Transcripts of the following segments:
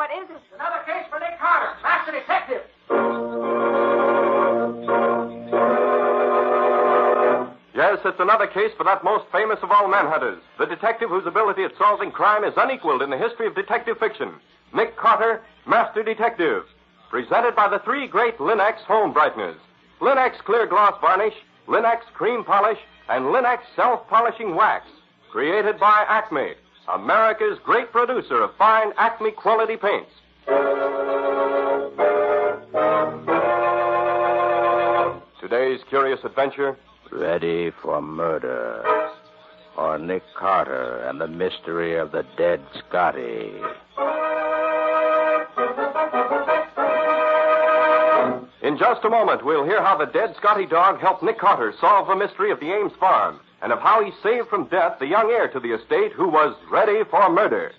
What is it? Another case for Nick Carter, master detective. Yes, it's another case for that most famous of all manhunters, the detective whose ability at solving crime is unequaled in the history of detective fiction, Nick Carter, Master Detective. Presented by the three great Linex home brighteners, Linex Clear Gloss Varnish, Linex Cream Polish, and Linex Self-Polishing Wax. Created by Acme, America's great producer of fine Acme quality paints. Today's curious adventure. Ready for murder. Or Nick Carter and the mystery of the dead Scotty. In just a moment, we'll hear how the dead Scotty dog helped Nick Carter solve the mystery of the Ames farm, and of how he saved from death the young heir to the estate who was ready for murder.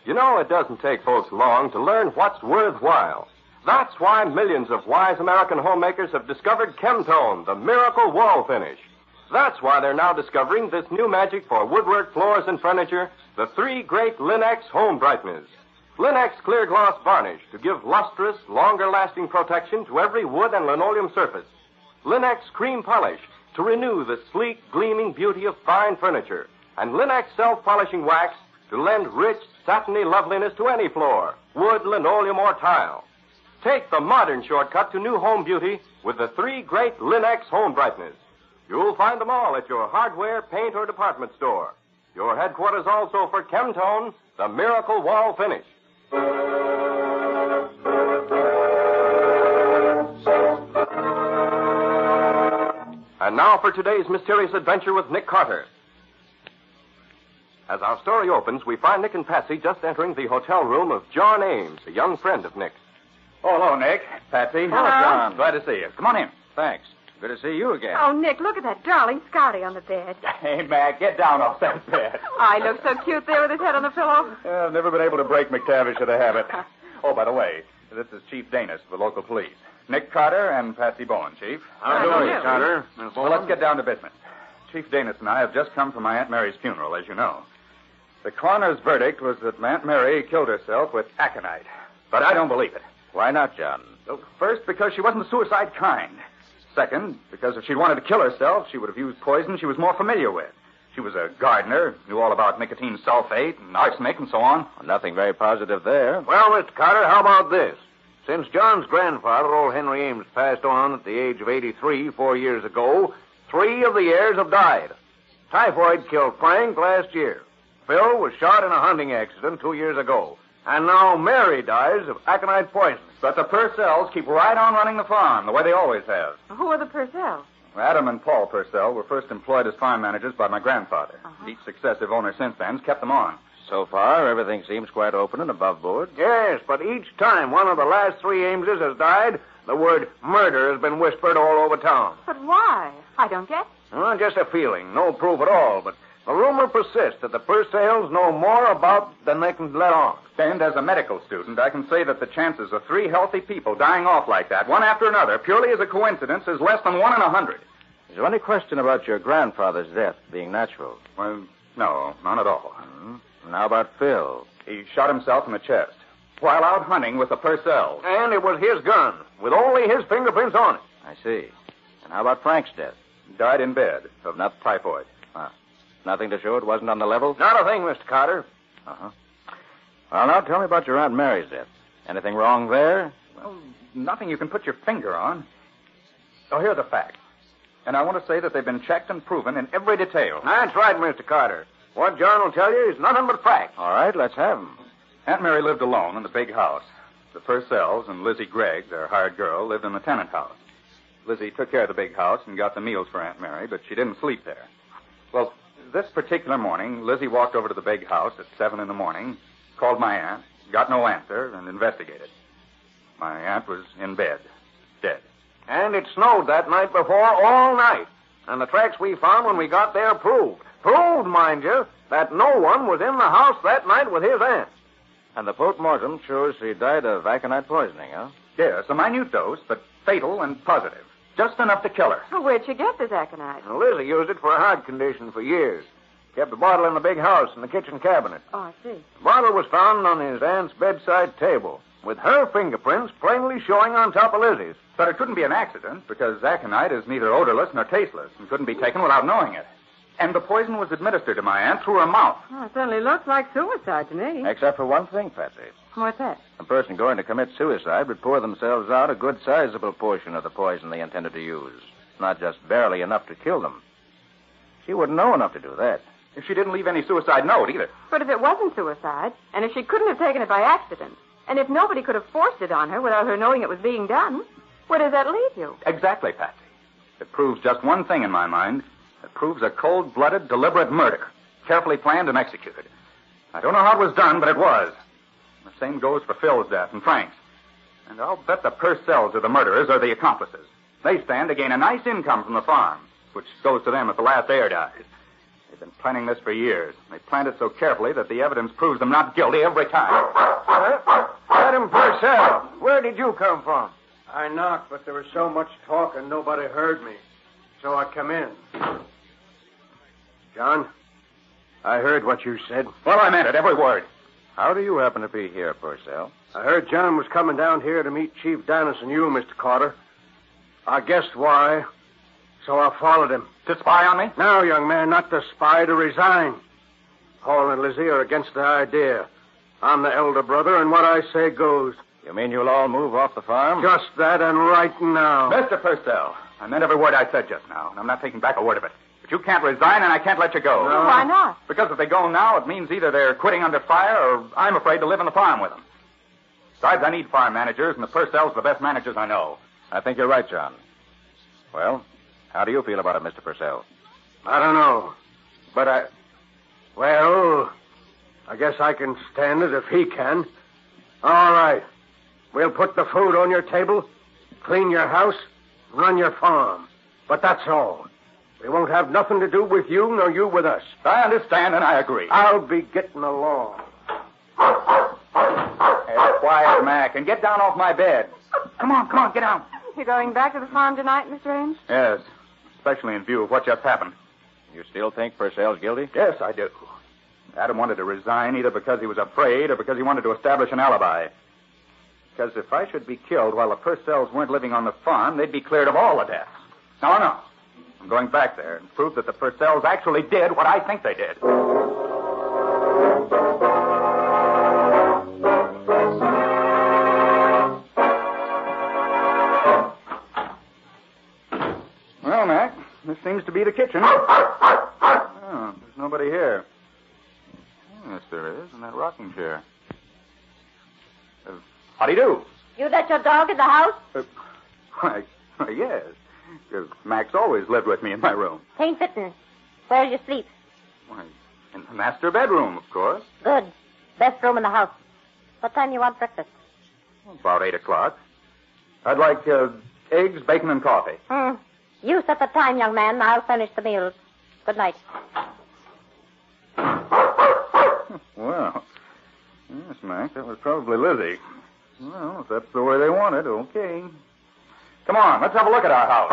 You know, it doesn't take folks long to learn what's worthwhile. That's why millions of wise American homemakers have discovered Chemtone, the miracle wall finish. That's why they're now discovering this new magic for woodwork, floors, and furniture, the three great Linex home brighteners. Linex Clear Gloss Varnish to give lustrous, longer-lasting protection to every wood and linoleum surface. Linex Cream Polish to renew the sleek, gleaming beauty of fine furniture. And Linex Self-Polishing Wax to lend rich, satiny loveliness to any floor, wood, linoleum, or tile. Take the modern shortcut to new home beauty with the three great Linex home brighteners. You'll find them all at your hardware, paint, or department store. Your headquarters also for Chemtone, the miracle wall finish. And now for today's mysterious adventure with Nick Carter. As our story opens, we find Nick and Patsy just entering the hotel room of John Ames, a young friend of Nick. Oh, hello, Nick. Patsy. Hello. John. Glad to see you. Come on in. Thanks. Good to see you again. Oh, Nick, look at that darling Scotty on the bed. Hey, Mac, get down off that bed. I look so cute there with his head on the pillow. I've never been able to break McTavish of the habit. Oh, by the way, this is Chief Danis of the local police. Nick Carter and Patsy Bowen, Chief. How do you do? Carter? Well, let's get down to business. Chief Danis and I have just come from my Aunt Mary's funeral, as you know. The coroner's verdict was that my Aunt Mary killed herself with aconite. But I don't believe it. Why not, John? Well, first, because she wasn't the suicide kind. Second, because if she'd wanted to kill herself, she would have used poison she was more familiar with. She was a gardener, knew all about nicotine sulfate and arsenic and so on. Well, nothing very positive there. Well, Mr. Carter, how about this? Since John's grandfather, old Henry Ames, passed on at the age of 83 4 years ago, 3 of the heirs have died. Typhoid killed Frank last year. Phil was shot in a hunting accident 2 years ago. And now Mary dies of aconite poisoning. But the Purcells keep right on running the farm, the way they always have. Who are the Purcells? Adam and Paul Purcell were first employed as farm managers by my grandfather. Each successive owner since then's kept them on. So far, everything seems quite open and above board. Yes, but each time one of the last 3 Ameses has died, the word murder has been whispered all over town. But why? I don't get. Well, just a feeling, no proof at all, but the rumor persists that the Purcells know more about than they can let on. And as a medical student, I can say that the chances of 3 healthy people dying off like that, one after another, purely as a coincidence, is less than 1 in 100. Is there any question about your grandfather's death being natural? Well, no, none at all. And how about Phil? He shot himself in the chest while out hunting with the Purcells. And it was his gun, with only his fingerprints on it. I see. And how about Frank's death? Died in bed of typhoid. Nothing to show it wasn't on the level? Not a thing, Mr. Carter. Uh-huh. Well, now tell me about your Aunt Mary's death. Anything wrong there? Well, nothing you can put your finger on. Oh, here are the facts. And I want to say that they've been checked and proven in every detail. That's right, Mr. Carter. What John will tell you is nothing but facts. All right, let's have 'em. Aunt Mary lived alone in the big house. The Purcells and Lizzie Gregg, their hired girl, lived in the tenant house. Lizzie took care of the big house and got the meals for Aunt Mary, but she didn't sleep there. Well, this particular morning, Lizzie walked over to the big house at 7 in the morning, called my aunt, got no answer, and investigated. My aunt was in bed, dead. And it snowed that night before all night. And the tracks we found when we got there proved, mind you, that no one was in the house that night with his aunt. And the post-mortem shows she died of aconite poisoning, huh? Yes, a minute dose, but fatal and positive. Just enough to kill her. Where'd you get this aconite? Now, Lizzie used it for a heart condition for years. Kept the bottle in the big house in the kitchen cabinet. Oh, I see. The bottle was found on his aunt's bedside table, with her fingerprints plainly showing on top of Lizzie's. But it couldn't be an accident, because aconite is neither odorless nor tasteless and couldn't be taken without knowing it. And the poison was administered to my aunt through her mouth. Oh, it certainly looks like suicide to me. Except for one thing, Patsy. What's that? A person going to commit suicide would pour themselves out a good sizable portion of the poison they intended to use. Not just barely enough to kill them. She wouldn't know enough to do that. If she didn't leave any suicide note either. But if it wasn't suicide, and if she couldn't have taken it by accident, and if nobody could have forced it on her without her knowing it was being done, where does that leave you? Exactly, Patsy. It proves just one thing in my mind. It proves a cold-blooded, deliberate murder, carefully planned and executed. I don't know how it was done, but it was. The same goes for Phil's death and Frank's. And I'll bet the Purcells are the murderers or the accomplices. They stand to gain a nice income from the farm, which goes to them if the last heir dies. They've been planning this for years. They planned it so carefully that the evidence proves them not guilty every time. Adam Purcell, where did you come from? I knocked, but there was so much talk and nobody heard me. So I come in. John, I heard what you said. Well, I meant it, every word. How do you happen to be here, Purcell? I heard John was coming down here to meet Chief Dennis and you, Mr. Carter. I guessed why, so I followed him. To spy on me? No, young man, not to spy, to resign. Paul and Lizzie are against the idea. I'm the elder brother, and what I say goes. You mean you'll all move off the farm? Just that, and right now. Mr. Purcell, I meant every word I said just now, and I'm not taking back a word of it. But you can't resign, and I can't let you go. No. Why not? Because if they go now, it means either they're quitting under fire, or I'm afraid to live on the farm with them. Besides, I need farm managers, and the Purcells are the best managers I know. I think you're right, John. Well, how do you feel about it, Mr. Purcell? I don't know. But well, I guess I can stand it if he can. All right. We'll put the food on your table, clean your house, run your farm. But that's all. We won't have nothing to do with you, nor you with us. I understand, and I agree. I'll be getting along. Hey, quiet, Mac, and get down off my bed. Come on, get down. You're going back to the farm tonight, Mr. Ames? Yes, especially in view of what just happened. You still think Purcell's guilty? Yes, I do. Adam wanted to resign either because he was afraid or because he wanted to establish an alibi. Because if I should be killed while the Purcells weren't living on the farm, they'd be cleared of all the deaths. No. I'm going back there and prove that the Purcells actually did what I think they did. Well, Mac, this seems to be the kitchen. Oh, there's nobody here. Yes, there is, in that rocking chair. How do you do? You let your dog in the house? Why, yes. Because Max always lived with me in my room. Tain't fitting. Where do you sleep? Why, in the master bedroom, of course. Good. Best room in the house. What time you want breakfast? About 8 o'clock. I'd like eggs, bacon, and coffee. You set the time, young man, and I'll furnish the meals. Good night. Well, yes, Mac, that was probably Lizzie. Well, if that's the way they want it, okay. Come on, let's have a look at our house.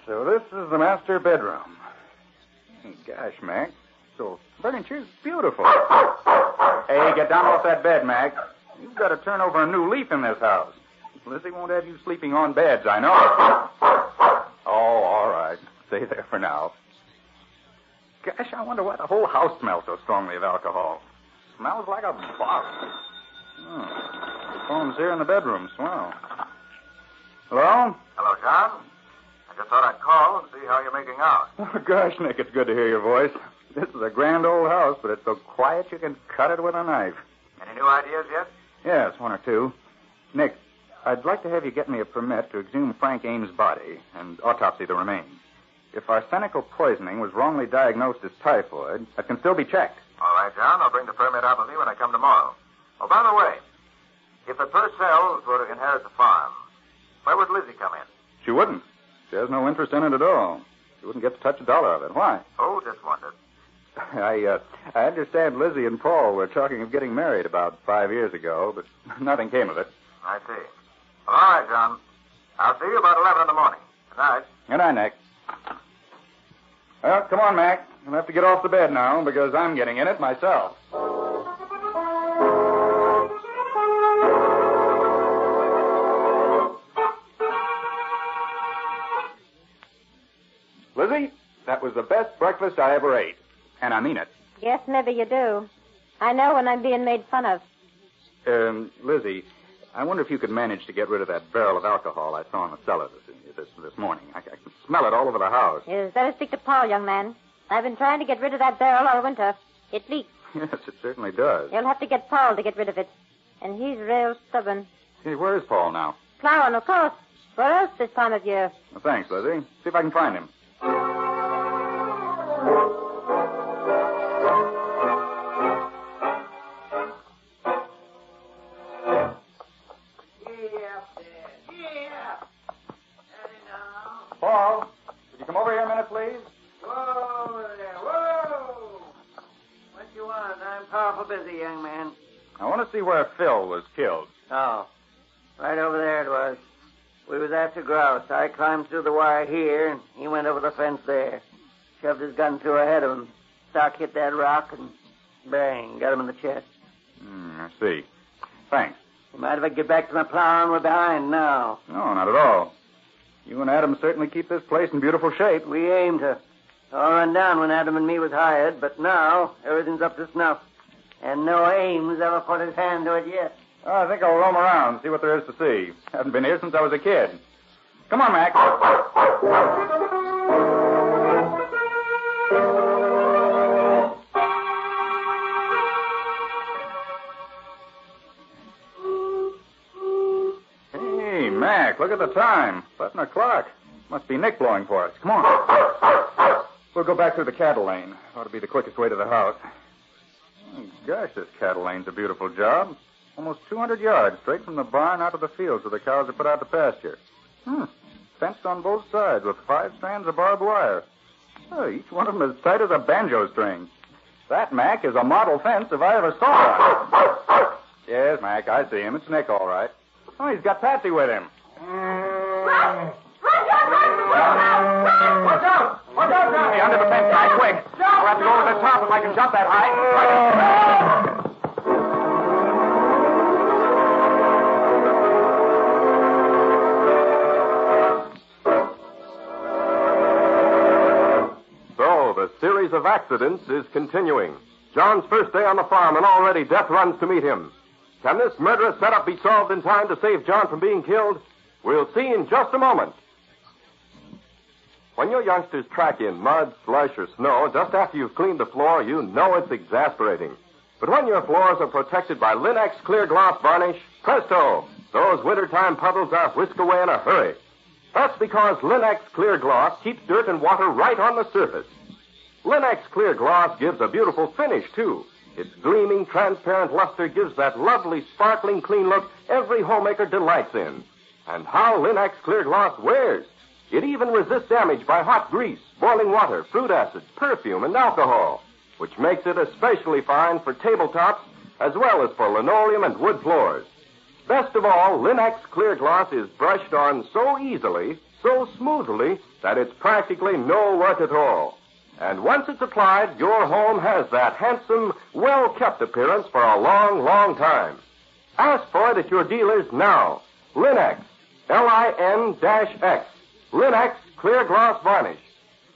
So this is the master bedroom. Gosh, Mac, so furniture's beautiful. Hey, get down off that bed, Mac. You've got to turn over a new leaf in this house. Lizzie won't have you sleeping on beds, I know. Oh, all right. Stay there for now. Gosh, I wonder why the whole house smells so strongly of alcohol. Smells like a bottle. The phone's here in the bedroom. Swell. Hello? Hello, John. I just thought I'd call and see how you're making out. Oh, gosh, Nick, it's good to hear your voice. This is a grand old house, but it's so quiet you can cut it with a knife. Any new ideas yet? Yes, one or two. Nick, I'd like to have you get me a permit to exhume Frank Ames' body and autopsy the remains. If arsenical poisoning was wrongly diagnosed as typhoid, that can still be checked. All right, John. I'll bring the permit out with me when I come tomorrow. Oh, by the way, if the Purcells were to inherit the farm, where would Lizzie come in? She wouldn't. She has no interest in it at all. She wouldn't get to touch a dollar of it. Why? Oh, just wondered. I understand Lizzie and Paul were talking of getting married about 5 years ago, but nothing came of it. I see. Well, all right, John. I'll see you about 11 in the morning. Good night. Good night, Nick. Well, come on, Mac. You'll have to get off the bed now because I'm getting in it myself. Lizzie, that was the best breakfast I ever ate. And I mean it. Yes, maybe you do. I know when I'm being made fun of. Lizzie, I wonder if you could manage to get rid of that barrel of alcohol I saw in the cellar this morning. I can smell it all over the house. You better speak to Paul, young man. I've been trying to get rid of that barrel all winter. It leaks. Yes, it certainly does. You'll have to get Paul to get rid of it. And he's real stubborn. Hey, where is Paul now? Plowing, of course. Where else this time of year? Well, thanks, Lizzie. See if I can find him. Paul, could you come over here a minute, please? Whoa there, whoa! What you want? I'm powerful busy, young man. I want to see where Phil was killed. Oh, right over there it was. We was after grouse. I climbed through the wire here, and he went over the fence there. Shoved his gun through ahead of him. Stock hit that rock, and bang, got him in the chest. I see. Thanks. You mind if I get back to my plowing? We're behind now. No, not at all. You and Adam certainly keep this place in beautiful shape. We aimed to. All run down when Adam and me was hired, but now everything's up to snuff. And no Ames ever put his hand to it yet. I think I'll roam around and see what there is to see. Haven't been here since I was a kid. Come on, Mac. Hey, Mac, look at the time. 11 o'clock. Must be Nick blowing for us. Come on. We'll go back through the cattle lane. Ought to be the quickest way to the house. Oh, gosh, this cattle lane's a beautiful job. Almost 200 yards straight from the barn out to the fields where the cows are put out to pasture. Fenced on both sides with 5 strands of barbed wire. Oh, each one of them as tight as a banjo string. That, Mac, is a model fence if I ever saw one. Yes, Mac, I see him. It's Nick, all right. Oh, he's got Patsy with him. Watch out! Watch out now! Hey, under the fence, guy, quick. I'll have to go over the top if I can jump that high. The series of accidents is continuing. John's first day on the farm, and already death runs to meet him. Can this murderous setup be solved in time to save John from being killed? We'll see in just a moment. When your youngsters track in mud, slush, or snow just after you've cleaned the floor, you know it's exasperating. But when your floors are protected by Linex clear gloss varnish, presto, those wintertime puddles are whisked away in a hurry. That's because Linex clear gloss keeps dirt and water right on the surface. Linex clear gloss gives a beautiful finish, too. Its gleaming, transparent luster gives that lovely, sparkling, clean look every homemaker delights in. And how Linex clear gloss wears. It even resists damage by hot grease, boiling water, fruit acid, perfume, and alcohol, which makes it especially fine for tabletops as well as for linoleum and wood floors. Best of all, Linex clear gloss is brushed on so easily, so smoothly, that it's practically no work at all. And once it's applied, your home has that handsome, well-kept appearance for a long, long time. Ask for it at your dealers now. Linex, L-I-N-X, Linex Clear Gloss Varnish.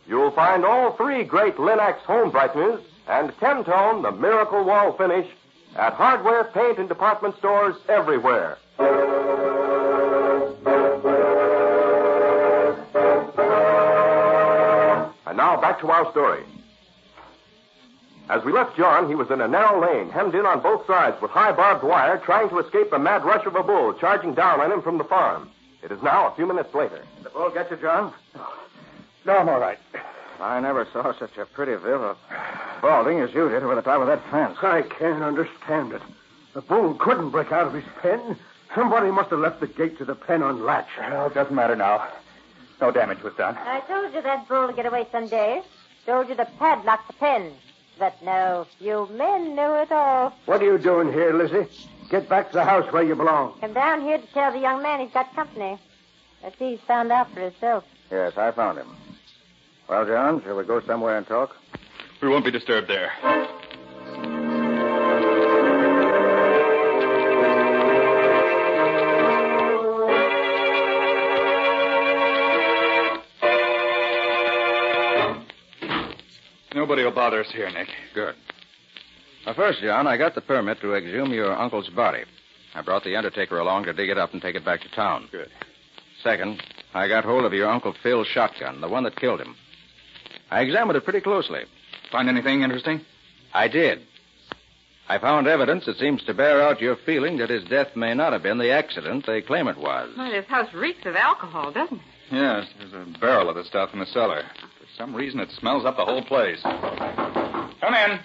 You'll find all 3 great Linex home brighteners and Chemtone, the miracle wall finish, at hardware, paint, and department stores everywhere. And now back to our story. As we left John, he was in a narrow lane, hemmed in on both sides with high barbed wire, trying to escape the mad rush of a bull charging down on him from the farm. It is now a few minutes later. The bull get you, John? No, I'm all right. I never saw such a pretty bit of balding as you did over the top of that fence. I can't understand it. The bull couldn't break out of his pen. Somebody must have left the gate to the pen unlatched. Well, it doesn't matter now. No damage was done. I told you that bull to get away someday. Told you to padlock the pen. But no, you men knew it all. What are you doing here, Lizzie? Get back to the house where you belong. Come down here to tell the young man he's got company. I see he's found out for himself. Yes, I found him. Well, John, shall we go somewhere and talk? We won't be disturbed there. Nobody will bother us here, Nick. Good. Well, first, John, I got the permit to exhume your uncle's body. I brought the undertaker along to dig it up and take it back to town. Good. Second, I got hold of your Uncle Phil's shotgun, the one that killed him. I examined it pretty closely. Find anything interesting? I did. I found evidence that seems to bear out your feeling that his death may not have been the accident they claim it was. Well, this house reeks of alcohol, doesn't it? Yes, there's a barrel of the stuff in the cellar. For some reason, it smells up the whole place. Come in.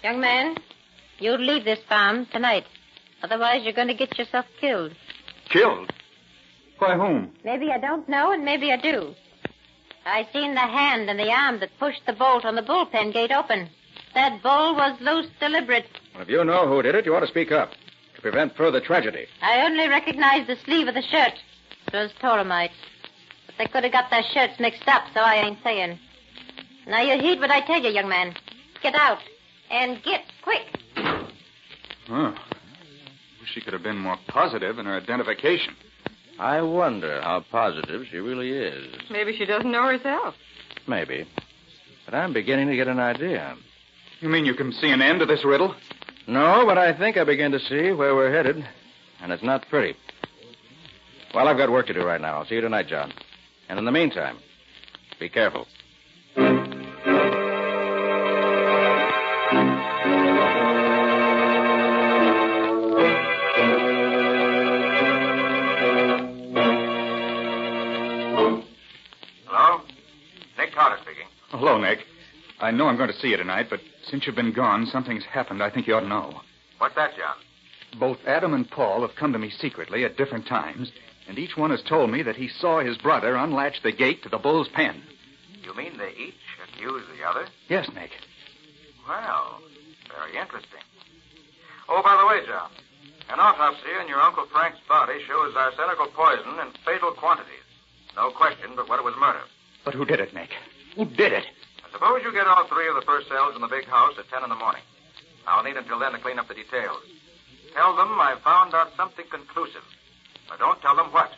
Young man, you'll leave this farm tonight. Otherwise, you're going to get yourself killed. Killed? By whom? Maybe I don't know, and maybe I do. I seen the hand and the arm that pushed the bolt on the bullpen gate open. That bolt was loose deliberate. Well, if you know who did it, you ought to speak up to prevent further tragedy. I only recognized the sleeve of the shirt. It was Toromite. But they could have got their shirts mixed up, so I ain't saying. Now you heed what I tell you, young man. Get out. And get quick. Oh. Wish she could have been more positive in her identification. I wonder how positive she really is. Maybe she doesn't know herself. Maybe. But I'm beginning to get an idea. You mean you can see an end to this riddle? No, but I think I begin to see where we're headed. And it's not pretty. Well, I've got work to do right now. I'll see you tonight, John. And in the meantime, be careful. Hello? Nick Carter speaking. Hello, Nick. I know I'm going to see you tonight, but since you've been gone, something's happened I think you ought to know. What's that, John? Both Adam and Paul have come to me secretly at different times, and each one has told me that he saw his brother unlatch the gate to the bull's pen. You mean they each accuse the other? Yes, Nick. Well, very interesting. Oh, by the way, John, an autopsy on your Uncle Frank's body shows arsenical poison in fatal quantities. No question but what it was murder. But who did it, Nick? Who did it? I suppose you get all three of the first cells in the big house at 10 in the morning. I'll need until then to clean up the details. Tell them I found out something conclusive. But don't tell them what.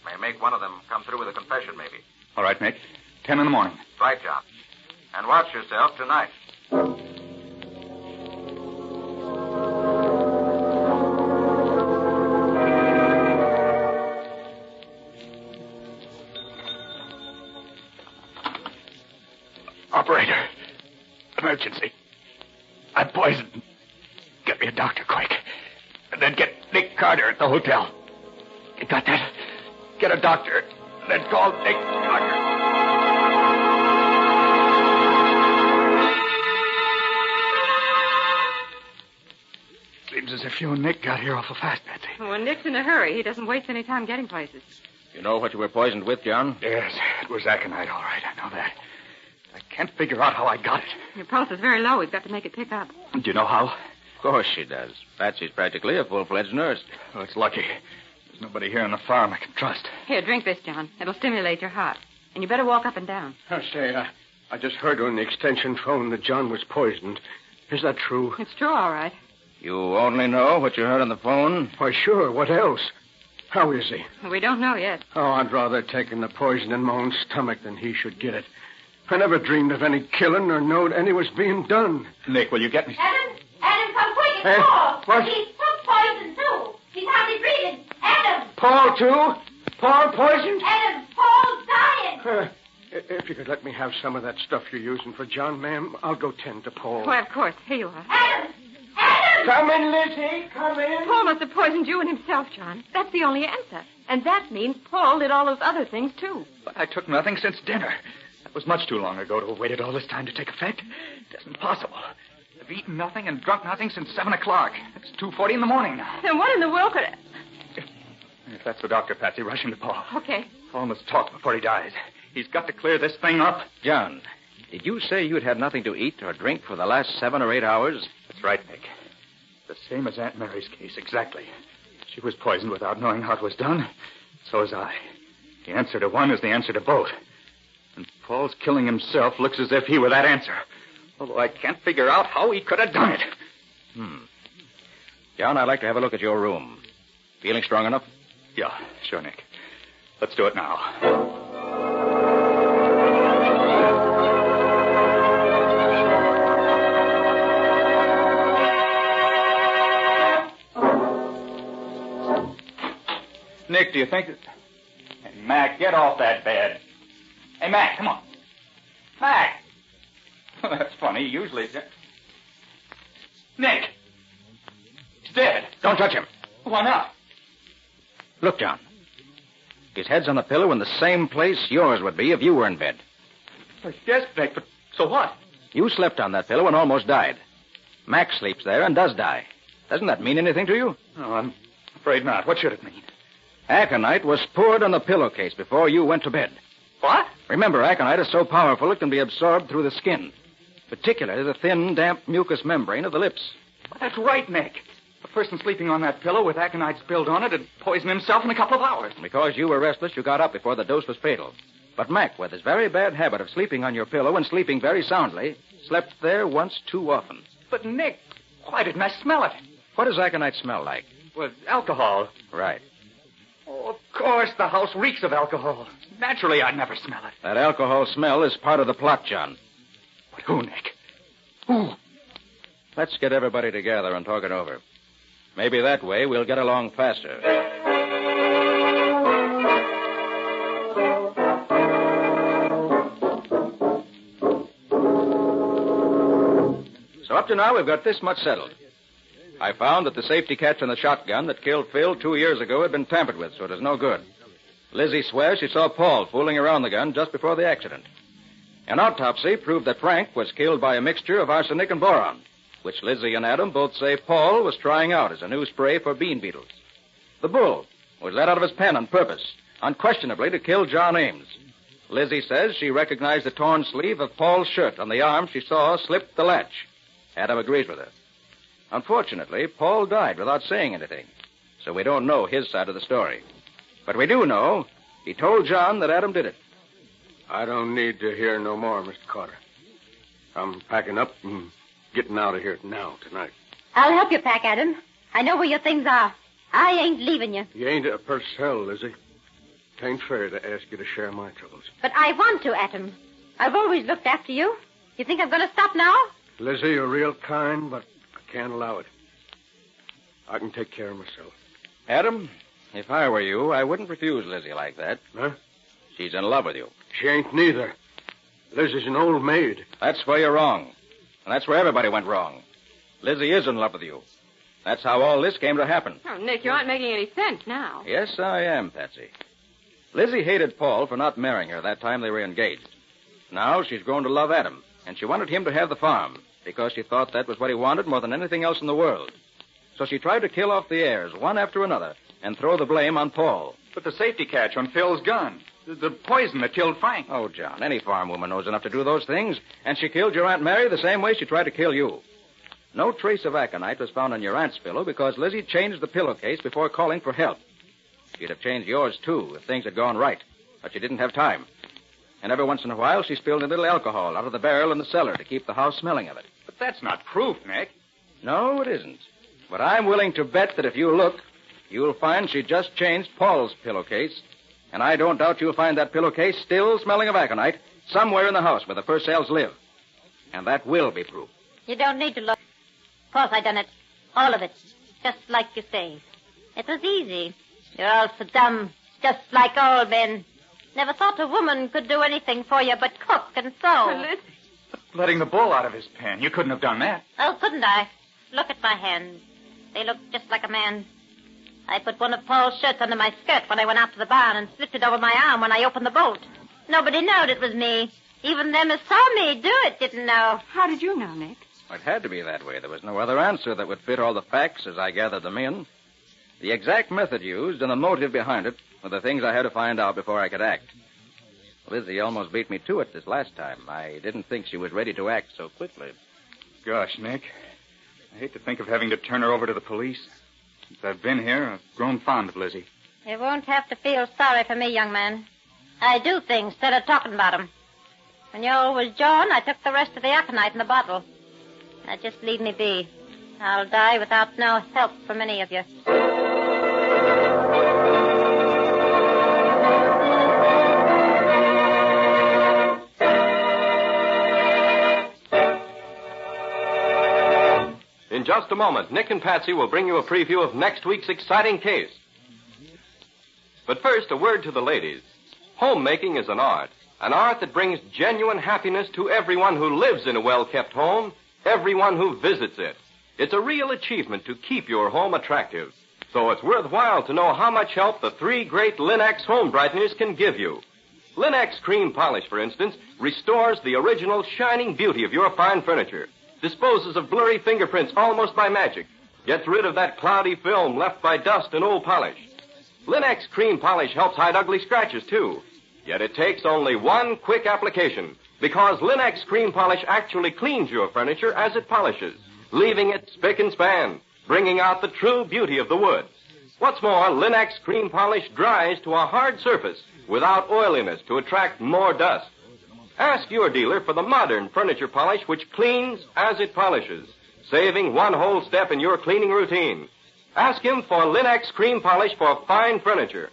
May make one of them come through with a confession, maybe. All right, Nick. 10 in the morning. Right, John. And watch yourself tonight. Operator. Emergency. I'm poisoned. Get me a doctor quick. And then get Nick Carter at the hotel. You got that? Get a doctor. And then call Nick Carter. Seems as if you and Nick got here awful fast, Patsy. Well, Nick's in a hurry. He doesn't waste any time getting places. You know what you were poisoned with, John? Yes, it was aconite, all right. I know that. I can't figure out how I got it. Your pulse is very low. We've got to make it pick up. Do you know how? Of course she does. Patsy's practically a full-fledged nurse. Oh, it's lucky. There's nobody here on the farm I can trust. Here, drink this, John. It'll stimulate your heart. And you better walk up and down. I just heard on the extension phone that John was poisoned. Is that true? It's true, all right. You only know what you heard on the phone? Why, sure. What else? How is he? We don't know yet. Oh, I'd rather taken the poison in my own stomach than he should get it. I never dreamed of any killing or knowed any was being done. Nick, will you get me? Adam, come quick. It's Hey, Paul. what? He's took poison, too. He's hardly breathing. Adam. Paul, too? Paul poisoned? Adam, Paul's dying. If you could let me have some of that stuff you're using for John, ma'am, I'll go tend to Paul. Why, of course. Here you are. Adam. Adam. Come in, Lizzie. Come in. Paul must have poisoned you and himself, John. That's the only answer. And that means Paul did all those other things, too. But I took nothing since dinner. That was much too long ago to have waited all this time to take effect. It isn't possible. I've eaten nothing and drunk nothing since 7 o'clock. It's 2:40 in the morning now. Then what in the world could... If that's the doctor, Patsy, rush him to Paul. Okay. Paul must talk before he dies. He's got to clear this thing up. John, did you say you'd had nothing to eat or drink for the last 7 or 8 hours? That's right, Nick. The same as Aunt Mary's case, exactly. She was poisoned without knowing how it was done. So was I. The answer to one is the answer to both. And Paul's killing himself looks as if he were that answer. Although I can't figure out how he could have done it. John, I'd like to have a look at your room. Feeling strong enough? Yeah, sure, Nick. Let's do it now. Nick, do you think that... Hey, Mac, get off that bed. Hey, Mac, come on. Mac! That's funny. Usually... Nick! He's dead. Don't touch him. Why not? Look, John. His head's on the pillow in the same place yours would be if you were in bed. Yes, Nick, but so what? You slept on that pillow and almost died. Mac sleeps there and does die. Doesn't that mean anything to you? No, I'm afraid not. What should it mean? Aconite was poured on the pillowcase before you went to bed. What? Remember, aconite is so powerful it can be absorbed through the skin, particularly the thin, damp mucous membrane of the lips. That's right, Nick. A person sleeping on that pillow with aconite spilled on it would poison himself in a couple of hours. Because you were restless, you got up before the dose was fatal. But Mac, with his very bad habit of sleeping on your pillow and sleeping very soundly, slept there once too often. But, Nick, why didn't I smell it? What does aconite smell like? Well, alcohol. Right. Oh, of course, the house reeks of alcohol. Naturally, I'd never smell it. That alcohol smell is part of the plot, John. But who, Nick? Who? Let's get everybody together and talk it over. Maybe that way we'll get along faster. So up to now, we've got this much settled. I found that the safety catch on the shotgun that killed Phil 2 years ago had been tampered with, so it is no good. Lizzie swears she saw Paul fooling around the gun just before the accident. An autopsy proved that Frank was killed by a mixture of arsenic and boron, which Lizzie and Adam both say Paul was trying out as a new spray for bean beetles. The bull was let out of his pen on purpose, unquestionably to kill John Ames. Lizzie says she recognized the torn sleeve of Paul's shirt on the arm she saw slip the latch. Adam agrees with her. Unfortunately, Paul died without saying anything, so we don't know his side of the story. But we do know he told John that Adam did it. I don't need to hear no more, Mr. Carter. I'm packing up and getting out of here now, tonight. I'll help you pack, Adam. I know where your things are. I ain't leaving you. You ain't a Purcell, Lizzie. Tain't fair to ask you to share my troubles. But I want to, Adam. I've always looked after you. You think I'm going to stop now? Lizzie, you're real kind, but I can't allow it. I can take care of myself. Adam, if I were you, I wouldn't refuse Lizzie like that. Huh? She's in love with you. She ain't neither. Lizzie's an old maid. That's where you're wrong. And that's where everybody went wrong. Lizzie is in love with you. That's how all this came to happen. Oh, Nick, you aren't making any sense now. Yes, I am, Patsy. Lizzie hated Paul for not marrying her that time they were engaged. Now she's grown to love Adam, and she wanted him to have the farm because she thought that was what he wanted more than anything else in the world. So she tried to kill off the heirs, one after another, and throw the blame on Paul. But the safety catch on Phil's gun, the poison that killed Frank. Oh, John, any farm woman knows enough to do those things, and she killed your Aunt Mary the same way she tried to kill you. No trace of aconite was found on your aunt's pillow because Lizzie changed the pillowcase before calling for help. She'd have changed yours, too, if things had gone right, but she didn't have time. And every once in a while, she spilled a little alcohol out of the barrel in the cellar to keep the house smelling of it. But that's not proof, Nick. No, it isn't. But I'm willing to bet that if you look, you'll find she just changed Paul's pillowcase. And I don't doubt you'll find that pillowcase still smelling of aconite somewhere in the house where the Purcells live. And that will be proof. You don't need to look. Of course I done it. All of it. Just like you say. It was easy. You're all so dumb. Just like old men. Never thought a woman could do anything for you but cook and sew. Letting the bull out of his pen. You couldn't have done that. Oh, couldn't I? Look at my hands. They look just like a man. I put one of Paul's shirts under my skirt when I went out to the barn and slipped it over my arm when I opened the bolt. Nobody knowed it was me. Even them who saw me do it didn't know. How did you know, Nick? It had to be that way. There was no other answer that would fit all the facts as I gathered them in. The exact method used and the motive behind it were the things I had to find out before I could act. Lizzie almost beat me to it this last time. I didn't think she was ready to act so quickly. Gosh, Nick. I hate to think of having to turn her over to the police. Since I've been here, I've grown fond of Lizzie. You won't have to feel sorry for me, young man. I do things instead of talking about 'em. When you was John, I took the rest of the aconite in the bottle. Now just leave me be. I'll die without no help from any of you. In just a moment, Nick and Patsy will bring you a preview of next week's exciting case. But first, a word to the ladies. Homemaking is an art that brings genuine happiness to everyone who lives in a well-kept home, everyone who visits it. It's a real achievement to keep your home attractive. So it's worthwhile to know how much help the three great Lin-X home brighteners can give you. Lin-X cream polish, for instance, restores the original shining beauty of your fine furniture, disposes of blurry fingerprints almost by magic, gets rid of that cloudy film left by dust and old polish. Lin-X cream polish helps hide ugly scratches, too. Yet it takes only one quick application, because Lin-X cream polish actually cleans your furniture as it polishes, leaving it spick and span, bringing out the true beauty of the wood. What's more, Lin-X cream polish dries to a hard surface without oiliness to attract more dust. Ask your dealer for the modern furniture polish which cleans as it polishes, saving one whole step in your cleaning routine. Ask him for Lin-X cream polish for fine furniture.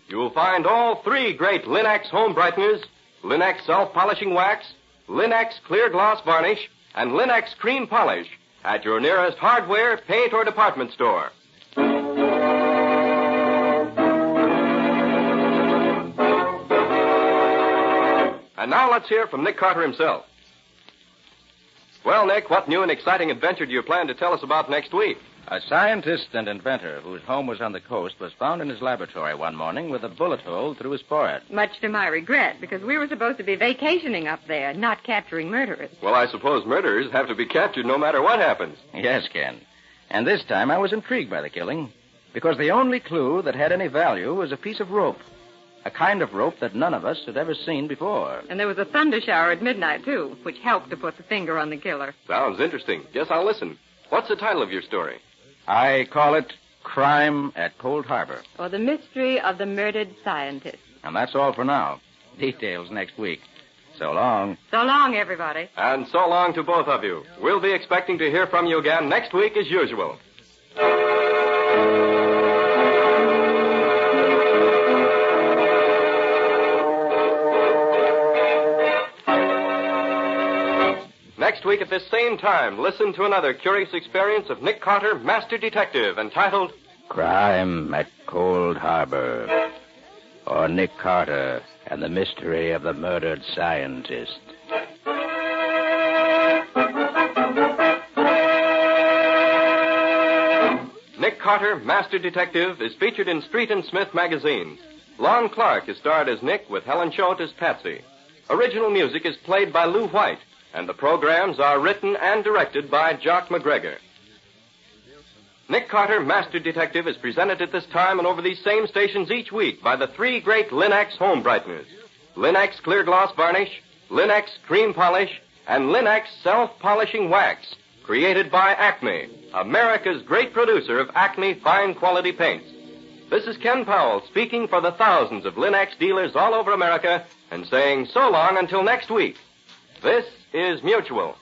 You'll find all three great Lin-X home brighteners, Lin-X self-polishing wax, Lin-X clear gloss varnish, and Lin-X cream polish at your nearest hardware, paint, or department store. And now let's hear from Nick Carter himself. Well, Nick, what new and exciting adventure do you plan to tell us about next week? A scientist and inventor whose home was on the coast was found in his laboratory one morning with a bullet hole through his forehead. Much to my regret, because we were supposed to be vacationing up there, not capturing murderers. Well, I suppose murderers have to be captured no matter what happens. Yes, Ken. And this time I was intrigued by the killing, because the only clue that had any value was a piece of rope. A kind of rope that none of us had ever seen before. And there was a thunder shower at midnight, too, which helped to put the finger on the killer. Sounds interesting. Yes, I'll listen. What's the title of your story? I call it Crime at Cold Harbor. Or The Mystery of the Murdered Scientist. And that's all for now. Details next week. So long. So long, everybody. And so long to both of you. We'll be expecting to hear from you again next week as usual. Next week at this same time, listen to another curious experience of Nick Carter, Master Detective, entitled Crime at Cold Harbor. Or Nick Carter and the Mystery of the Murdered Scientist. Nick Carter, Master Detective, is featured in Street and Smith magazines. Lon Clark is starred as Nick with Helen Choate as Patsy. Original music is played by Lou White, and the programs are written and directed by Jock McGregor. Nick Carter, Master Detective, is presented at this time and over these same stations each week by the three great Lin-X home brighteners. Lin-X clear gloss varnish, Lin-X cream polish, and Lin-X self-polishing wax, created by Acme, America's great producer of Acme fine quality paints. This is Ken Powell speaking for the thousands of Lin-X dealers all over America and saying so long until next week. This is Mutual.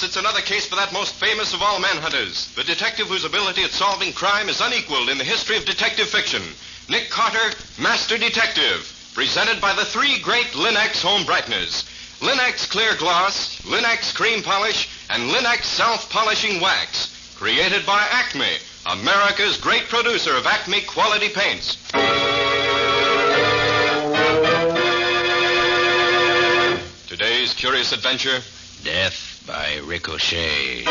It's another case for that most famous of all manhunters, the detective whose ability at solving crime is unequaled in the history of detective fiction. Nick Carter, Master Detective, presented by the three great Lin-X home brighteners. Lin-X clear gloss, Lin-X cream polish, and Lin-X self-polishing wax, created by Acme, America's great producer of Acme quality paints. mysterious adventure? Death by Ricochet.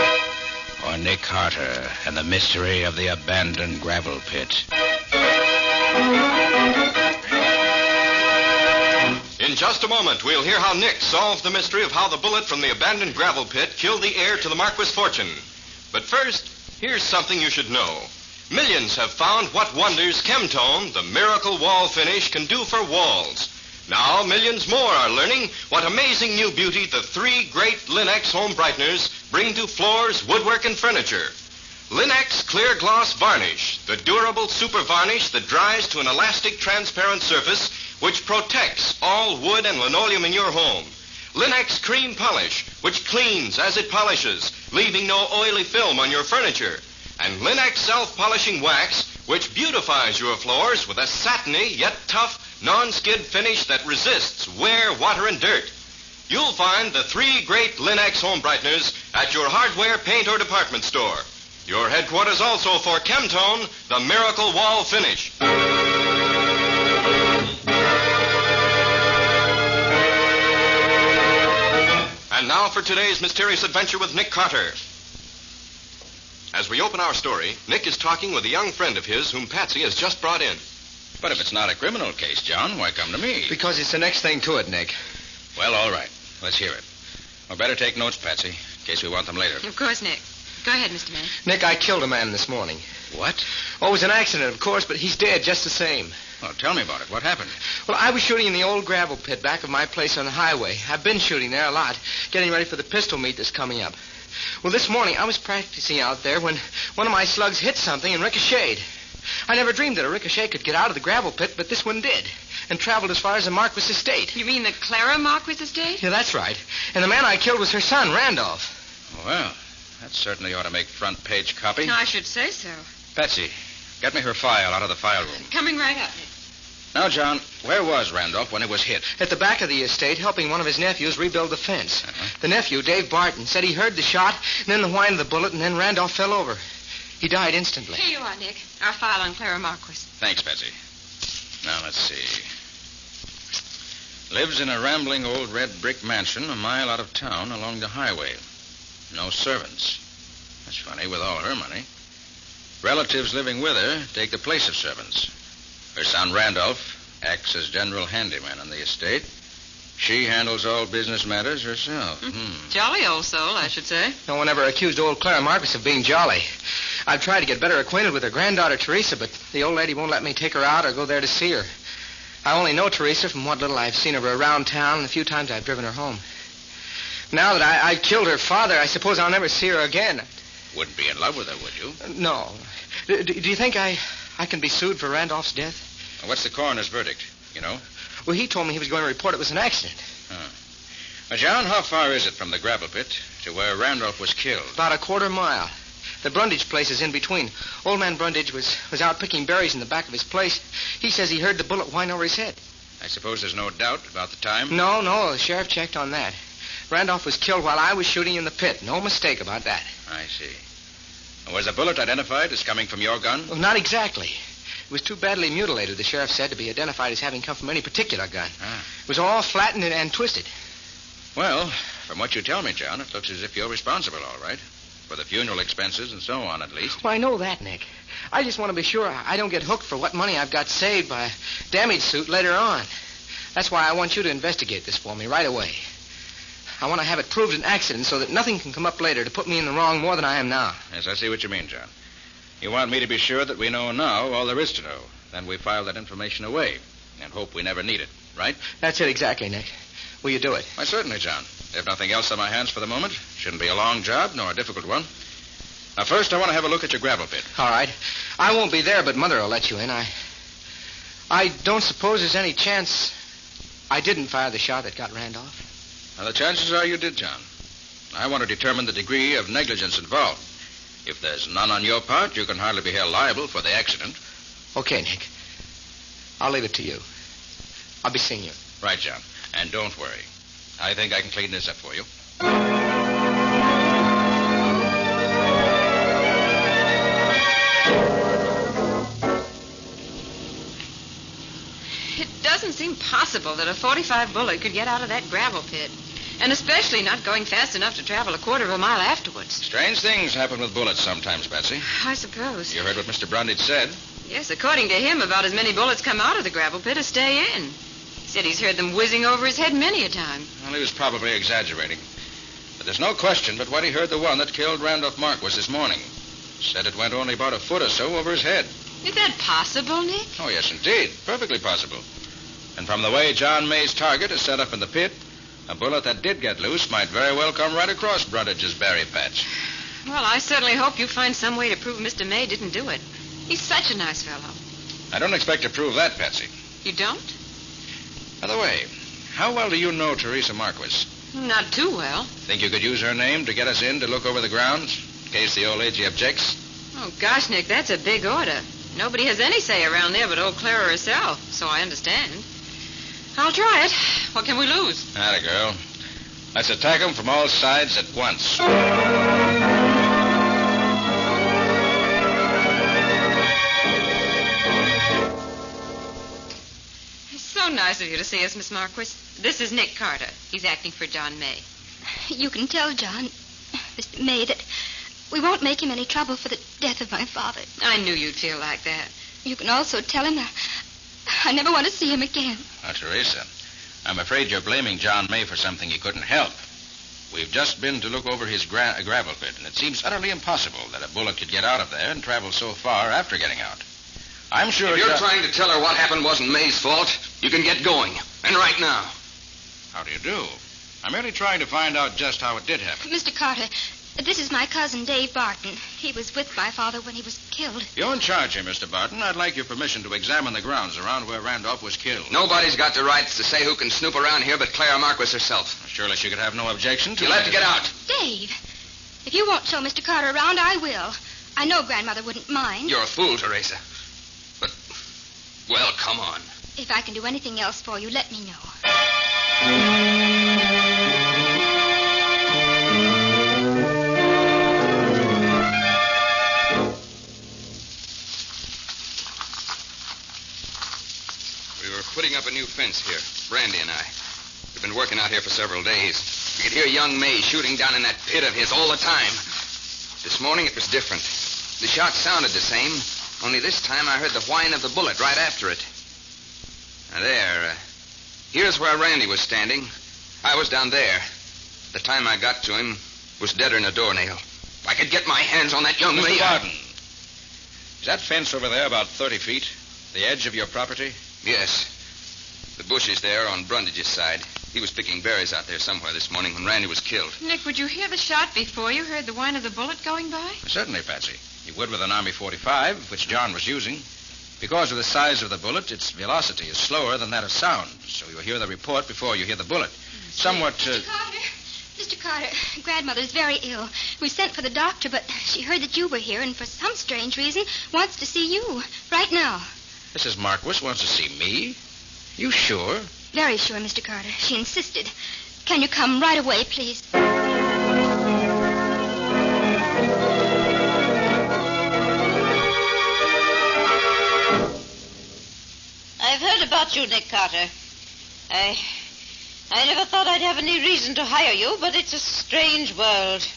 Or Nick Carter and the mystery of the abandoned gravel pit. In just a moment, we'll hear how Nick solved the mystery of how the bullet from the abandoned gravel pit killed the heir to the Marquis' fortune. But first, here's something you should know. Millions have found what wonders Chemtone, the miracle wall finish, can do for walls. Now, millions more are learning what amazing new beauty the three great Linex home brighteners bring to floors, woodwork, and furniture. Linex Clear Gloss Varnish, the durable super varnish that dries to an elastic transparent surface which protects all wood and linoleum in your home. Linex Cream Polish, which cleans as it polishes, leaving no oily film on your furniture. And Linex Self-Polishing Wax, which beautifies your floors with a satiny yet tough non-skid finish that resists wear, water, and dirt. You'll find the three great Linex home brighteners at your hardware, paint, or department store. Your headquarters also for Chemtone, the miracle wall finish. And now for today's mysterious adventure with Nick Carter. As we open our story, Nick is talking with a young friend of his whom Patsy has just brought in. But if it's not a criminal case, John, why come to me? Because it's the next thing to it, Nick. Well, all right. Let's hear it. We'll better take notes, Patsy, in case we want them later. Of course, Nick. Go ahead, Mr. Man. Nick, I killed a man this morning. What? Oh, it was an accident, of course, but he's dead just the same. Well, tell me about it. What happened? Well, I was shooting in the old gravel pit back of my place on the highway. I've been shooting there a lot, getting ready for the pistol meet that's coming up. Well, this morning I was practicing out there when one of my slugs hit something and ricocheted. I never dreamed that a ricochet could get out of the gravel pit, but this one did, and traveled as far as the Marquis estate. You mean the Clara Marquis estate? Yeah, that's right. And the man I killed was her son, Randolph. Well, that certainly ought to make front page copy. I should say so. Patsy, get me her file out of the file room. Coming right up, Nick. Now, John, where was Randolph when it was hit? At the back of the estate, helping one of his nephews rebuild the fence. The nephew, Dave Barton, said he heard the shot, and then the whine of the bullet, and then Randolph fell over. He died instantly. Here you are, Nick. Our file on Clara Marquis. Thanks, Patsy. Now, let's see. Lives in a rambling old red brick mansion a mile out of town along the highway. No servants. That's funny, with all her money. Relatives living with her take the place of servants. Her son, Randolph, acts as general handyman on the estate. She handles all business matters herself. Jolly old soul, I should say. No one ever accused old Clara Marquis of being jolly. I've tried to get better acquainted with her granddaughter, Teresa, but the old lady won't let me take her out or go there to see her. I only know Teresa from what little I've seen of her around town and the few times I've driven her home. Now that I killed her father, I suppose I'll never see her again. Wouldn't be in love with her, would you? No. Do you think I can be sued for Randolph's death? What's the coroner's verdict, you know? Well, he told me he was going to report it was an accident. Now, John, how far is it from the gravel pit to where Randolph was killed? About a quarter mile. The Brundage place is in between. Old man Brundage was out picking berries in the back of his place. He says he heard the bullet whine over his head. I suppose there's no doubt about the time? No, the sheriff checked on that. Randolph was killed while I was shooting in the pit. No mistake about that. I see. Was the bullet identified as coming from your gun? Well, not exactly. It was too badly mutilated, the sheriff said, to be identified as having come from any particular gun. It was all flattened and twisted. Well, from what you tell me, John, it looks as if you're responsible, all right. For the funeral expenses and so on, at least. Well, I know that, Nick. I just want to be sure I don't get hooked for what money I've got saved by a damage suit later on. That's why I want you to investigate this for me right away. I want to have it proved an accident so that nothing can come up later to put me in the wrong more than I am now. Yes, I see what you mean, John. You want me to be sure that we know now all there is to know. Then we file that information away and hope we never need it, right? That's it exactly, Nick. Will you do it? Why, certainly, John. If nothing else on my hands for the moment, shouldn't be a long job nor a difficult one. Now, first, I want to have a look at your gravel pit. All right. I won't be there, but Mother will let you in. I don't suppose there's any chance I didn't fire the shot that got Randolph. Now, the chances are you did, John. I want to determine the degree of negligence involved. If there's none on your part, you can hardly be held liable for the accident. Okay, Nick. I'll leave it to you. I'll be seeing you. Right, John. And don't worry. I think I can clean this up for you. It doesn't seem possible that a .45 bullet could get out of that gravel pit. And especially not going fast enough to travel a quarter of a mile afterwards. Strange things happen with bullets sometimes, Patsy. I suppose. You heard what Mr. Brundage said. Yes, according to him, about as many bullets come out of the gravel pit as stay in. He said he's heard them whizzing over his head many a time. Well, he was probably exaggerating. But there's no question but what he heard the one that killed Randolph Marquis this morning. Said it went only about a foot or so over his head. Is that possible, Nick? Oh, yes, indeed. Perfectly possible. And from the way John May's target is set up in the pit, a bullet that did get loose might very well come right across Brundage's berry patch. Well, I certainly hope you find some way to prove Mr. May didn't do it. He's such a nice fellow. I don't expect to prove that, Patsy. You don't? By the way, how well do you know Teresa Marquis? Not too well. Think you could use her name to get us in to look over the grounds, in case the old lady objects? Oh, gosh, Nick, that's a big order. Nobody has any say around there but old Clara herself, so I understand. I'll try it. What can we lose? Atta girl. Let's attack them from all sides at once. It's so nice of you to see us, Miss Marquis. This is Nick Carter. He's acting for John May. You can tell John, Mr. May, that we won't make him any trouble for the death of my father. I knew you'd feel like that. You can also tell him that I never want to see him again. Now, Teresa, I'm afraid you're blaming John May for something he couldn't help. We've just been to look over his gravel pit, and it seems utterly impossible that a bullet could get out of there and travel so far after getting out. I'm sure... If you're trying to tell her what happened wasn't May's fault, you can get going. And right now. How do you do? I'm merely trying to find out just how it did happen. Mr. Carter, this is my cousin, Dave Barton. He was with my father when he was killed. You're in charge here, Mr. Barton. I'd like your permission to examine the grounds around where Randolph was killed. Nobody's got the rights to say who can snoop around here but Clara Marquis herself. Surely she could have no objection to... You'll have to get out. Dave, if you won't show Mr. Carter around, I will. I know Grandmother wouldn't mind. You're a fool, Teresa. But, well, come on. If I can do anything else for you, let me know. We were putting up a new fence here, Brandy and I. We've been working out here for several days. We could hear young May shooting down in that pit of his all the time. This morning it was different. The shot sounded the same, only this time I heard the whine of the bullet right after it. Now there, here's where Randy was standing. I was down there. The time I got to him was deader than a doornail. If I could get my hands on that young May... Mr. Barton, is that fence over there about 30 feet? The edge of your property? Yes. The bushes there on Brundage's side. He was picking berries out there somewhere this morning when Randy was killed. Nick, would you hear the shot before you heard the whine of the bullet going by? Certainly, Patsy. You would with an Army 45, which John was using. Because of the size of the bullet, its velocity is slower than that of sound. So you'll hear the report before you hear the bullet. Somewhat... Mr. Carter, Grandmother's very ill. We sent for the doctor, but she heard that you were here and for some strange reason wants to see you right now. Mrs. Marquis wants to see me? You sure? Very sure, Mr. Carter. She insisted. Can you come right away, please? I've heard about you, Nick Carter. I never thought I'd have any reason to hire you, but it's a strange world.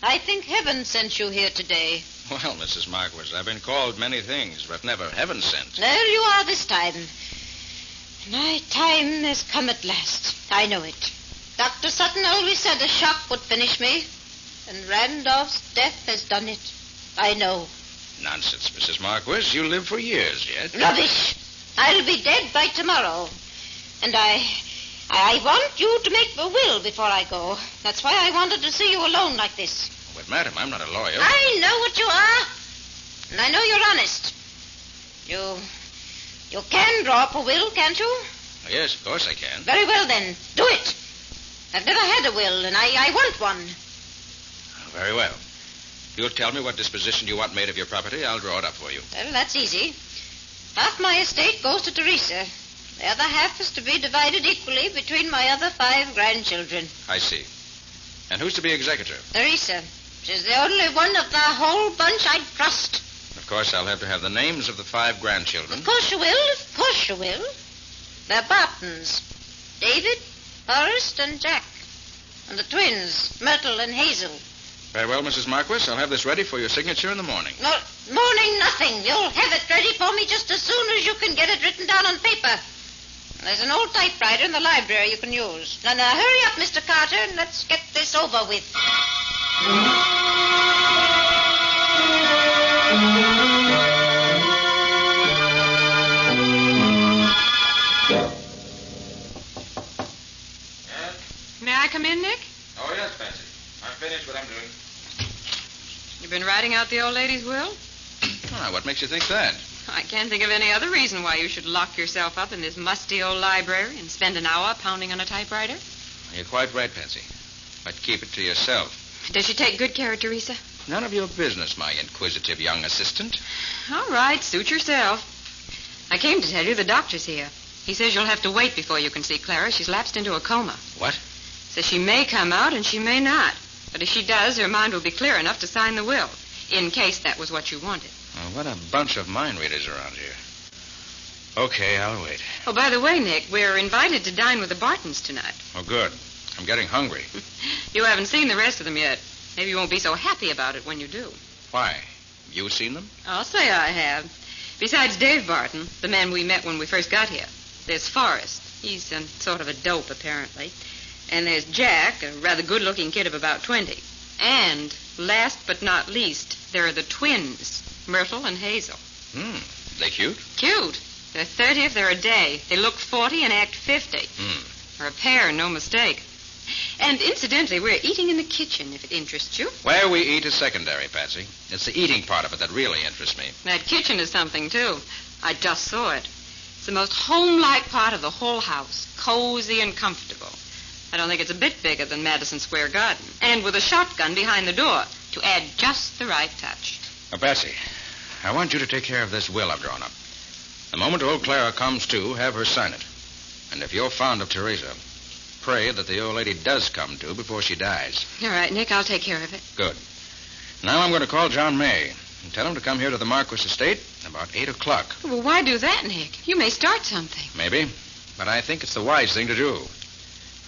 I think heaven sent you here today. Well, Mrs. Marquis, I've been called many things, but never heaven sent. There you are this time. My time has come at last. I know it. Dr. Sutton always said a shock would finish me, and Randolph's death has done it. I know. Nonsense, Mrs. Marquis. You'll live for years yet. Rubbish. I'll be dead by tomorrow. And I want you to make a will before I go. That's why I wanted to see you alone like this. But, madam, I'm not a lawyer. I know what you are. And I know you're honest. You can draw up a will, can't you? Yes, of course I can. Very well, then. Do it. I've never had a will, and I want one. Very well. You'll tell me what disposition you want made of your property. I'll draw it up for you. Well, that's easy. Half my estate goes to Teresa. The other half is to be divided equally between my other 5 grandchildren. I see. And who's to be executor? Teresa. She's the only one of the whole bunch I'd trust. Of course, I'll have to have the names of the 5 grandchildren. Of course you will. Of course you will. They're Bartons. David, Forrest, and Jack. And the twins, Myrtle and Hazel. Very well, Mrs. Marquis. I'll have this ready for your signature in the morning. No, morning nothing. You'll have it ready for me just as soon as you can get it written down on paper. There's an old typewriter in the library you can use. Now, hurry up, Mr. Carter, and let's get this over with. May I come in, Nick? Oh, yes, Patsy. I've finished what I'm doing. You've been writing out the old lady's will? Why, what makes you think that? I can't think of any other reason why you should lock yourself up in this musty old library and spend an hour pounding on a typewriter. You're quite right, Patsy. But keep it to yourself. Does she take good care of Teresa? None of your business, my inquisitive young assistant. All right, suit yourself. I came to tell you the doctor's here. He says you'll have to wait before you can see Clara. She's lapsed into a coma. What? Says she may come out and she may not. But if she does, her mind will be clear enough to sign the will, in case that was what you wanted. Oh, what a bunch of mind readers around here. Okay, I'll wait. Oh, by the way, Nick, we're invited to dine with the Bartons tonight. Oh, good. I'm getting hungry. You haven't seen the rest of them yet. Maybe you won't be so happy about it when you do. Why? You seen them? I'll say I have. Besides Dave Barton, the man we met when we first got here, there's Forrest. He's sort of a dope, apparently. And there's Jack, a rather good-looking kid of about 20. And, last but not least, there are the twins, Myrtle and Hazel. They cute? Cute. They're 30 if they're a day. They look 40 and act 50. They're a pair, no mistake. And incidentally, we're eating in the kitchen, if it interests you. Where we eat is secondary, Patsy. It's the eating part of it that really interests me. That kitchen is something, too. I just saw it. It's the most home-like part of the whole house. Cozy and comfortable. I don't think it's a bit bigger than Madison Square Garden. And with a shotgun behind the door to add just the right touch. Now, Patsy, I want you to take care of this will I've drawn up. The moment old Clara comes to, have her sign it. And if you're fond of Teresa, pray that the old lady does come to before she dies. All right, Nick, I'll take care of it. Good. Now I'm going to call John May and tell him to come here to the Marquis estate about 8 o'clock. Well, why do that, Nick? You may start something. Maybe, but I think it's the wise thing to do.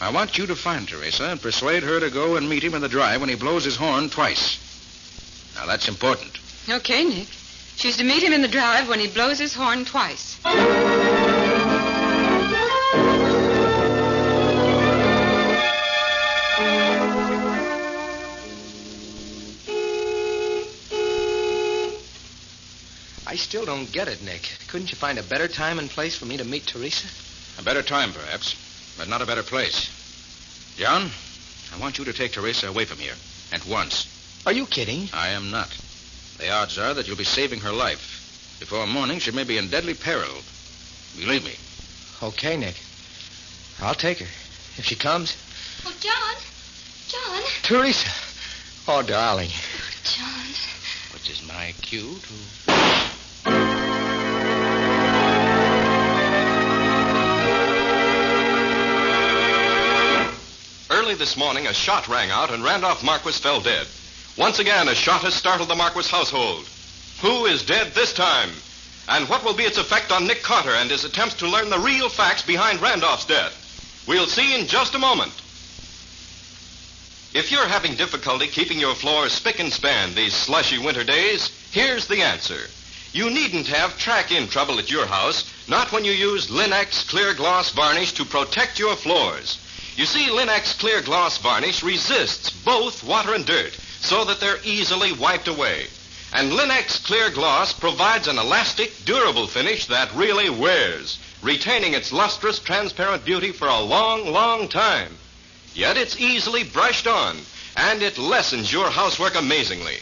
I want you to find Teresa and persuade her to go and meet him in the drive when he blows his horn twice. Now, that's important. Okay, Nick. She's to meet him in the drive when he blows his horn twice. I still don't get it, Nick. Couldn't you find a better time and place for me to meet Teresa? A better time, perhaps, but not a better place. John, I want you to take Teresa away from here at once. Are you kidding? I am not. The odds are that you'll be saving her life. Before morning, she may be in deadly peril. Believe me. Okay, Nick. I'll take her. If she comes. Oh, John. John. Teresa. Oh, darling. John. Which is my cue to... Early this morning, a shot rang out and Randolph Marquis fell dead. Once again, a shot has startled the Marquis household. Who is dead this time? And what will be its effect on Nick Carter and his attempts to learn the real facts behind Randolph's death? We'll see in just a moment. If you're having difficulty keeping your floors spick and span these slushy winter days, here's the answer. You needn't have track-in trouble at your house, not when you use Linex Clear Gloss Varnish to protect your floors. You see, Linex Clear Gloss Varnish resists both water and dirt so that they're easily wiped away. And Linex Clear Gloss provides an elastic, durable finish that really wears, retaining its lustrous, transparent beauty for a long, long time. Yet it's easily brushed on, and it lessens your housework amazingly.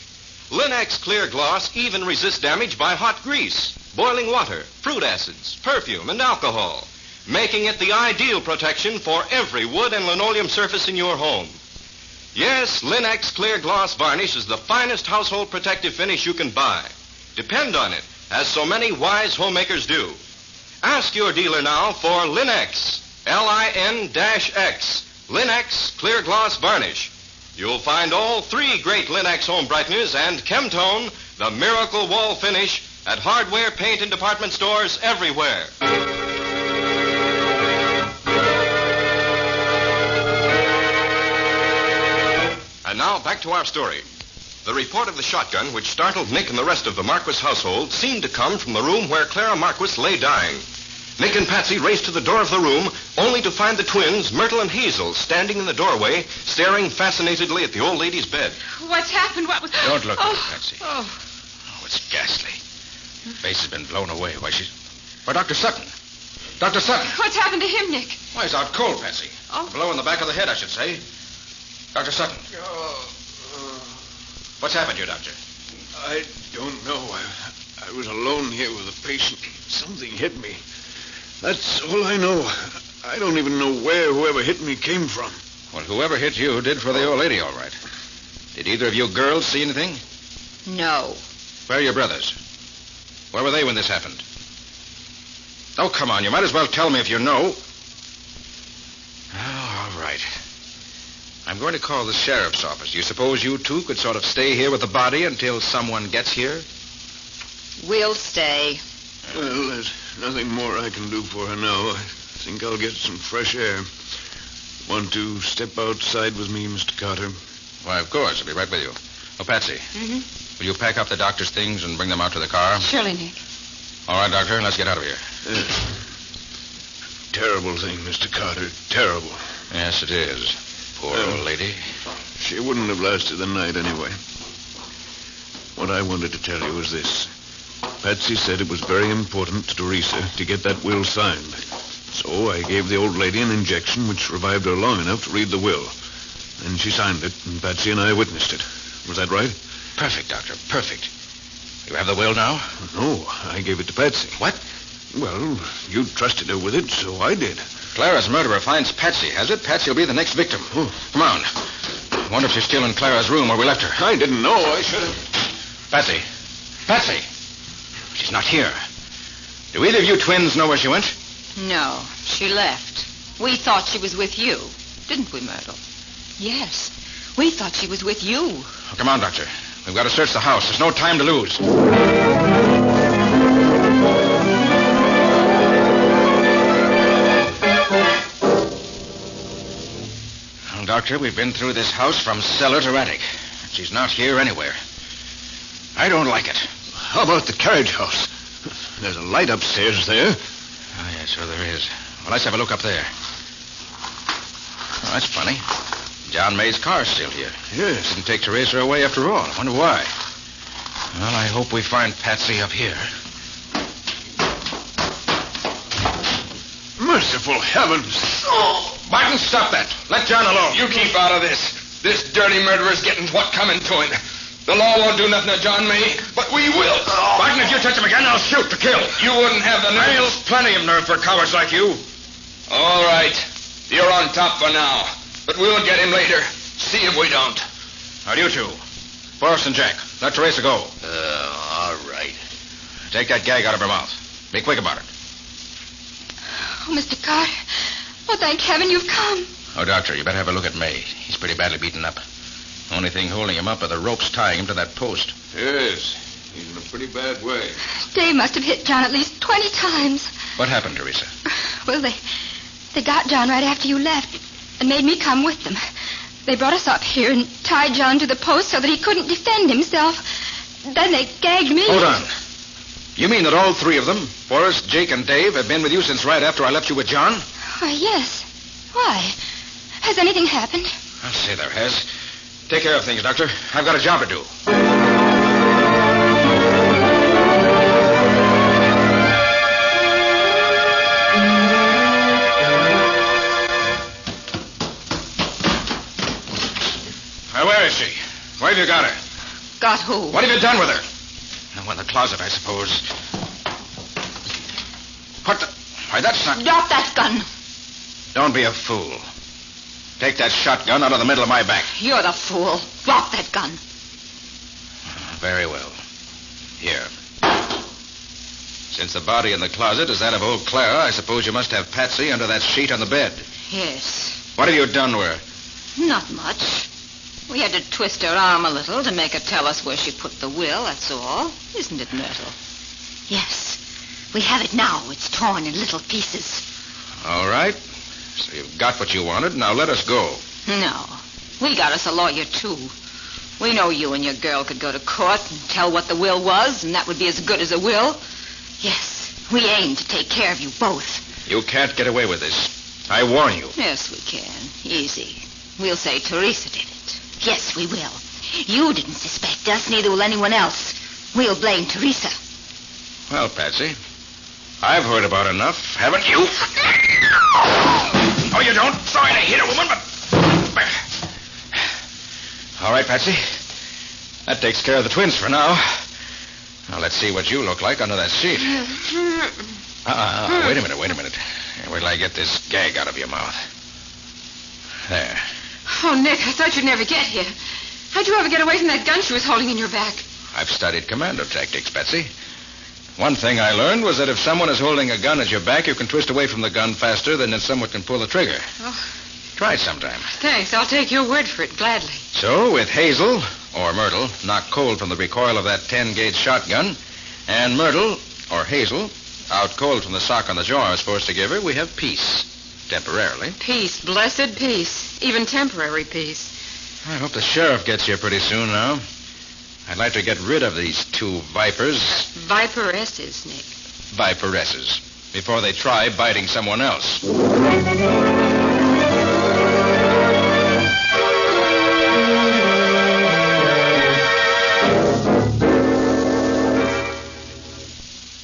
Linex Clear Gloss even resists damage by hot grease, boiling water, fruit acids, perfume, and alcohol, making it the ideal protection for every wood and linoleum surface in your home. Yes, Linex Clear Gloss Varnish is the finest household protective finish you can buy. Depend on it, as so many wise homemakers do. Ask your dealer now for Linex, Lin-X, Linex Clear Gloss Varnish. You'll find all three great Linex home brighteners and Chemtone, the miracle wall finish, at hardware, paint, and department stores everywhere. now, back to our story. The report of the shotgun, which startled Nick and the rest of the Marquis household, seemed to come from the room where Clara Marquis lay dying. Nick and Patsy raced to the door of the room, only to find the twins, Myrtle and Hazel, standing in the doorway, staring fascinatedly at the old lady's bed. What's happened? What was... Don't look at her, Patsy. Oh. Oh, it's ghastly. Her face has been blown away. Why, she's... Why, Dr. Sutton. Dr. Sutton. What's happened to him, Nick? Why, he's out cold, Patsy. Oh. A blow in the back of the head, I should say. Dr. Sutton. What's happened to you, Doctor? I don't know. I was alone here with a patient. Something hit me. That's all I know. I don't even know where whoever hit me came from. Well, whoever hit you did for the old lady, all right. Did either of you girls see anything? No. Where are your brothers? Where were they when this happened? Oh, come on. You might as well tell me if you know. Oh, all right. I'm going to call the sheriff's office. Do you suppose you two could sort of stay here with the body until someone gets here? We'll stay. Well, there's nothing more I can do for her now. I think I'll get some fresh air. Want to step outside with me, Mr. Carter? Why, of course. I'll be right with you. Oh, Patsy. Mm-hmm. Will you pack up the doctor's things and bring them out to the car? Surely, Nick. All right, Doctor. Let's get out of here. Terrible thing, Mr. Carter. Terrible. Yes, it is. Poor old lady. She wouldn't have lasted the night anyway. What I wanted to tell you was this. Patsy said it was very important to Teresa to get that will signed. So I gave the old lady an injection which revived her long enough to read the will. And she signed it, and Patsy and I witnessed it. Was that right? Perfect, Doctor. Perfect. You have the will now? No, I gave it to Patsy. What? Well, you trusted her with it, so I did. Clara's murderer finds Patsy, has it? Patsy will be the next victim. Oh. Come on. I wonder if she's still in Clara's room where we left her. I didn't know. I should have... Patsy. Patsy. She's not here. Do either of you twins know where she went? No, she left. We thought she was with you. Didn't we, Myrtle? Yes. We thought she was with you. Oh, come on, Doctor. We've got to search the house. There's no time to lose. Well, Doctor, we've been through this house from cellar to attic. She's not here anywhere. I don't like it. How about the carriage house? There's a light upstairs there. Oh, yes, sure there is. Well, let's have a look up there. Oh, that's funny. John May's car's still here. Yes. Didn't take Teresa away after all. I wonder why. Well, I hope we find Patsy up here. Merciful heavens. Oh, Martin, stop that. Let John alone. You keep out of this. This dirty murderer's getting what coming to him. The law won't do nothing to John May, but we will. Martin, if you touch him again, I'll shoot to kill. You wouldn't have the nerve. There's plenty of nerve for cowards like you. All right. You're on top for now. But we'll get him later. See if we don't. How do you two? Forrest and Jack, let Teresa go. All right. Take that gag out of her mouth. Be quick about it. Oh, Mr. Carter. Oh, thank heaven you've come. Oh, Doctor, you better have a look at May. He's pretty badly beaten up. Only thing holding him up are the ropes tying him to that post. Yes. He's in a pretty bad way. Dave must have hit John at least 20 times. What happened, Teresa? Well, they got John right after you left and made me come with them. They brought us up here and tied John to the post so that he couldn't defend himself. Then they gagged me. Hold on. You mean that all three of them, Forrest, Jake, and Dave, have been with you since right after I left you with John? Why, yes. Why? Has anything happened? I'll say there has. Take care of things, Doctor. I've got a job to do. Now, where is she? Where have you got her? Got who? What have you done with her? Oh, in the closet, I suppose. What the... Why, that's not... Drop that gun. Don't be a fool. Take that shotgun out of the middle of my back. You're the fool. Drop that gun. Very well. Here. Since the body in the closet is that of old Clara, I suppose you must have Patsy under that sheet on the bed. Yes. What have you done to her? Not much. We had to twist her arm a little to make her tell us where she put the will, that's all. Isn't it, Myrtle? Yes. We have it now. It's torn in little pieces. All right. So you've got what you wanted. Now let us go. No. We got us a lawyer, too. We know you and your girl could go to court and tell what the will was, and that would be as good as a will. Yes, we aim to take care of you both. You can't get away with this. I warn you. Yes, we can. Easy. We'll say Teresa did it. Yes, we will. You didn't suspect us, neither will anyone else. We'll blame Teresa. Well, Patsy, I've heard about enough, haven't you? Oh, you don't? Sorry to hit a woman, but... All right, Patsy. That takes care of the twins for now. Now, let's see what you look like under that sheet. Wait a minute. Wait till I get this gag out of your mouth. There. Oh, Nick, I thought you'd never get here. How'd you ever get away from that gun she was holding in your back? I've studied commando tactics, Patsy. One thing I learned was that if someone is holding a gun at your back, you can twist away from the gun faster than if someone can pull the trigger. Oh. Try it sometime. Thanks. I'll take your word for it gladly. So, with Hazel, or Myrtle, knocked cold from the recoil of that 10-gauge shotgun, and Myrtle, or Hazel, out cold from the sock on the jaw I was supposed to give her, we have peace. Temporarily. Peace. Blessed peace. Even temporary peace. I hope the sheriff gets here pretty soon now. I'd like to get rid of these two vipers. Viperesses, Nick. Viperesses. Before they try biting someone else.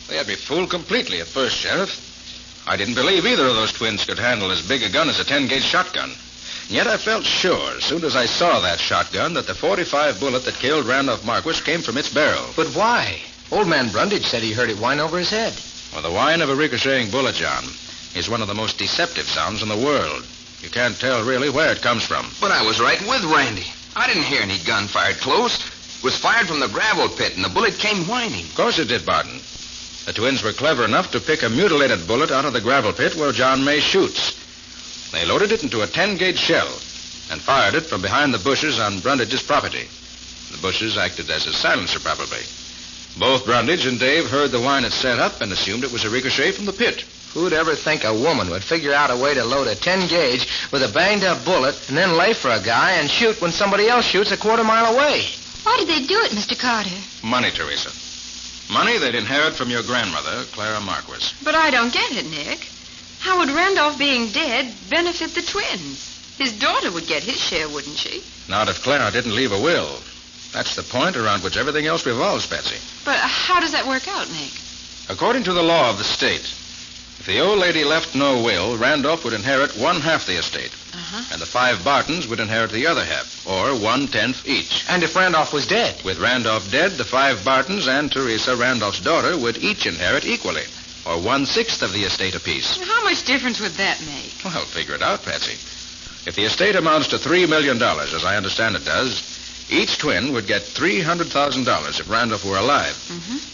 They had me fooled completely at first, Sheriff. I didn't believe either of those twins could handle as big a gun as a 10-gauge shotgun. And yet I felt sure, as soon as I saw that shotgun, that the .45 bullet that killed Randolph Marquis came from its barrel. But why? Old man Brundage said he heard it whine over his head. Well, the whine of a ricocheting bullet, John, is one of the most deceptive sounds in the world. You can't tell really where it comes from. But I was right with Randy. I didn't hear any gun fired close. It was fired from the gravel pit, and the bullet came whining. Of course it did, Barton. The twins were clever enough to pick a mutilated bullet out of the gravel pit where John May shoots. They loaded it into a 10-gauge shell and fired it from behind the bushes on Brundage's property. The bushes acted as a silencer, probably. Both Brundage and Dave heard the whine it set up and assumed it was a ricochet from the pit. Who'd ever think a woman would figure out a way to load a 10-gauge with a banged-up bullet and then lay for a guy and shoot when somebody else shoots a quarter-mile away? Why did they do it, Mr. Carter? Money, Teresa. Money they'd inherit from your grandmother, Clara Marquis. But I don't get it, Nick. How would Randolph being dead benefit the twins? His daughter would get his share, wouldn't she? Not if Clara didn't leave a will. That's the point around which everything else revolves, Patsy. But how does that work out, Nick? According to the law of the state, if the old lady left no will, Randolph would inherit 1/2 the estate. And the 5 Bartons would inherit the other half, or 1/10 each. And if Randolph was dead? With Randolph dead, the 5 Bartons and Teresa, Randolph's daughter, would each inherit equally, or 1/6 of the estate apiece. How much difference would that make? Well, figure it out, Patsy. If the estate amounts to $3 million, as I understand it does, each twin would get $300,000 if Randolph were alive.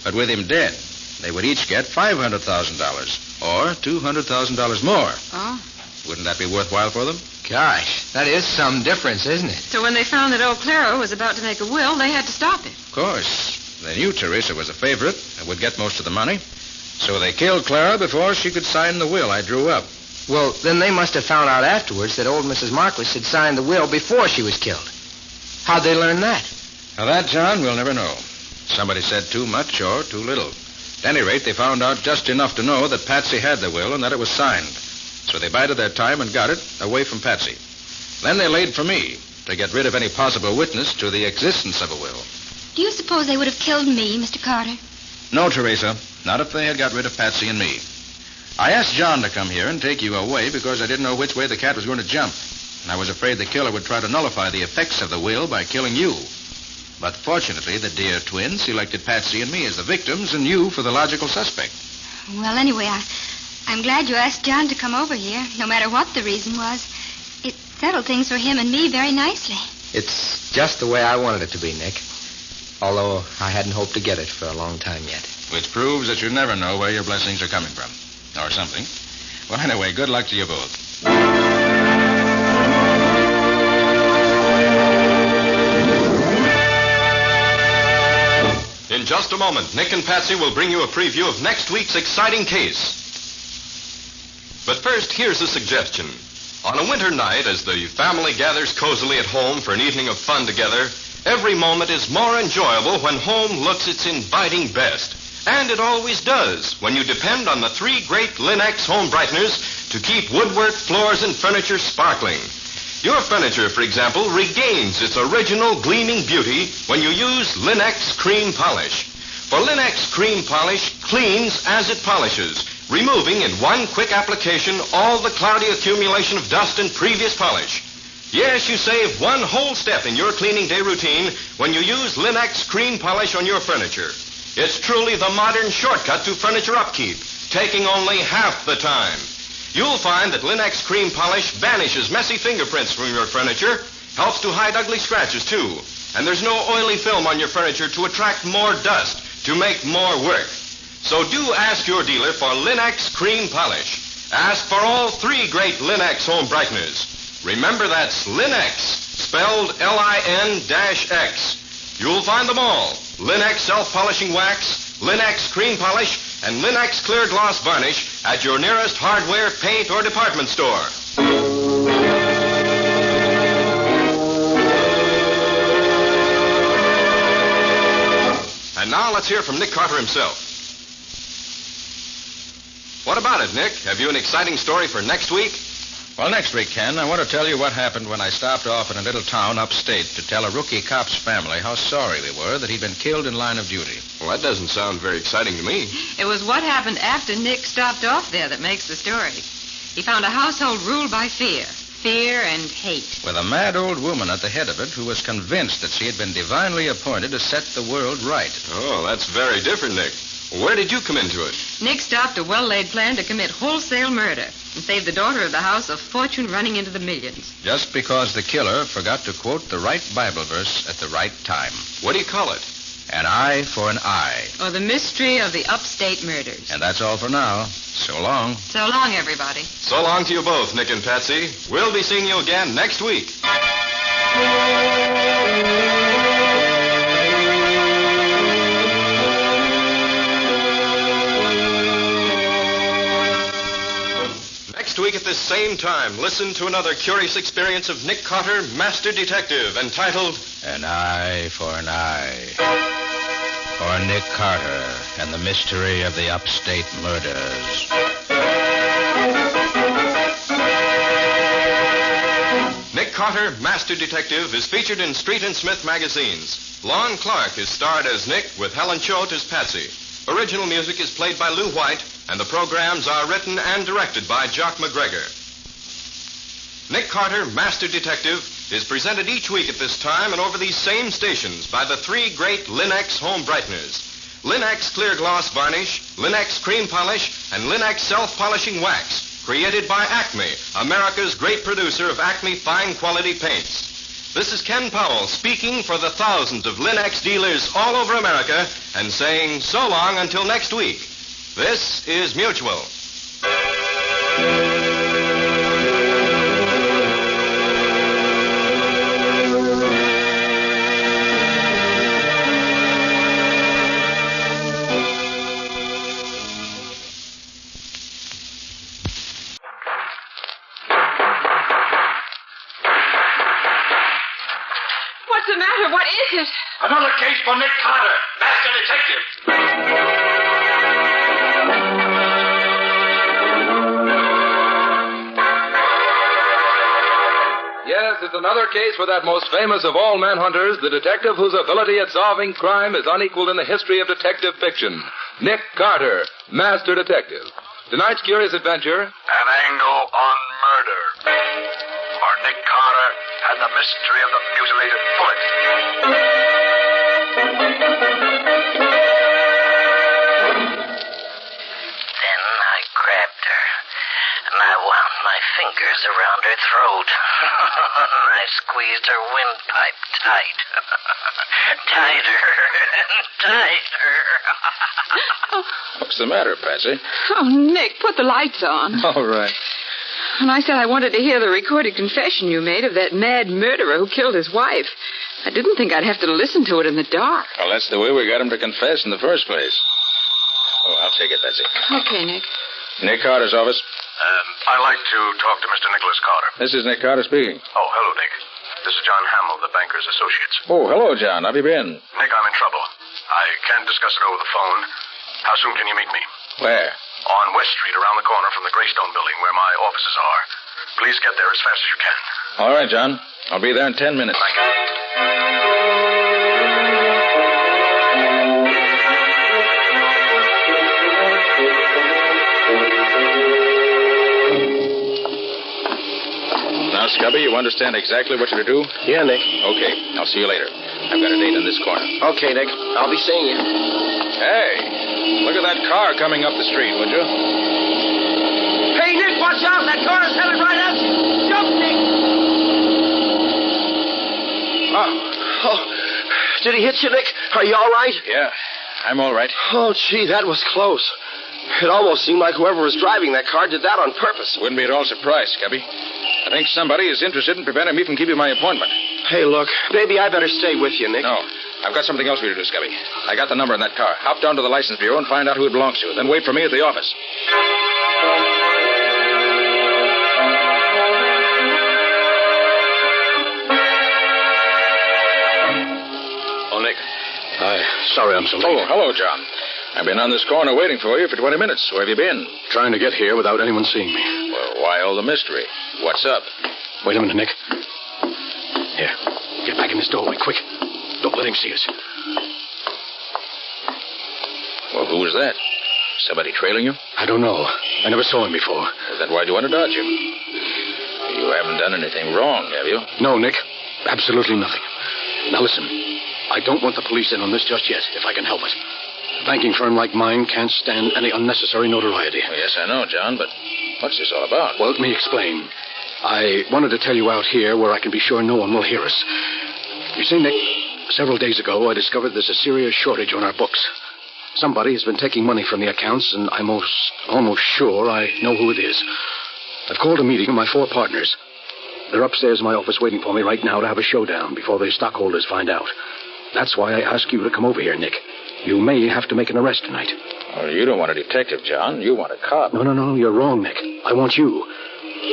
But with him dead, they would each get $500,000, or $200,000 more. Oh. Wouldn't that be worthwhile for them? Gosh, that is some difference, isn't it? So when they found that old Clara was about to make a will, they had to stop it. Of course. They knew Teresa was a favorite and would get most of the money. So they killed Clara before she could sign the will I drew up. Well, then they must have found out afterwards that old Mrs. Marquis had signed the will before she was killed. How'd they learn that? Now that, John, we'll never know. Somebody said too much or too little. At any rate, they found out just enough to know that Patsy had the will and that it was signed. So they bided their time and got it away from Patsy. Then they laid for me to get rid of any possible witness to the existence of a will. Do you suppose they would have killed me, Mr. Carter? No, Teresa. Not if they had got rid of Patsy and me. I asked John to come here and take you away because I didn't know which way the cat was going to jump. And I was afraid the killer would try to nullify the effects of the will by killing you. But fortunately, the dear twins selected Patsy and me as the victims and you for the logical suspect. Well, anyway, I'm glad you asked John to come over here, no matter what the reason was. It settled things for him and me very nicely. It's just the way I wanted it to be, Nick. Although I hadn't hoped to get it for a long time yet. Which proves that you never know where your blessings are coming from. Or something. Well, anyway, good luck to you both. In just a moment, Nick and Patsy will bring you a preview of next week's exciting case. But first, here's a suggestion. On a winter night, as the family gathers cozily at home for an evening of fun together, every moment is more enjoyable when home looks its inviting best. And it always does when you depend on the 3 great Linux home brighteners to keep woodwork, floors, and furniture sparkling. Your furniture, for example, regains its original gleaming beauty when you use Linux Cream Polish. For Linux Cream Polish cleans as it polishes, removing in one quick application all the cloudy accumulation of dust and previous polish. Yes, you save one whole step in your cleaning day routine when you use Linux Cream Polish on your furniture. It's truly the modern shortcut to furniture upkeep, taking only half the time. You'll find that Linux Cream Polish banishes messy fingerprints from your furniture, helps to hide ugly scratches, too. And there's no oily film on your furniture to attract more dust, to make more work. So do ask your dealer for Linux Cream Polish. Ask for all 3 great Linux home brighteners. Remember, that's Linux, spelled Lin-X. You'll find them all. Linux self-polishing wax, Linux cream polish, and Linux clear gloss varnish at your nearest hardware, paint, or department store. And now let's hear from Nick Carter himself. What about it, Nick? Have you an exciting story for next week? Well, next week, Ken, I want to tell you what happened when I stopped off in a little town upstate to tell a rookie cop's family how sorry we were that he'd been killed in line of duty. Well, that doesn't sound very exciting to me. It was what happened after Nick stopped off there that makes the story. He found a household ruled by fear and hate. With a mad old woman at the head of it who was convinced that she had been divinely appointed to set the world right. Oh, that's very different, Nick. Where did you come into it? Nick stopped a well-laid plan to commit wholesale murder and save the daughter of the house a fortune running into the millions. Just because the killer forgot to quote the right Bible verse at the right time. What do you call it? An eye for an eye. Or the mystery of the upstate murders. And that's all for now. So long. So long, everybody. So long to you both, Nick and Patsy. We'll be seeing you again next week. Next week at this same time, listen to another curious experience of Nick Carter, Master Detective, entitled An Eye for an Eye. Or Nick Carter and the Mystery of the Upstate Murders. Nick Carter, Master Detective, is featured in Street and Smith magazines. Lon Clark is starred as Nick with Helen Choate as Patsy. Original music is played by Lou White, and the programs are written and directed by Jock McGregor. Nick Carter, Master Detective, is presented each week at this time and over these same stations by the 3 great Linux home brighteners. Linux Clear Gloss Varnish, Linux Cream Polish, and Linux Self-Polishing Wax, created by Acme, America's great producer of Acme fine quality paints. This is Ken Powell speaking for the thousands of Linux dealers all over America and saying so long until next week. This is Mutual. What's the matter? What is it? Another case for Nick Carter, Master Detective. Yes, it's another case for that most famous of all manhunters, the detective whose ability at solving crime is unequaled in the history of detective fiction. Nick Carter, Master Detective. Tonight's curious adventure... An angle on murder. For Nick Carter and the mystery of the mutilated foot. Then I grabbed her, and I wound my fingers around her throat. I squeezed her windpipe tight. Tighter and tighter. What's the matter, Patsy? Oh, Nick, put the lights on. All right. And I said I wanted to hear the recorded confession you made of that mad murderer who killed his wife. I didn't think I'd have to listen to it in the dark. Well, that's the way we got him to confess in the first place. Oh, I'll take it, Patsy. Okay, Nick. Nick Carter's office. I'd like to talk to Mr. Nicholas Carter. This is Nick Carter speaking. Oh, hello, Nick. This is John Hamill, the banker's associates. Oh, hello, John. How have you been? Nick, I'm in trouble. I can't discuss it over the phone. How soon can you meet me? Where? On West Street, around the corner from the Greystone building where my offices are. Please get there as fast as you can. All right, John. I'll be there in 10 minutes. Thank you. Now, Scubby, you understand exactly what you're to do? Yeah, Nick. Okay. I'll see you later. I've got a date in this corner. Okay, Nick. I'll be seeing you. Hey, look at that car coming up the street, would you? Hey, Nick, watch out. That car's headed right at you. Jump, Nick. Oh, did he hit you, Nick? Are you all right? Yeah, I'm all right. Oh, gee, that was close. It almost seemed like whoever was driving that car did that on purpose. Wouldn't be at all surprised, Scubby. I think somebody is interested in preventing me from keeping my appointment. Hey, look, maybe I better stay with you, Nick. No, I've got something else for you to do, Scubby. I got the number in that car. Hop down to the license bureau and find out who it belongs to. Then wait for me at the office. Oh, Nick. Sorry I'm so late. Oh, hello, John. I've been on this corner waiting for you for 20 minutes. Where have you been? Trying to get here without anyone seeing me. Well, why all the mystery? What's up? Wait a minute, Nick. Here, get back in this doorway, quick. Don't let him see us. Well, who was that? Somebody trailing you? I don't know. I never saw him before. Well, then why'd you want to dodge him? You haven't done anything wrong, have you? No, Nick. Absolutely nothing. Now listen, I don't want the police in on this just yet, if I can help it. A banking firm like mine can't stand any unnecessary notoriety. Well, yes, I know, John, but what's this all about? Well, let me explain. I wanted to tell you out here where I can be sure no one will hear us. You see, Nick, several days ago I discovered there's a serious shortage on our books. Somebody has been taking money from the accounts, and I'm almost sure I know who it is. I've called a meeting of my 4 partners. They're upstairs in my office waiting for me right now to have a showdown before the stockholders find out. That's why I ask you to come over here, Nick. You may have to make an arrest tonight. Well, you don't want a detective, John. You want a cop. No, you're wrong, Nick. I want you.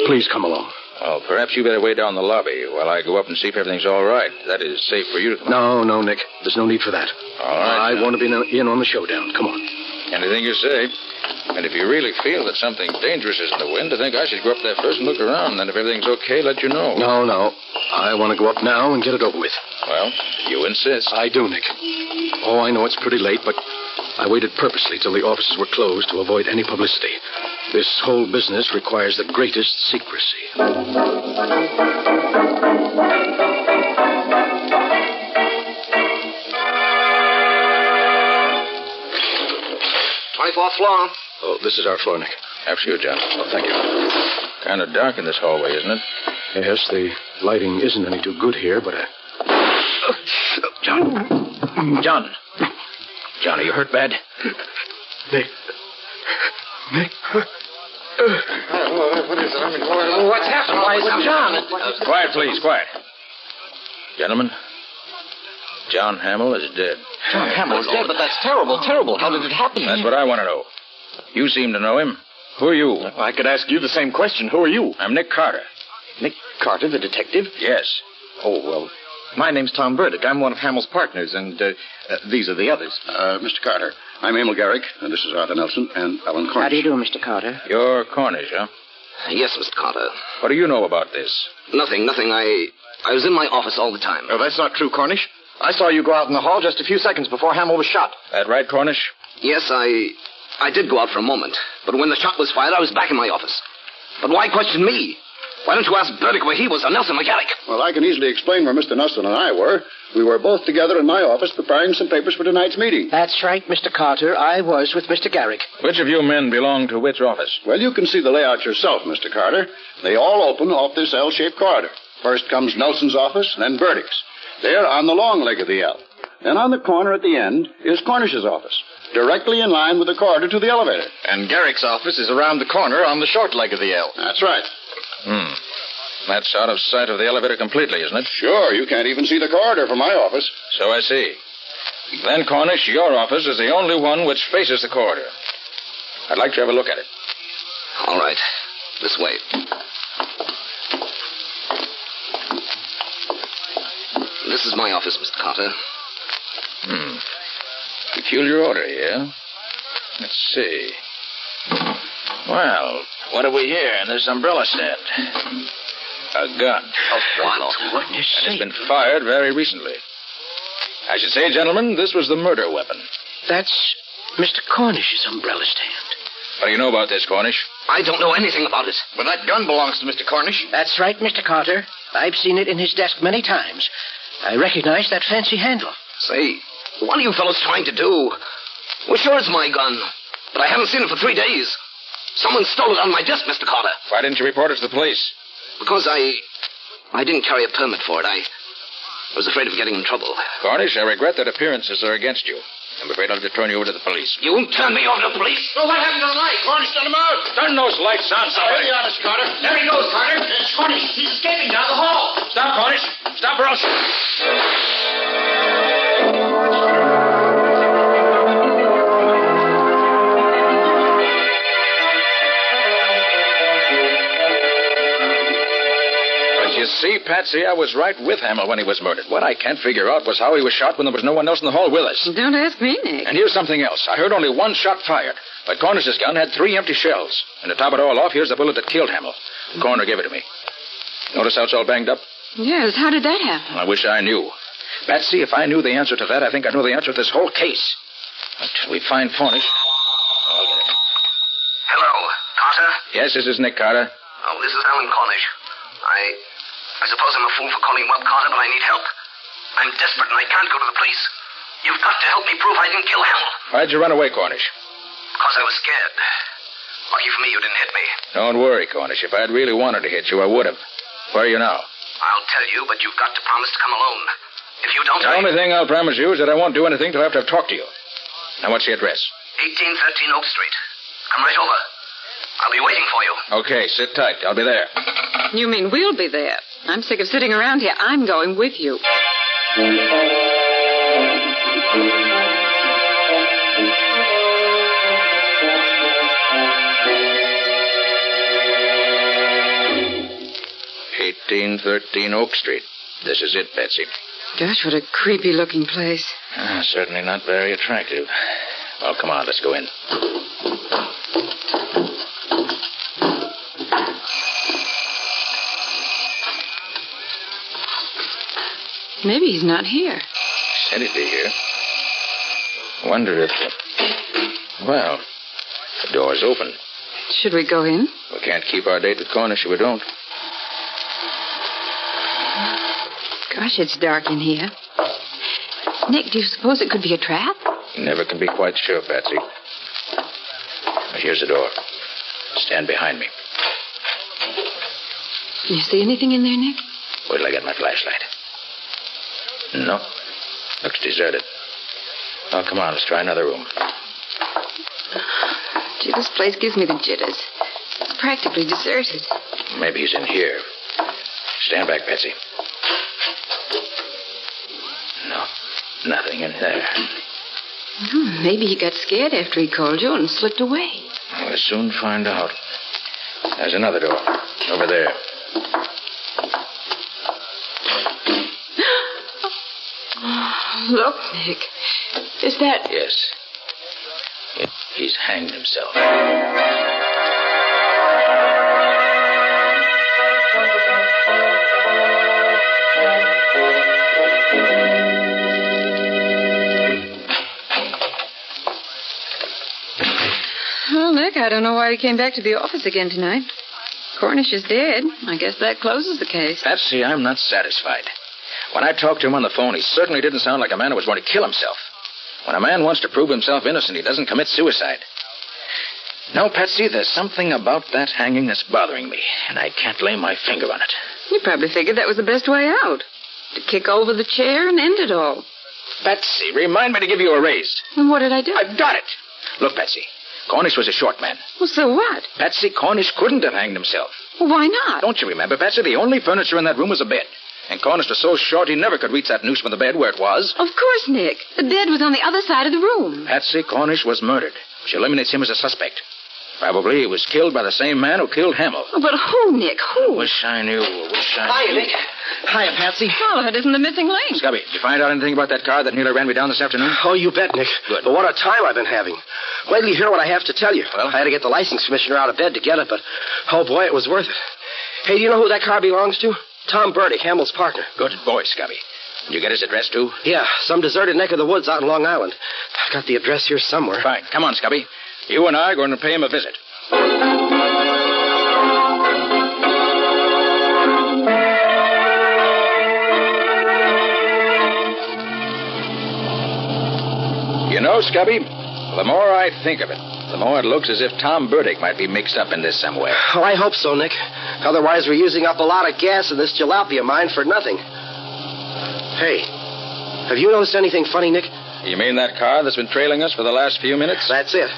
Please come along. Well, perhaps you better wait down the lobby while I go up and see if everything's all right. That is safe for you to come on. No, Nick. There's no need for that. All right. I want to be in on the showdown. Come on. Anything you say. And if you really feel that something dangerous is in the wind, I think I should go up there first and look around. Then if everything's okay, let you know. No. I want to go up now and get it over with. Well, you insist. I do, Nick. Oh, I know it's pretty late, but I waited purposely till the offices were closed to avoid any publicity. This whole business requires the greatest secrecy. 24th floor. Oh, this is our floor, Nick. After you, John. Oh, thank you. Kind of dark in this hallway, isn't it? Yes, the lighting isn't any too good here, but... John, are you hurt bad? Nick. What is it? I mean, what's happened? Why is it John? Quiet, please, quiet. Gentlemen, John Hamill is dead. John Hamill's dead, but that's terrible. How did it happen? That's what I want to know. You seem to know him. Who are you? I could ask you the same question. Who are you? I'm Nick Carter. Nick Carter, the detective? Yes. Oh, well, my name's Tom Burdick. I'm one of Hamill's partners, and these are the others. Mr. Carter, I'm Emil Garrick, and this is Arthur Nelson and Alan Cornish. How do you do, Mr. Carter? You're Cornish, huh? Yes, Mr. Carter. What do you know about this? Nothing. I was in my office all the time. Oh, that's not true, Cornish. I saw you go out in the hall just a few seconds before Hamill was shot. That right, Cornish? Yes, I did go out for a moment. But when the shot was fired, I was back in my office. But why question me? Why don't you ask Burdick where he was, or Nelson McGarrick? Well, I can easily explain where Mr. Nelson and I were. We were both together in my office preparing some papers for tonight's meeting. That's right, Mr. Carter. I was with Mr. Garrick. Which of you men belong to which office? Well, you can see the layout yourself, Mr. Carter. They all open off this L-shaped corridor. First comes Nelson's office, then Burdick's. They're on the long leg of the L. Then on the corner at the end is Cornish's office, directly in line with the corridor to the elevator. And Garrick's office is around the corner on the short leg of the L. That's right. That's out of sight of the elevator completely, isn't it? Sure, you can't even see the corridor from my office. So I see. Then, Cornish, your office is the only one which faces the corridor. I'd like to have a look at it. All right. This way. This is my office, Mr. Carter. Peculiar order here. Let's see. Well, what have we here in this umbrella stand? A gun. What? And it's been fired very recently. I should say, gentlemen, this was the murder weapon. That's Mr. Cornish's umbrella stand. What do you know about this, Cornish? I don't know anything about it. But that gun belongs to Mr. Cornish. That's right, Mr. Carter. I've seen it in his desk many times. I recognize that fancy handle. Say, what are you fellows trying to do? Well, sure it's my gun, but I haven't seen it for 3 days. Someone stole it on my desk, Mr. Carter. Why didn't you report it to the police? Because I didn't carry a permit for it. I was afraid of getting in trouble. Cornish, I regret that appearances are against you. I'm afraid I'll have to turn you over to the police. You won't turn me over to the police? Well, what happened to the light? Cornish, turn them out. Turn those lights on, somebody. Be honest, Carter. There he goes, Carter. It's Cornish. He's escaping down the hall. Stop, Cornish. Stop or else... You see, Patsy, I was right with Hamill when he was murdered. What I can't figure out was how he was shot when there was no one else in the hall with us. Don't ask me, Nick. And here's something else. I heard only one shot fired, but Cornish's gun had 3 empty shells. And to top it all off, here's the bullet that killed Hamill. The coroner gave it to me. Notice how it's all banged up? Yes, how did that happen? I wish I knew. Patsy, if I knew the answer to that, I think I know the answer to this whole case. Until we find Cornish. I'll get it. Hello, Carter? Yes, this is Nick Carter. Oh, this is Alan Cornish. I suppose I'm a fool for calling you up, Carter, but I need help. I'm desperate and I can't go to the police. You've got to help me prove I didn't kill Hamill. Why'd you run away, Cornish? Because I was scared. Lucky for me, you didn't hit me. Don't worry, Cornish. If I'd really wanted to hit you, I would have. Where are you now? I'll tell you, but you've got to promise to come alone. If you don't... The only thing I'll promise you is that I won't do anything till after I've talked to you. Now, what's the address? 1813 Oak Street. Come right over. I'll be waiting for you. Okay, sit tight. I'll be there. You mean we'll be there? I'm sick of sitting around here. I'm going with you. "1813 Oak Street. This is it, Betsy." Gosh, what a creepy-looking place. Certainly not very attractive. Well, come on, let's go in. Maybe he's not here. Said he'd be here. Wonder if... Well, the door's open. Should we go in? We can't keep our date with Cornish if we don't. Gosh, it's dark in here. Nick, do you suppose it could be a trap? You never can be quite sure, Patsy. Here's the door. Stand behind me. Can you see anything in there, Nick? Wait till I get my flashlight. No. Looks deserted. Oh, come on, let's try another room. Gee, this place gives me the jitters. It's practically deserted. Maybe he's in here. Stand back, Patsy. No, nothing in there. Maybe he got scared after he called you and slipped away. We'll soon find out. There's another door. Over there. Look, Nick. Is that... Yes. He's hanged himself. Well, Nick, I don't know why he came back to the office again tonight. Cornish is dead. I guess that closes the case. Patsy, I'm not satisfied. When I talked to him on the phone, he certainly didn't sound like a man who was going to kill himself. When a man wants to prove himself innocent, he doesn't commit suicide. No, Patsy, there's something about that hanging that's bothering me, and I can't lay my finger on it. You probably figured that was the best way out. To kick over the chair and end it all. Patsy, remind me to give you a raise. And what did I do? I've got it. Look, Patsy, Cornish was a short man. Well, so what? Patsy, Cornish couldn't have hanged himself. Well, why not? Don't you remember, Patsy? The only furniture in that room was a bed. And Cornish was so short he never could reach that noose from the bed where it was. Of course, Nick. The bed was on the other side of the room. Patsy, Cornish was murdered, which eliminates him as a suspect. Probably he was killed by the same man who killed Hamill. Oh, but who, Nick? Who? Wish I knew. Hiya, Nick. Hiya, Patsy. Well, it isn't the missing link. Scubby, did you find out anything about that car that nearly ran me down this afternoon? Oh, you bet, Nick. Good. But what a time I've been having. Wait till you hear what I have to tell you. Well, I had to get the license commissioner out of bed to get it, but, oh, boy, it was worth it. Hey, do you know who that car belongs to? Tom Burdick, Hamill's partner. Good boy, Scubby. Did you get his address, too? Yeah, some deserted neck of the woods out in Long Island. I've got the address here somewhere. Fine. Come on, Scubby. You and I are going to pay him a visit. You know, Scubby, the more I think of it, the more it looks as if Tom Burdick might be mixed up in this some way. Oh, I hope so, Nick. Otherwise, we're using up a lot of gas in this jalopy of mine for nothing. Hey, have you noticed anything funny, Nick? You mean that car that's been trailing us for the last few minutes? That's it.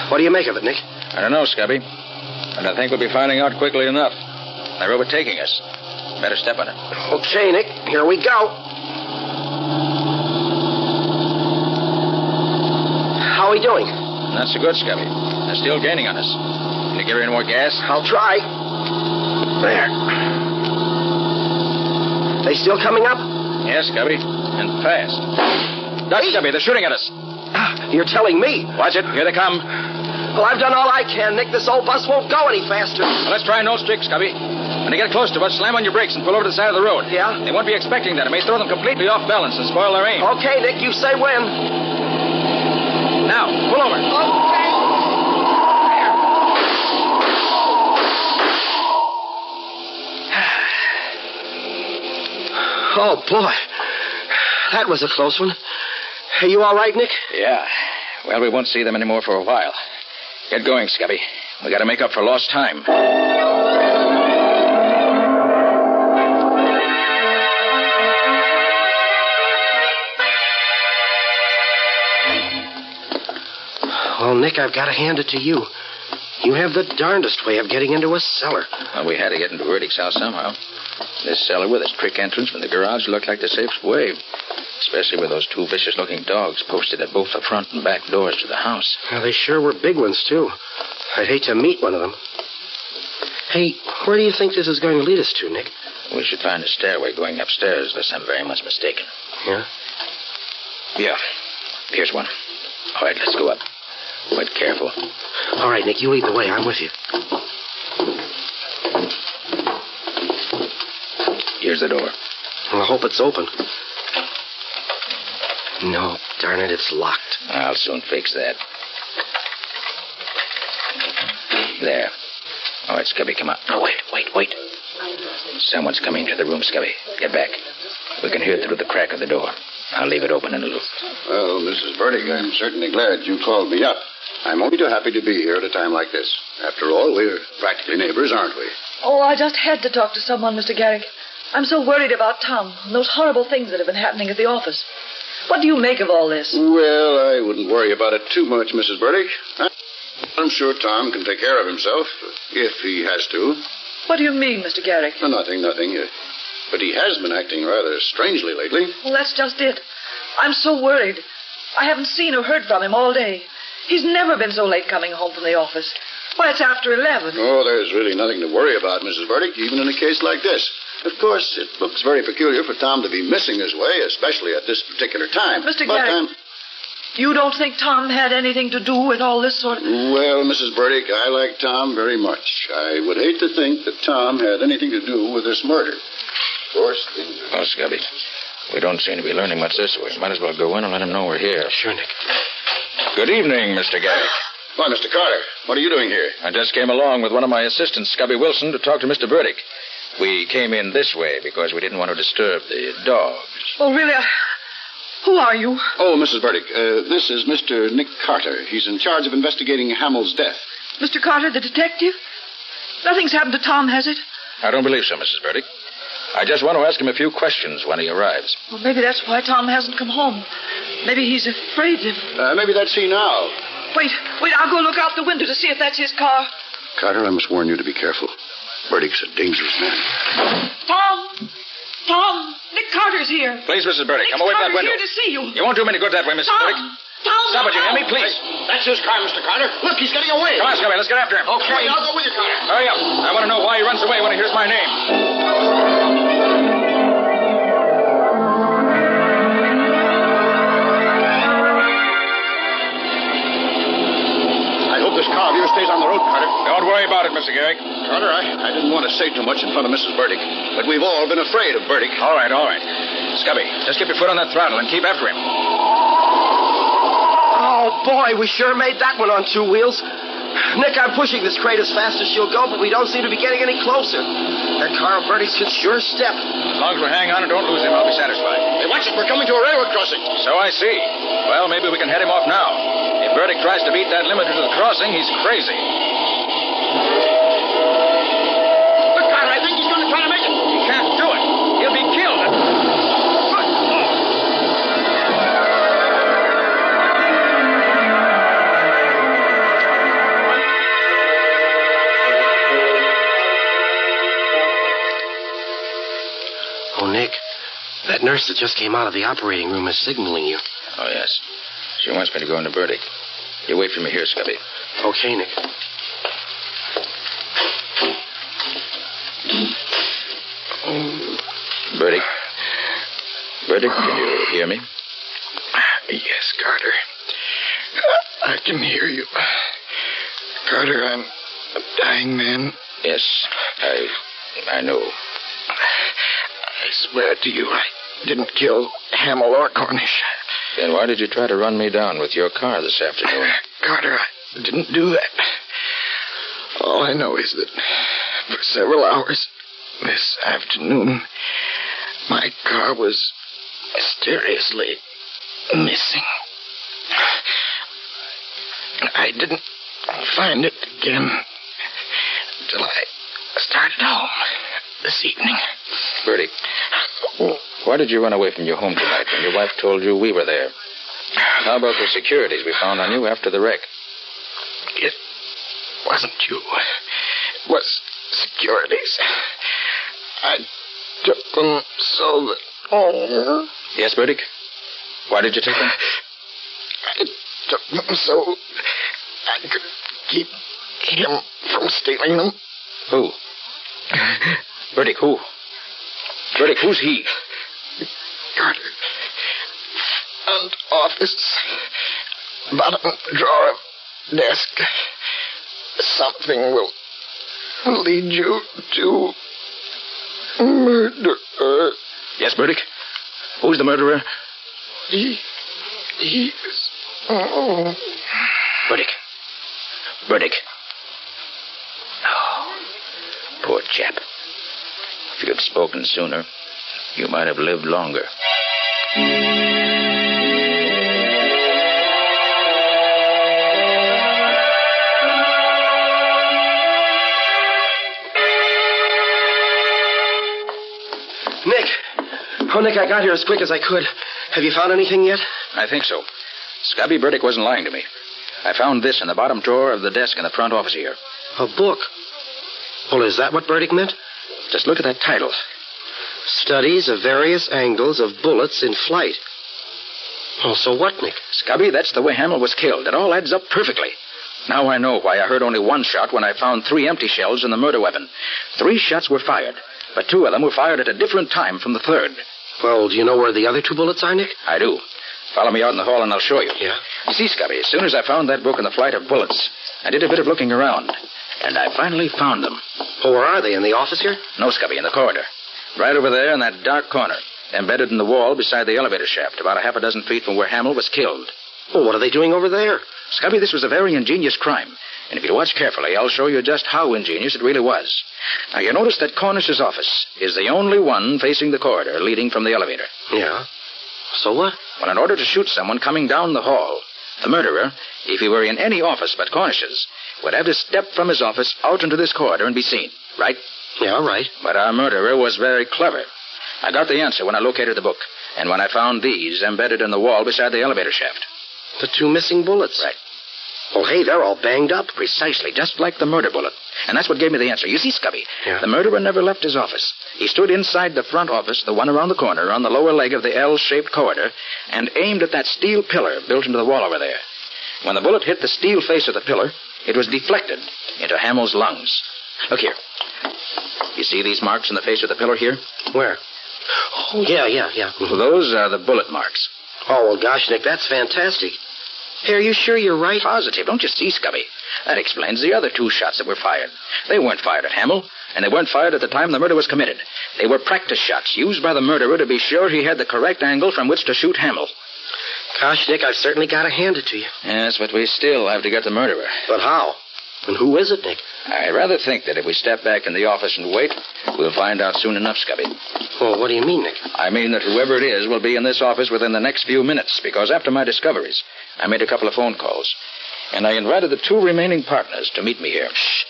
What do you make of it, Nick? I don't know, Scubby. And I think we'll be finding out quickly enough. They're overtaking us. Better step on it. Okay, Nick. Here we go. How are we doing? Not so good, Scubby. They're still gaining on us. Can you give her any more gas? I'll try. There. They still coming up? Yes, Scubby. And fast. Dutch, Scubby, they're shooting at us. You're telling me? Watch it. Here they come. Well, I've done all I can, Nick. This old bus won't go any faster. Well, let's try no tricks, Scubby. When they get close to us, slam on your brakes and pull over to the side of the road. Yeah? They won't be expecting that. It may throw them completely off balance and spoil their aim. Okay, Nick. You say when. Now, pull over. Okay. Oh, boy. That was a close one. Are you all right, Nick? Yeah. Well, we won't see them anymore for a while. Get going, Scubby. We got to make up for lost time. Well, Nick, I've got to hand it to you. You have the darndest way of getting into a cellar. Well, we had to get into Burdick's house somehow. This cellar with its trick entrance from the garage looked like the safest way. Especially with those two vicious-looking dogs posted at both the front and back doors to the house. Well, they sure were big ones, too. I'd hate to meet one of them. Hey, where do you think this is going to lead us to, Nick? We should find a stairway going upstairs, unless I'm very much mistaken. Yeah? Yeah. Here's one. All right, let's go up. But careful. All right, Nick, you lead the way. I'm with you. Here's the door. Well, I hope it's open. No, darn it, it's locked. I'll soon fix that. There. All right, Scubby, come on. Oh, wait. Someone's coming to the room, Scubby. Get back. We can hear through the crack of the door. I'll leave it open a little. Well, Mrs. Burdick, I'm certainly glad you called me up. I'm only too happy to be here at a time like this. After all, we're practically neighbors, aren't we? Oh, I just had to talk to someone, Mr. Garrick. I'm so worried about Tom and those horrible things that have been happening at the office. What do you make of all this? Well, I wouldn't worry about it too much, Mrs. Burdick. I'm sure Tom can take care of himself, if he has to. What do you mean, Mr. Garrick? Nothing. But he has been acting rather strangely lately. Well, that's just it. I'm so worried. I haven't seen or heard from him all day. He's never been so late coming home from the office. Why, it's after 11. Oh, there's really nothing to worry about, Mrs. Burdick, even in a case like this. Of course, it looks very peculiar for Tom to be missing his way, especially at this particular time. Mr. Garrick, you don't think Tom had anything to do with all this sort of... Well, Mrs. Burdick, I like Tom very much. I would hate to think that Tom had anything to do with this murder. Of course, Oh, Scubby, we don't seem to be learning much this way. Might as well go in and let him know we're here. Sure, Nick. Good evening, Mr. Garrick. Why, Mr. Carter, what are you doing here? I just came along with one of my assistants, Scubby Wilson, to talk to Mr. Burdick. We came in this way because we didn't want to disturb the dogs. Oh, really? Who are you? Oh, Mrs. Burdick, this is Mr. Nick Carter. He's in charge of investigating Hamill's death. Mr. Carter, the detective? Nothing's happened to Tom, has it? I don't believe so, Mrs. Burdick. I just want to ask him a few questions when he arrives. Well, maybe that's why Tom hasn't come home. Maybe he's afraid of... Maybe that's he now. Wait, I'll go look out the window to see if that's his car. Carter, I must warn you to be careful. Burdick's a dangerous man. Tom, Nick Carter's here. Please, Mrs. Burdick, come away from that window. Here to see you. You won't do him any good that way, Mrs. Burdick. Tom, Stop it, you hear me, please. That's his car, Mr. Carter. Look, he's getting away. Come on, Scubby, let's get after him. Okay, I'll go with you, Carter. Hurry up. I want to know why he runs away when he hears my name. I hope this car of yours stays on the road, Carter. Don't worry about it, Mr. Garrick. Carter, I didn't want to say too much in front of Mrs. Burdick, but we've all been afraid of Burdick. All right. Scubby, just keep your foot on that throttle and keep after him. Oh, boy, we sure made that one on two wheels. Nick, I'm pushing this crate as fast as she'll go, but we don't seem to be getting any closer. That car of Bertie's can sure step. As long as we hang on and don't lose him, I'll be satisfied. Hey, watch it. We're coming to a railroad crossing. So I see. Well, maybe we can head him off now. If Burdick tries to beat that limiter to the crossing, he's crazy. Look, Carter, I think he's going to try to make it. He can't do it. He'll be killed. Oh, Nick, that nurse that just came out of the operating room is signaling you. Oh, yes. She wants me to go into Burdick. You wait for me here, Scubby. Okay, Nick. Burdick, can you hear me? Yes, Carter. I can hear you. Carter, I'm a dying man. Yes, I know. I swear to you, I didn't kill Hamill or Cornish. Then why did you try to run me down with your car this afternoon? Carter, I didn't do that. All I know is that for several hours this afternoon, my car was mysteriously missing. I didn't find it again until I started home this evening. Bertie, why did you run away from your home tonight when your wife told you we were there? How about the securities we found on you after the wreck? It wasn't you. It was securities. I took them so that... Oh. Yes, Burdick? Why did you take them? I took them so I could keep him from stealing them. Who? Burdick, who? Burdick, who's he? Carter. Front office. Bottom drawer of desk. Something will lead you to murder. Yes, Burdick? Who's the murderer? He is... Oh. Burdick. Oh, poor chap. If you had spoken sooner, you might have lived longer. Nick, I got here as quick as I could. Have you found anything yet? I think so. Scubby Burdick wasn't lying to me. I found this in the bottom drawer of the desk in the front office here. A book? Well, is that what Burdick meant? Just look at that title. Studies of various angles of bullets in flight. Oh, so what, Nick? Scubby, that's the way Hamill was killed. It all adds up perfectly. Now I know why I heard only one shot when I found 3 empty shells in the murder weapon. 3 shots were fired, but 2 of them were fired at a different time from the third. Well, do you know where the other 2 bullets are, Nick? I do. Follow me out in the hall and I'll show you. Yeah? You see, Scubby, as soon as I found that book in the flight of bullets, I did a bit of looking around, and I finally found them. Oh, where are they? In the office here? No, Scubby, in the corridor. Right over there in that dark corner, embedded in the wall beside the elevator shaft, about 6 feet from where Hamill was killed. Well, what are they doing over there? Scubby, this was a very ingenious crime. And if you watch carefully, I'll show you just how ingenious it really was. Now, you notice that Cornish's office is the only one facing the corridor leading from the elevator. Yeah? So what? Well, in order to shoot someone coming down the hall, the murderer, if he were in any office but Cornish's, would have to step from his office out into this corridor and be seen, right? Yeah, right. But our murderer was very clever. I got the answer when I located the book, and when I found these embedded in the wall beside the elevator shaft. The 2 missing bullets? Right. Well, hey, they're all banged up. Precisely, just like the murder bullet. And that's what gave me the answer. You see, Scubby, Yeah. the murderer never left his office. He stood inside the front office, the one around the corner, on the lower leg of the L-shaped corridor, and aimed at that steel pillar built into the wall over there. When the bullet hit the steel face of the pillar, it was deflected into Hamill's lungs. Look here. You see these marks in the face of the pillar here? Where? Oh, yeah. Those are the bullet marks. Oh, well, gosh, Nick, that's fantastic. Hey, are you sure you're right? Positive. Don't you see, Scubby? That explains the other 2 shots that were fired. They weren't fired at Hamill, and they weren't fired at the time the murder was committed. They were practice shots used by the murderer to be sure he had the correct angle from which to shoot Hamill. Gosh, Nick, I've certainly got to hand it to you. Yes, but we still have to get the murderer. But how? And who is it, Nick? I rather think that if we step back in the office and wait, we'll find out soon enough, Scubby. Well, what do you mean, Nick? I mean that whoever it is will be in this office within the next few minutes, because after my discoveries, I made a couple of phone calls, and I invited the 2 remaining partners to meet me here. Shh.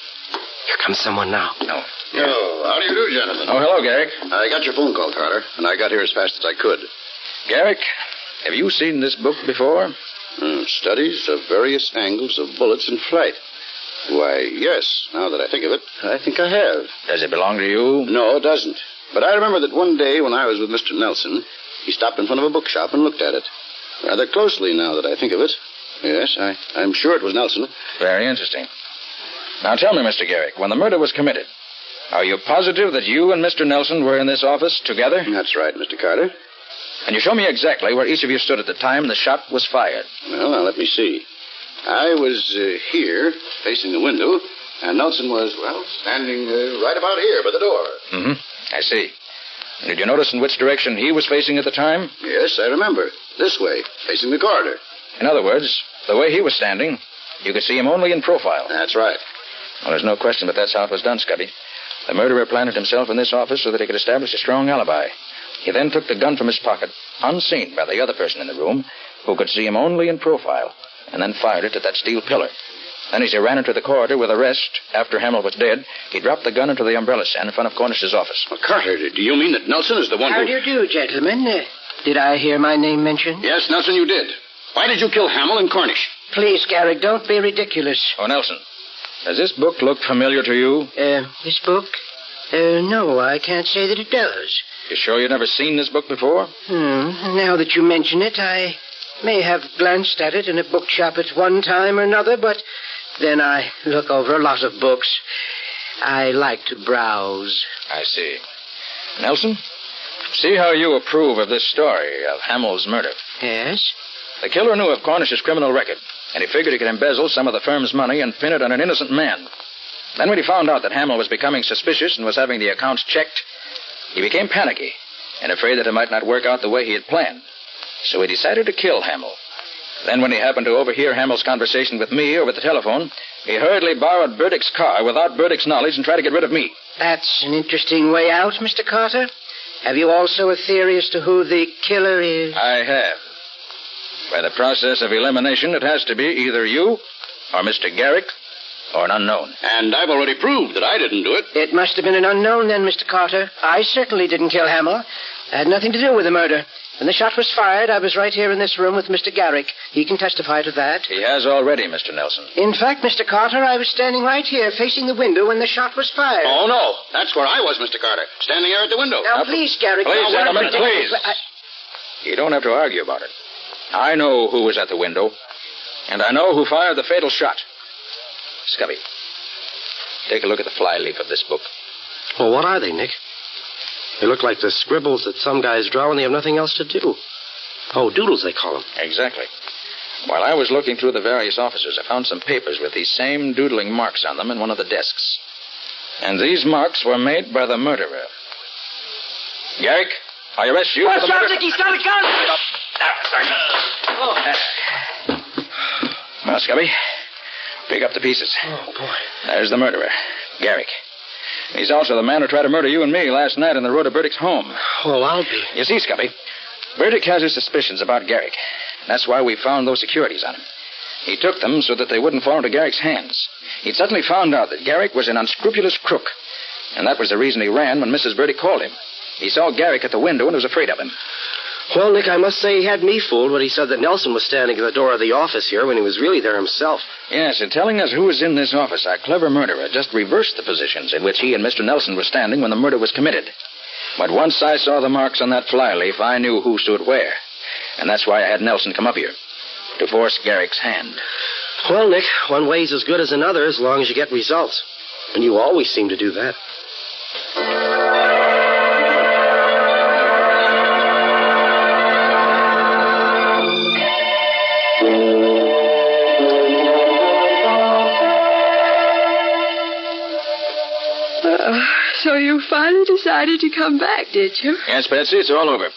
Here comes someone now. No. Oh, how do you do, gentlemen? Oh, hello, Garrick. I got your phone call, Carter, and I got here as fast as I could. Garrick, have you seen this book before? Studies of various angles of bullets in flight. Why, yes, now that I think of it, I think I have. Does it belong to you? No, it doesn't. But I remember that one day when I was with Mr. Nelson, he stopped in front of a bookshop and looked at it. Rather closely, now that I think of it. Yes, I'm sure it was Nelson. Very interesting. Now tell me, Mr. Garrick, when the murder was committed, are you positive that you and Mr. Nelson were in this office together? That's right, Mr. Carter. Can you show me exactly where each of you stood at the time the shot was fired? Well, now, let me see. I was here, facing the window, and Nelson was, standing right about here by the door. Mm-hmm. I see. And did you notice in which direction he was facing at the time? Yes, I remember. This way, facing the corridor. In other words, the way he was standing, you could see him only in profile. That's right. Well, there's no question but that's how it was done, Scubby. The murderer planted himself in this office so that he could establish a strong alibi. He then took the gun from his pocket, unseen by the other person in the room, who could see him only in profile, and then fired it at that steel pillar. Then as he ran into the corridor with the rest, after Hamill was dead, he dropped the gun into the umbrella stand in front of Cornish's office. Well, Carter, do you mean that Nelson is the one How do you do, gentlemen? Did I hear my name mentioned? Yes, Nelson, you did. Why did you kill Hamill and Cornish? Please, Garrick, don't be ridiculous. Oh, Nelson, does this book look familiar to you? This book? No, I can't say that it does. You sure you've never seen this book before? Now that you mention it, I may have glanced at it in a bookshop at one time or another, but then I look over a lot of books. I like to browse. I see. Nelson, see how you approve of this story of Hamill's murder. Yes? The killer knew of Cornish's criminal record, and he figured he could embezzle some of the firm's money and pin it on an innocent man. Then when he found out that Hamill was becoming suspicious and was having the accounts checked, he became panicky and afraid that it might not work out the way he had planned. So he decided to kill Hamill. Then when he happened to overhear Hamill's conversation with me over the telephone, he hurriedly borrowed Burdick's car without Burdick's knowledge and tried to get rid of me. That's an interesting way out, Mr. Carter. Have you also a theory as to who the killer is? I have. By the process of elimination, it has to be either you or Mr. Garrick or an unknown. And I've already proved that I didn't do it. It must have been an unknown then, Mr. Carter. I certainly didn't kill Hamill. I had nothing to do with the murder. When the shot was fired, I was right here in this room with Mr. Garrick. He can testify to that. He has already, Mr. Nelson. In fact, Mr. Carter, I was standing right here facing the window when the shot was fired. Oh, no. That's where I was, Mr. Carter. Standing here at the window. Now, please, Garrick. Please, now, gentlemen, please. You don't have to argue about it. I know who was at the window, and I know who fired the fatal shot. Scubby, take a look at the flyleaf of this book. Well, what are they, Nick? They look like the scribbles that some guys draw when they have nothing else to do. Oh, doodles, they call them. Exactly. While I was looking through the various offices, I found some papers with these same doodling marks on them in one of the desks. And these marks were made by the murderer. Garrick, I arrest you. Watch out, Nick! He's got a gun! Well, Scubby, pick up the pieces. Oh, boy. There's the murderer, Garrick. He's also the man who tried to murder you and me last night on the road to Burdick's home. Oh, I'll be. You see, Scubby, Burdick has his suspicions about Garrick. That's why we found those securities on him. He took them so that they wouldn't fall into Garrick's hands. He'd suddenly found out that Garrick was an unscrupulous crook. And that was the reason he ran when Mrs. Burdick called him. He saw Garrick at the window and was afraid of him. Well, Nick, I must say he had me fooled when he said that Nelson was standing at the door of the office here when he was really there himself. Yes, in telling us who was in this office, our clever murderer just reversed the positions in which he and Mr. Nelson were standing when the murder was committed. But once I saw the marks on that flyleaf, I knew who stood where. And that's why I had Nelson come up here, to force Garrick's hand. Well, Nick, one way's as good as another as long as you get results. And you always seem to do that. So you finally decided to come back, did you? Yes, Patsy, it's all over.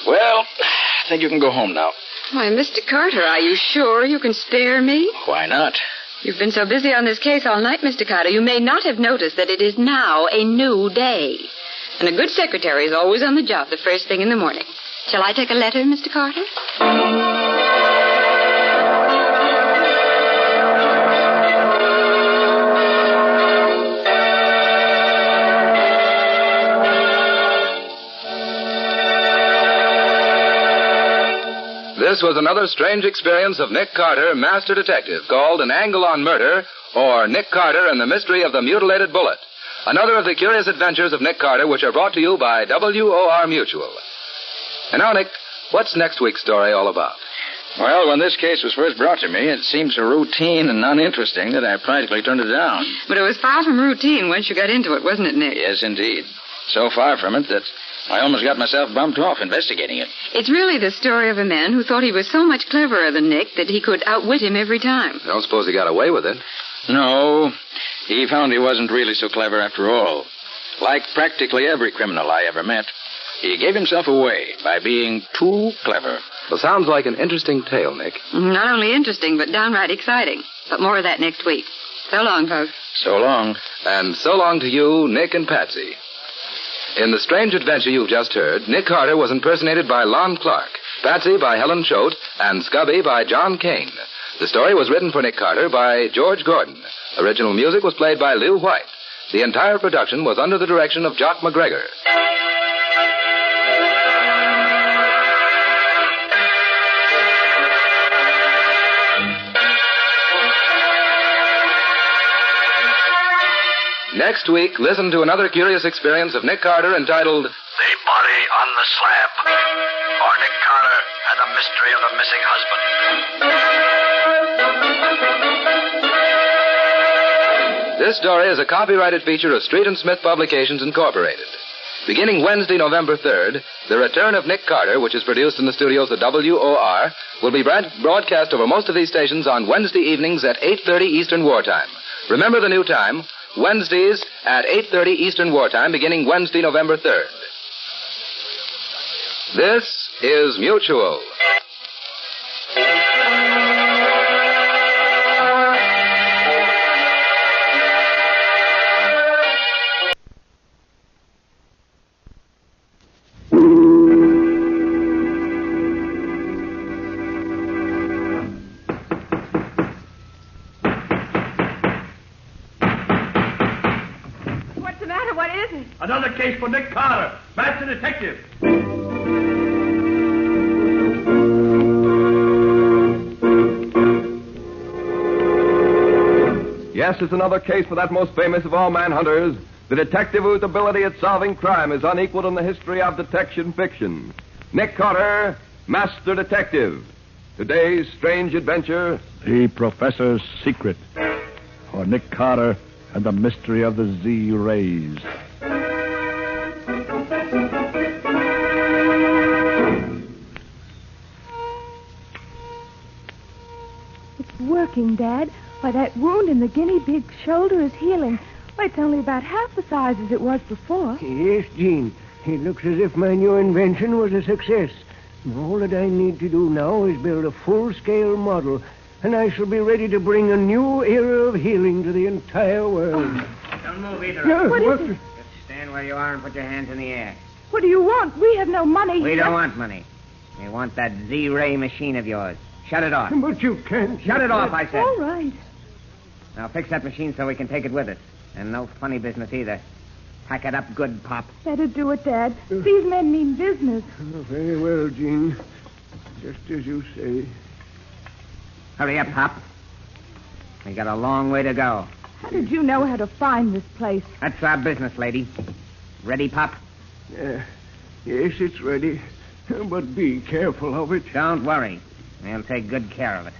Well, I think you can go home now. Why, Mr. Carter, are you sure you can spare me? Why not? You've been so busy on this case all night, Mr. Carter, you may not have noticed that it is now a new day. And a good secretary is always on the job the first thing in the morning. Shall I take a letter, Mr. Carter? This was another strange experience of Nick Carter, Master Detective, called An Angle on Murder, or Nick Carter and the Mystery of the Mutilated Bullet. Another of the curious adventures of Nick Carter, which are brought to you by WOR Mutual. And now, Nick, what's next week's story all about? Well, when this case was first brought to me, it seemed so routine and uninteresting that I practically turned it down. But it was far from routine once you got into it, wasn't it, Nick? Yes, indeed. So far from it that I almost got myself bumped off investigating it. It's really the story of a man who thought he was so much cleverer than Nick that he could outwit him every time. I don't suppose he got away with it. No, he found he wasn't really so clever after all. Like practically every criminal I ever met, he gave himself away by being too clever. Well, sounds like an interesting tale, Nick. Not only interesting, but downright exciting. But more of that next week. So long, folks. So long. And so long to you, Nick and Patsy. In the strange adventure you've just heard, Nick Carter was impersonated by Lon Clark, Patsy by Helen Choate, and Scubby by John Kane. The story was written for Nick Carter by George Gordon. Original music was played by Lew White. The entire production was under the direction of Jock McGregor. Next week, listen to another curious experience of Nick Carter entitled The Body on the Slab, or Nick Carter and the Mystery of the Missing Husband. This story is a copyrighted feature of Street and Smith Publications, Incorporated. Beginning Wednesday, November 3rd, The Return of Nick Carter, which is produced in the studios of WOR, will be broadcast over most of these stations on Wednesday evenings at 8:30 Eastern Wartime. Remember the new time, Wednesdays at 8:30 Eastern Wartime, beginning Wednesday, November 3rd. This is Mutual. Another case for Nick Carter, Master Detective. Yes, it's another case for that most famous of all manhunters, the detective whose ability at solving crime is unequaled in the history of detection fiction. Nick Carter, Master Detective. Today's strange adventure, The Professor's Secret, or Nick Carter and the Mystery of the Z-Rays. Working, Dad. Why, that wound in the guinea pig's shoulder is healing. Why, it's only about half the size as it was before. Yes, Jean. It looks as if my new invention was a success. All that I need to do now is build a full-scale model, and I shall be ready to bring a new era of healing to the entire world. Don't move either. No, what is it? Just stand where you are and put your hands in the air. What do you want? We have no money. We don't want money. We want that Z-ray machine of yours. Shut it off. But you can't. Shut it off, I said. All right. Now fix that machine so we can take it with us. And no funny business either. Pack it up good, Pop. Better do it, Dad. These men mean business. Very well, Jean. Just as you say. Hurry up, Pop. We got a long way to go. How did you know how to find this place? That's our business, lady. Ready, Pop? Yes, it's ready. But be careful of it. Don't worry. We'll take good care of it.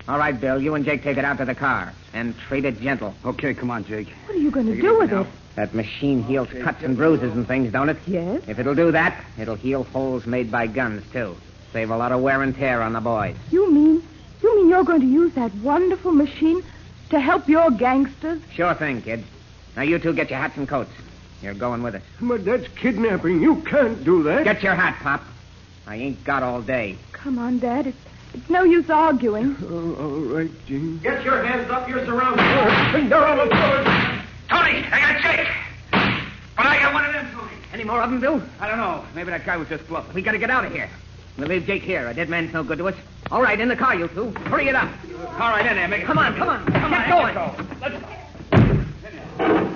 All right, Bill, you and Jake take it out to the car. And treat it gentle. Okay, come on, Jake. What are you going to do with it? That machine heals cuts and bruises and things, don't it? Yes. If it'll do that, it'll heal holes made by guns, too. Save a lot of wear and tear on the boys. You mean you're going to use that wonderful machine to help your gangsters? Sure thing, kid. Now, you two get your hats and coats. You're going with us. But that's kidnapping. You can't do that. Get your hat, Pop. I ain't got all day. Come on, Dad. It's no use arguing. All right, Jean. Get your hands up. You're surrounded. They're on the floor. Tony, I got Jake. But I got one of them, Tony. Any more of them, Bill? I don't know. Maybe that guy was just bluffing. We gotta get out of here. We'll leave Jake here. A dead man's no good to us. All right, in the car, you two. Hurry it up. All right, in there. Make it. Come on. Get going. Let's go.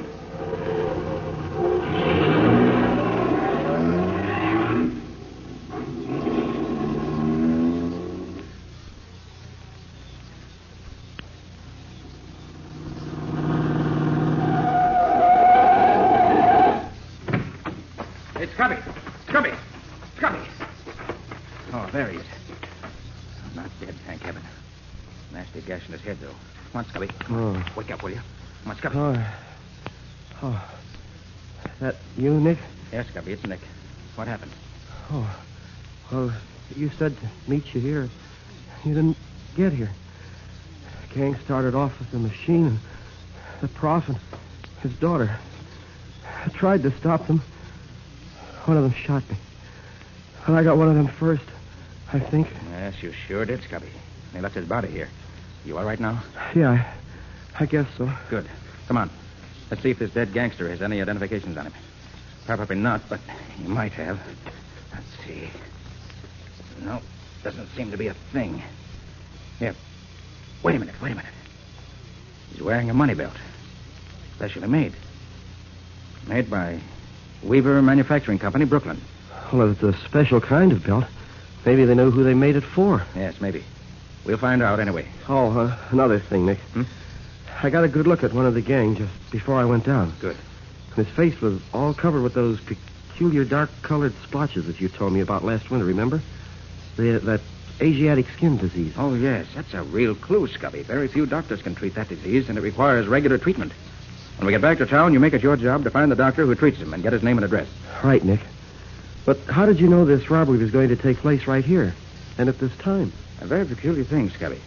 Scubby. Oh, there he is. Not dead, thank heaven. Nasty gash in his head, though. Come on, Scubby. Oh. Wake up, will you? Come on, Scubby. Oh. That you, Nick? Yes, Scubby, it's Nick. What happened? Oh. Well, you said to meet you here. You didn't get here. The gang started off with the machine and the prof and his daughter. I tried to stop them. One of them shot me. And I got one of them first, I think. Yes, you sure did, Scubby. They left his body here. You all right now? Yeah, I guess so. Good. Come on. Let's see if this dead gangster has any identifications on him. Probably not, but he might have. Let's see. No, doesn't seem to be a thing. Here. Wait a minute. He's wearing a money belt. Specially made. Made by Weaver Manufacturing Company, Brooklyn. Well, it's a special kind of belt. Maybe they know who they made it for. Yes, maybe. We'll find out anyway. Oh, another thing, Nick. I got a good look at one of the gang just before I went down. Good. His face was all covered with those peculiar dark-colored splotches that you told me about last winter, remember? That Asiatic skin disease. Oh, yes. That's a real clue, Scubby. Very few doctors can treat that disease, and it requires regular treatment. When we get back to town, you make it your job to find the doctor who treats him and get his name and address. Right, Nick. But how did you know this robbery was going to take place right here and at this time? A very peculiar thing, Scubby.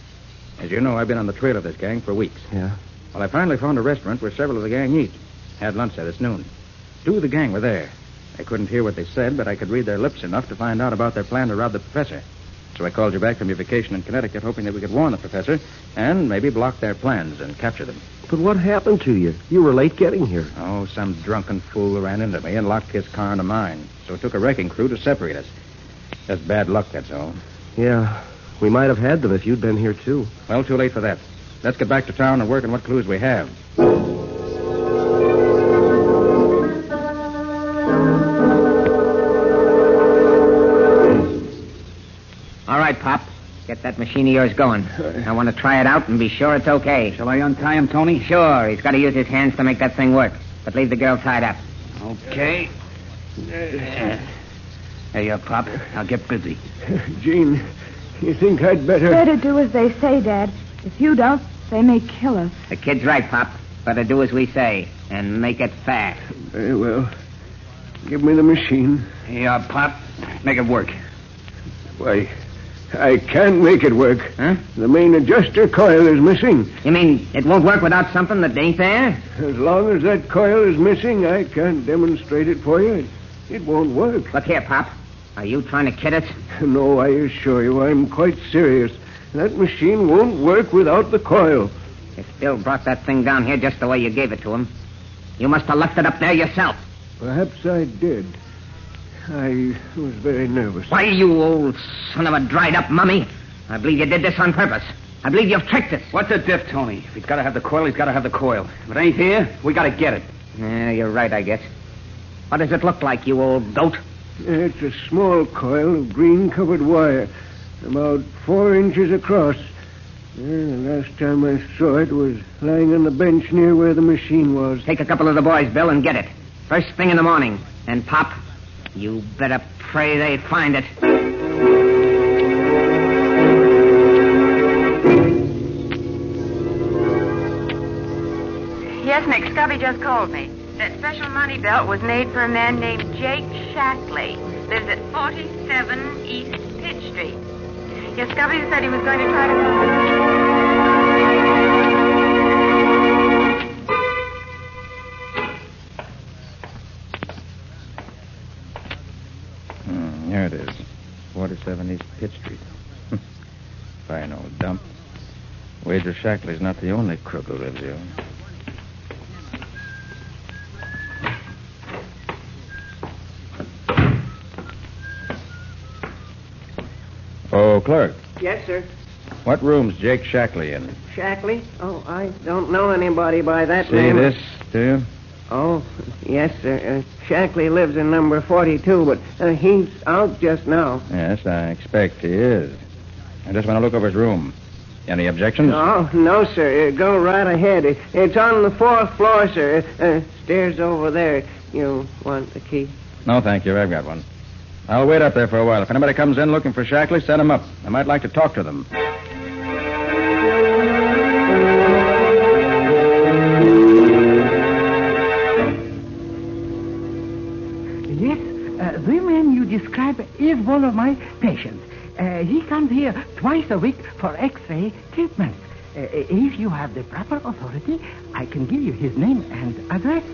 As you know, I've been on the trail of this gang for weeks. Yeah? Well, I finally found a restaurant where several of the gang eat. Had lunch there this noon. 2 of the gang were there. I couldn't hear what they said, but I could read their lips enough to find out about their plan to rob the professor. So I called you back from your vacation in Connecticut, hoping that we could warn the professor and maybe block their plans and capture them. But what happened to you? You were late getting here. Oh, some drunken fool ran into me and locked his car into mine. So it took a wrecking crew to separate us. Just bad luck, that's all. Yeah, we might have had them if you'd been here, too. Well, too late for that. Let's get back to town and work on what clues we have. All right, Pop. Get that machine of yours going. I want to try it out and be sure it's okay. Shall I untie him, Tony? Sure. He's got to use his hands to make that thing work. But leave the girl tied up. Okay. There you are, Pop. I'll get busy. Jean, you think I'd better... Better do as they say, Dad. If you don't, they may kill us. The kid's right, Pop. Better do as we say and make it fast. Very well. Give me the machine. Yeah, Pop. Make it work. Why, I can't make it work. Huh? The main adjuster coil is missing. You mean it won't work without something that ain't there? As long as that coil is missing, I can't demonstrate it for you. It won't work. Look here, Pop. Are you trying to kid us? No, I assure you, I'm quite serious. That machine won't work without the coil. If Bill brought that thing down here just the way you gave it to him, you must have left it up there yourself. Perhaps I did. I was very nervous. Why, you old son of a dried-up mummy. I believe you did this on purpose. I believe you've tricked us. What's the diff, Tony? If he's got to have the coil, he's got to have the coil. If it ain't here, we got to get it. Yeah, you're right, I guess. What does it look like, you old goat? It's a small coil of green-covered wire, about 4 inches across. The last time I saw it was lying on the bench near where the machine was. Take a couple of the boys, Bill, and get it. First thing in the morning. And, Pop, you better pray they find it. Yes, Nick, Scubby just called me. That special money belt was made for a man named Jake Shackley. Lives at 47 East Pitch Street. Yes, Scubby said he was going to try to... Here it is. 47 East Pitch Street. Fine old dump. Wager Shackley's not the only crook who lives here. Oh, clerk. Yes, sir. What room's Jake Shackley in? Shackley? Oh, I don't know anybody by that See name. this, do you? Oh, yes, sir. Shackley lives in number 42, but he's out just now. Yes, I expect he is. I just want to look over his room. Any objections? Oh, no, sir. Go right ahead. It's on the 4th floor, sir. Stairs over there. You want the key? No, thank you. I've got one. I'll wait up there for a while. If anybody comes in looking for Shackley, send him up. I might like to talk to them. Yes, the man you describe is one of my patients. He comes here twice a week for X-ray treatment. If you have the proper authority, I can give you his name and address.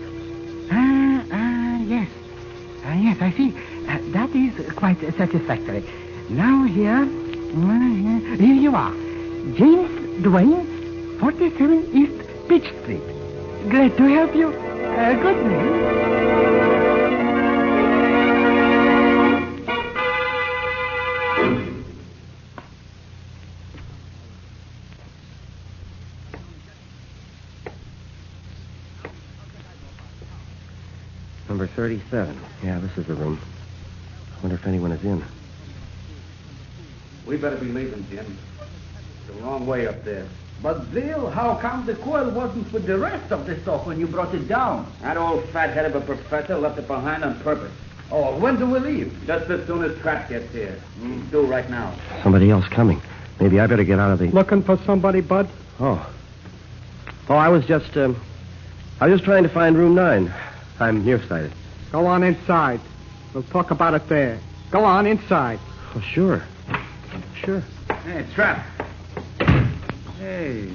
Yes. Yes, I see. That is quite satisfactory. Now here you are. James Duane, 47 East Pitch Street. Glad to help you. Good name. Number 37. Yeah, this is the room. I wonder if anyone is in. We better be leaving, Jim. It's the wrong way up there. But, Bill, how come the coil wasn't with the rest of the stuff when you brought it down? That old fat-head of a professor left it behind on purpose. Oh, when do we leave? Just as soon as Trapp gets here. Do right now. Somebody else coming. Maybe I better get out of the... Looking for somebody, Bud? Oh, I was just trying to find room 9. I'm nearsighted. Go on inside. We'll talk about it there. Go on inside. Oh, sure. Sure. Hey, Trapp. Hey,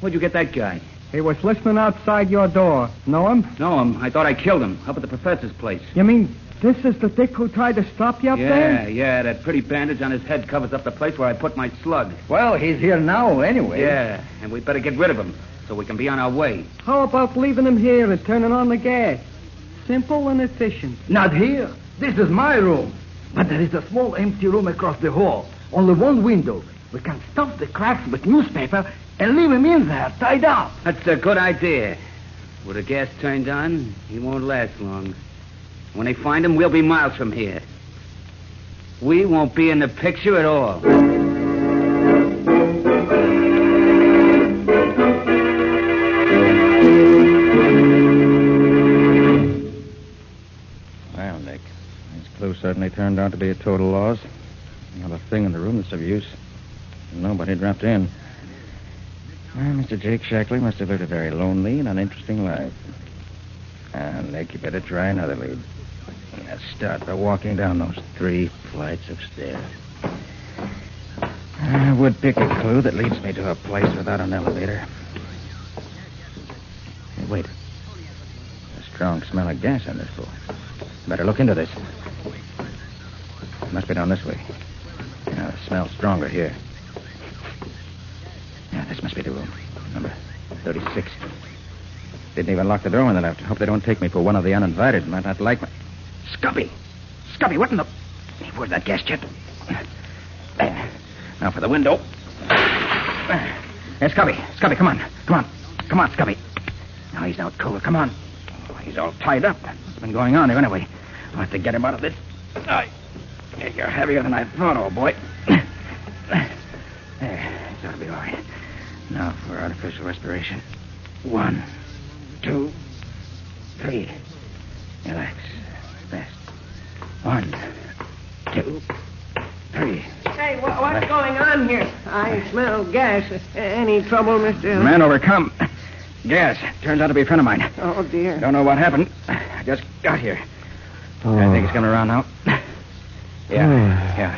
where'd you get that guy? He was listening outside your door. Know him? Know him. I thought I killed him up at the professor's place. You mean this is the dick who tried to stop you up there? Yeah. That pretty bandage on his head covers up the place where I put my slug. Well, he's here now anyway. Yeah, and we better get rid of him so we can be on our way. How about leaving him here and turning on the gas? Simple and efficient. Not here. This is my room. But there is a small empty room across the hall. Only one window. We can stuff the cracks with newspaper and leave him in there, tied up. That's a good idea. With the gas turned on, he won't last long. When they find him, we'll be miles from here. We won't be in the picture at all. Well, Nick, this clue certainly turned out to be a total loss. Not a thing in the room that's of use. Nobody dropped in. Well, Mr. Jake Shackley must have lived a very lonely and uninteresting life. Nick, you better try another lead. Let's start by walking down those 3 flights of stairs. I would pick a clue that leads me to a place without an elevator. Hey, wait. A strong smell of gas on this floor. Better look into this. It must be down this way. Yeah, the smell's stronger here. Yeah, this must be the room. Number 36. Didn't even lock the door when they left. Hope they don't take me for one of the uninvited. Might not like me. Scubby! Scubby, what in the... Where's that gas jet? There. Now for the window. Hey, Scubby. Scubby, come on. Come on, Scubby. Now he's out cold. Come on. Oh, He's all tied up. What's been going on here anyway? I'll have to get him out of this. You're heavier than I thought, old boy. There, this ought to be all right. Now for artificial respiration. 1, 2, 3. Relax. Rest. 1, 2, 3. Hey, what's going on here? I smell gas. Any trouble, Mr. Man overcome. Gas. Turns out to be a friend of mine. Oh, dear. Don't know what happened. I just got here. I think he's coming around now. Yeah.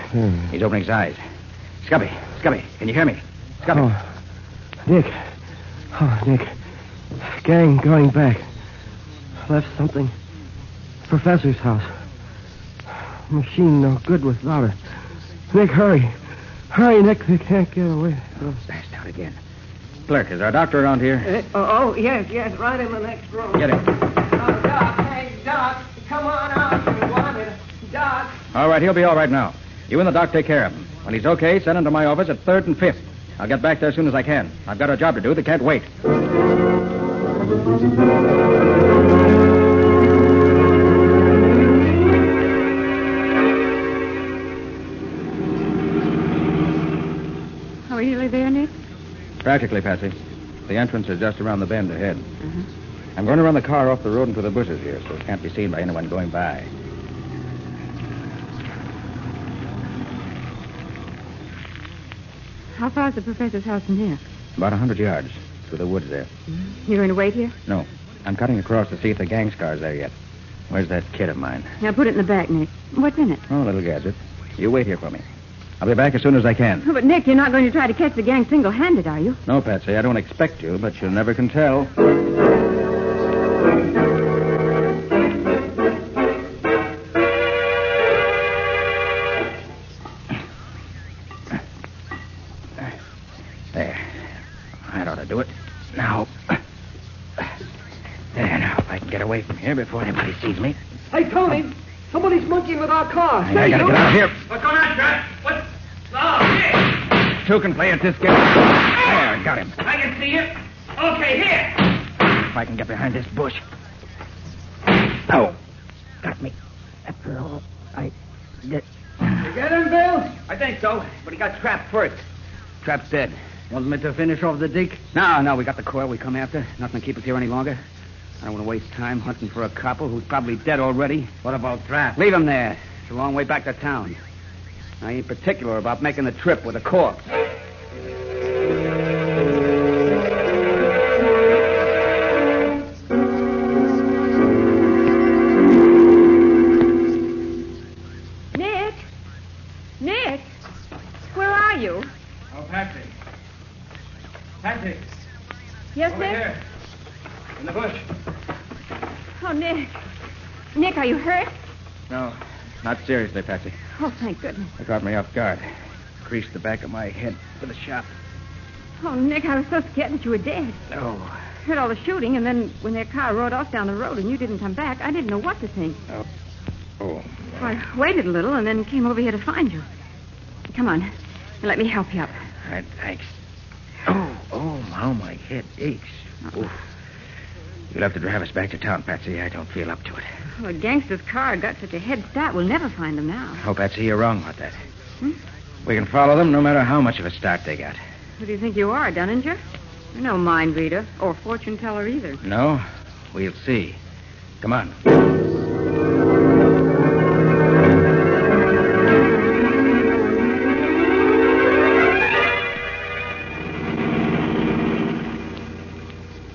He's opening his eyes. Scubby, can you hear me? Scubby. Nick. Nick. Gang going back. Left something. Professor's house. Machine no good without it. Nick, hurry. Hurry, Nick. They can't get away. Passed out again. Clerk, is our doctor around here? Yes, right in the next room. Get him. Doc, hey, Doc. Come on out. You wanted Doc. All right, he'll be all right now. You and the doc take care of him. When he's okay, send him to my office at 3rd and 5th. I'll get back there as soon as I can. I've got a job to do that can't wait. Are we really there, Nick? Practically, Patsy. The entrance is just around the bend ahead. I'm going to run the car off the road into the bushes here so it can't be seen by anyone going by. How far is the professor's house from here? About 100 yards through the woods there. You going to wait here? No. I'm cutting across to see if the gang's car's there yet. Where's that kit of mine? Now put it in the back, Nick. What's in it? Oh, a little gadget. You wait here for me. I'll be back as soon as I can. Oh, but, Nick, you're not going to try to catch the gang single-handed, are you? No, Patsy, I don't expect you, but you never can tell. There. That ought to do it. Now. There, now, if I can get away from here before anybody sees me. Hey, Tony. Somebody's monkeying with our car. I gotta get out of here. What's going on, Jack? What? Oh, here. Two can play at this game. There, I got him. I can see you. Okay, here. If I can get behind this bush. Oh, got me. After all, I get... You get him, Bill? I think so, but he got trapped first. Trap's dead. Want me to finish off the dig? No, we got the coil we come after. Nothing to keep us here any longer. I don't want to waste time hunting for a copper who's probably dead already. What about Trap? Leave him there. It's a long way back to town. I ain't particular about making the trip with a corpse. Nick, where are you? Oh, Patsy. Patsy. Yes, Over Nick? here. In the bush. Oh, Nick. Nick, are you hurt? No, not seriously, Patsy. Oh, thank goodness. They caught me off guard. Creased the back of my head with a shot. Oh, Nick, I was so scared that you were dead. Oh. Heard all the shooting, and then when their car rode off down the road and you didn't come back, I didn't know what to think. Oh. So I waited a little and then came over here to find you. Come on. Let me help you up. All right, thanks. Oh, how my head aches. Oof. You'll have to drive us back to town, Patsy. I don't feel up to it. Well, a gangster's car got such a head start, we'll never find them now. Oh, Patsy, you're wrong about that. We can follow them no matter how much of a start they got. Who do you think you are, Dunninger? You're no mind reader or fortune teller either. No? We'll see. Come on.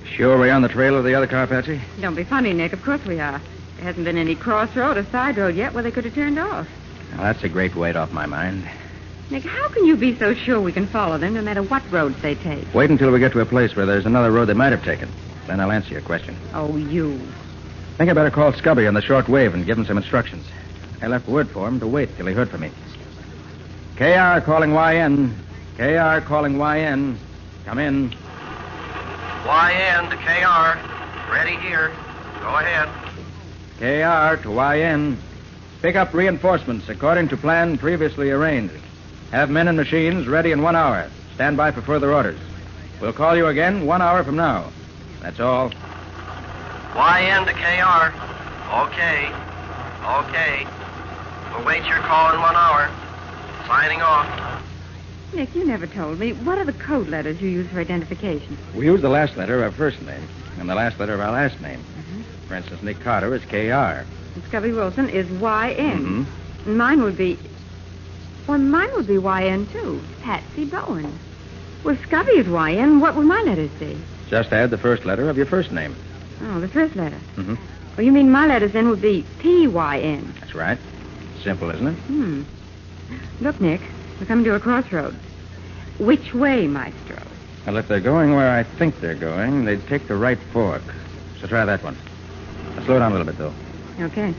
Sure we're on the trail of the other car, Patsy? Don't be funny, Nick. Of course we are. There hasn't been any crossroad or side road yet where they could have turned off. Well, that's a great weight off my mind. Nick, how can you be so sure we can follow them no matter what roads they take? Wait until we get to a place where there's another road they might have taken. Then I'll answer your question. Oh, you. I think I better call Scubby on the short wave and give him some instructions. I left word for him to wait till he heard from me. KR calling YN. KR calling YN. Come in. YN to KR. Ready here. Go ahead. KR to YN. Pick up reinforcements according to plan previously arranged. Have men and machines ready in 1 hour. Stand by for further orders. We'll call you again 1 hour from now. That's all. YN to KR. Okay. We'll wait your call in 1 hour. Signing off. Nick, you never told me. What are the code letters you use for identification? We use the last letter of our first name and the last letter of our last name. For instance, Nick Carter is KR. And Scubby Wilson is YN. Mm-hmm. Mine would be YN, too. Patsy Bowen. Well, if Scubby is YN, what would my letters be? Just add the first letter of your first name. Oh, the first letter. Mm-hmm. Well, you mean my letters then would be PYN. That's right. Simple, isn't it? Look, Nick, we're coming to a crossroads. Which way, Maestro? Well, if they're going where I think they're going, they'd take the right fork. So try that one. Now, slow down a little bit, though. Okay.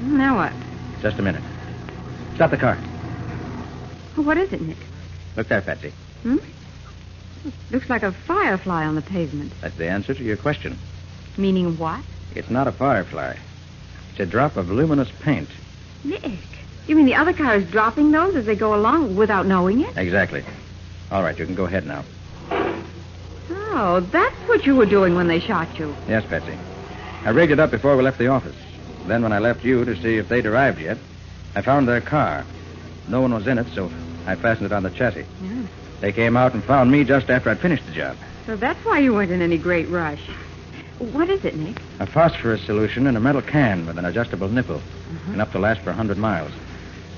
Now what? Just a minute. Stop the car. Well, what is it, Nick? Look there, Patsy. Looks like a firefly on the pavement. That's the answer to your question. Meaning what? It's not a firefly. It's a drop of luminous paint. Nick, you mean the other car is dropping those as they go along without knowing it? Exactly. All right, you can go ahead now. Oh, that's what you were doing when they shot you. Yes, Patsy. I rigged it up before we left the office. Then when I left you to see if they'd arrived yet, I found their car. No one was in it, so I fastened it on the chassis. Yeah. They came out and found me just after I'd finished the job. So that's why you weren't in any great rush. What is it, Nick? A phosphorus solution in a metal can with an adjustable nipple. Enough to last for 100 miles.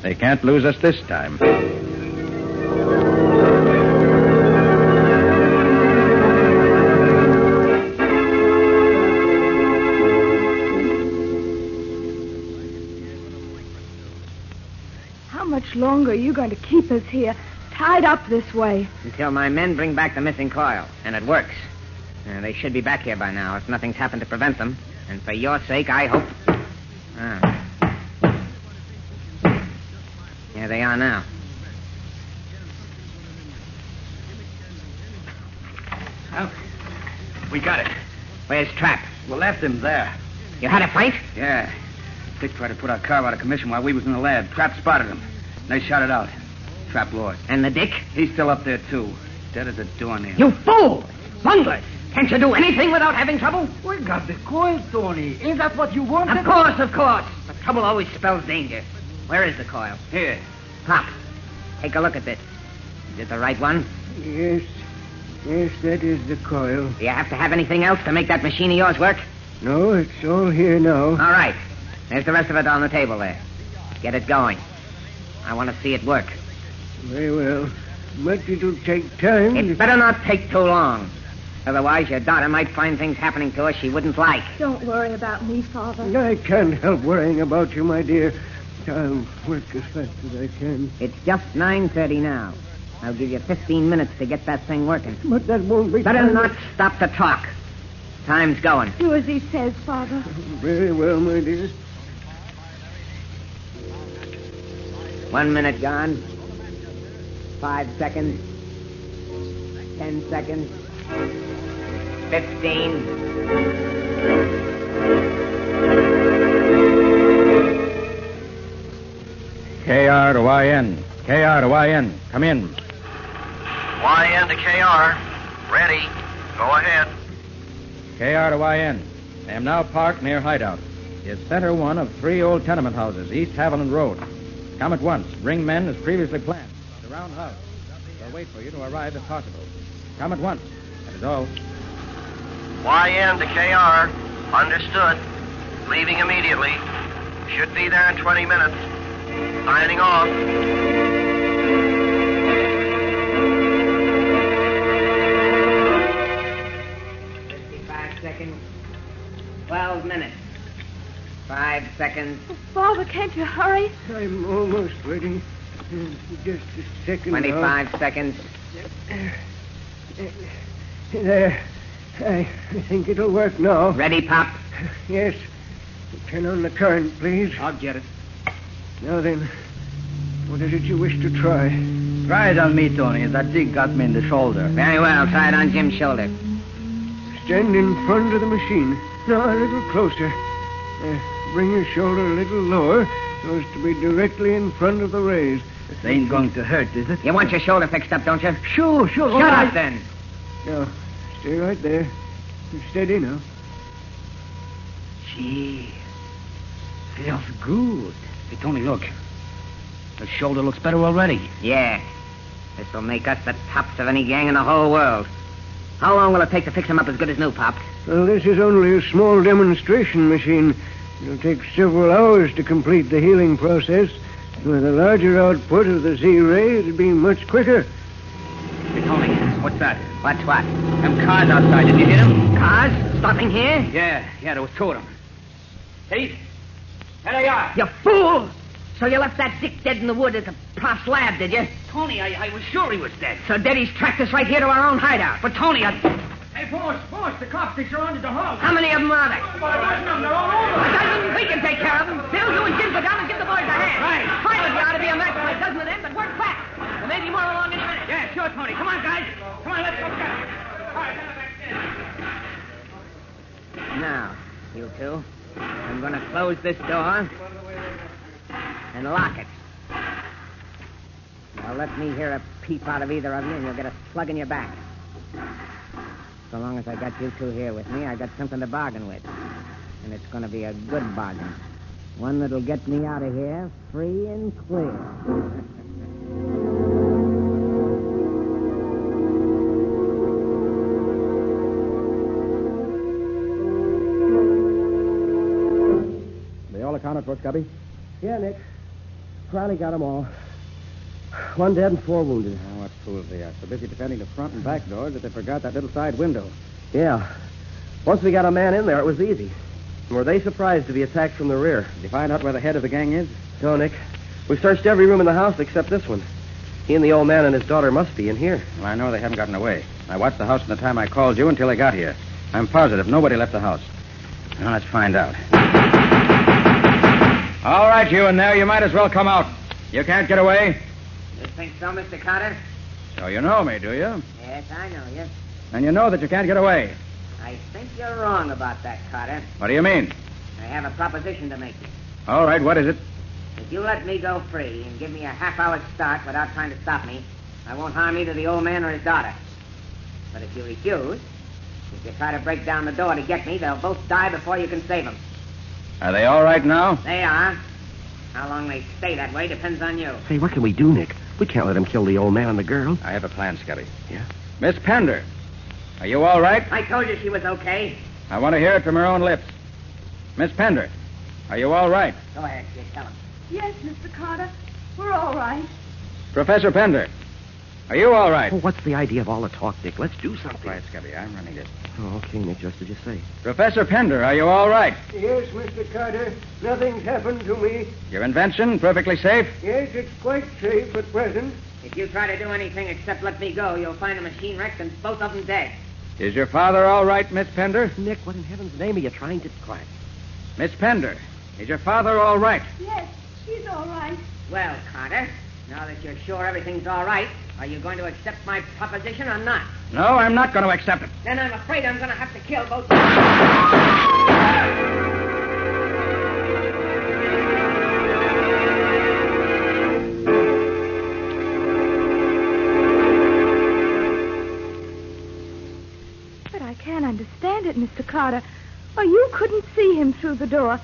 They can't lose us this time. How much longer are you going to keep us here, tied up this way? Until my men bring back the missing coil, and it works. They should be back here by now if nothing's happened to prevent them. And for your sake, I hope... Here they are now. Well, we got it. Where's Trap? We left him there. You had a fight? Yeah. Dick tried to put our car out of commission while we was in the lab. Trap spotted him. They shot it out. Trap lost. And the Dick? He's still up there, too. Dead as a doornail. You fool! Bunglers! Can't you do anything without having trouble? We got the coil, Tony. Is that what you wanted? Of course, of course. But trouble always spells danger. Where is the coil? Here. Pop, take a look at this. Is it the right one? Yes, that is the coil. Do you have to have anything else to make that machine of yours work? No, it's all here now. All right. There's the rest of it on the table there. Get it going. I want to see it work. Very well. But it'll take time. It better not take too long. Otherwise, your daughter might find things happening to us she wouldn't like. Don't worry about me, Father. I can't help worrying about you, my dear. I'll work as fast as I can. It's just 9:30 now. I'll give you 15 minutes to get that thing working. But that won't be... Better not stop to talk. Time's going. Do as he says, Father. Very well, my dear. 1 minute gone. 5 seconds. 10 seconds. 15. KR to YN. KR to YN. Come in. YN to KR. Ready. Go ahead. KR to YN. I am now parked near Hideout. It's center one of 3 old tenement houses, East Haviland Road. Come at once. Bring men as previously planned. The round house. I'll wait for you to arrive if possible. Come at once. That is all. YN to KR. Understood. Leaving immediately. Should be there in 20 minutes. Signing off. 55 seconds. 12 minutes. 5 seconds. Father, can't you hurry? I'm almost ready. Just a second. 25 seconds. There. I think it'll work now. Ready, Pop? Yes. Turn on the current, please. I'll get it. Now then, what is it you wish to try? Try it on me, Tony. That dig got me in the shoulder. Very well. Try it on Jim's shoulder. Stand in front of the machine. No, a little closer. Bring your shoulder a little lower so as to be directly in front of the rays. This ain't going to hurt, is it? You want your shoulder fixed up, don't you? Sure. Shut up, then. Now, stay right there. Steady now. Gee, feels good. Hey, Tony, look. The shoulder looks better already. Yeah. This will make us the tops of any gang in the whole world. How long will it take to fix him up as good as new, Pops? Well, this is only a small demonstration machine. It'll take several hours to complete the healing process. With a larger output of the Z-ray, it'll be much quicker. Hey, Tony, what's that? What's what? Them cars outside, did you hear them? Cars? Stopping here? Yeah, there was two of them. See? There they are. You fool! So you left that dick dead in the wood at the Prof's lab, did you? Tony, I was sure he was dead. So Daddy's tracked us right here to our own hideout. But, Tony, Hey, boss, the cops, they surrounded the house. How many of them are there? They're all over. A dozen? We can take care of them. Bill, you and Jim go down and give the boys a hand. Right. Finally, you ought to be a match for a dozen of them, but work fast. There may be more along any minute. Yeah, sure, Tony. Come on, guys. Come on, let's go get them. All right, Now, you two, I'm going to close this door and lock it. Now, let me hear a peep out of either of you, and you'll get a slug in your back. So long as I got you two here with me, I got something to bargain with. And it's going to be a good bargain. One that'll get me out of here free and clear. They all accounted for, Scubby? Yeah, Nick. Crowley got them all. One dead and 4 wounded. Oh, what fools they are. So busy defending the front and back doors that they forgot that little side window. Yeah. Once we got a man in there, it was easy. Were they surprised to be attacked from the rear? Did you find out where the head of the gang is? No, Nick. We've searched every room in the house except this one. He and the old man and his daughter must be in here. Well, I know they haven't gotten away. I watched the house from the time I called you until they got here. I'm positive nobody left the house. Now, let's find out. All right, you in there. You might as well come out. You can't get away. You think so, Mr. Carter? So you know me, do you? Yes, I know you. And you know that you can't get away. I think you're wrong about that, Carter. What do you mean? I have a proposition to make you. All right, what is it? If you let me go free and give me a half-hour start without trying to stop me, I won't harm either the old man or his daughter. But if you refuse, if you try to break down the door to get me, they'll both die before you can save them. Are they all right now? They are. How long they stay that way depends on you. Say, what can we do, Nick? We can't let him kill the old man and the girl. I have a plan, Scubby. Yeah? Miss Pender, are you all right? I told you she was okay. I want to hear it from her own lips. Miss Pender, are you all right? Go ahead, kid. Tell him. Yes, Mr. Carter. We're all right. Professor Pender, are you all right? Oh, what's the idea of all the talk, Nick? Let's do something. Right, Scubby. I'm running it. Oh, okay, Nick, just as you say. Professor Pender, are you all right? Yes, Mr. Carter. Nothing's happened to me. Your invention perfectly safe? Yes, it's quite safe at present. If you try to do anything except let me go, you'll find the machine wrecked and both of them dead. Is your father all right, Miss Pender? Nick, what in heaven's name are you trying to... Quiet. Miss Pender, is your father all right? Yes, he's all right. Well, Carter, now that you're sure everything's all right, are you going to accept my proposition or not? No, I'm not going to accept it. Then I'm afraid I'm going to have to kill both. But I can't understand it, Mr. Carter. Why, you couldn't see him through the door,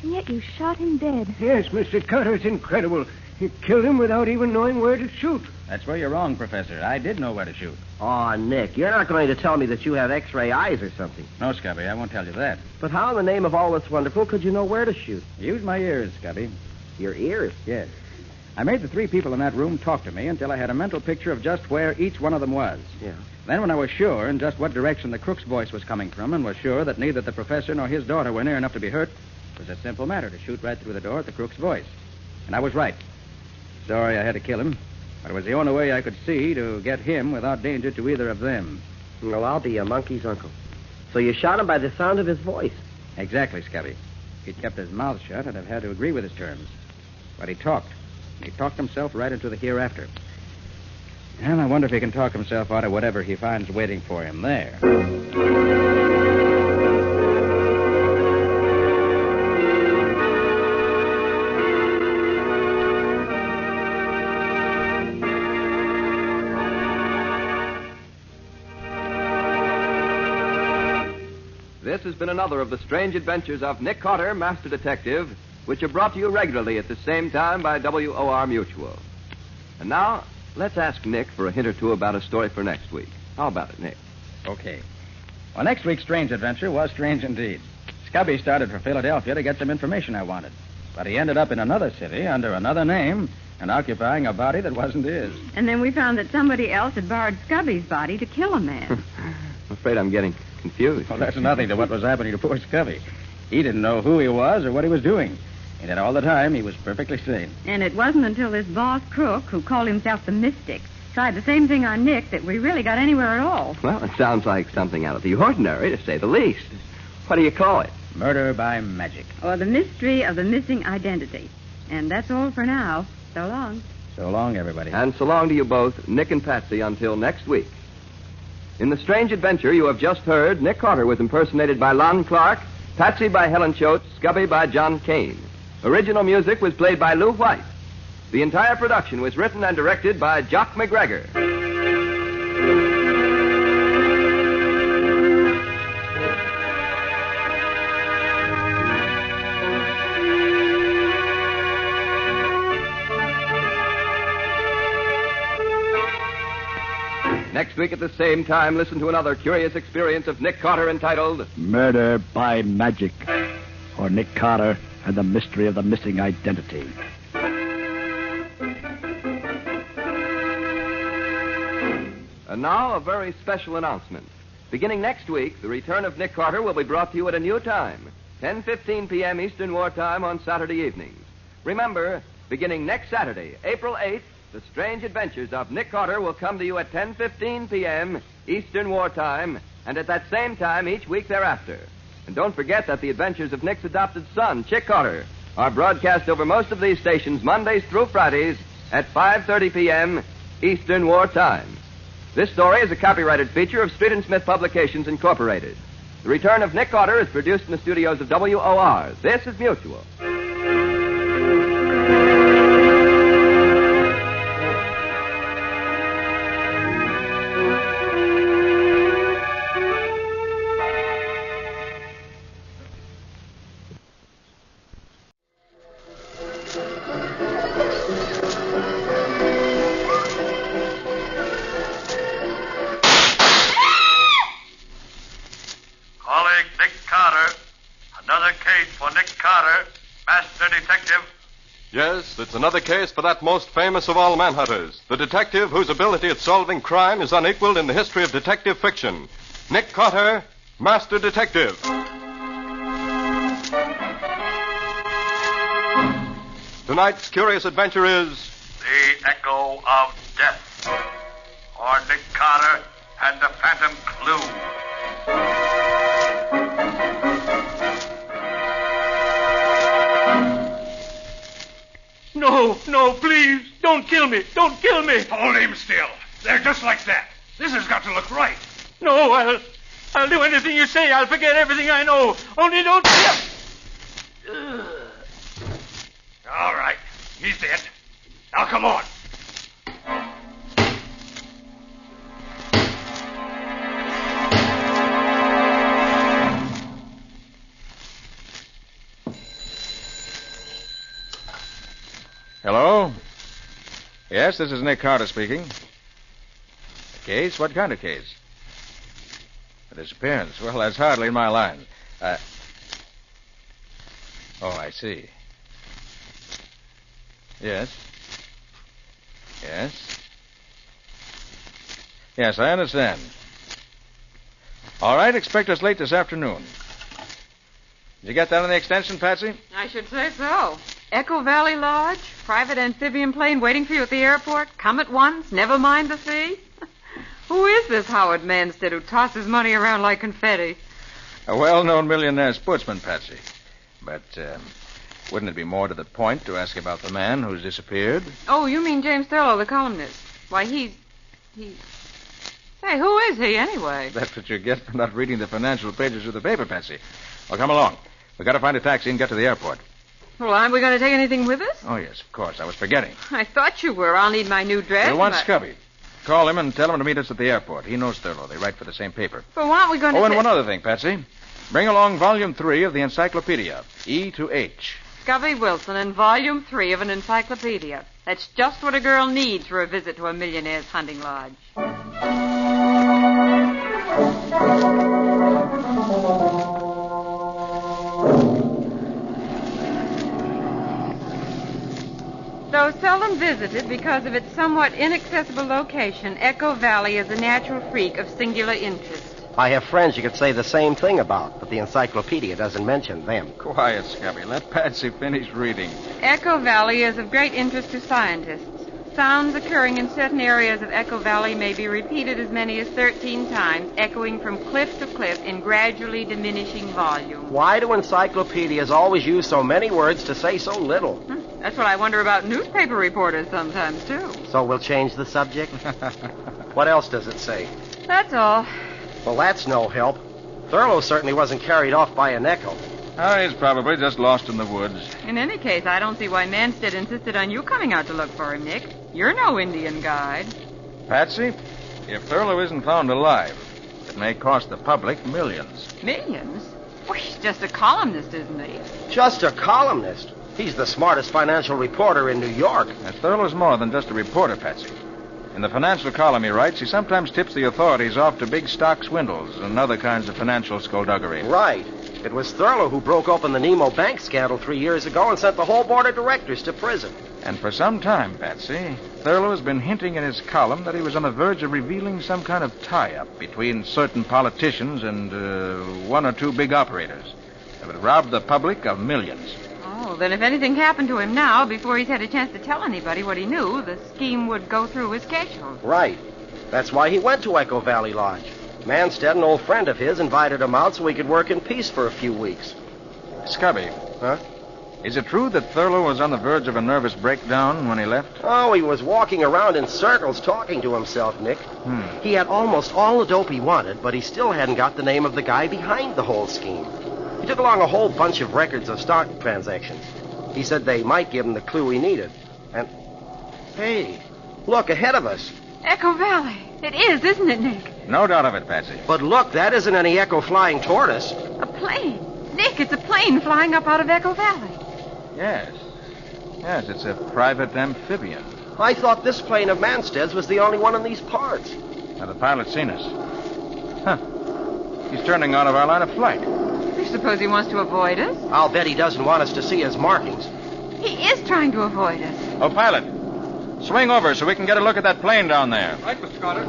and yet you shot him dead. Yes, Mr. Carter, it's incredible. You killed him without even knowing where to shoot. That's where you're wrong, Professor. I did know where to shoot. Oh, Nick, you're not going to tell me that you have X-ray eyes or something. No, Scubby, I won't tell you that. But how in the name of all that's wonderful could you know where to shoot? Use my ears, Scubby. Your ears? Yes. I made the 3 people in that room talk to me until I had a mental picture of just where each one of them was. Yeah. Then when I was sure in just what direction the crook's voice was coming from and was sure that neither the professor nor his daughter were near enough to be hurt, it was a simple matter to shoot right through the door at the crook's voice. And I was right. Sorry I had to kill him, but it was the only way I could see to get him without danger to either of them. Well, I'll be a monkey's uncle. So you shot him by the sound of his voice? Exactly, Scubby. If he'd kept his mouth shut, I'd have had to agree with his terms. But he talked. And he talked himself right into the hereafter. And I wonder if he can talk himself out of whatever he finds waiting for him there. this has been another of the strange adventures of Nick Carter, Master Detective, which are brought to you regularly at the same time by WOR Mutual. And now, let's ask Nick for a hint or two about a story for next week. How about it, Nick? Okay. Well, next week's strange adventure was strange indeed. Scubby started for Philadelphia to get some information I wanted. But he ended up in another city under another name and occupying a body that wasn't his. And then we found that somebody else had borrowed Scubby's body to kill a man. I'm afraid I'm getting confused. Well, that's nothing to what was happening to poor Scubby. He didn't know who he was or what he was doing. And yet all the time, he was perfectly sane. And it wasn't until this boss crook, who called himself the Mystic, tried the same thing on Nick that we really got anywhere at all. Well, it sounds like something out of the ordinary, to say the least. What do you call it? Murder by magic. Or the mystery of the missing identity. And that's all for now. So long. So long, everybody. And so long to you both, Nick and Patsy, until next week. In the strange adventure you have just heard, Nick Carter was impersonated by Lon Clark, Patsy by Helen Choate, Scubby by John Kane. Original music was played by Lou White. The entire production was written and directed by Jock McGregor. Next week at the same time, listen to another curious experience of Nick Carter entitled Murder by Magic, or Nick Carter and the Mystery of the Missing Identity. And now, a very special announcement. Beginning next week, the return of Nick Carter will be brought to you at a new time, 10:15 p.m. Eastern Wartime on Saturday evenings. Remember, beginning next Saturday, April 8th, the strange adventures of Nick Carter will come to you at 10:15 p.m. Eastern Wartime, and at that same time each week thereafter. And don't forget that the adventures of Nick's adopted son, Chick Carter, are broadcast over most of these stations Mondays through Fridays at 5:30 p.m. Eastern Wartime. This story is a copyrighted feature of Street and Smith Publications, Incorporated. The return of Nick Carter is produced in the studios of WOR. This is Mutual. Calling Nick Carter. Another case for Nick Carter, Master Detective. Yes, it's another case for that most famous of all manhunters, the detective whose ability at solving crime is unequaled in the history of detective fiction. Nick Carter, Master Detective. Tonight's curious adventure is The Echo of Death. Or Nick Carter and the Phantom Clue. No, please, don't kill me. Don't kill me. Hold him still. They're just like that. This has got to look right. No, I'll do anything you say. I'll forget everything I know. Only don't... All right. He's dead. Now come on. Hello? Yes, this is Nick Carter speaking. A case? What kind of case? A disappearance. Well, that's hardly in my line. Oh, I see. Yes. Yes, I understand. All right, expect us late this afternoon. Did you get that on the extension, Patsy? I should say so. Echo Valley Lodge, private amphibian plane waiting for you at the airport. Come at once, never mind the fee. Who is this Howard Manstead who tosses money around like confetti? A well-known millionaire sportsman, Patsy. But wouldn't it be more to the point to ask about the man who's disappeared? Oh, you mean James Thurlow, the columnist. Why, he's... Hey, who is he, anyway? That's what you get for not reading the financial pages of the paper, Patsy. Well, come along. We've got to find a taxi and get to the airport. Well, aren't we going to take anything with us? Oh, yes, of course. I was forgetting. I thought you were. I'll need my new dress. We'll want Scubby. Call him and tell him to meet us at the airport. He knows Thurlow. They write for the same paper. But aren't we going to... Oh, and one other thing, Patsy. Bring along Volume 3 of the Encyclopedia, E to H. Scubby Wilson and Volume 3 of an encyclopedia. That's just what a girl needs for a visit to a millionaire's hunting lodge. Though seldom visited because of its somewhat inaccessible location, Echo Valley is a natural freak of singular interest. I have friends you could say the same thing about, but the encyclopedia doesn't mention them. Quiet, Scubby. Let Patsy finish reading. Echo Valley is of great interest to scientists. Sounds occurring in certain areas of Echo Valley may be repeated as many as 13 times, echoing from cliff to cliff in gradually diminishing volume. Why do encyclopedias always use so many words to say so little? That's what I wonder about newspaper reporters sometimes, too. So we'll change the subject? What else does it say? That's all. Well, that's no help. Thurlow certainly wasn't carried off by an echo. Oh, he's probably just lost in the woods. In any case, I don't see why Manstead insisted on you coming out to look for him, Nick. You're no Indian guide. Patsy, if Thurlow isn't found alive, it may cost the public millions. Millions? Well, he's just a columnist, isn't he? Just a columnist? He's the smartest financial reporter in New York. Thurlow's more than just a reporter, Patsy. In the financial column he writes, he sometimes tips the authorities off to big stock swindles and other kinds of financial skullduggery. Right. It was Thurlow who broke open the Nemo Bank scandal 3 years ago and sent the whole board of directors to prison. And for some time, Patsy, Thurlow has been hinting in his column that he was on the verge of revealing some kind of tie-up between certain politicians and one or two big operators that would rob the public of millions. Oh, then if anything happened to him now, before he's had a chance to tell anybody what he knew, the scheme would go through his schedule. Right. That's why he went to Echo Valley Lodge. Manstead, an old friend of his, invited him out so he could work in peace for a few weeks. Scubby. Huh? Is it true that Thurlow was on the verge of a nervous breakdown when he left? Oh, he was walking around in circles talking to himself, Nick. He had almost all the dope he wanted, but he still hadn't got the name of the guy behind the whole scheme. He took along a whole bunch of records of stock transactions. He said they might give him the clue he needed. And, hey, look, ahead of us. Echo Valley. It is, isn't it, Nick? No doubt of it, Patsy. But look, that isn't any Echo flying toward us. A plane. Nick, it's a plane flying up out of Echo Valley. Yes. Yes, it's a private amphibian. I thought this plane of Manstead's was the only one in these parts. Now, the pilot's seen us. Huh. He's turning out of our line of flight. You suppose he wants to avoid us? I'll bet he doesn't want us to see his markings. He is trying to avoid us. Oh, pilot, swing over so we can get a look at that plane down there. Right, Mr. Carter.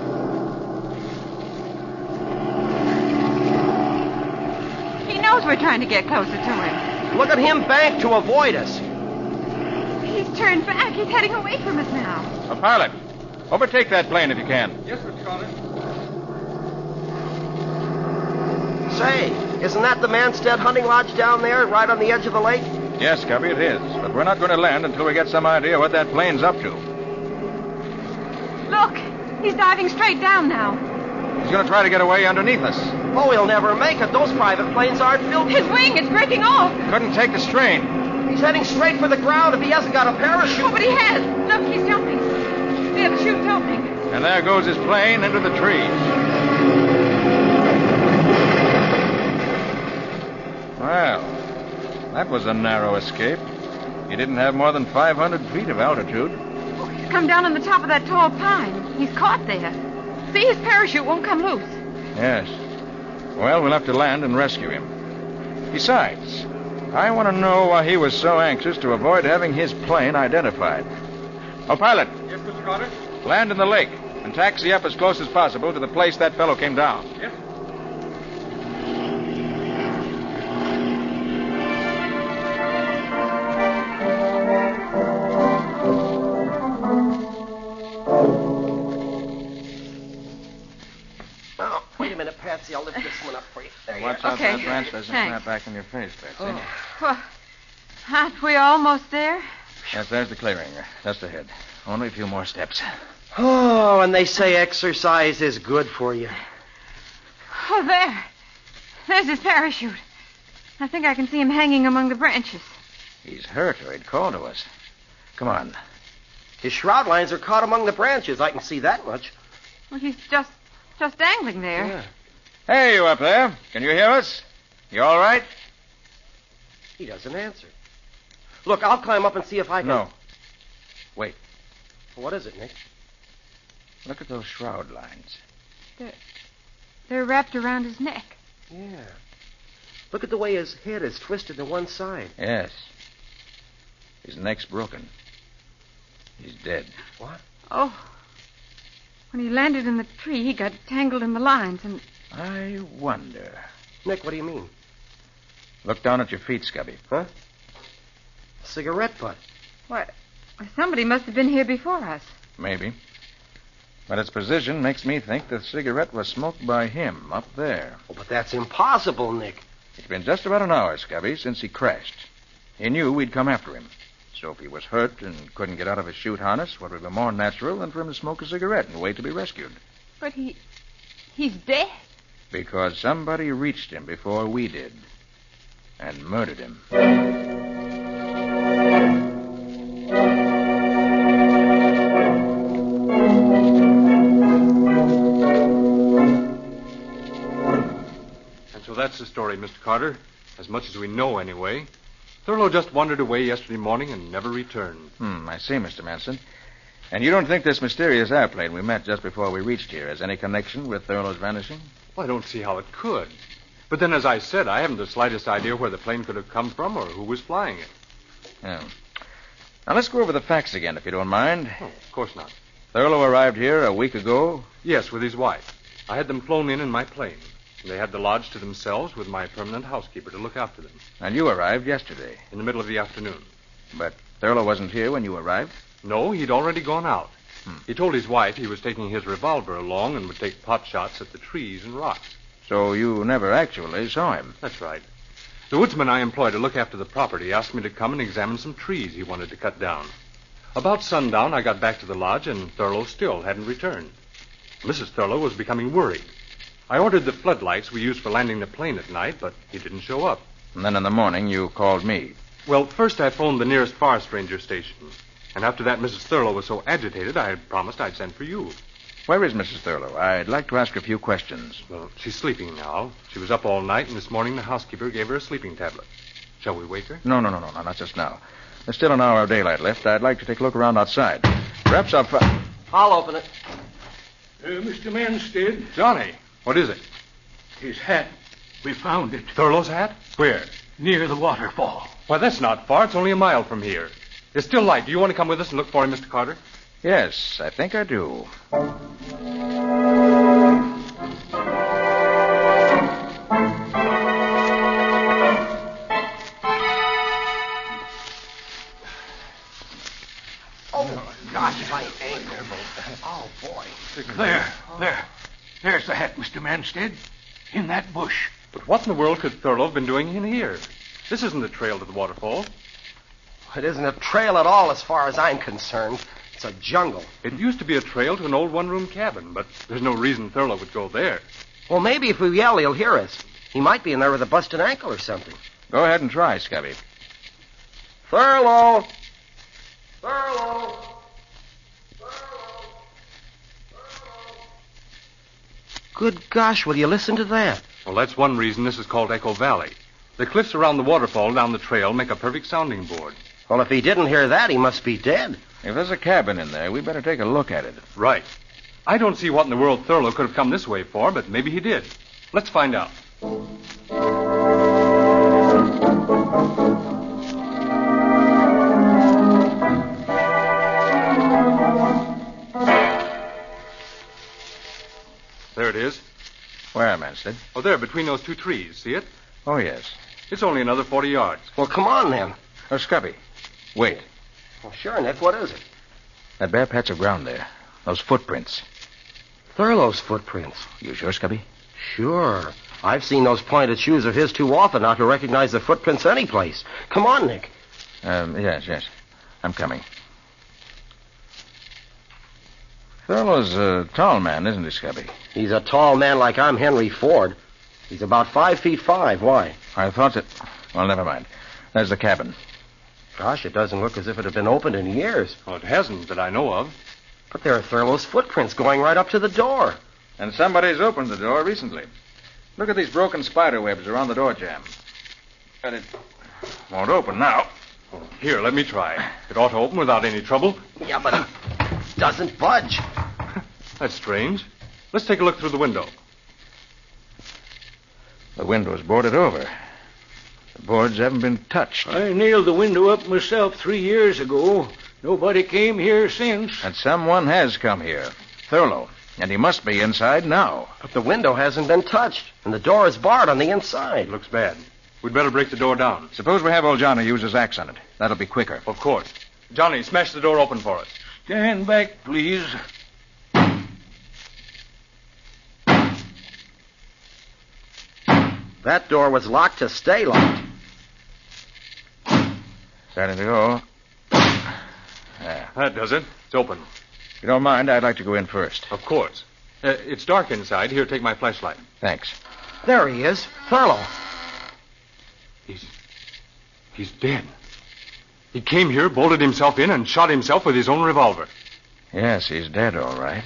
He knows we're trying to get closer to him. Look at him bank to avoid us. He's turned back. He's heading away from us now. Oh, pilot, overtake that plane if you can. Yes, Mr. Carter. Say, isn't that the Manstead hunting lodge down there, right on the edge of the lake? Yes, Scubby, it is. But we're not going to land until we get some idea what that plane's up to. Look, he's diving straight down now. He's going to try to get away underneath us. Oh, he'll never make it. Those private planes aren't built. His wing, it's breaking off. Couldn't take the strain. He's heading straight for the ground if he hasn't got a parachute. Oh, but he has. Look, he's jumping. There, the chute's opening. And there goes his plane into the trees. Well, that was a narrow escape. He didn't have more than 500 feet of altitude. Oh, he's come down on the top of that tall pine. He's caught there. See, his parachute won't come loose. Yes. Well, we'll have to land and rescue him. Besides, I want to know why he was so anxious to avoid having his plane identified. Oh, pilot. Yes, Mr. Carter. Land in the lake and taxi up as close as possible to the place that fellow came down. Yes. Patsy, I'll lift this one up for you. There Watch out that branch doesn't snap back in your face, Patsy. Oh. Well, aren't we almost there? Yes, there's the clearing. Just ahead. Only a few more steps. Oh, and they say exercise is good for you. Oh, there. There's his parachute. I think I can see him hanging among the branches. He's hurt or he'd call to us. Come on. His shroud lines are caught among the branches. I can see that much. Well, he's just dangling there. Yeah. Hey, you up there. Can you hear us? You all right? He doesn't answer. Look, I'll climb up and see if I can... No. Wait. What is it, Nick? Look at those shroud lines. They're wrapped around his neck. Yeah. Look at the way his head is twisted to one side. Yes. His neck's broken. He's dead. What? Oh. When he landed in the tree, he got tangled in the lines and... I wonder. Nick, what do you mean? Look down at your feet, Scubby. Huh? Cigarette butt. What? Somebody must have been here before us. Maybe. But its position makes me think the cigarette was smoked by him up there. Oh, but that's impossible, Nick. It's been just about an hour, Scubby, since he crashed. He knew we'd come after him. So if he was hurt and couldn't get out of his chute harness, what would be more natural than for him to smoke a cigarette and wait to be rescued? But he's dead. Because somebody reached him before we did. And murdered him. And so that's the story, Mr. Carter. As much as we know, anyway. Thurlow just wandered away yesterday morning and never returned. I see, Mr. Manson. And you don't think this mysterious airplane we met just before we reached here has any connection with Thurlow's vanishing? Well, I don't see how it could. But then, as I said, I haven't the slightest idea where the plane could have come from or who was flying it. Yeah. Now, let's go over the facts again, if you don't mind. Oh, of course not. Thurlow arrived here a week ago? Yes, with his wife. I had them flown in my plane. They had the lodge to themselves with my permanent housekeeper to look after them. And you arrived yesterday? In the middle of the afternoon. But Thurlow wasn't here when you arrived? No, he'd already gone out. He told his wife he was taking his revolver along and would take pot shots at the trees and rocks. So you never actually saw him? That's right. The woodsman I employ to look after the property asked me to come and examine some trees he wanted to cut down. About sundown, I got back to the lodge, and Thurlow still hadn't returned. Mrs. Thurlow was becoming worried. I ordered the floodlights we used for landing the plane at night, but he didn't show up. And then in the morning, you called me. Well, first I phoned the nearest forest ranger station. And after that, Mrs. Thurlow was so agitated, I had promised I'd send for you. Where is Mrs. Thurlow? I'd like to ask her a few questions. Well, she's sleeping now. She was up all night, and this morning the housekeeper gave her a sleeping tablet. Shall we wake her? No, not just now. There's still an hour of daylight left. I'd like to take a look around outside. Perhaps I'll open it. Mr. Manstead. Johnny, what is it? His hat. We found it. Thurlow's hat? Where? Near the waterfall. Why, that's not far. It's only a mile from here. It's still light. Do you want to come with us and look for him, Mr. Carter? Yes, I think I do. Oh, gosh, my ankle. Oh, boy. There's the hat, Mr. Manstead. In that bush. But what in the world could Thurlow have been doing in here? This isn't the trail to the waterfall. It isn't a trail at all as far as I'm concerned. It's a jungle. It used to be a trail to an old one-room cabin, but there's no reason Thurlow would go there. Well, maybe if we yell, he'll hear us. He might be in there with a busted ankle or something. Go ahead and try, Scubby. Thurlow! Thurlow! Good gosh, will you listen to that? Well, that's one reason this is called Echo Valley. The cliffs around the waterfall down the trail make a perfect sounding board. Well, if he didn't hear that, he must be dead. If there's a cabin in there, we better take a look at it. Right. I don't see what in the world Thurlow could have come this way for, but maybe he did. Let's find out. There it is. Where, Manstead? Oh, there, between those two trees. See it? Oh, yes. It's only another 40 yards. Well, come on, then. Oh, Scubby. Wait. Well, sure, Nick. What is it? That bare patch of ground there. Those footprints. Thurlow's footprints. You sure, Scubby? Sure. I've seen those pointed shoes of his too often not to recognize the footprints anyplace. Come on, Nick. Yes. I'm coming. Thurlow's a tall man, isn't he, Scubby? He's a tall man like I'm Henry Ford. He's about 5'5". Why? I thought that... Well, never mind. There's the cabin. Gosh, it doesn't look as if it had been opened in years. Well, it hasn't that I know of. But there are Thurlow's footprints going right up to the door. And somebody's opened the door recently. Look at these broken spider webs around the door jamb. And it won't open now. Here, let me try. It ought to open without any trouble. Yeah, but it doesn't budge. That's strange. Let's take a look through the window. The window's boarded over. The boards haven't been touched. I nailed the window up myself 3 years ago. Nobody came here since. And someone has come here. Thurlow. And he must be inside now. But the window hasn't been touched, and the door is barred on the inside. Looks bad. We'd better break the door down. Suppose we have old Johnny use his axe on it. That'll be quicker. Of course. Johnny, smash the door open for us. Stand back, please. That door was locked to stay locked. Starting to go. There. That does it. It's open. If you don't mind, I'd like to go in first. Of course. It's dark inside. Here, take my flashlight. Thanks. There he is. Thurlow. He's dead. He came here, bolted himself in, and shot himself with his own revolver. Yes, he's dead, all right.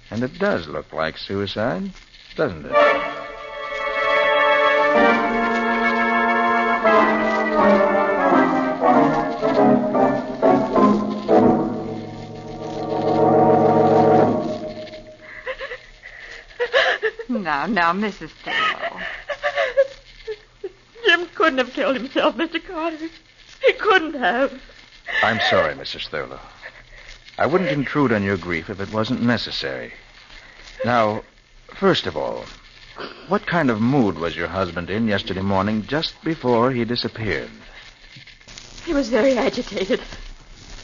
And it does look like suicide, doesn't it? Now, Mrs. Thurlow. Jim couldn't have killed himself, Mr. Carter. He couldn't have. I'm sorry, Mrs. Thurlow. I wouldn't intrude on your grief if it wasn't necessary. Now, first of all, what kind of mood was your husband in yesterday morning just before he disappeared? He was very agitated.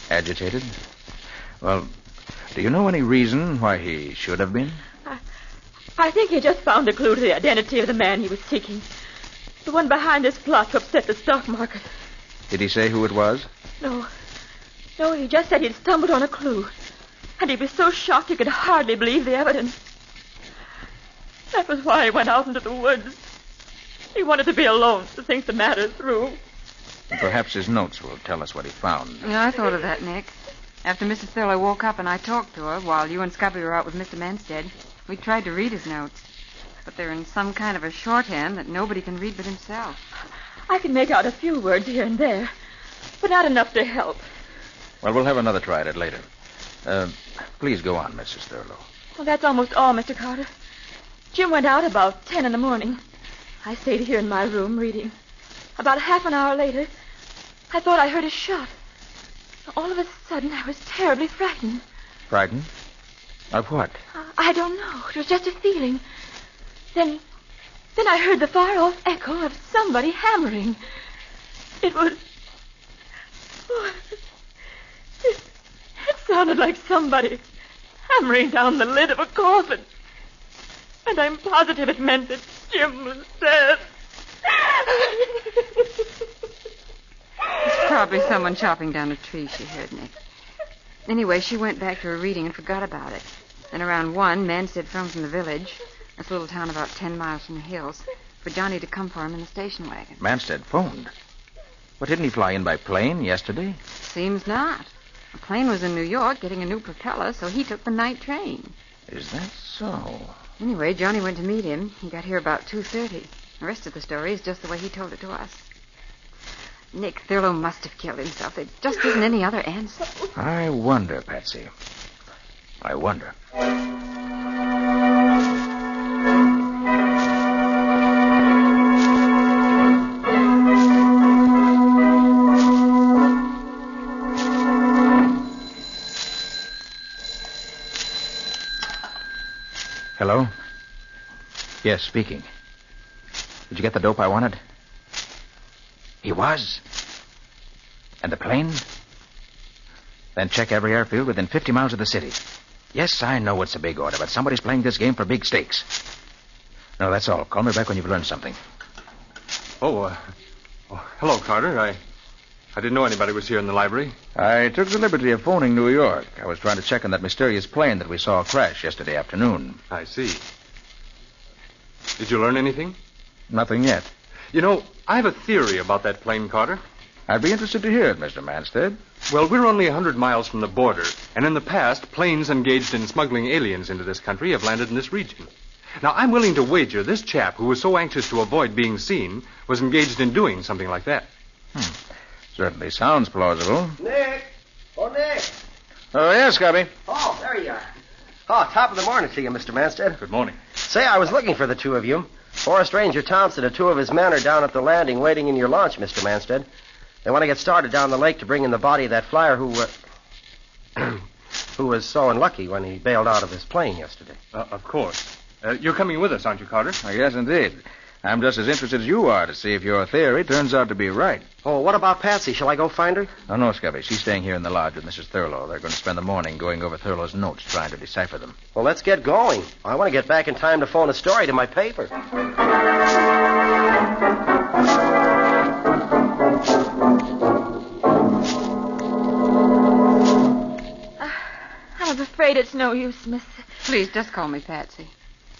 Agitated? Well, do you know any reason why he should have been? I think he just found a clue to the identity of the man he was seeking. The one behind this plot to upset the stock market. Did he say who it was? No, he just said he'd stumbled on a clue. And he was so shocked he could hardly believe the evidence. That was why he went out into the woods. He wanted to be alone to think the matter through. Perhaps his notes will tell us what he found. Yeah, I thought of that, Nick. After Mrs. Thurlow woke up and I talked to her while you and Scubby were out with Mr. Manstead, we tried to read his notes. But they're in some kind of a shorthand that nobody can read but himself. I can make out a few words here and there, but not enough to help. Well, we'll have another try at it later. Please go on, Mrs. Thurlow. Well, that's almost all, Mr. Carter. Jim went out about 10 in the morning. I stayed here in my room reading. About half an hour later, I thought I heard a shot. All of a sudden, I was terribly frightened. Frightened? Of what? I don't know. It was just a feeling. Then I heard the far-off echo of somebody hammering. It was... Oh, it sounded like somebody hammering down the lid of a coffin. And I'm positive it meant that Jim was dead. It's probably someone chopping down a tree she heard, Nick. Anyway, she went back to her reading and forgot about it. Then around 1, Manstead phoned from the village, that's a little town about 10 miles from the hills, for Johnny to come for him in the station wagon. Manstead phoned? But didn't he fly in by plane yesterday? Seems not. The plane was in New York getting a new propeller, so he took the night train. Is that so? Anyway, Johnny went to meet him. He got here about 2:30. The rest of the story is just the way he told it to us. Nick, Thurlow must have killed himself. There just isn't any other answer. I wonder, Patsy. I wonder. Hello? Yes, speaking. Did you get the dope I wanted? He was? And the plane? Then check every airfield within 50 miles of the city. Yes, I know it's a big order, but somebody's playing this game for big stakes. No, that's all. Call me back when you've learned something. Hello, Carter. I didn't know anybody was here in the library. I took the liberty of phoning New York. I was trying to check on that mysterious plane that we saw crash yesterday afternoon. I see. Did you learn anything? Nothing yet. You know, I have a theory about that plane, Carter. I'd be interested to hear it, Mr. Manstead. Well, we're only 100 miles from the border, and in the past, planes engaged in smuggling aliens into this country have landed in this region. Now, I'm willing to wager this chap, who was so anxious to avoid being seen, was engaged in doing something like that. Certainly sounds plausible. Nick! Oh, Nick! Oh, yes, Scubby. Oh, there you are. Oh, top of the morning to you, Mr. Manstead. Good morning. Say, I was looking for the two of you. Forest Ranger Thompson and two of his men are down at the landing waiting in your launch, Mr. Manstead. They want to get started down the lake to bring in the body of that flyer who was so unlucky when he bailed out of his plane yesterday. Of course. You're coming with us, aren't you, Carter? Yes, indeed. I'm just as interested as you are to see if your theory turns out to be right. Oh, what about Patsy? Shall I go find her? Oh, no, Scubby. She's staying here in the lodge with Mrs. Thurlow. They're going to spend the morning going over Thurlow's notes, trying to decipher them. Well, let's get going. I want to get back in time to phone a story to my paper. I'm afraid it's no use, Miss. Please, just call me Patsy.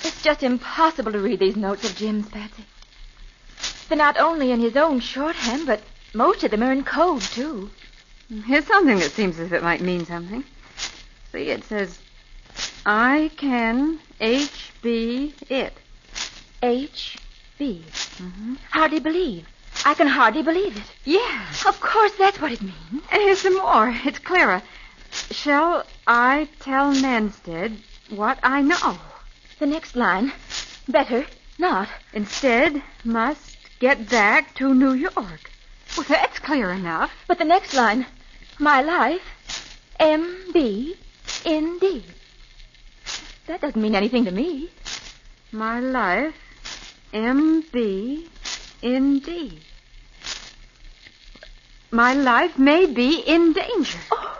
It's just impossible to read these notes of Jim's, Patsy. They're not only in his own shorthand, but most of them are in code, too. Here's something that seems as if it might mean something. See, it says, I can HB it. HB. Hardly believe. I can hardly believe it. Yeah. Of course, that's what it means. And here's some more. It's clearer. Shall I tell Manstead what I know? The next line. Better not. Instead, must get back to New York. Well, that's clear enough. But the next line. My life, MB, ND. That doesn't mean anything to me. My life, MB, ND. My life may be in danger. Oh.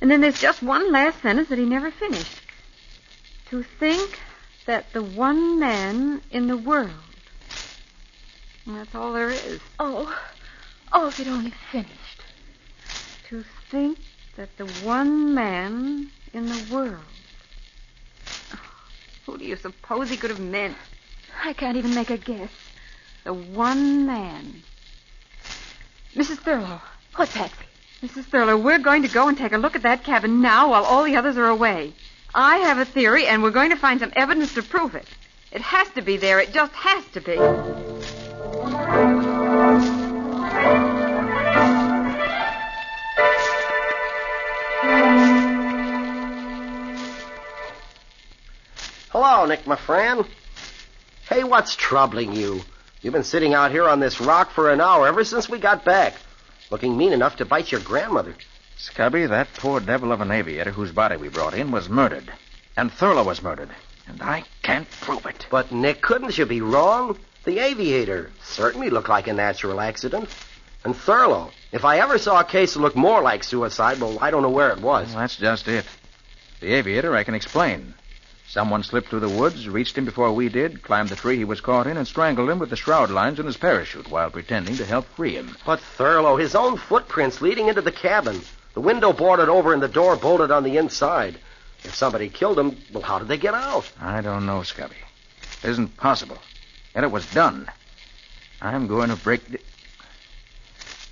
And then there's just one last sentence that he never finished. To think that the one man in the world. And that's all there is. Oh, if it only finished. To think that the one man in the world. Who do you suppose he could have meant? I can't even make a guess. The one man. Mrs. Thurlow. What's Patsy? Mrs. Thurlow, we're going to go and take a look at that cabin now while all the others are away. I have a theory, and we're going to find some evidence to prove it. It has to be there. It just has to be. Hello, Nick, my friend. Hey, what's troubling you? You've been sitting out here on this rock for an hour ever since we got back, looking mean enough to bite your grandmother. Scubby, that poor devil of an aviator whose body we brought in was murdered. And Thurlow was murdered. And I can't prove it. But, Nick, couldn't you be wrong? The aviator certainly looked like a natural accident. And Thurlow, if I ever saw a case that looked more like suicide, well, I don't know where it was. Well, that's just it. The aviator I can explain. Someone slipped through the woods, reached him before we did, climbed the tree he was caught in, and strangled him with the shroud lines in his parachute while pretending to help free him. But Thurlow, his own footprints leading into the cabin. The window boarded over and the door bolted on the inside. If somebody killed him, well, how did they get out? I don't know, Scubby. It isn't possible. Yet it was done. I'm going to break the...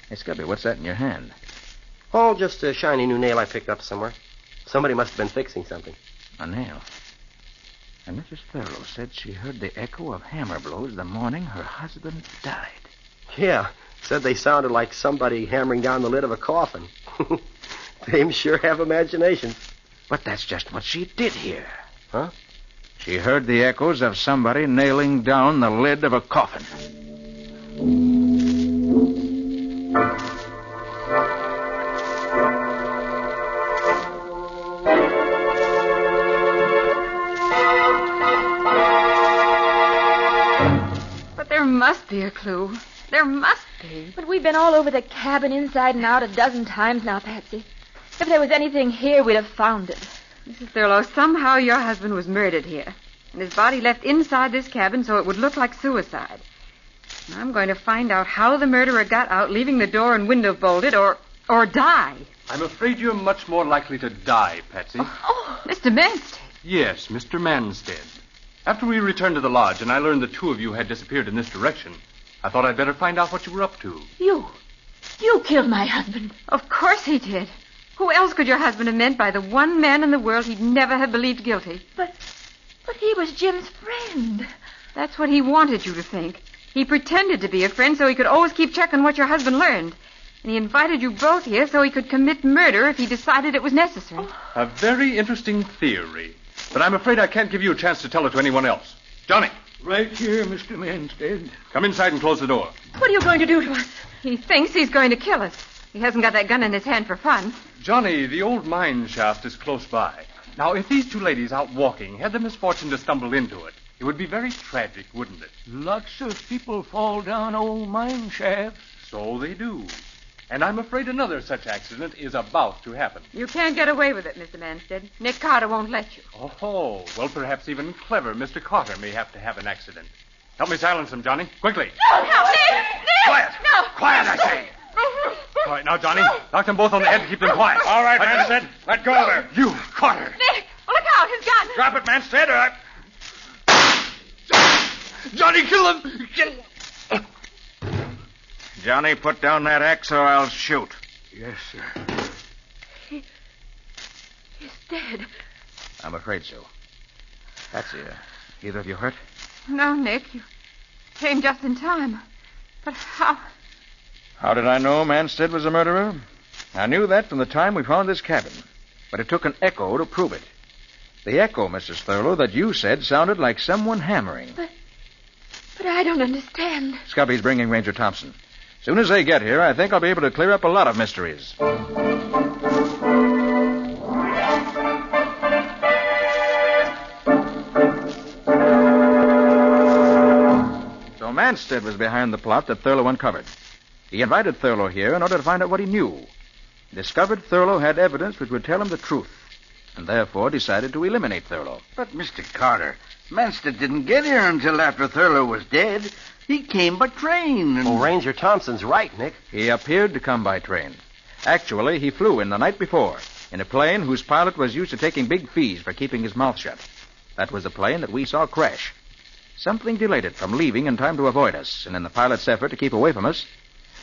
Hey, Scubby, what's that in your hand? Oh, just a shiny new nail I picked up somewhere. Somebody must have been fixing something. A nail. And Mrs. Thurlow said she heard the echo of hammer blows the morning her husband died. Yeah, said they sounded like somebody hammering down the lid of a coffin. They sure have imaginations. But that's just what she did hear. Huh? She heard the echoes of somebody nailing down the lid of a coffin. But there must be a clue. There must be. But we've been all over the cabin inside and out a dozen times now, Patsy. If there was anything here, we'd have found it. Mrs. Thurlow, somehow your husband was murdered here. And his body left inside this cabin so it would look like suicide. And I'm going to find out how the murderer got out, leaving the door and window bolted, or die. I'm afraid you're much more likely to die, Patsy. Oh, Mr. Manstead. Yes, Mr. Manstead. After we returned to the lodge and I learned the two of you had disappeared in this direction, I thought I'd better find out what you were up to. You killed my husband. Of course he did. Who else could your husband have meant by the one man in the world he'd never have believed guilty? But But he was Jim's friend. That's what he wanted you to think. He pretended to be a friend so he could always keep checking what your husband learned. And he invited you both here so he could commit murder if he decided it was necessary. A very interesting theory. But I'm afraid I can't give you a chance to tell it to anyone else. Johnny. Right here, Mr. Manstead. Come inside and close the door. What are you going to do to us? He thinks he's going to kill us. He hasn't got that gun in his hand for fun. Johnny, the old mine shaft is close by. Now, if these two ladies out walking had the misfortune to stumble into it, it would be very tragic, wouldn't it? Lots of people fall down old mine shafts. So they do. And I'm afraid another such accident is about to happen. You can't get away with it, Mr. Manstead. Nick Carter won't let you. Oh, well, perhaps even clever Mr. Carter may have to have an accident. Help me silence him, Johnny. Quickly. No, Nick! Quiet! No! Quiet, I say! All right, now, Johnny, knock them both on the head and keep them quiet. All right, Manstead. Let go of her. You, Carter. Nick, look out, his gun. Drop it, Manstead. Johnny, kill him. Johnny, put down that axe or I'll shoot. Yes, sir. He's dead. I'm afraid so. Patsy, either of you hurt? No, Nick. You came just in time. But how? How did I know Manstead was a murderer? I knew that from the time we found this cabin. But it took an echo to prove it. The echo, Mrs. Thurlow, that you said sounded like someone hammering. But I don't understand. Scubby's bringing Ranger Thompson. As soon as they get here, I think I'll be able to clear up a lot of mysteries. So Manstead was behind the plot that Thurlow uncovered. He invited Thurlow here in order to find out what he knew. He discovered Thurlow had evidence which would tell him the truth, and therefore decided to eliminate Thurlow. But, Mr. Carter, Manstead didn't get here until after Thurlow was dead. He came by train. And... Oh, Ranger Thompson's right, Nick. He appeared to come by train. Actually, he flew in the night before in a plane whose pilot was used to taking big fees for keeping his mouth shut. That was the plane that we saw crash. Something delayed it from leaving in time to avoid us, and in the pilot's effort to keep away from us,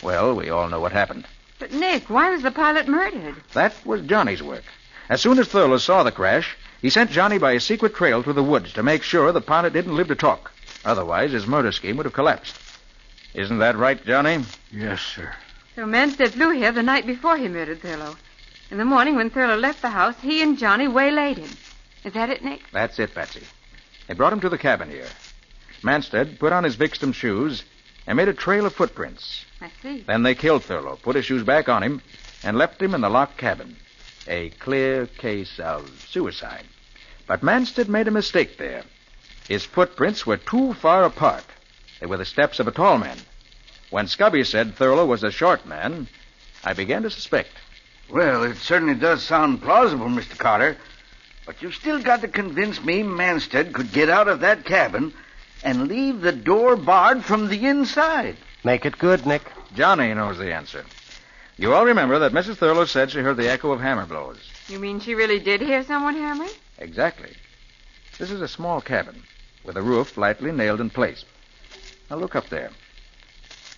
well, we all know what happened. But, Nick, why was the pilot murdered? That was Johnny's work. As soon as Thurlow saw the crash, he sent Johnny by a secret trail through the woods to make sure the pilot didn't live to talk. Otherwise, his murder scheme would have collapsed. Isn't that right, Johnny? Yes, sir. So Manstead flew here the night before he murdered Thurlow. In the morning, when Thurlow left the house, he and Johnny waylaid him. Is that it, Nick? That's it, Patsy. They brought him to the cabin here. Manstead put on his victim's shoes and made a trail of footprints. I see. Then they killed Thurlow, put his shoes back on him, and left him in the locked cabin. A clear case of suicide. But Manstead made a mistake there. His footprints were too far apart. They were the steps of a tall man. When Scubby said Thurlow was a short man, I began to suspect. Well, it certainly does sound plausible, Mr. Carter. But you've still got to convince me Manstead could get out of that cabin and leave the door barred from the inside. Make it good, Nick. Johnny knows the answer. You all remember that Mrs. Thurlow said she heard the echo of hammer blows. You mean she really did hear someone hammering? Exactly. This is a small cabin with a roof lightly nailed in place. Now look up there.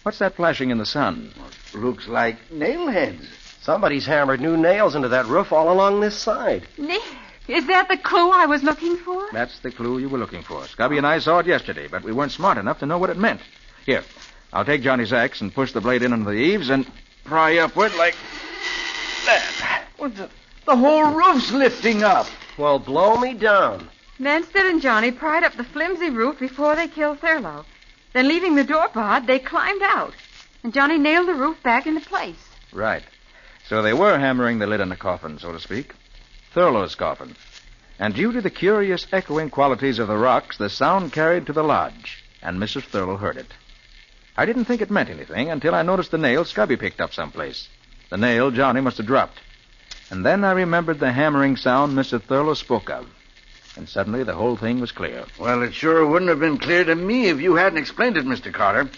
What's that flashing in the sun? Looks like nail heads. Somebody's hammered new nails into that roof all along this side. Nick, is that the clue I was looking for? That's the clue you were looking for. Scubby and I saw it yesterday, but we weren't smart enough to know what it meant. Here, I'll take Johnny's axe and push the blade in under the eaves and pry upward like that. Well, the whole roof's lifting up. Well, blow me down. Manstead and Johnny pried up the flimsy roof before they killed Thurlow. Then, leaving the door barred, they climbed out. And Johnny nailed the roof back into place. Right. So they were hammering the lid on the coffin, so to speak. Thurlow's coffin. And due to the curious echoing qualities of the rocks, the sound carried to the lodge, and Mrs. Thurlow heard it. I didn't think it meant anything until I noticed the nail Scubby picked up someplace. The nail Johnny must have dropped. And then I remembered the hammering sound Mr. Thurlow spoke of. And suddenly the whole thing was clear. Well, it sure wouldn't have been clear to me if you hadn't explained it, Mr. Carter.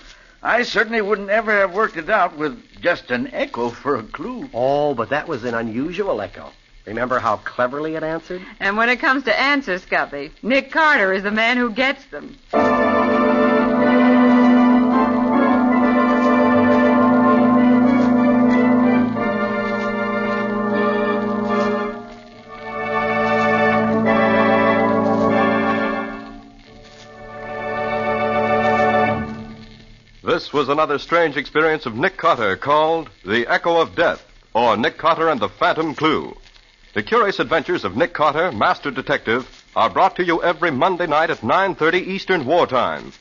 I certainly wouldn't ever have worked it out with just an echo for a clue. Oh, but that was an unusual echo. Remember how cleverly it answered? And when it comes to answers, Scubby, Nick Carter is the man who gets them. This was another strange experience of Nick Carter called The Echo of Death, or Nick Carter and the Phantom Clue. The curious adventures of Nick Carter, Master Detective, are brought to you every Monday night at 9:30 Eastern Wartime.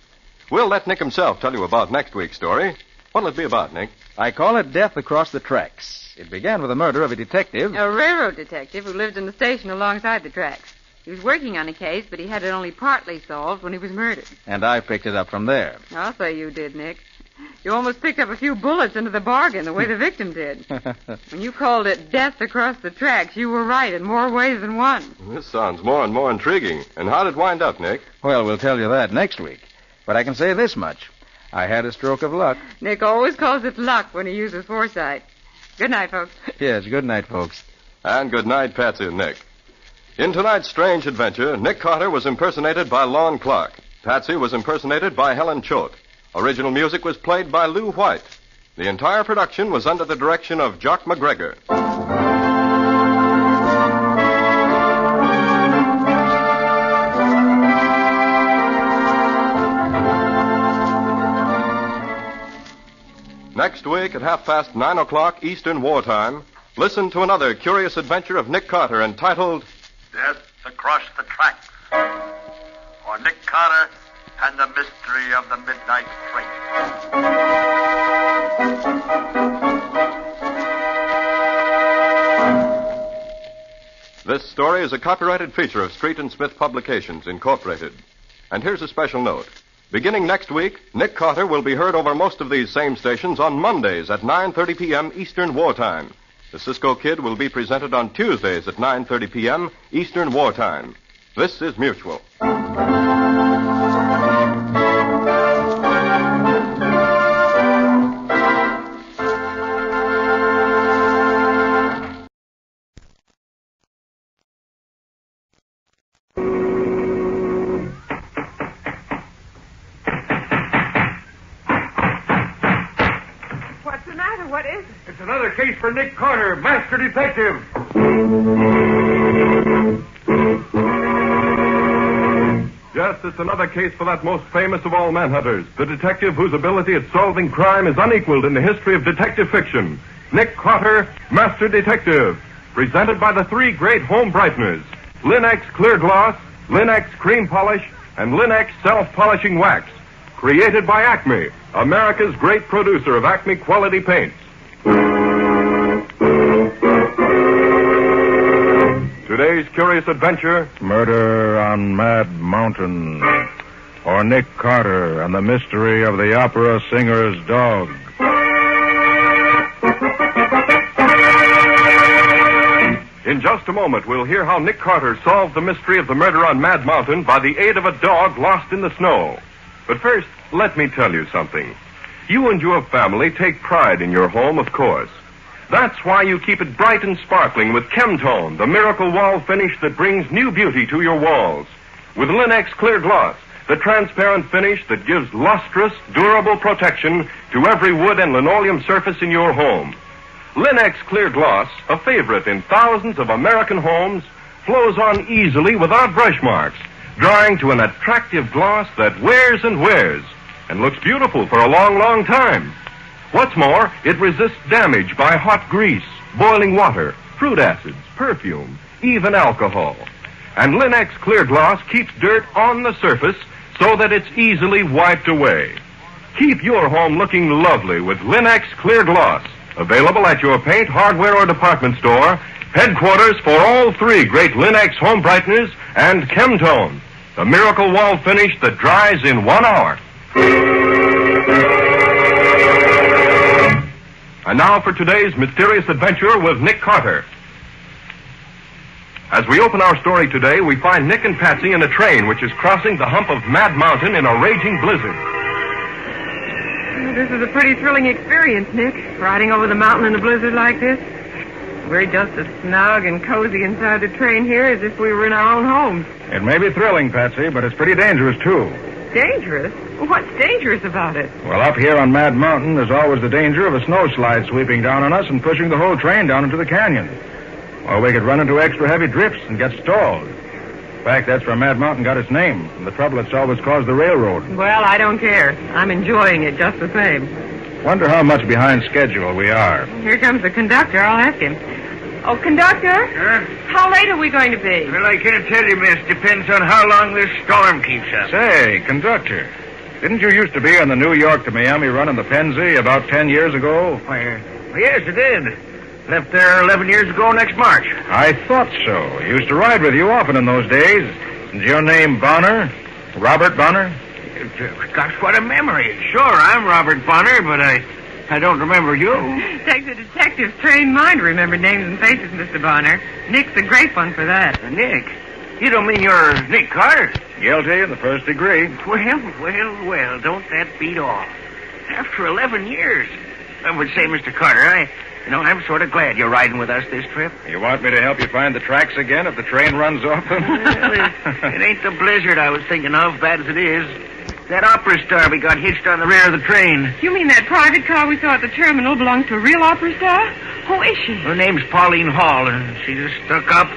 We'll let Nick himself tell you about next week's story. What'll it be about, Nick? I call it Death Across the Tracks. It began with the murder of a detective. A railroad detective who lived in the station alongside the tracks. He was working on a case, but he had it only partly solved when he was murdered. And I picked it up from there. I'll say you did, Nick. You almost picked up a few bullets into the bargain the way the victim did. When you called it Death Across the Tracks, you were right in more ways than one. This sounds more and more intriguing. And how did it wind up, Nick? Well, we'll tell you that next week. But I can say this much. I had a stroke of luck. Nick always calls it luck when he uses foresight. Good night, folks. Yes, good night, folks. And good night, Patsy and Nick. In tonight's strange adventure, Nick Carter was impersonated by Lon Clark. Patsy was impersonated by Helen Choate. Original music was played by Lou White. The entire production was under the direction of Jock McGregor. Next week at 9:30 Eastern Wartime, listen to another curious adventure of Nick Carter entitled Death Across the Tracks, or Nick Carter and the Mystery of the Midnight Train. This story is a copyrighted feature of Street and Smith Publications, Incorporated. And here's a special note. Beginning next week, Nick Carter will be heard over most of these same stations on Mondays at 9:30 p.m. Eastern Wartime. The Cisco Kid will be presented on Tuesdays at 9:30 p.m. Eastern Wartime. This is Mutual. What is it? It's another case for Nick Carter, Master Detective. Yes, it's another case for that most famous of all manhunters, the detective whose ability at solving crime is unequaled in the history of detective fiction. Nick Carter, Master Detective. Presented by the three great home brighteners, Linex Clear Gloss, Linex Cream Polish, and Linex Self-Polishing Wax. Created by Acme, America's great producer of Acme quality paints. Today's curious adventure, Murder on Mad Mountain, or Nick Carter and the Mystery of the Opera Singer's Dog. In just a moment, we'll hear how Nick Carter solved the mystery of the murder on Mad Mountain by the aid of a dog lost in the snow. But first, let me tell you something. You and your family take pride in your home, of course. That's why you keep it bright and sparkling with Chemtone, the miracle wall finish that brings new beauty to your walls. With Linex Clear Gloss, the transparent finish that gives lustrous, durable protection to every wood and linoleum surface in your home. Linex Clear Gloss, a favorite in thousands of American homes, flows on easily without brush marks, drying to an attractive gloss that wears and wears and looks beautiful for a long, long time. What's more, it resists damage by hot grease, boiling water, fruit acids, perfume, even alcohol. And Linex Clear Gloss keeps dirt on the surface so that it's easily wiped away. Keep your home looking lovely with Linex Clear Gloss. Available at your paint, hardware, or department store. Headquarters for all three great Linex home brighteners and Chemtone, the miracle wall finish that dries in 1 hour. And now for today's mysterious adventure with Nick Carter. As we open our story today, we find Nick and Patsy in a train which is crossing the hump of Mad Mountain in a raging blizzard. This is a pretty thrilling experience, Nick, riding over the mountain in a blizzard like this. We're just as snug and cozy inside the train here as if we were in our own homes. It may be thrilling, Patsy, but it's pretty dangerous, too. Dangerous? What's dangerous about it? Well, up here on Mad Mountain, there's always the danger of a snowslide sweeping down on us and pushing the whole train down into the canyon. Or we could run into extra heavy drifts and get stalled. In fact, that's where Mad Mountain got its name, from the trouble it's always caused the railroad. Well, I don't care. I'm enjoying it just the same. Wonder how much behind schedule we are. Here comes the conductor. I'll ask him. Oh, conductor? How late are we going to be? Well, I can't tell you, miss. Depends on how long this storm keeps up. Say, conductor, didn't you used to be on the New York to Miami run in the Pennsy about 10 years ago? Why, yes, I did. Left there 11 years ago next March. I thought so. I used to ride with you often in those days. Is your name Bonner? Robert Bonner? Gosh, what a memory. Sure, I'm Robert Bonner, but I don't remember you. Takes a detective's trained mind to remember names and faces, Mr. Bonner. Nick's a great one for that. Nick? You don't mean you're Nick Carter? Guilty in the first degree. Well, don't that beat all? After 11 years. I would say, Mr. Carter, I'm sort of glad you're riding with us this trip. You want me to help you find the tracks again if the train runs off them? It ain't the blizzard I was thinking of, bad as it is. That opera star we got hitched on the rear of the train. You mean that private car we saw at the terminal belongs to a real opera star? Who is she? Her name's Pauline Hall, and she's a stuck-up,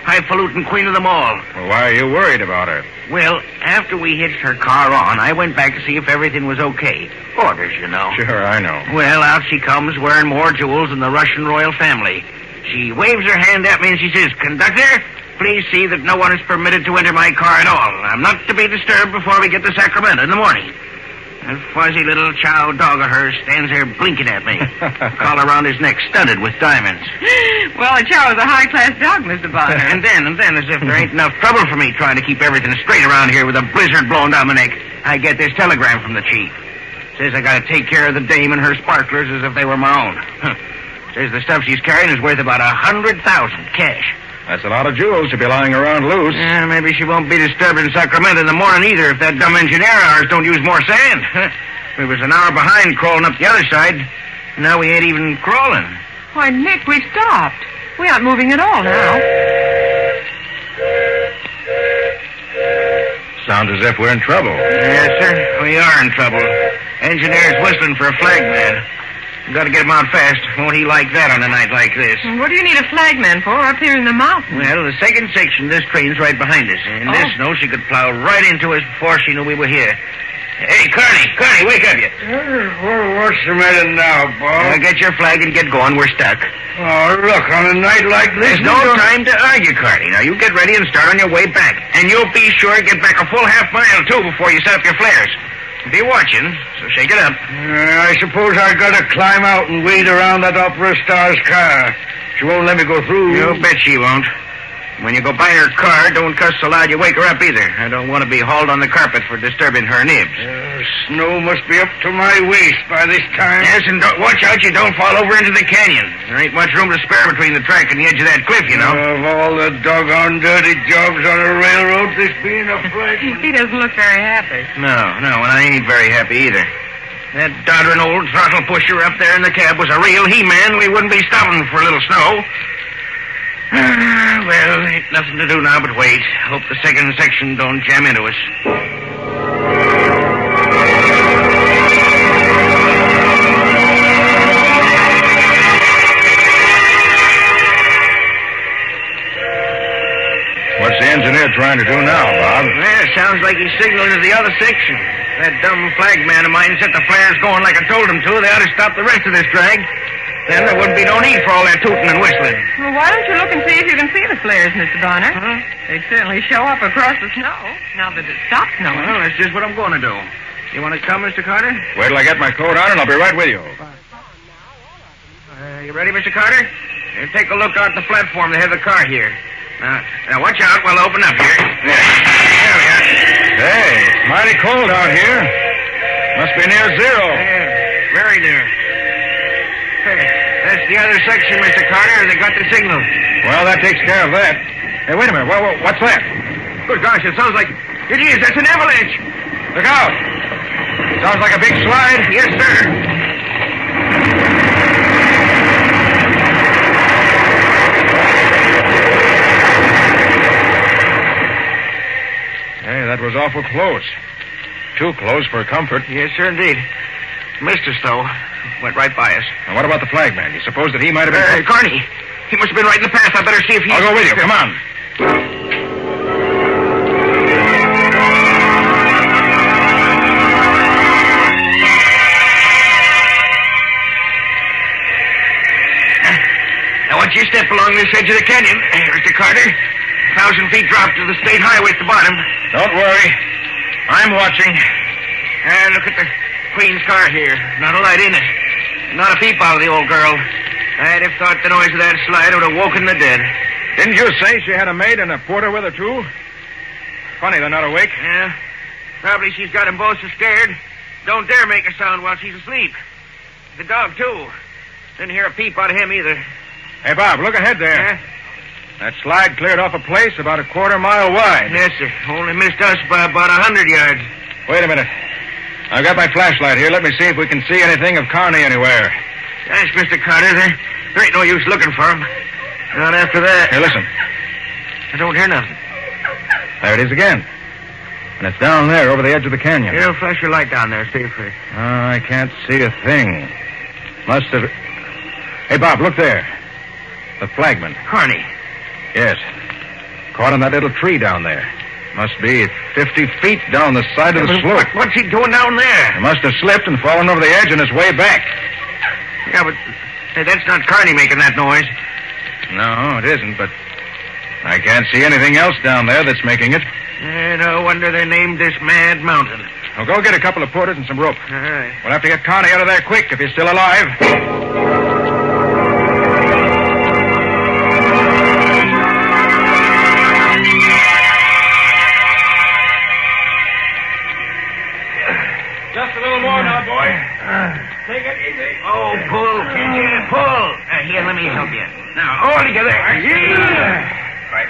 highfalutin queen of them all. Well, why are you worried about her? Well, after we hitched her car on, I went back to see if everything was okay. Orders, you know. Sure, I know. Well, out she comes, wearing more jewels than the Russian royal family. She waves her hand at me and she says, "Conductor, please see that no one is permitted to enter my car at all. I'm not to be disturbed before we get to Sacramento in the morning." That fuzzy little chow dog of hers stands there blinking at me. Collar around his neck, studded with diamonds. Well, a chow is a high-class dog, Mr. Bonner. And then, as if there ain't enough trouble for me trying to keep everything straight around here with a blizzard blowing down my neck, I get this telegram from the chief. Says I gotta take care of the dame and her sparklers as if they were my own. Says the stuff she's carrying is worth about 100,000 cash. That's a lot of jewels to be lying around loose. Maybe she won't be disturbed in Sacramento in the morning either if that dumb engineer of ours don't use more sand. We was an hour behind crawling up the other side. Now we ain't even crawling. Why, Nick, we've stopped. We aren't moving at all now. Sounds as if we're in trouble. Yes, sir. We are in trouble. Engineer's whistling for a flagman. Got to get him out fast. Won't he like that on a night like this? What do you need a flagman for up here in the mountains? Well, the second section of this train's right behind us. And this knows she could plow right into us before she knew we were here. Hey, Carney, wake up, you. What's the matter now, Bob? Get your flag and get going. We're stuck. Oh, look, on a night like this... There's no time to argue, Carney. Now, you get ready and start on your way back. And you'll be sure to get back a full half mile, too, before you set up your flares. Be watching, so shake it up. I suppose I gotta climb out and wade around that opera star's car. She won't let me go through. You bet she won't. When you go by her car, don't cuss so loud you wake her up either. I don't want to be hauled on the carpet for disturbing her nibs. Snow must be up to my waist by this time. Yes, and watch out you don't fall over into the canyon. There ain't much room to spare between the track and the edge of that cliff, you know. Of all the doggone dirty jobs on a railroad, this being a flagman. He doesn't look very happy. No, and I ain't very happy either. That doddering old throttle pusher up there in the cab was a real he-man. We wouldn't be stopping for a little snow. Well, ain't nothing to do now but wait. Hope the second section don't jam into us. What's the engineer trying to do now, Bob? Well, sounds like he's signaling to the other section. That dumb flagman of mine set the flares going like I told him to. They ought to stop the rest of this drag. Then there wouldn't be no need for all that tooting and whistling. Well, why don't you look and see if you can see the flares, Mr. Bonner? They'd certainly show up across the snow, now that it stops snowing. Well, that's just what I'm going to do. You want to come, Mr. Carter? Wait till I get my coat on and I'll be right with you. You ready, Mr. Carter? Take a look out the platform. They have the car here. Now watch out. We'll open up here. There we are. Hey, it's mighty cold out here. Must be near zero. Yeah, very near. Hey, that's the other section, Mr. Carter. They got the signal. Well, that takes care of that. Hey, wait a minute. What's that? Good gosh, it sounds like... It is. That's an avalanche. Look out. Sounds like a big slide. Yes, sir. Hey, that was awful close. Too close for comfort. Yes, sir, indeed. Missed us, though. Went right by us. And what about the flagman? You suppose that he might have been... Carney. He must have been right in the path. I better see if he... I'll go with you. Come on. Watch your step along this edge of the canyon, Mr. Carter. 1,000 feet drop to the state highway at the bottom. Don't worry. I'm watching. Look at the Queen's car here. Not a light in it. Not a peep out of the old girl. I'd have thought the noise of that slide would have woken the dead. Didn't you say she had a maid and a porter with her, too? Funny they're not awake. Yeah. Probably she's got them both so scared. Don't dare make a sound while she's asleep. The dog, too. Didn't hear a peep out of him either. Hey, Bob, look ahead there. Yeah? That slide cleared off a place about a quarter-mile wide. Yes, sir. Only missed us by about 100 yards. Wait a minute. I've got my flashlight here. Let me see if we can see anything of Carney anywhere. Thanks, Mr. Carter. There ain't no use looking for him. Not after that. Here, listen. I don't hear nothing. There it is again. And it's down there over the edge of the canyon. Here, flash your light down there. See if we... I can't see a thing. Must have... Hey, Bob, look there. The flagman. Carney. Yes. Caught on that little tree down there. Must be 50 feet down the side of the slope. What's he doing down there? He must have slipped and fallen over the edge on his way back. Yeah, but that's not Carney making that noise. No, it isn't, but I can't see anything else down there that's making it. No wonder they named this Mad Mountain. Well, go get a couple of porters and some rope. All right. We'll have to get Carney out of there quick if he's still alive. Just a little more now, boy. Take it easy. Oh, pull, can you? Pull. Here, let me help you. Now, all together. Yeah. Right.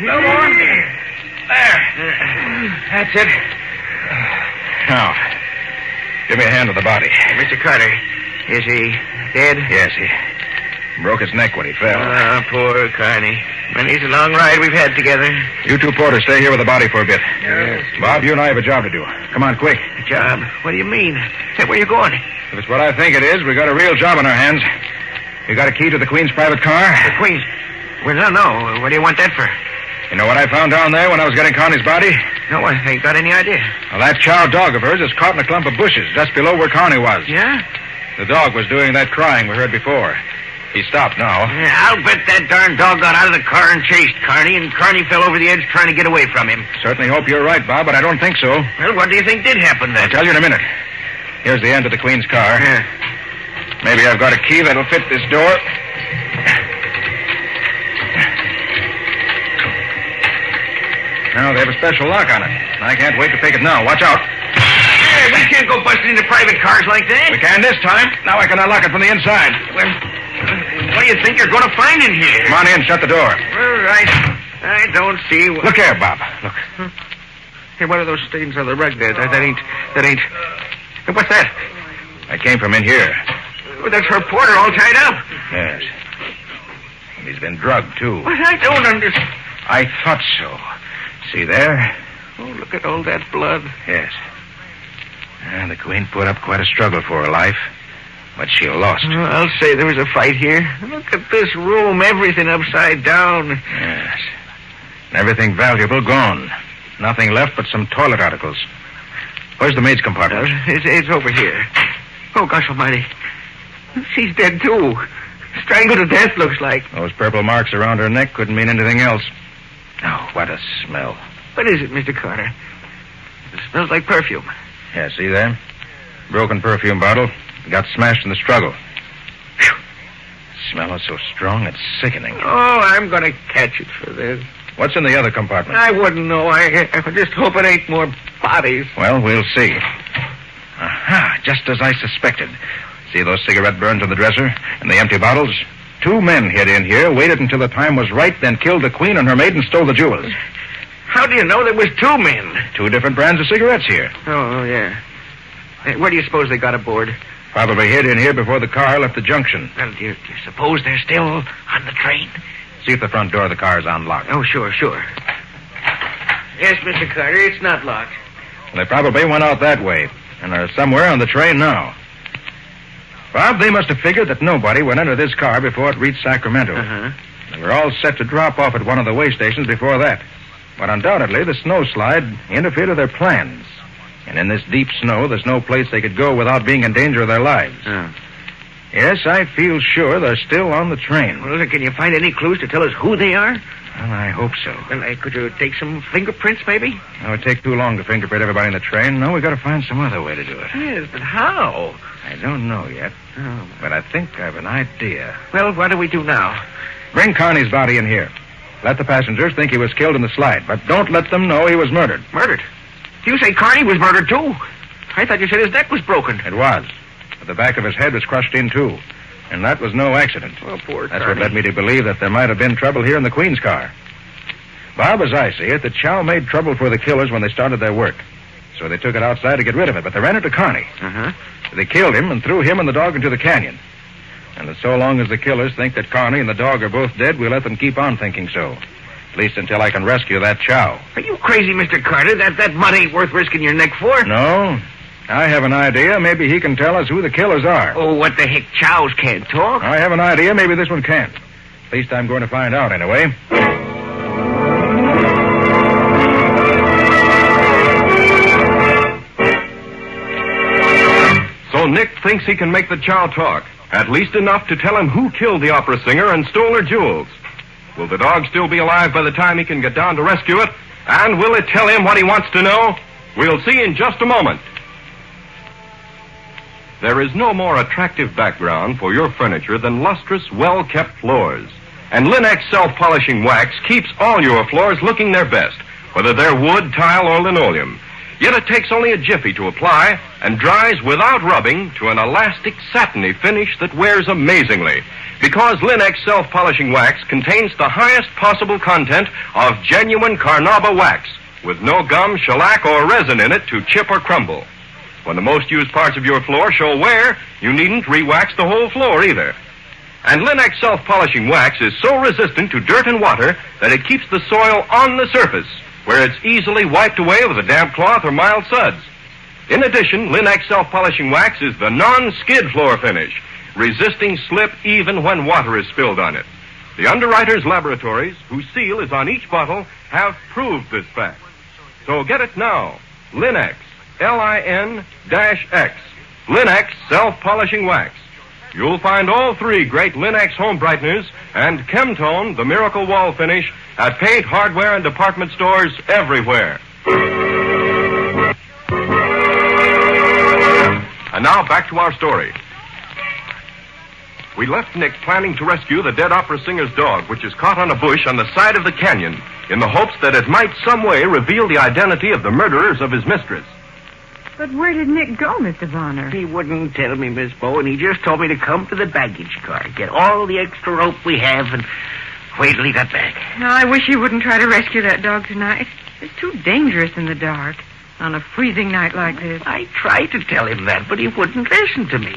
No more. There. That's it. Now, give me a hand with the body. Mr. Carter, is he dead? Yes, he broke his neck when he fell. Ah, poor Carney. Many's a long ride we've had together. You two porters stay here with the body for a bit. Yes. Bob, you and I have a job to do. Come on, quick. A job? What do you mean? Hey, where are you going? If it's what I think it is, we got a real job on our hands. You got a key to the Queen's private car? The Queen's? Well, no. What do you want that for? You know what I found down there when I was getting Carney's body? No, I ain't got any idea. Well, that chow dog of hers is caught in a clump of bushes just below where Carney was. Yeah? The dog was doing that crying we heard before. He stopped now. Yeah, I'll bet that darn dog got out of the car and chased Carney, and Carney fell over the edge trying to get away from him. Certainly hope you're right, Bob, but I don't think so. Well, what do you think did happen then? I'll tell you in a minute. Here's the end of the Queen's car. Yeah. Maybe I've got a key that'll fit this door. Now, they have a special lock on it. I can't wait to take it now. Watch out. Hey, we can't go busting into private cars like that. We can this time. Now I can unlock it from the inside. Well, what do you think you're going to find in here? Come on in. Shut the door. All right. I don't see... Look here, Bob. Look. Hey, what are those stains on the rug there? That ain't... Hey, what's that? I came from in here. Well, that's her porter all tied up. Yes. And he's been drugged, too. But I don't understand. I thought so. See there? Oh, look at all that blood. Yes. And the Queen put up quite a struggle for her life, but she lost. Oh, I'll say there was a fight here. Look at this room, everything upside down. Yes. And everything valuable gone. Nothing left but some toilet articles. Where's the maid's compartment? It's over here. Oh, gosh almighty. She's dead, too. Strangled to death, looks like. Those purple marks around her neck couldn't mean anything else. Oh, what a smell. What is it, Mr. Carter? It smells like perfume. Yeah, see there? Broken perfume bottle. Got smashed in the struggle. Phew. The smell is so strong, it's sickening. Oh, I'm going to catch it for this. What's in the other compartment? I wouldn't know. I just hope it ain't more bodies. Well, we'll see. Aha, just as I suspected. See those cigarette burns on the dresser and the empty bottles? 2 men hid in here, waited until the time was right, then killed the Queen and her maid and stole the jewels. How do you know there was 2 men? 2 different brands of cigarettes here. Oh, yeah. Hey, where do you suppose they got aboard? Probably hid in here before the car left the junction. Well, do you suppose they're still on the train? See if the front door of the car is unlocked. Oh, sure. Yes, Mr. Carter, it's not locked. Well, they probably went out that way and are somewhere on the train now. Bob, they must have figured that nobody would enter this car before it reached Sacramento. Uh-huh. They were all set to drop off at one of the way stations before that. But undoubtedly, the snowslide interfered with their plans. And in this deep snow, there's no place they could go without being in danger of their lives. Oh. Yes, I feel sure they're still on the train. Well, can you find any clues to tell us who they are? Well, I hope so. Well, could you take some fingerprints, maybe? It would take too long to fingerprint everybody in the train. No, we've got to find some other way to do it. Yes, but how? I don't know yet. Oh. But I think I have an idea. Well, what do we do now? Bring Connie's body in here. Let the passengers think he was killed in the slide, but don't let them know he was murdered. Murdered? You say Carney was murdered, too? I thought you said his neck was broken. It was. But the back of his head was crushed in, too. And that was no accident. Oh, poor That's Carney. what led me to believe that there might have been trouble here in the Queen's car. Bob, as I see it, the Chow made trouble for the killers when they started their work. So they took it outside to get rid of it, but they ran into Carney. Uh-huh. They killed him and threw him and the dog into the canyon. And that so long as the killers think that Carney and the dog are both dead, we'll let them keep on thinking so. At least until I can rescue that Chow. Are you crazy, Mr. Carter? That mud ain't worth risking your neck for. No. I have an idea. Maybe he can tell us who the killers are. Oh, what the heck? Chows can't talk. I have an idea. Maybe this one can't. At least I'm going to find out anyway. So Nick thinks he can make the Chow talk. At least enough to tell him who killed the opera singer and stole her jewels. Will the dog still be alive by the time he can get down to rescue it? And will it tell him what he wants to know? We'll see in just a moment. There is no more attractive background for your furniture than lustrous, well-kept floors. And Linex self-polishing wax keeps all your floors looking their best, whether they're wood, tile, or linoleum. Yet it takes only a jiffy to apply and dries without rubbing to an elastic, satiny finish that wears amazingly. Because Linex self-polishing wax contains the highest possible content of genuine Carnauba wax, with no gum, shellac, or resin in it to chip or crumble. When the most used parts of your floor show wear, you needn't re-wax the whole floor either. And Linex self-polishing wax is so resistant to dirt and water that it keeps the soil on the surface, where it's easily wiped away with a damp cloth or mild suds. In addition, Linex self-polishing wax is the non-skid floor finish, resisting slip even when water is spilled on it. The Underwriters Laboratories, whose seal is on each bottle, have proved this fact. So get it now. Linex, L-I-N-X. Linex self-polishing wax. You'll find all three great Linex home brighteners and Chemtone, the miracle wall finish, at paint, hardware, and department stores everywhere. And now back to our story. We left Nick planning to rescue the dead opera singer's dog, which is caught on a bush on the side of the canyon, in the hopes that it might some way reveal the identity of the murderers of his mistress. But where did Nick go, Mr. Bonner? He wouldn't tell me, Miss Bowen. He just told me to come to the baggage car, get all the extra rope we have, and wait till he got back. I wish you wouldn't try to rescue that dog tonight. It's too dangerous in the dark on a freezing night like this. I tried to tell him that, but he wouldn't listen to me.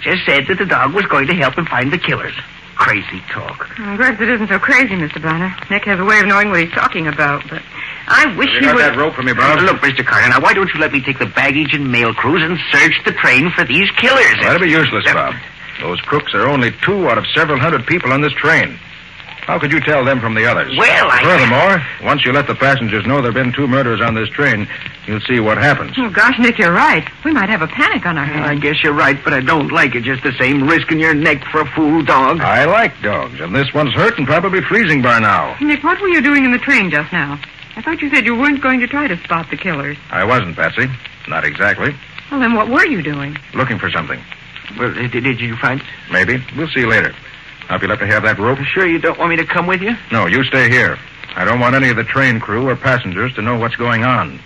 Just said that the dog was going to help him find the killers. Crazy talk. I'm glad it isn't so crazy, Mr. Bonner. Nick has a way of knowing what he's talking about, but I wish he got would... that rope for me, Bob? Look, Mr. Carter, now why don't you let me take the baggage and mail crews and search the train for these killers? Well, that'll be useless, Bob. Those crooks are only 2 out of several hundred people on this train. How could you tell them from the others? Well, Furthermore, once you let the passengers know there have been 2 murders on this train, you'll see what happens. Oh, gosh, Nick, you're right. We might have a panic on our hands. I guess you're right, but I don't like it just the same, risking your neck for a fool dog. I like dogs, and this one's hurt and probably freezing by now. Nick, what were you doing in the train just now? I thought you said you weren't going to try to spot the killers. I wasn't, Patsy. Not exactly. Well, then what were you doing? Looking for something. Well, did you find it? Maybe. We'll see later. Hope you'll have to have that rope. Sure you don't want me to come with you? No, you stay here. I don't want any of the train crew or passengers to know what's going on.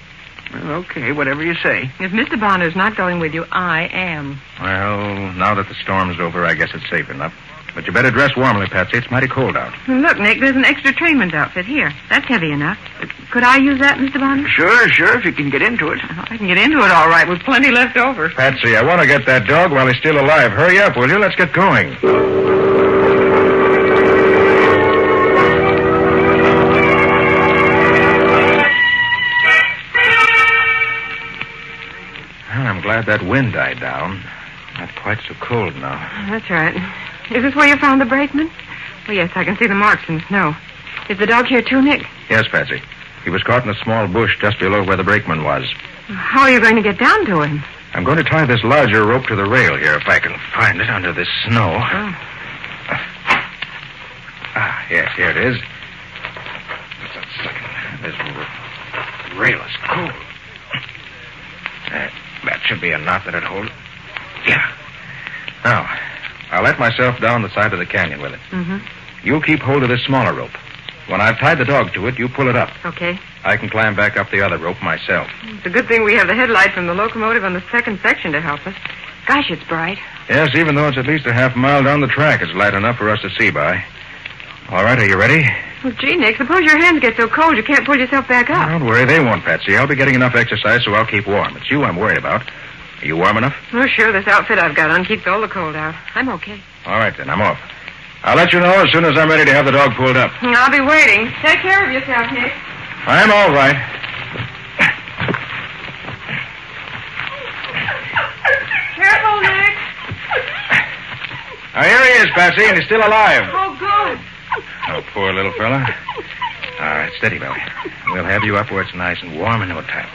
Well, okay, whatever you say. If Mr. Bonner's not going with you, I am. Well, now that the storm's over, I guess it's safe enough. But you better dress warmly, Patsy. It's mighty cold out. Well, look, Nick, there's an extra trainman's outfit here. That's heavy enough. Could I use that, Mr. Bonner? Sure, if you can get into it. Oh, I can get into it all right with plenty left over. Patsy, I want to get that dog while he's still alive. Hurry up, will you? Let's get going. I'm glad that wind died down. Not quite so cold now. That's right. Is this where you found the brakeman? Oh, yes, I can see the marks in the snow. Is the dog here too, Nick? Yes, Patsy. He was caught in a small bush just below where the brakeman was. How are you going to get down to him? I'm going to tie this larger rope to the rail here if I can find it under this snow. Yes, here it is. Just a second. This rail is cool. That should be a knot that'd hold it. Yeah. Now, I'll let myself down the side of the canyon with it. Mm-hmm. You keep hold of this smaller rope. When I've tied the dog to it, you pull it up. Okay. I can climb back up the other rope myself. It's a good thing we have the headlight from the locomotive on the second section to help us. Gosh, it's bright. Yes, even though it's at least a half mile down the track, it's light enough for us to see by. All right, are you ready? Well, gee, Nick, suppose your hands get so cold you can't pull yourself back up. Don't worry, they won't, Patsy. I'll be getting enough exercise, so I'll keep warm. It's you I'm worried about. Are you warm enough? Oh, sure, this outfit I've got on keeps all the cold out. I'm okay. All right, then, I'm off. I'll let you know as soon as I'm ready to have the dog pulled up. I'll be waiting. Take care of yourself, Nick. I'm all right. Careful, Nick. Now, here he is, Patsy, and he's still alive. Oh, good. Oh, poor little fella. All right, steady, Billy. We'll have you up where it's nice and warm in no time.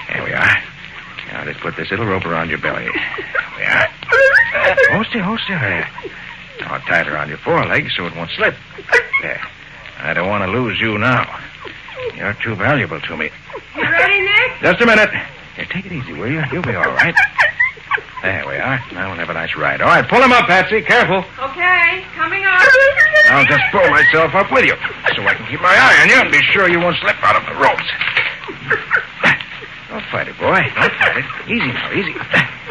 There we are. Now, just put this little rope around your belly. There we are. Hold still. There. Now, tie it around your forelegs so it won't slip. There. I don't want to lose you now. You're too valuable to me. You ready, Nick? Just a minute. Here, take it easy, will you? You'll be all right. There we are. Now we'll have a nice ride. All right, pull him up, Patsy. Careful. Okay, coming up. I'll just pull myself up with you so I can keep my eye on you and be sure you won't slip out of the ropes. Don't fight it, boy. Don't fight it. Easy now, easy.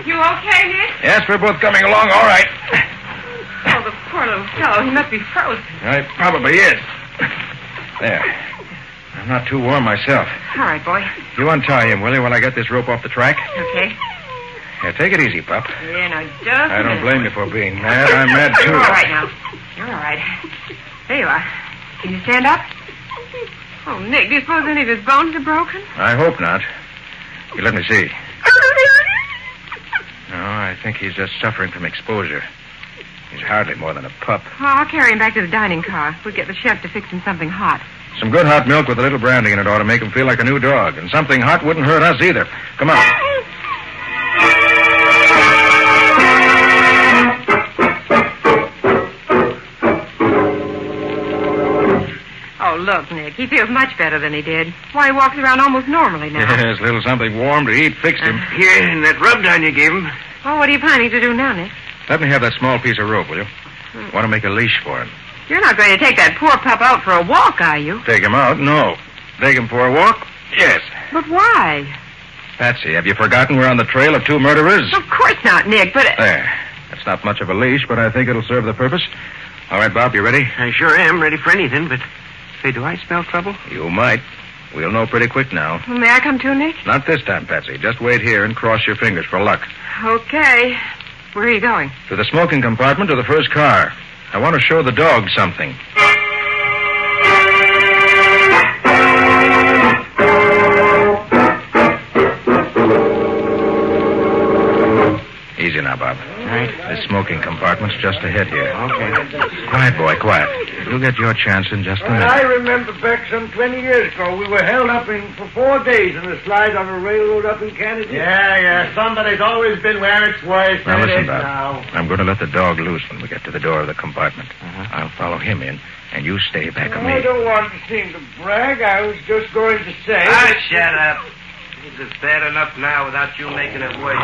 You okay, Nick? Yes, we're both coming along all right. Oh, the poor little fellow. He must be frozen. It probably is. There. I'm not too warm myself. All right, boy. You untie him, will you, while I get this rope off the track? Okay. Here, take it easy, pup. Yeah, now, just I don't blame you for being mad. I'm mad, too. You're all right now. You're all right. There you are. Can you stand up? Oh, Nick, do you suppose any of his bones are broken? I hope not. You let me see. No, I think he's just suffering from exposure. He's hardly more than a pup. Oh, I'll carry him back to the dining car. We'll get the chef to fix him something hot. Some good hot milk with a little brandy in it ought to make him feel like a new dog. And something hot wouldn't hurt us either. Come on. Oh, look, Nick. He feels much better than he did. Why, he walks around almost normally now. Yes, a little something warm to eat fixed him. Here, and that rub down you gave him. Oh, what are you planning to do now, Nick? Let me have that small piece of rope, will you? Want to make a leash for him. You're not going to take that poor pup out for a walk, are you? Take him out? No. Take him for a walk? Yes. But why? Patsy, have you forgotten we're on the trail of two murderers? Of course not, Nick, but... There. That's not much of a leash, but I think it'll serve the purpose. All right, Bob, you ready? I sure am, ready for anything, but... Say, do I smell trouble? You might. We'll know pretty quick now. Well, may I come too, Nick? Not this time, Patsy. Just wait here and cross your fingers for luck. Okay. Where are you going? To the smoking compartment of the first car. I want to show the dog something. Easy now, Bob. All right. The smoking compartment's just ahead here. Okay. Quiet, boy, quiet. You'll get your chance in just a minute. I remember back some 20 years ago, we were held up for 4 days in a slide on a railroad up in Canada. Yeah. Somebody's always been where it's worse Now, than it listen, is Bob. now. I'm going to let the dog loose when we get to the door of the compartment. I'll follow him in, and you stay back of me. I don't want to seem to brag. I was just going to say... Shut up. It's bad enough now without you making it worse.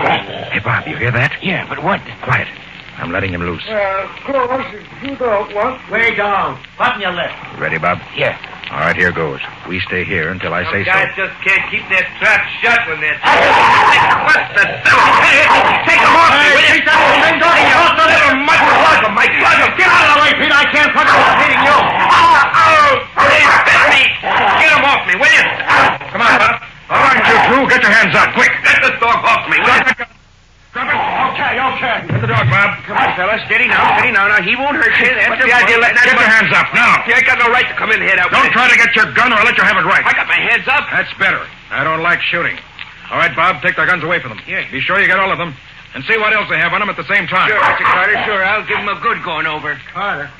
Hey, Bob, you hear that? Yeah, but what? Quiet. I'm letting him loose. Well, of course, if you don't want... Wait down. Button your lip. Ready, Bob? Yeah. All right, here goes. We stay here until I say so. Guys just can't keep their trap shut when they're... What the devil? Take them off me, will you? Take that old thing, don't you? Also, never much plug him, Mike. Plug him. Get out of the way, Pete. I can't plug him. I'm hitting you. Please, bit me. Get them off me, will you? Come on, Bob. All right, you two. Get your hands up, quick. Get this dog off me, will you? Drop it. Okay. Get the dog, Bob. Come on, fella. Steady now. Now, he won't hurt you. That's the idea. Get your hands up, now. You ain't got no right to come in here that way. Don't try to get your gun or I'll let you have it right. I got my hands up. That's better. I don't like shooting. All right, Bob, take their guns away from them. Yeah. Be sure you get all of them. And see what else they have on them at the same time. Sure, Mr. Carter, sure. I'll give him a good going over. Carter,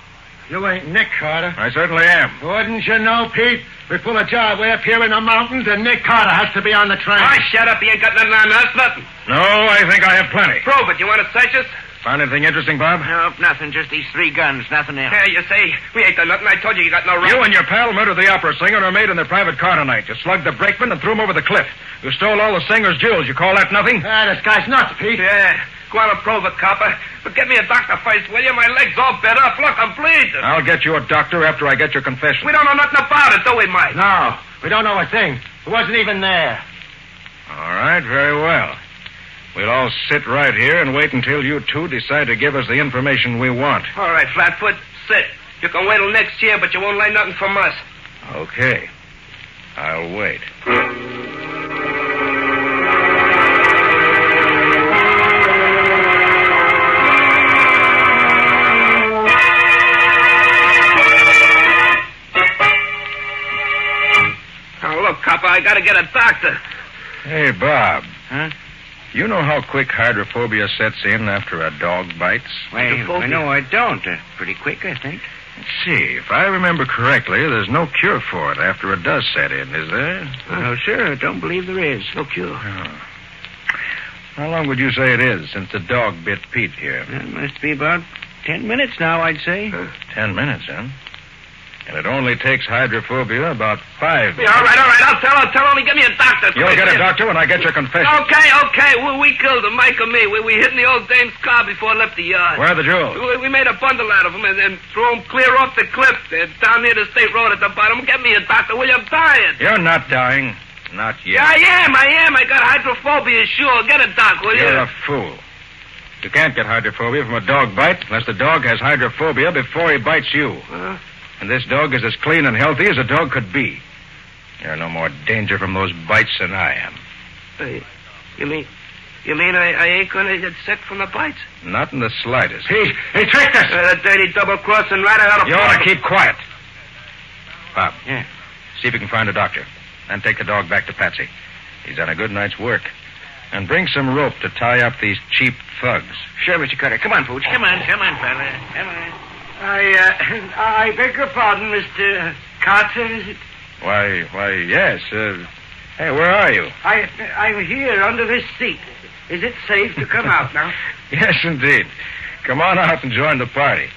You ain't Nick Carter. I certainly am. Wouldn't you know, Pete? We pull a job way up here in the mountains, and Nick Carter has to be on the train. Oh, shut up. You ain't got nothing on us, nothing. No, I think I have plenty. Prove it. You want to search us? Found anything interesting, Bob? Nope, nothing. Just these 3 guns, nothing else. Yeah, you say we ain't done nothing. I told you got no right. You and your pal murdered the opera singer and are made in their private car tonight. You slugged the brakeman and threw him over the cliff. You stole all the singer's jewels. You call that nothing? This guy's nuts, Pete. Yeah. Go on and prove it, copper. But get me a doctor first, will you? My leg's all bent up. Look, I'm bleeding. I'll get you a doctor after I get your confession. We don't know nothing about it, do we, Mike? No, we don't know a thing. It wasn't even there. All right, very well. We'll all sit right here and wait until you two decide to give us the information we want. All right, Flatfoot, sit. You can wait till next year, but you won't lay nothing from us. Okay. I'll wait. Oh, look, copper, I gotta get a doctor. Hey, Bob. Huh? You know how quick hydrophobia sets in after a dog bites? I know I don't. Pretty quick, I think. Let's see. If I remember correctly, there's no cure for it after it does set in, is there? No, sir. I don't believe there is. No cure. Oh. How long would you say it is since the dog bit Pete here? It must be about 10 minutes now, I'd say. 10 minutes, huh? And it only takes hydrophobia about 5 minutes. Yeah, all right. I'll tell. Only get me a doctor. You'll get a doctor when I get your confession. Okay. We killed him, Mike and me. We hid in the old dame's car before it left the yard. Where are the jewels? We made a bundle out of them and threw them clear off the cliff. They're down near the state road at the bottom. Get me a doctor, will you? I'm dying. You're not dying. Not yet. Yeah, I am. I got hydrophobia, sure. Get a doc, will you? You're a fool. You can't get hydrophobia from a dog bite unless the dog has hydrophobia before he bites you. And this dog is as clean and healthy as a dog could be. You're no more danger from those bites than I am. You mean I ain't gonna get sick from the bites? Not in the slightest. He tricked us. That dirty double-crossing rat out of... You ought to keep quiet. Bob. Yeah? See if you can find a doctor. And take the dog back to Patsy. He's done a good night's work. And bring some rope to tie up these cheap thugs. Sure, Mr. Carter. Come on, Pooch. Come on, fella. Come on. I beg your pardon, Mr. Carter, is it? Why, yes. Hey, where are you? I'm here under this seat. Is it safe to come out now? Yes, indeed. Come on out and join the party.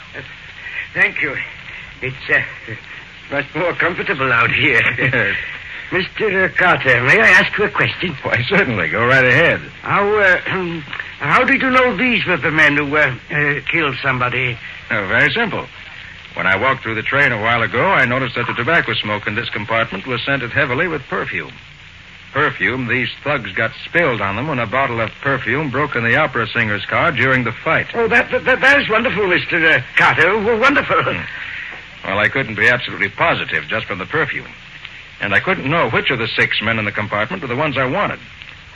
Thank you. It's much more comfortable out here. Yes. Mr. Carter, may I ask you a question? Why, certainly. Go right ahead. How did you know these were the men who killed somebody? Oh, very simple. When I walked through the train a while ago, I noticed that the tobacco smoke in this compartment was scented heavily with perfume. Perfume these thugs got spilled on them when a bottle of perfume broke in the opera singer's car during the fight. Oh, that is wonderful, Mr. Carter. Wonderful. Well, I couldn't be absolutely positive just from the perfume. And I couldn't know which of the 6 men in the compartment were the ones I wanted.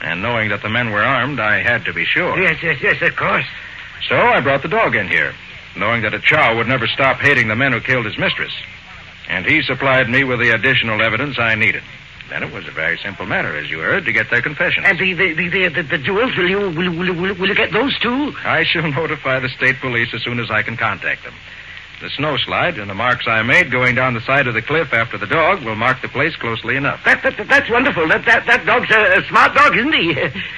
And knowing that the men were armed, I had to be sure. Yes, of course. So I brought the dog in here, knowing that a chow would never stop hating the men who killed his mistress. And he supplied me with the additional evidence I needed. Then it was a very simple matter, as you heard, to get their confessions. And the jewels, will you get those too? I shall notify the state police as soon as I can contact them. The snow slide and the marks I made going down the side of the cliff after the dog will mark the place closely enough. That's wonderful. That dog's a smart dog, isn't he?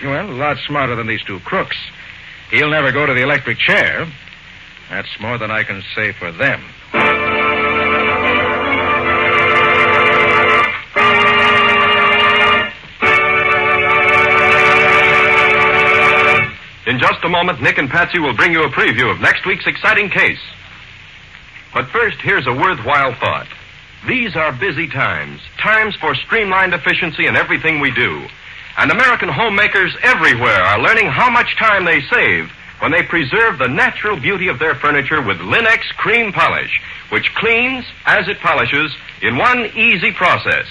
Well, a lot smarter than these 2 crooks. He'll never go to the electric chair. That's more than I can say for them. In just a moment, Nick and Patsy will bring you a preview of next week's exciting case. But first, here's a worthwhile thought. These are busy times for streamlined efficiency in everything we do. And American homemakers everywhere are learning how much time they save when they preserve the natural beauty of their furniture with Linex Cream Polish, which cleans as it polishes in one easy process.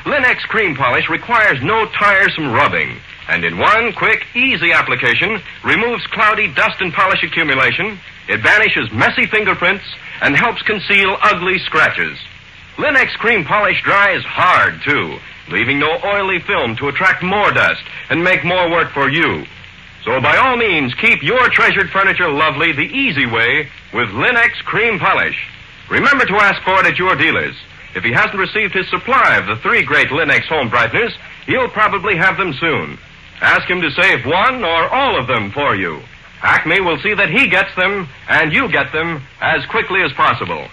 Linex Cream Polish requires no tiresome rubbing, and in one quick, easy application removes cloudy dust and polish accumulation. It banishes messy fingerprints and helps conceal ugly scratches. Linex Cream Polish dries hard, too, leaving no oily film to attract more dust and make more work for you. So by all means, keep your treasured furniture lovely the easy way with Linex Cream Polish. Remember to ask for it at your dealers. If he hasn't received his supply of the 3 great Linex home brighteners, he'll probably have them soon. Ask him to save one or all of them for you. Acme will see that he gets them and you get them as quickly as possible.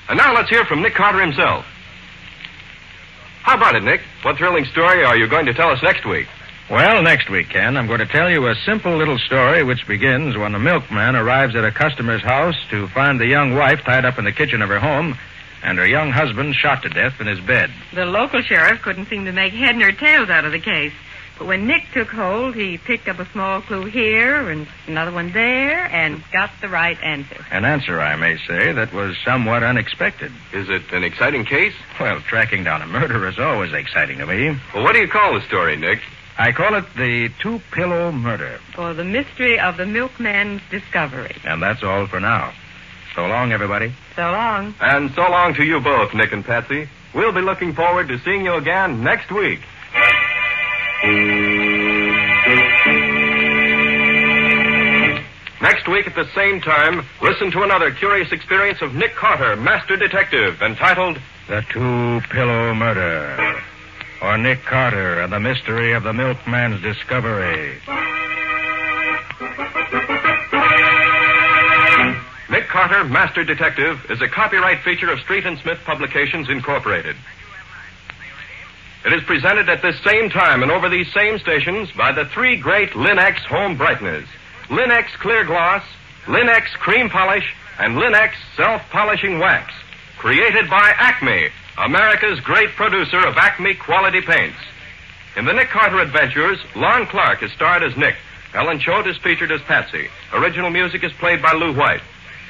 And now let's hear from Nick Carter himself. How about it, Nick? What thrilling story are you going to tell us next week? Well, next week, Ken, I'm going to tell you a simple little story which begins when a milkman arrives at a customer's house to find the young wife tied up in the kitchen of her home and her young husband shot to death in his bed. The local sheriff couldn't seem to make head nor tails out of the case. But when Nick took hold, he picked up a small clue here and another one there and got the right answer. An answer, I may say, that was somewhat unexpected. Is it an exciting case? Well, tracking down a murderer is always exciting to me. Well, what do you call the story, Nick? I call it the two-pillow murder. Or the mystery of the milkman's discovery. And that's all for now. So long, everybody. So long. And so long to you both, Nick and Patsy. We'll be looking forward to seeing you again next week. Next week at the same time, listen to another curious experience of Nick Carter, Master Detective, entitled The Two-Pillow Murder, or Nick Carter and the Mystery of the Milkman's Discovery. Nick Carter, Master Detective, is a copyright feature of Street and Smith Publications, Incorporated. It is presented at this same time and over these same stations by the 3 great Linex home brighteners. Linex Clear Gloss, Linex Cream Polish, and Linex Self-Polishing Wax. Created by Acme, America's great producer of Acme quality paints. In the Nick Carter Adventures, Lon Clark is starred as Nick. Ellen Choate is featured as Patsy. Original music is played by Lou White.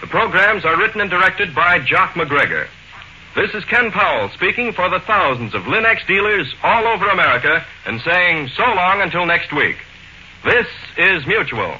The programs are written and directed by Jock McGregor. This is Ken Powell speaking for the thousands of Linex dealers all over America and saying so long until next week. This is Mutual.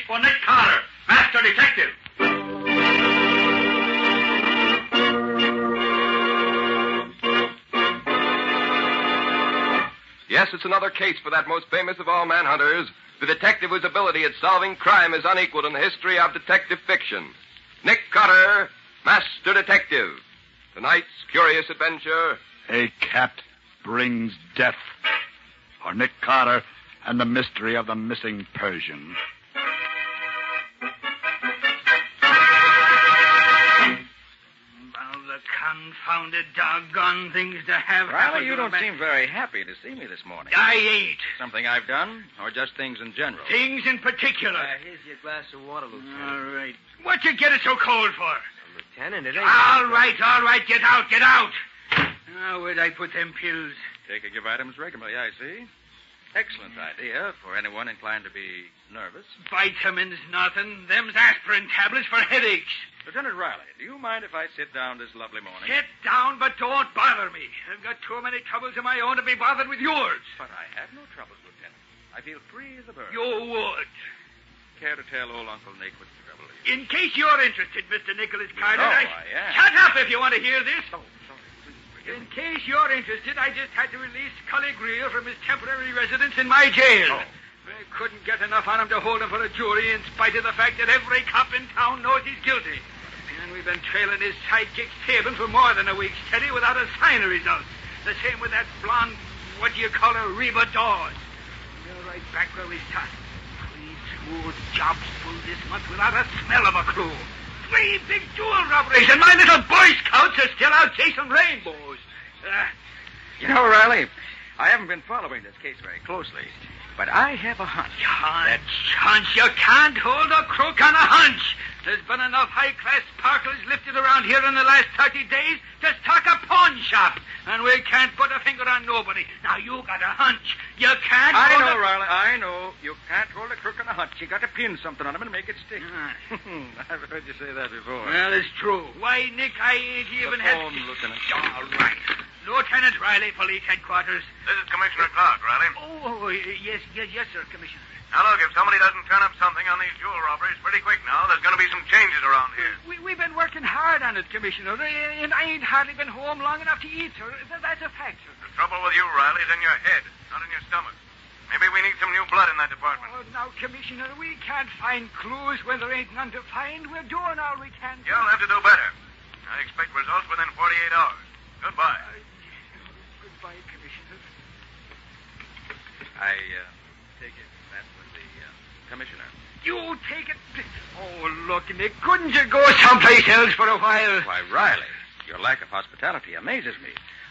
for Nick Carter, Master Detective. Yes, it's another case for that most famous of all manhunters, the detective whose ability at solving crime is unequaled in the history of detective fiction. Nick Carter, Master Detective. Tonight's curious adventure. A cat brings death. For Nick Carter and the mystery of the missing Persian. The confounded doggone things to have Riley, you don't seem very happy to see me this morning. I ain't. Something I've done, or just things in general? Things in particular. Here's your glass of water, Lieutenant. All right. What you get it so cold for? Lieutenant, it ain't... All right. Get out. Now, where'd I put them pills? Take your vitamins regularly, I see. Excellent idea for anyone inclined to be nervous. Vitamins, nothing. Them's aspirin tablets for headaches. Lieutenant Riley, do you mind if I sit down this lovely morning? Sit down, but don't bother me. I've got too many troubles of my own to be bothered with yours. But I have no troubles, Lieutenant. I feel free as a bird. You would. Care to tell old Uncle Nick what the trouble is? In case you're interested, Mr. Nicholas Carter, I am. Shut up if you want to hear this. Oh, sorry. In case you're interested, I just had to release Cully Greer from his temporary residence in my jail. Oh. I couldn't get enough on him to hold him for a jury in spite of the fact that every cop in town knows he's guilty. And we've been trailing his sidekick Sabin for more than a week steady without a sign of results. The same with that blonde, what do you call her, Reba Dawes. We're right back where we started. 2 jobs pulled this month without a smell of a clue. 3 big jewel robberies, and my little Boy Scouts are still out chasing rainbows. You know, Riley, I haven't been following this case very closely, but I have a hunch. Hunch? You can't hold a crook on a hunch. There's been enough high-class sparklers lifted around here in the last 30 days to stock a pawn shop, and we can't put a finger on nobody. Now, you got a hunch. You can't I hold know, a... Riley, I know. You can't hold a crook on a hunch. You got to pin something on him and make it stick. I've heard you say that before. Well, it's true. Why, Nick, I ain't even had... Lieutenant. All right. Lieutenant Riley, Police Headquarters. This is Commissioner Clark, Riley. Oh, yes, sir, Commissioner. Now, look, if somebody doesn't turn up something on these jewel robberies pretty quick now, there's going to be some changes around here. We've been working hard on it, Commissioner, and I ain't hardly been home long enough to eat, sir. That's a fact, sir. The trouble with you, Riley, is in your head, not in your stomach. Maybe we need some new blood in that department. Oh, now, Commissioner, we can't find clues when there ain't none to find. We're doing all we can. You'll have to do better. I expect results within 48 hours. Goodbye. Goodbye, Commissioner. I take it that was the commissioner. You take it... Oh, look, Nick, couldn't you go someplace else for a while? Why, Riley, your lack of hospitality amazes me.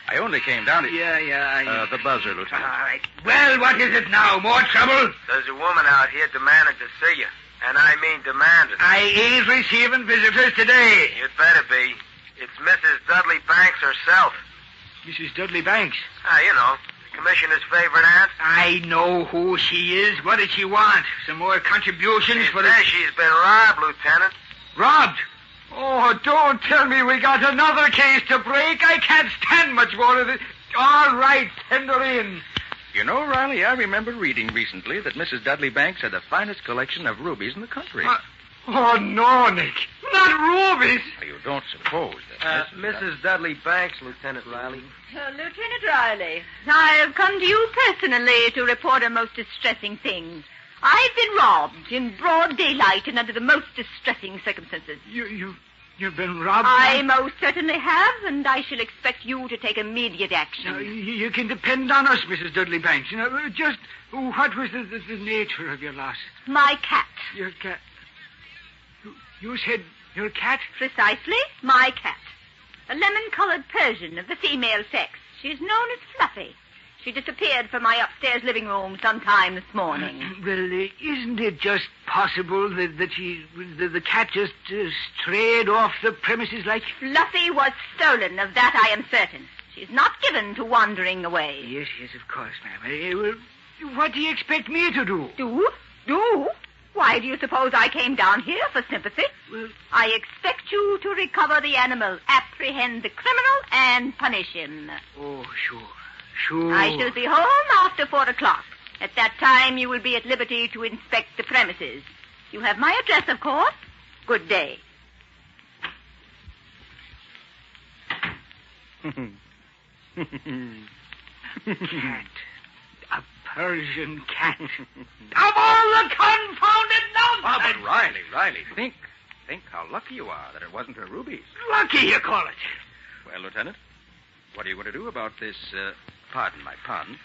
I only came down to... the buzzer, Lieutenant. All right. Well, what is it now? More trouble? There's a woman out here demanding to see you. And I mean demanding. I ain't receiving visitors today. You'd better be. It's Mrs. Dudley Banks herself. Mrs. Dudley Banks? You know, the commissioner's favorite aunt. I know who she is. What does she want? Some more contributions She for says she's been robbed, Lieutenant. Robbed? Oh, don't tell me we got another case to break. I can't stand much more of it. All right, send her in. You know, Riley, I remember reading recently that Mrs. Dudley Banks had the finest collection of rubies in the country. Oh, no, Nick. Not rubies. You don't suppose that Mrs. Dudley Banks, Lieutenant Riley. Lieutenant Riley, I have come to you personally to report a most distressing thing. I've been robbed in broad daylight and under the most distressing circumstances. You've been robbed? I most certainly have, and I shall expect you to take immediate action. Now, you can depend on us, Mrs. Dudley Banks. You know, just what was the nature of your loss? My cat. Your cat? You said your cat? Precisely, my cat. A lemon-colored Persian of the female sex. She's known as Fluffy. She disappeared from my upstairs living room sometime this morning. Well, isn't it just possible that the cat just strayed off the premises like... Fluffy was stolen, of that I am certain. She's not given to wandering away. Yes, of course, ma'am. Well, what do you expect me to do? Do? Why do you suppose I came down here for sympathy? Well, I expect you to recover the animal, apprehend the criminal, and punish him. Oh, sure. I shall be home after 4 o'clock. At that time, you will be at liberty to inspect the premises. You have my address, of course. Good day. Cat. A Persian cat. Of all the confounded nonsense! Oh, but Riley, think how lucky you are that it wasn't her rubies. Lucky, you call it. Well, Lieutenant, what are you going to do about this, pardon my pun,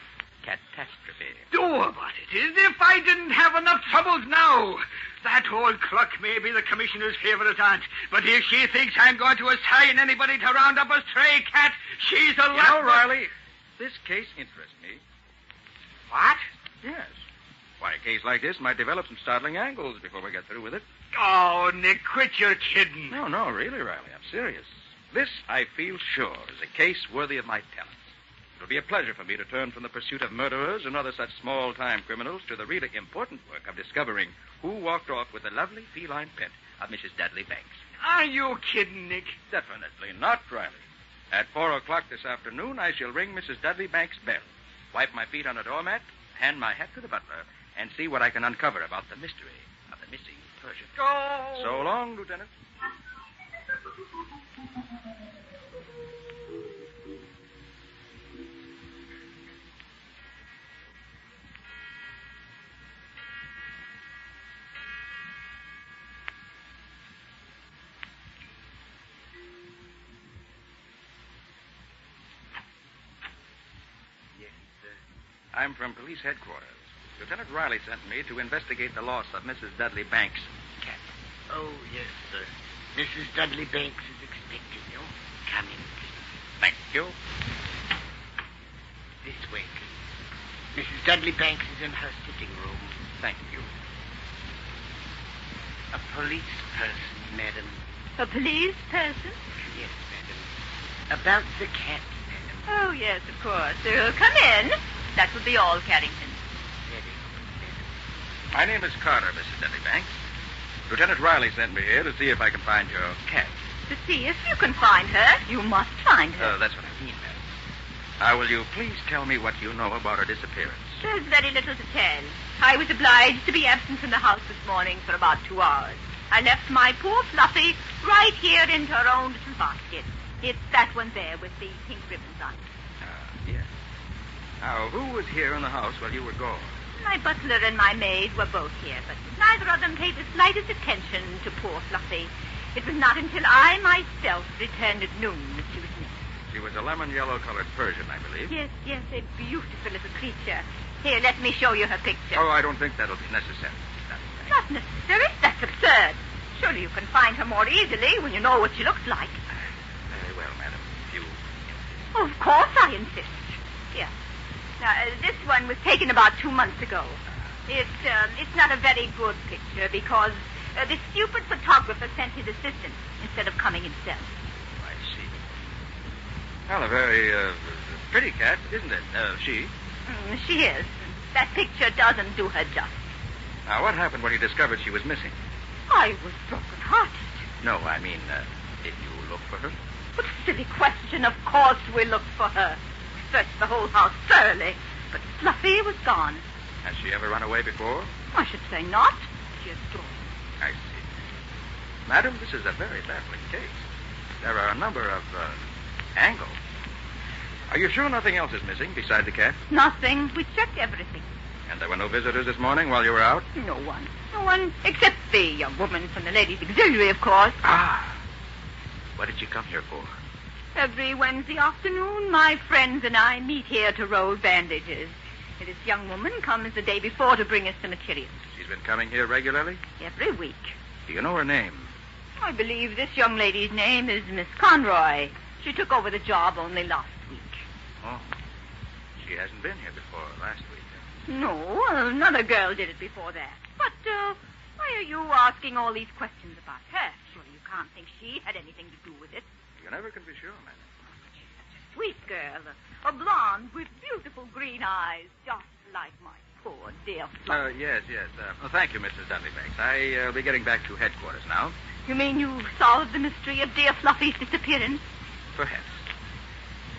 catastrophe? Do about it? As if I didn't have enough troubles now. That old cluck may be the commissioner's favorite aunt, but if she thinks I'm going to assign anybody to round up a stray cat, she's a lot... You know, Riley, this case interests me. What? Yes. Why, a case like this might develop some startling angles before we get through with it. Oh, Nick, quit your kidding. No, really, Riley, I'm serious. This, I feel sure, is a case worthy of my talents. It'll be a pleasure for me to turn from the pursuit of murderers and other such small-time criminals to the really important work of discovering who walked off with the lovely feline pet of Mrs. Dudley Banks. Are you kidding, Nick? Definitely not, Riley. At 4 o'clock this afternoon, I shall ring Mrs. Dudley Banks' bell, wipe my feet on a doormat, hand my hat to the butler, and see what I can uncover about the mystery of the missing Persian. Oh. So long, Lieutenant. I'm from police headquarters. Lieutenant Riley sent me to investigate the loss of Mrs. Dudley Banks' cat. Oh, yes, sir. Mrs. Dudley Banks is expecting you. Come in, please. Thank you. This way, please. Mrs. Dudley Banks is in her sitting room. Thank you. A police person, madam. A police person? Yes, madam. About the cat, madam. Oh, yes, of course. Come in. That will be all, Carrington. My name is Carter, Mrs. Dudley Banks. Lieutenant Riley sent me here to see if I can find your cat. To see if you can find her, you must find her. That's what I mean, madam. Now, will you please tell me what you know about her disappearance? There's very little to tell. I was obliged to be absent from the house this morning for about 2 hours. I left my poor Fluffy right here in her own little basket. It's that one there with the pink ribbons on it. Yes. Now, who was here in the house while you were gone? My butler and my maid were both here, but neither of them paid the slightest attention to poor Fluffy. It was not until I myself returned at noon that she was missing. She was a lemon-yellow-colored Persian, I believe. Yes, a beautiful little creature. Here, let me show you her picture. Oh, I don't think that'll be necessary. Not necessary? That's absurd. Surely you can find her more easily when you know what she looks like. Very well, madam. You Of course I insist. Here. Now, this one was taken about 2 months ago. It's not a very good picture because the stupid photographer sent his assistant instead of coming himself. I see. Well, a very pretty cat, isn't it? She? She is. That picture doesn't do her justice. Now, what happened when you discovered she was missing? I was broken-hearted. No, I mean, did you look for her? What a silly question. Of course we looked for her. We searched the whole house thoroughly, but Fluffy was gone. Has she ever run away before? I should say not. She is gone. I see. Madam, this is a very baffling case. There are a number of angles. Are you sure nothing else is missing beside the cat? Nothing. We checked everything. And there were no visitors this morning while you were out? No one. No one except the young woman from the ladies' auxiliary, of course. Ah. What did you come here for? Every Wednesday afternoon, my friends and I meet here to roll bandages. This young woman comes the day before to bring us the materials. She's been coming here regularly? Every week. Do you know her name? I believe this young lady's name is Miss Conroy. She took over the job only last week. Oh. She hasn't been here before last week. No, another girl did it before that. But why are you asking all these questions about her? Surely you can't think she had anything to do with it. You never can be sure, madam. Sweet girl, a blonde with beautiful green eyes, just like my poor dear Fluffy. Yes. Thank you, Mrs. Dudley Banks. I'll be getting back to headquarters now. You mean you solved the mystery of dear Fluffy's disappearance? Perhaps.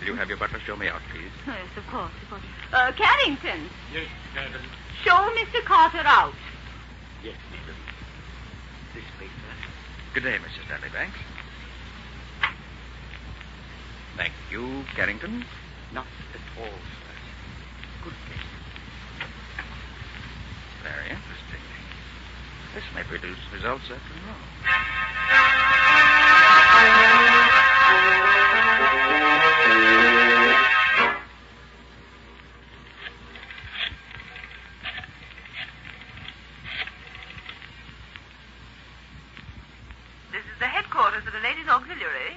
Will you have your butler show me out, please? Yes, of course. Carrington. Yes, madam. Show Mr. Carter out. Yes, madam. This way, sir. Good day, Mrs. Dudley Banks. Thank you, Carrington. Not at all, sir. Good place. Very interesting. This may produce results after all. This is the headquarters of the Ladies' Auxiliary.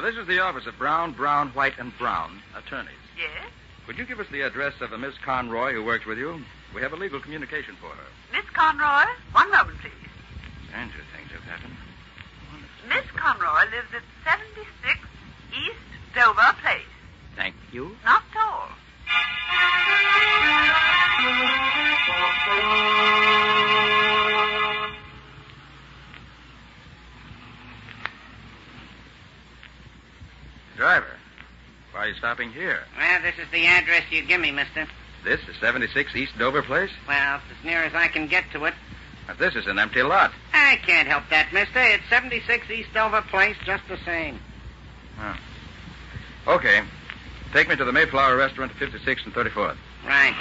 This is the office of Brown, White, and Brown, attorneys. Yes? Could you give us the address of a Miss Conroy who works with you? We have a legal communication for her. Miss Conroy? 1 moment, please. Stranger things have happened. Miss Conroy lives at 76 East Dover Place. Thank you. Not tall. Driver, why are you stopping here? Well, this is the address you give me, mister. This is 76 East Dover Place? Well, it's as near as I can get to it. But this is an empty lot. I can't help that, mister. It's 76 East Dover Place just the same. Oh. Okay. Take me to the Mayflower Restaurant at 56th and 34th. Right.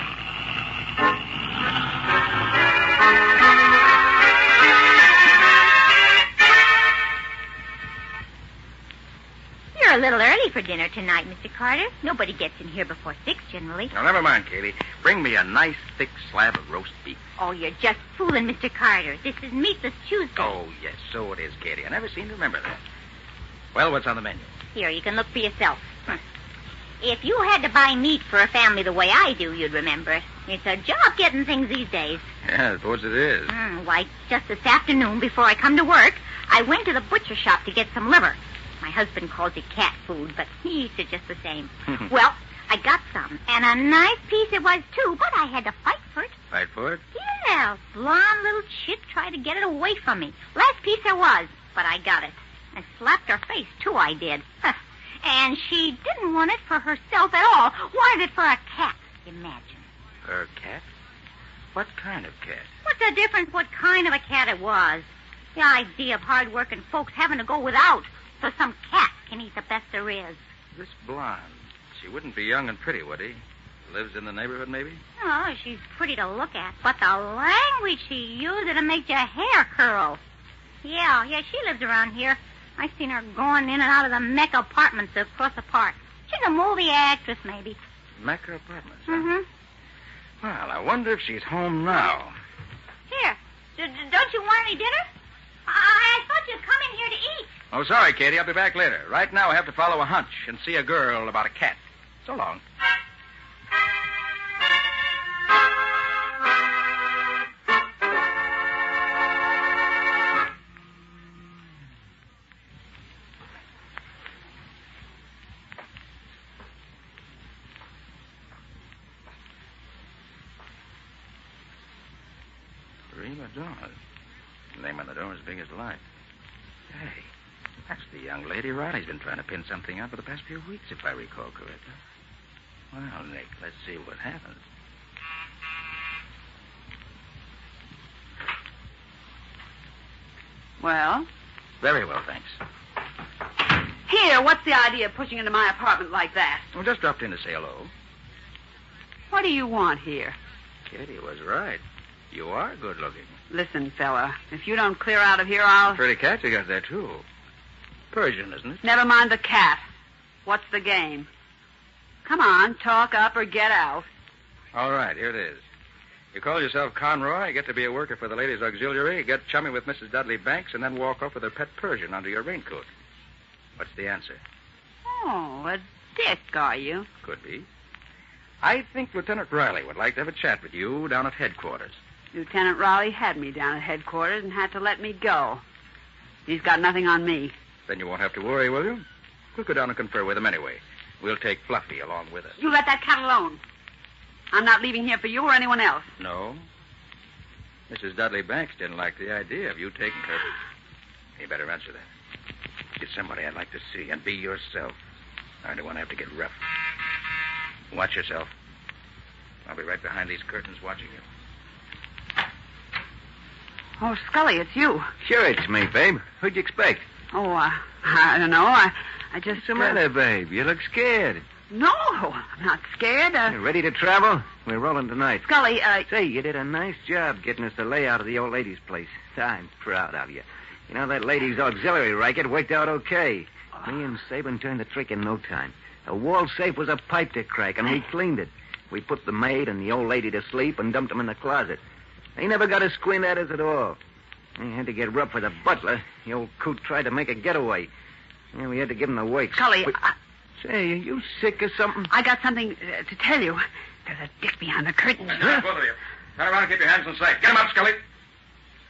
You're a little early for dinner tonight, Mr. Carter. Nobody gets in here before 6 generally. Now, never mind, Katie. Bring me a nice, thick slab of roast beef. Oh, you're just fooling, Mr. Carter. This is Meatless Tuesday. Oh, yes, so it is, Katie. I never seem to remember that. Well, what's on the menu? Here, you can look for yourself. If you had to buy meat for a family the way I do, you'd remember. It's a job getting things these days. Yeah, I suppose it is. Why, just this afternoon, before I come to work, I went to the butcher shop to get some liver. My husband calls it cat food, but he eats it just the same. Well, I got some, and a nice piece it was, too, but I had to fight for it. Fight for it? Yeah, blonde little chick tried to get it away from me. Last piece there was, but I got it. I slapped her face, too, I did. And she didn't want it for herself at all. Wanted it for a cat, imagine. For a cat? What kind of cat? What's the difference what kind of a cat it was? The idea of hard-working folks having to go without so some cat can eat the best there is. This blonde, she wouldn't be young and pretty, would he? Lives in the neighborhood, maybe? Oh, she's pretty to look at, but the language she used, it'll make your hair curl. Yeah, she lives around here. I've seen her going in and out of the Mecca apartments across the park. She's a movie actress, maybe. Mecca apartments, huh? Mm-hmm. Well, I wonder if she's home now. Here, don't you want any dinner? I thought you'd come in here to eat. Oh, sorry, Katie. I'll be back later. Right now I have to follow a hunch and see a girl about a cat. So long. Prima Donna. The name on the door is big as life. Hey, that's the young lady Riley's been trying to pin something on for the past few weeks, if I recall correctly. Well, Nick, let's see what happens. Well? Very well, thanks. Here, what's the idea of pushing into my apartment like that? Well, just dropped in to say hello. What do you want here? Kitty was right. You are good looking. Listen, fella, if you don't clear out of here, I'll... Pretty cat you got there, too. Persian, isn't it? Never mind the cat. What's the game? Come on, talk up or get out. All right, here it is. You call yourself Conroy, get to be a worker for the ladies' auxiliary, get chummy with Mrs. Dudley Banks, and then walk off with her pet Persian under your raincoat. What's the answer? Oh, a dick, are you? Could be. I think Lieutenant Riley would like to have a chat with you down at headquarters. Lieutenant Riley had me down at headquarters and had to let me go. He's got nothing on me. Then you won't have to worry, will you? We'll go down and confer with him anyway. We'll take Fluffy along with us. You let that cat alone. I'm not leaving here for you or anyone else. No? Mrs. Dudley Banks didn't like the idea of you taking her. You better answer that. Get somebody I'd like to see and be yourself. I don't want to have to get rough. Watch yourself. I'll be right behind these curtains watching you. Oh, Scully, it's you. Sure, it's me, babe. Who'd you expect? Oh, I don't know. I just... What's the matter, babe? You look scared. No, I'm not scared. You ready to travel? We're rolling tonight. Scully, Say, you did a nice job getting us the layout of the old lady's place. I'm proud of you. You know, that ladies' auxiliary racket worked out okay. Me and Sabin turned the trick in no time. The wall safe was a pipe to crack, and we cleaned it. We put the maid and the old lady to sleep and dumped them in the closet. They never got a squint at us at all. We had to get rough with the butler. The old coot tried to make a getaway. Yeah, we had to give him the works. Scully, Say, are you sick or something? I got something to tell you. There's a dick behind the curtain. Both of you. Turn around and keep your hands in sight. Get him up, Scully.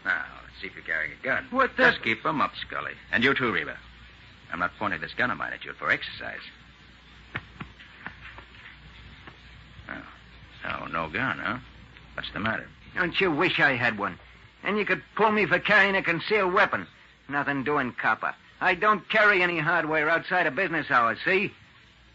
Now, let's see if you're carrying a gun. What the... Just keep them up, Scully. And you too, Reba. I'm not pointing this gun of mine at you for exercise. Oh, so no gun, huh? What's the matter? Don't you wish I had one? And you could pull me for carrying a concealed weapon. Nothing doing, copper. I don't carry any hardware outside of business hours, see?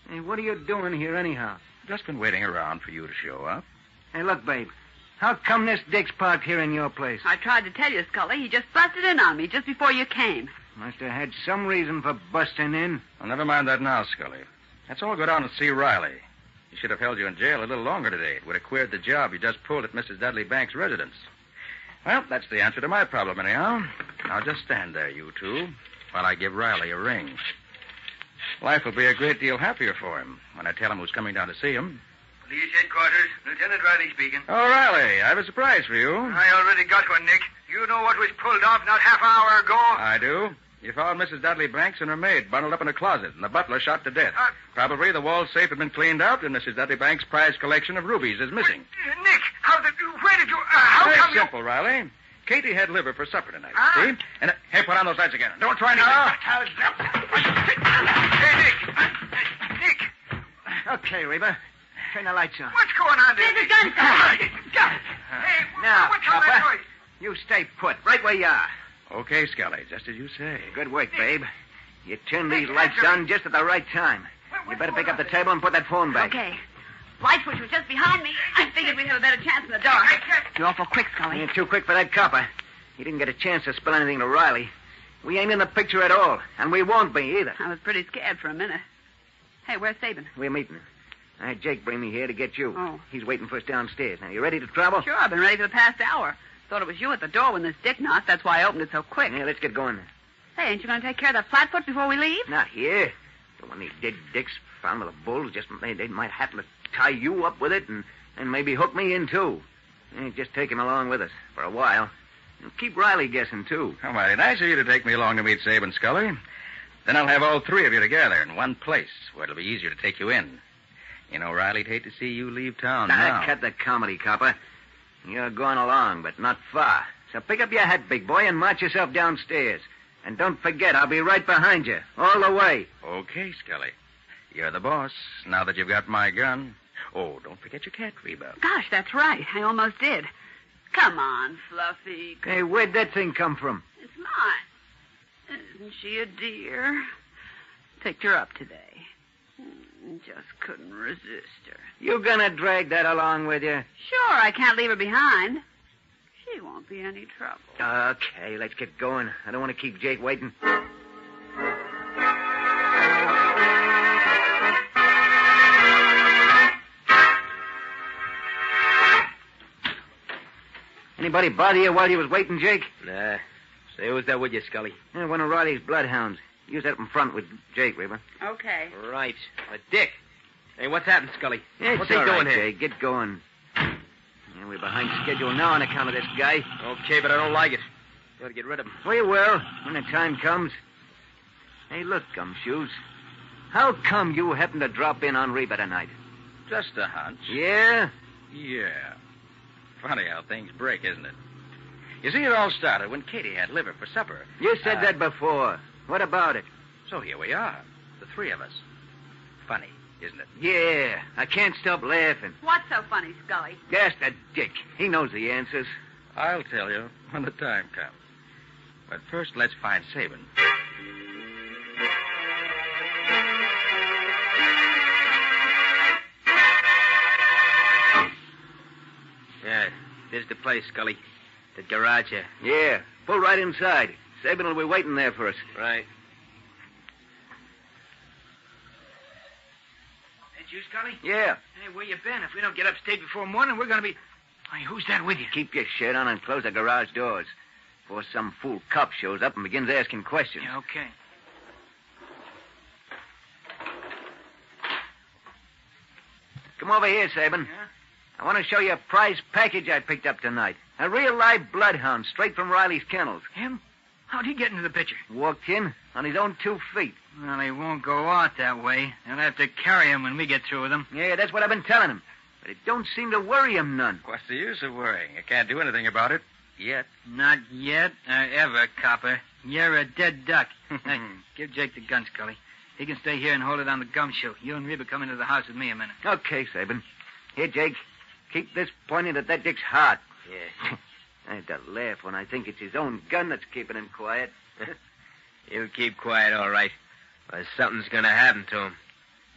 Hey, what are you doing here anyhow? Just been waiting around for you to show up. Hey, look, babe. How come this dick's parked here in your place? I tried to tell you, Scully. He just busted in on me just before you came. Must have had some reason for busting in. Well, never mind that now, Scully. Let's all go down and see Riley. He should have held you in jail a little longer today. It would have queered the job you just pulled at Mrs. Dudley Banks' residence. Well, that's the answer to my problem, anyhow. Now just stand there, you two, while I give Riley a ring. Life will be a great deal happier for him when I tell him who's coming down to see him. Police headquarters. Lieutenant Riley speaking. Oh, Riley, I have a surprise for you. I already got one, Nick. You know what was pulled off not half an hour ago? I do. You found Mrs. Dudley Banks and her maid bundled up in a closet, and the butler shot to death. Probably the wall safe had been cleaned out, and Mrs. Dudley Banks' prized collection of rubies is missing. Nick, where did you... how Very come you... simple, Riley. Katie had liver for supper tonight, see? And, hey, put on those lights again. Don't try anything. Nick! Okay, Reba. Turn the lights on. What's going on there? There's a gun. Hey, Now, what's all that Papa, noise? you stay put, right where you are. Okay, Scully, just as you say. Good work, babe. You turned these lights on just at the right time. You better pick up the table and put that phone back. Okay. Light switch was just behind me. I figured we'd have a better chance in the dark. You're awful quick, Scully. You're too quick for that copper. He didn't get a chance to spill anything to Riley. We ain't in the picture at all, and we won't be either. I was pretty scared for a minute. Hey, where's Sabin? We're meeting. I had Jake bring me here to get you. Oh. He's waiting for us downstairs. Now, you ready to travel? Sure, I've been ready for the past hour. Thought it was you at the door when this dick knocked. That's why I opened it so quick. Yeah, let's get going. Hey, ain't you going to take care of that flatfoot before we leave? Not here. Don't want any dead dicks found with a bull. Just they might have to tie you up with it and maybe hook me in, too. Just take him along with us for a while. And keep Riley guessing, too. How mighty nice of you to take me along to meet Sabin, Scully. Then I'll have all three of you together in one place where it'll be easier to take you in. You know, Riley'd hate to see you leave town now. Cut the comedy, copper. You're going along, but not far. So pick up your hat, big boy, and march yourself downstairs. And don't forget, I'll be right behind you, all the way. Okay, Scully. You're the boss, now that you've got my gun. Oh, don't forget your cat, Reba. Gosh, that's right. I almost did. Come on, Fluffy. Hey, where'd that thing come from? It's mine. Isn't she a dear? Picked her up today. Just couldn't resist her. You gonna drag that along with you? Sure, I can't leave her behind. She won't be any trouble. Okay, let's get going. I don't want to keep Jake waiting. Anybody bother you while you was waiting, Jake? Nah. Say, who's that with you, Scully? One of Riley's bloodhounds. Use that up in front with Jake, Reba. Okay. Right. Dick. Hey, what's happened, Scully? It's what's he all doing right, here? Jake. Get going. Yeah, we're behind schedule now on account of this guy. Okay, but I don't like it. You ought to get rid of him. We will, when the time comes. Hey, look, Gumshoes. How come you happened to drop in on Reba tonight? Just a hunch. Yeah? Yeah. Funny how things break, isn't it? You see, it all started when Katie had liver for supper. You said that before. What about it? So here we are, the three of us. Funny, isn't it? Yeah, I can't stop laughing. What's so funny, Scully? Ask that Dick. He knows the answers. I'll tell you when the time comes. But first, let's find Sabin. Yeah, this is the place, Scully. The garage here. Yeah, pull right inside. Sabin will be waiting there for us. Right. That you, Scully? Yeah. Hey, where you been? If we don't get upstate before morning, we're going to be... Hey, who's that with you? Keep your shirt on and close the garage doors before some fool cop shows up and begins asking questions. Yeah, okay. Come over here, Sabin. Yeah? I want to show you a prize package I picked up tonight. A real live bloodhound straight from Riley's kennels. Him? How'd he get into the picture? Walked in on his own 2 feet. Well, he won't go out that way. They'll have to carry him when we get through with him. Yeah, that's what I've been telling him. But it don't seem to worry him none. What's the use of worrying? I can't do anything about it. Yet. Not yet or ever, copper. You're a dead duck. Hey, give Jake the gun, Scully. He can stay here and hold it on the gumshoe. You and Reba come into the house with me a minute. Okay, Sabin. Here, Jake. Keep this pointed at that Dick's heart. Yeah. I had to laugh when I think it's his own gun that's keeping him quiet. He'll keep quiet, all right. But something's going to happen to him.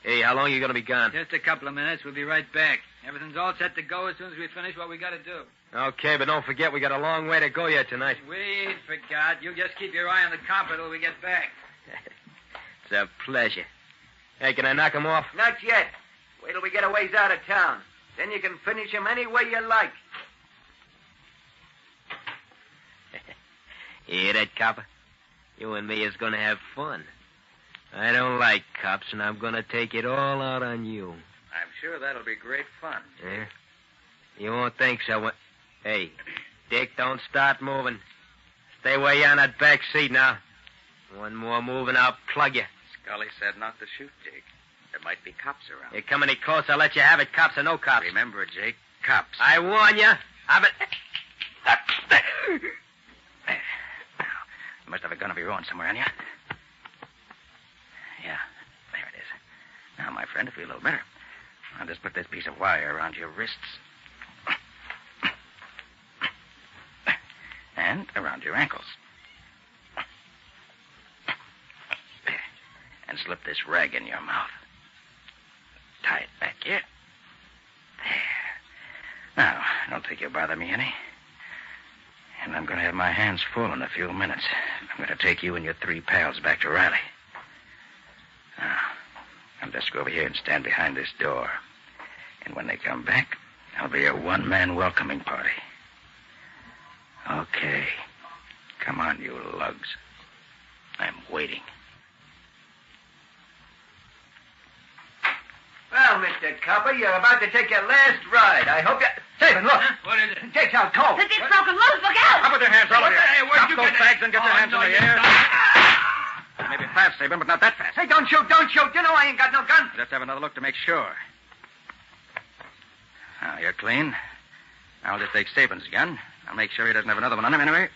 Hey, how long are you going to be gone? Just a couple of minutes. We'll be right back. Everything's all set to go as soon as we finish what we got to do. Okay, but don't forget we got a long way to go yet tonight. We ain't forgot. You just keep your eye on the copper till we get back. It's a pleasure. Hey, can I knock him off? Not yet. Wait till we get a ways out of town. Then you can finish him any way you like. Hear that, copper? You and me is going to have fun. I don't like cops, and I'm going to take it all out on you. I'm sure that'll be great fun. Yeah? You won't think so. Hey, Dick, don't start moving. Stay where you're on that back seat now. One more move and I'll plug you. Scully said not to shoot, Jake. There might be cops around. You come any closer, I'll let you have it, cops or no cops. Remember, Jake, cops. I warn you. You must have a gun of your own somewhere on you. Yeah, there it is. Now, my friend, to feel a little better, I'll just put this piece of wire around your wrists. And around your ankles. And slip this rag in your mouth. Tie it back here. There. Now, don't think you'll bother me any. And I'm going to have my hands full in a few minutes. I'm going to take you and your 3 pals back to Riley. Now, I'll just go over here and stand behind this door. And when they come back, I'll be a one-man welcoming party. Okay. Come on, you lugs. I'm waiting. Well, Mr. Copper, you're about to take your last ride. I hope you... Sabin, look. What is it? Jake's out cold. It's broken loose. Look out! Up with your hands, all of you. Hey, where'd Drop you those get bags and get your hands in the air. Maybe fast, Sabin, but not that fast. Hey, don't shoot, don't shoot. You know I ain't got no gun. Let's have another look to make sure. Now, you're clean. I'll just take Sabin's gun. I'll make sure he doesn't have another one on him anyway.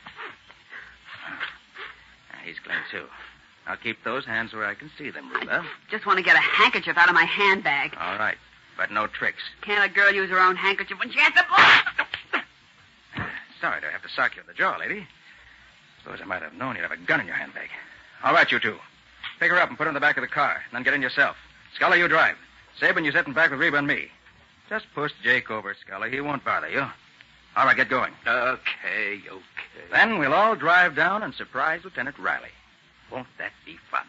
He's clean, too. I'll keep those hands where I can see them, Reba. Just want to get a handkerchief out of my handbag. All right, but no tricks. Can't a girl use her own handkerchief when she has to blow? Sorry to have to sock you in the jaw, lady. Suppose I might have known you'd have a gun in your handbag. All right, you two. Pick her up and put her in the back of the car, and then get in yourself. Scully, you drive. Sabin, you sit in back with Reba and me. Just push Jake over, Scully. He won't bother you. All right, get going. Okay. Then we'll all drive down and surprise Lieutenant Riley. Won't that be fun?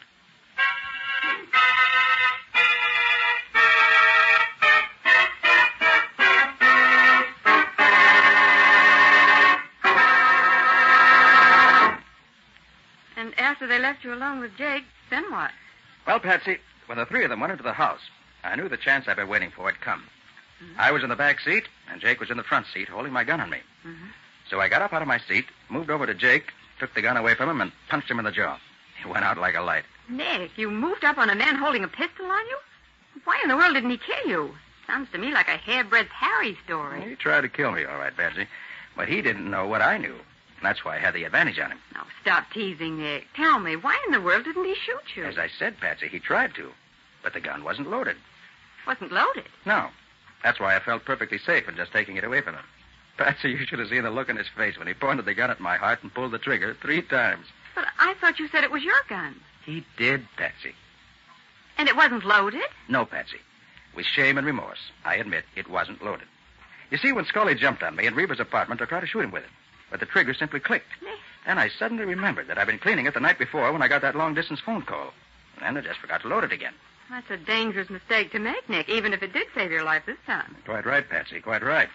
And after they left you alone with Jake, then what? Well, Patsy, when the 3 of them went into the house, I knew the chance I'd been waiting for had come. Mm-hmm. I was in the back seat, and Jake was in the front seat, holding my gun on me. Mm-hmm. So I got up out of my seat, moved over to Jake, took the gun away from him, and punched him in the jaw. He went out like a light. Nick, you moved up on a man holding a pistol on you? Why in the world didn't he kill you? Sounds to me like a hairbreadth Harry story. He tried to kill me, all right, Patsy. But he didn't know what I knew. That's why I had the advantage on him. Now, stop teasing, Nick. Tell me, why in the world didn't he shoot you? As I said, Patsy, he tried to. But the gun wasn't loaded. Wasn't loaded? No. That's why I felt perfectly safe in just taking it away from him. Patsy, you should have seen the look in his face when he pointed the gun at my heart and pulled the trigger 3 times. But I thought you said it was your gun. He did, Patsy. And it wasn't loaded? No, Patsy. With shame and remorse, I admit it wasn't loaded. You see, when Scully jumped on me in Reba's apartment, I tried to shoot him with it. But the trigger simply clicked. Then I suddenly remembered that I'd been cleaning it the night before when I got that long-distance phone call. And I just forgot to load it again. That's a dangerous mistake to make, Nick, even if it did save your life this time. Quite right, Patsy, quite right.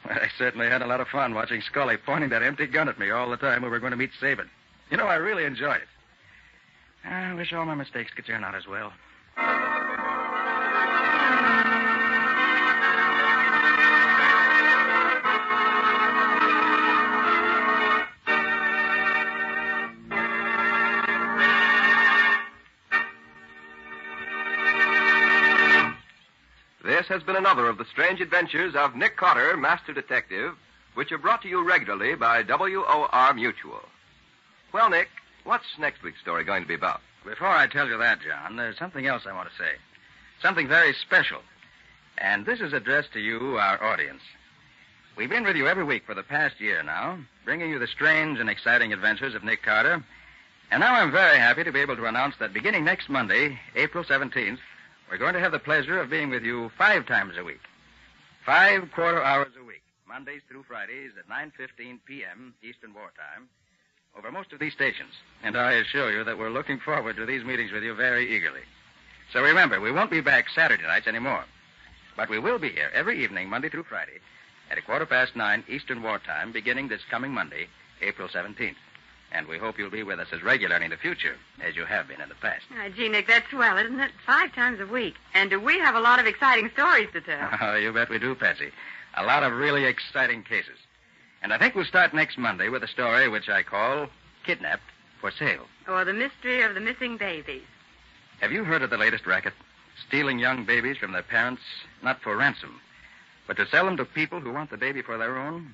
Well, I certainly had a lot of fun watching Scully pointing that empty gun at me all the time we were going to meet Sabin. You know, I really enjoyed it. I wish all my mistakes could turn out as well. This has been another of the strange adventures of Nick Carter, Master Detective, which are brought to you regularly by WOR Mutual. Well, Nick, what's next week's story going to be about? Before I tell you that, John, there's something else I want to say. Something very special. And this is addressed to you, our audience. We've been with you every week for the past year now, bringing you the strange and exciting adventures of Nick Carter. And now I'm very happy to be able to announce that beginning next Monday, April 17th, we're going to have the pleasure of being with you 5 times a week. 5 quarter hours a week, Mondays through Fridays at 9:15 p.m. Eastern Wartime, over most of these stations. And I assure you that we're looking forward to these meetings with you very eagerly. So remember, we won't be back Saturday nights anymore. But we will be here every evening, Monday through Friday, at 9:15 Eastern Wartime, beginning this coming Monday, April 17th. And we hope you'll be with us as regularly in the future as you have been in the past. Gee, Nick, that's swell, isn't it? 5 times a week. And do we have a lot of exciting stories to tell? Oh, you bet we do, Patsy. A lot of really exciting cases. And I think we'll start next Monday with a story which I call Kidnapped for Sale. Or the mystery of the missing babies. Have you heard of the latest racket? Stealing young babies from their parents, not for ransom, but to sell them to people who want the baby for their own?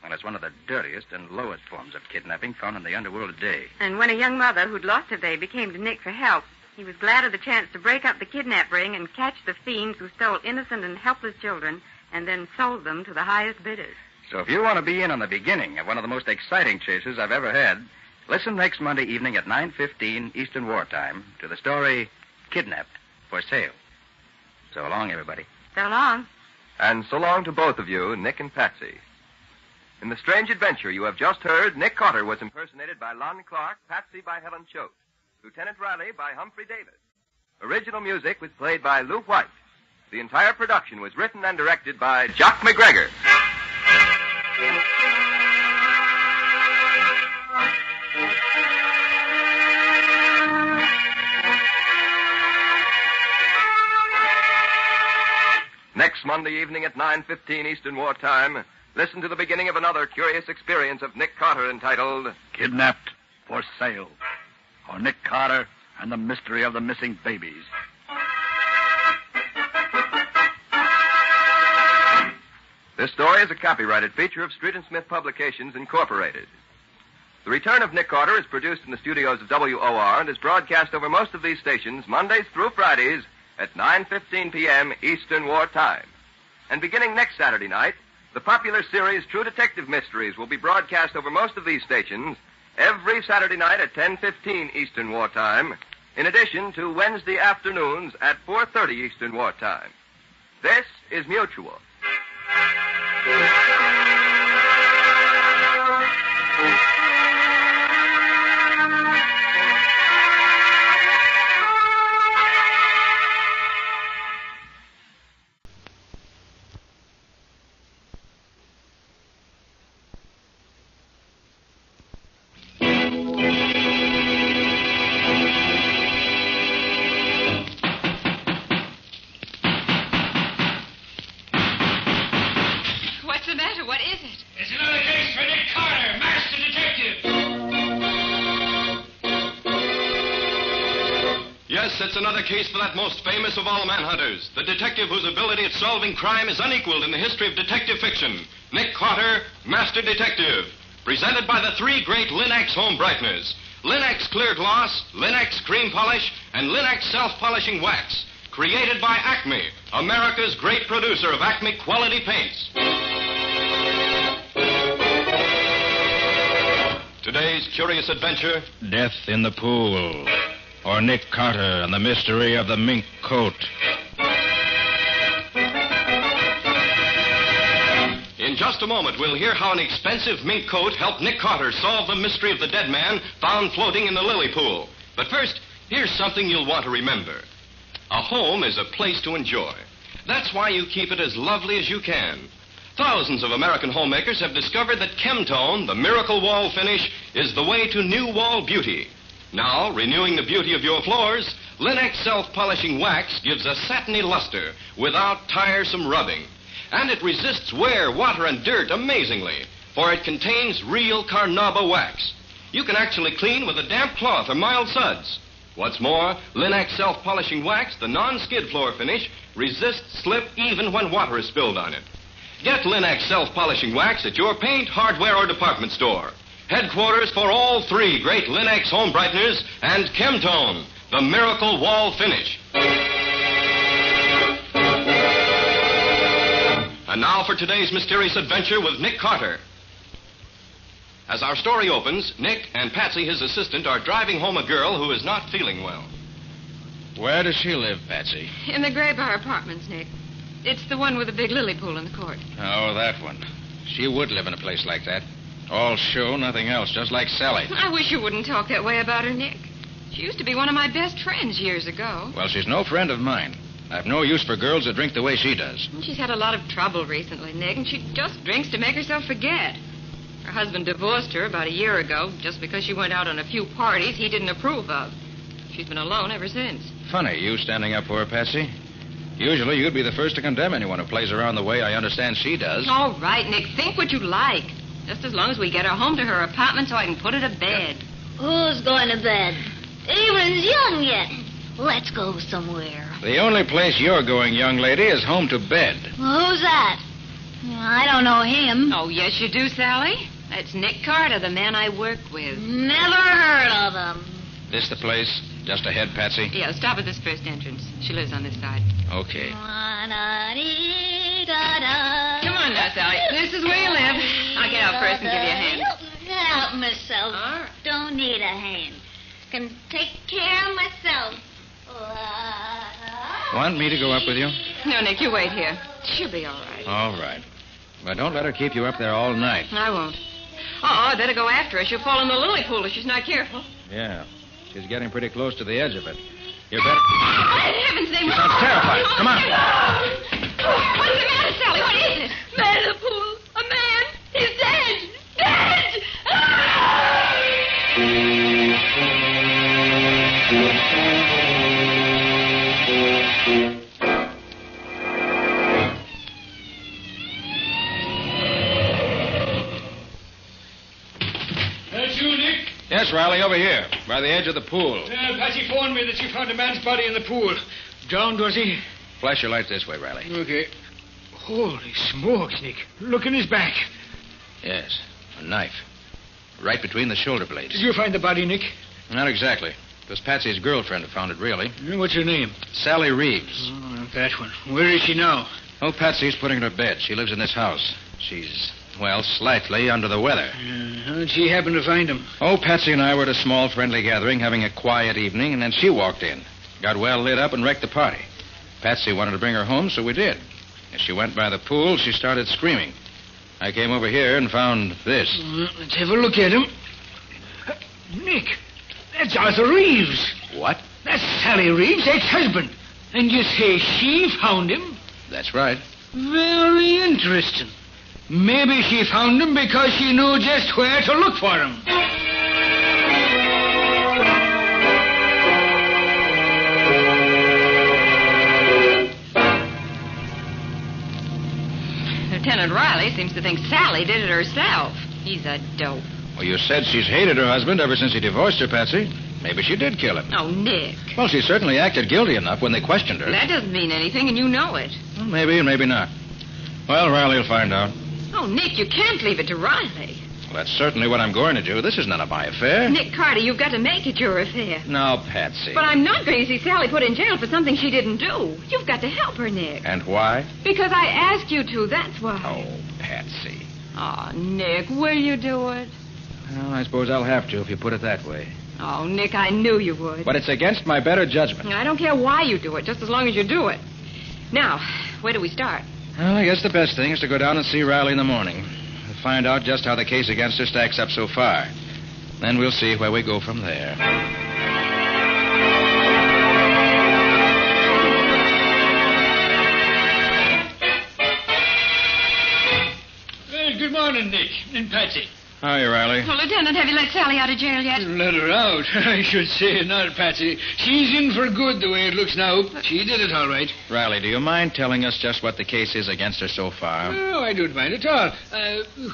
Well, it's one of the dirtiest and lowest forms of kidnapping found in the underworld today. And when a young mother who'd lost her baby came to Nick for help, he was glad of the chance to break up the kidnap ring and catch the fiends who stole innocent and helpless children and then sold them to the highest bidders. So if you want to be in on the beginning of one of the most exciting chases I've ever had, listen next Monday evening at 9:15 Eastern Wartime to the story Kidnapped for Sale. So long, everybody. So long. And so long to both of you, Nick and Patsy. In the strange adventure you have just heard, Nick Carter was impersonated by Lon Clark, Patsy by Helen Choate, Lieutenant Riley by Humphrey Davis. Original music was played by Lou White. The entire production was written and directed by Jock McGregor. Next Monday evening at 9:15 Eastern Wartime, listen to the beginning of another curious experience of Nick Carter entitled Kidnapped for Sale, or Nick Carter and the Mystery of the Missing Babies. This story is a copyrighted feature of Street and Smith Publications, Incorporated. The Return of Nick Carter is produced in the studios of WOR and is broadcast over most of these stations Mondays through Fridays at 9:15 p.m. Eastern Wartime. And beginning next Saturday night, the popular series True Detective Mysteries will be broadcast over most of these stations every Saturday night at 10:15 Eastern Wartime, in addition to Wednesday afternoons at 4:30 Eastern Wartime. This is Mutual. It's another case for that most famous of all manhunters, the detective whose ability at solving crime is unequaled in the history of detective fiction, Nick Carter, Master Detective. Presented by the 3 great Lin-X home brighteners, Lin-X Clear Gloss, Lin-X Cream Polish, and Lin-X Self-Polishing Wax. Created by Acme, America's great producer of Acme quality paints. Today's curious adventure, Death in the Pool, or Nick Carter and the Mystery of the Mink Coat. In just a moment, we'll hear how an expensive mink coat helped Nick Carter solve the mystery of the dead man found floating in the lily pool. But first, here's something you'll want to remember. A home is a place to enjoy. That's why you keep it as lovely as you can. Thousands of American homemakers have discovered that Chemtone, the miracle wall finish, is the way to new wall beauty. Now, renewing the beauty of your floors, Lin-X Self-Polishing Wax gives a satiny luster without tiresome rubbing. And it resists wear, water, and dirt amazingly, for it contains real carnauba wax. You can actually clean with a damp cloth or mild suds. What's more, Lin-X Self-Polishing Wax, the non-skid floor finish, resists slip even when water is spilled on it. Get Lin-X Self-Polishing Wax at your paint, hardware, or department store. Headquarters for all 3 great Lin-X home brighteners and Chemtone, the miracle wall finish. And now for today's mysterious adventure with Nick Carter. As our story opens, Nick and Patsy, his assistant, are driving home a girl who is not feeling well. Where does she live, Patsy? In the Gray Bar Apartments, Nick. It's the one with the big lily pool in the court. Oh, that one. She would live in a place like that. All show, nothing else, just like Sally. I wish you wouldn't talk that way about her, Nick. She used to be one of my best friends years ago. Well, she's no friend of mine. I've no use for girls that drink the way she does. She's had a lot of trouble recently, Nick, and she just drinks to make herself forget. Her husband divorced her about a year ago just because she went out on a few parties he didn't approve of. She's been alone ever since. Funny, you standing up for her, Patsy. Usually you'd be the first to condemn anyone who plays around the way I understand she does. All right, Nick, think what you like. Just as long as we get her home to her apartment so I can put her to bed. Who's going to bed? Evelyn's young yet. Let's go somewhere. The only place you're going, young lady, is home to bed. Well, who's that? I don't know him. Oh, yes, you do, Sally. That's Nick Carter, the man I work with. Never heard of him. This the place? Just ahead, Patsy? Yeah, stop at this first entrance. She lives on this side. Okay. Come on now, Sally. This is where you live. I'll get out first and give you a hand. Help myself. All right. Don't need a hand. Can take care of myself. Want me to go up with you? No, Nick, you wait here. She'll be all right. All right. But don't let her keep you up there all night. I won't. I better go after her. She'll fall in the lily pool if she's not careful. Yeah. She's getting pretty close to the edge of it. You better... Oh, in heaven's name. She sounds terrified. Come on. What's the matter, Sally? What is it? Man in the pool. A man. He's dead. Dead! That's you, Nick? Yes, Riley, over here, by the edge of the pool. Patsy phoned me that she found a man's body in the pool. Drowned, was he? Flash your light this way, Riley. Okay. Holy smokes, Nick. Look in his back. Yes, a knife. Right between the shoulder blades. Did you find the body, Nick? Not exactly. It was Patsy's girlfriend who found it, really. What's her name? Sally Reeves. Oh, that one. Where is she now? Oh, Patsy's putting her to bed. She lives in this house. She's, well, slightly under the weather. How'd she happen to find him? Oh, Patsy and I were at a small friendly gathering having a quiet evening, and then she walked in. Got well lit up and wrecked the party. Patsy wanted to bring her home, so we did. As she went by the pool, she started screaming. I came over here and found this. Let's have a look at him. Nick, that's Arthur Reeves. What? That's Sally Reeves' ex-husband. And you say she found him? That's right. Very interesting. Maybe she found him because she knew just where to look for him. Lieutenant Riley seems to think Sally did it herself. He's a dope. Well, you said she's hated her husband ever since he divorced her, Patsy. Maybe she did kill him. Oh, Nick. Well, she certainly acted guilty enough when they questioned her. That doesn't mean anything, and you know it. Well, maybe and maybe not. Well, Riley will find out. Oh, Nick, you can't leave it to Riley. Well, that's certainly what I'm going to do. This is none of my affair. Nick Carter, you've got to make it your affair. No, Patsy. But I'm not going to see Sally put in jail for something she didn't do. You've got to help her, Nick. And why? Because I asked you to, that's why. Oh, Patsy. Oh, Nick, will you do it? Well, I suppose I'll have to if you put it that way. Oh, Nick, I knew you would. But it's against my better judgment. I don't care why you do it, just as long as you do it. Now, where do we start? Well, I guess the best thing is to go down and see Riley in the morning. We'll find out just how the case against her stacks up so far. Then we'll see where we go from there. Well, good morning, Nick and Patsy. How are you, Riley? Well, Lieutenant, have you let Sally out of jail yet? Let her out. I should say not, Patsy. She's in for good the way it looks now. She did it all right. Riley, do you mind telling us just what the case is against her so far? No, I don't mind at all.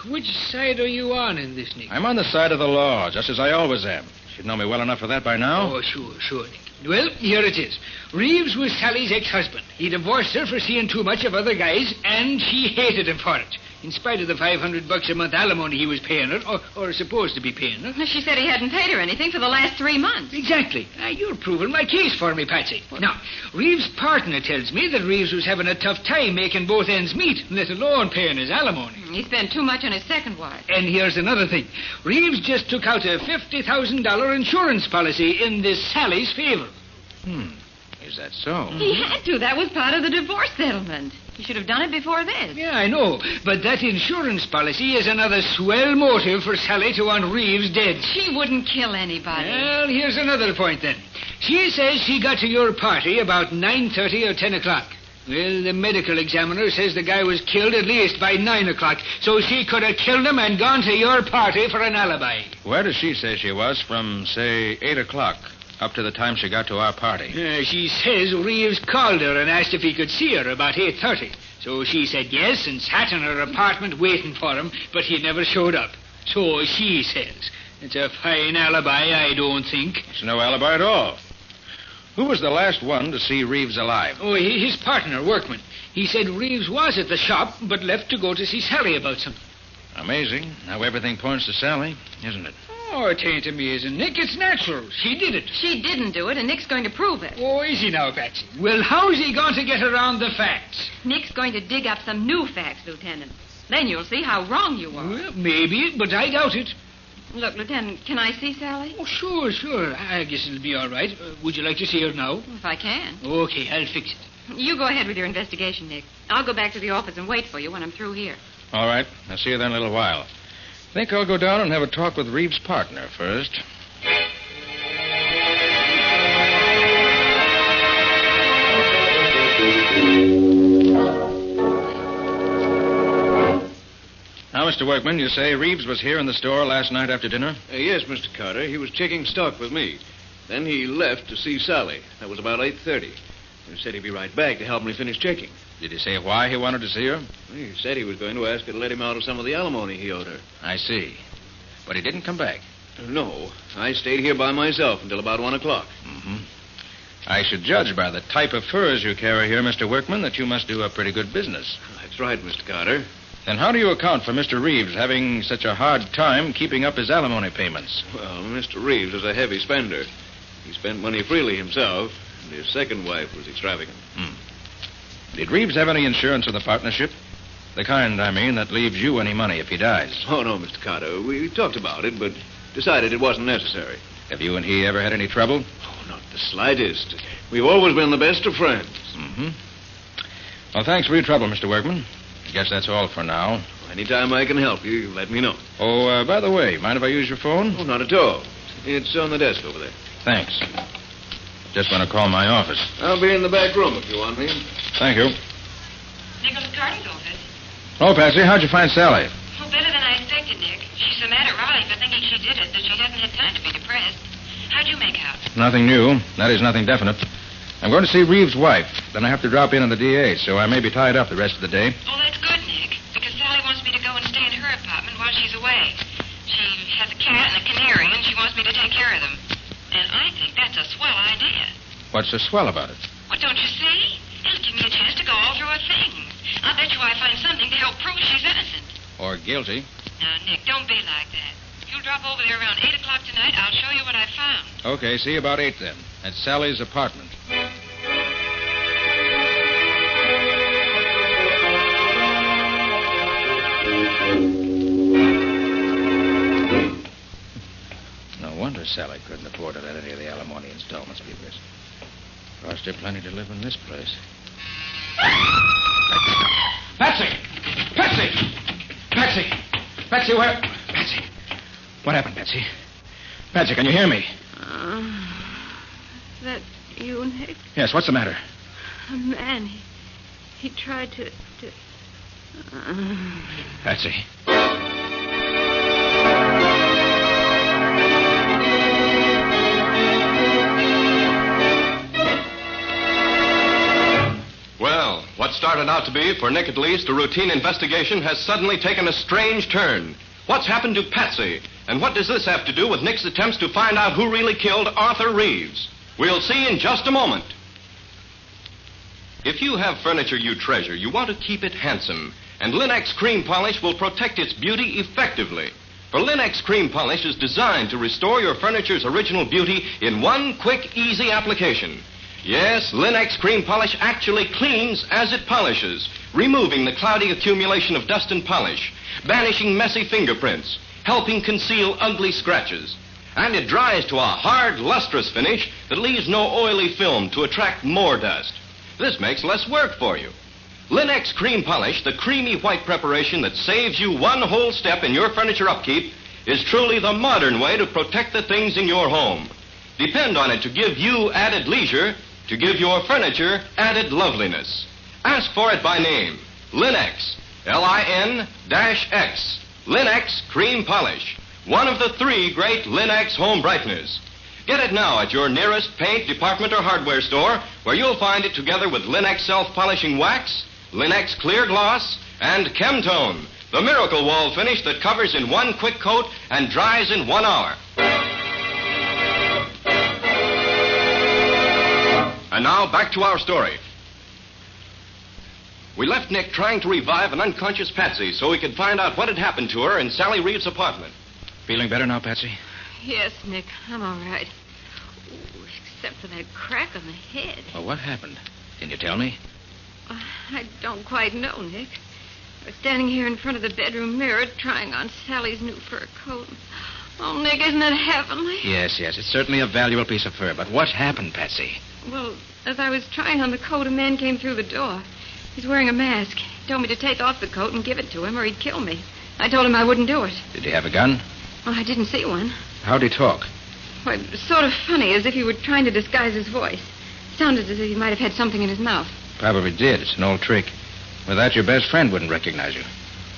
Which side are you on in this, Nick? I'm on the side of the law, just as I always am. Should know me well enough for that by now. Oh, sure, Nick. Well, here it is. Reeves was Sally's ex-husband. He divorced her for seeing too much of other guys, and she hated him for it. In spite of the $500 a month alimony he was paying her, or supposed to be paying her. She said he hadn't paid her anything for the last 3 months. Exactly. You're proving my case for me, Patsy. Now, Reeves' partner tells me that Reeves was having a tough time making both ends meet, let alone paying his alimony. He spent too much on his second wife. And here's another thing. Reeves just took out a $50,000 insurance policy in this Sally's favor. Is that so? He had to. That was part of the divorce settlement. He should have done it before this. Yeah, I know. But that insurance policy is another swell motive for Sally to want Reeves dead. She wouldn't kill anybody. Well, here's another point then. She says she got to your party about 9:30 or 10 o'clock. Well, the medical examiner says the guy was killed at least by 9 o'clock, so she could have killed him and gone to your party for an alibi. Where does she say she was from, say, 8 o'clock up to the time she got to our party? She says Reeves called her and asked if he could see her about 8:30. So she said yes and sat in her apartment waiting for him, but he never showed up. So she says. It's a fine alibi, I don't think. It's no alibi at all. Who was the last one to see Reeves alive? Oh, his partner, workman. He said Reeves was at the shop, but left to go to see Sally about something. Amazing how everything points to Sally, isn't it? Oh, it ain't amazing, Nick. It's natural. She did it. She didn't do it, and Nick's going to prove it. Oh, is he now, Patsy? Well, how's he going to get around the facts? Nick's going to dig up some new facts, Lieutenant. Then you'll see how wrong you are. Well, maybe, but I doubt it. Look, Lieutenant, can I see Sally? Oh, sure. I guess it'll be all right. Would you like to see her now? If I can. Okay, I'll fix it. You go ahead with your investigation, Nick. I'll go back to the office and wait for you when I'm through here. All right. I'll see you then in a little while. Think I'll go down and have a talk with Reeves' partner first. Now, Mr. Workman, you say Reeves was here in the store last night after dinner? Yes, Mr. Carter. He was checking stock with me. Then he left to see Sally. That was about 8:30. He said he'd be right back to help me finish checking. Did he say why he wanted to see her? He said he was going to ask her to let him out of some of the alimony he owed her. I see. But he didn't come back. No. I stayed here by myself until about 1 o'clock. Mm-hmm. I should judge by the type of furs you carry here, Mr. Workman, that you must do a pretty good business. That's right, Mr. Carter. Then how do you account for Mr. Reeves having such a hard time keeping up his alimony payments? Well, Mr. Reeves is a heavy spender. He spent money freely himself, and his second wife was extravagant. Did Reeves have any insurance in the partnership? The kind, I mean, that leaves you any money if he dies. Oh, no, Mr. Carter. We talked about it, but decided it wasn't necessary. Have you and he ever had any trouble? Oh, not the slightest. We've always been the best of friends. Mm-hmm. Well, thanks for your trouble, Mr. Workman. I guess that's all for now. Anytime I can help you, let me know. Oh, by the way, mind if I use your phone? Oh, not at all. It's on the desk over there. Thanks. Just want to call my office. I'll be in the back room if you want me. Thank you. Nicholas Carter's office. Oh, Patsy, how'd you find Sally? Oh, better than I expected, Nick. She's so mad at Riley for thinking she did it that she hasn't had time to be depressed. How'd you make out? Nothing new. That is, nothing definite. I'm going to see Reeves' wife. Then I have to drop in on the DA, so I may be tied up the rest of the day. Oh, that's good, Nick, because Sally wants me to go and stay in her apartment while she's away. She has a cat and a canary, and she wants me to take care of them. And I think that's a swell idea. What's so swell about it? What, don't you see? It'll give me a chance to go all through her things. I'll bet you I find something to help prove she's innocent. Or guilty. Now, Nick, don't be like that. If you'll drop over there around 8 o'clock tonight, I'll show you what I found. Okay, see you about 8 then. At Sally's apartment. No wonder Sally couldn't afford to let any of the alimony installments be missed. Cost her plenty to live in this place. Patsy! Patsy! Patsy! Patsy, where? Patsy! What happened, Patsy? Patsy, can you hear me? That you, Nick? Yes, what's the matter? A man, he tried to... Patsy. Well, what started out to be, for Nick at least, a routine investigation has suddenly taken a strange turn. What's happened to Patsy? And what does this have to do with Nick's attempts to find out who really killed Arthur Reeves? We'll see in just a moment. If you have furniture you treasure, you want to keep it handsome. And Linex Cream Polish will protect its beauty effectively. For Linex Cream Polish is designed to restore your furniture's original beauty in one quick, easy application. Yes, Linex Cream Polish actually cleans as it polishes, removing the cloudy accumulation of dust and polish, banishing messy fingerprints, helping conceal ugly scratches. And it dries to a hard, lustrous finish that leaves no oily film to attract more dust. This makes less work for you. Linex Cream Polish, the creamy white preparation that saves you one whole step in your furniture upkeep, is truly the modern way to protect the things in your home. Depend on it to give you added leisure, to give your furniture added loveliness. Ask for it by name. Lin-X. Lin-X. Lin-X Cream Polish. One of the 3 great Lin-X home brighteners. Get it now at your nearest paint, department, or hardware store, where you'll find it together with Lin-X self-polishing wax, Lin-X clear gloss, and Chemtone, the miracle wall finish that covers in 1 quick coat and dries in 1 hour. And now, back to our story. We left Nick trying to revive an unconscious Patsy so he could find out what had happened to her in Sally Reeves' apartment. Feeling better now, Patsy? Yes, Nick, I'm all right. Ooh, except for that crack on the head. Well, what happened? Can you tell me? I don't quite know, Nick. I was standing here in front of the bedroom mirror trying on Sally's new fur coat. Oh, Nick, isn't it heavenly? Yes. It's certainly a valuable piece of fur. But what happened, Patsy? Well, as I was trying on the coat, a man came through the door. He's wearing a mask. He told me to take off the coat and give it to him or he'd kill me. I told him I wouldn't do it. Did he have a gun? Well, I didn't see one. How'd he talk? Well, it was sort of funny, as if he were trying to disguise his voice. Sounded as if he might have had something in his mouth. Probably did. It's an old trick. With that, your best friend wouldn't recognize you.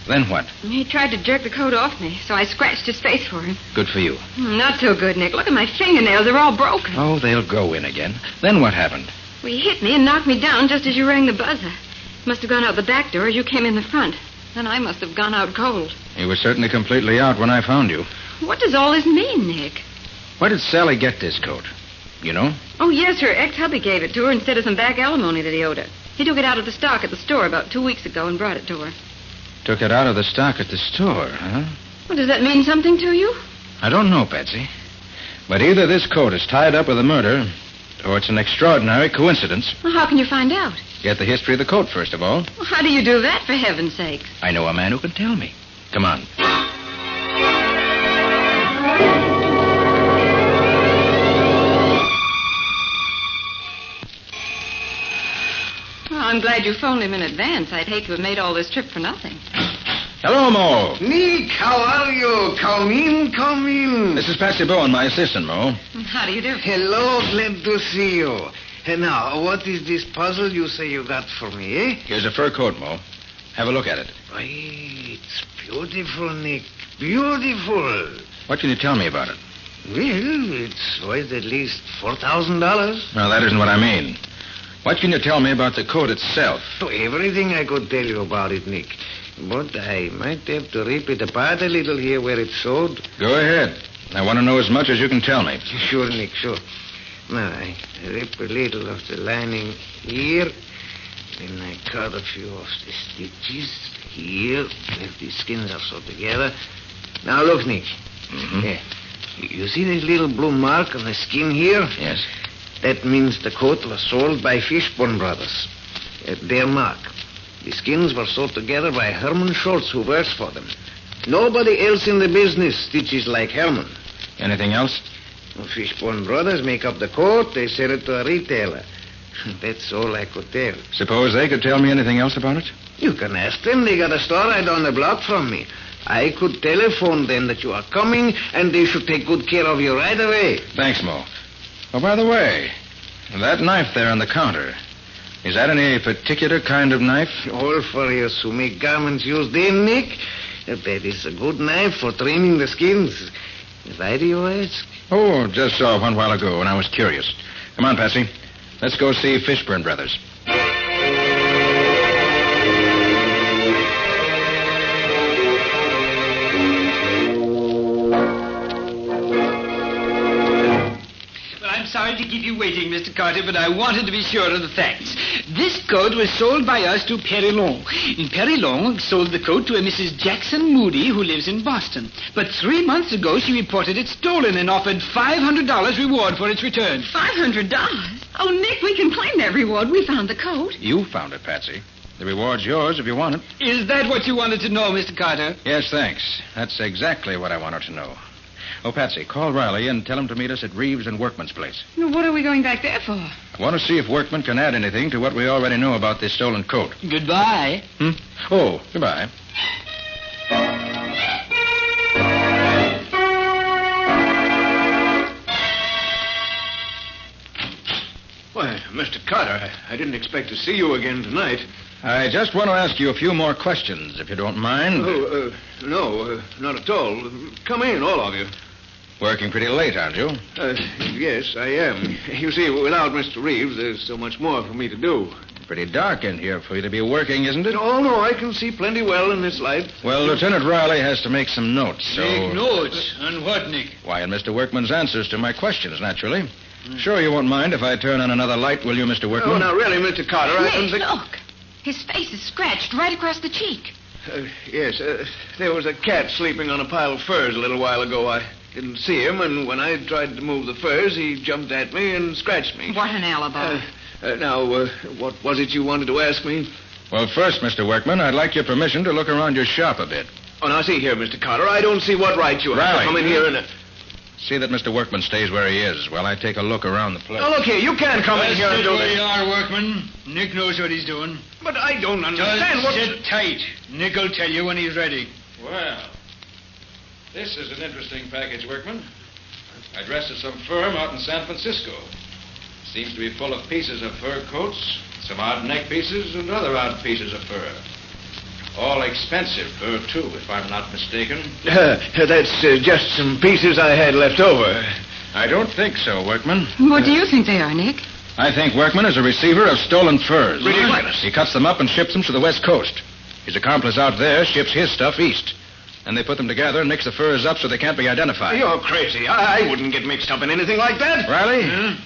Then what? He tried to jerk the coat off me, so I scratched his face for him. Good for you. Not so good, Nick. Look at my fingernails. They're all broken. Oh, they'll go in again. Then what happened? Well, he hit me and knocked me down just as you rang the buzzer. Must have gone out the back door as you came in the front. Then I must have gone out cold. You were certainly completely out when I found you. What does all this mean, Nick? Where did Sally get this coat? You know? Oh, yes, her ex-hubby gave it to her instead of some back alimony that he owed her. He took it out of the stock at the store about 2 weeks ago and brought it to her. Took it out of the stock at the store, huh? Well, does that mean something to you? I don't know, Patsy. But either this coat is tied up with a murder, or it's an extraordinary coincidence. Well, how can you find out? Get the history of the coat, first of all. Well, how do you do that, for heaven's sakes? I know a man who can tell me. Come on. Well, I'm glad you phoned him in advance. I'd hate to have made all this trip for nothing. Hello, Mo. Nick, how are you? Come in. This is Patsy Bowen, my assistant, Mo. How do you do? Hello, glad to see you. And now, what is this puzzle you say you got for me, eh? Here's a fur coat, Mo. Have a look at it. Why, it's beautiful, Nick. Beautiful. What can you tell me about it? Well, it's worth at least $4,000. Well, that isn't what I mean. What can you tell me about the coat itself? Oh, everything I could tell you about it, Nick. But I might have to rip it apart a little here where it's sewed. Go ahead. I want to know as much as you can tell me. Sure, Nick, sure. Now, I rip a little of the lining here. Then I cut a few of the stitches here, where the skins are sewed together. Now, look, Nick. Mm-hmm. Yeah. You see this little blue mark on the skin here? Yes. That means the coat was sold by Fishbone Brothers. Their mark. The skins were sewed together by Herman Schultz, who works for them. Nobody else in the business stitches like Herman. Anything else? Fishbone Brothers make up the coat. They sell it to a retailer. That's all I could tell. Suppose they could tell me anything else about it? You can ask them. They got a store right down the block from me. I could telephone them that you are coming, and they should take good care of you right away. Thanks, Mo. Oh, by the way, that knife there on the counter, is that any particular kind of knife? All for you who make garments used in, Nick. That is a good knife for trimming the skins. Why do you ask? Oh, just saw one while ago, and I was curious. Come on, Patsy. Let's go see Fishburne Brothers. Sorry to keep you waiting, Mr. Carter, but I wanted to be sure of the facts. This coat was sold by us to Perilon. And Perilon sold the coat to a Mrs. Jackson Moody, who lives in Boston. But 3 months ago, she reported it stolen and offered $500 reward for its return. $500? Oh, Nick, we can claim that reward. We found the coat. You found it, Patsy. The reward's yours if you want it. Is that what you wanted to know, Mr. Carter? Yes, thanks. That's exactly what I wanted to know. Oh, Patsy, call Riley and tell him to meet us at Reeves and Workman's place. What are we going back there for? I want to see if Workman can add anything to what we already know about this stolen coat. Goodbye. Oh, goodbye. Why, Mr. Carter, I didn't expect to see you again tonight. I just want to ask you a few more questions, if you don't mind. Oh, no, not at all. Come in, all of you. Working pretty late, aren't you? Yes, I am. You see, without Mr. Reeves, there's so much more for me to do. Pretty dark in here for you to be working, isn't it? Oh, no, I can see plenty well in this light. Well, Lieutenant Riley has to make some notes, so... Make notes? On what, Nick? Why, on Mr. Workman's answers to my questions, naturally. Sure you won't mind if I turn on another light, will you, Mr. Workman? Oh, now, really, Mr. Carter, I don't think... Look. His face is scratched right across the cheek. Yes, there was a cat sleeping on a pile of furs a little while ago. I didn't see him, and when I tried to move the furs, he jumped at me and scratched me. What an alibi. Now, what was it you wanted to ask me? Well, first, Mr. Workman, I'd like your permission to look around your shop a bit. Oh, now, see here, Mr. Carter, I don't see what right you have to come in here and... See that Mr. Workman stays where he is while I take a look around the place. Now, look here, you can't come in here and do where this. you are, Workman. Nick knows what he's doing. But I don't understand what... Sit tight. Nick will tell you when he's ready. Well, this is an interesting package, Workman. Addressed to some firm out in San Francisco. Seems to be full of pieces of fur coats, some odd neck pieces, and other odd pieces of fur. All expensive fur, too, if I'm not mistaken. That's just some pieces I had left over. I don't think so, Workman. What do you think they are, Nick? I think Workman is a receiver of stolen furs. Ridiculous. He cuts them up and ships them to the West Coast. His accomplice out there ships his stuff east. Then they put them together and mix the furs up so they can't be identified. You're crazy. I wouldn't get mixed up in anything like that. Riley?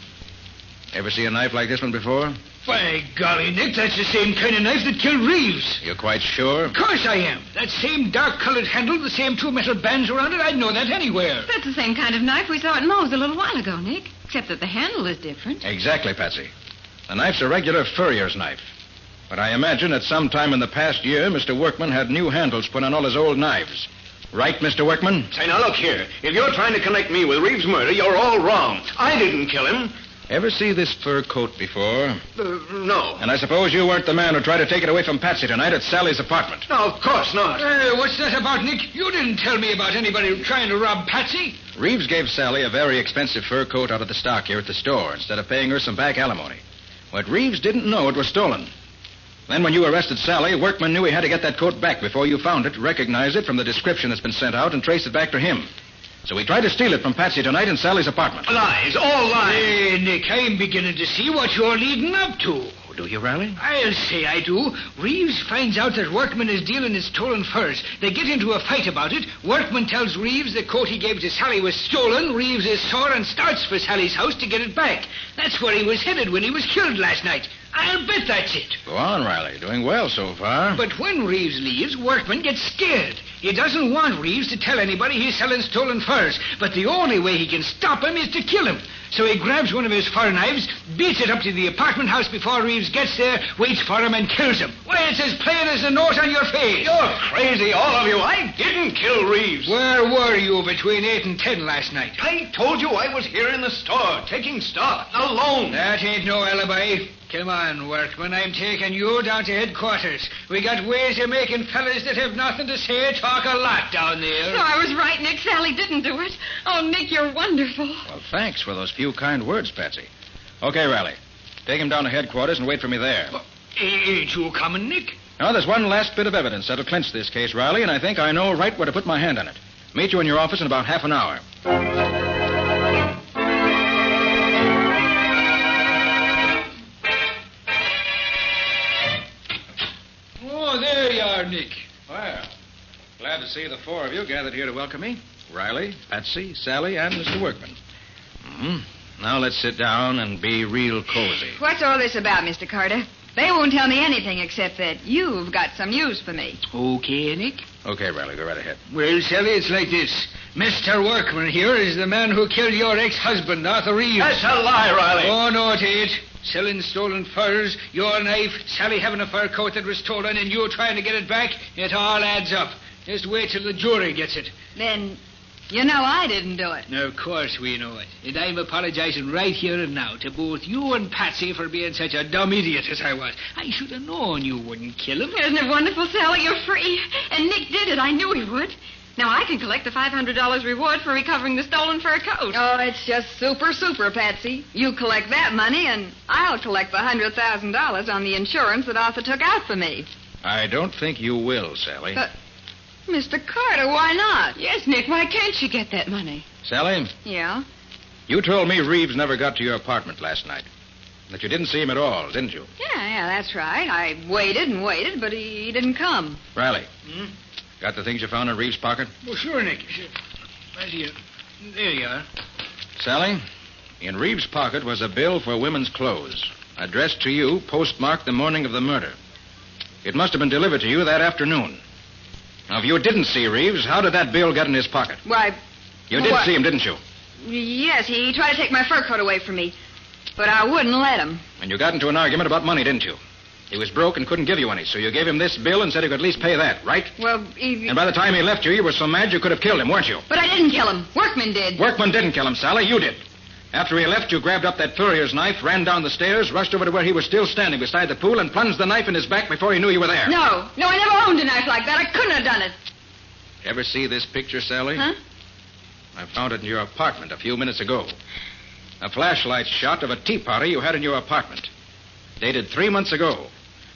Ever see a knife like this one before? By golly, Nick, that's the same kind of knife that killed Reeves. You're quite sure? Of course I am. That same dark-colored handle, the same two metal bands around it, I'd know that anywhere. That's the same kind of knife we saw at Moe's a little while ago, Nick. Except that the handle is different. Exactly, Patsy. The knife's a regular furrier's knife. But I imagine at some time in the past year, Mr. Workman had new handles put on all his old knives. Right, Mr. Workman? Say, now look here. If you're trying to connect me with Reeves' murder, you're all wrong. I didn't kill him. Ever see this fur coat before? No. And I suppose you weren't the man who tried to take it away from Patsy tonight at Sally's apartment. No, of course not. What's that about, Nick? You didn't tell me about anybody trying to rob Patsy. Reeves gave Sally a very expensive fur coat out of the stock here at the store instead of paying her some back alimony. But Reeves didn't know it was stolen. Then when you arrested Sally, Workman knew he had to get that coat back before you found it, recognize it from the description that's been sent out, and trace it back to him. So he tried to steal it from Patsy tonight in Sally's apartment. Lies, all lies. Hey, Nick, I'm beginning to see what you're leading up to. Do you, Riley? I'll say I do. Reeves finds out that Workman is dealing in stolen furs. They get into a fight about it. Workman tells Reeves the coat he gave to Sally was stolen. Reeves is sore and starts for Sally's house to get it back. That's where he was headed when he was killed last night. I'll bet that's it. Go on, Riley. Doing well so far. But when Reeves leaves, Workman gets scared. He doesn't want Reeves to tell anybody he's selling stolen furs. But the only way he can stop him is to kill him. So he grabs one of his fur knives, beats it up to the apartment house before Reeves gets there, waits for him, and kills him. Why, it's as plain as the nose on your face. You're crazy, all of you. I didn't kill Reeves. Where were you between 8 and 10 last night? I told you I was here in the store, taking stock, alone. That ain't no alibi. Come on, Workman. I'm taking you down to headquarters. We got ways of making fellas that have nothing to say talk a lot down there. No, I was right, Nick. Sally didn't do it. Oh, Nick, you're wonderful. Well, thanks for those few kind words, Patsy. Okay, Riley. Take him down to headquarters and wait for me there. Ain't you coming, Nick? Now, there's one last bit of evidence that'll clinch this case, Riley, and I think I know right where to put my hand on it. Meet you in your office in about half an hour. Oh, there you are, Nick. Well, glad to see the four of you gathered here to welcome me. Riley, Patsy, Sally, and Mr. Workman. Now let's sit down and be real cozy. What's all this about, Mr. Carter? They won't tell me anything except that you've got some news for me. Okay, Nick. Okay, Riley, go right ahead. Well, Sally, it's like this. Mr. Workman here is the man who killed your ex-husband, Arthur Reeves. That's a lie, Riley. Oh, no, it ain't. Selling stolen furs, your knife, Sally having a fur coat that was stolen, and you trying to get it back, it all adds up. Just wait till the jury gets it. Then, you know I didn't do it. Of course we know it. And I'm apologizing right here and now to both you and Patsy for being such a dumb idiot as I was. I should have known you wouldn't kill him. Isn't it wonderful, Sally? You're free. And Nick did it. I knew he would. Now I can collect the $500 reward for recovering the stolen fur coat. Oh, it's just super, Patsy. You collect that money, and I'll collect the $100,000 on the insurance that Arthur took out for me. I don't think you will, Sally. Mr. Carter, why not? Yes, Nick, why can't she get that money? Sally, Yeah? you told me Reeves never got to your apartment last night. That you didn't see him at all, didn't you? Yeah, that's right. I waited and waited, but he didn't come. Riley. Got the things you found in Reeves' pocket? Well, sure, Nick. Sure. Right here. There you are. Sally, in Reeves' pocket was a bill for women's clothes, addressed to you, postmarked the morning of the murder. It must have been delivered to you that afternoon. Now, if you didn't see Reeves, how did that bill get in his pocket? Why... You did see him, didn't you? Yes, he tried to take my fur coat away from me, but I wouldn't let him. And you got into an argument about money, didn't you? He was broke and couldn't give you any, so you gave him this bill and said he could at least pay that, right? Well, And by the time he left you, you were so mad you could have killed him, weren't you? But I didn't kill him. Workman did. Workman didn't kill him, Sally. You did. After he left, you grabbed up that furrier's knife, ran down the stairs, rushed over to where he was still standing beside the pool, and plunged the knife in his back before he knew you were there. No, I never owned a knife like that. I couldn't have done it. Ever see this picture, Sally? Huh? I found it in your apartment a few minutes ago. A flashlight shot of a tea party you had in your apartment. Dated 3 months ago.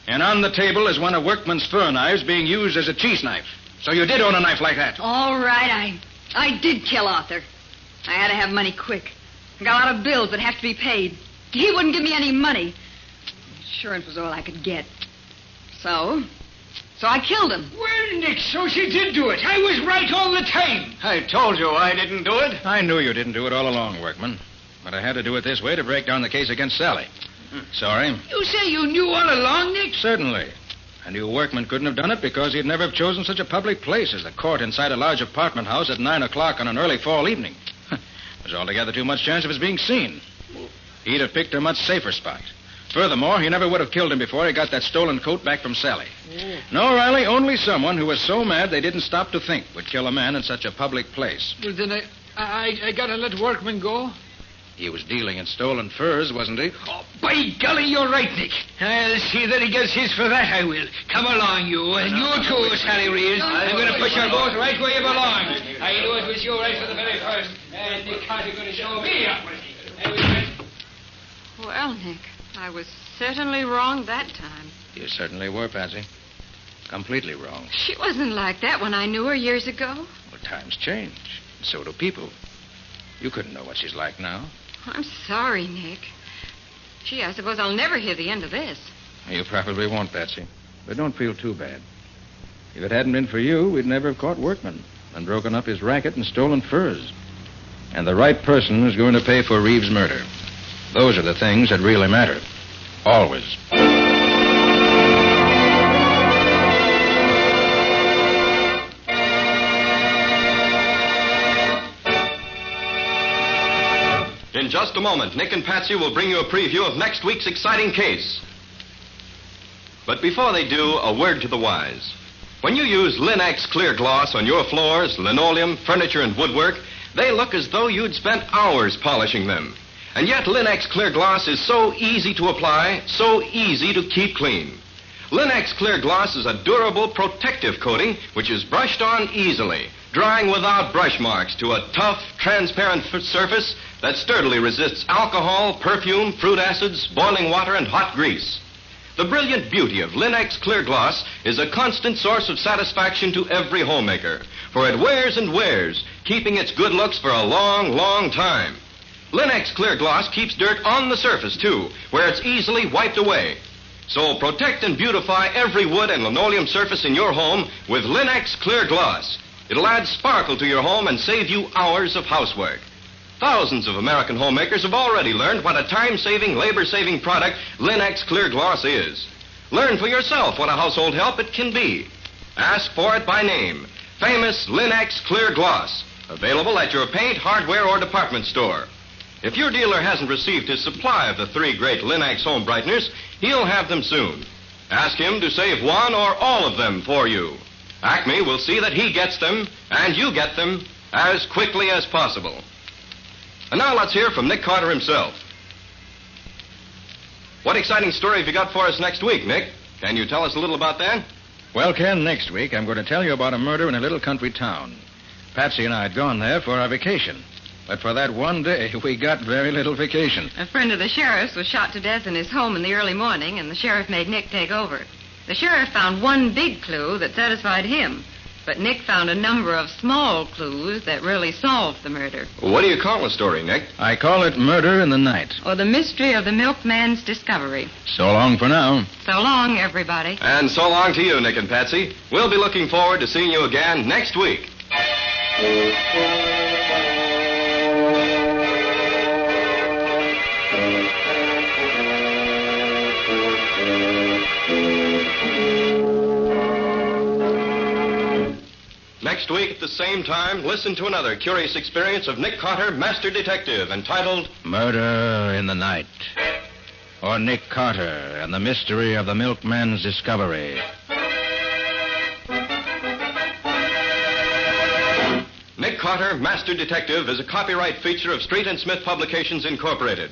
And on the table is one of Workman's fur knives being used as a cheese knife. So you did own a knife like that. All right, I did kill Arthur. I had to have money quick. I got a lot of bills that have to be paid. He wouldn't give me any money. Insurance was all I could get. So I killed him. Well, Nick, so she did do it. I was right all the time. I told you I didn't do it. I knew you didn't do it all along, Workman. But I had to do it this way to break down the case against Sally. Sorry. You say you knew all along, Nick? Certainly. I knew Workman couldn't have done it because he'd never have chosen such a public place as the court inside a large apartment house at 9 o'clock on an early fall evening. There's altogether too much chance of his being seen. He'd have picked a much safer spot. Furthermore, he never would have killed him before he got that stolen coat back from Sally. No, Riley, only someone who was so mad they didn't stop to think would kill a man in such a public place. Well, then I gotta let Workman go? He was dealing in stolen furs, wasn't he? Oh, by golly, you're right, Nick. I'll see that he gets his for that, I will. Come along, you. And you too, Sally Reeves. I'm going to put you both right where you belong. I knew it was you right from the very first. And Nick Carter going to show me up. Well, Nick, I was certainly wrong that time. You certainly were, Patsy. Completely wrong. She wasn't like that when I knew her years ago. Well, times change. So do people. You couldn't know what she's like now. I'm sorry, Nick. Gee, I suppose I'll never hear the end of this. You probably won't, Patsy. But don't feel too bad. If it hadn't been for you, we'd never have caught Workman and broken up his racket and stolen furs. And the right person is going to pay for Reeves' murder. Those are the things that really matter. Always. In just a moment, Nick and Patsy will bring you a preview of next week's exciting case. But before they do, a word to the wise. When you use Linex Clear Gloss on your floors, linoleum, furniture, and woodwork, they look as though you'd spent hours polishing them. And yet Linex Clear Gloss is so easy to apply, so easy to keep clean. Linex Clear Gloss is a durable, protective coating which is brushed on easily, drying without brush marks to a tough, transparent surface that sturdily resists alcohol, perfume, fruit acids, boiling water, and hot grease. The brilliant beauty of Linex Clear Gloss is a constant source of satisfaction to every homemaker, for it wears and wears, keeping its good looks for a long, long time. Linex Clear Gloss keeps dirt on the surface, too, where it's easily wiped away. So protect and beautify every wood and linoleum surface in your home with Linex Clear Gloss. It'll add sparkle to your home and save you hours of housework. Thousands of American homemakers have already learned what a time-saving, labor-saving product Linex Clear Gloss is. Learn for yourself what a household help it can be. Ask for it by name. Famous Linex Clear Gloss. Available at your paint, hardware, or department store. If your dealer hasn't received his supply of the 3 great Linex home brighteners, he'll have them soon. Ask him to save one or all of them for you. Acme will see that he gets them, and you get them, as quickly as possible. And now let's hear from Nick Carter himself. What exciting story have you got for us next week, Nick? Can you tell us a little about that? Well, Ken, next week I'm going to tell you about a murder in a little country town. Patsy and I had gone there for our vacation. But for that one day, we got very little vacation. A friend of the sheriff's was shot to death in his home in the early morning, and the sheriff made Nick take over. The sheriff found one big clue that satisfied him, but Nick found a number of small clues that really solved the murder. What do you call the story, Nick? I call it Murder in the Night. Or the mystery of the milkman's discovery. So long for now. So long, everybody. And so long to you, Nick and Patsy. We'll be looking forward to seeing you again next week. Next week at the same time, listen to another curious experience of Nick Carter, Master Detective, entitled Murder in the Night. Or Nick Carter and the Mystery of the Milkman's Discovery. Nick Carter, Master Detective, is a copyright feature of Street and Smith Publications, Incorporated.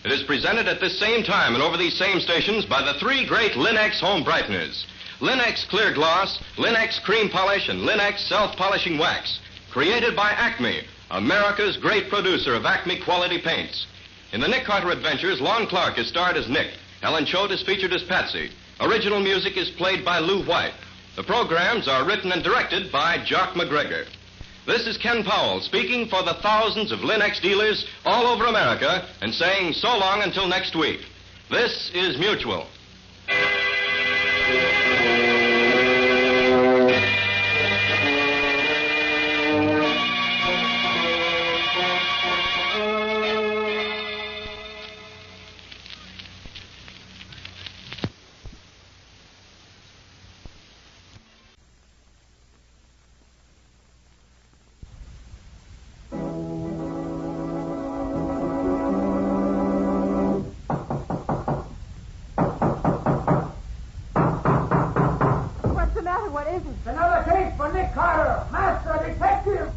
It is presented at this same time and over these same stations by the three great Linex home brighteners. Linex Clear Gloss, Linex Cream Polish, and Linex Self-Polishing Wax. Created by Acme, America's great producer of Acme quality paints. In the Nick Carter Adventures, Lon Clark is starred as Nick. Helen Choate is featured as Patsy. Original music is played by Lou White. The programs are written and directed by Jock McGregor. This is Ken Powell speaking for the thousands of Linex dealers all over America and saying so long until next week. This is Mutual. Another case for Nick Carter, Master Detective.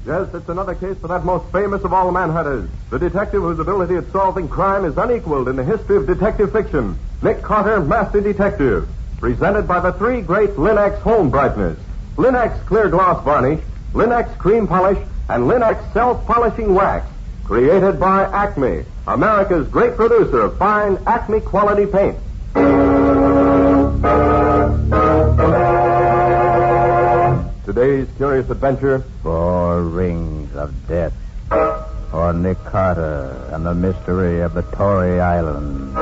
Yes, it's another case for that most famous of all manhunters, the detective whose ability at solving crime is unequaled in the history of detective fiction, Nick Carter, Master Detective, presented by the three great Linex home brighteners, Linex Clear Gloss Varnish, Linex Cream Polish, and Linex Self-Polishing Wax, created by Acme, America's great producer of fine Acme quality paint. Today's curious adventure, 4 Rings of Death. Or Nick Carter and the Mystery of the Tory Island.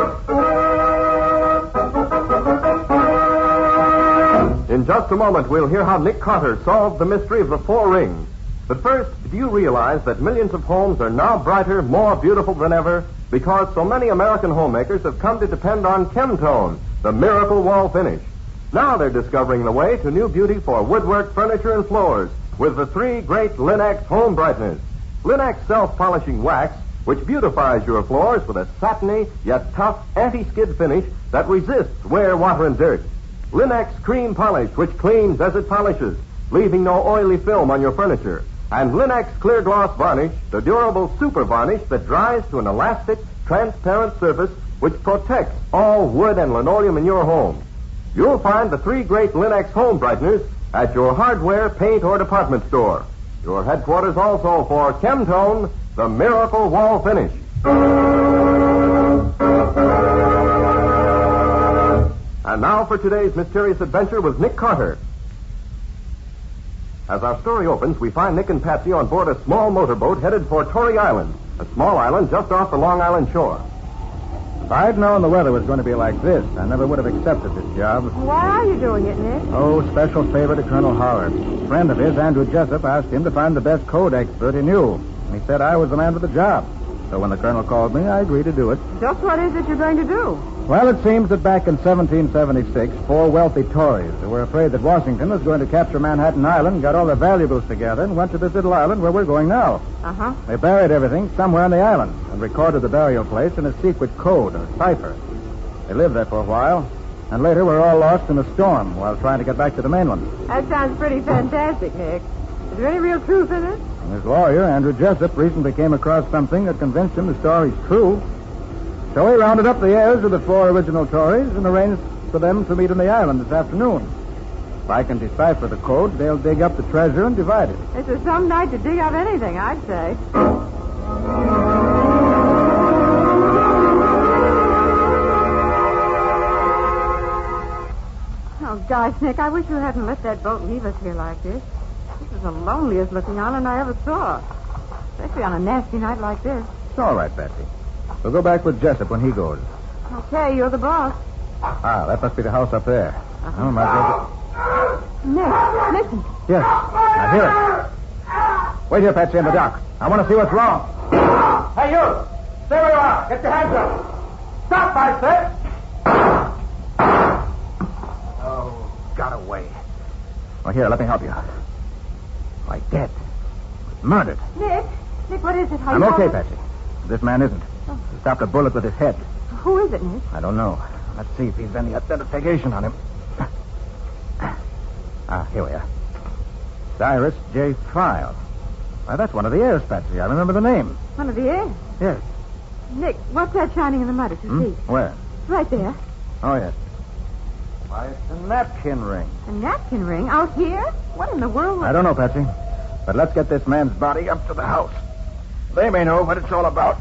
In just a moment, we'll hear how Nick Carter solved the mystery of the 4 rings. But first, do you realize that millions of homes are now brighter, more beautiful than ever because so many American homemakers have come to depend on Chemtone, the miracle wall finish? Now they're discovering the way to new beauty for woodwork, furniture, and floors with the three great Linex home brighteners. Linex Self-Polishing Wax, which beautifies your floors with a satiny yet tough anti-skid finish that resists wear, water, and dirt. Linex Cream Polish, which cleans as it polishes, leaving no oily film on your furniture. And Linex Clear Gloss Varnish, the durable super varnish that dries to an elastic, transparent surface which protects all wood and linoleum in your home. You'll find the three great Linex home brighteners at your hardware, paint, or department store. Your headquarters also for Chemtone, the miracle wall finish. And now for today's mysterious adventure with Nick Carter. As our story opens, we find Nick and Patsy on board a small motorboat headed for Tory Island, a small island just off the Long Island shore. If I'd known the weather was going to be like this, I never would have accepted this job. Why are you doing it, Nick? Oh, special favor to Colonel Howard. A friend of his, Andrew Jessup, asked him to find the best code expert he knew. And he said I was the man for the job. So when the colonel called me, I agreed to do it. Just what is it you're going to do? Well, it seems that back in 1776, 4 wealthy Tories who were afraid that Washington was going to capture Manhattan Island got all their valuables together and went to this little island where we're going now. Uh-huh. They buried everything somewhere on the island and recorded the burial place in a secret code or cipher. They lived there for a while, and later were all lost in a storm while trying to get back to the mainland. That sounds pretty fantastic, Nick. Is there any real truth in it? And his lawyer, Andrew Jessup, recently came across something that convinced him the story's true. So he rounded up the heirs of the 4 original Tories and arranged for them to meet on the island this afternoon. If I can decipher the code, they'll dig up the treasure and divide it. This is some night to dig up anything, I'd say. Oh, gosh, Nick, I wish you hadn't let that boat leave us here like this. This is the loneliest looking island I ever saw. Especially on a nasty night like this. It's all right, Patsy. We'll go back with Jessup when he goes. Okay, you're the boss. Ah, that must be the house up there. Oh, my God. Nick, listen. Yes, I hear it. Wait here, Patsy, in the dock. I want to see what's wrong. Hey, you! Stay where you are. Get your hands up. Stop, I said. Oh, got away. Well, here, let me help you. Why, dead. Murdered. Nick, what is it? How I'm you okay, all- Patsy. This man isn't. He stopped a bullet with his head. Who is it, Nick? I don't know. Let's see if he's any identification on him. Ah, here we are. Cyrus J. File. Why, that's one of the heirs, Patsy. I remember the name. One of the heirs. Yes. Nick, what's that shining in the mud at your feet? Where? Right there. Oh, yes. Why, it's a napkin ring. A napkin ring out here? What in the world? I don't know, Patsy. But let's get this man's body up to the house. They may know what it's all about.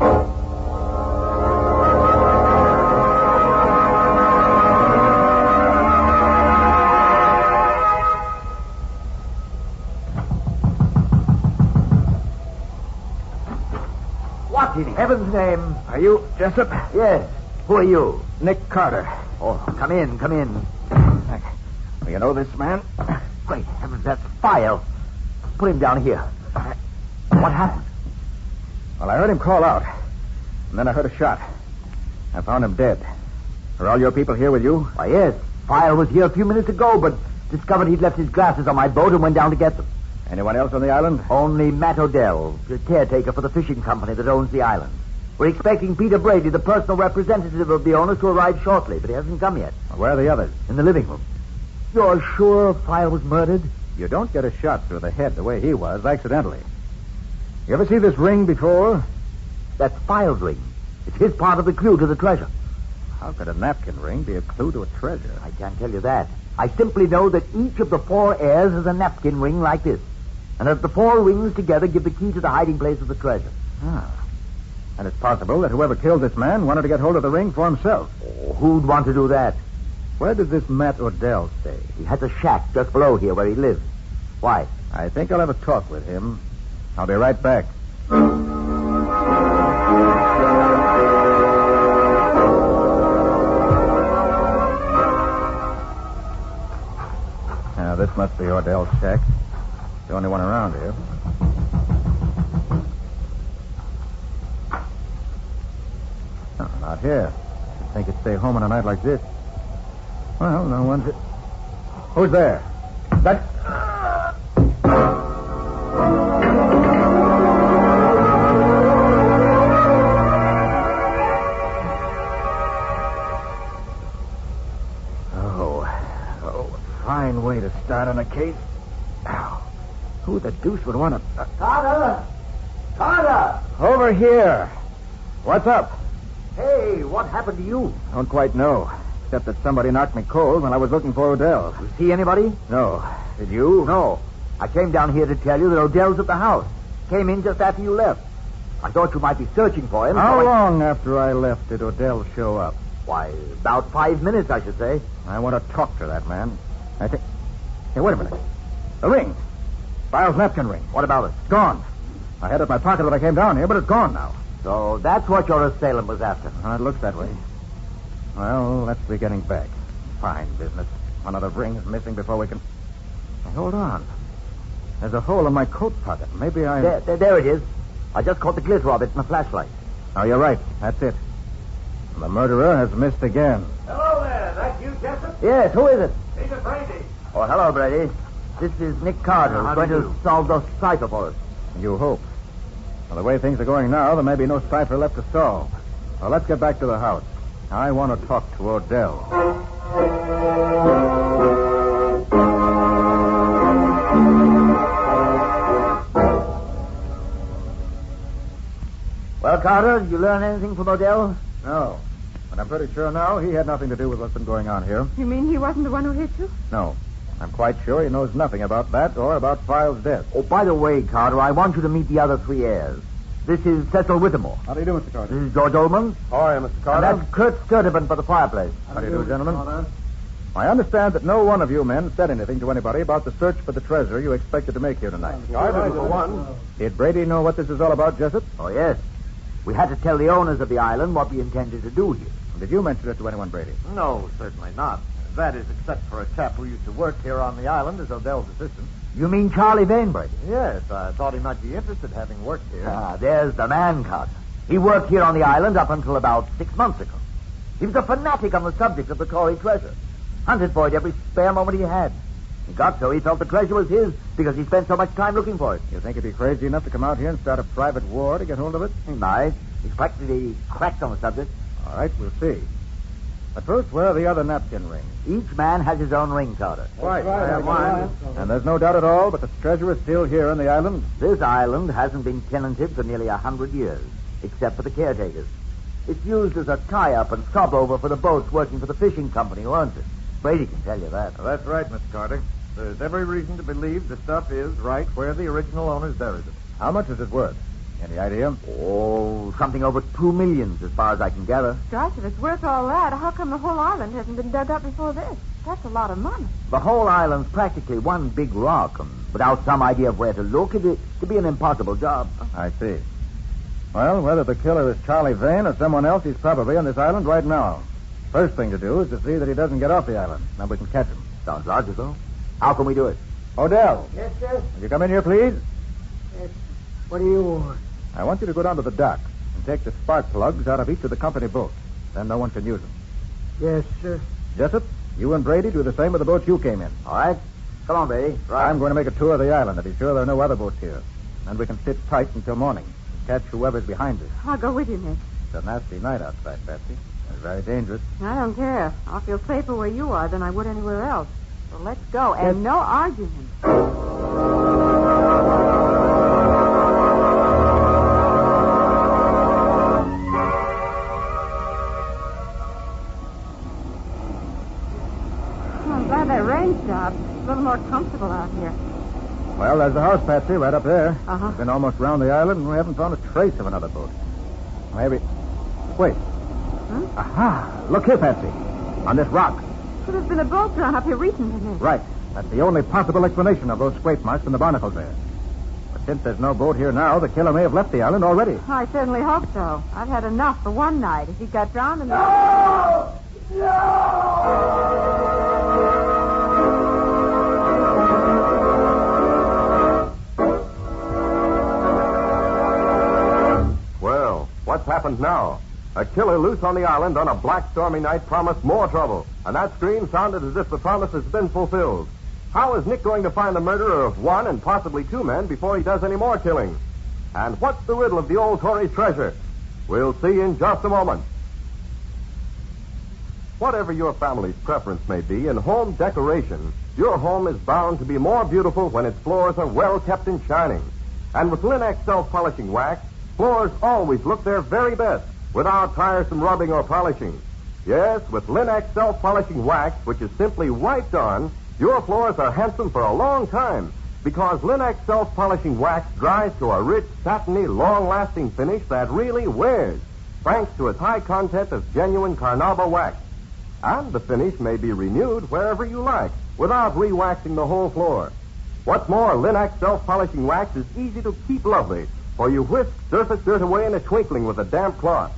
What in heaven's name? Are you Jessup? Yes. Who are you? Nick Carter. Oh, come in, come in. Do you know this man? Great heavens, that's File. Put him down here. What happened? Well, I heard him call out. And then I heard a shot. I found him dead. Are all your people here with you? Why, yes. File was here a few minutes ago, but discovered he'd left his glasses on my boat and went down to get them. Anyone else on the island? Only Matt Odell, the caretaker for the fishing company that owns the island. We're expecting Peter Brady, the personal representative of the owners, to arrive shortly, but he hasn't come yet. Well, where are the others? In the living room. You're sure File was murdered? You don't get a shot through the head the way he was, accidentally. You ever see this ring before? That's File's ring. It's his part of the clue to the treasure. How could a napkin ring be a clue to a treasure? I can't tell you that. I simply know that each of the 4 heirs has a napkin ring like this. And that the 4 rings together give the key to the hiding place of the treasure. Ah. And it's possible that whoever killed this man wanted to get hold of the ring for himself. Oh, who'd want to do that? Where does this Matt Odell stay? He has a shack just below here where he lives. Why? I think I'll have a talk with him. I'll be right back. Now, this must be Odell's shack. The only one around here. No, not here. I think it'd stay home on a night like this. Well, no one's... Who's there? That... Oh, fine way to start on a case. Ow. Who the deuce would want to... Carter! Carter! Over here. What's up? Hey, what happened to you? I don't quite know, except that somebody knocked me cold when I was looking for Odell. You see anybody? No. Did you? No. I came down here to tell you that Odell's at the house. Came in just after you left. I thought you might be searching for him. How long after I left did Odell show up? Why, about 5 minutes, I should say. I want to talk to that man. I think... Hey, wait a minute. The ring. File's napkin ring. What about it? It's gone. I had it in my pocket when I came down here, but it's gone now. So that's what your assailant was after. It looks that way. Well, let's be getting back. Fine business. One of the rings missing before we can... Hey, hold on. There's a hole in my coat pocket. Maybe I... There it is. I just caught the glitter of it in a flashlight. Oh, you're right. That's it. The murderer has missed again. Hello there. That you, Jessup? Yes, who is it? Peter Brady. Oh, hello, Brady. This is Nick Carter, who's going to solve the cipher for us. You hope. Well, the way things are going now, there may be no cipher left to solve. Well, let's get back to the house. I want to talk to Odell. Well, Carter, did you learn anything from Odell? No. But And I'm pretty sure now he had nothing to do with what's been going on here. You mean he wasn't the one who hit you? No. I'm quite sure he knows nothing about that or about File's death. Oh, by the way, Carter, I want you to meet the other three heirs. This is Cecil Whittemore. How do you do, Mr. Carter? This is George Ullman. How are you, Mr. Carter? And that's Kurt Sturtevant for the fireplace. How do you do, gentlemen? I understand that no one of you men said anything to anybody about the search for the treasure you expected to make here tonight. I didn't for one. Did Brady know what this is all about, Jessup? Oh, yes. We had to tell the owners of the island what we intended to do here. Did you mention it to anyone, Brady? No, certainly not. That is, except for a chap who used to work here on the island as Odell's assistant. You mean Charlie Vane, Brady? Yes, I thought he might be interested, having worked here. Ah, there's the man, Carter. He worked here on the island up until about 6 months ago. He was a fanatic on the subject of the Corey treasure. Hunted for it every spare moment he had. He got so he felt the treasure was his because he spent so much time looking for it. You think he'd be crazy enough to come out here and start a private war to get hold of it? He might. He's practically cracked on the subject. All right, we'll see. But first, where are the other napkin rings? Each man has his own ring, Carter. Right, I have mine. And there's no doubt at all but the treasure is still here on the island? This island hasn't been tenanted for nearly 100 years, except for the caretakers. It's used as a tie-up and stopover for the boats working for the fishing company who owns it. Brady can tell you that. Well, that's right, Mr. Carter. There's every reason to believe the stuff is right where the original owners buried it. How much is it worth? Any idea? Oh, something over $2 million, as far as I can gather. Gosh, if it's worth all that, how come the whole island hasn't been dug up before this? That's a lot of money. The whole island's practically one big rock, and without some idea of where to look, it'd be an impossible job. I see. Well, whether the killer is Charlie Vane or someone else, he's probably on this island right now. First thing to do is to see that he doesn't get off the island. Then we can catch him. Sounds logical. How can we do it? Odell. Yes, sir? Will you come in here, please? Yes. What do you want? I want you to go down to the dock and take the spark plugs out of each of the company boats. Then no one can use them. Yes, sir. Jessup, you and Brady do the same with the boats you came in. All right. Come on, Brady. Right. I'm going to make a tour of the island to be sure there are no other boats here. And we can sit tight until morning and catch whoever's behind us. I'll go with you, Nick. It's a nasty night outside, Patsy. It's very dangerous. I don't care. I'll feel safer where you are than I would anywhere else. So let's go, and no arguing. I'm glad that rain stopped. It's a little more comfortable out here. Well, there's the house, Patsy, right up there. Uh-huh. We've been almost round the island, and we haven't found a trace of another boat. Maybe... Wait. Huh? Aha! Look here, Patsy. On this rock. Could have been a boat drawn up here recently, Nick. Right. That's the only possible explanation of those scrape marks from the barnacles there. But since there's no boat here now, the killer may have left the island already. I certainly hope so. I've had enough for one night. If he got drowned in the... No! No! Well, what's happened now? A killer loose on the island on a black, stormy night promised more trouble, and that scream sounded as if the promise has been fulfilled. How is Nick going to find the murderer of one and possibly two men before he does any more killing? And what's the riddle of the old Tory's treasure? We'll see in just a moment. Whatever your family's preference may be in home decoration, your home is bound to be more beautiful when its floors are well kept and shining. And with Linex self-polishing wax, floors always look their very best without tiresome rubbing or polishing. Yes, with Linex self-polishing wax, which is simply wiped on, your floors are handsome for a long time because Linex self-polishing wax dries to a rich, satiny, long-lasting finish that really wears, thanks to its high content of genuine carnauba wax. And the finish may be renewed wherever you like without re-waxing the whole floor. What's more, Linex self-polishing wax is easy to keep lovely, for you whisk surface dirt away in a twinkling with a damp cloth.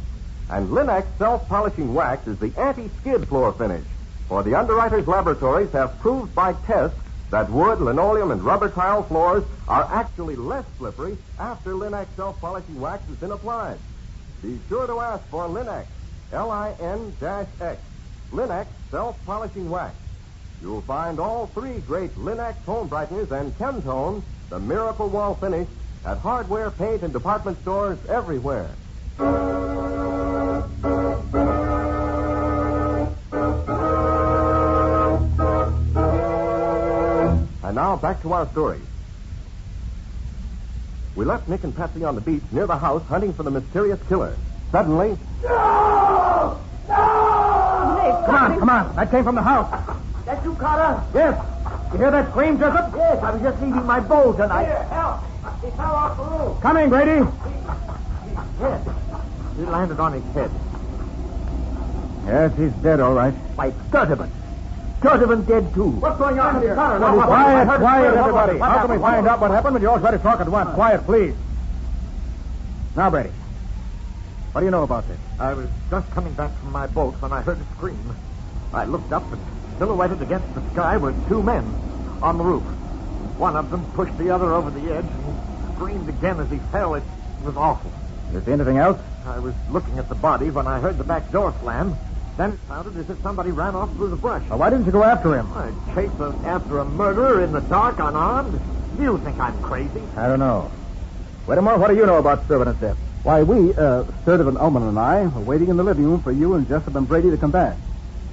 And Linex self-polishing wax is the anti-skid floor finish, for the underwriters' laboratories have proved by tests that wood, linoleum, and rubber tile floors are actually less slippery after Linex self-polishing wax has been applied. Be sure to ask for Linex, Lin-X, Linex self-polishing wax. You'll find all three great Linex home brighteners and Chemtone, the miracle wall finish, at hardware, paint, and department stores everywhere. And now back to our story. We left Nick and Patsy on the beach near the house hunting for the mysterious killer. Suddenly... No! No! Come on. That came from the house. That you, Carter? Yes. You hear that scream, Jessup? Yes, I was just leaving my boat and I... Here, help. He fell off the roof. Coming, Brady. Yes. He landed on his head. Yes, he's dead, all right. By Sturtevant. Sturtevant dead, too. What's going on here? Quiet, everybody. How can we find out what happened when you all try to talk at once? Quiet, please. Now, Brady, what do you know about this? I was just coming back from my boat when I heard a scream. I looked up and silhouetted against the sky were two men on the roof. One of them pushed the other over the edge and screamed again as he fell. It was awful. Did you see anything else? I was looking at the body when I heard the back door slam. Then it sounded as if somebody ran off through the brush. Well, why didn't you go after him? I chased after a murderer in the dark, unarmed. Do you think I'm crazy? I don't know. Whittemore, what do you know about Sturtevant's death? Why, Sturtevant, Ullman, and I, were waiting in the living room for you and Jessup and Brady to come back.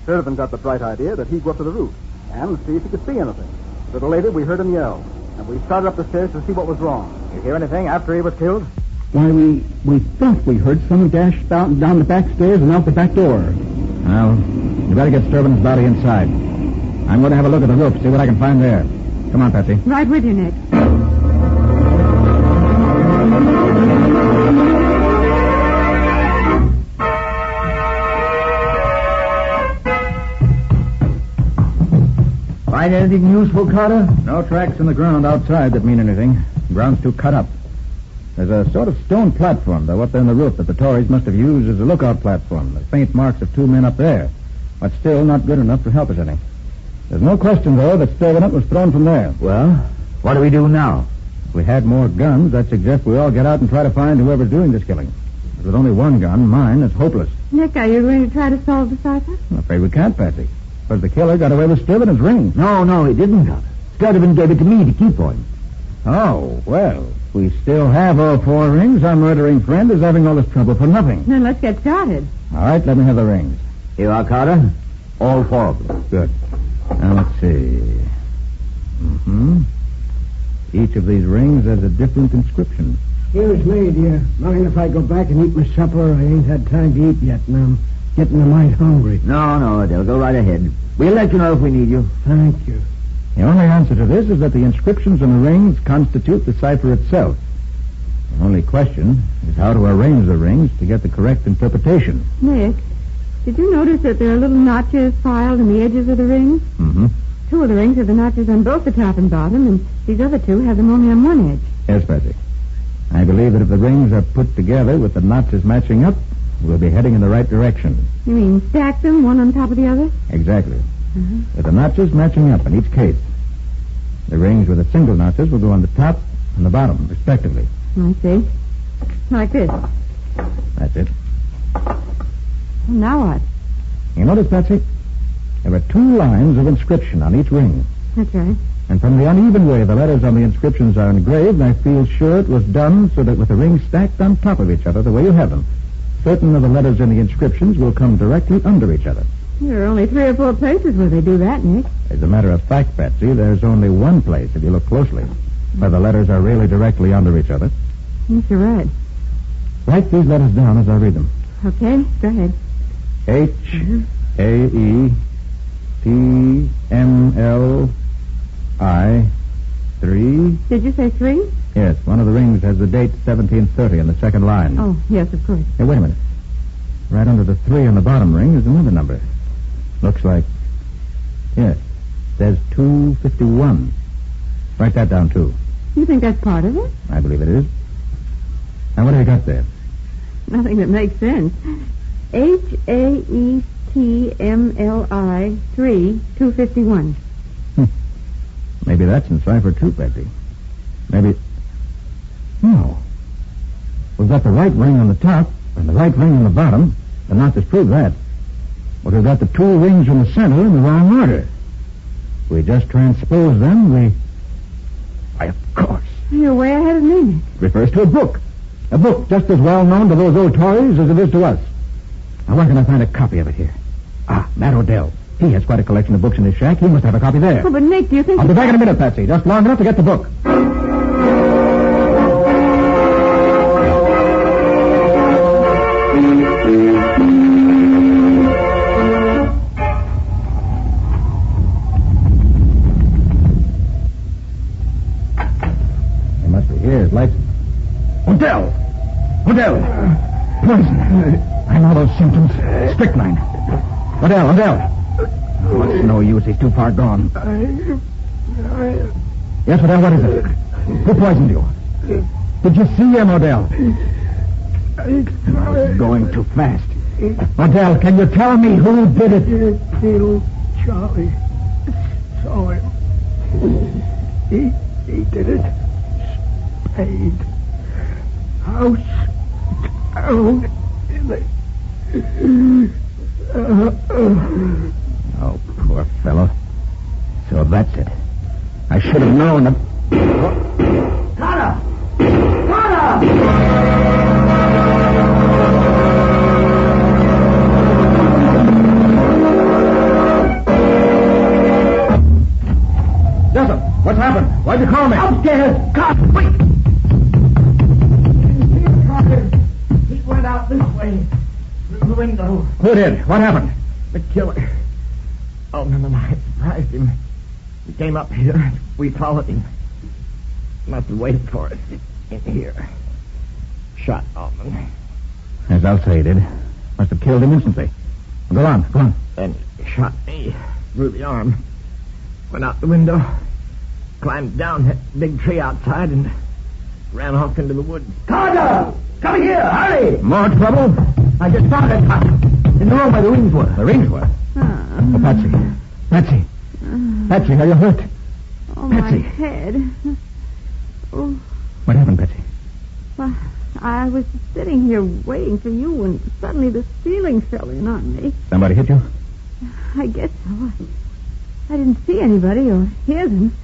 Sturtevant got the bright idea that he'd go up to the roof and see if he could see anything. A little later, we heard him yell, and we started up the stairs to see what was wrong. You hear anything after he was killed? Why, we thought we heard someone dash down the back stairs and out the back door. Well, you better get Sturtevant's body inside. I'm going to have a look at the roof, see what I can find there. Come on, Patsy. Right with you, Nick. Find anything useful, Carter? No tracks in the ground outside that mean anything. The ground's too cut up. There's a sort of stone platform, though, up there in the roof that the Tories must have used as a lookout platform. The faint marks of two men up there. But still not good enough to help us any. There's no question, though, that Sturtevant was thrown from there. Well, what do we do now? If we had more guns, I'd suggest we all get out and try to find whoever's doing this killing. But with only one gun, mine, it's hopeless. Nick, are you going to try to solve the cipher? I'm afraid we can't, Patsy. Because the killer got away with Sturtevant's ring. No, he didn't, Carter. Sturtevant gave it to me to keep for him. Oh, well, if we still have all four rings, our murdering friend is having all this trouble for nothing. Then let's get started. All right, let me have the rings. Here are, Carter. All four of them. Good. Now, let's see. Mm-hmm. Each of these rings has a different inscription. Here's me, dear. Mind if I go back and eat my supper? I ain't had time to eat yet, and I'm getting a mite hungry. No, Adele. Go right ahead. We'll let you know if we need you. Thank you. The only answer to this is that the inscriptions on the rings constitute the cipher itself. The only question is how to arrange the rings to get the correct interpretation. Nick, did you notice that there are little notches filed in the edges of the rings? Mm-hmm. Two of the rings have the notches on both the top and bottom, and these other two have them only on one edge. Yes, Patsy. I believe that if the rings are put together with the notches matching up, we'll be heading in the right direction. You mean stack them one on top of the other? Exactly. With the notches matching up in each case. The rings with the single notches will go on the top and the bottom, respectively. I see. Like this. That's it. Well, now what? You notice, Patsy? There are two lines of inscription on each ring. That's right. And from the uneven way the letters on the inscriptions are engraved, I feel sure it was done so that with the rings stacked on top of each other, the way you have them, certain of the letters in the inscriptions will come directly under each other. There are only 3 or 4 places where they do that, Nick. As a matter of fact, Patsy, there's only one place, if you look closely, where the letters are really directly under each other. Yes, you're right. Write these letters down as I read them. Okay, go ahead. H-A-E-T-M-L-I 3. Did you say 3? Yes, one of the rings has the date 1730 on the second line. Oh, yes, of course. Hey, wait a minute. Right under the 3 on the bottom ring is another number. Looks like... Yes, says 251. Write that down, too. You think that's part of it? I believe it is. Now, what have you got there? Nothing that makes sense. H-A-E-T-M-L-I 3, 251. Maybe that's in cipher, too, Patsy. Maybe... No. We've got the right ring on the top and the right ring on the bottom. The notches prove that. But we've got the 2 rings in the center in the wrong order. We just transpose them, Why, of course. You're way ahead of me, Nick. Refers to a book. A book just as well known to those old Tories as it is to us. Now, where can I find a copy of it here? Ah, Matt Odell. He has quite a collection of books in his shack. He must have a copy there. Oh, but Nick, do you think... I'll be back in a minute, Patsy. Just long enough to get the book. Lights. Odell! Poison. I know those symptoms. Strychnine. Odell. Oh, it's no use. He's too far gone. Yes, Odell, what is it? Who poisoned you? Did you see him, Odell? It's going too fast. Odell, can you tell me who did it? Little Charlie saw him. He did it. Spade. House down in the... Oh, poor fellow. So that's it. I should have known that... Carter! Jessup, what's happened? Why'd you call me? Upstairs! Carter, wait! He went out this way. Through the window. Who did? What happened? The killer. Alderman and I surprised him. He came up here. We followed him. Must have waited for us in here. Shot Alderman. As I'll say he did. Must have killed him instantly. Go on. Then he shot me through the arm. Went out the window. Climbed down that big tree outside and ran off into the woods. Carter! Come here! Hurry! More trouble? I just found it. In the room where the rings were. The rings were? Oh, Patsy, are you hurt? Oh, Patsy. my head. Oh, What happened, Patsy? well, I was sitting here waiting for you when suddenly the ceiling fell in on me. Somebody hit you? I guess so. I didn't see anybody or hear them.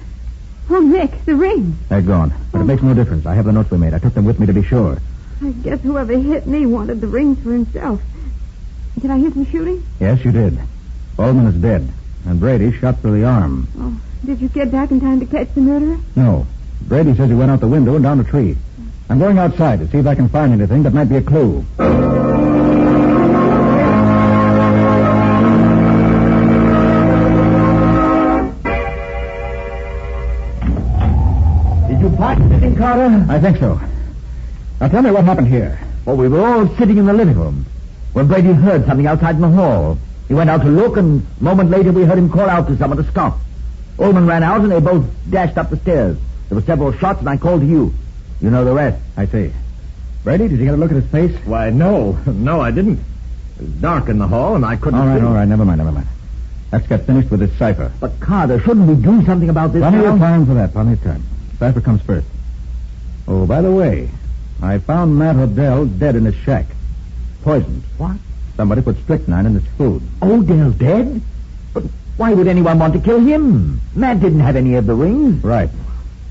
Oh, Nick, the rings. They're gone. But it makes no difference. I have the notes we made. I took them with me to be sure. I guess whoever hit me wanted the rings for himself. Did I hear some shooting? Yes, you did. Baldwin is dead. And Brady shot through the arm. Oh, did you get back in time to catch the murderer? No. Brady says he went out the window and down a tree. I'm going outside to see if I can find anything that might be a clue. Did you find anything, Carter? I think so. Now tell me what happened here. Well, we were all sitting in the living room when Brady heard something outside in the hall. He went out to look, and a moment later we heard him call out to someone to stop. Ullman ran out, and they both dashed up the stairs. There were several shots, and I called to you. You know the rest. I see. Brady, did you get a look at his face? Why, no. No, I didn't. It was dark in the hall, and I couldn't see. All right. Never mind. Let's get finished with this cipher. But, Carter, shouldn't we do something about this Plenty now? of time for that. Plenty of time. Cipher comes first. Oh, by the way, I found Matt Odell dead in his shack. Poisoned. What? Somebody put strychnine in his food. Odell dead? But why would anyone want to kill him? Matt didn't have any of the rings. Right.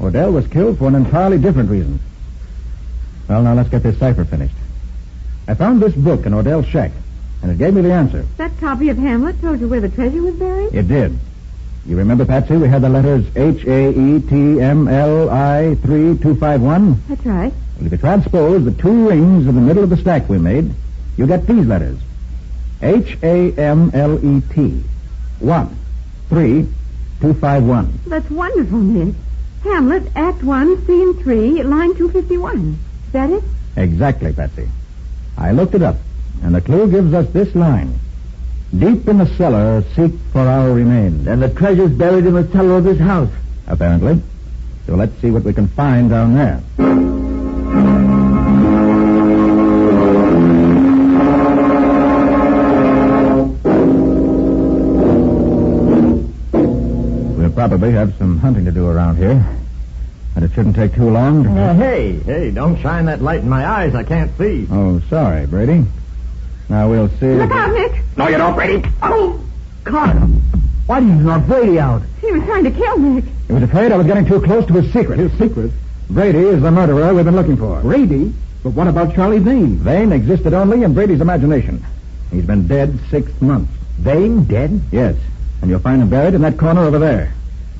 Odell was killed for an entirely different reason. Well, now let's get this cipher finished. I found this book in Odell's shack, and it gave me the answer. That copy of Hamlet told you where the treasure was buried? It did. You remember, Patsy, we had the letters HAETMLI 3251? That's right. Well, if you transpose the two rings in the middle of the stack we made, you get these letters. HAMLET 13251. That's wonderful, Nick. Hamlet, Act 1, Scene 3, line 251. Is that it? Exactly, Patsy. I looked it up, and the clue gives us this line. Deep in the cellar, seek for our remains. And the treasure's buried in the cellar of this house. Apparently. So let's see what we can find down there. We'll probably have some hunting to do around here. And it shouldn't take too long. Hey, don't shine that light in my eyes. I can't see. Oh, sorry, Brady. Now we'll see. Look out, Nick! No, you don't, Brady. Oh, Carter. Why did you knock Brady out? He was trying to kill Nick. He was afraid I was getting too close to his secret. His secret? Brady is the murderer we've been looking for. Brady? But what about Charlie Vane? Vane existed only in Brady's imagination. He's been dead 6 months. Vane dead? Yes. And you'll find him buried in that corner over there,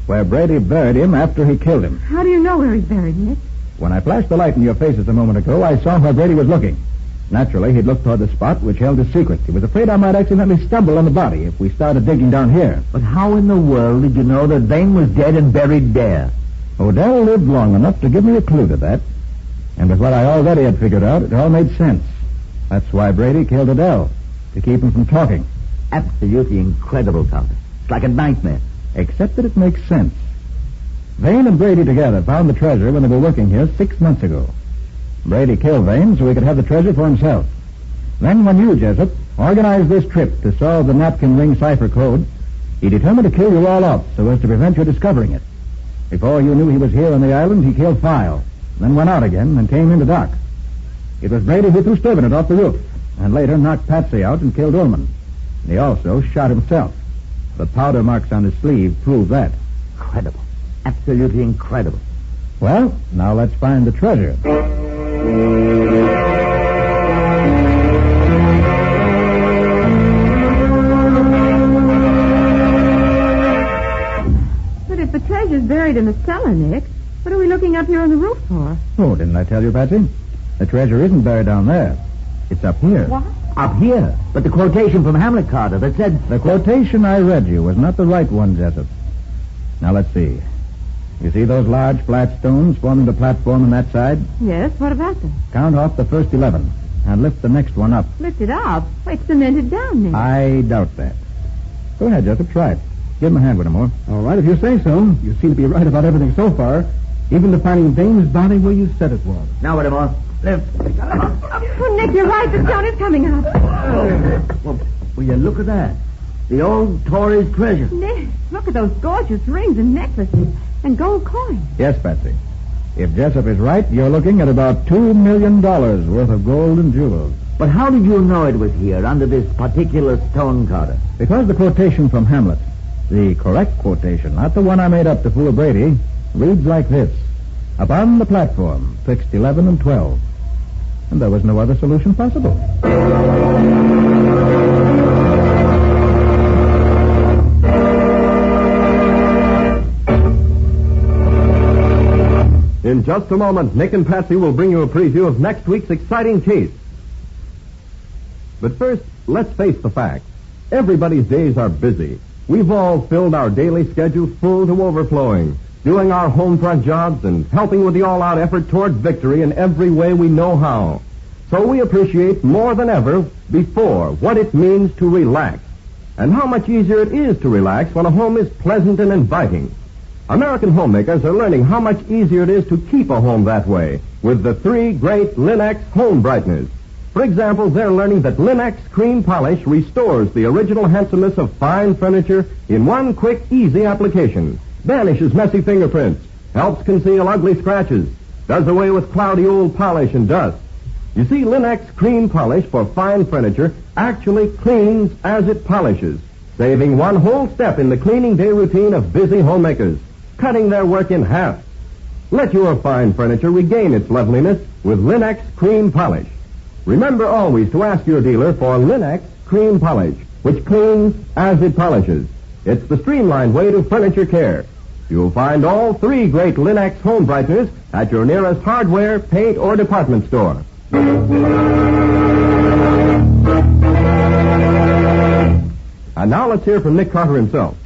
where Brady buried him after he killed him. How do you know where he's buried, Nick? When I flashed the light in your faces a moment ago, I saw where Brady was looking. Naturally, he'd looked toward the spot which held his secret. He was afraid I might accidentally stumble on the body if we started digging down here. But how in the world did you know that Vane was dead and buried there? Odell lived long enough to give me a clue to that. And with what I already had figured out, it all made sense. That's why Brady killed Adele, to keep him from talking. Absolutely incredible, Tonto. It's like a nightmare. Except that it makes sense. Vane and Brady together found the treasure when they were working here 6 months ago. Brady killed Vane so he could have the treasure for himself. Then when you, Jessup, organized this trip to solve the napkin ring cipher code, he determined to kill you all off so as to prevent your discovering it. Before you knew he was here on the island, he killed File, then went out again and came into Doc. It was Brady who threw Stevenett off the roof, and later knocked Patsy out and killed Ullman. He also shot himself. The powder marks on his sleeve prove that. Incredible. Absolutely incredible. Well, now let's find the treasure. But if the treasure's buried in the cellar, Nick, what are we looking up here on the roof for? Oh, didn't I tell you, Patsy? The treasure isn't buried down there. It's up here. What? Up here? But the quotation from Hamlet, Carter, that said... The quotation I read you was not the right one, Jessup. Now, let's see. You see those large flat stones forming the platform on that side? Yes, what about them? Count off the first 11 and lift the next one up. Lift it up? Why, it's cemented down, Nick. I doubt that. Go ahead, Jessup. Try it. Give him a hand with him, more. All right, if you say so. You seem to be right about everything so far, even to finding Dane's body where you said it was. Now, Whittemore. Lift. Oh, Nick, you're right. The stone is coming up. Well, will you look at that? The old Tory's treasure. Nick, look at those gorgeous rings and necklaces and gold coins. Yes, Patsy. If Jessup is right, you're looking at about $2 million worth of gold and jewels. But how did you know it was here, under this particular stone, Carter? Because the quotation from Hamlet, the correct quotation, not the one I made up to fool Brady, reads like this. Upon the platform, twixt 11 and 12. And there was no other solution possible. In just a moment, Nick and Patsy will bring you a preview of next week's exciting case. But first, let's face the facts. Everybody's days are busy. We've all filled our daily schedules full to overflowing, doing our home front jobs and helping with the all-out effort toward victory in every way we know how. So we appreciate more than ever before what it means to relax, and how much easier it is to relax when a home is pleasant and inviting. American homemakers are learning how much easier it is to keep a home that way with the 3 great Linex home brighteners. For example, they're learning that Linex cream polish restores the original handsomeness of fine furniture in one quick, easy application. Banishes messy fingerprints, helps conceal ugly scratches, does away with cloudy old polish and dust. You see, Linex cream polish for fine furniture actually cleans as it polishes, saving one whole step in the cleaning day routine of busy homemakers, cutting their work in half. Let your fine furniture regain its loveliness with Linex cream polish. Remember always to ask your dealer for Linex cream polish, which cleans as it polishes. It's the streamlined way to furniture care. You'll find all 3 great Linex home brighteners at your nearest hardware, paint, or department store. And now let's hear from Nick Carter himself.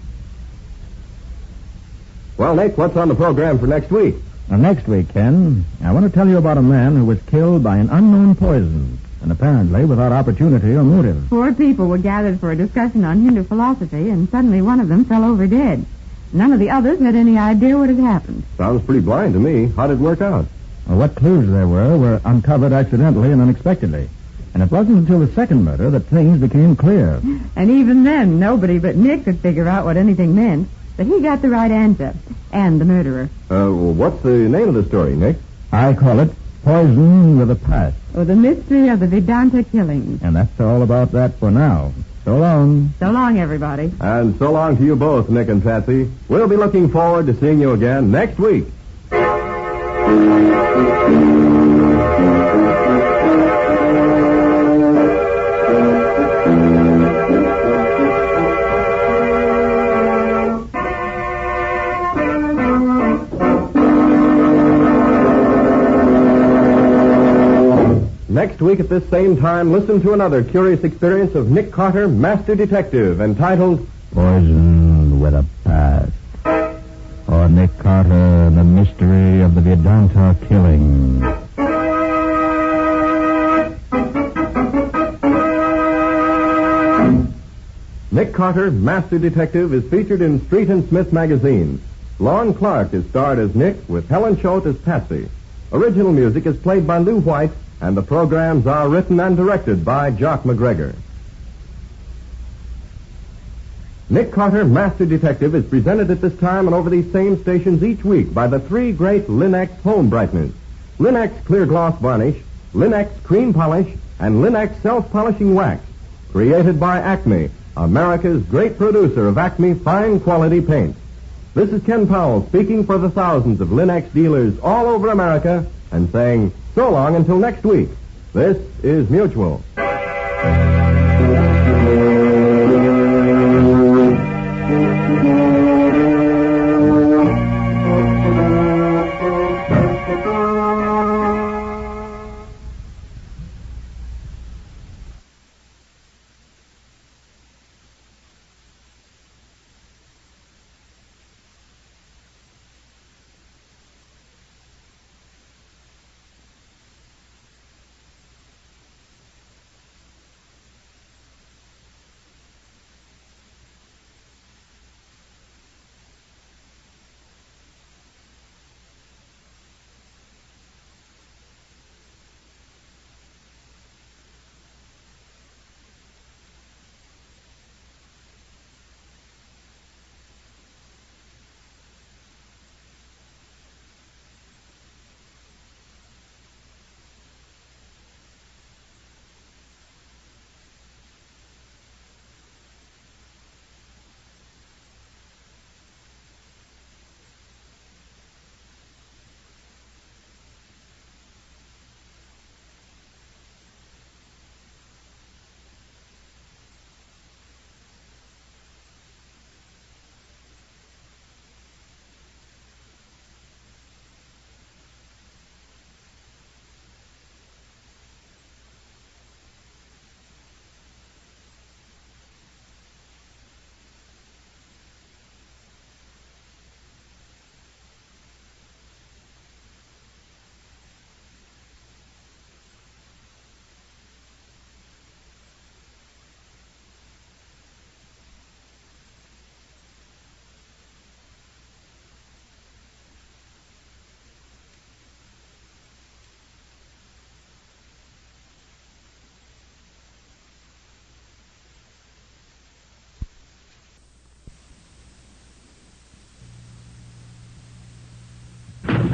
Well, Nick, what's on the program for next week? Well, next week, Ken, I want to tell you about a man who was killed by an unknown poison, and apparently without opportunity or motive. 4 people were gathered for a discussion on Hindu philosophy, and suddenly one of them fell over dead. None of the others had any idea what had happened. Sounds pretty blind to me. How did it work out? Well, what clues there were uncovered accidentally and unexpectedly. And it wasn't until the second murder that things became clear. And even then, nobody but Nick could figure out what anything meant. But he got the right answer, and the murderer. What's the name of the story, Nick? I call it Poison with a Past. Oh, the mystery of the Vedanta killings. And that's all about that for now. So long. So long, everybody. And so long to you both, Nick and Patsy. We'll be looking forward to seeing you again next week. Next week at this same time, listen to another curious experience of Nick Carter, Master Detective, entitled Poison with a Past. Or Nick Carter, the mystery of the Vedanta killing. Carter, Master Detective, is featured in Street and Smith magazine. Lon Clark is starred as Nick, with Helen Choate as Patsy. Original music is played by Lou White, and the programs are written and directed by Jock McGregor. Nick Carter, Master Detective, is presented at this time and over these same stations each week by the three great Linex home brighteners. Linex Clear Gloss Varnish, Linex Cream Polish, and Linex Self-Polishing Wax. Created by Acme, America's great producer of Acme fine quality paint. This is Ken Powell speaking for the thousands of Linex dealers all over America and saying so long until next week. This is Mutual.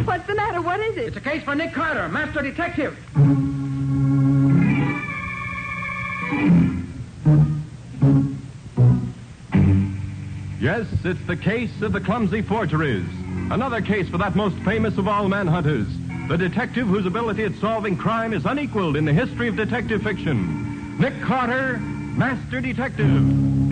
What's the matter? What is it? It's a case for Nick Carter, Master Detective. Yes, it's the case of the clumsy forgeries. Another case for that most famous of all manhunters, the detective whose ability at solving crime is unequaled in the history of detective fiction. Nick Carter, Master Detective.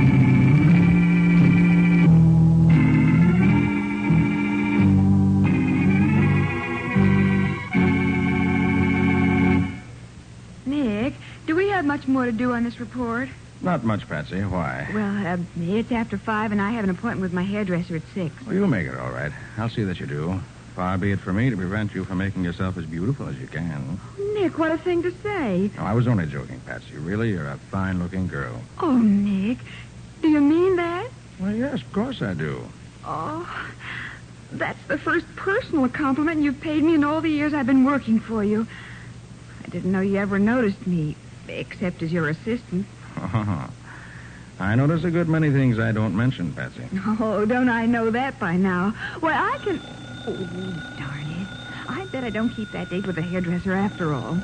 Do we have much more to do on this report? Not much, Patsy. Why? Well, it's after 5, and I have an appointment with my hairdresser at 6. Well, you'll make it all right. I'll see that you do. Far be it for me to prevent you from making yourself as beautiful as you can. Nick, what a thing to say. No, I was only joking, Patsy. Really, you're a fine-looking girl. Oh, Nick, do you mean that? Well, yes, of course I do. Oh, that's the first personal compliment you've paid me in all the years I've been working for you. I didn't know you ever noticed me, except as your assistant. I notice a good many things I don't mention, Patsy. Oh, don't I know that by now? Well, I can... Oh, darn it. I bet I don't keep that date with the hairdresser after all.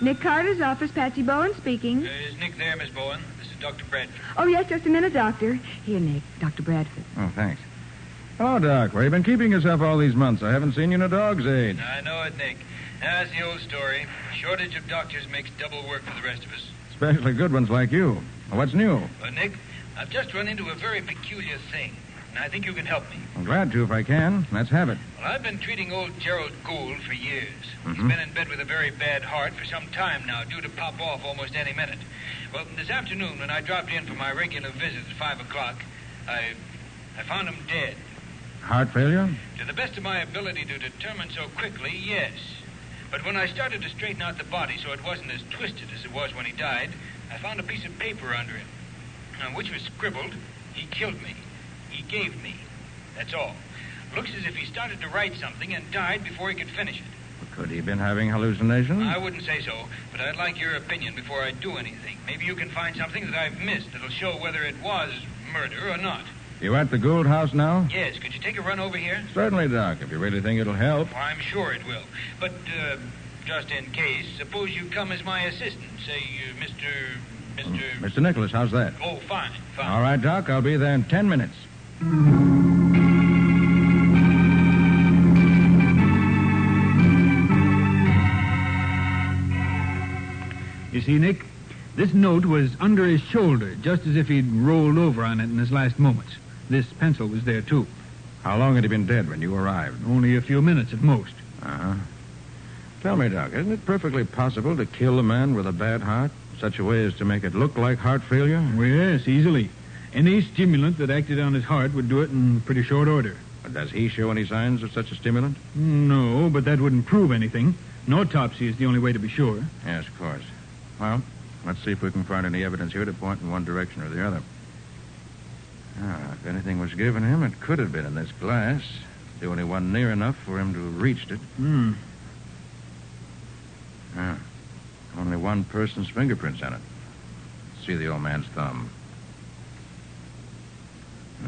Nick Carter's office, Patsy Bowen speaking. Is Nick there, Miss Bowen? This is Dr. Bradford. Oh, yes, just a minute, Doctor. Here, Nick, Dr. Bradford. Oh, thanks. Oh, Doc, where you been keeping yourself all these months? I haven't seen you in a dog's age. I know it, Nick. That's the old story. Shortage of doctors makes double work for the rest of us. Especially good ones like you. What's new? Well, Nick, I've just run into a very peculiar thing, and I think you can help me. I'm glad to if I can. Let's have it. Well, I've been treating old Gerald Gould for years. Mm-hmm. He's been in bed with a very bad heart for some time now, due to pop off almost any minute. Well, this afternoon, when I dropped in for my regular visit at 5 o'clock, I found him dead. Heart failure? To the best of my ability to determine so quickly, yes. But when I started to straighten out the body so it wasn't as twisted as it was when he died, I found a piece of paper under him. which was scribbled, he killed me. He gave me. That's all. Looks as if he started to write something and died before he could finish it. Could he have been having hallucinations? I wouldn't say so, but I'd like your opinion before I do anything. Maybe you can find something that I've missed that'll show whether it was murder or not. You at the Gould house now? Yes, could you take a run over here? Certainly, Doc, if you really think it'll help. Oh, I'm sure it will. But, just in case, suppose you come as my assistant. Say, Mr. Nicholas, how's that? Oh, fine. All right, Doc, I'll be there in 10 minutes. You see, Nick, this note was under his shoulder, just as if he'd rolled over on it in his last moments. This pencil was there, too. How long had he been dead when you arrived? Only a few minutes at most. Uh-huh. Tell me, Doc, isn't it perfectly possible to kill a man with a bad heart, such a way as to make it look like heart failure? Well, yes, easily. Any stimulant that acted on his heart would do it in pretty short order. But does he show any signs of such a stimulant? No, but that wouldn't prove anything. An autopsy is the only way to be sure. Yes, of course. Well, let's see if we can find any evidence here to point in one direction or the other. If anything was given him, it could have been in this glass. The only one near enough for him to have reached it. Only one person's fingerprints on it. See the old man's thumb.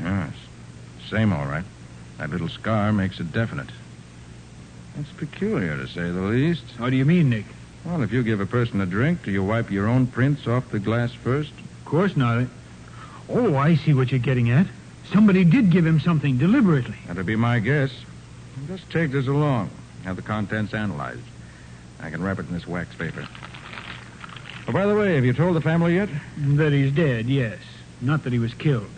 Yes, same all right. That little scar makes it definite. That's peculiar, to say the least. How do you mean, Nick? Well, if you give a person a drink, do you wipe your own prints off the glass first? Of course not. Oh, I see what you're getting at. Somebody did give him something deliberately. That'd be my guess. Just take this along. Have the contents analyzed. I can wrap it in this wax paper. Oh, by the way, have you told the family yet? That he's dead, yes. Not that he was killed.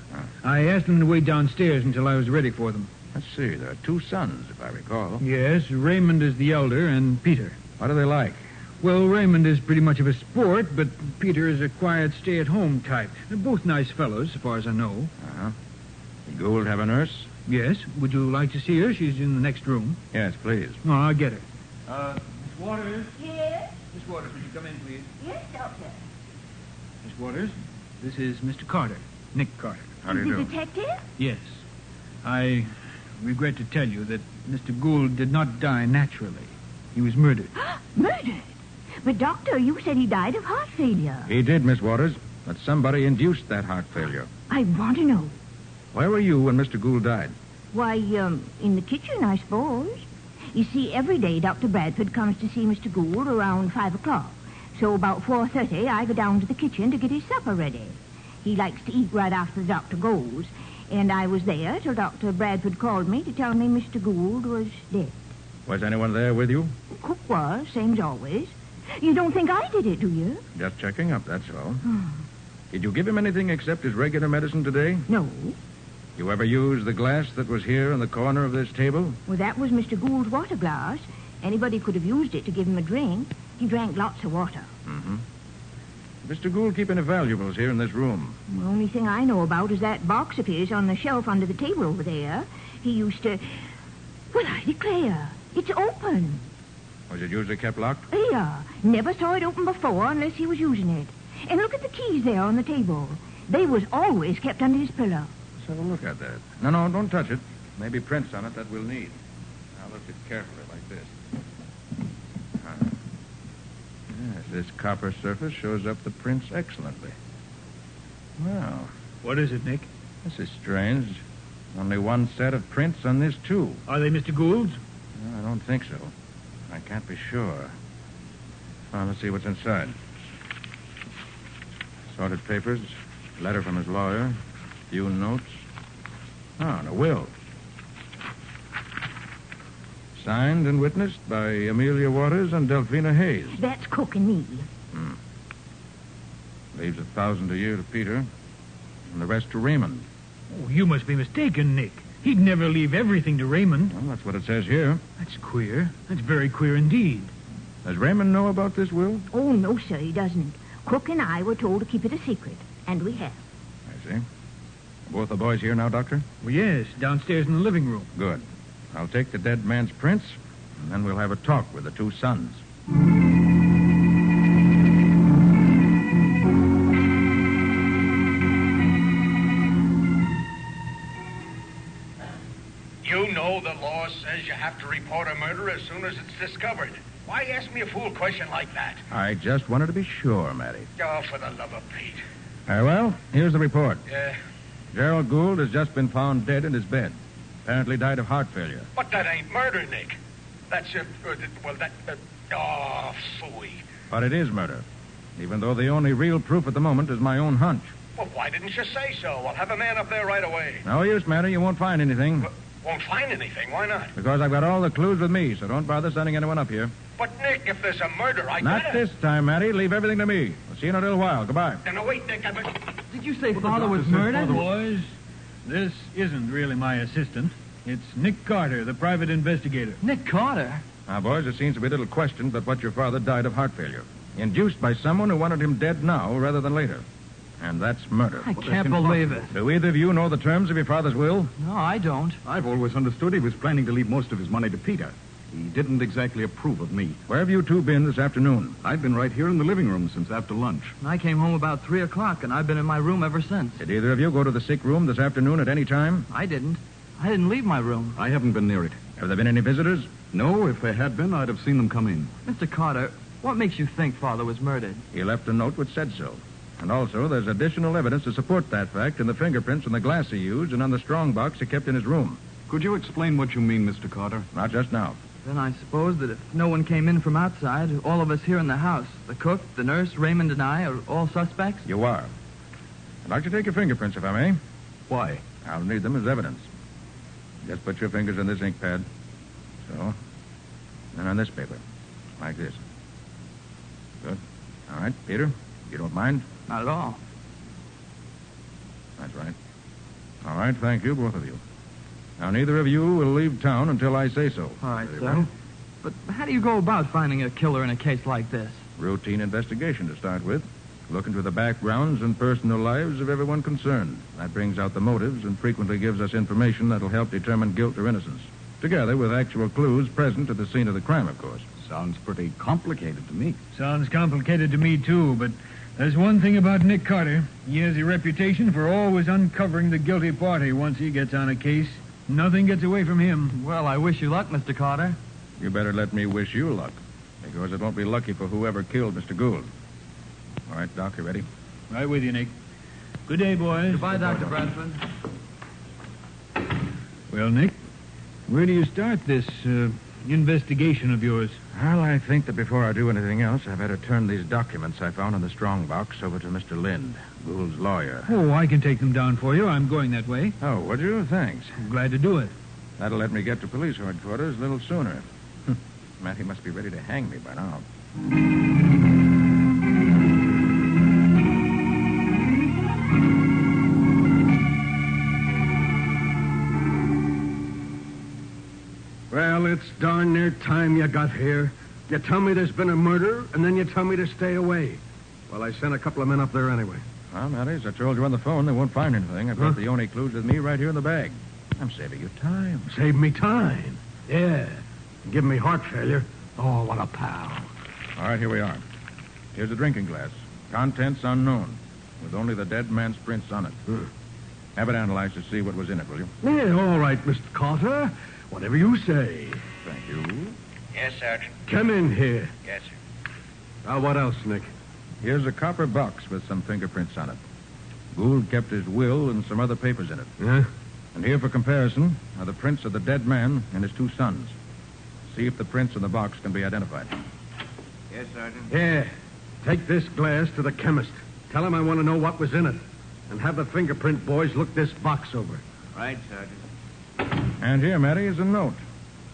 I asked them to wait downstairs until I was ready for them. Let's see. There are two sons, if I recall. Yes, Raymond is the elder, and Peter. What are they like? Well, Raymond is pretty much of a sport, but Peter is a quiet, stay-at-home type. They're both nice fellows, as far as I know. Uh-huh. Did Gould have a nurse? Yes. Would you like to see her? She's in the next room. Yes, please. Oh, I'll get her. Miss Waters? Yes? Miss Waters, would you come in, please? Yes, Doctor. Miss Waters, this is Mr. Carter, Nick Carter. How do you do? Detective? Yes. I regret to tell you that Mr. Gould did not die naturally. He was murdered. Murdered? But, Doctor, you said he died of heart failure. He did, Miss Waters, but somebody induced that heart failure. I want to know. Where were you when Mr. Gould died? Why, in the kitchen, I suppose. You see, every day Dr. Bradford comes to see Mr. Gould around 5 o'clock. So about 4:30, I go down to the kitchen to get his supper ready. He likes to eat right after the doctor goes. And I was there till Dr. Bradford called me to tell me Mr. Gould was dead. Was anyone there with you? Cook was, same as always. You don't think I did it, do you? Just checking up, that's all. Did you give him anything except his regular medicine today? No. You ever use the glass that was here in the corner of this table? Well, that was Mr. Gould's water glass. Anybody could have used it to give him a drink. He drank lots of water. Mm-hmm. Mr. Gould keep any valuables here in this room? The only thing I know about is that box of his on the shelf under the table over there. He used to... Well, I declare, it's open. Was it usually kept locked? Yeah. Never saw it open before unless he was using it. And look at the keys there on the table. They was always kept under his pillow. Let's have a look at that. No, don't touch it. Maybe prints on it that we'll need. Now lift it carefully like this. Yes, this copper surface shows up the prints excellently. Well. What is it, Nick? This is strange. Only one set of prints on this, too. Are they Mr. Gould's? No, I don't think so. I can't be sure. Well, let's see what's inside. Sorted papers, letter from his lawyer, few notes. And a will. Signed and witnessed by Amelia Waters and Delphina Hayes. That's Cook and me. Leaves $1,000 a year to Peter, and the rest to Raymond. Oh, you must be mistaken, Nick. He'd never leave everything to Raymond. Well, that's what it says here. That's queer. That's very queer indeed. Does Raymond know about this will? Oh, no, sir, he doesn't. Cook and I were told to keep it a secret, and we have. I see. Are both the boys here now, Doctor? Well, yes, downstairs in the living room. Good. I'll take the dead man's prints, and then we'll have a talk with the two sons. report a murder as soon as it's discovered. Why ask me a fool question like that? I just wanted to be sure, Matty. Oh, for the love of Pete. Very well, here's the report. Yeah. Gerald Gould has just been found dead in his bed. Apparently died of heart failure. But that ain't murder, Nick. That's oh, phooey. But it is murder. Even though the only real proof at the moment is my own hunch. Well, why didn't you say so? I'll have a man up there right away. No use, Matty. You won't find anything. Won't find anything. Why not? Because I've got all the clues with me, so don't bother sending anyone up here. But, Nick, if there's a murder, Not gotta... this time, Matty. Leave everything to me. We'll see you in a little while. Goodbye. No, wait, Nick. Did you say Father was murdered? Boys, this isn't really my assistant. It's Nick Carter, the private investigator. Nick Carter? Now, boys, there seems to be little question but what your father died of heart failure. Induced by someone who wanted him dead now rather than later. And that's murder. I can't believe it. Do either of you know the terms of your father's will? No, I don't. I've always understood he was planning to leave most of his money to Peter. He didn't exactly approve of me. Where have you two been this afternoon? I've been right here in the living room since after lunch. I came home about 3 o'clock, and I've been in my room ever since. Did either of you go to the sick room this afternoon at any time? I didn't. I didn't leave my room. I haven't been near it. Have there been any visitors? No, if there had been, I'd have seen them come in. Mr. Carter, what makes you think Father was murdered? He left a note which said so. And also, there's additional evidence to support that fact in the fingerprints on the glass he used and on the strong box he kept in his room. Could you explain what you mean, Mr. Carter? Not just now. Then I suppose that if no one came in from outside, all of us here in the house, the cook, the nurse, Raymond, and I, are all suspects? You are. I'd like to take your fingerprints, if I may. Why? I'll need them as evidence. Just put your fingers on this ink pad. So. And on this paper. Like this. Good. All right, Peter, you don't mind? Not at all. That's right. All right, thank you, both of you. Now, neither of you will leave town until I say so. All right, sir. But how do you go about finding a killer in a case like this? Routine investigation to start with. Look into the backgrounds and personal lives of everyone concerned. That brings out the motives and frequently gives us information that'll help determine guilt or innocence. Together with actual clues present at the scene of the crime, of course. Sounds pretty complicated to me. Sounds complicated to me, too, but there's one thing about Nick Carter. He has a reputation for always uncovering the guilty party once he gets on a case. Nothing gets away from him. Well, I wish you luck, Mr. Carter. You better let me wish you luck, because it won't be lucky for whoever killed Mr. Gould. All right, Doc, you ready? Right with you, Nick. Good day, boys. Goodbye, Dr. Bradford. Well, Nick, where do you start this investigation of yours? Well, I think that before I do anything else, I better turn these documents I found in the strong box over to Mr. Lind, Gould's lawyer. Oh, I can take them down for you. I'm going that way. Oh, would you? Thanks. I'm glad to do it. That'll let me get to police headquarters a little sooner. Matty must be ready to hang me by now. Well, it's darn near time you got here. You tell me there's been a murder, and then you tell me to stay away. Well, I sent a couple of men up there anyway. Well, Matty, as I told you on the phone, they won't find anything. I've got the only clues with me right here in the bag. I'm saving you time. Save me time? Yeah. Give me heart failure. Oh, what a pal. All right, here we are. Here's a drinking glass. Contents unknown, with only the dead man's prints on it. Have it analyzed to see what was in it, will you? Yeah, all right, Mr. Carter. Whatever you say. Thank you. Yes, Sergeant. Come in here. Yes, sir. Now, what else, Nick? Here's a copper box with some fingerprints on it. Gould kept his will and some other papers in it. Yeah? And here for comparison are the prints of the dead man and his two sons. See if the prints in the box can be identified. Yes, Sergeant. Yeah. Take this glass to the chemist. Tell him I want to know what was in it. And have the fingerprint boys look this box over. Right, Sergeant. And here, Matty, is a note.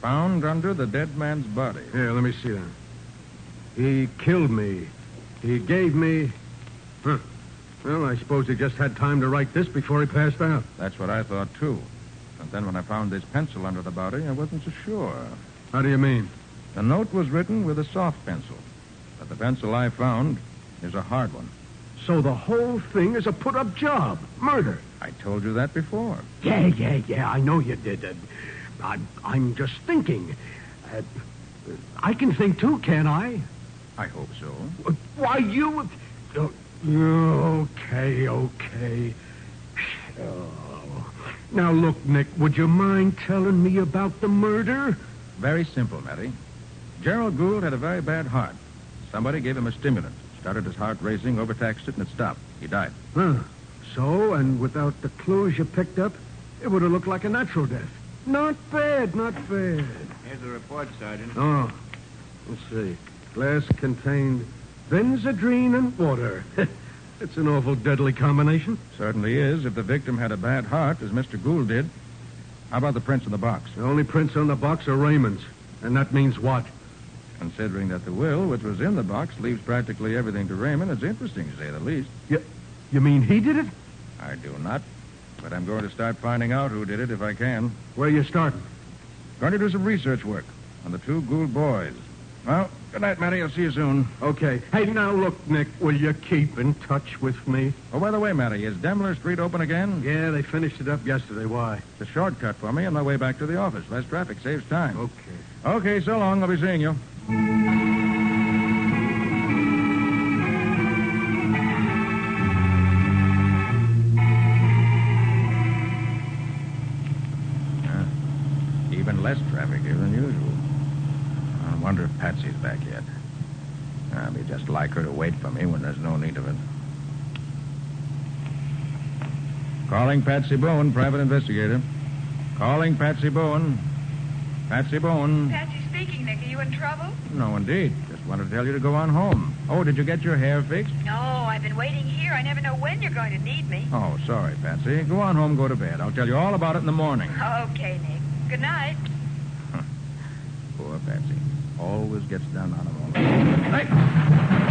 Found under the dead man's body. Here, let me see that. He killed me. He gave me... Huh. Well, I suppose he just had time to write this before he passed out. That's what I thought, too. But then when I found this pencil under the body, I wasn't so sure. How do you mean? The note was written with a soft pencil. But the pencil I found is a hard one. So the whole thing is a put-up job. Murder. I told you that before. Yeah, I know you did. I'm just thinking. I can think, too, can't I? I hope so. Why, you... Okay. Oh. Now, look, Nick, would you mind telling me about the murder? Very simple, Matty. Gerald Gould had a very bad heart. Somebody gave him a stimulant. Started his heart racing, overtaxed it, and it stopped. He died. Huh. So, and without the clues you picked up, it would have looked like a natural death. Not bad, not bad. Here's the report, Sergeant. Oh, let's see. Glass contained benzodrine and water. It's an awful deadly combination. Certainly is, if the victim had a bad heart, as Mr. Gould did. How about the prints in the box? The only prints on the box are Raymond's. And that means what? Considering that the will, which was in the box, leaves practically everything to Raymond, it's interesting, to say the least. You mean he did it? I do not. But I'm going to start finding out who did it if I can. Where are you starting? Going to do some research work on the two Gould boys. Well, good night, Matty. I'll see you soon. Okay. Hey, now look, Nick, will you keep in touch with me? Oh, by the way, Matty, is Demler Street open again? Yeah, they finished it up yesterday. Why? It's a shortcut for me on my way back to the office. Less traffic, saves time. Okay. Okay, so long. I'll be seeing you. Even less traffic here than usual. I wonder if Patsy's back yet. I'll be just like her to wait for me when there's no need of it. Calling Patsy Bowen, private investigator. Calling Patsy Bowen. Patsy Bowen. Patsy speaking, Nick. Are you in trouble? No, indeed. Just wanted to tell you to go on home. Oh, did you get your hair fixed? No, I've been waiting here. I never know when you're going to need me. Oh, sorry, Patsy. Go on home, go to bed. I'll tell you all about it in the morning. Okay, Nick. Good night. Poor Patsy. Always gets down on him all the time.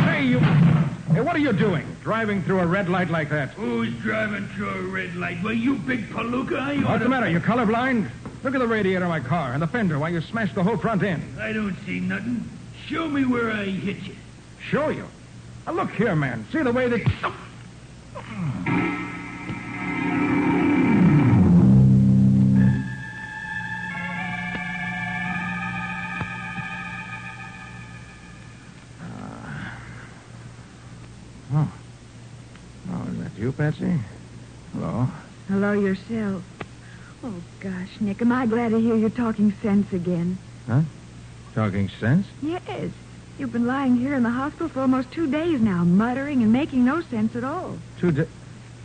Hey, you... Hey, what are you doing? Driving through a red light like that? Who's driving through a red light? Well, you big palooka. What's the matter? You colorblind? Look at the radiator of my car and the fender while you smashed the whole front end. I don't see nothing. Show me where I hit you. Show you? Now, look here, man. See the way that... Is that you, Patsy? Hello? Hello yourself. Oh, gosh, Nick, am I glad to hear you're talking sense again. Huh? Talking sense? Yes. You've been lying here in the hospital for almost 2 days now, muttering and making no sense at all. 2 days?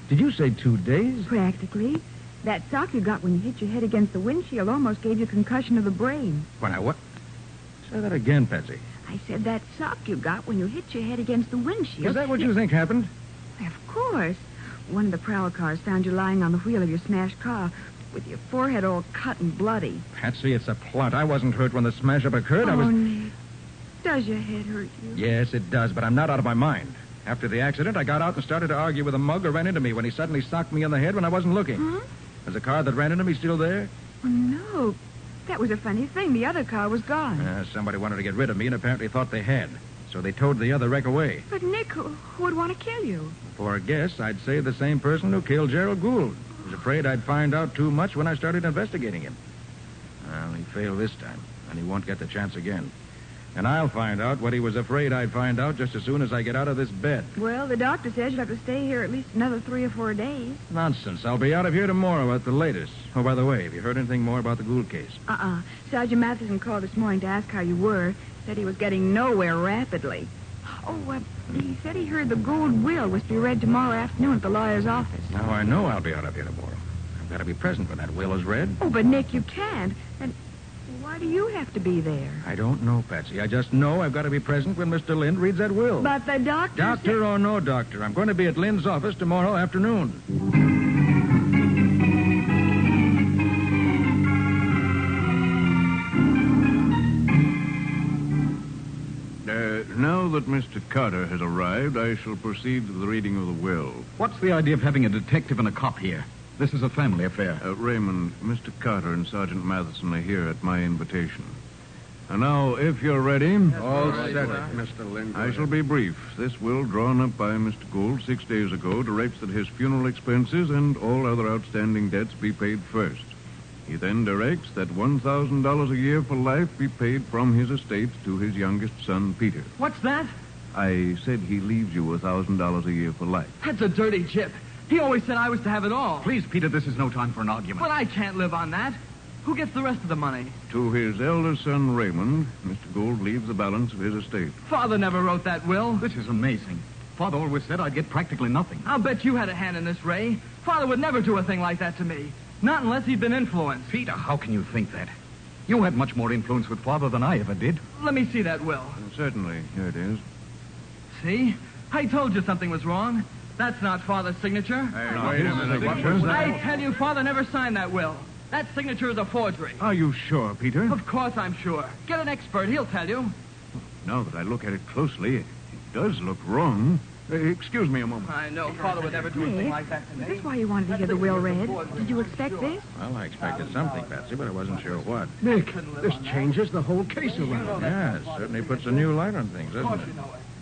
Did you say 2 days? Practically. That shock you got when you hit your head against the windshield almost gave you a concussion of the brain. When I what? Say that again, Patsy. I said that shock you got when you hit your head against the windshield. Is that what you think happened? Of course. One of the prowl cars found you lying on the wheel of your smashed car with your forehead all cut and bloody. Patsy, it's a plot. I wasn't hurt when the smash-up occurred. Oh, I was... Nick. Does your head hurt you? Yes, it does, but I'm not out of my mind. After the accident, I got out and started to argue with a mug who ran into me when he suddenly socked me in the head when I wasn't looking. Huh? Is the car that ran into me still there? Oh, no. That was a funny thing. The other car was gone. Somebody wanted to get rid of me and apparently thought they had. So they towed the other wreck away. But, Nick, who would want to kill you? For a guess, I'd say the same person who killed Gerald Gould. Was afraid I'd find out too much when I started investigating him. Well, he failed this time, and he won't get the chance again. And I'll find out what he was afraid I'd find out just as soon as I get out of this bed. Well, the doctor says you'll have to stay here at least another 3 or 4 days. Nonsense. I'll be out of here tomorrow at the latest. Oh, by the way, have you heard anything more about the Gould case? Sergeant Matheson called this morning to ask how you were. Said he was getting nowhere rapidly. Oh, he said he heard the Gould will was to be read tomorrow afternoon at the lawyer's office. Now, I know I'll be out of here tomorrow. I've got to be present when that will is read. Oh, but, Nick, you can't. And why do you have to be there? I don't know, Patsy. I just know I've got to be present when Mr. Lind reads that will. But the doctor... Doctor or no doctor, I'm going to be at Lind's office tomorrow afternoon. Now that Mr. Carter has arrived, I shall proceed to the reading of the will. What's the idea of having a detective and a cop here? This is a family affair. Raymond, Mr. Carter and Sergeant Matheson are here at my invitation. And now, if you're ready... All set, Mr. Lind. I shall be brief. This will, drawn up by Mr. Gould 6 days ago, directs that his funeral expenses and all other outstanding debts be paid first. He then directs that $1,000 a year for life be paid from his estate to his youngest son, Peter. What's that? I said he leaves you $1,000 a year for life. That's a dirty chip. He always said I was to have it all. Please, Peter, this is no time for an argument. But I can't live on that. Who gets the rest of the money? To his elder son, Raymond, Mr. Gould leaves the balance of his estate. Father never wrote that will. This is amazing. Father always said I'd get practically nothing. I'll bet you had a hand in this, Ray. Father would never do a thing like that to me. Not unless he'd been influenced. Peter, how can you think that? You had much more influence with Father than I ever did. Let me see that will. Certainly. Here it is. See? I told you something was wrong. That's not Father's signature. Wait a minute. What was that? I tell you, Father never signed that will. That signature is a forgery. Are you sure, Peter? Of course I'm sure. Get an expert. He'll tell you. Now that I look at it closely, it does look wrong. Excuse me a moment. I know. Father would never do a thing like that to me. Is this why you wanted to hear the will read? Did you expect this? Well, I expected something, Patsy, but I wasn't sure what. Nick, this changes the whole case around. Yeah, it certainly puts a new light on things, doesn't it?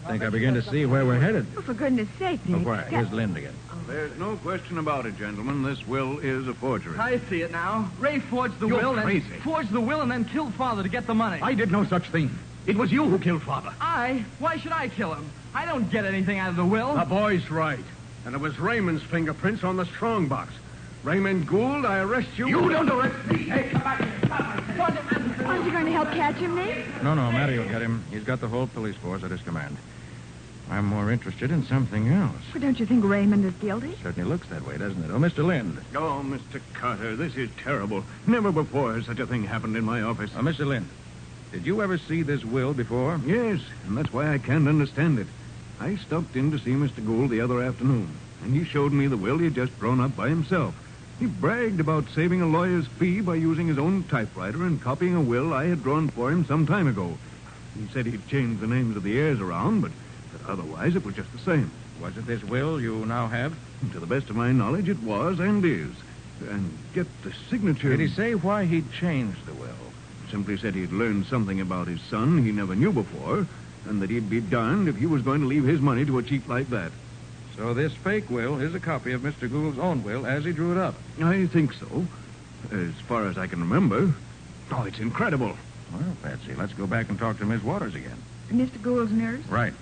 I think I begin to see where we're headed. Oh, for goodness sake, Oh, Nick. why? Here's Lind again. There's no question about it, gentlemen. This will is a forgery. I see it now. Ray forged the You're will crazy. and forged the will and then killed Father to get the money. I did no such thing. It was you who killed Father. I? Why should I kill him? I don't get anything out of the will. The boy's right. And it was Raymond's fingerprints on the strong box. Raymond Gould, I arrest you. You don't arrest me. Hey, come back here. Aren't you going to help catch him, Nick? No, Matty will get him. He's got the whole police force at his command. I'm more interested in something else. But don't you think Raymond is guilty? Certainly looks that way, doesn't it? Oh, Mr. Lind. Oh, Mr. Carter, this is terrible. Never before has such a thing happened in my office. Oh, Mr. Lind, did you ever see this will before? Yes, and that's why I can't understand it. I stopped in to see Mr. Gould the other afternoon, and he showed me the will he had just drawn up by himself. He bragged about saving a lawyer's fee by using his own typewriter and copying a will I had drawn for him some time ago. He said he'd changed the names of the heirs around, but otherwise it was just the same. Was it this will you now have? To the best of my knowledge, it was and is. And get the signature... Did he say why he'd changed the will? Simply said he'd learned something about his son he never knew before, and that he'd be darned if he was going to leave his money to a cheat like that. So this fake will is a copy of Mr. Gould's own will as he drew it up? I think so. As far as I can remember. Oh, it's incredible. Well, Patsy, let's go back and talk to Miss Waters again. Mr. Gould's nurse? Right.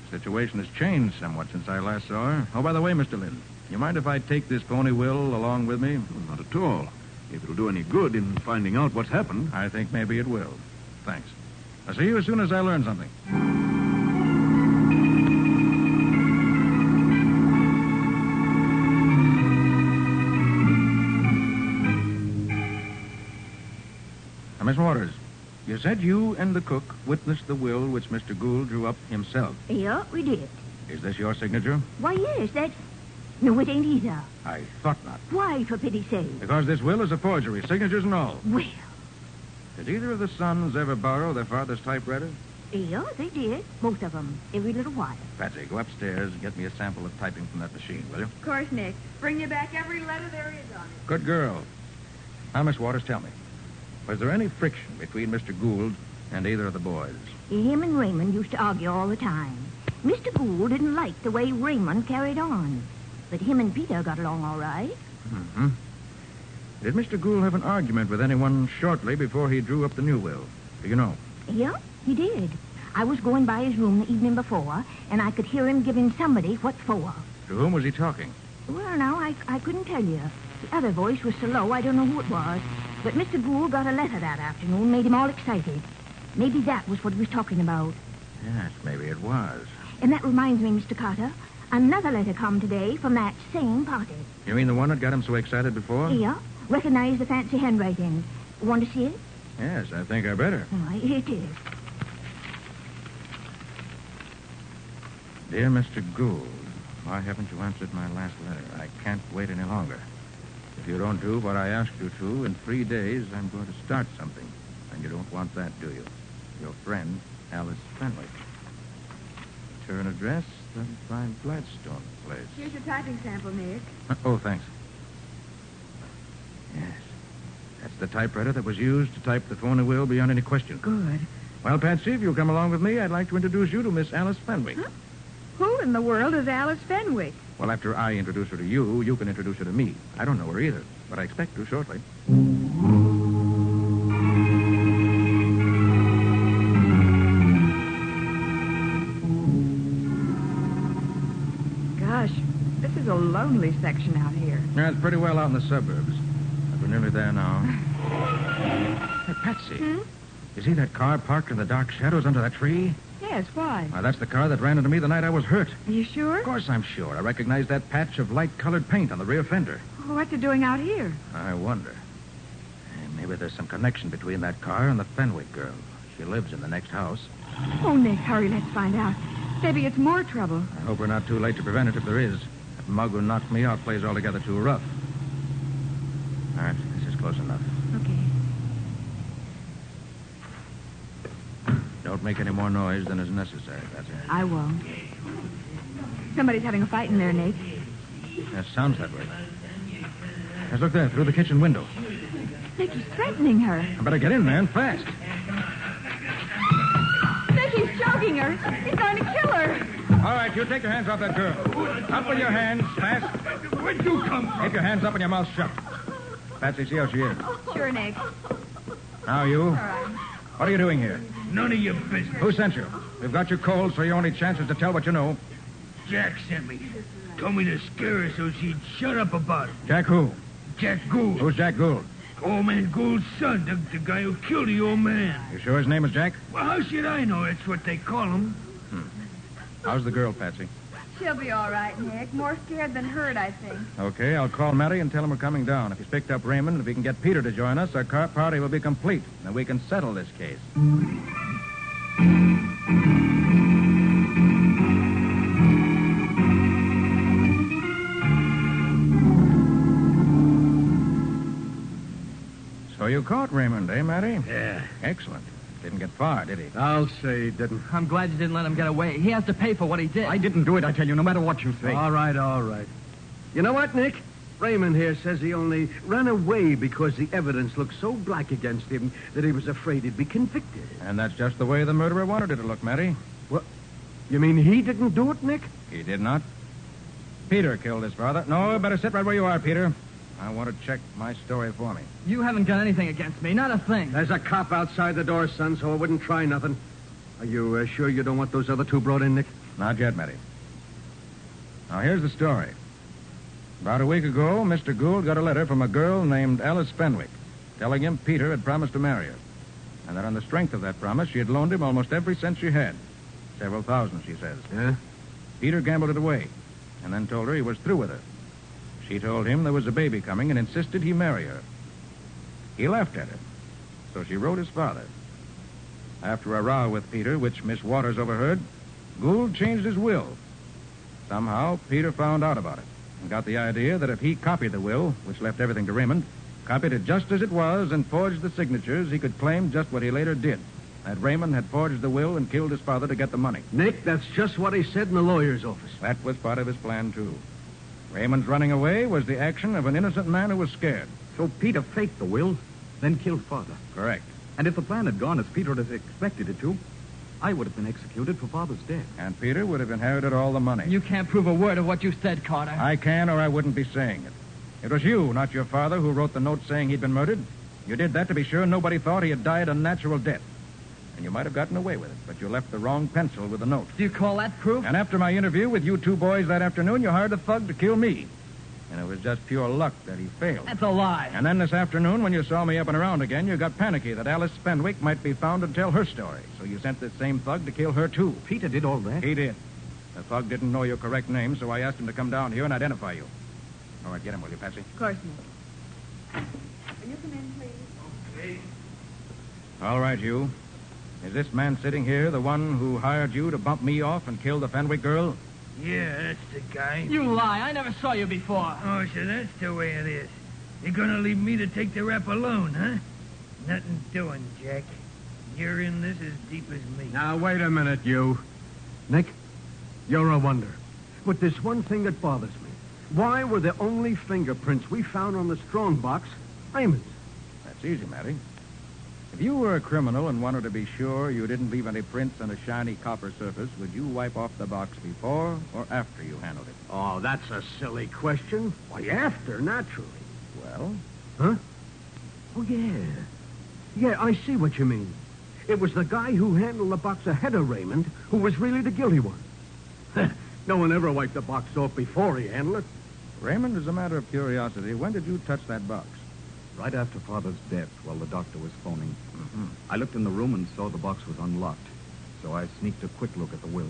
The situation has changed somewhat since I last saw her. Oh, by the way, Mr. Lind, you mind if I take this phony will along with me? Well, not at all. If it'll do any good in finding out what's happened. I think maybe it will. Thanks. I'll see you as soon as I learn something. Now, Miss Waters, you said you and the cook witnessed the will which Mr. Gould drew up himself. Yeah, we did. Is this your signature? Why, yes, that... No, it ain't either. I thought not. Why, for pity's sake? Because this will is a forgery, signatures and all. Well, Did either of the sons ever borrow their father's typewriter? yeah, they did. Both of them. Every little while. Patsy, go upstairs and get me a sample of typing from that machine, will you? Of course, Nick. Bring you back every letter there is on it. Good girl. Now, Miss Waters, tell me. Was there any friction between Mr. Gould and either of the boys? Him and Raymond used to argue all the time. Mr. Gould didn't like the way Raymond carried on. But him and Peter got along all right. Mm-hmm. Did Mr. Gould have an argument with anyone shortly before he drew up the new will? Do you know? Yeah, he did. I was going by his room the evening before, and I could hear him giving somebody what for. To whom was he talking? Well, now, I couldn't tell you. The other voice was so low, I don't know who it was. But Mr. Gould got a letter that afternoon, made him all excited. Maybe that was what he was talking about. Yes, maybe it was. And that reminds me, Mr. Carter, another letter come today from that same party. You mean the one that got him so excited before? Yeah, recognize the fancy handwriting. Want to see it? Yes, I think I better. All right, here it is. Dear Mr. Gould, why haven't you answered my last letter? I can't wait any longer. If you don't do what I asked you to, in 3 days, I'm going to start something. And you don't want that, do you? Your friend, Alice Fenwick. Return address, 35 Gladstone Place. Here's your typing sample, Nick. Oh, thanks. Yes. That's the typewriter that was used to type the phony will beyond any question. Good. Well, Patsy, if you'll come along with me, I'd like to introduce you to Miss Alice Fenwick. Huh? Who in the world is Alice Fenwick? Well, after I introduce her to you, you can introduce her to me. I don't know her either, but I expect to shortly. Gosh, this is a lonely section out here. Yeah, it's pretty well out in the suburbs. But we're nearly there now. Patsy. Hmm? You see that car parked in the dark shadows under that tree? Yes, why? Why, that's the car that ran into me the night I was hurt. Are you sure? Of course I'm sure. I recognize that patch of light-colored paint on the rear fender. What's it doing out here? I wonder. Maybe there's some connection between that car and the Fenwick girl. She lives in the next house. Oh, Nick, hurry, let's find out. Maybe it's more trouble. I hope we're not too late to prevent it if there is. That mug who knocked me out plays altogether too rough. All right, this is close enough. Okay. Don't make any more noise than is necessary, that's it. I won't. Somebody's having a fight in there, Nick. That sounds that way. Let's look there, through the kitchen window. Nick, he's threatening her. I better get in, man, fast. Nick, he's choking her. He's going to kill her. All right, you take your hands off that girl. Up with your hands, fast. Where'd you come from? Keep your hands up and your mouth shut. Patsy, see how she is. Sure, Nick. Now, you. All right. What are you doing here? None of your business. Who sent you? We've got you cold, so your only chance is to tell what you know. Jack sent me. Told me to scare her so she'd shut up about it. Jack who? Jack Gould. Who's Jack Gould? Old man Gould's son, the guy who killed the old man. You sure his name is Jack? Well, how should I know? That's what they call him. How's the girl, Patsy? She'll be all right, Nick. More scared than hurt, I think. Okay, I'll call Matty and tell him we're coming down. If he's picked up Raymond, if he can get Peter to join us, our car party will be complete, and we can settle this case. So you caught Raymond, eh, Matty? Yeah. Excellent. Didn't get far, did he? I'll say he didn't. I'm glad you didn't let him get away. He has to pay for what he did. I didn't do it, I tell you, no matter what you say. All right, all right. You know what, Nick? Raymond here says he only ran away because the evidence looked so black against him that he was afraid he'd be convicted. And that's just the way the murderer wanted it to look, Matty. What? You mean he didn't do it, Nick? He did not. Peter killed his father. No, better sit right where you are, Peter. I want to check my story for me. You haven't got anything against me, not a thing. There's a cop outside the door, son, so I wouldn't try nothing. Are you sure you don't want those other two brought in, Nick? Not yet, Matty. Now, here's the story. About a week ago, Mr. Gould got a letter from a girl named Alice Fenwick telling him Peter had promised to marry her, and that on the strength of that promise, she had loaned him almost every cent she had. Several thousand, she says. Yeah? Peter gambled it away, and then told her he was through with her. She told him there was a baby coming and insisted he marry her. He laughed at her, so she wrote his father. After a row with Peter, which Miss Waters overheard, Gould changed his will. Somehow, Peter found out about it and got the idea that if he copied the will, which left everything to Raymond, copied it just as it was and forged the signatures, he could claim just what he later did, that Raymond had forged the will and killed his father to get the money. Nick, that's just what he said in the lawyer's office. That was part of his plan, too. Raymond's running away was the action of an innocent man who was scared. So Peter faked the will, then killed Father. Correct. And if the plan had gone as Peter had expected it to, I would have been executed for Father's death. And Peter would have inherited all the money. You can't prove a word of what you said, Carter. I can, or I wouldn't be saying it. It was you, not your father, who wrote the note saying he'd been murdered. You did that to be sure nobody thought he had died a natural death. And you might have gotten away with it, but you left the wrong pencil with the note. Do you call that proof? And after my interview with you two boys that afternoon, you hired a thug to kill me. And it was just pure luck that he failed. That's a lie. And then this afternoon, when you saw me up and around again, you got panicky that Alice Fenwick might be found to tell her story. So you sent this same thug to kill her, too. Peter did all that? He did. The thug didn't know your correct name, so I asked him to come down here and identify you. All right, get him, will you, Patsy? Of course, Nick. Will you come in, please? Okay. All right, you. Is this man sitting here the one who hired you to bump me off and kill the Fenwick girl? Yeah, that's the guy. You lie. I never saw you before. Oh, so that's the way it is. You're gonna leave me to take the rap alone, huh? Nothing doing, Jack. You're in this as deep as me. Now, wait a minute, you. Nick, you're a wonder. But there's one thing that bothers me. Why were the only fingerprints we found on the strong box Ames? That's easy, Matty. If you were a criminal and wanted to be sure you didn't leave any prints on a shiny copper surface, would you wipe off the box before or after you handled it? Oh, that's a silly question. Why, after, naturally. Well? Huh? Oh, yeah. Yeah, I see what you mean. It was the guy who handled the box ahead of Raymond who was really the guilty one. No one ever wiped the box off before he handled it. Raymond, as a matter of curiosity, when did you touch that box? Right after Father's death, while the doctor was phoning, I looked in the room and saw the box was unlocked. So I sneaked a quick look at the will.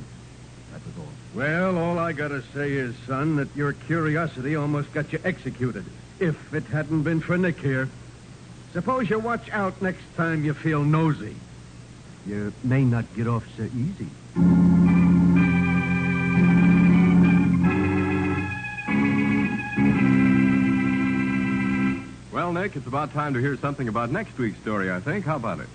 That was all. Well, all I gotta say is, son, that your curiosity almost got you executed. If it hadn't been for Nick here. Suppose you watch out next time you feel nosy. You may not get off so easy. Well, Nick, it's about time to hear something about next week's story, I think. How about it?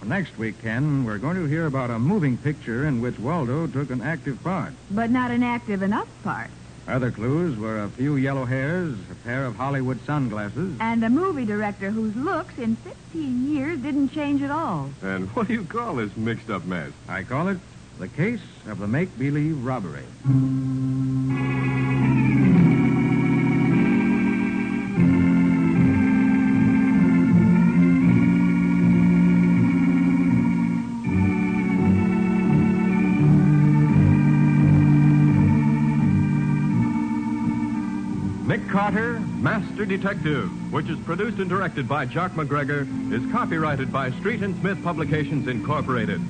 Next week, Ken, we're going to hear about a moving picture in which Waldo took an active part. But not an active enough part. Other clues were a few yellow hairs, a pair of Hollywood sunglasses. And a movie director whose looks in 15 years didn't change at all. And what do you call this mixed-up mess? I call it the case of the make-believe robbery. Nick Carter, Master Detective, which is produced and directed by Jock McGregor, is copyrighted by Street and Smith Publications, Incorporated.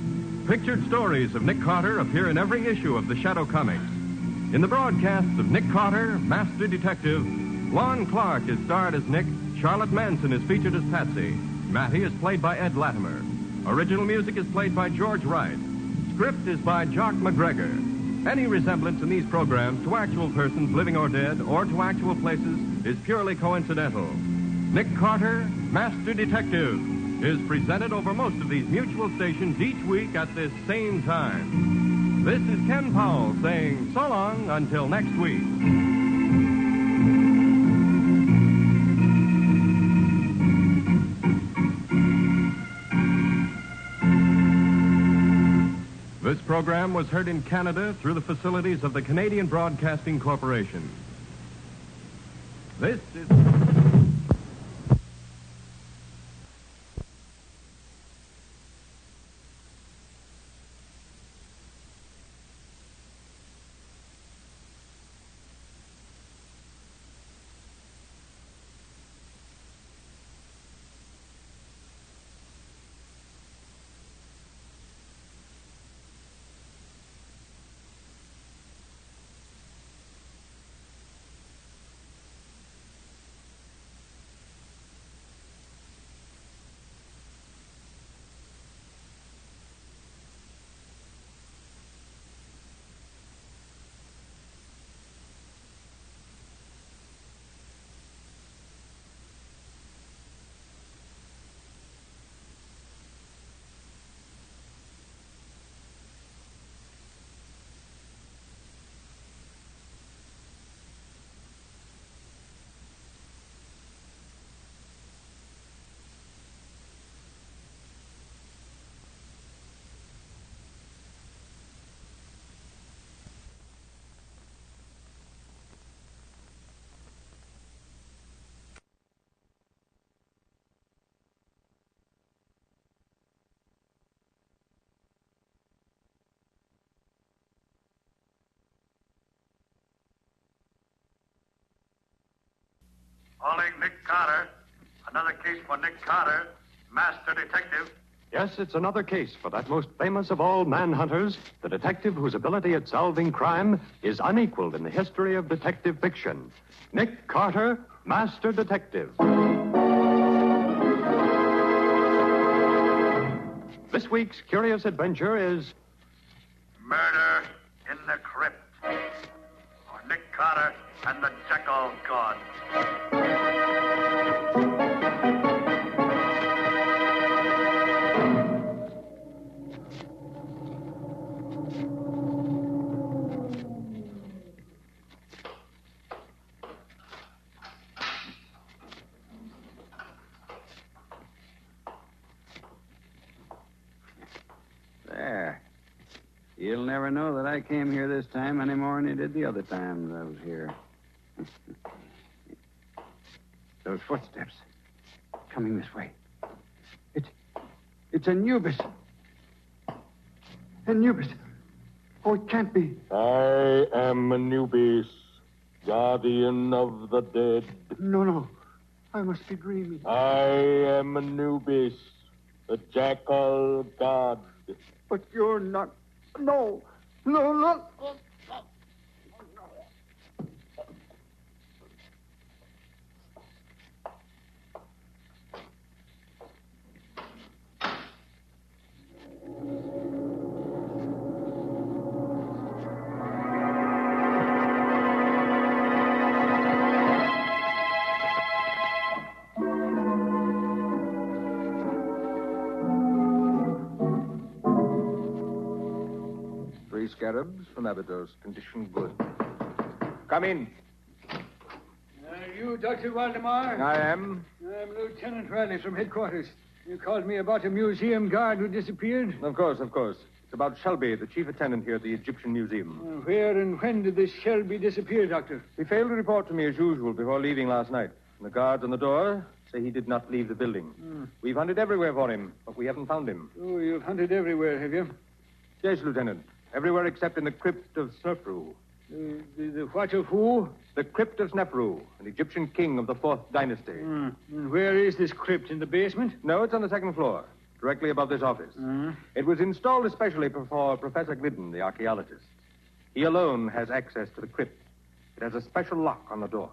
Pictured stories of Nick Carter appear in every issue of the Shadow Comics. In the broadcasts of Nick Carter, Master Detective, Lon Clark is starred as Nick, Charlotte Manson is featured as Patsy, Matty is played by Ed Latimer. Original music is played by George Wright. Script is by Jock McGregor. Any resemblance in these programs to actual persons, living or dead, or to actual places, is purely coincidental. Nick Carter, Master Detective, is presented over most of these mutual stations each week at this same time. This is Ken Powell saying so long until next week. This program was heard in Canada through the facilities of the Canadian Broadcasting Corporation. This is... Calling Nick Carter. Another case for Nick Carter, Master Detective. Yes, it's another case for that most famous of all manhunters, the detective whose ability at solving crime is unequaled in the history of detective fiction. Nick Carter, Master Detective. This week's curious adventure is... Murder in the Crypt. For Nick Carter and the Jackal God. There. You'll never know that I came here this time any more than you did the other times I was here. Those footsteps coming this way. It's Anubis. Anubis. Oh, it can't be. I am Anubis, guardian of the dead. No. I must be dreaming. I am Anubis, the jackal god. But you're not. No. No, no. Three scarabs from Abydos, condition good. Come in. You, Dr. Waldemar? I am. I'm Lieutenant Riley from headquarters. You called me about a museum guard who disappeared? Of course. It's about Shelby, the chief attendant here at the Egyptian Museum. Where and when did this Shelby disappear, Doctor? He failed to report to me as usual before leaving last night. And the guards on the door say he did not leave the building. We've hunted everywhere for him, but we haven't found him. Oh, you've hunted everywhere, have you? Yes, Lieutenant. Everywhere except in the crypt of Snefru. The what of who? The crypt of Snefru, an Egyptian king of the 4th dynasty. And where is this crypt? In the basement? No, it's on the 2nd floor, directly above this office. It was installed especially for Professor Glidden, the archaeologist. He alone has access to the crypt. It has a special lock on the door.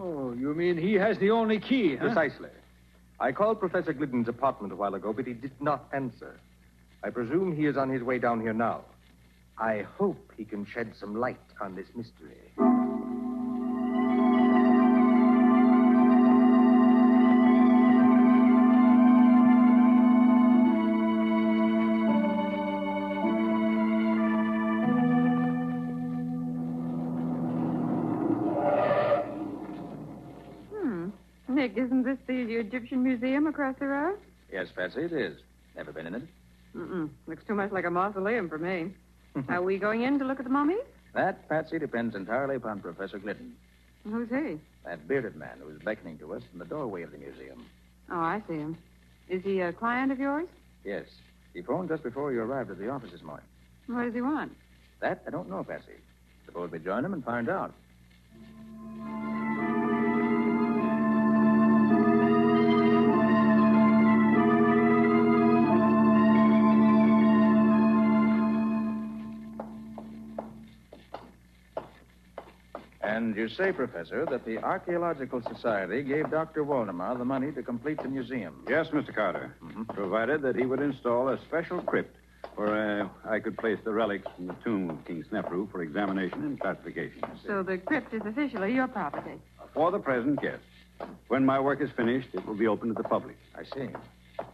Oh, you mean he has the only key, huh? Precisely. I called Professor Glidden's apartment a while ago, but he did not answer. I presume he is on his way down here now. I hope he can shed some light on this mystery. Nick, isn't this the Egyptian Museum across the road? Yes, Patsy, it is. Never been in it? Looks too much like a mausoleum for me. Are we going in to look at the mummies? That, Patsy, depends entirely upon Professor Glidden. Who's he? That bearded man who was beckoning to us in the doorway of the museum. Oh, I see him. Is he a client of yours? Yes. He phoned just before you arrived at the office this morning. What does he want? That, I don't know, Patsy. Suppose we join him and find out. And you say, Professor, that the Archaeological Society gave Dr. Waldemar the money to complete the museum. Yes, Mr. Carter. Provided that he would install a special crypt where I could place the relics from the tomb of King Snefru for examination and classification. So the crypt is officially your property. For the present, yes. When my work is finished, it will be open to the public. I see.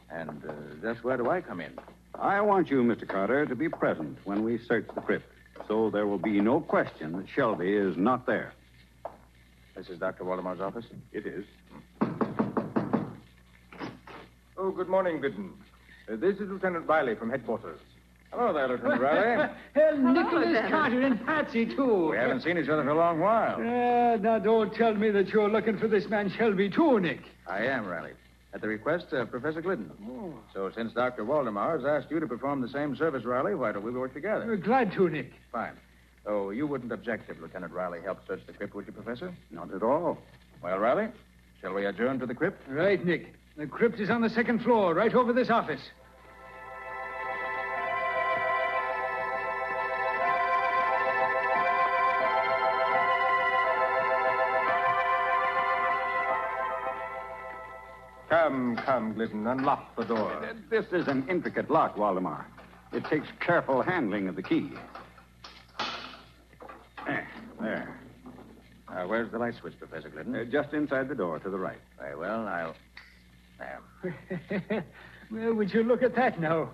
And just where do I come in? I want you, Mr. Carter, to be present when we search the crypt, so there will be no question that Shelby is not there. This is Dr. Waldemar's office? It is. Oh, good morning, Glidden. This is Lieutenant Riley from headquarters. Hello there, Lieutenant Riley. Nicholas Carter and Patsy, too. We haven't seen each other for a long while. Now, don't tell me that you're looking for this man Shelby, too, Nick. I am, Riley. At the request of Professor Glidden. Oh. So since Dr. Waldemar has asked you to perform the same service, Riley, why don't we work together? We're glad to, Nick. Fine. Oh, you wouldn't object if Lieutenant Riley helped search the crypt, would you, Professor? Not at all. Well, Riley, shall we adjourn to the crypt? Right, Nick. The crypt is on the 2nd floor, right over this office. Come, Glidden, unlock the door. This is an intricate lock, Waldemar. It takes careful handling of the key. There. Where's the light switch, Professor Glidden? Just inside the door to the right. Very well, I'll... There. Well, would you look at that now?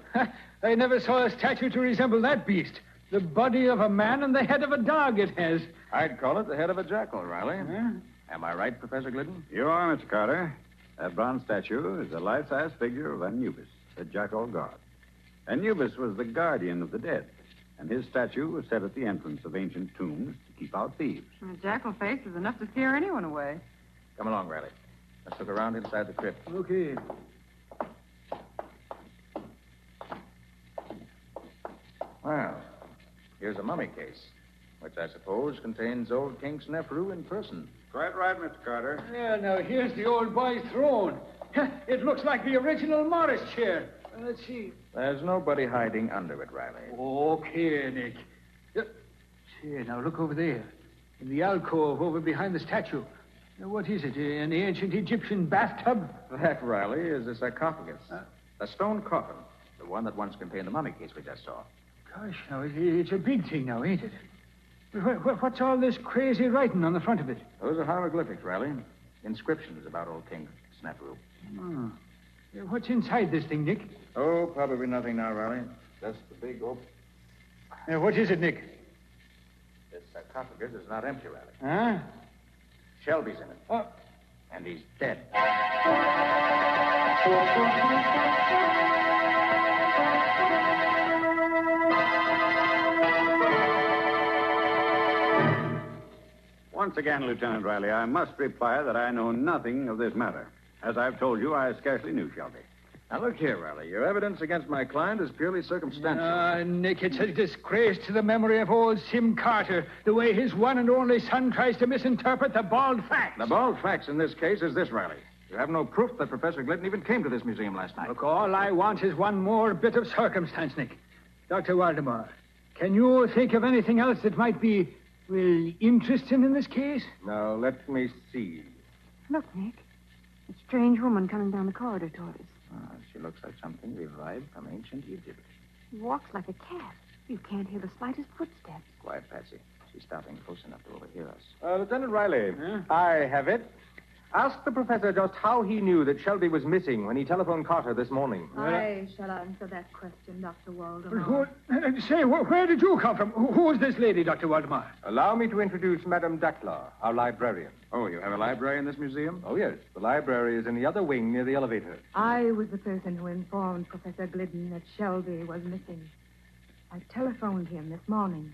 I never saw a statue to resemble that beast. The body of a man and the head of a dog it has. I'd call it the head of a jackal, Riley. Am I right, Professor Glidden? You are, Mr. Carter. That bronze statue is a life-size figure of Anubis, the jackal god. Anubis was the guardian of the dead, and his statue was set at the entrance of ancient tombs to keep out thieves. A jackal face is enough to scare anyone away. Come along, Riley. Let's look around inside the crypt. Okay. Well, here's a mummy case. which I suppose contains old King Snefru in person. Quite right, Mr. Carter. Yeah, now here's the old boy's throne. It looks like the original Morris chair. Let's see. There's nobody hiding under it, Riley. Okay, Nick. Here, now look over there. In the alcove over behind the statue. Now, what is it? An ancient Egyptian bathtub? That, Riley, is a sarcophagus. A stone coffin. The one that once contained the mummy case we just saw. Gosh, now, it's a big thing now, ain't it? What's all this crazy writing on the front of it? Those are hieroglyphics, Riley. Inscriptions about old King Snefru. Oh. What's inside this thing, Nick? Oh, probably nothing now, Riley. Just the big open. What is it, Nick? This sarcophagus is not empty, Riley. Huh? Shelby's in it. Oh. And he's dead. Once again, Lieutenant Riley, I must reply that I know nothing of this matter. As I've told you, I scarcely knew Shelby. Now, look here, Riley. Your evidence against my client is purely circumstantial. Nick, it's a disgrace to the memory of old Sim Carter, the way his one and only son tries to misinterpret the bald facts. The bald facts in this case is this, Riley. You have no proof that Professor Glidden even came to this museum last night. Look, all I want is one more bit of circumstance, Nick. Dr. Waldemar, can you think of anything else that might be, well, interesting in this case? Now, let me see. Look, Nick. A strange woman coming down the corridor toward us. She looks like something revived from ancient Egypt. She walks like a cat. You can't hear the slightest footsteps. Quiet, Patsy. She's stopping close enough to overhear us. Lieutenant Riley, I have it. Ask the professor just how he knew that Shelby was missing when he telephoned Carter this morning. I shall answer that question, Dr. Waldemar. Say, where did you come from? Who is this lady, Dr. Waldemar? Allow me to introduce Madame Dackler, our librarian. Oh, you have a library in this museum? Oh, yes. The library is in the other wing near the elevator. I was the person who informed Professor Glidden that Shelby was missing. I telephoned him this morning,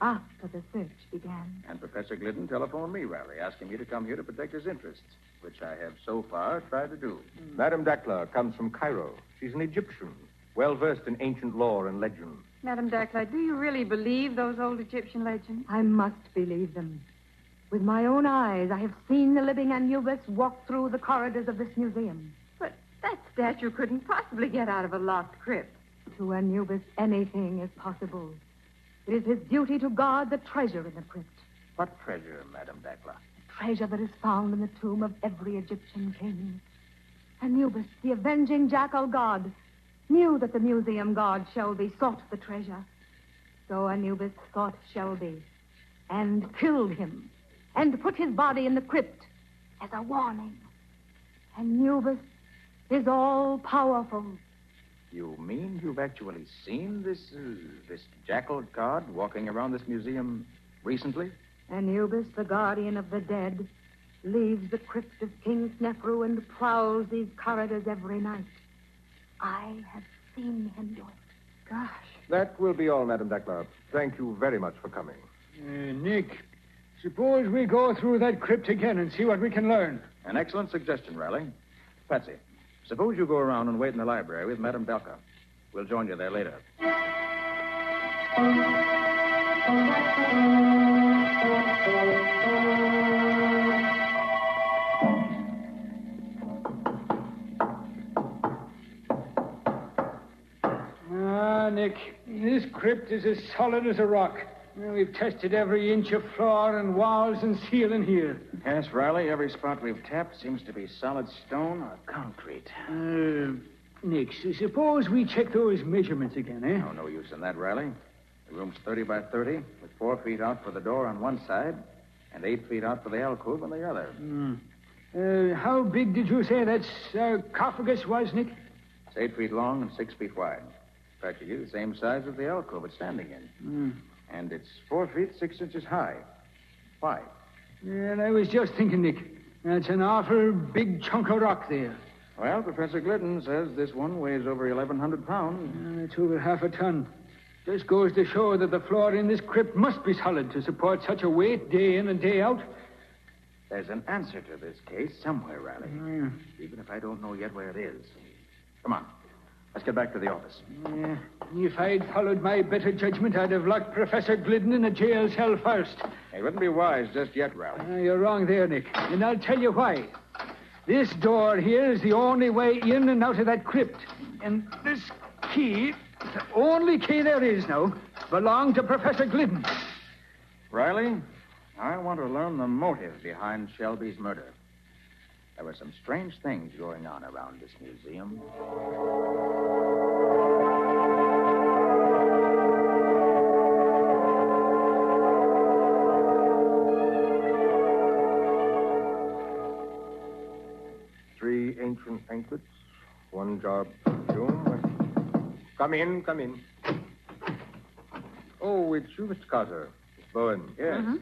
after the search began. And Professor Glidden telephoned me, Riley, asking me to come here to protect his interests, which I have so far tried to do. Madame Dackler comes from Cairo. She's an Egyptian, well-versed in ancient lore and legend. Madame Dackler, do you really believe those old Egyptian legends? I must believe them. With my own eyes, I have seen the living Anubis walk through the corridors of this museum. But that statue couldn't possibly get out of a locked crypt. To Anubis, anything is possible. It is his duty to guard the treasure in the crypt. What treasure, Madame Dackler? The treasure that is found in the tomb of every Egyptian king. Anubis, the avenging jackal god, knew that the museum god Shelby sought the treasure. So Anubis sought Shelby and killed him and put his body in the crypt as a warning. Anubis is all-powerful. You mean you've actually seen this jackal god walking around this museum recently? Anubis, the guardian of the dead, leaves the crypt of King Snefru and prowls these corridors every night. I have seen him do it. Gosh. That will be all, Madame Dackler. Thank you very much for coming. Nick, suppose we go through that crypt again and see what we can learn. An excellent suggestion, Riley. Patsy, suppose you go around and wait in the library with Madame Dackler. We'll join you there later. Nick, this crypt is as solid as a rock. We've tested every inch of floor and walls and ceiling here. Yes, Riley, every spot we've tapped seems to be solid stone or concrete. Nick, suppose we check those measurements again, eh? No use in that, Riley. The room's 30 by 30, with 4 feet out for the door on one side and 8 feet out for the alcove on the other. How big did you say that sarcophagus was, Nick? It's 8 feet long and 6 feet wide. Practically the same size as the alcove it's standing in. And it's 4 feet 6 inches high. Why? And I was just thinking, Nick, that's an awful big chunk of rock there. Well, Professor Glidden says this one weighs over 1,100 pounds. It's over half a ton. Just goes to show that the floor in this crypt must be solid to support such a weight day in and day out. There's an answer to this case somewhere, Riley. Even if I don't know yet where it is. Come on. Let's get back to the office. Yeah. If I'd followed my better judgment, I'd have locked Professor Glidden in a jail cell first. It wouldn't be wise just yet, Riley. You're wrong there, Nick. And I'll tell you why. This door here is the only way in and out of that crypt. And this key, the only key there is now, belonged to Professor Glidden. Riley, I want to learn the motive behind Shelby's murder. There were some strange things going on around this museum. Three ancient anklets, one jar of perfume. Come in, come in. Oh, it's you, Mr. Carter. Miss Bowen. Yes. Mm-hmm.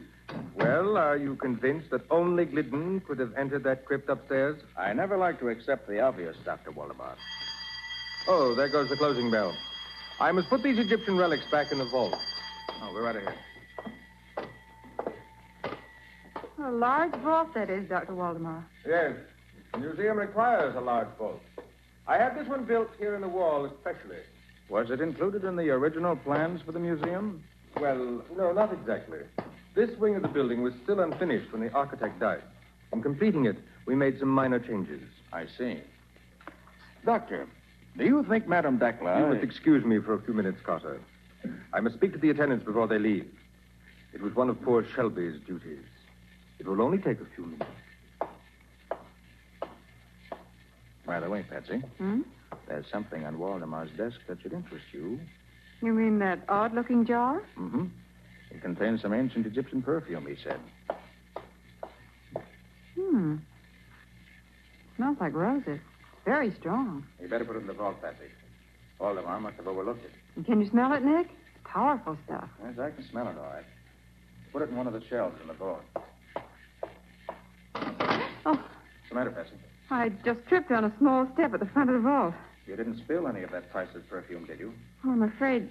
Well, are you convinced that only Glidden could have entered that crypt upstairs? I never like to accept the obvious, Dr. Waldemar. Oh, there goes the closing bell. I must put these Egyptian relics back in the vault. Oh, we're out of here. A large vault, that is, Dr. Waldemar. Yes. The museum requires a large vault. I had this one built here in the wall especially. Was it included in the original plans for the museum? Well, no, not exactly. This wing of the building was still unfinished when the architect died. In completing it, we made some minor changes. I see. Doctor, do you think Madame Dakla... You must excuse me for a few minutes, Carter. I must speak to the attendants before they leave. It was one of poor Shelby's duties. It will only take a few minutes. By the way, Patsy, there's something on Waldemar's desk that should interest you. You mean that odd-looking jar? Mm-hmm. It contains some ancient Egyptian perfume, he said. Smells like roses. Very strong. You better put it in the vault, Patsy. Waldemar must have overlooked it. And can you smell it, Nick? Powerful stuff. Yes, I can smell it all right. Put it in one of the shelves in the vault. Oh. What's the matter, Patsy? I just tripped on a small step at the front of the vault. You didn't spill any of that priceless perfume, did you? Oh, I'm afraid...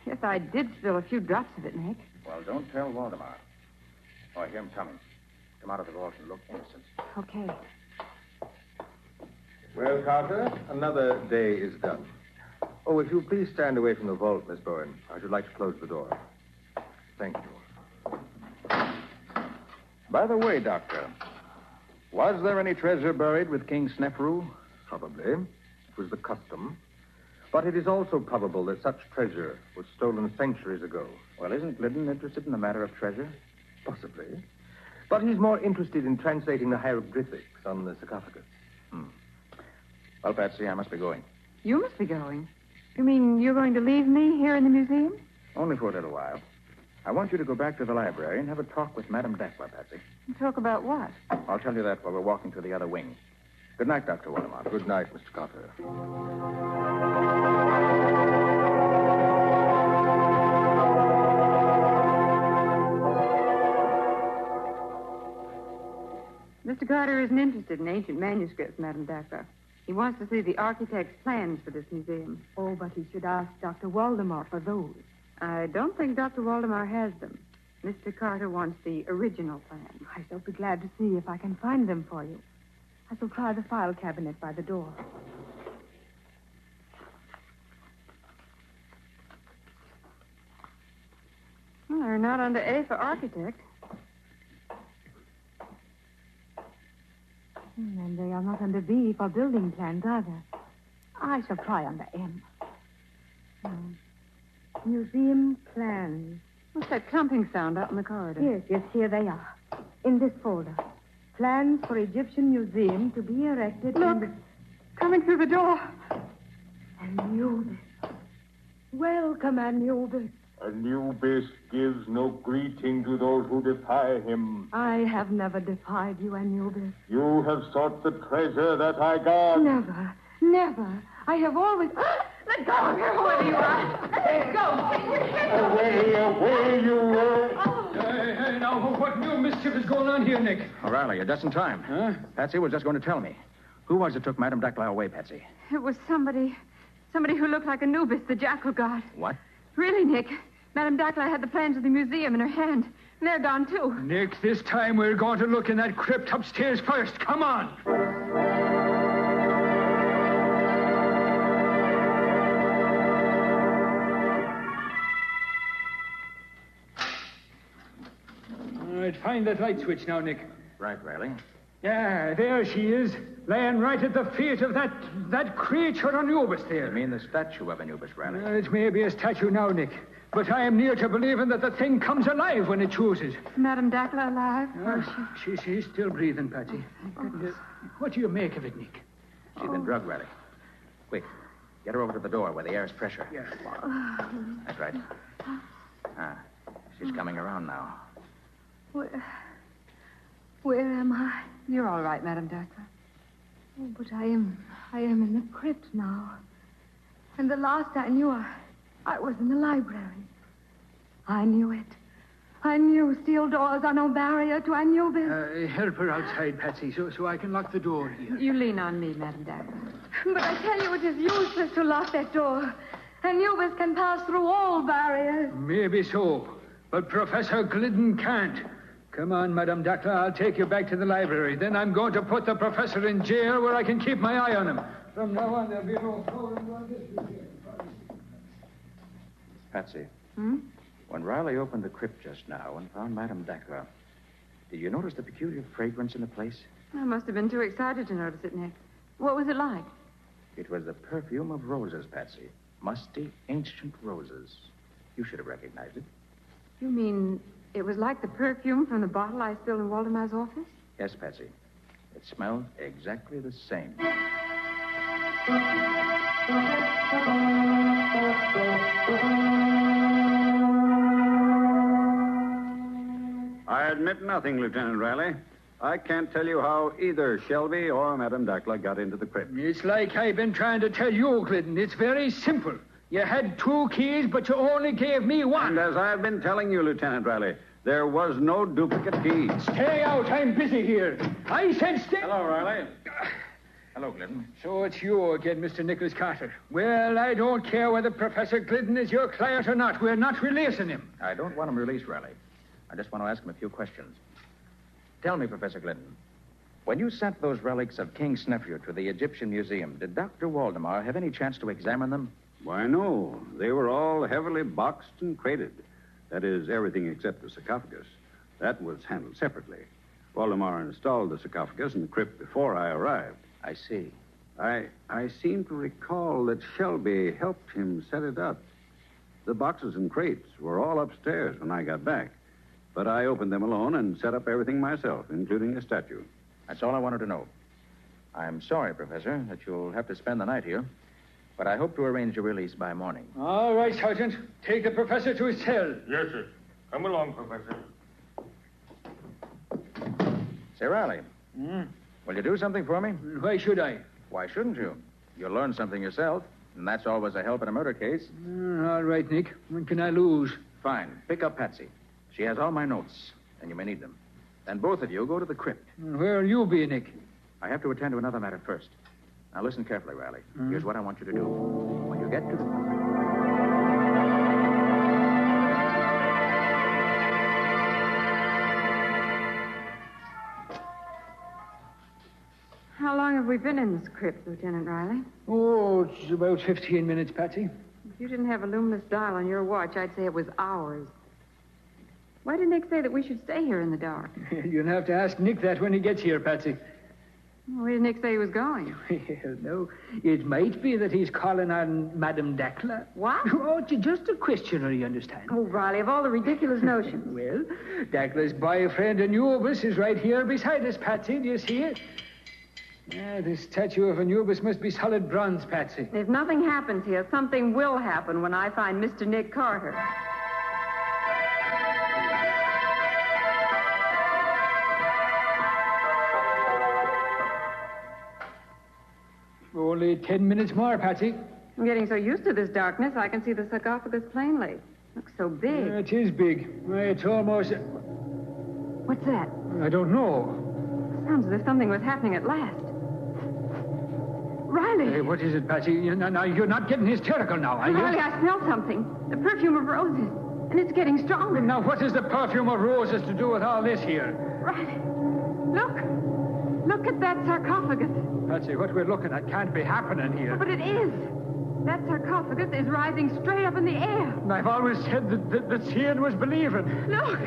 Yes, I did spill a few drops of it, Nick. Well, don't tell Waldemar. Oh, I hear him coming. Come out of the vault and look innocent. Okay. Well, Carter, another day is done. Oh, if you'll please stand away from the vault, Miss Bowen. I should like to close the door. Thank you. By the way, Doctor, was there any treasure buried with King Snefru? Probably. It was the custom. But it is also probable that such treasure was stolen centuries ago. Well, isn't Glidden interested in the matter of treasure? Possibly. But he's more interested in translating the hieroglyphics on the sarcophagus. Well, Patsy, I must be going. You must be going. You mean you're going to leave me here in the museum? Only for a little while. I want you to go back to the library and have a talk with Madame Dakla, Patsy. Talk about what? I'll tell you that while we're walking to the other wing. Good night, Dr. Waldemar. Good night, Mr. Carter. Mr. Carter isn't interested in ancient manuscripts, Madame Dakla. He wants to see the architect's plans for this museum. Oh, but he should ask Dr. Waldemar for those. I don't think Dr. Waldemar has them. Mr. Carter wants the original plans. I shall be glad to see if I can find them for you. I shall try the file cabinet by the door. Well, they're not under A for architect. And they are not under B for building plans either. I shall try under M. Museum plans. What's that clumping sound out in the corridor? Yes, here they are. In this folder. Plans for Egyptian Museum to be erected Look, coming through the door. Anubis. Welcome, Anubis. Anubis gives no greeting to those who defy him. I have never defied you, Anubis. You have sought the treasure that I guard. Never, never. I have always... Let go of her, whoever you are. Let go. Away, you... Hey, now, what new mischief is going on here, Nick? O'Reilly, you're just in time. Huh? Patsy was just going to tell me. Who was it took Madame Dakla away, Patsy? It was somebody who looked like Anubis, the jackal god. What? Really, Nick. Madame Dakla had the plans of the museum in her hand. And they're gone, too. Nick, this time we're going to look in that crypt upstairs first. Come on. Right, find that light switch now, Nick. Right, Riley. Yeah, there she is, laying right at the feet of that creature Anubis there. You mean the statue of Anubis, Riley? It may be a statue now, Nick, but I am near to believing that the thing comes alive when it chooses. Madame Dackler alive? She's still breathing, Patsy. What do you make of it, Nick? She's been drugged, Riley. Quick, get her over to the door where the air's fresher. Yeah. That's right. She's coming around now. Where am I? You're all right, Madame Dackler. Oh, but I am in the crypt now. And the last I knew, I was in the library. I knew it. I knew steel doors are no barrier to Anubis. Help her outside, Patsy, so I can lock the door here. You lean on me, Madame Dackler. But I tell you, it is useless to lock that door. Anubis can pass through all barriers. Maybe so, but Professor Glidden can't. Come on, Madame Dackler, I'll take you back to the library. Then I'm going to put the professor in jail where I can keep my eye on him. From now on, there'll be no foreign on this. Patsy. When Riley opened the crypt just now and found Madame Dackler, did you notice the peculiar fragrance in the place? I must have been too excited to notice it, Nick. What was it like? It was the perfume of roses, Patsy. Musty, ancient roses. You should have recognized it. You mean it was like the perfume from the bottle I spilled in Waldemar's office? Yes, Patsy. It smelled exactly the same. I admit nothing, Lieutenant Riley. I can't tell you how either Shelby or Madame Dackler got into the crypt. It's like I've been trying to tell you, Glidden. It's very simple. You had 2 keys, but you only gave me 1. And as I've been telling you, Lieutenant Riley, there was no duplicate key. Stay out. I'm busy here. I said stay. Hello, Riley. Hello, Glidden. So it's you again, Mr. Nicholas Carter. Well, I don't care whether Professor Glidden is your client or not. We're not releasing him. I don't want him released, Riley. I just want to ask him a few questions. Tell me, Professor Glidden, when you sent those relics of King Snefru to the Egyptian Museum, did Dr. Waldemar have any chance to examine them? Why, no. They were all heavily boxed and crated. That is, everything except the sarcophagus. That was handled separately. Waldemar installed the sarcophagus in the crypt before I arrived. I see. I seem to recall that Shelby helped him set it up. The boxes and crates were all upstairs when I got back. But I opened them alone and set up everything myself, including the statue. That's all I wanted to know. I'm sorry, Professor, that you'll have to spend the night here. But I hope to arrange your release by morning. All right, Sergeant. Take the professor to his cell. Yes, sir. Come along, Professor. Say, Riley. Will you do something for me? Why should I? Why shouldn't you? You'll learn something yourself, and that's always a help in a murder case. All right, Nick. When can I lose? Fine. Pick up Patsy. She has all my notes, and you may need them. Then both of you go to the crypt. Where'll you be, Nick? I have to attend to another matter first. Now listen carefully, Riley. Here's what I want you to do. When you get to the... How long have we been in this crypt, Lieutenant Riley? Oh, it's about 15 minutes, Patsy. If you didn't have a luminous dial on your watch, I'd say it was hours. Why did Nick say that we should stay here in the dark? You'll have to ask Nick that when he gets here, Patsy. Where did Nick say he was going? Well, no, it might be that he's calling on Madame Dackler. What? Oh, it's just a questioner, you understand. Oh, Riley, of all the ridiculous notions. Well, Dackler's boyfriend Anubis is right here beside us, Patsy. Do you see it? Yeah, this statue of Anubis must be solid bronze, Patsy. If nothing happens here, something will happen when I find Mr. Nick Carter. Only 10 minutes more, Patsy. I'm getting so used to this darkness, I can see the sarcophagus plainly. Looks so big. It is big. It's almost... What's that? I don't know. Sounds as if something was happening at last. Riley! Hey, what is it, Patsy? Now, you're not getting hysterical now, are you? Riley, I smell something. The perfume of roses. And it's getting stronger. Now, what has the perfume of roses to do with all this here? Riley, look. Look at that sarcophagus. Patsy, what we're looking at can't be happening here. Oh, but it is. That sarcophagus is rising straight up in the air. I've always said that seeing was believing. Look.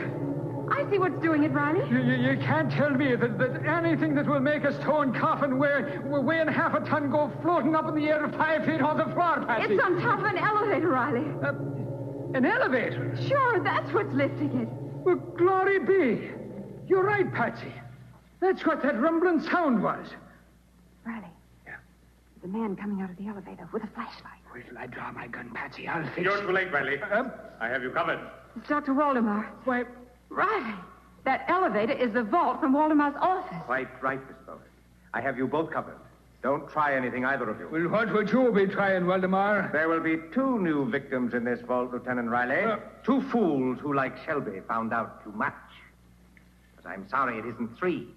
I see what's doing it, Riley. You can't tell me that anything that will make a stone coffin weighing half a ton go floating up in the air 5 feet off the floor, Patsy. It's on top of an elevator, Riley. An elevator? Sure, that's what's lifting it. Well, glory be. You're right, Patsy. That's what that rumbling sound was. Riley. Yeah? There's a man coming out of the elevator with a flashlight. Wait till I draw my gun, Patsy. I'll fix You're too late, Riley. I have you covered. It's Dr. Waldemar. Why... Riley, that elevator is the vault from Waldemar's office. Quite right, Miss Bowen. I have you both covered. Don't try anything, either of you. Well, what would you be trying, Waldemar? There will be 2 new victims in this vault, Lieutenant Riley. 2 fools who, like Shelby, found out too much. But I'm sorry it isn't 3.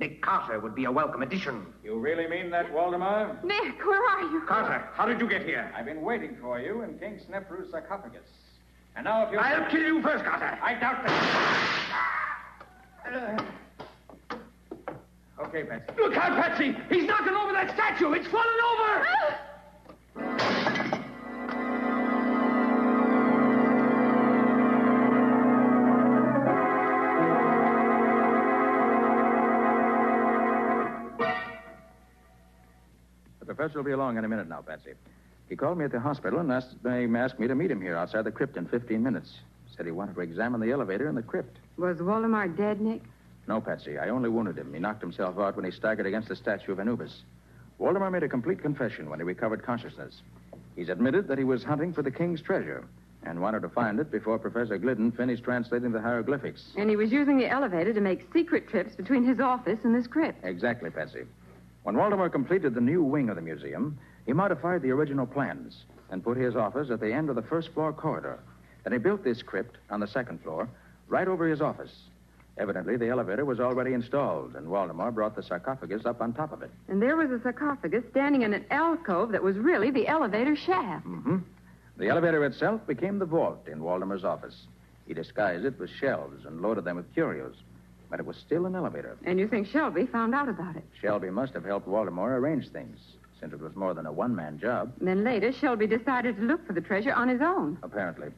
Nick Carter would be a welcome addition. You really mean that, Waldemar? Nick, where are you? Carter, how did you get here? I've been waiting for you in King Snefru's sarcophagus. And now if you... I'll kill you first, Carter. I doubt that. Okay, Patsy. Look out, Patsy! He's knocking over that statue! It's falling over! The professor will be along any minute now, Patsy. He called me at the hospital and asked me to meet him here outside the crypt in 15 minutes. Said he wanted to examine the elevator in the crypt. Was Waldemar dead, Nick? No, Patsy. I only wounded him. He knocked himself out when he staggered against the statue of Anubis. Waldemar made a complete confession when he recovered consciousness. He's admitted that he was hunting for the king's treasure and wanted to find it before Professor Glidden finished translating the hieroglyphics. And he was using the elevator to make secret trips between his office and this crypt. Exactly, Patsy. When Waldemar completed the new wing of the museum, he modified the original plans and put his office at the end of the first-floor corridor. Then he built this crypt on the second floor, right over his office. Evidently, the elevator was already installed, and Waldemar brought the sarcophagus up on top of it. And there was a sarcophagus standing in an alcove that was really the elevator shaft. Mm-hmm. The elevator itself became the vault in Waldemar's office. He disguised it with shelves and loaded them with curios. But it was still an elevator. And you think Shelby found out about it? Shelby must have helped Waldemar arrange things, since it was more than a one-man job. Then later, Shelby decided to look for the treasure on his own. Apparently.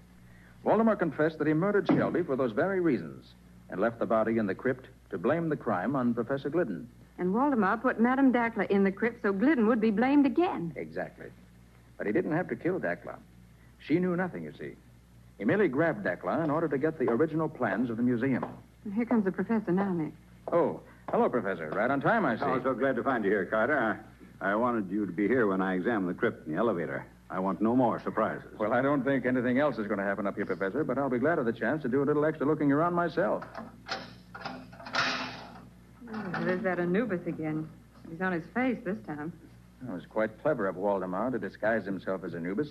Waldemar confessed that he murdered Shelby for those very reasons and left the body in the crypt to blame the crime on Professor Glidden. And Waldemar put Madame Dackler in the crypt so Glidden would be blamed again. Exactly. But he didn't have to kill Dackler. She knew nothing, you see. He merely grabbed Dackler in order to get the original plans of the museum. And here comes the professor now, Nick. Oh, hello, Professor. Right on time, I see. I'm so glad to find you here, Carter. I wanted you to be here when I examined the crypt in the elevator. I want no more surprises. Well, I don't think anything else is going to happen up here, Professor, but I'll be glad of the chance to do a little extra looking around myself. Oh, there's that Anubis again. He's on his face this time. It was quite clever of Waldemar to disguise himself as Anubis.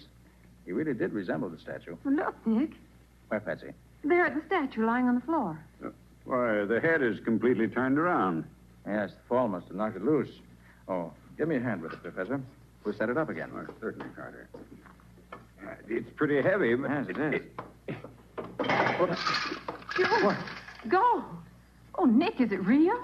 He really did resemble the statue. Well, look, Nick. Where, Patsy? There at the statue lying on the floor. Why, the head is completely turned around. Yes, the fall must have knocked it loose. Oh, give me a hand with it, Professor. We'll set it up again. Oh, certainly, Carter. It's pretty heavy, but... Yes, it is. What? Gold. Oh, Nick, is it real?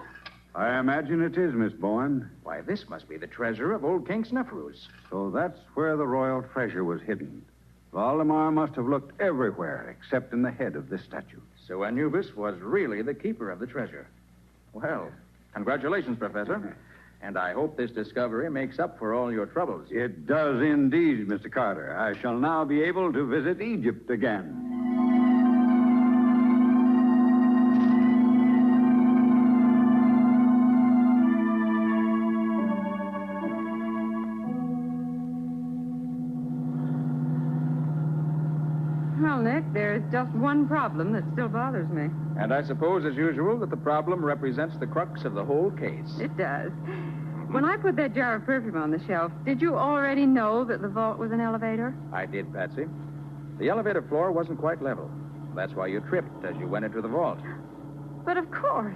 I imagine it is, Miss Bowen. Why, this must be the treasure of old King Snefru's. So that's where the royal treasure was hidden. Valdemar must have looked everywhere except in the head of this statue. So Anubis was really the keeper of the treasure. Well, congratulations, Professor. And I hope this discovery makes up for all your troubles. It does indeed, Mr. Carter. I shall now be able to visit Egypt again. Well, Nick, there's just one problem that still bothers me. And I suppose, as usual, that the problem represents the crux of the whole case. It does. When I put that jar of perfume on the shelf, did you already know that the vault was an elevator? I did, Patsy. The elevator floor wasn't quite level. That's why you tripped as you went into the vault. But of course.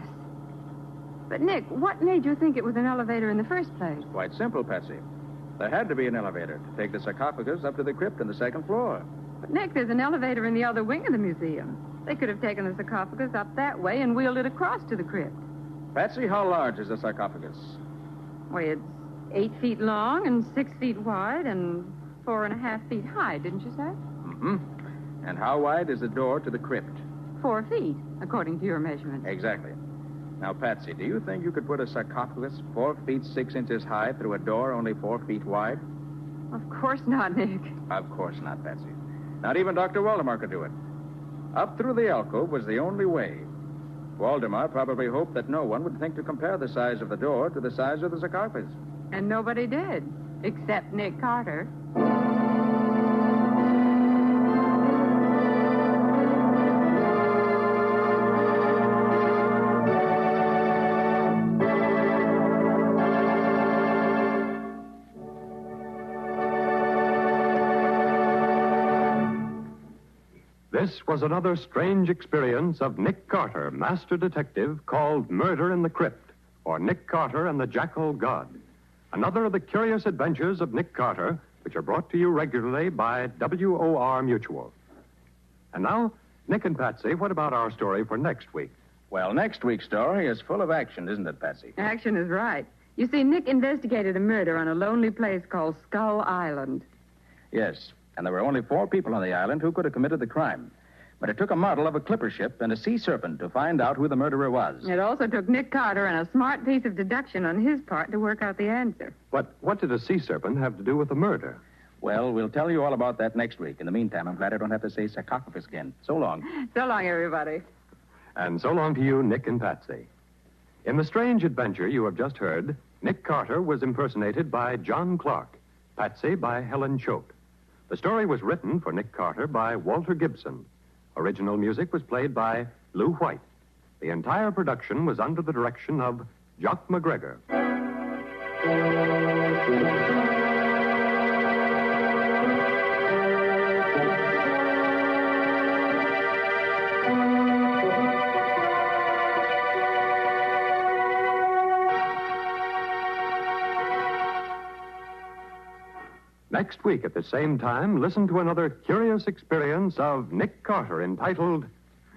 But, Nick, what made you think it was an elevator in the first place? Quite simple, Patsy. There had to be an elevator to take the sarcophagus up to the crypt on the second floor. But, Nick, there's an elevator in the other wing of the museum. They could have taken the sarcophagus up that way and wheeled it across to the crypt. Patsy, how large is the sarcophagus? Why, it's 8 feet long and 6 feet wide and 4.5 feet high, didn't you say? Mm-hmm. And how wide is the door to the crypt? 4 feet, according to your measurements. Exactly. Now, Patsy, do you think you could put a sarcophagus 4 feet 6 inches high through a door only 4 feet wide? Of course not, Nick. Of course not, Patsy. Not even Dr. Waldemar could do it. Up through the alcove was the only way. Waldemar probably hoped that no one would think to compare the size of the door to the size of the sarcophagus. And nobody did, except Nick Carter. This was another strange experience of Nick Carter, master detective, called Murder in the Crypt, or Nick Carter and the Jackal God. Another of the curious adventures of Nick Carter, which are brought to you regularly by WOR Mutual. And now, Nick and Patsy, what about our story for next week? Well, next week's story is full of action, isn't it, Patsy? Action is right. You see, Nick investigated a murder on a lonely place called Skull Island. Yes, and there were only 4 people on the island who could have committed the crime. But it took a model of a clipper ship and a sea serpent to find out who the murderer was. It also took Nick Carter and a smart piece of deduction on his part to work out the answer. But what did a sea serpent have to do with the murder? Well, we'll tell you all about that next week. In the meantime, I'm glad I don't have to say sarcophagus again. So long. So long, everybody. And so long to you, Nick and Patsy. In the strange adventure you have just heard, Nick Carter was impersonated by John Clark, Patsy by Helen Choate. The story was written for Nick Carter by Walter Gibson. Original music was played by Lou White. The entire production was under the direction of Jock McGregor. Next week at the same time, listen to another curious experience of Nick Carter entitled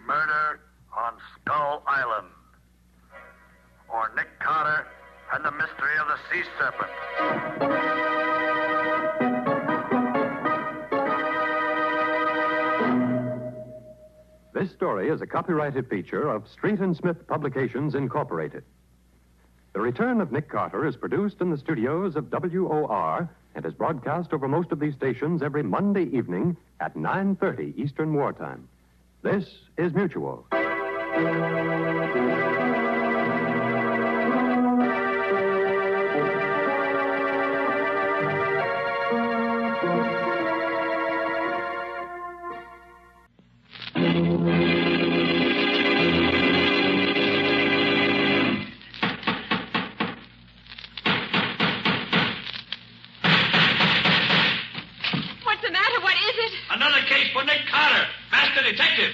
Murder on Skull Island. Or Nick Carter and the Mystery of the Sea Serpent. This story is a copyrighted feature of Street and Smith Publications, Incorporated. The Return of Nick Carter is produced in the studios of WOR and is broadcast over most of these stations every Monday evening at 9:30 Eastern Wartime. This is Mutual. Another case for Nick Carter, master detective.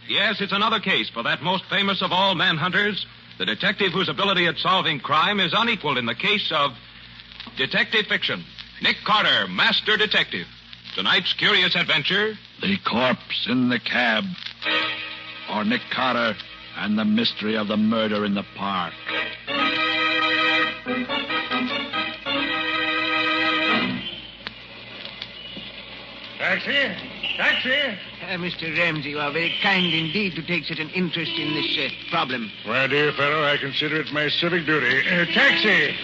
Yes, it's another case for that most famous of all manhunters, the detective whose ability at solving crime is unequaled in the case of detective fiction. Nick Carter, master detective. Tonight's curious adventure... The Corpse in the Cab. Or Nick Carter and the Mystery of the Murder in the Park. Taxi? Taxi? Mr. Ramsey, you are very kind indeed to take such an interest in this problem. My dear fellow, I consider it my civic duty. Taxi!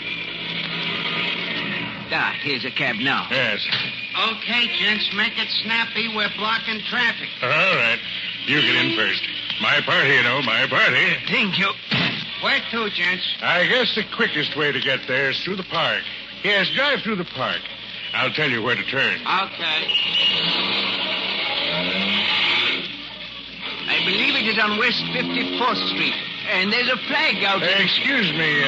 Here's a cab now. Yes. Okay, gents, make it snappy. We're blocking traffic. All right. You get in first. My party, you know, my party. Thank you. Where to, gents? I guess the quickest way to get there is through the park. Yes, drive through the park. I'll tell you where to turn. Okay. I believe it is on West 54th Street. And there's a flag out there. Excuse me,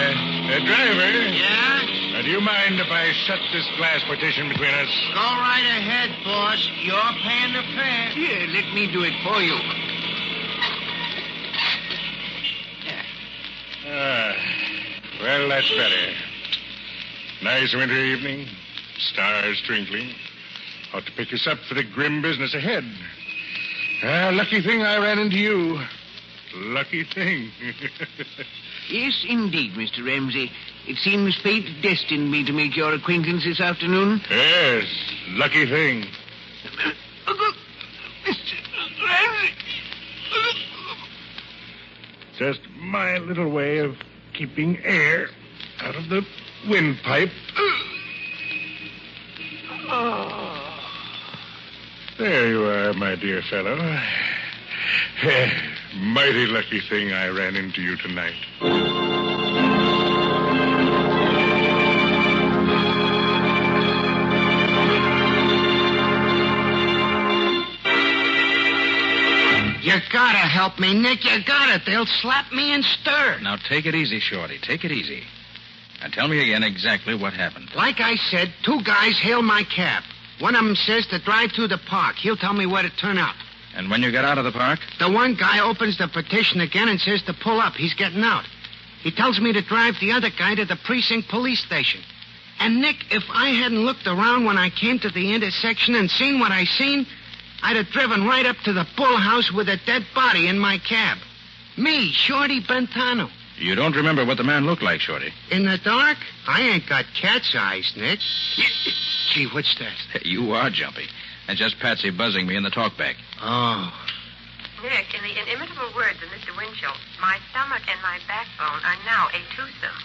driver. Yeah? Do you mind if I shut this glass partition between us? Go right ahead, boss. You're paying the fare. Here, let me do it for you. Well, that's better. Nice winter evening. Stars twinkling. Ought to pick us up for the grim business ahead. Lucky thing I ran into you. Lucky thing. Yes, indeed, Mr. Ramsey. It seems fate destined me to make your acquaintance this afternoon. Yes, lucky thing. Just my little way of keeping air out of the windpipe. There you are, my dear fellow. Mighty lucky thing I ran into you tonight. You gotta help me, Nick. You gotta. They'll slap me and stir. Now, take it easy, Shorty. Take it easy. Now, tell me again exactly what happened. Like I said, two guys hail my cab. One of them says to drive through the park. He'll tell me where to turn out. And when you get out of the park? The one guy opens the petition again and says to pull up. He's getting out. He tells me to drive the other guy to the precinct police station. And, Nick, if I hadn't looked around when I came to the intersection and seen what I seen, I'd have driven right up to the bull house with a dead body in my cab. Me, Shorty Bentano. You don't remember what the man looked like, Shorty? In the dark? I ain't got cat's eyes, Nick. Gee, what's that? You are jumpy. That's just Patsy buzzing me in the talkback. Oh. Nick, in the inimitable words of Mr. Winchell, my stomach and my backbone are now a twosome.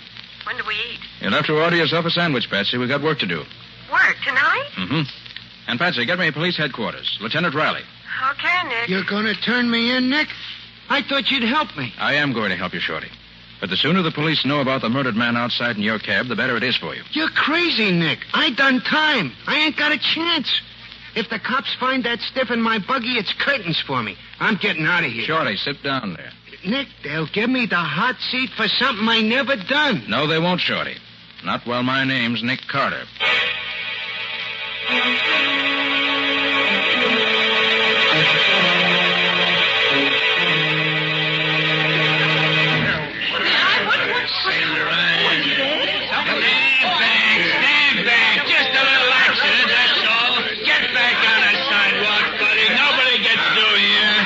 When do we eat? You'll have to order yourself a sandwich, Patsy. We've got work to do. Work tonight? Mm-hmm. And, Patsy, get me police headquarters. Lieutenant Riley. Okay, Nick. You're going to turn me in, Nick? I thought you'd help me. I am going to help you, Shorty. But the sooner the police know about the murdered man outside in your cab, the better it is for you. You're crazy, Nick. I done time. I ain't got a chance. If the cops find that stiff in my buggy, it's curtains for me. I'm getting out of here. Shorty, sit down there. Nick, they'll give me the hot seat for something I never done. No, they won't, Shorty. Not while my name's Nick Carter. Stand back. Just a little accident, that's all. Get back on the sidewalk, buddy. Nobody gets through here.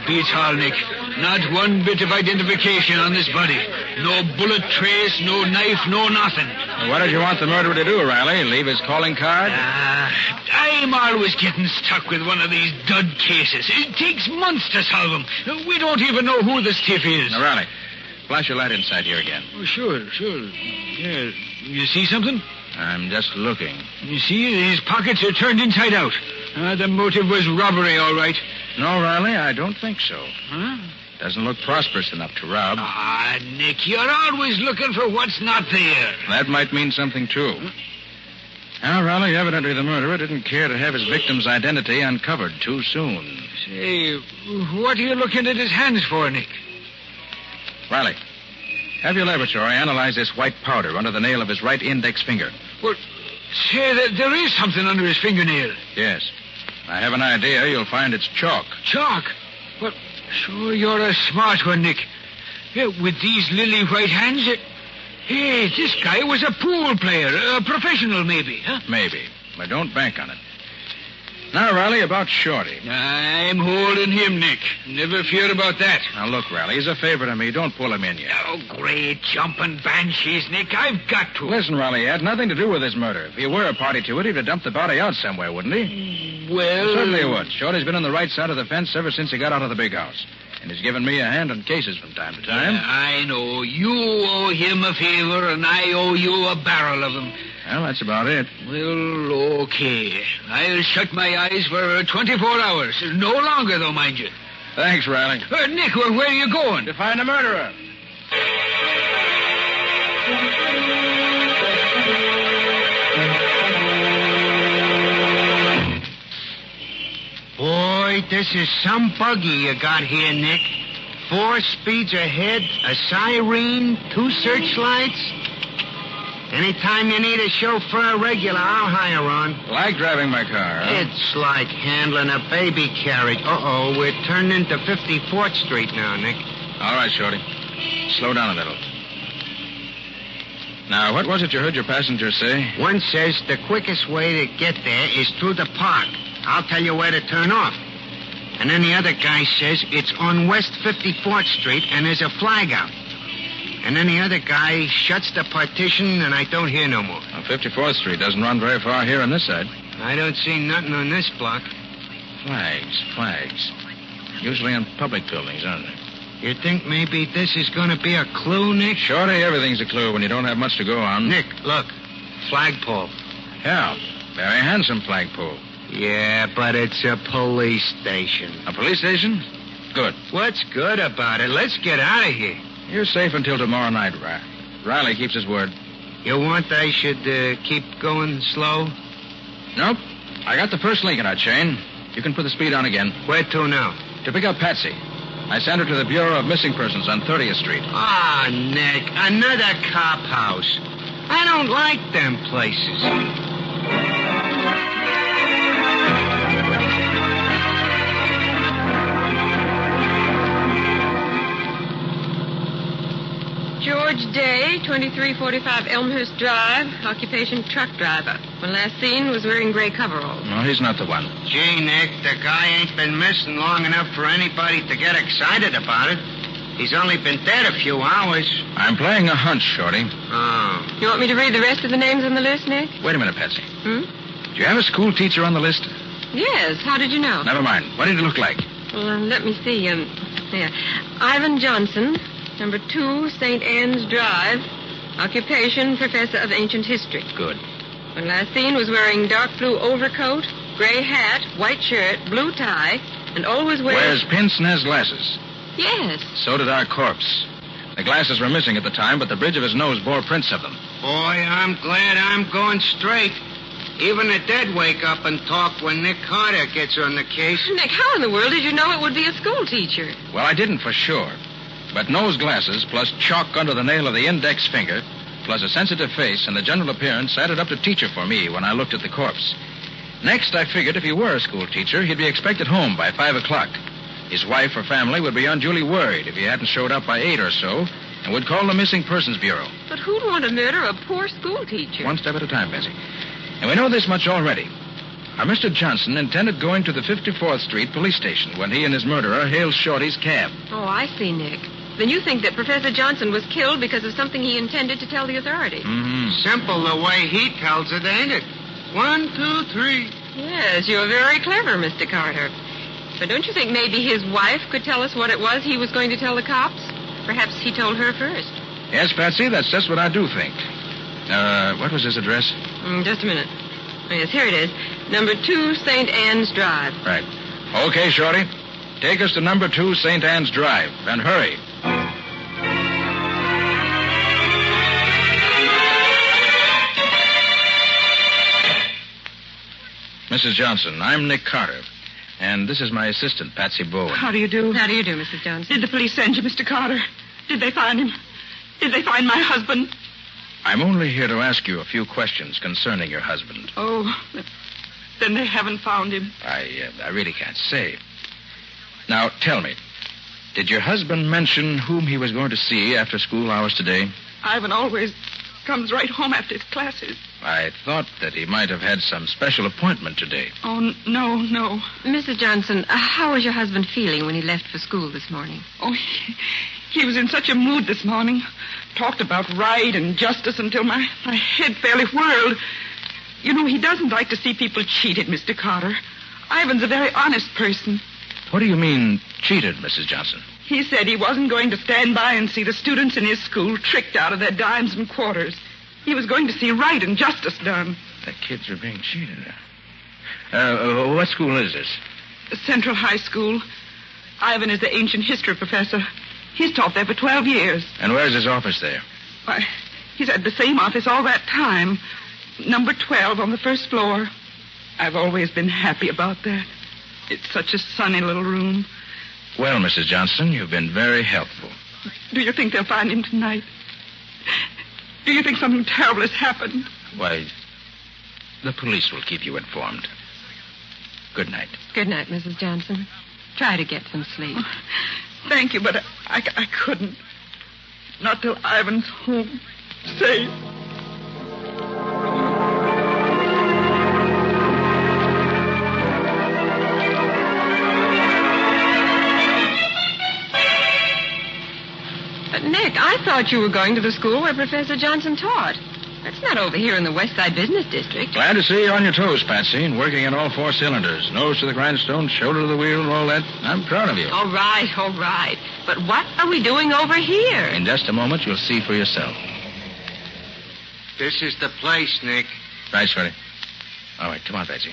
Beats all, Nick. Not one bit of identification on this body. No bullet trace, no knife, no nothing. What did you want the murderer to do, Riley? Leave his calling card? I'm always getting stuck with one of these dud cases. It takes months to solve them. We don't even know who the stiff is. Now, Riley, flash your light inside here again. Oh, sure. Yeah. You see something? I'm just looking. You see, his pockets are turned inside out. The motive was robbery, all right. No, Riley, I don't think so. Huh? Doesn't look prosperous enough to rob. Nick, you're always looking for what's not there. That might mean something, too. Now, Riley, evidently the murderer didn't care to have his victim's identity uncovered too soon. Say, what are you looking at his hands for, Nick? Riley, have your laboratory analyze this white powder under the nail of his right index finger. Well, say, there is something under his fingernail. Yes. I have an idea. You'll find it's chalk. Chalk? Well, sure, you're a smart one, Nick. Yeah, with these lily white hands, hey, this guy was a pool player, a professional maybe, huh? Maybe, but don't bank on it. Now, Riley, about Shorty. I'm holding him, Nick. Never fear about that. Now, look, Riley, he's a favorite of me. Don't pull him in yet. Oh, great jumping banshees, Nick. I've got to. Listen, Riley, he had nothing to do with this murder. If he were a party to it, he'd have dumped the body out somewhere, wouldn't he? Well... Certainly he would. Shorty's been on the right side of the fence ever since he got out of the big house. And he's given me a hand on cases from time to time. Yeah, I know. You owe him a favor, and I owe you a barrel of them. Well, that's about it. Well, okay. I'll shut my eyes for 24 hours. No longer, though, mind you. Thanks, Riley. Nick, where are you going? To find a murderer. Boy, this is some buggy you got here, Nick. 4 speeds ahead, a siren, 2 searchlights. Anytime you need a chauffeur regular, I'll hire on. Like driving my car, huh? It's like handling a baby carriage. Uh-oh, we're turned into 54th Street now, Nick. All right, Shorty. Slow down a little. Now, what was it you heard your passenger say? One says the quickest way to get there is through the park. I'll tell you where to turn off. And then the other guy says it's on West 54th Street and there's a flag out. And then the other guy shuts the partition, and I don't hear no more. Well, 54th Street doesn't run very far here on this side. I don't see nothing on this block. Flags. Usually on public buildings, aren't they? You think maybe this is going to be a clue, Nick? Shorty, everything's a clue when you don't have much to go on. Nick, look. Flagpole. Yeah, very handsome flagpole. Yeah, but it's a police station. A police station? Good. What's good about it? Let's get out of here. You're safe until tomorrow night, Riley keeps his word. You want I should keep going slow? Nope. I got the first link in our chain. You can put the speed on again. Where to now? To pick up Patsy. I sent her to the Bureau of Missing Persons on 30th Street. Ah, Nick, another cop house. I don't like them places. George Day, 2345 Elmhurst Drive, occupation truck driver. When last seen was wearing gray coveralls. No, he's not the one. Gee, Nick, the guy ain't been missing long enough for anybody to get excited about it. He's only been dead a few hours. I'm playing a hunch, Shorty. Oh. You want me to read the rest of the names on the list, Nick? Wait a minute, Patsy. Hmm? Do you have a school teacher on the list? Yes. How did you know? Never mind. What did he look like? Well, let me see. There. Ivan Johnson, number 2, St. Anne's Drive. Occupation, professor of ancient history. Good. When last seen was wearing dark blue overcoat, gray hat, white shirt, blue tie, and always Wears pince-nez glasses. Yes. So did our corpse. The glasses were missing at the time, but the bridge of his nose bore prints of them. Boy, I'm glad I'm going straight. Even the dead wake up and talk when Nick Carter gets on the case. Nick, how in the world did you know it would be a school teacher? Well, I didn't for sure. But nose glasses, plus chalk under the nail of the index finger, plus a sensitive face and the general appearance added up to teacher for me when I looked at the corpse. Next, I figured if he were a school teacher, he'd be expected home by 5 o'clock. His wife or family would be unduly worried if he hadn't showed up by 8 or so and would call the Missing Persons Bureau. But who'd want to murder a poor school teacher? One step at a time, Bessie. And we know this much already. Our Mr. Johnson intended going to the 54th Street police station when he and his murderer hailed Shorty's cab. Oh, I see, Nick. Then you think that Professor Johnson was killed because of something he intended to tell the authorities. Mm-hmm. Simple the way he tells it, ain't it? 1, 2, 3. Yes, you're very clever, Mr. Carter. But don't you think maybe his wife could tell us what it was he was going to tell the cops? Perhaps he told her first. Yes, Patsy, that's just what I do think. What was his address? Just a minute. Oh, yes, here it is. Number 2, St. Anne's Drive. Right. Okay, Shorty. Take us to number 2, St. Anne's Drive. And hurry. Mrs. Johnson, I'm Nick Carter. And this is my assistant, Patsy Bowen. How do you do? How do you do, Mrs. Johnson? Did the police send you, Mr. Carter? Did they find him? Did they find my husband? I'm only here to ask you a few questions concerning your husband. Oh, then they haven't found him. I really can't say. Now, tell me, did your husband mention whom he was going to see after school hours today? Ivan always comes right home after his classes. I thought that he might have had some special appointment today. Oh, no. Mrs. Johnson, how was your husband feeling when he left for school this morning? Oh, he was in such a mood this morning. Talked about right and justice until my head fairly whirled. You know, he doesn't like to see people cheated, Mr. Carter. Ivan's a very honest person. What do you mean, cheated, Mrs. Johnson? He said he wasn't going to stand by and see the students in his school tricked out of their dimes and quarters. He was going to see right and justice done. The kids are being cheated. What school is this? Central High School. Ivan is the ancient history professor. He's taught there for 12 years. And where's his office there? Why, he's had the same office all that time. Number 12 on the first floor. I've always been happy about that. It's such a sunny little room. Well, Mrs. Johnson, you've been very helpful. Do you think they'll find him tonight? Do you think something terrible has happened? Why, the police will keep you informed. Good night. Good night, Mrs. Johnson. Try to get some sleep. Oh, thank you, but I couldn't. Not till Ivan's home. Safe. But, Nick, I thought thought you were going to the school where Professor Johnson taught. That's not over here in the West Side Business District. Glad to see you on your toes, Patsy, and working in all 4 cylinders. Nose to the grindstone, shoulder to the wheel, and all that. I'm proud of you. All right. But what are we doing over here? In just a moment, you'll see for yourself. This is the place, Nick. Right, Shorty. All right, come on, Patsy.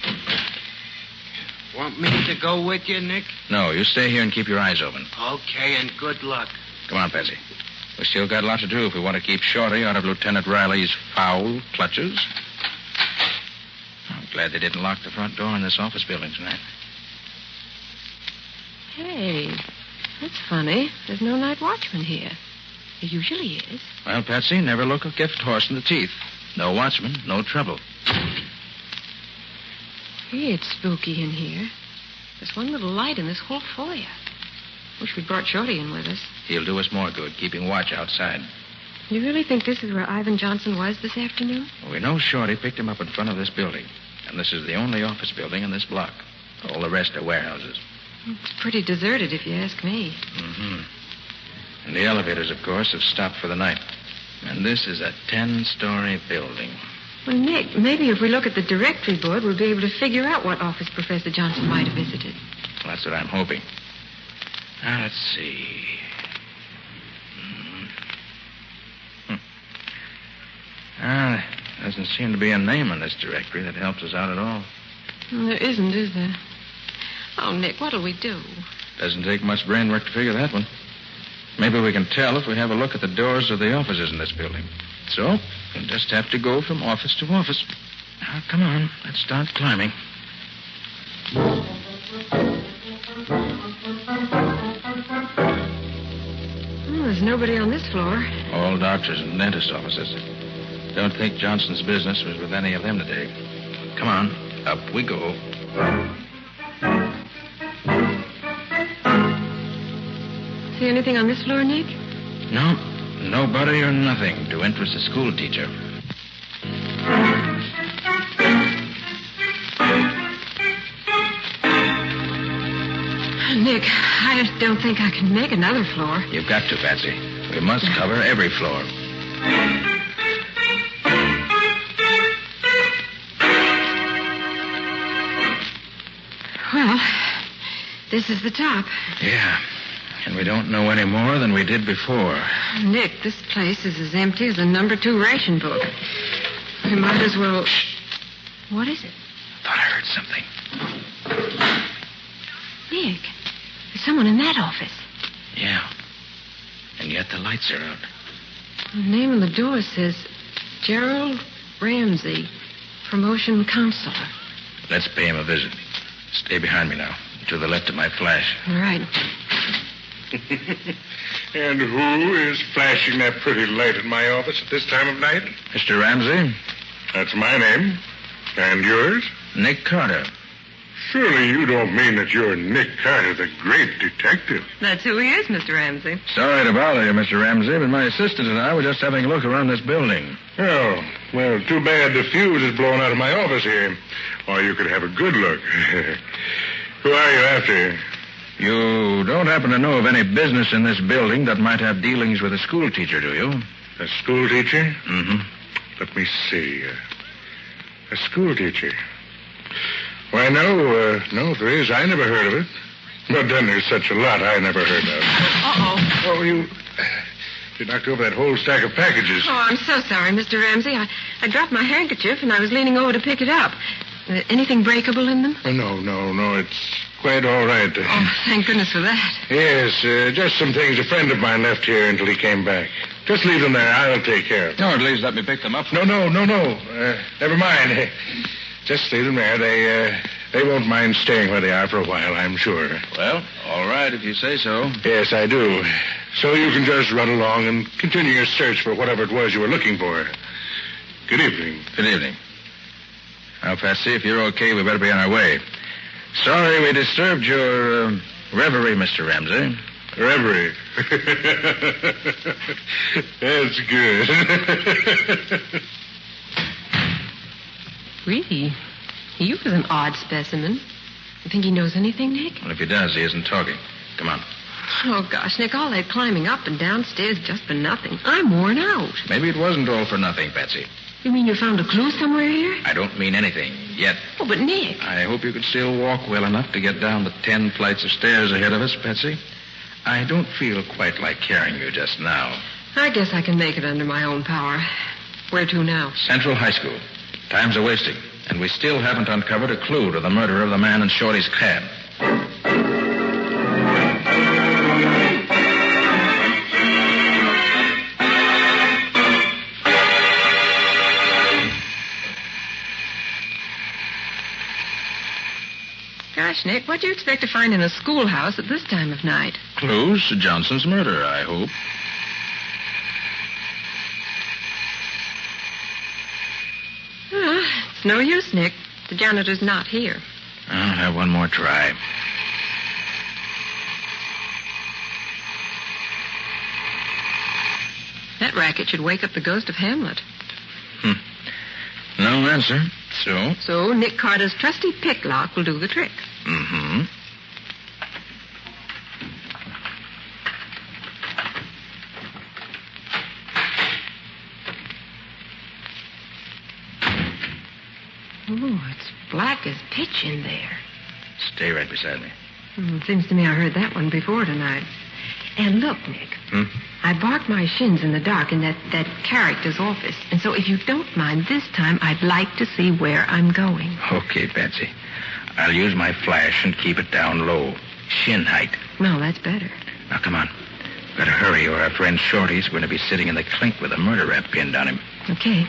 Want me to go with you, Nick? No, you stay here and keep your eyes open. Okay, and good luck. Come on, Patsy. We still got a lot to do if we want to keep Shorty out of Lieutenant Riley's foul clutches. I'm glad they didn't lock the front door in this office building tonight. Hey, that's funny. There's no night watchman here. There usually is. Well, Patsy, never look a gift horse in the teeth. No watchman, no trouble. Hey, it's spooky in here. There's one little light in this whole foyer. Wish we'd brought Shorty in with us. He'll do us more good, keeping watch outside. You really think this is where Ivan Johnson was this afternoon? Well, we know Shorty picked him up in front of this building. And this is the only office building in this block. All the rest are warehouses. It's pretty deserted, if you ask me. Mm-hmm. And the elevators, of course, have stopped for the night. And this is a 10-story building. Well, Nick, maybe if we look at the directory board, we'll be able to figure out what office Professor Johnson might have visited. Well, that's what I'm hoping. Now, let's see. There doesn't seem to be a name on this directory that helps us out at all. Well, there isn't, is there? Oh, Nick, what'll we do? Doesn't take much brain work to figure that one. Maybe we can tell if we have a look at the doors of the offices in this building. So, we'll just have to go from office to office. Now, come on. Let's start climbing. There's nobody on this floor. All doctors and dentist offices. Don't think Johnson's business was with any of them today. Come on. Up we go. See anything on this floor, Nick? No. Nobody or nothing to interest a school teacher. Nick, I don't think I can make another floor. You've got to, Patsy. We must cover every floor. Well, this is the top. Yeah. And we don't know any more than we did before. Nick, this place is as empty as a number 2 ration book. We might as well... What is it? Thought I heard something. Nick, there's someone in that office. Yeah. And yet the lights are out. The name on the door says Gerald Ramsey, promotion counselor. Let's pay him a visit. Stay behind me now, to the left of my flash. All right. And who is flashing that pretty light in my office at this time of night? Mr. Ramsey? That's my name. And yours? Nick Carter. Surely you don't mean that you're Nick Carter, the great detective. That's who he is, Mr. Ramsey. Sorry to bother you, Mr. Ramsey, but my assistant and I were just having a look around this building. Oh, well, too bad the fuse is blown out of my office here. Or you could have a good look. Who are you after? You don't happen to know of any business in this building that might have dealings with a school teacher, do you? A school teacher? Mm-hmm. Let me see. A school teacher. Why, no, if there is, I never heard of it. But then there's such a lot I never heard of. Uh-oh. Oh, you knocked over that whole stack of packages. Oh, I'm so sorry, Mr. Ramsey. I dropped my handkerchief and I was leaning over to pick it up. Anything breakable in them? Oh, no, it's quite all right. Oh, thank goodness for that. Yes, just some things a friend of mine left here until he came back. Just leave them there. I'll take care of them. No, at least let me pick them up. No. Never mind. Just leave them there. They won't mind staying where they are for a while, I'm sure. Well, all right, if you say so. Yes, I do. So you can just run along and continue your search for whatever it was you were looking for. Good evening. Good evening. Now, Patsy, if you're okay, we better be on our way. Sorry we disturbed your reverie, Mr. Ramsey. Reverie. That's good. Really? He was an odd specimen. You think he knows anything, Nick? Well, if he does, he isn't talking. Come on. Oh, gosh, Nick, all that climbing up and downstairs just for nothing. I'm worn out. Maybe it wasn't all for nothing, Patsy. You mean you found a clue somewhere here? I don't mean anything, yet. Oh, but Nick. I hope you could still walk well enough to get down the 10 flights of stairs ahead of us, Patsy. I don't feel quite like carrying you just now. I guess I can make it under my own power. Where to now? Central High School. Time's a-wasting, and we still haven't uncovered a clue to the murder of the man in Shorty's cab. Gosh, Nick, what do you expect to find in a schoolhouse at this time of night? Clues to Johnson's murder, I hope. It's no use, Nick. The janitor's not here. I'll have one more try. That racket should wake up the ghost of Hamlet. No answer. So Nick Carter's trusty pick lock will do the trick. Mm-hmm. Oh, it's black as pitch in there. Stay right beside me. Seems to me I heard that one before tonight. And look, Nick. I barked my shins in the dark in that character's office. And so if you don't mind, this time I'd like to see where I'm going. Okay, Patsy. I'll use my flash and keep it down low. Shin height. No, that's better. Now, come on. Better hurry, or our friend Shorty's going to be sitting in the clink with a murder rap pinned on him. Okay.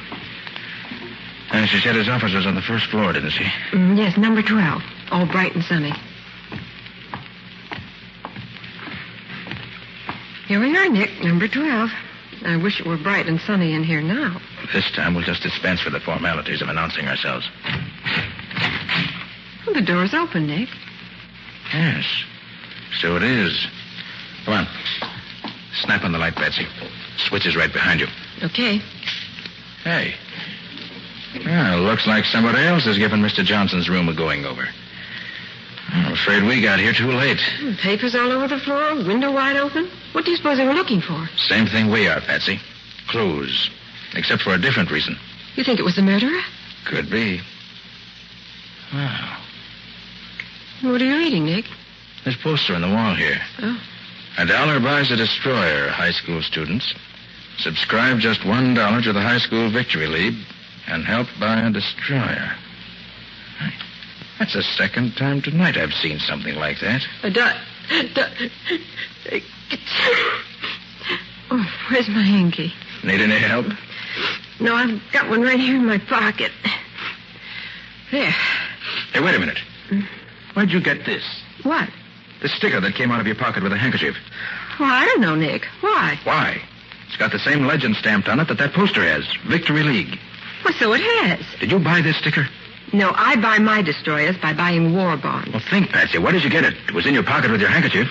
And she said his office was on the first floor, didn't she? Yes, number 12. All bright and sunny. Here we are, Nick, number 12. I wish it were bright and sunny in here now. This time we'll just dispense with the formalities of announcing ourselves. Well, the door's open, Nick. Yes, so it is. Come on. Snap on the light, Betsy. Switch is right behind you. Okay. Hey. Well, looks like somebody else has given Mr. Johnson's room a going over. I'm afraid we got here too late. Papers all over the floor, window wide open. What do you suppose they were looking for? Same thing we are, Patsy. Clues. Except for a different reason. You think it was the murderer? Could be. Wow. What are you reading, Nick? This poster on the wall here. Oh. $1 buys a destroyer, high school students. Subscribe just $1 to the High School Victory League and help buy a destroyer. That's the second time tonight I've seen something like that. Oh, where's my hanky? Need any help? No, I've got one right here in my pocket. There. Hey, wait a minute. Where'd you get this? What? The sticker that came out of your pocket with a handkerchief. Well, I don't know, Nick. Why? Why? It's got the same legend stamped on it that poster has. Victory League. Well, so it has. Did you buy this sticker? No, I buy my destroyers by buying war bonds. Well, think, Patsy. Where did you get it? It was in your pocket with your handkerchief.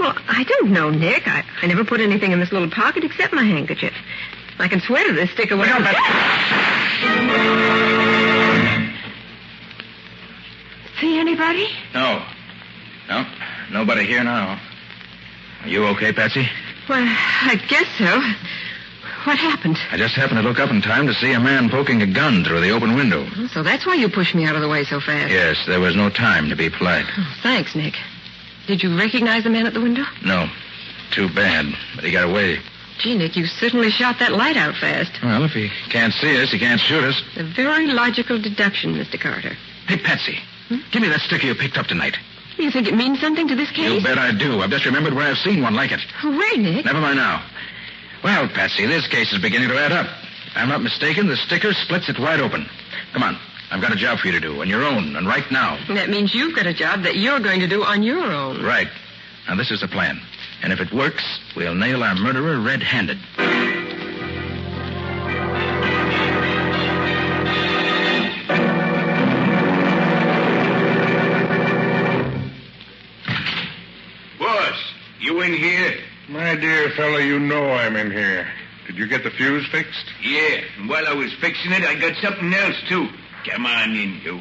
Well, I don't know, Nick. I never put anything in this little pocket except my handkerchief. I can swear to this sticker. Look out, See anybody? No. No. Nobody here now. Are you okay, Patsy? Well, I guess so. What happened? I just happened to look up in time to see a man poking a gun through the open window. So that's why you pushed me out of the way so fast. Yes, there was no time to be polite. Oh, thanks, Nick. Did you recognize the man at the window? No. Too bad. But he got away. Gee, Nick, you certainly shot that light out fast. Well, if he can't see us, he can't shoot us. A very logical deduction, Mr. Carter. Hey, Patsy. Give me that sticker you picked up tonight. You think it means something to this case? You bet I do. I've just remembered where I've seen one like it. Where, Nick? Never mind now. Well, Patsy, this case is beginning to add up. If I'm not mistaken, the sticker splits it wide open. Come on. I've got a job for you to do, on your own, and right now. That means you've got a job that you're going to do on your own. Right. Now, this is the plan. And if it works, we'll nail our murderer red-handed. Boss, you in here? My dear fellow, you know I'm in here. Did you get the fuse fixed? Yeah, and while I was fixing it, I got something else, too. Come on in, you.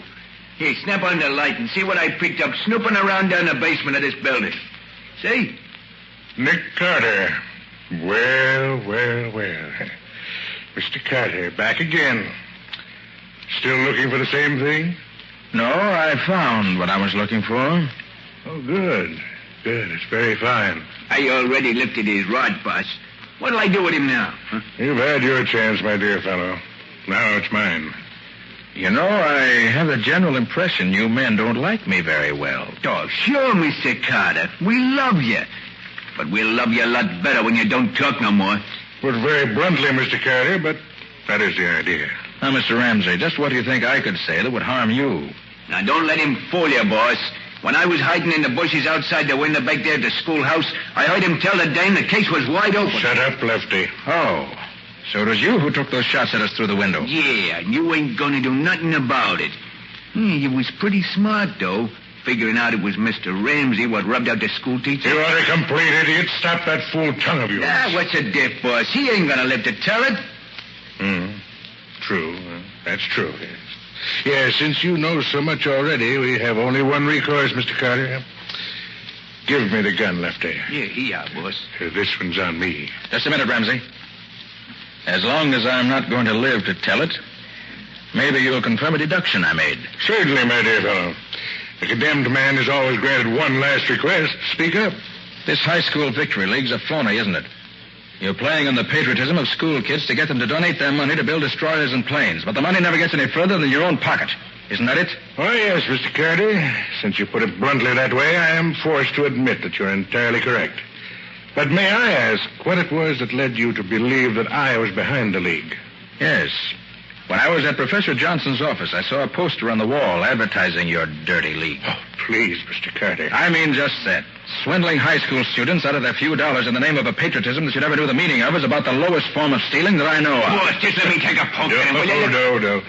Here, snap on the light and see what I picked up snooping around down the basement of this building. See? Nick Carter. Well. Mr. Carter, back again. Still looking for the same thing? No, I found what I was looking for. Oh, good. Good. It's very fine. I already lifted his rod, boss. What'll I do with him now? Huh? You've had your chance, my dear fellow. Now it's mine. You know, I have the general impression you men don't like me very well. Oh, sure, Mr. Carter. We love you. But we'll love you a lot better when you don't talk no more. Put very bluntly, Mr. Carter, but that is the idea. Now, Mr. Ramsey, just what do you think I could say that would harm you? Now, don't let him fool you, boss. When I was hiding in the bushes outside the window back there at the schoolhouse, I heard him tell the dame the case was wide open. Shut up, Lefty. Oh, so it was you who took those shots at us through the window? Yeah, and you ain't gonna do nothing about it. You was pretty smart, though, figuring out it was Mr. Ramsey what rubbed out the school teacher. You are a complete idiot. Stop that fool tongue of yours. What's the diff, boss? He ain't gonna live to tell it. True. That's true. Yes, since you know so much already, we have only one recourse, Mr. Carter. Give me the gun, Lefty. Yeah, boss. This one's on me. Just a minute, Ramsey. As long as I'm not going to live to tell it, maybe you'll confirm a deduction I made. Certainly, my dear fellow. The condemned man is always granted one last request. Speak up. This high school victory league's a phony, isn't it? You're playing on the patriotism of school kids to get them to donate their money to build destroyers and planes, but the money never gets any further than your own pocket. Isn't that it? Oh, yes, Mr. Carter. Since you put it bluntly that way, I am forced to admit that you're entirely correct. But may I ask what it was that led you to believe that I was behind the league? Yes. When I was at Professor Johnson's office, I saw a poster on the wall advertising your dirty league. Oh, please, Mr. Carter. I mean just that. Swindling high school students out of their few dollars in the name of a patriotism that you never knew the meaning of is about the lowest form of stealing that I know of. Boss, just let me take a poke at him, will you? No.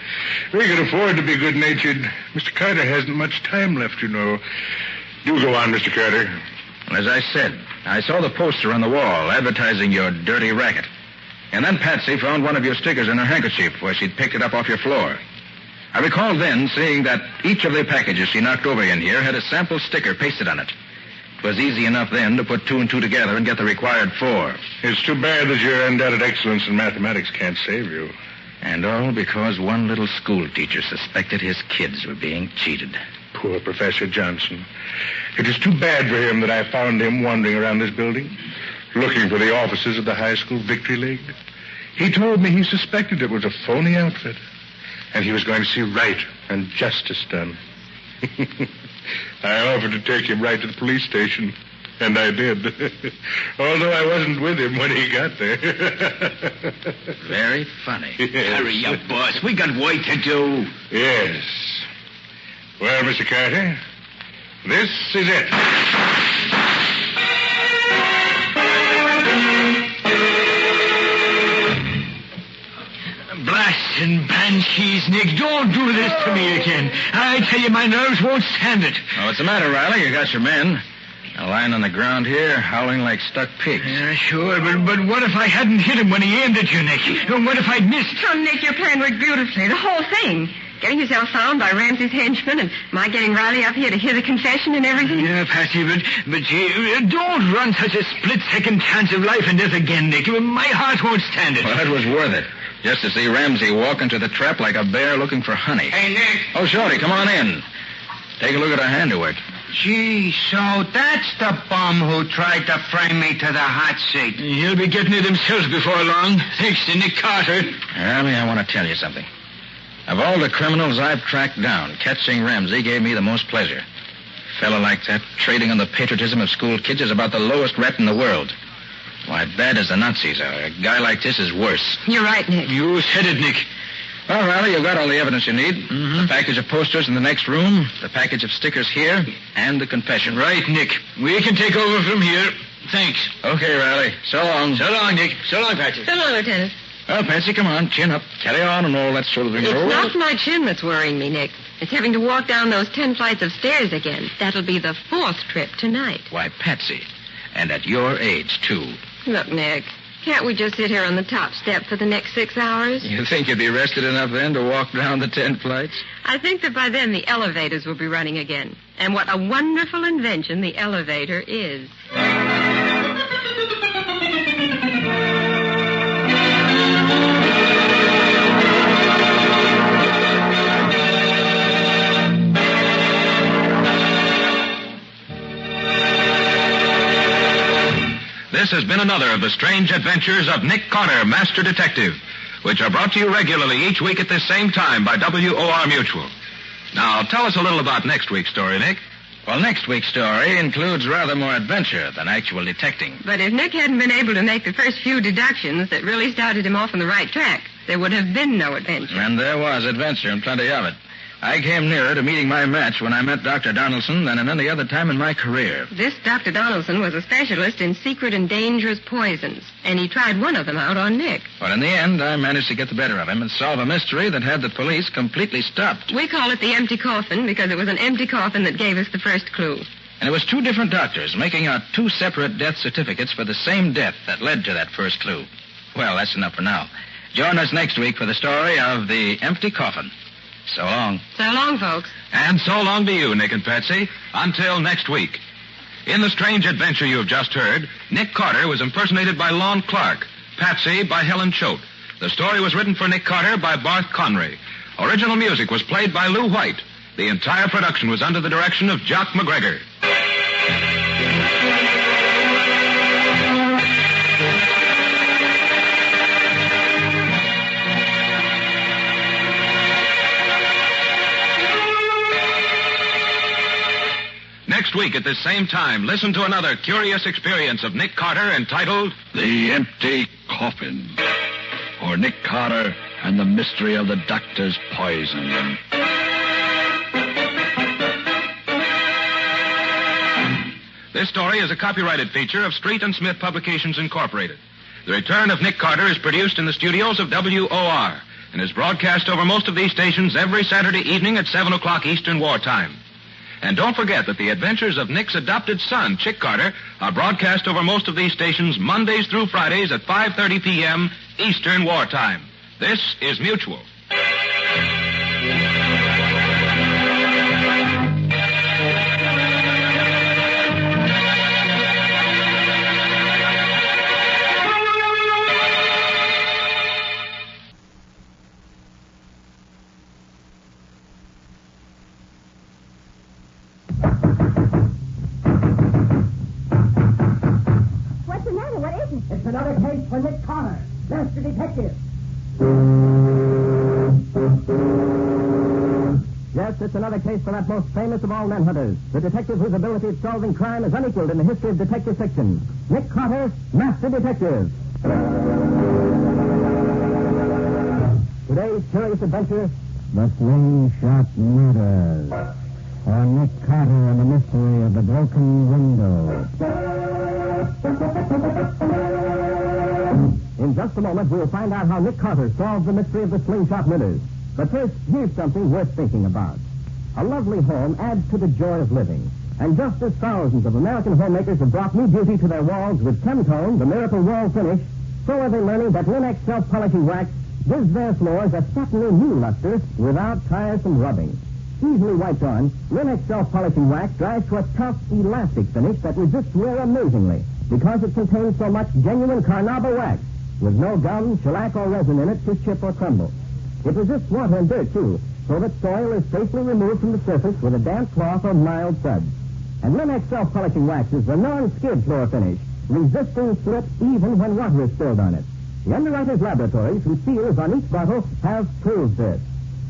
We can afford to be good-natured. Mr. Carter hasn't much time left, you know. Do go on, Mr. Carter. As I said, I saw the poster on the wall advertising your dirty racket. And then Patsy found one of your stickers in her handkerchief where she'd picked it up off your floor. I recall then seeing that each of the packages she knocked over in here had a sample sticker pasted on it. It was easy enough then to put two and two together and get the required 4. It's too bad that your undoubted excellence in mathematics can't save you. And all because one little school teacher suspected his kids were being cheated. Poor Professor Johnson. It is too bad for him that I found him wandering around this building, looking for the offices of the High School Victory League. He told me he suspected it was a phony outfit, and he was going to see right and justice done. I offered to take him right to the police station, and I did. Although I wasn't with him when he got there. Very funny. Yes. Hurry up, boss. We got work to do. Yes. Well, Mr. Carter, this is it. Blasting banshees, Nick. Don't do this to me again. I tell you, my nerves won't stand it. Oh, what's the matter, Riley? You got your men. They're lying on the ground here, howling like stuck pigs. Yeah, sure, but what if I hadn't hit him when he aimed at you, Nick? What if I'd missed? Oh, Nick, your plan worked beautifully. The whole thing. Getting yourself found by Ramsey's henchmen and my getting Riley up here to hear the confession and everything. Yeah, Patsy, but don't run such a split-second chance of life and death again, Nick. My heart won't stand it. Well, that was worth it. Just to see Ramsey walk into the trap like a bear looking for honey. Hey, Nick. Oh, Shorty, come on in. Take a look at our handiwork. Gee, so that's the bum who tried to frame me to the hot seat. He'll be getting it himself before long, thanks to Nick Carter. Riley, I want to tell you something. Of all the criminals I've tracked down, catching Ramsey gave me the most pleasure. A fellow like that, trading on the patriotism of school kids, is about the lowest rep in the world. Why, bad as the Nazis are, a guy like this is worse. You're right, Nick. You said it, Nick. Well, Riley, you've got all the evidence you need. Mm-hmm. The package of posters in the next room, the package of stickers here, and the confession. Right, Nick. We can take over from here. Thanks. Okay, Riley. So long. So long, Nick. So long, Patsy. So long, Lieutenant. Well, Patsy, come on. Chin up. Carry on and all that sort of thing. It's not my chin that's worrying me, Nick. It's having to walk down those 10 flights of stairs again. That'll be the 4th trip tonight. Why, Patsy. And at your age, too. Look, Nick, can't we just sit here on the top step for the next 6 hours? You think you'd be rested enough then to walk down the 10 flights? I think that by then the elevators will be running again. And what a wonderful invention the elevator is. This has been another of the strange adventures of Nick Carter, Master Detective, which are brought to you regularly each week at this same time by WOR Mutual. Now, tell us a little about next week's story, Nick. Well, next week's story includes rather more adventure than actual detecting. But if Nick hadn't been able to make the first few deductions that really started him off on the right track, there would have been no adventure. And there was adventure, and plenty of it. I came nearer to meeting my match when I met Dr. Donaldson than at any other time in my career. This Dr. Donaldson was a specialist in secret and dangerous poisons, and he tried one of them out on Nick. But in the end, I managed to get the better of him and solve a mystery that had the police completely stumped. We call it the empty coffin because it was an empty coffin that gave us the first clue. And it was two different doctors making out two separate death certificates for the same death that led to that first clue. Well, that's enough for now. Join us next week for the story of the empty coffin. So long. So long, folks. And so long to you, Nick and Patsy. Until next week. In the strange adventure you have just heard, Nick Carter was impersonated by Lon Clark, Patsy by Helen Choate. The story was written for Nick Carter by Barth Conray. Original music was played by Lou White. The entire production was under the direction of Jock McGregor. Next week at this same time, listen to another curious experience of Nick Carter entitled The Empty Coffin, or Nick Carter and the Mystery of the Doctor's Poison. This story is a copyrighted feature of Street and Smith Publications, Incorporated. The Return of Nick Carter is produced in the studios of WOR and is broadcast over most of these stations every Saturday evening at 7 o'clock Eastern Wartime. And don't forget that the adventures of Nick's adopted son, Chick Carter, are broadcast over most of these stations Mondays through Fridays at 5:30 p.m. Eastern Wartime. This is Mutual. It's another case for Nick Carter, Master Detective. Yes, it's another case for that most famous of all manhunters, the detective whose ability at solving crime is unequaled in the history of detective fiction. Nick Carter, Master Detective. Today's curious adventure, The Slingshot Murders, or Nick Carter and the Mystery of the Broken Window. In just a moment, we'll find out how Nick Carter solved the mystery of the slingshot murders. But first, here's something worth thinking about. A lovely home adds to the joy of living. And just as thousands of American homemakers have brought new beauty to their walls with Chemtone, the miracle wall finish, so are they learning that Linex self-polishing wax gives their floors a certainly new luster without tiresome rubbing. Easily wiped on, Linex self-polishing wax dries to a tough, elastic finish that resists wear amazingly because it contains so much genuine carnauba wax with no gum, shellac, or resin in it to chip or crumble. It resists water and dirt, too, so that soil is safely removed from the surface with a damp cloth or mild suds. And Linex self-polishing wax is the non-skid floor finish, resisting slip even when water is spilled on it. The underwriters' laboratories, whose seals on each bottle, have proved this.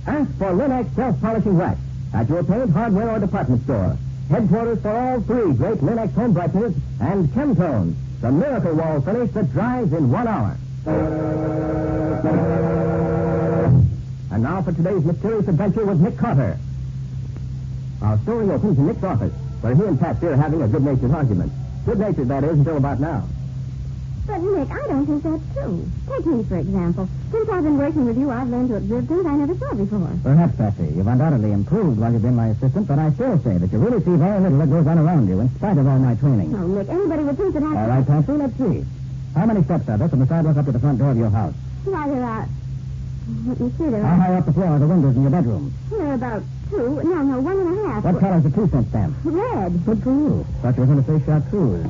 Ask for Linex self-polishing wax at your paint, hardware, or department store. Headquarters for all three great Linex home brighteners and Chemtone, the miracle wall finish that dries in 1 hour. And now for today's mysterious adventure with Nick Carter. Our story opens in Nick's office, where he and Patsy are having a good-natured argument. Good-natured, that is, until about now. But, Nick, I don't think that's true. Take me, for example. Since I've been working with you, I've learned to observe things I never saw before. Perhaps, Patsy. You've undoubtedly improved while you've been my assistant, but I still say that you really see very little that goes on around you, in spite of all my training. Oh, Nick, anybody would think that I... All right, Patsy, let's see. How many steps are there from the sidewalk up to the front door of your house? Why, there are... Let me see, there How are... high up the floor are the windows in your bedroom? There are about 2. No, 1.5. What color's the 2-cent stamp? Red. Good for you. Thought you were going to say chartreuse.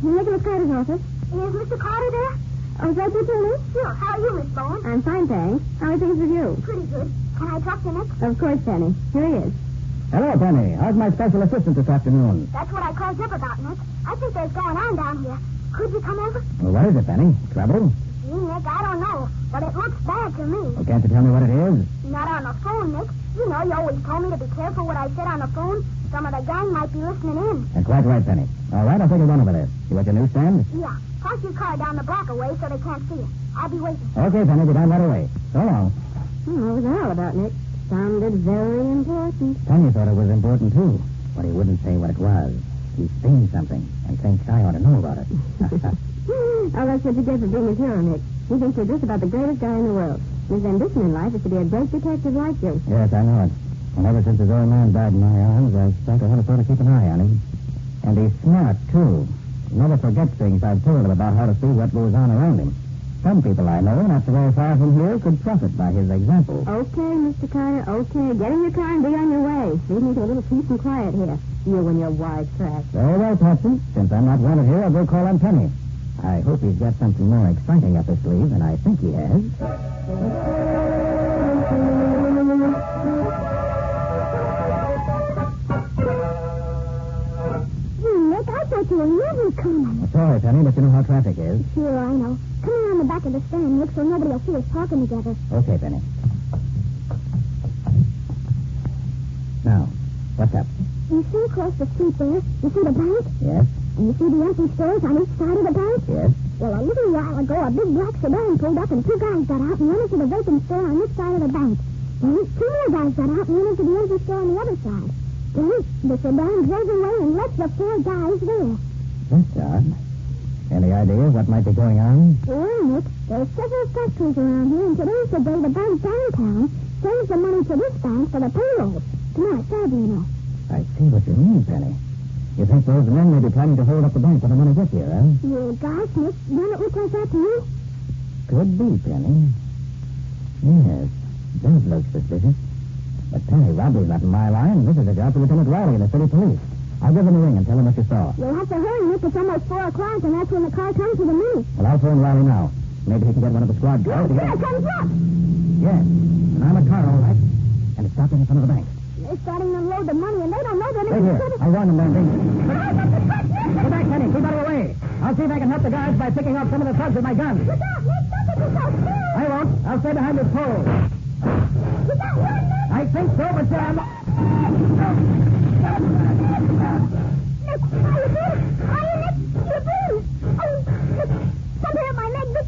Nicholas Carter's office. Is Mr. Carter there? Oh, is that you, Tilly? Sure. How are you, Miss Bowen? I'm fine, thanks. How are things with you? Pretty good. Can I talk to Nick? Of course, Penny. Here he is. Hello, Penny. How's my special assistant this afternoon? That's what I called up about, Nick. I think there's going on down here. Could you come over? Well, what is it, Penny? Trouble? Gee, Nick, I don't know. But it looks bad to me. Well, can't you tell me what it is? Not on the phone, Nick. You know, you always told me to be careful what I said on the phone. Some of the gang might be listening in. That's quite right, Penny. All right, I'll take a run over there. You at your newsstand? Yeah. Park your car down the block away so they can't see it. I'll be waiting. Okay, Penny, be down right away. So long. What was that all about, Nick? Sounded very important. Penny thought it was important, too. But he wouldn't say what it was. He's seen something and thinks I ought to know about it. Oh, that's what you get for being his hero, Nick. He thinks you're just about the greatest guy in the world. His ambition in life is to be a great detective like you. Yes, I know it. And ever since his old man died in my arms, I've started to have to sort of keep an eye on him. And he's smart, too. He never forgets things I've told him about how to see what goes on around him. Some people I know, not so very far from here, could profit by his example. Okay, Mr. Carter, okay. Get in your car and be on your way. Leave me to a little peace and quiet here. You and your wise trash. Very well, Patsy. Since I'm not wanted here, I'll go call on Penny. I hope he's got something more exciting up his sleeve than I think he has. Nick, I thought you were never coming. Sorry, Penny, but you know how traffic is. Sure, I know. Come around the back of the stand, Nick, so nobody will see us talking together. Okay, Penny. Now, what's up? You see across the street there? You see the bank? Yes? And you see the empty stores on each side of the bank? Yes? Well, a little while ago, a big black sedan pulled up and two guys got out and went into the vacant store on this side of the bank. Then two more guys got out and went into the empty store on the other side. Then the sedan drove away and left the four guys there. That's odd. Any idea what might be going on? Well, Nick, there's several factories around here, and today's the day the bank downtown sends the money to this bank for the payroll. Tomorrow, Saturday, you know. I see what you mean, Penny. You think those men may be planning to hold up the bank when the money gets here, huh? Yeah, gosh, Nick, don't it look like that to you? Could be, Penny. Yes, does look suspicious. But Penny, robbery's not in my line. This is a job for Lieutenant Riley in the city police. I'll give him a ring and tell him what you saw. You'll have to hurry, Nick. It's almost 4 o'clock, and that's when the car comes to the meet. Well, I'll phone Riley now. Maybe he can get one of the squad cars. Here it comes up. Yes, and I'm a car, all right. And it's stopping in front of the bank. They're starting to unload the money, and they don't know that Wait here. I warned them, Benji. Go back, Penny. Keep out of the way. I'll see if I can help the guards by picking off some of the thugs with my gun. Look out, Nick. Don't get yourself killed. I won't. I'll stay behind this pole. You got one, Nick. I think so, but I'm... Nick, are you good? Are you, Nick? You're good. Oh, Nick, something hurt my leg. Nick,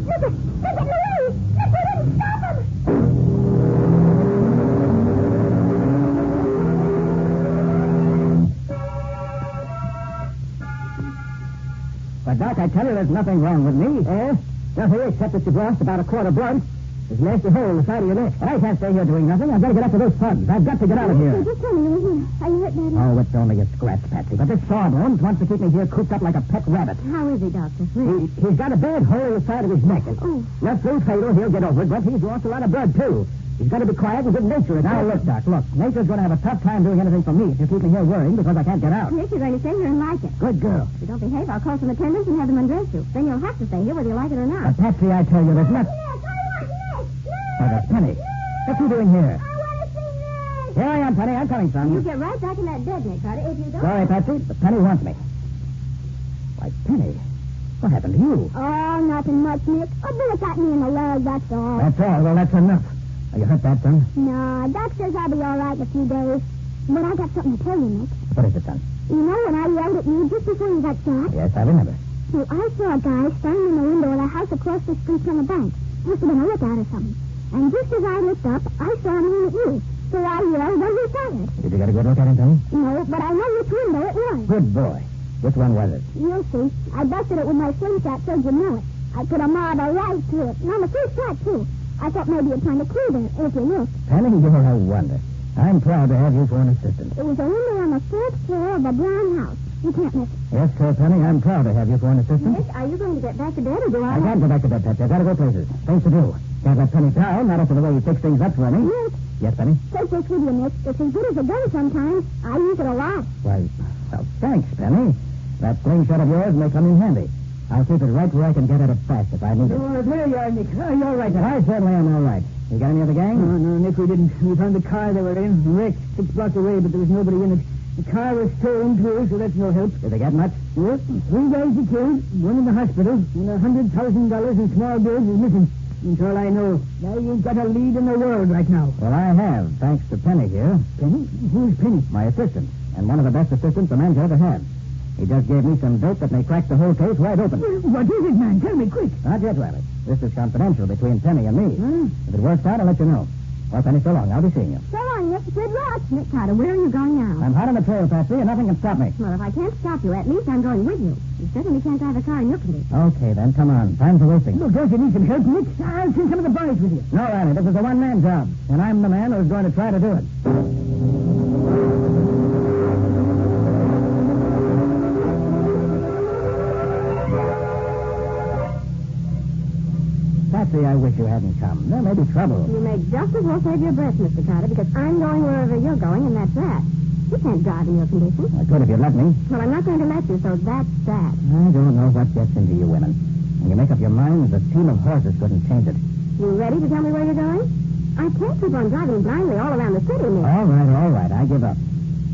they're getting away. Nick, we didn't stop them. But, Doc, I tell you there's nothing wrong with me. Eh? Nothing except that you've lost about a quart of blood. There's a nasty hole in the side of your neck. But I can't stay here doing nothing. I've got to get up to those thugs. I've got to get out of here. Just tell me you were here. Are you hurt, Daddy? Oh, it's only a scratch, Patsy. But this Sawbones wants to keep me here cooped up like a pet rabbit. How is he, Doctor? He's got a bad hole in the side of his neck. Nothing fatal. He'll get over it, but he's lost a lot of blood, too. He's got to be quiet and good natured. Now, look, Doc, look. Nature's going to have a tough time doing anything for me if you keep me here worrying because I can't get out. Nick, you're going to stay here and like it. Good girl. If you don't behave, I'll call some attendants and have them undress you. Then you'll have to stay here whether you like it or not. But, Patsy, I tell you, there's not... Oh, that's Penny. What's you doing here? I want to see Nick. Here I am, Penny. I'm coming, son. You get right back in that bed, Nick Carter. If you don't... Sorry, Patsy, but Penny wants me. Why, Penny, what happened to you? Oh, nothing much, Nick. A bullet got me in the leg, that's all. That's all. Well, that's enough. Are you hurt bad, son? No, Doc says I'll be all right in a few days. But I got something to tell you, Nick. What is it, son? You know when I yelled at you just before you got shot? Yes, I remember. Well, I saw a guy standing in the window of the house across the street from the bank. Must have been a lookout or something. And just as I looked up, I saw him aim at you. So I yelled when he fired. Did you get a good look at him, Tony? No, but I know which window it was. Good boy. Which one was it? You'll see. I busted it with my slingshot so you know it. I put a marble right through it. And on the first shot, too. I thought maybe you'd find a clue there, if you look. Penny, you're a wonder. I'm proud to have you for an assistant. It was a window on the fourth floor of a brown house. You can't miss it. Yes, sir, Penny, I'm proud to have you for an assistant. Nick, are you going to get back to bed or do I... I can't go back to bed, Patsy. I've got to go places. Things to do. Can't let Penny down, not after the way you fix things up for me. Nick. Yes, Penny? Take this with you, Nick. It's as good as a gun sometimes. I use it a lot. Why, well, thanks, Penny. That slingshot of yours may come in handy. I'll keep it right where I can get at it fast if I need it. Oh, there you are, Nick. Oh, you're all right. I certainly am all right. You got any of the gang? No, Nick, we didn't. We found the car they were in, wrecked 6 blocks away, but there was nobody in it. The car was stolen, too, so that's no help. Did they get much? Yep. 3 guys are killed, one in the hospital, and $100,000 in small bills is missing. That's all I know. Now you've got a lead in the world right now. Well, I have, thanks to Penny here. Penny? Who's Penny? My assistant, and one of the best assistants the man's ever had. He just gave me some dope that may crack the whole case wide open. What is it, man? Tell me quick. Not yet, Riley. This is confidential between Penny and me. Huh? If it works out, I'll let you know. Well, Penny, so long. I'll be seeing you. So long, Nick. Good luck. Nick Carter, where are you going now? I'm hot on the trail, Patsy, and nothing can stop me. Well, if I can't stop you, at least I'm going with you. You certainly can't drive a car in your condition. Okay, then. Come on. Time for roasting. Look, don't you need some help, Nick? I'll send some of the boys with you. No, Riley. This is a one-man job, and I'm the man who's going to try to do it. Patsy, I wish you hadn't come. There may be trouble. You may just as well save your breath, Mr. Carter, because I'm going wherever you're going, and that's that. You can't drive in your condition. I could if you'd let me. Well, I'm not going to let you, so that's that. I don't know what gets into you women. When you make up your minds, a team of horses couldn't change it. You ready to tell me where you're going? I can't keep on driving blindly all around the city, Nick. All right. I give up.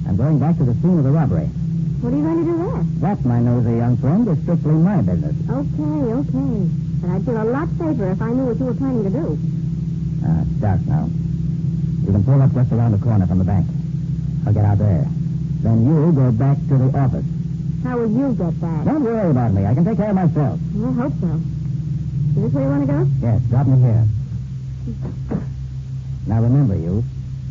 I'm going back to the scene of the robbery. What are you going to do there? That, my nosy young friend, is strictly my business. Okay. But I'd feel a lot safer if I knew what you were planning to do. It's dark now. You can pull up just around the corner from the bank. I'll get out there. Then you go back to the office. How will you get back? Don't worry about me. I can take care of myself. I hope so. Is this where you want to go? Yes, drop me here. Now remember, you.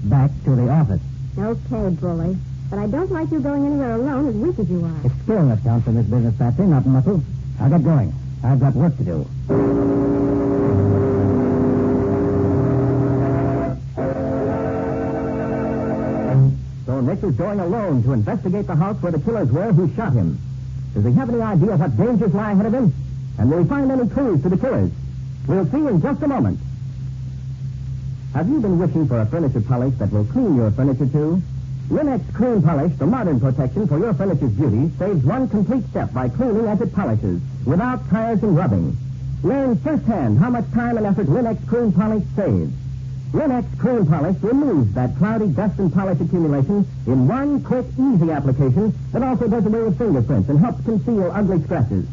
Back to the office. Okay, bully. But I don't like you going anywhere alone, as weak as you are. It's skill that counts in this business, Patsy, not muscle. I'll get going. I've got work to do. So Nick is going alone to investigate the house where the killers were who shot him. Does he have any idea what dangers lie ahead of him? And will he find any clues to the killers? We'll see in just a moment. Have you been wishing for a furniture polish that will clean your furniture too? Linex Clean Polish, the modern protection for your furniture's beauty, saves one complete step by cleaning as it polishes, without tiresome rubbing. Learn firsthand how much time and effort Linex Clean Polish saves. Linex Clean Polish removes that cloudy dust and polish accumulation in one quick, easy application that also does away with fingerprints and helps conceal ugly scratches.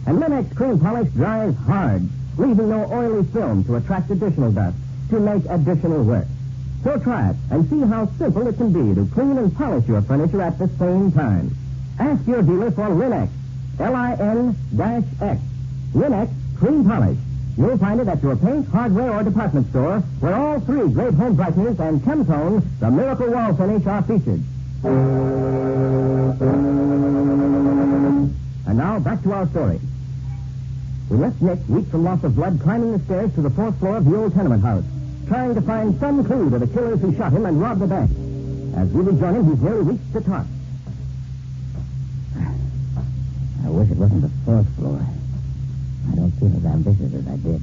And Linex Clean Polish dries hard, leaving no oily film to attract additional dust, to make additional work. So try it and see how simple it can be to clean and polish your furniture at the same time. Ask your dealer for Linex, Lin-X. Linex Clean Polish. You'll find it at your paint, hardware, or department store, where all three great home brighteners and Chemtone, the miracle wall finish, are featured. And now, back to our story. We left Nick, weak from loss of blood, climbing the stairs to the 4th floor of the old tenement house, trying to find some clue to the killers who shot him and robbed the bank. As we rejoin him, he's nearly reached the top. I wish it wasn't the 4th floor. I don't feel as ambitious as I did.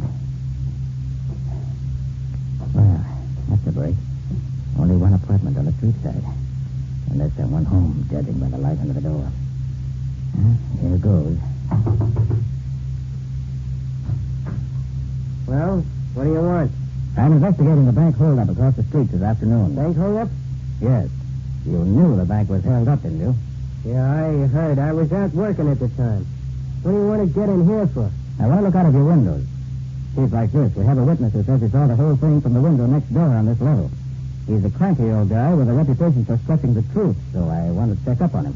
Well, that's a break. Only one apartment on the street side. And there's that one home, judging by the light under the door. Here goes. Well, what do you want? I'm investigating the bank holdup across the street this afternoon. Bank holdup? Yes. You knew the bank was held up, didn't you? Yeah, I heard. I was out working at the time. What do you want to get in here for? I want to look out of your windows. See, it's like this. We have a witness who says he saw the whole thing from the window next door on this level. He's a cranky old guy with a reputation for stretching the truth, so I want to check up on him.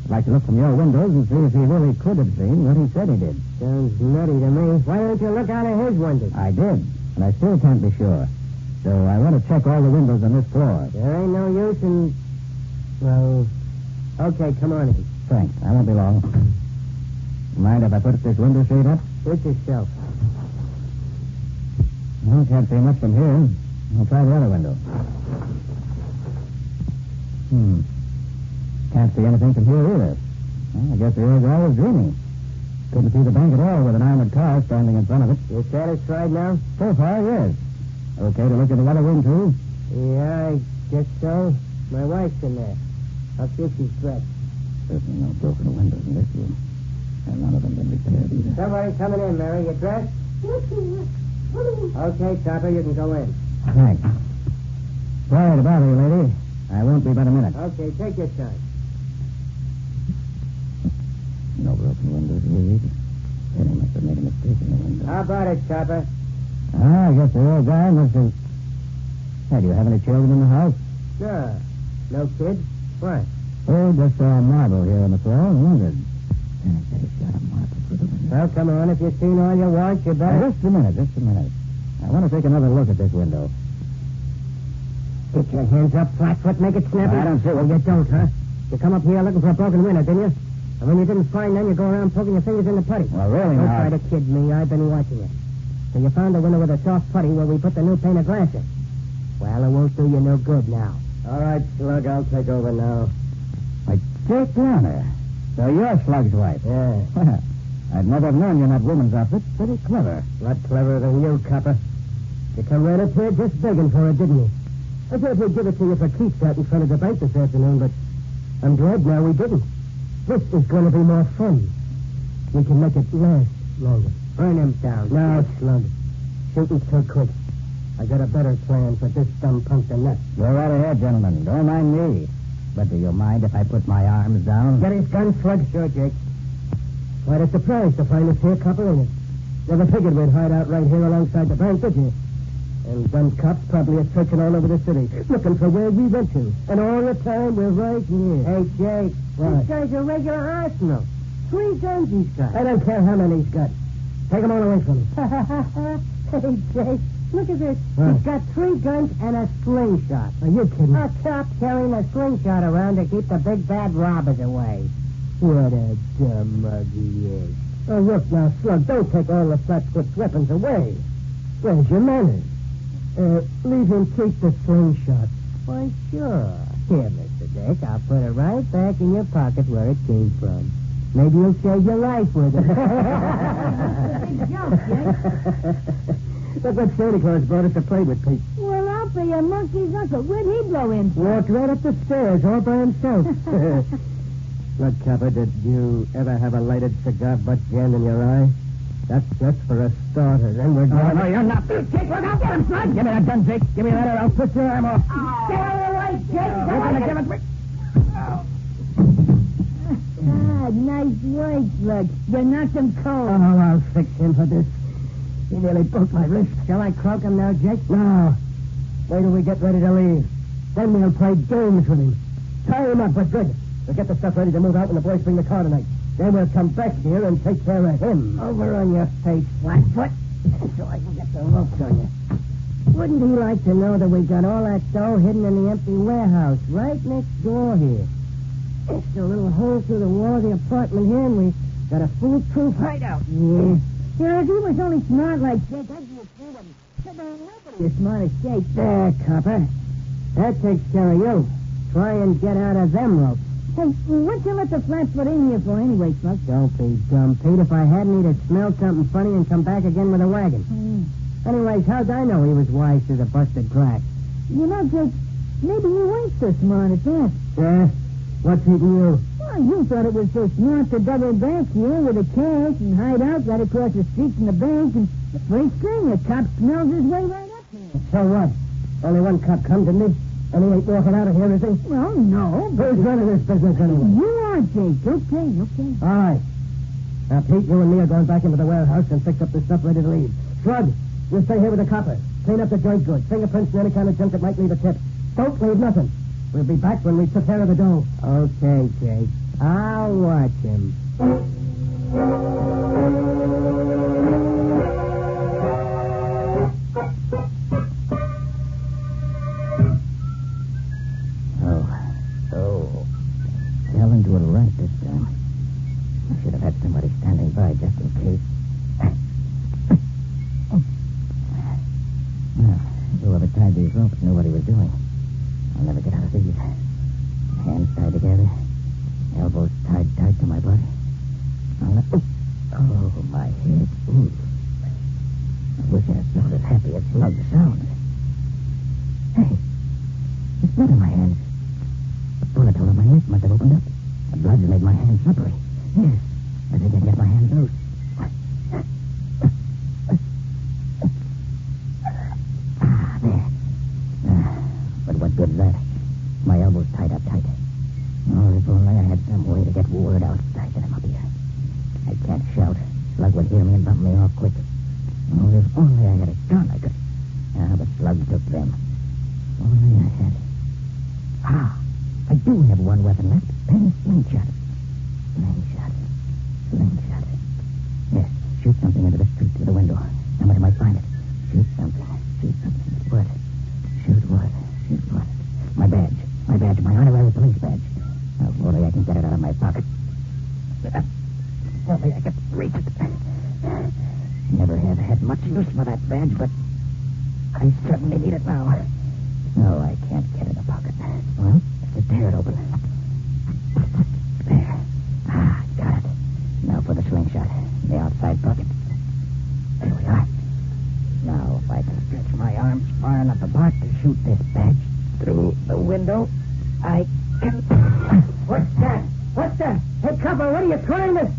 I'd like to look from your windows and see if he really could have seen what he said he did. Sounds nutty to me. Why don't you look out of his windows? I did, and I still can't be sure. So I want to check all the windows on this floor. There ain't no use in... Well, okay, come on in. Thanks. I won't be long. Mind if I put this window shade up? Suit yourself. Well, can't see much from here. I'll try the other window. Can't see anything from here either. Well, I guess the old guy was dreaming. Couldn't see the bank at all with an armored car standing in front of it. You satisfied now? So far, yes. Okay to look at the other room, too? Yeah, I guess so. My wife's in there. I'll see if she's dressed. Certainly no broken windows in this room. And none of them been repaired either. Somebody coming in, Mary. You dressed? Okay, Topper, you can go in. Thanks. Sorry to bother you, lady. I won't be but a minute. Okay, take your time. No broken windows, Reed. Then he must have made a mistake in the window. How about it, Copper? I guess the old guy must have... Hey, do you have any children in the house? No. No kids? Why? Oh, just saw a marble here on the floor and wondered. And I said he shot a marble through the window. Well, come on. If you've seen all you want, you better... Just a minute. I want to take another look at this window. Get your hands up, Flatfoot. Make it snappy. I don't see Well, you don't, huh? You come up here looking for a broken window, didn't you? And when you didn't find them, you go around poking your fingers in the putty. Well, really, Don't now... try to kid me. I've been watching you. So you found the window with a soft putty where we put the new pane of glass in. Well, it won't do you no good now. All right, Slug, I'll take over now. Why, Jake Garner. So you're Slug's wife? Yeah. I'd never have known you in that woman's outfit. Pretty clever. A lot cleverer than you, Copper. You come right up here just begging for it, didn't you? I thought we'd give it to you for keeps out in front of the bank this afternoon, but I'm glad now we didn't. This is going to be more fun. We can make it last longer. Burn him down. No, Slug. Shooting's too quick. I got a better plan for this dumb punk than that. Go right ahead, gentlemen. Don't mind me. But do you mind if I put my arms down? Get his gun, Slug. Sure, Jake. Quite a surprise to find us here, Copper, ain't it? Never figured we'd hide out right here alongside the bank, did you? And gun cops probably are searching all over the city, looking for where we went to. And all the time, we're right here. Hey, Jake. What? This guy's a regular arsenal. 3 guns he's got. I don't care how many he's got. Take them all away from me. Hey, Jake, look at this. What? He's got 3 guns and a slingshot. Are you kidding? A cop carrying a slingshot around to keep the big bad robbers away. What a dumb mug he is. Oh, look now, Slug, don't take all the Flatfoot's weapons away. Where's your manners? Leave him keep the slingshot. Why, sure. Here, Mr. Dick, I'll put it right back in your pocket where it came from. Maybe you'll save your life with it. Big jump, Jake. Look what Santa Claus brought us to play with, Pete. Well, I'll be a monkey's uncle. Where'd he blow in? Walked right up the stairs all by himself. Look, Copper, did you ever have a lighted cigar butt jammed in your eye? That's just for a starter. Then we're going... No, you're not. Jake, look out. Get him, Slug. Give me that gun, Jake. Give me that or I'll put your arm off. Oh. Get out of the way, Jake. You're going to give it... Ah, nice work, Slug. You knocked him cold. Oh, I'll fix him for this. He nearly broke my wrist. Shall I croak him now, Jake? No. Wait till we get ready to leave. Then we'll play games with him. Tie him up, but good. We'll get the stuff ready to move out when the boys bring the car tonight. Then we'll come back here and take care of him. Over on your face, Flatfoot, so I can get the ropes on you. Wouldn't he like to know that we got all that dough hidden in the empty warehouse right next door here? It's a little hole through the wall of the apartment here, and we got a foolproof hideout. Yeah. Here, if he was only smart like Jake, I'd be afraid of him. But nobody is smart as Jake. There, Copper. That takes care of you. Try and get out of them ropes. Hey, what'd you let the Flatfoot in here for anyway, Slug? Don't be dumb, Pete. If I hadn't, he'd have smelled something funny and come back again with a wagon. Anyways, how'd I know he was wise to the busted crack? You know, Jake, maybe you ain't so smart at that. Yeah? What's eating you? Well, you thought it was so smart to double back here with the cash and hide out right across the street from the bank, and the first thing, the cop smells his way right up here. So what? Only one cop come to me, and he ain't walking out of here, is he? Well, no. Who's running this business anyway? You are, Jake. Okay. All right. Now, Pete, you and me are going back into the warehouse and fix up the stuff ready to leave. Slug, you stay here with the copper. Clean up the joint good. Fingerprints and any kind of junk that might leave a tip. Don't leave nothing. We'll be back when we took care of the dough. Okay, Jake. I'll watch him. Oh. Fell into it right this time. I should have had somebody standing by just in case. Well, whoever tied these ropes knew what he was doing. I'll never get out of these. Hands tied together, elbows tied tight to my body. Oh, my head. Ooh. I wish I smelled as happy as Slug sounds. Hey, there's blood in my hands. The bullet hole in my neck must have opened up. The blood's made my hands slippery. Yes, I think I can get my hands loose. There. But what good's that? My elbow's tied up tight. Oh, if only I had some way to get word out. I get him up here. I can't shout. Slug would hear me and bump me off quick. Oh, if only I had a gun, I could... but Slug took them. Only I had... I do have one weapon left. Pen slingshot. Slingshot. Yes, shoot something into the street through the window. Somebody might find it. Shoot something. What? Shoot what? My badge. My honorary police badge. Oh, only I can get it out of my pocket. Only I could reach it. Never have had much use for that badge, but I certainly need it now. No, I can't get in the pocket. Well, just tear it open. There. Got it. Now for the slingshot. In the outside pocket. There we are. Now, if I can stretch my arms far enough apart to shoot this badge through the window, I can... What's that? Hey, copper, what are you trying to...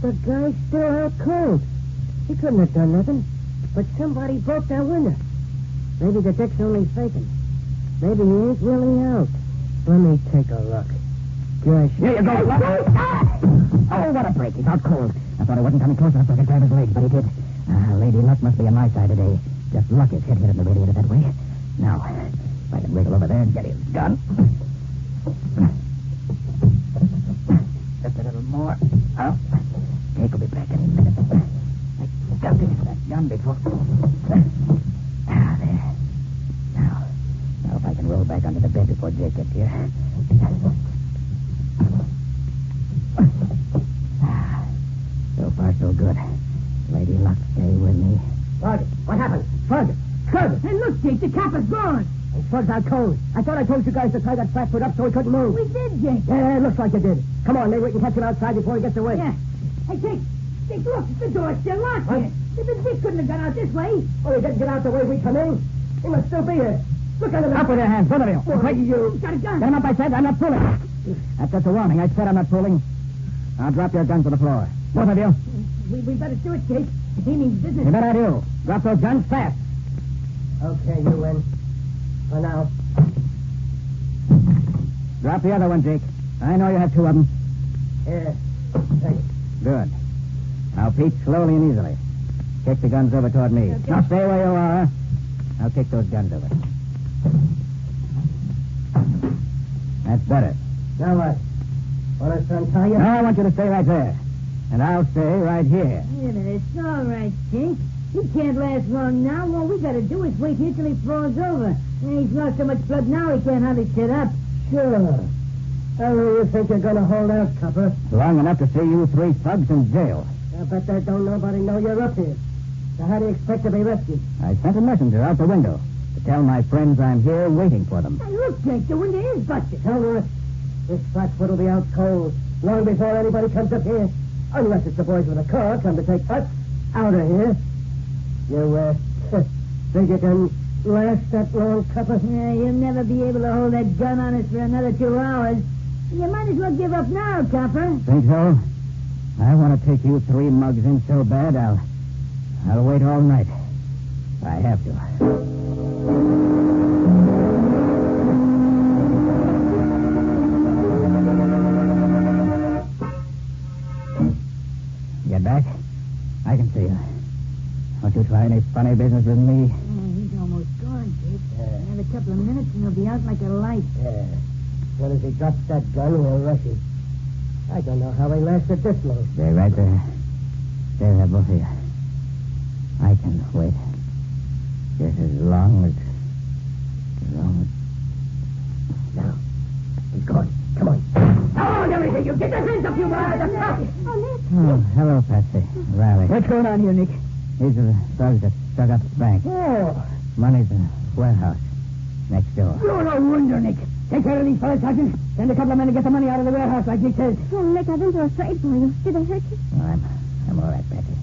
The guy's still out cold. He couldn't have done nothing. But somebody broke that window. Maybe the dick's only faking. Maybe he ain't really out. Let me take a look. Gosh. Here you go, Oh, what a break. He's out cold. I thought I wasn't coming close enough so I could grab his legs, but he did. Lady Luck must be on my side today. Just luck his head hit in the radiator that way. Now, if I can wriggle over there and get his gun. Just a little more. Oh, Jake will be back any minute. I got to use that gun before. There. Now if I can roll back under the bed before Jake gets here. So far, so good. Lady Luck, stay with me. Slug, what happened? Slug! Hey, look, Jake, the copper's gone. Hey, Slug's out cold. I thought I told you guys to tie that flatfoot up so he couldn't move. We did, Jake. Yeah, it looks like you did. Come on, maybe we can catch him outside before he gets away. Yeah. Hey, Jake, look, the door's still locked here. He couldn't have got out this way. Oh, he didn't get out the way we come in. He must still be here. Look at him. Up with your hands, both of you. Why, you... He's got a gun. Get him up, I said. I'm not pulling. That's just a warning. I said I'm not pulling. Now drop your guns to the floor. Both of you. We better do it, Jake. He means business. You better do. Drop those guns fast. Okay, you win. For now. Drop the other one, Jake. I know you have two of them. Here. Take it. Good. Now, Pete, slowly and easily. Kick the guns over toward me. Okay. Now, stay where you are. Now, kick those guns over. That's better. Now what? Want us to untie you? No, I want you to stay right there. And I'll stay right here. Wait a minute. It's all right, Jake. He can't last long now. All we got to do is wait here till he falls over. He's lost so much blood now he can't hardly sit up. Sure. How long do you think you're going to hold out, Copper? Long enough to see you three thugs in jail. I bet that don't nobody know you're up here. So how do you expect to be rescued? I sent a messenger out the window to tell my friends I'm here waiting for them. Hey, look, Jake, the window is busted. Tell me this flatfoot will be out cold long before anybody comes up here. Unless it's the boys with a car come to take us out of here. You, think you can last that long, Copper? Yeah, you'll never be able to hold that gun on us for another 2 hours. You might as well give up now, Copper. Think so? I want to take you three mugs in so bad, I'll wait all night. I have to. Get back? I can see you. Don't you try any funny business with me. He's almost gone, Jake. Another couple of minutes and he'll be out like a light. Yeah. As soon as he drops that gun, we'll rush him. I don't know how he lasted this long. Stay right there. Stay there, both of you. I can wait. Just as long as... Now, he's gone. Come on. Oh, everything! You get your hands up, you guys! Oh, hello, Patsy. Riley. What's going on here, Nick? These are the thugs that dug up the bank. Oh. Money's in the warehouse next door. You're no wonder, Nick. Take care of these fellas, Sergeant. Send a couple of men to get the money out of the warehouse, like Nick says. Oh, Nick, I've been so afraid for you. Did they hurt you? Oh, I'm all right, Patsy.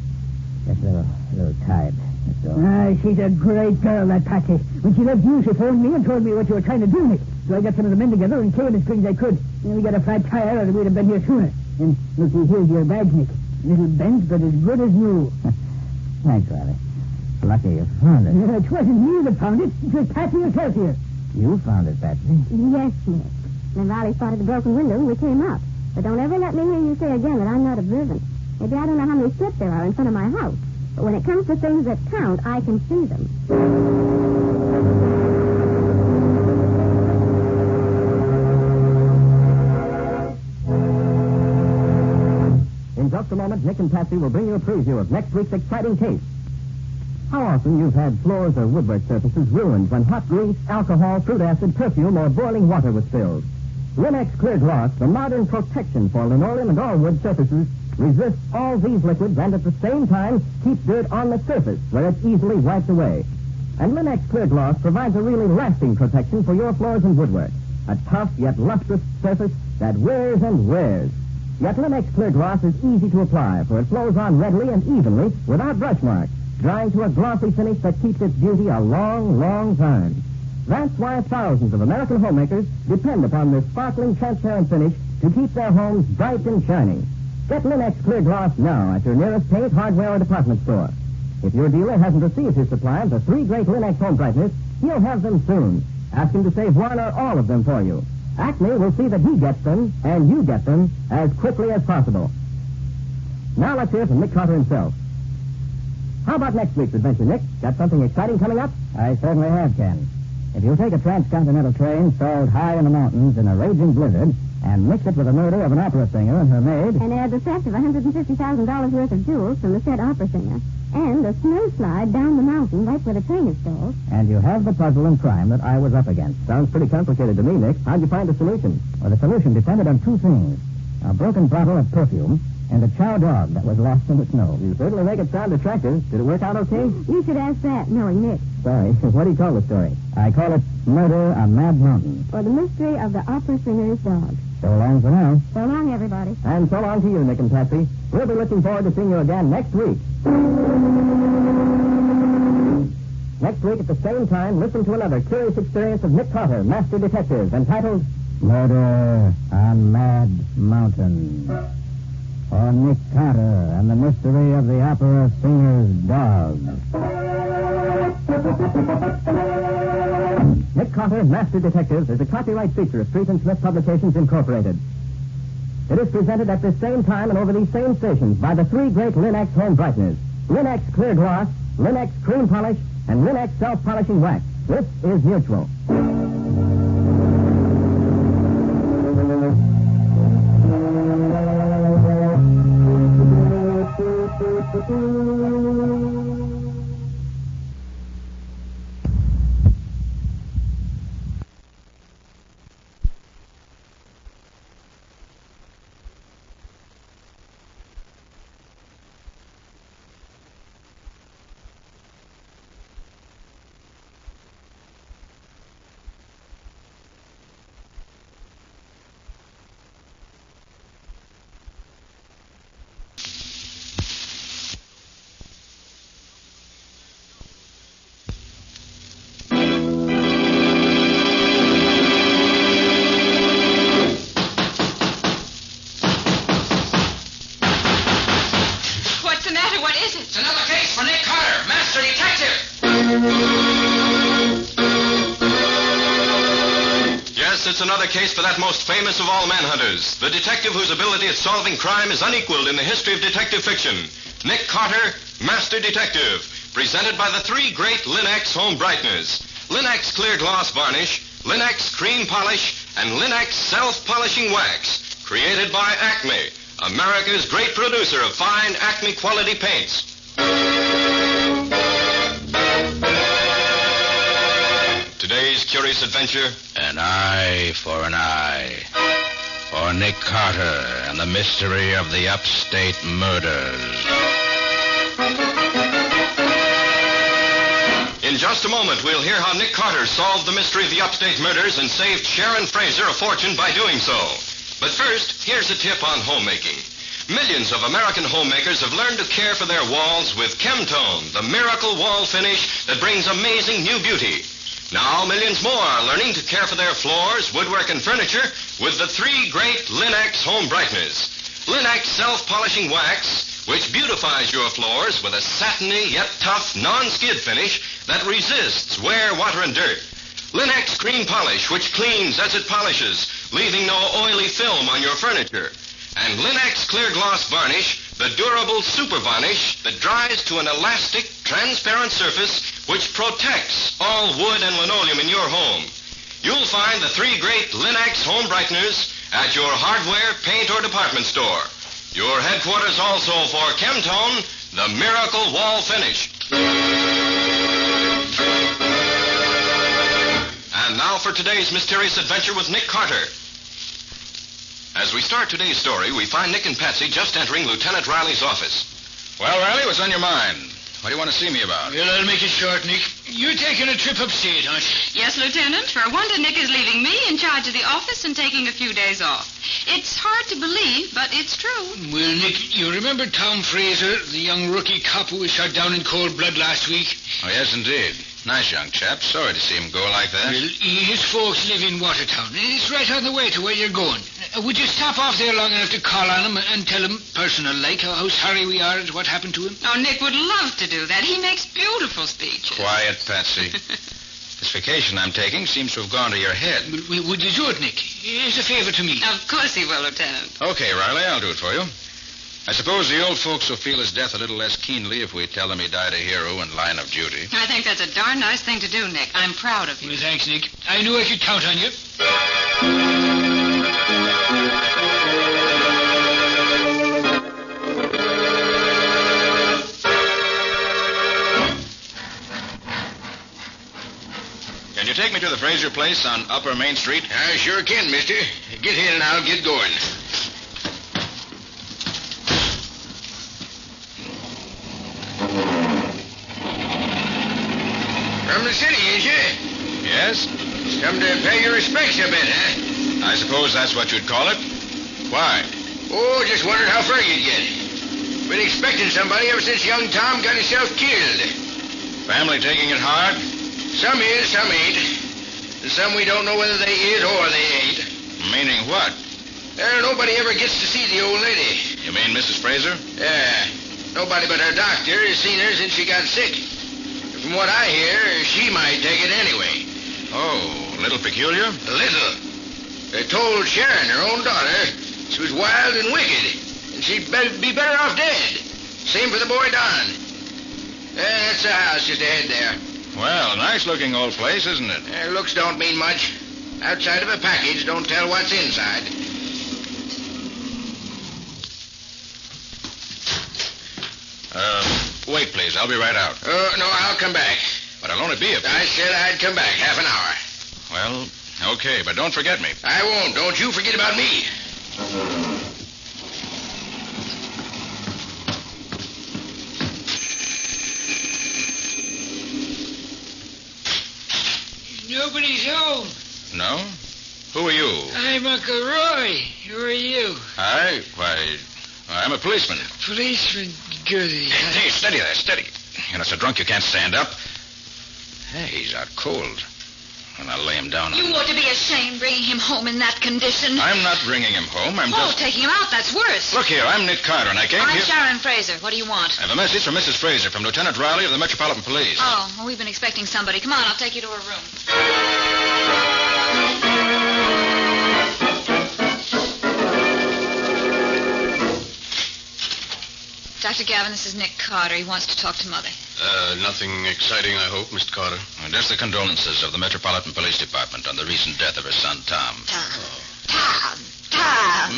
Just a little tired. That's all. She's a great girl, that Patsy. When she left you, she phoned me and told me what you were trying to do, Nick. So I got some of the men together and came as quick as I could. And we got a flat tire, or we'd have been here sooner. And looky, here's your badge, Nick. Little bent, but as good as new. Thanks, Riley. Lucky you found it. It wasn't me that found it. It was Patsy herself here. You found it, Patsy. Yes, Nick. Then Riley spotted the broken window and we came up. But don't ever let me hear you say again that I'm not observant. Maybe I don't know how many strips there are in front of my house. But when it comes to things that count, I can see them. In just a moment, Nick and Patsy will bring you a preview of next week's exciting case. How often you've had floors or woodwork surfaces ruined when hot grease, alcohol, fruit acid, perfume, or boiling water was spilled. Linex Clear Gloss, the modern protection for linoleum and all wood surfaces, resists all these liquids and at the same time keeps dirt on the surface where it's easily wiped away. And Linex Clear Gloss provides a really lasting protection for your floors and woodwork. A tough yet lustrous surface that wears and wears. Yet Linex Clear Gloss is easy to apply, for it flows on readily and evenly without brush marks, drying to a glossy finish that keeps its beauty a long, long time. That's why thousands of American homemakers depend upon this sparkling, transparent finish to keep their homes bright and shining. Get Linex Clear Gloss now at your nearest paint, hardware, or department store. If your dealer hasn't received his supply of the 3 great Linex home brighteners, he'll have them soon. Ask him to save one or all of them for you. Acme will see that he gets them, and you get them, as quickly as possible. Now let's hear from Nick Carter himself. How about next week's adventure, Nick? Got something exciting coming up? I certainly have, Ken. If you take a transcontinental train stalled high in the mountains in a raging blizzard and mix it with the murder of an opera singer and her maid... And add the theft of $150,000 worth of jewels from the said opera singer. And a snow slide down the mountain right where the train is stalled. And you have the puzzle and crime that I was up against. Sounds pretty complicated to me, Nick. How'd you find the solution? Well, the solution depended on 2 things. A broken bottle of perfume and a chow dog that was lost in the snow. You certainly make it sound attractive. Did it work out okay? You should ask that, knowing Nick. Sorry. What do you call the story? I call it Murder on Mad Mountain. Or the mystery of the opera singer's dog. So long for now. So long, everybody. And so long to you, Nick and Patsy. We'll be looking forward to seeing you again next week. Next week at the same time, listen to another curious experience of Nick Carter, Master Detective, entitled Murder on Mad Mountain. Or Nick Carter and the mystery of the opera singer's dog. Nick Carter, Master Detective, is a copyright feature of Street and Smith Publications, Incorporated. It is presented at this same time and over these same stations by the 3 great Linex home brighteners. Linex Clear Gloss, Linex Cream Polish, and Linex Self-Polishing Wax. This is Mutual. It's another case for that most famous of all manhunters, the detective whose ability at solving crime is unequaled in the history of detective fiction. Nick Carter, Master Detective, presented by the 3 great Linex home brighteners. Linex Clear Gloss Varnish, Linex Cream Polish, and Linex Self-Polishing Wax, created by Acme, America's great producer of fine Acme quality paints. Today's curious adventure, An Eye for an Eye. Or Nick Carter and the mystery of the upstate murders. In just a moment, we'll hear how Nick Carter solved the mystery of the upstate murders and saved Sharon Fraser a fortune by doing so. But first, here's a tip on homemaking. Millions of American homemakers have learned to care for their walls with Chemtone, the miracle wall finish that brings amazing new beauty. Now, millions more are learning to care for their floors, woodwork, and furniture with the 3 great Linex home brighteners. Linex Self-Polishing Wax, which beautifies your floors with a satiny yet tough non-skid finish that resists wear, water, and dirt. Linex Cream Polish, which cleans as it polishes, leaving no oily film on your furniture. And Linex Clear Gloss Varnish, the durable super varnish that dries to an elastic, transparent surface which protects all wood and linoleum in your home. You'll find the 3 great Linax home brighteners at your hardware, paint, or department store. Your headquarters also for Chemtone, the miracle wall finish. And now for today's mysterious adventure with Nick Carter. As we start today's story, we find Nick and Patsy just entering Lieutenant Riley's office. Well, Riley, what's on your mind? What do you want to see me about? Well, I'll make it short, Nick. You're taking a trip upstate, aren't you? Yes, Lieutenant. For a wonder, Nick is leaving me in charge of the office and taking a few days off. It's hard to believe, but it's true. Well, Nick, you remember Tom Fraser, the young rookie cop who was shot down in cold blood last week? Oh, yes, indeed. Nice young chap. Sorry to see him go like that. Well, his folks live in Watertown. It's right on the way to where you're going. Would you stop off there long enough to call on him and tell him, personal-like, how sorry we are at what happened to him? Oh, Nick would love to do that. He makes beautiful speeches. Quiet, Patsy. This vacation I'm taking seems to have gone to your head. Would you do it, Nick? It's a favor to me. Of course he will, Lieutenant. Okay, Riley, I'll do it for you. I suppose the old folks will feel his death a little less keenly if we tell them he died a hero in line of duty. I think that's a darn nice thing to do, Nick. I'm proud of you. Well, thanks, Nick. I knew I could count on you. Can you take me to the Fraser place on Upper Main Street? I sure can, mister. Get in and I'll get going. From the city, ain't you? Yes? Come to pay your respects a bit, huh? I suppose that's what you'd call it. Why? Oh, just wondered how far you'd get. Been expecting somebody ever since young Tom got himself killed. Family taking it hard? Some is, some ain't. And some we don't know whether they is or they ain't. Meaning what? Nobody ever gets to see the old lady. You mean Mrs. Fraser? Yeah. Nobody but her doctor has seen her since she got sick. From what I hear, she might take it anyway. Oh, a little peculiar? A little. They told Sharon, her own daughter, she was wild and wicked, and she'd be better off dead. Same for the boy Don. That's the house just ahead there. Well, nice-looking old place, isn't it? Looks don't mean much. Outside of a package don't tell what's inside. Wait, please. I'll be right out. No, I'll come back. But I'll only be a... I said I'd come back half an hour. Well, okay, but don't forget me. I won't. Don't you forget about me. Nobody's home. No? Who are you? I'm Uncle Roy. Who are you? I'm a policeman. Policeman Goody. Hey, steady there, steady. You're not so drunk you can't stand up. Hey, he's out cold. And I'll lay him down. You ought to be ashamed bringing him home in that condition. I'm not bringing him home. I'm just... taking him out, that's worse. Look here, I'm Nick Carter, and I came here... I'm Sharon Fraser. What do you want? I have a message from Mrs. Fraser from Lieutenant Riley of the Metropolitan Police. Oh, well, we've been expecting somebody. Come on, I'll take you to her room. Dr. Gavin, this is Nick Carter. He wants to talk to Mother. Nothing exciting, I hope, Mr. Carter. Just the condolences of the Metropolitan Police Department on the recent death of her son, Tom. Tom.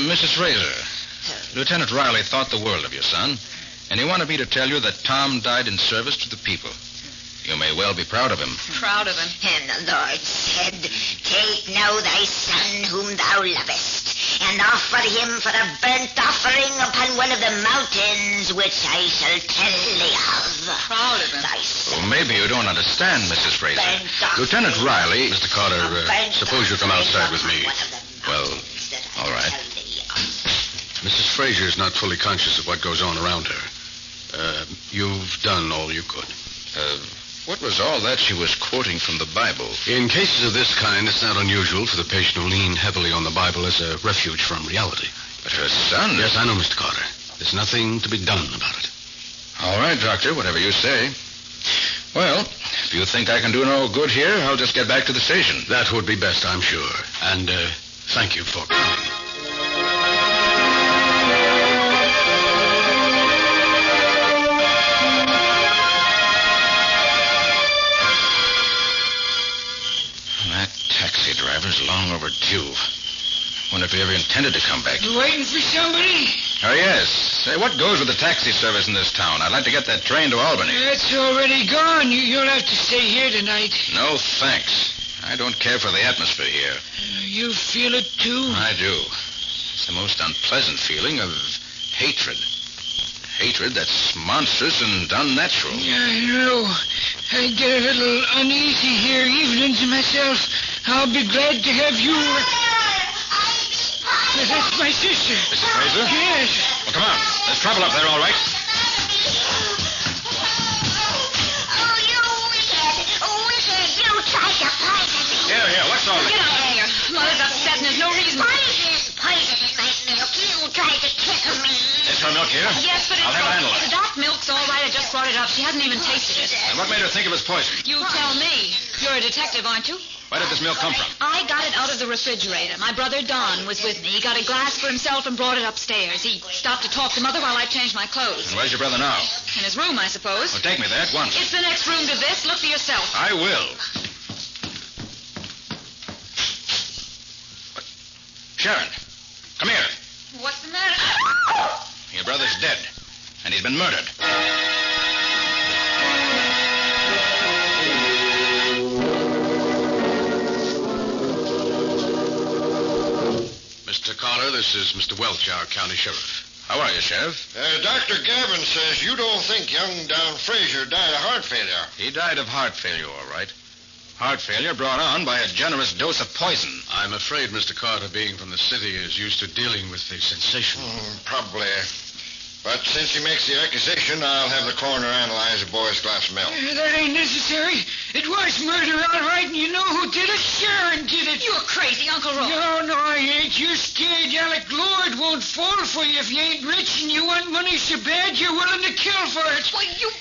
Mrs. Fraser, Lieutenant Riley thought the world of your son, and he wanted me to tell you that Tom died in service to the people. You may well be proud of him. Proud of him. And the Lord said, Take now thy son whom thou lovest, and offer him for a burnt offering upon one of the mountains which I shall tell thee of. Proud of him. Oh, maybe you don't understand, Mrs. Fraser. Lieutenant Riley... Mr. Carter, suppose you come outside with me. Well, all right. Mrs. Fraser is not fully conscious of what goes on around her. You've done all you could. What was all that she was quoting from the Bible? In cases of this kind, it's not unusual for the patient to lean heavily on the Bible as a refuge from reality. But her son... Yes, I know, Mr. Carter. There's nothing to be done about it. All right, Doctor, whatever you say. Well, if you think I can do no good here, I'll just get back to the station. That would be best, I'm sure. And thank you for coming. taxi driver's long overdue. Wonder if he ever intended to come back. You waiting for somebody? Oh, yes. Say, what goes with the taxi service in this town? I'd like to get that train to Albany. It's already gone. You'll have to stay here tonight. No, thanks. I don't care for the atmosphere here. You feel it, too? I do. It's the most unpleasant feeling of hatred. Hatred that's monstrous and unnatural. Yeah, I know. I get a little uneasy here evenings myself. I'll be glad to have you... That's my sister. Mrs. Fraser? Yes. Well, come on. There's trouble up there, all right. Oh, you wicked. You tried to poison me. Here, what's all this? Get out of here. Mother's upset and there's no reason. Poison in my milk. You tried to tickle me. Is her milk here? Yes, but I'll have her handle it. that milk's all right. I just brought it up. She hasn't even tasted it. And what made her think it was poison? You tell me. You're a detective, aren't you? Where did this milk come from? I got it out of the refrigerator. My brother Don was with me. He got a glass for himself and brought it upstairs. He stopped to talk to Mother while I changed my clothes. And where's your brother now? In his room, I suppose. Well, take me there at once. It's the next room to this. Look for yourself. I will. Sharon, come here. What's the matter? Your brother's dead, and he's been murdered. Mr. Carter, this is Mr. Welch, our county sheriff. How are you, Sheriff? Dr. Gavin says you don't think young Don Fraser died of heart failure. He died of heart failure, all right. Heart failure brought on by a generous dose of poison. I'm afraid Mr. Carter, being from the city, is used to dealing with the sensation. Probably. But since he makes the accusation, I'll have the coroner analyze the boy's glass of milk. That ain't necessary. It was murder, all right, and you know who did it? Sharon did it. You're crazy, Uncle Roy. No, I ain't. You're scared. Alec Lord won't fall for you if you ain't rich and you want money so bad you're willing to kill for it. Why, you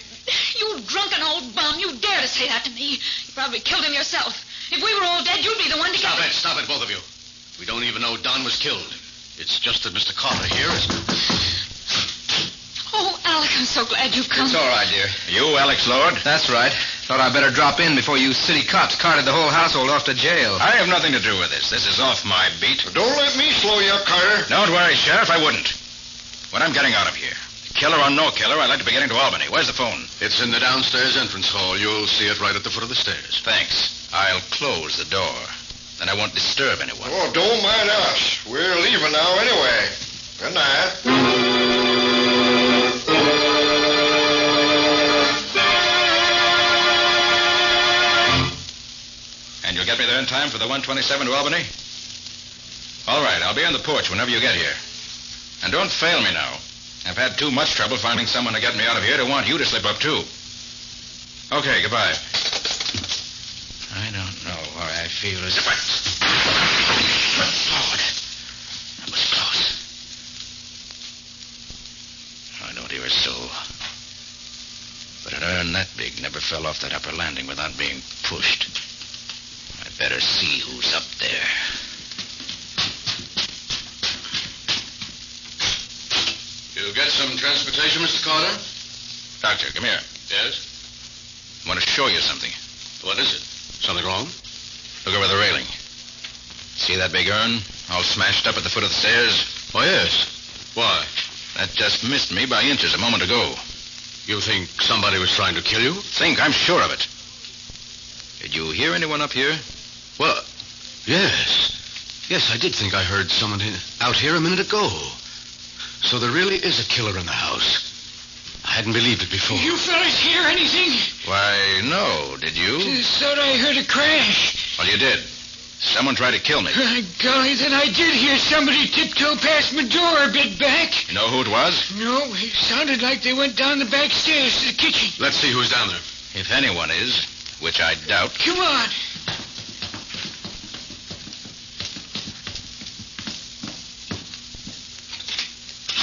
drunken old bum. You dare to say that to me. You probably killed him yourself. If we were all dead, you'd be the one to Stop it, both of you. We don't even know Don was killed. It's just that Mr. Carter here is... Oh, Alec, I'm so glad you've come. It's all right, dear. You, Alex Lord? That's right. Thought I'd better drop in before you city cops carted the whole household off to jail. I have nothing to do with this. This is off my beat. Don't let me slow you up, Carter. Don't worry, Sheriff, I wouldn't. When I'm getting out of here, killer or no killer, I'd like to be getting to Albany. Where's the phone? It's in the downstairs entrance hall. You'll see it right at the foot of the stairs. Thanks. I'll close the door. Then I won't disturb anyone. Oh, don't mind us. We're leaving now anyway. Good night. And you'll get me there in time for the 127 to Albany? All right, I'll be on the porch whenever you get here. And don't fail me now. I've had too much trouble finding someone to get me out of here to want you to slip up, too. Okay, goodbye. I don't know why I feel as if I... Lord, that was close. I don't hear a soul. But an urn that big never fell off that upper landing without being pushed. I better see who's up there. You get some transportation, Mr. Carter? Doctor, come here. Yes? I want to show you something. What is it? Something wrong? Look over the railing. See that big urn? All smashed up at the foot of the stairs? Oh, yes. Why? That just missed me by inches a moment ago. You think somebody was trying to kill you? Think? I'm sure of it. Did you hear anyone up here? Well, yes. Yes, I did think I heard someone out here a minute ago. So there really is a killer in the house. I hadn't believed it before. You fellas hear anything? Why, no. Did you? Just thought I heard a crash. Well, you did. Someone tried to kill me. Golly, then I did hear somebody tiptoe past my door a bit back. You know who it was? No, it sounded like they went down the back stairs to the kitchen. Let's see who's down there. If anyone is, which I doubt. Come on.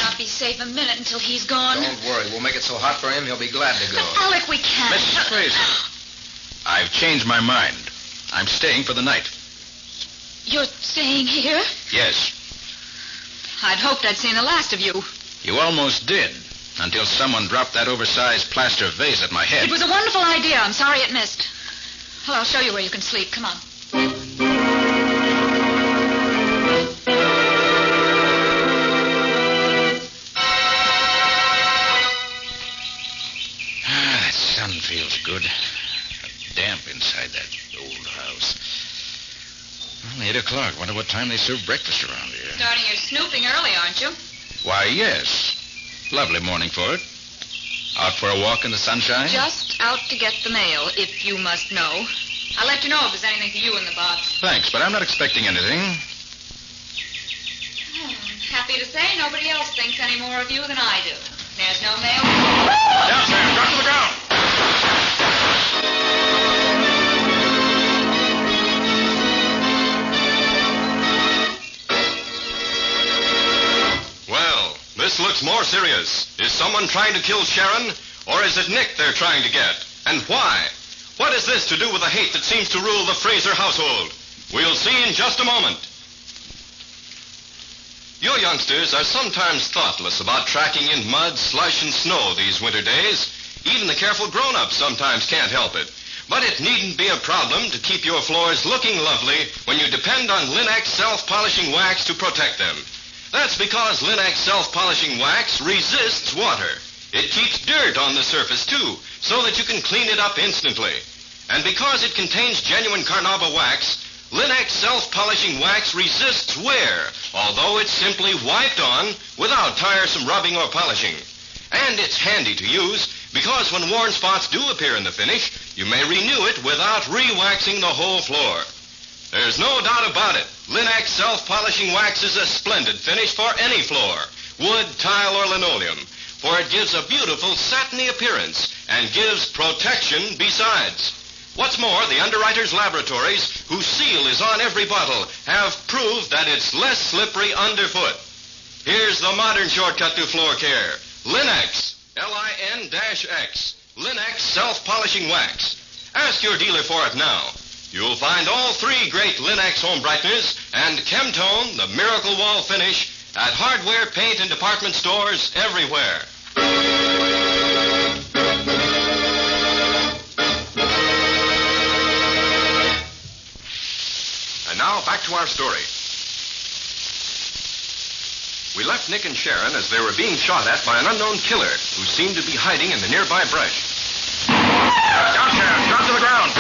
Not be safe a minute until he's gone. Don't worry. We'll make it so hot for him, he'll be glad to go. But, Alec, we can't. Mrs. Fraser, I've changed my mind. I'm staying for the night. You're staying here? Yes. I'd hoped I'd seen the last of you. You almost did, until someone dropped that oversized plaster vase at my head. It was a wonderful idea. I'm sorry it missed. Well, I'll show you where you can sleep. Come on. Well, 8 o'clock. Wonder what time they serve breakfast around here. Starting your snooping early, aren't you? Why, yes. Lovely morning for it. Out for a walk in the sunshine? Just out to get the mail, if you must know. I'll let you know if there's anything for you in the box. Thanks, but I'm not expecting anything. Oh, I'm happy to say nobody else thinks any more of you than I do. There's no mail. Down, Sam. Drop to the ground. Well, this looks more serious. Is someone trying to kill Sharon, or is it Nick they're trying to get? And why? What is this to do with the hate that seems to rule the Fraser household? We'll see in just a moment. You youngsters are sometimes thoughtless about tracking in mud, slush, and snow these winter days. Even the careful grown-ups sometimes can't help it. But it needn't be a problem to keep your floors looking lovely when you depend on Linex self-polishing wax to protect them. That's because Linex self-polishing wax resists water. It keeps dirt on the surface, too, so that you can clean it up instantly. And because it contains genuine carnauba wax, Linex self-polishing wax resists wear, although it's simply wiped on without tiresome rubbing or polishing. And it's handy to use because when worn spots do appear in the finish, you may renew it without re-waxing the whole floor. There's no doubt about it. Linex self-polishing wax is a splendid finish for any floor, wood, tile, or linoleum, for it gives a beautiful satiny appearance and gives protection besides. What's more, the underwriters' laboratories, whose seal is on every bottle, have proved that it's less slippery underfoot. Here's the modern shortcut to floor care. Linex, Lin-X, Linex self-polishing wax. Ask your dealer for it now. You'll find all three great Linex home brighteners and Chemtone, the Miracle Wall finish, at hardware, paint, and department stores everywhere. And now, back to our story. We left Nick and Sharon as they were being shot at by an unknown killer who seemed to be hiding in the nearby brush. Down, Sharon. Drop to the ground.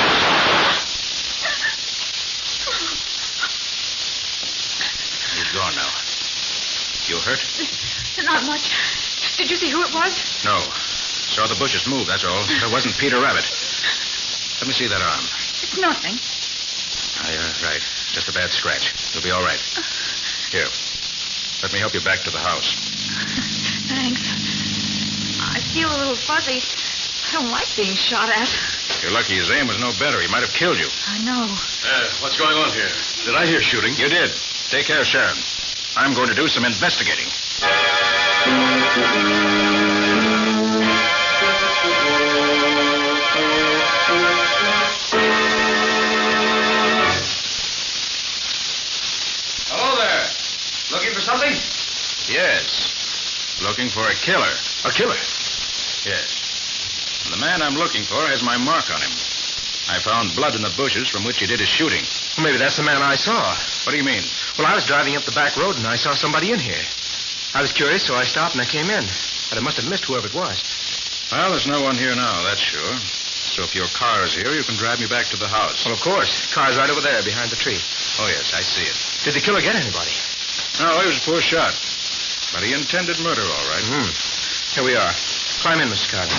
He's gone now. You hurt? Not much. Did you see who it was? No. Saw the bushes move, that's all. It wasn't Peter Rabbit. Let me see that arm. It's nothing. You're right. Just a bad scratch. You'll be all right. Here. Let me help you back to the house. Thanks. I feel a little fuzzy. I don't like being shot at. You're lucky his aim was no better. He might have killed you. I know. What's going on here? Did I hear shooting? You did. Take care, Sharon. I'm going to do some investigating. Hello there. Looking for something? Yes. Looking for a killer. A killer? Yes. And the man I'm looking for has my mark on him. I found blood in the bushes from which he did his shooting. Well, maybe that's the man I saw. What do you mean? Well, I was driving up the back road and I saw somebody in here. I was curious, so I stopped and I came in. But I must have missed whoever it was. Well, there's no one here now, that's sure. So if your car is here, you can drive me back to the house. Well, of course. Car's right over there behind the tree. Oh, yes, I see it. Did the killer get anybody? No, he was a poor shot. But he intended murder, all right. Mm-hmm. Here we are. Climb in, Mr. Carter.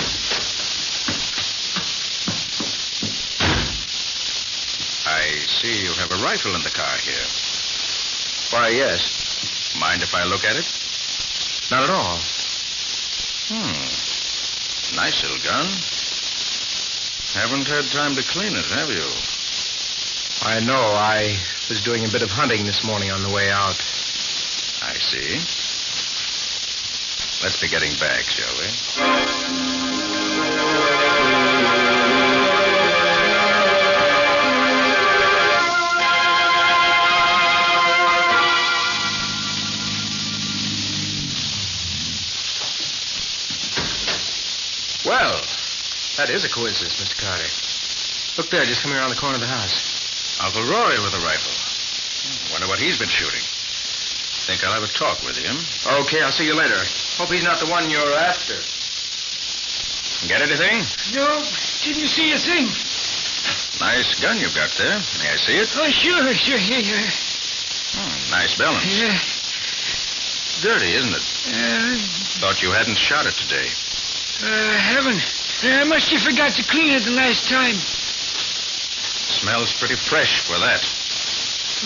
I see you have a rifle in the car here. Why, yes. Mind if I look at it? Not at all. Nice little gun. Haven't had time to clean it, have you? I know. I was doing a bit of hunting this morning on the way out. I see. Let's be getting back, shall we? Well, that is a coincidence, Mr. Carter. Look there, just coming around the corner of the house. Uncle Rory with a rifle. Wonder what he's been shooting. Think I'll have a talk with him. Okay, I'll see you later. Hope he's not the one you're after. Get anything? No, didn't see a thing. Nice gun you've got there. May I see it? Oh, sure. Here you are. Nice balance. Yeah. Dirty, isn't it? Thought you hadn't shot it today. Haven't. I must have forgot to clean it the last time. Smells pretty fresh for that.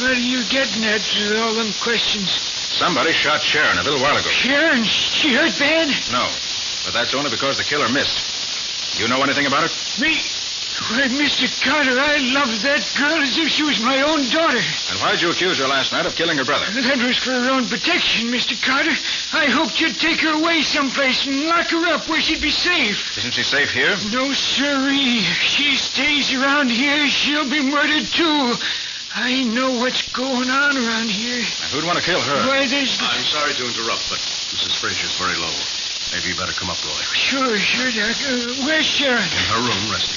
What are you getting at with all them questions? Somebody shot Sharon a little while ago. Sharon? She hurt bad? No, but that's only because the killer missed. You know anything about it? Me? Why, Mr. Carter, I loved that girl as if she was my own daughter. And why'd you accuse her last night of killing her brother? That was for her own protection, Mr. Carter. I hoped you'd take her away someplace and lock her up where she'd be safe. Isn't she safe here? No, sirree. If she stays around here, she'll be murdered, too. I know what's going on around here. Now, who'd want to kill her? Why, there's... I'm sorry to interrupt, but Mrs. Frazier's very low. Maybe you better come up, Roy. Sure, Doc. Where's Sharon? In her room, resting.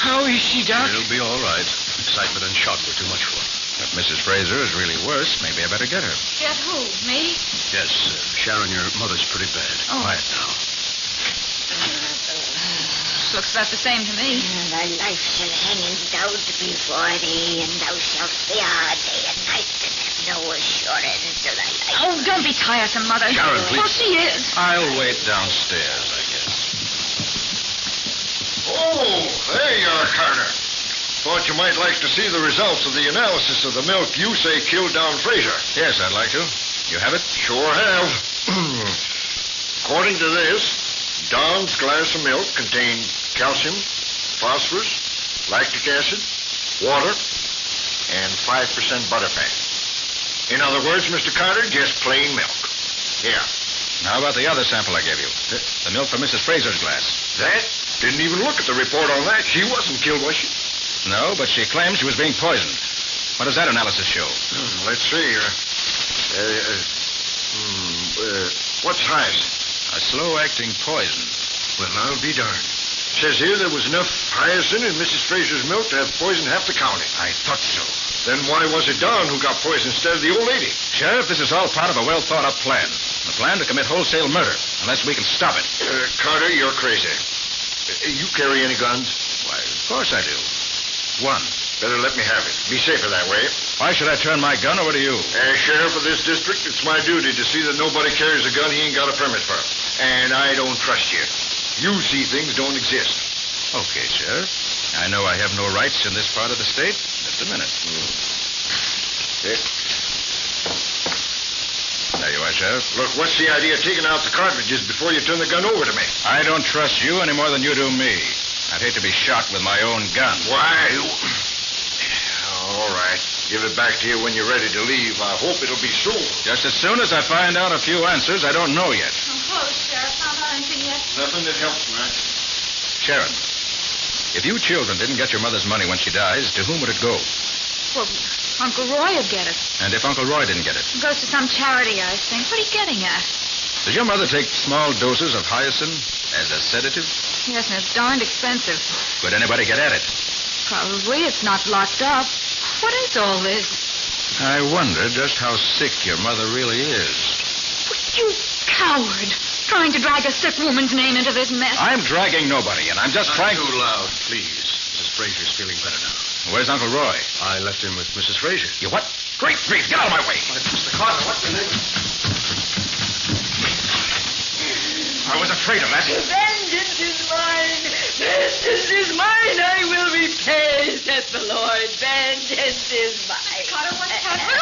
How is she, Doc? She'll be all right. Excitement and shock were too much for her. If Mrs. Fraser is really worse, maybe I better get her. Get who? Me? Yes, Sharon, your mother's pretty bad. Oh. Quiet now. Looks about the same to me. Thy life shall hang in doubt before thee, and thou shalt fear day and night, and have no assurance of thy life. Oh, don't be tiresome, Mother. Sharon, please. Well, she is. I'll wait downstairs, I guess. Oh, there you are, Carter. Thought you might like to see the results of the analysis of the milk you say killed Don Fraser. Yes, I'd like to. You have it? Sure have. According to this, Don's glass of milk contained calcium, phosphorus, lactic acid, water, and 5% butterfat. In other words, Mr. Carter, just plain milk. Here. Now, how about the other sample I gave you? The milk from Mrs. Fraser's glass. That? Didn't even look at the report on that. She wasn't killed, was she? No, but she claims she was being poisoned. What does that analysis show? Let's see here. What's highest? A slow-acting poison. Well, I'll be darned. Says here there was enough hyacinth in Mrs. Fraser's milk to have poisoned half the county. I thought so. Then why was it Don who got poisoned instead of the old lady? Sheriff, this is all part of a well-thought-out plan. A plan to commit wholesale murder, unless we can stop it. Carter, you're crazy. You carry any guns? Why, of course I do. One. Better let me have it. Be safer that way. Why should I turn my gun over to you? As sheriff of this district, it's my duty to see that nobody carries a gun he ain't got a permit for. And I don't trust you. You see things don't exist. Okay, Sheriff. I know I have no rights in this part of the state. Just a minute. There you are, Sheriff. Look, what's the idea of taking out the cartridges before you turn the gun over to me? I don't trust you any more than you do me. I'd hate to be shot with my own gun. Why? All right. Give it back to you when you're ready to leave. I hope it'll be soon. Just as soon as I find out a few answers I don't know yet. Hello, Sheriff. Found out anything yet? Nothing that helps, Matt. Sharon, if you children didn't get your mother's money when she dies, to whom would it go? Well, Uncle Roy would get it. And if Uncle Roy didn't get it? It goes to some charity, I think. What are you getting at? Does your mother take small doses of hyacinth as a sedative? Yes, and it's darned expensive. Could anybody get at it? Probably. It's not locked up. What is all this? I wonder just how sick your mother really is. You coward. Trying to drag a sick woman's name into this mess. I'm dragging nobody, and I'm just trying... Not too loud, please. Mrs. Frazier's feeling better now. Where's Uncle Roy? I left him with Mrs. Frazier. You what? Great grief, get out of my way. Mr. Carter, what's your name? I was afraid of that. Vengeance is mine. Vengeance is mine. I will repay, says the Lord. Vengeance is mine. Carter, what's happening?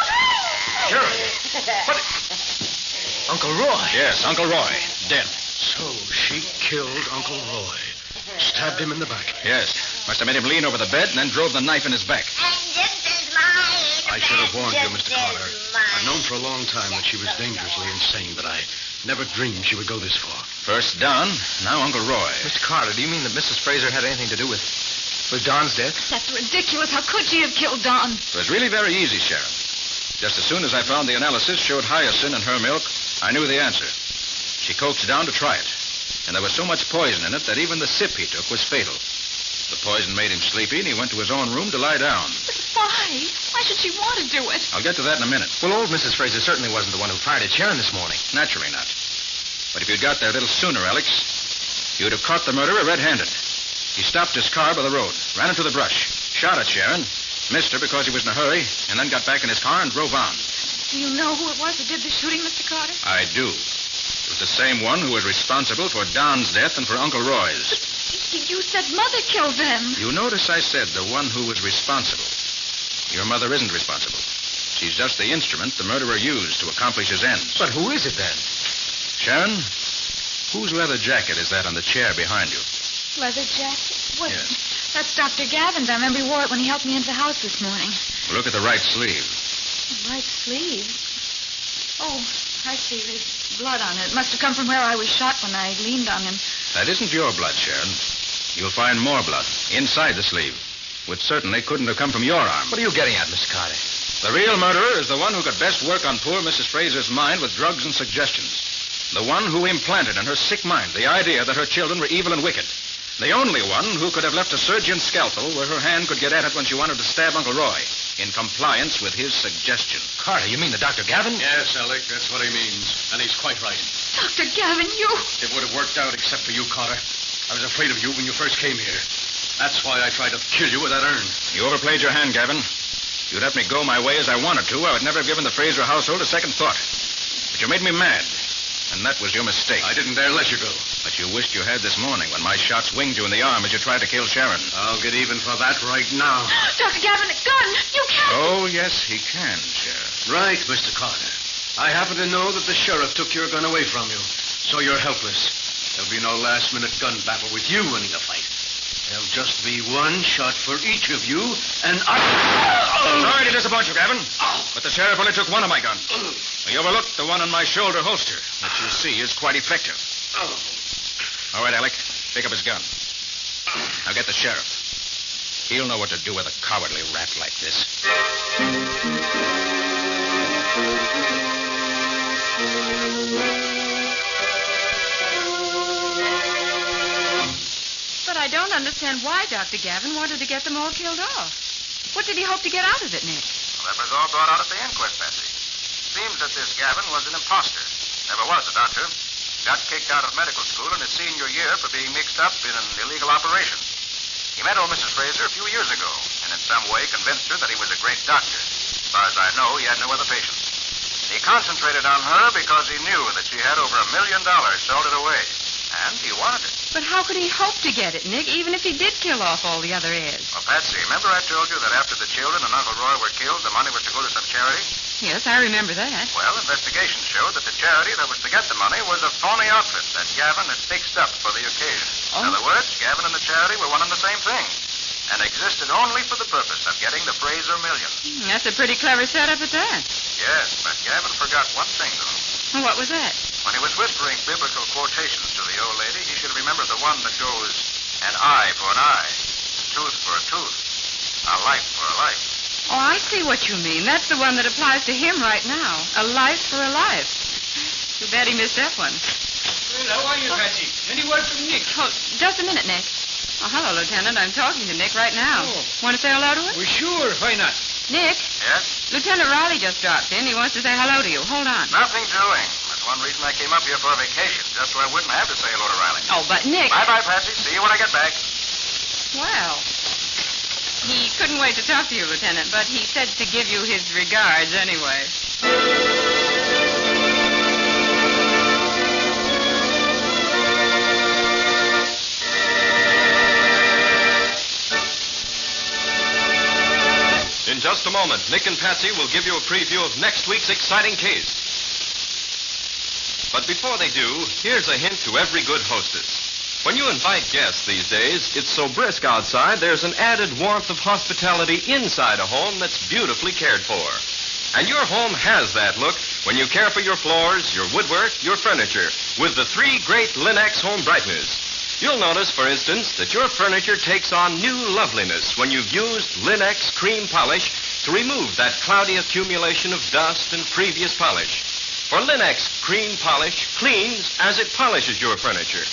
Sheriff. What? Uncle Roy. Yes, Uncle Roy. Dead. So she killed Uncle Roy. Stabbed him in the back. Yes. Must have made him lean over the bed and then drove the knife in his back. Vengeance is mine. I should have warned you, Mr. Carter. Vengeance is mine. I've known for a long time that she was dangerously insane, but I never dreamed she would go this far. First Don, now Uncle Roy. Mr. Carter, do you mean that Mrs. Fraser had anything to do with Don's death? That's ridiculous. How could she have killed Don? It was really very easy, Sheriff. Just as soon as I found the analysis showed hyacinth in her milk, I knew the answer. She coaxed Don to try it. And there was so much poison in it that even the sip he took was fatal. The poison made him sleepy, and he went to his own room to lie down. But why? Why should she want to do it? I'll get to that in a minute. Well, old Mrs. Fraser certainly wasn't the one who fired at Sharon this morning. Naturally not. But if you'd got there a little sooner, Alex, you'd have caught the murderer red-handed. He stopped his car by the road, ran into the brush, shot at Sharon, missed her because he was in a hurry, and then got back in his car and drove on. Do you know who it was that did the shooting, Mr. Carter? I do. It was the same one who was responsible for Don's death and for Uncle Roy's. You said Mother killed them. You notice I said the one who was responsible. Your mother isn't responsible. She's just the instrument the murderer used to accomplish his ends. But who is it then? Sharon, whose leather jacket is that on the chair behind you? Leather jacket? What? Yes. That's Dr. Gavin's. I remember he wore it when he helped me into the house this morning. Look at the right sleeve. The right sleeve? Oh, I see. There's blood on it. It must have come from where I was shot when I leaned on him. That isn't your blood, Sharon. You'll find more blood inside the sleeve, which certainly couldn't have come from your arm. What are you getting at, Mr. Carter? The real murderer is the one who could best work on poor Mrs. Fraser's mind with drugs and suggestions. The one who implanted in her sick mind the idea that her children were evil and wicked. The only one who could have left a surgeon's scalpel where her hand could get at it when she wanted to stab Uncle Roy, in compliance with his suggestion. Carter, you mean the Dr. Gavin? Yes, Alec, that's what he means. And he's quite right. Dr. Gavin, you... It would have worked out except for you, Carter. I was afraid of you when you first came here. That's why I tried to kill you with that urn. You overplayed your hand, Gavin. If you'd let me go my way as I wanted to, I would never have given the Fraser household a second thought. But you made me mad, and that was your mistake. I didn't dare let you go. But you wished you had this morning when my shots winged you in the arm as you tried to kill Sharon. I'll get even for that right now. Dr. Gavin, a gun! You can't... Oh, yes, he can, Sheriff. Right, Mr. Carter. I happen to know that the sheriff took your gun away from you, so you're helpless. There'll be no last-minute gun battle with you winning the fight. There'll just be one shot for each of you, and I... Sorry to disappoint you, Gavin, but the sheriff only took one of my guns. He overlooked the one on my shoulder holster, which you see is quite effective. All right, Alec, pick up his gun. Now get the sheriff. He'll know what to do with a cowardly rat like this. But I don't understand why Dr. Gavin wanted to get them all killed off. What did he hope to get out of it, Nick? Well, that was all brought out at the inquest, Patsy. Seems that this Gavin was an imposter. Never was a doctor. Got kicked out of medical school in his senior year for being mixed up in an illegal operation. He met old Mrs. Fraser a few years ago, and in some way convinced her that he was a great doctor. As far as I know, he had no other patients. He concentrated on her because he knew that she had over $1 million salted away. And he wanted it. But how could he hope to get it, Nick, even if he did kill off all the other heirs? Well, Patsy, remember I told you that after the children and Uncle Roy were killed, the money was to go to some charity? Yes, I remember that. Well, investigations showed that the charity that was to get the money was a phony outfit that Gavin had fixed up for the occasion. In other words, Gavin and the charity were one and the same thing, and existed only for the purpose of getting the Fraser million. That's a pretty clever setup at that. Yes, but Gavin forgot one thing, though. What was that? When he was whispering biblical quotations to the old lady, he should remember the one that goes, an eye for an eye, tooth for a tooth, a life for a life. Oh, I see what you mean. That's the one that applies to him right now. A life for a life. Too bad he missed that one. Well, how are you, Patsy? Any word from Nick? Oh, just a minute, Nick. Oh, hello, Lieutenant. I'm talking to Nick right now. Oh. Want to say hello to him? Well, sure. Why not? Nick? Yes? Lieutenant Riley just dropped in. He wants to say hello to you. Hold on. Nothing doing. That's one reason I came up here for a vacation, just so I wouldn't have to say hello to Riley. Oh, but Nick... Bye-bye, Patsy. See you when I get back. Well, he couldn't wait to talk to you, Lieutenant, but he said to give you his regards anyway. In just a moment, Nick and Patsy will give you a preview of next week's exciting case. But before they do, here's a hint to every good hostess. When you invite guests these days, it's so brisk outside, there's an added warmth of hospitality inside a home that's beautifully cared for. And your home has that look when you care for your floors, your woodwork, your furniture, with the 3 great Linex home brighteners. You'll notice, for instance, that your furniture takes on new loveliness when you've used Linex cream polish to remove that cloudy accumulation of dust and previous polish. For Linex cream polish cleans as it polishes your furniture.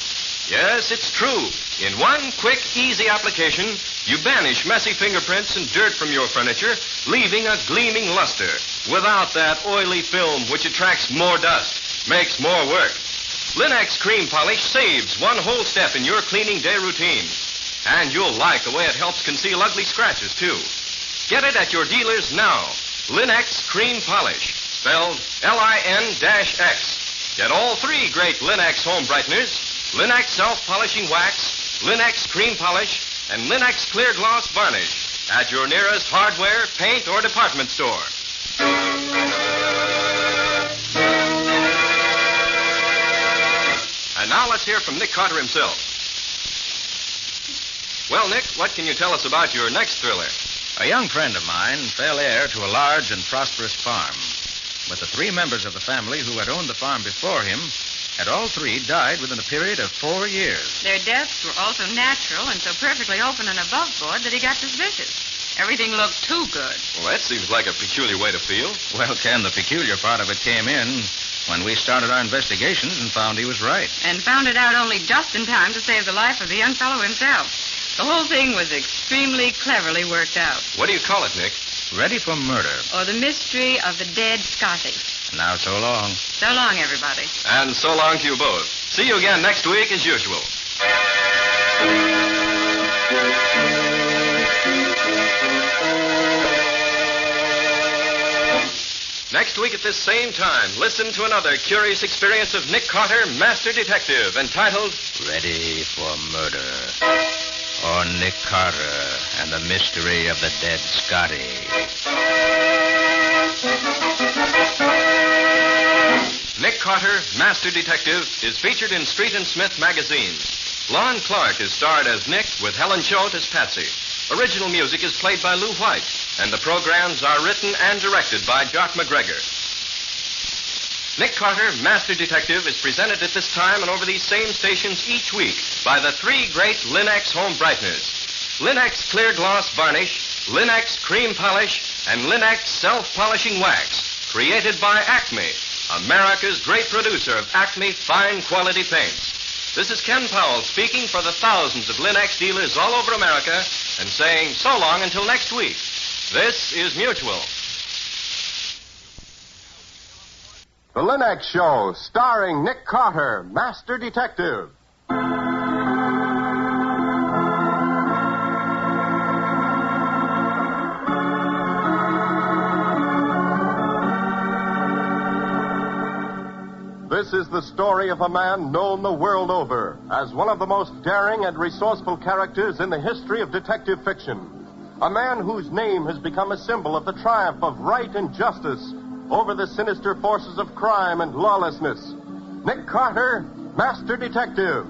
Yes, it's true. In one quick, easy application, you banish messy fingerprints and dirt from your furniture, leaving a gleaming luster without that oily film which attracts more dust, makes more work. Linex cream polish saves one whole step in your cleaning day routine. And you'll like the way it helps conceal ugly scratches, too. Get it at your dealers now. Linx Cream Polish, spelled Lin-X. Get all three great Linx home brighteners, Linx self-polishing wax, Linx Cream Polish, and Linx Clear Gloss Varnish at your nearest hardware, paint, or department store. And now let's hear from Nick Carter himself. Well, Nick, what can you tell us about your next thriller? A young friend of mine fell heir to a large and prosperous farm. But the three members of the family who had owned the farm before him had all three died within a period of 4 years. Their deaths were also natural and so perfectly open and above board that he got suspicious. Everything looked too good. Well, that seems like a peculiar way to feel. Well, Ken, the peculiar part of it came in when we started our investigations and found he was right. And found it out only just in time to save the life of the young fellow himself. The whole thing was extremely cleverly worked out. What do you call it, Nick? Ready for murder. Or the mystery of the dead Scotty. Now, so long. So long, everybody. And so long to you both. See you again next week as usual. Next week at this same time, listen to another curious experience of Nick Carter, Master Detective, entitled Ready for Murder. Or Nick Carter and the Mystery of the Dead Scotty. Nick Carter, Master Detective, is featured in Street and Smith magazines. Lon Clark is starred as Nick with Helen Choate as Patsy. Original music is played by Lou White, and the programs are written and directed by Jock McGregor. Nick Carter, Master Detective, is presented at this time and over these same stations each week by the three great Linx home brighteners. Linx Clear Gloss Varnish, Linx Cream Polish, and Linx Self-Polishing Wax, created by Acme, America's great producer of Acme fine quality paints. This is Ken Powell speaking for the thousands of Linx dealers all over America and saying so long until next week. This is Mutual. The Linx Show, starring Nick Carter, Master Detective. This is the story of a man known the world over as one of the most daring and resourceful characters in the history of detective fiction. A man whose name has become a symbol of the triumph of right and justice over the sinister forces of crime and lawlessness. Nick Carter, Master Detective.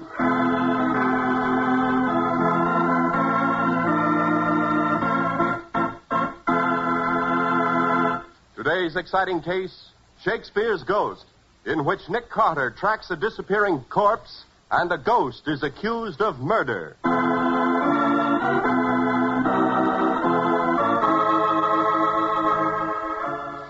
Today's exciting case, Shakespeare's Ghost, in which Nick Carter tracks a disappearing corpse and a ghost is accused of murder.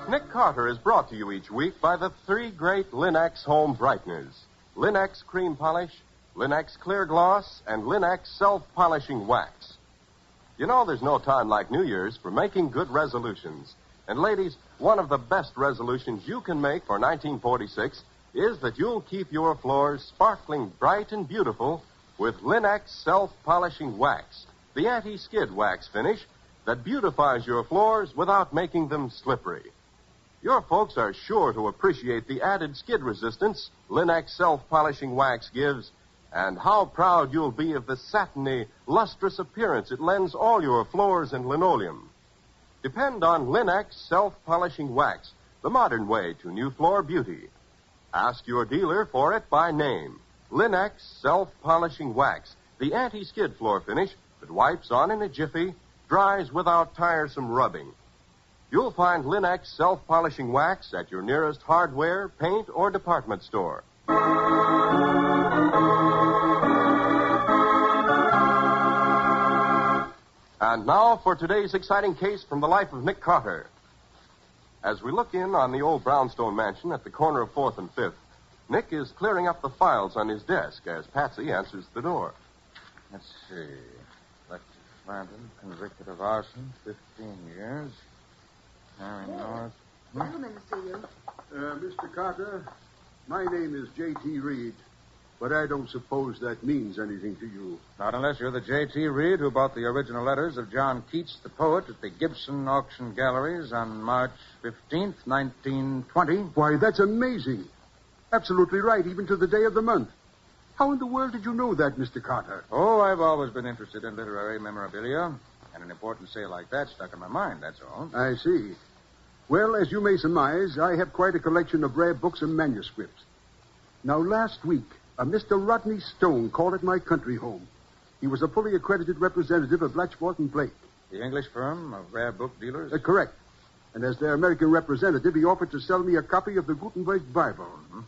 Nick Carter is brought to you each week by the three great Linx home brighteners. Linx Cream Polish, Linx Clear Gloss, and Linx Self-Polishing Wax. You know, there's no time like New Year's for making good resolutions. And ladies, one of the best resolutions you can make for 1946 is that you'll keep your floors sparkling bright and beautiful with Linx Self-Polishing Wax, the anti-skid wax finish that beautifies your floors without making them slippery. Your folks are sure to appreciate the added skid resistance Linx Self-Polishing Wax gives, and how proud you'll be of the satiny, lustrous appearance it lends all your floors and linoleum. Depend on Linx Self-Polishing Wax, the modern way to new floor beauty. Ask your dealer for it by name. Linx Self-Polishing Wax, the anti-skid floor finish that wipes on in a jiffy, dries without tiresome rubbing. You'll find Linx Self-Polishing Wax at your nearest hardware, paint, or department store. And now for today's exciting case from the life of Nick Carter. As we look in on the old brownstone mansion at the corner of 4th and 5th, Nick is clearing up the files on his desk as Patsy answers the door. Let's see. Alexis Flanton, convicted of arson, 15 years. Harry North. Gentlemen to see you. Mr. Carter, my name is J.T. Reed. But I don't suppose that means anything to you. Not unless you're the J.T. Reed who bought the original letters of John Keats, the poet, at the Gibson Auction Galleries on March 15th, 1920. Why, that's amazing. Absolutely right, even to the day of the month. How in the world did you know that, Mr. Carter? Oh, I've always been interested in literary memorabilia, and an important sale like that stuck in my mind, that's all. I see. Well, as you may surmise, I have quite a collection of rare books and manuscripts. Now, last week, a Mr. Rodney Stone called at my country home. He was a fully accredited representative of Blatchford and Blake. The English firm of rare book dealers? Correct. And as their American representative, he offered to sell me a copy of the Gutenberg Bible. Mm-hmm.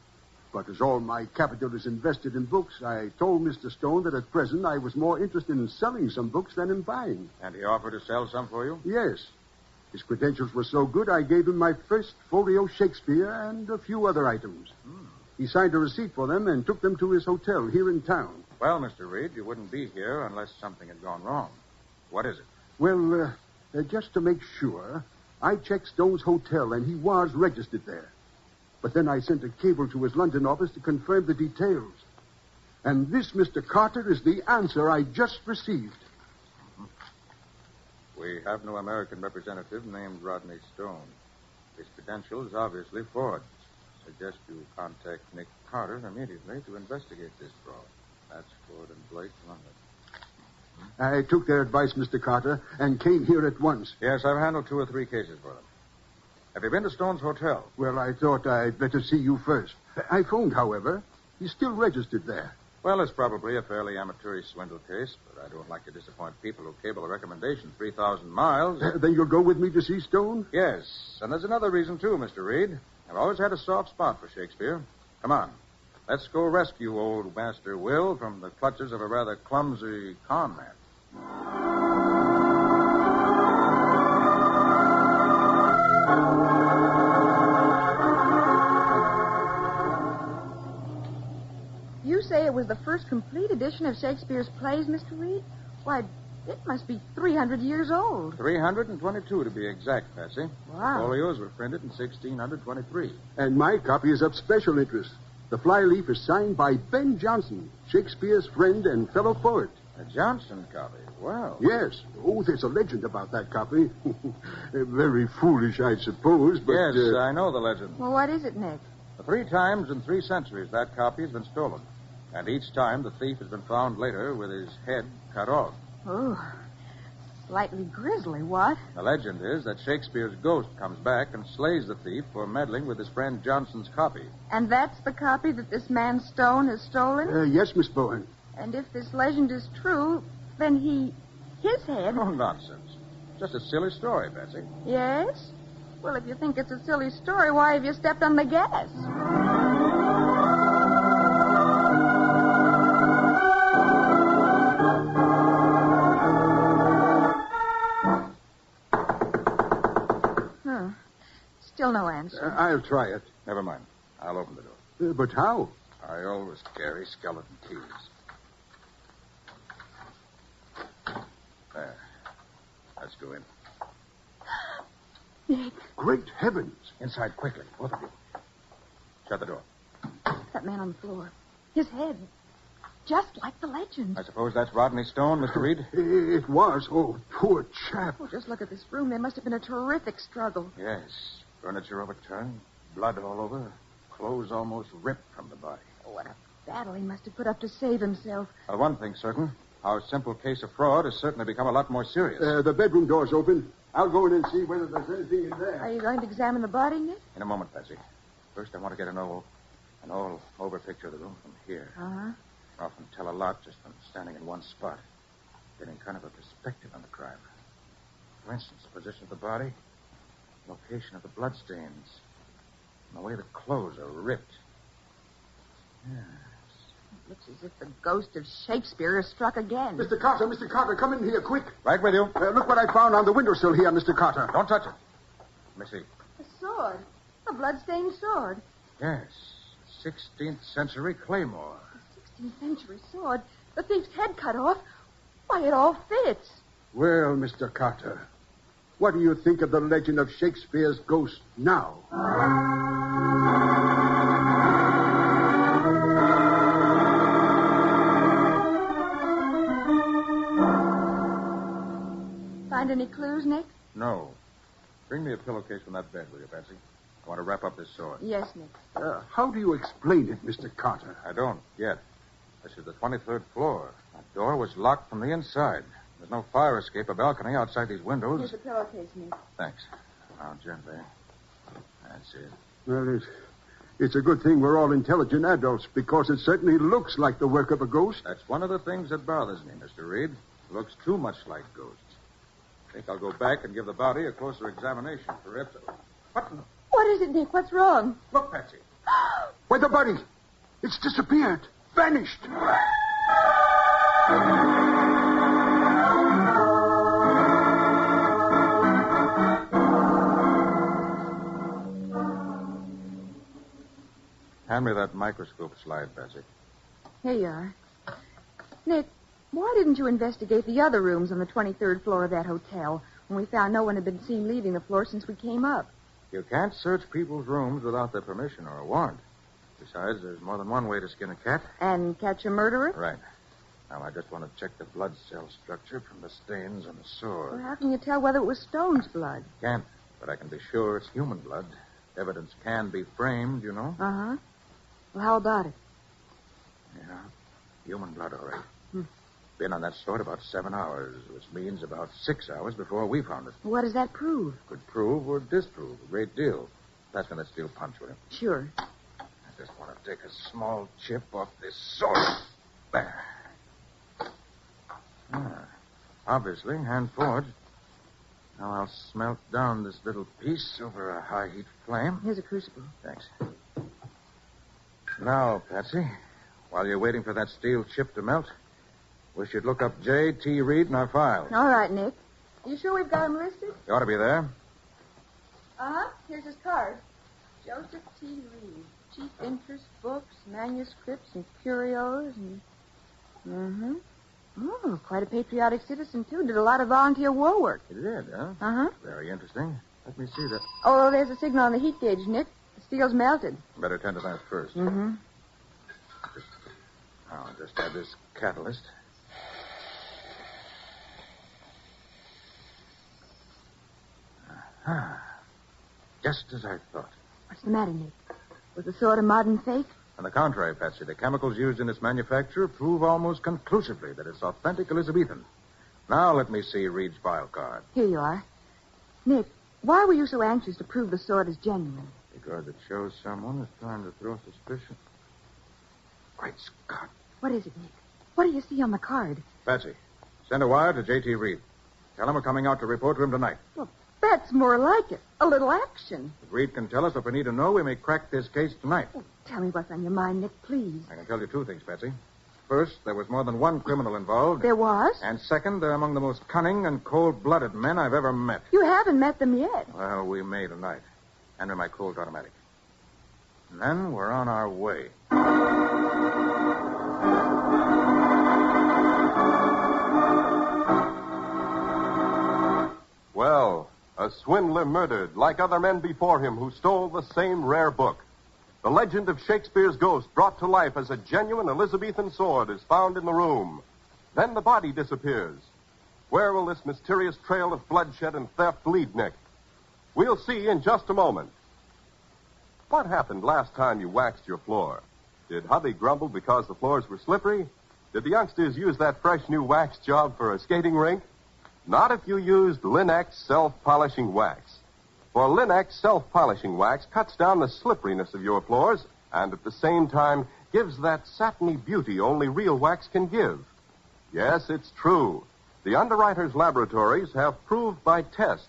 But as all my capital is invested in books, I told Mr. Stone that at present I was more interested in selling some books than in buying. And he offered to sell some for you? Yes. His credentials were so good, I gave him my first folio Shakespeare and a few other items. He signed a receipt for them and took them to his hotel here in town. Well, Mr. Reed, you wouldn't be here unless something had gone wrong. What is it? Well, just to make sure, I checked Stone's hotel, and he was registered there. But then I sent a cable to his London office to confirm the details. And this, Mr. Carter, is the answer I just received. We have no American representative named Rodney Stone. His credentials obviously forged. Suggest you contact Nick Carter immediately to investigate this fraud. That's Ford and Blake, London. I took their advice, Mr. Carter, and came here at once. Yes, I've handled 2 or 3 cases for them. Have you been to Stone's hotel? Well, I thought I'd better see you first. I phoned, however. He's still registered there. Well, it's probably a fairly amateurish swindle case, but I don't like to disappoint people who cable a recommendation 3,000 miles. Then you'll go with me to see Stone? Yes, and there's another reason, too, Mr. Reed. I've always had a soft spot for Shakespeare. Come on. Let's go rescue old Master Will from the clutches of a rather clumsy con man. You say it was the first complete edition of Shakespeare's plays, Mr. Reed? Why, it must be 300 years old. 322 to be exact, Patsy. Wow. Folios were printed in 1623. And my copy is of special interest. The flyleaf is signed by Ben Jonson, Shakespeare's friend and fellow poet. A Johnson copy? Wow. Yes. Oh, there's a legend about that copy. Very foolish, I suppose, but... Yes, I know the legend. Well, what is it, Nick? 3 times in 3 centuries that copy has been stolen. And each time the thief has been found later with his head cut off. Oh, slightly grisly, what? The legend is that Shakespeare's ghost comes back and slays the thief for meddling with his friend Johnson's copy. And that's the copy that this man Stone has stolen? Yes, Miss Bowen. And if this legend is true, then his head... Oh, nonsense. Just a silly story, Betsy. Yes? Well, if you think it's a silly story, why have you stepped on the gas? Still no answer. I'll try it. Never mind. I'll open the door. But how? I always carry skeleton keys. There. Let's go in. Nick. Great heavens. Inside quickly, both of you. Shut the door. That man on the floor. His head. Just like the legend. I suppose that's Rodney Stone, Mr. Reed? It was. Oh, poor chap. Oh, just look at this room. There must have been a terrific struggle. Yes. Furniture overturned, blood all over, clothes almost ripped from the body. Oh, what a battle he must have put up to save himself. Well, one thing's certain. Our simple case of fraud has certainly become a lot more serious. The bedroom door's open. I'll go in and see whether there's anything in there. Are you going to examine the body, Nick? In a moment, Patsy. First, I want to get an all-over picture of the room from here. Uh-huh. I often tell a lot just from standing in one spot, getting kind of a perspective on the crime. For instance, the position of the body, location of the bloodstains, and the way the clothes are ripped. Yes. It looks as if the ghost of Shakespeare has struck again. Mr. Carter, come in here, quick. Right with you. Look what I found on the windowsill here, Mr. Carter. Don't touch it. Let me see. A sword. A bloodstained sword. Yes. 16th century claymore. A 16th century sword. The thief's head cut off. Why, it all fits. Well, Mr. Carter, what do you think of the legend of Shakespeare's ghost now? find any clues, Nick? No. Bring me a pillowcase from that bed, will you, Patsy? I want to wrap up this sword. Yes, Nick. How do you explain it, Mr. Carter? I don't, yet. This is the 23rd floor. That door was locked from the inside. There's no fire escape or balcony outside these windows. Here's the pillowcase, Nick. Thanks. Now, gently. That's it. Well, it's a good thing we're all intelligent adults, because it certainly looks like the work of a ghost. That's one of the things that bothers me, Mr. Reed. Looks too much like ghosts. I think I'll go back and give the body a closer examination for What is it, Nick? What's wrong? Look, Patsy. Why, the body? It's disappeared. Vanished. Hand me that microscope slide, Patsy. Here you are. Nick, why didn't you investigate the other rooms on the 23rd floor of that hotel when we found no one had been seen leaving the floor since we came up? You can't search people's rooms without their permission or a warrant. Besides, there's more than one way to skin a cat. And catch a murderer? Right. Now, I just want to check the blood cell structure from the stains on the sword. Well, how can you tell whether it was Stone's blood? Can't, but I can be sure it's human blood. Evidence can be framed, you know. Uh-huh. Well, how about it? Yeah, human blood, all right. Been on that sword about 7 hours, which means about 6 hours before we found it. What does that prove? Could prove or disprove a great deal. Pass me that steel punch, will you? Sure. I just want to take a small chip off this sword. There. Obviously, hand-forged. Now I'll smelt down this little piece over a high-heat flame. Here's a crucible. Thanks. Now, Patsy, while you're waiting for that steel chip to melt, we should look up J.T. Reed in our files. All right, Nick. You sure we've got him listed? You ought to be there. Uh-huh. Here's his card. Joseph T. Reed. Chief interest, books, manuscripts, and curios, and... Mm-hmm. Oh, quite a patriotic citizen, too. Did a lot of volunteer war work. He did, huh? Uh-huh. Very interesting. Let me see that. Oh, there's a signal on the heat gauge, Nick. The steel's melted. Better tend to that first. Mm-hmm. I'll just add this catalyst. Just as I thought. What's the matter, Nick? Was the sword a modern fake? On the contrary, Patsy, the chemicals used in its manufacture prove almost conclusively that it's authentic Elizabethan. Now let me see Reed's file card. Here you are. Nick, why were you so anxious to prove the sword is genuine? Because it shows someone is trying to throw suspicion. Great Scott. What is it, Nick? What do you see on the card? Patsy, send a wire to J.T. Reed. Tell him we're coming out to report to him tonight. Well, that's more like it. A little action. If Reed can tell us what we need to know, we may crack this case tonight. Oh, tell me what's on your mind, Nick, please. I can tell you two things, Patsy. First, there was more than one criminal involved. There was? And second, they're among the most cunning and cold-blooded men I've ever met. You haven't met them yet. Well, we may tonight. Hand me my Colt automatic. And then we're on our way. Well, a swindler murdered like other men before him who stole the same rare book. The legend of Shakespeare's ghost brought to life as a genuine Elizabethan sword is found in the room. Then the body disappears. Where will this mysterious trail of bloodshed and theft lead, Nick? We'll see in just a moment. What happened last time you waxed your floor? Did hubby grumble because the floors were slippery? Did the youngsters use that fresh new wax job for a skating rink? Not if you used Linex self-polishing wax. For Linex self-polishing wax cuts down the slipperiness of your floors and at the same time gives that satiny beauty only real wax can give. Yes, it's true. The underwriters' laboratories have proved by test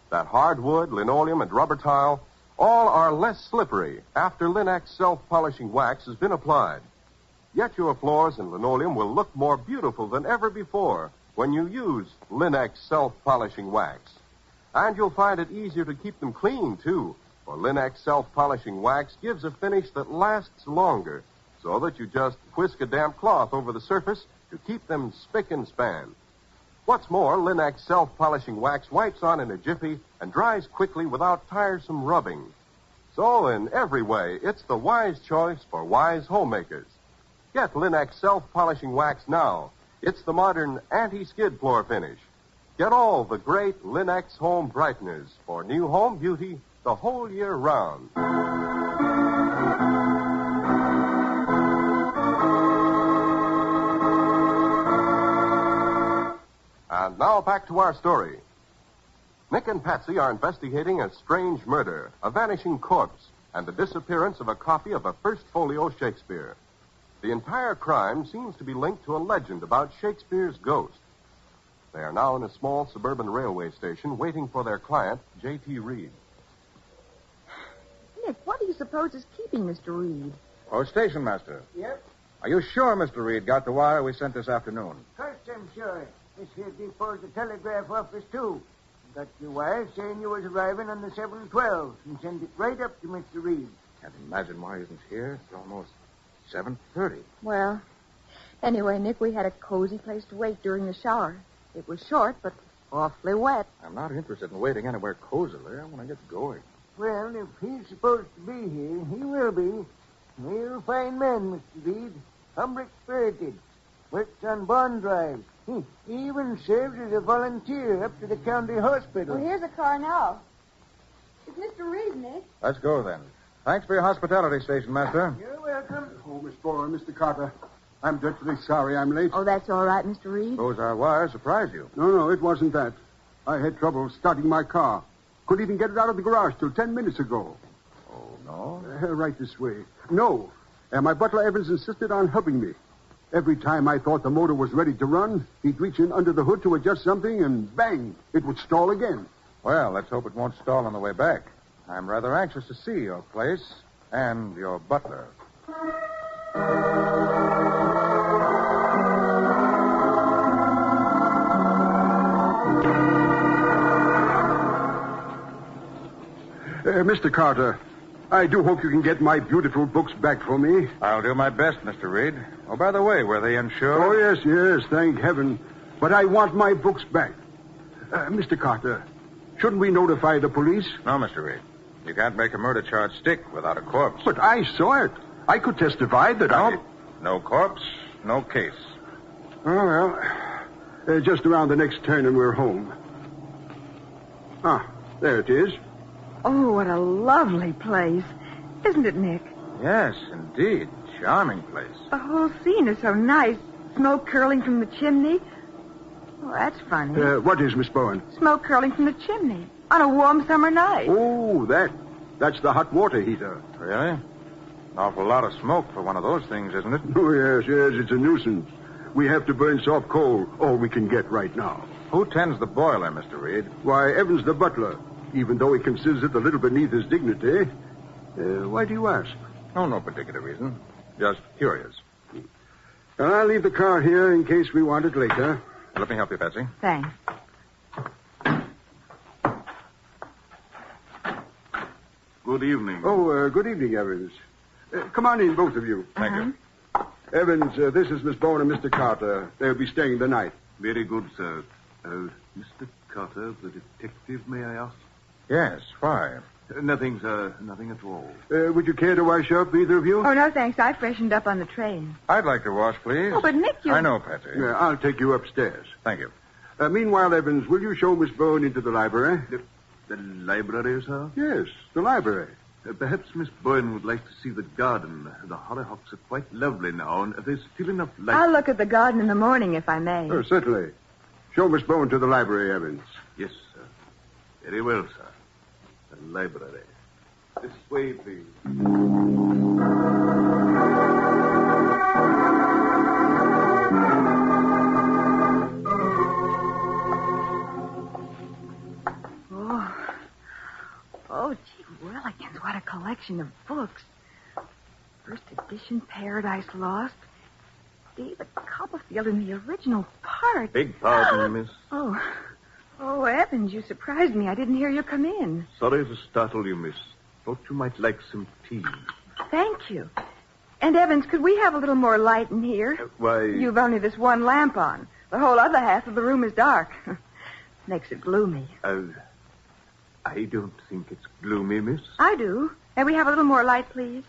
that hardwood, linoleum, and rubber tile all are less slippery after Linex self-polishing wax has been applied. Yet your floors and linoleum will look more beautiful than ever before when you use Linex self-polishing wax. And you'll find it easier to keep them clean, too, for Linex self-polishing wax gives a finish that lasts longer, so that you just whisk a damp cloth over the surface to keep them spick and span. What's more, Linex self-polishing wax wipes on in a jiffy and dries quickly without tiresome rubbing. So, in every way, it's the wise choice for wise homemakers. Get Linex self-polishing wax now. It's the modern anti-skid floor finish. Get all the great Linex home brighteners for new home beauty the whole year round. And now back to our story. Nick and Patsy are investigating a strange murder, a vanishing corpse, and the disappearance of a copy of a first folio Shakespeare. The entire crime seems to be linked to a legend about Shakespeare's ghost. They are now in a small suburban railway station waiting for their client, J.T. Reed. Nick, what do you suppose is keeping Mr. Reed? Oh, station master. Yep. Are you sure Mr. Reed got the wire we sent this afternoon? First, I'm sure. This here depots the telegraph office, too. Got your wire saying you was arriving on the 7:12 and send it right up to Mr. Reed. Can't imagine why he isn't here. It's almost 7:30. Well, anyway, Nick, we had a cozy place to wait during the shower. It was short, but awfully wet. I'm not interested in waiting anywhere cozily. I want to get going. Well, if he's supposed to be here, he will be. Real fine man, Mr. Reed. Humble-spirited. Works on bond drives. He even serves as a volunteer up to the county hospital. Well, here's a car now. It's Mr. Reed, Nick. Let's go, then. Thanks for your hospitality, station master. You're welcome. Oh, Miss Bowen, Mr. Carter. I'm dreadfully sorry I'm late. Oh, that's all right, Mr. Reed. Suppose our wire surprised you. No, it wasn't that. I had trouble starting my car. Couldn't even get it out of the garage till 10 minutes ago. Oh, no? Right this way. No. My butler Evans insisted on helping me. Every time I thought the motor was ready to run, he'd reach in under the hood to adjust something, and bang, it would stall again. Well, let's hope it won't stall on the way back. I'm rather anxious to see your place and your butler. Mr. Carter, I do hope you can get my beautiful books back for me. I'll do my best, Mr. Reed. Oh, by the way, were they insured? Oh, yes, thank heaven. But I want my books back. Mr. Carter, shouldn't we notify the police? No, Mr. Reed. You can't make a murder charge stick without a corpse. But I saw it. I could testify that No corpse, no case. Oh, well, just around the next turn and we're home. Ah, there it is. Oh, what a lovely place. Isn't it, Nick? Yes, indeed. Charming place. The whole scene is so nice. Smoke curling from the chimney. Oh, that's funny. What is, Miss Bowen? Smoke curling from the chimney on a warm summer night. Oh, that's the hot water heater. Really? An awful lot of smoke for one of those things, isn't it? Oh, yes, it's a nuisance. We have to burn soft coal, all we can get right now. Who tends the boiler, Mr. Reed? Why, Evans the butler. Even though he considers it a little beneath his dignity. Why do you ask? Oh, no particular reason. Just curious. Well, I'll leave the car here in case we want it later. Let me help you, Patsy. Thanks. Good evening. Oh, good evening, Evans. Come on in, both of you. Thank you. Evans, this is Miss Bowen and Mr. Carter. They'll be staying the night. Very good, sir. Mr. Carter, the detective, may I ask? Yes, why? Nothing, sir. Nothing at all. Would you care to wash up, either of you? Oh, no, thanks. I freshened up on the train. I'd like to wash, please. Oh, but Nick, you... I know, Patsy. Yeah, I'll take you upstairs. Thank you. Meanwhile, Evans, will you show Miss Bowen into the library? The library, sir? Yes, the library. Perhaps Miss Bowen would like to see the garden. The hollyhocks are quite lovely now, and there's still enough light. I'll look at the garden in the morning, if I may. Oh, certainly. Show Miss Bowen to the library, Evans. Yes, sir. Very well, sir. The library. This way, please. Oh, gee willikins, what a collection of books. First edition Paradise Lost. David Copperfield in the original part. Beg pardon, miss. Oh, Evans, you surprised me. I didn't hear you come in. Sorry to startle you, miss. Thought you might like some tea. Thank you. And, Evans, could we have a little more light in here? Why... You've only this one lamp on. The whole other half of the room is dark. Makes it gloomy. I don't think it's gloomy, miss. I do. May we have a little more light, please?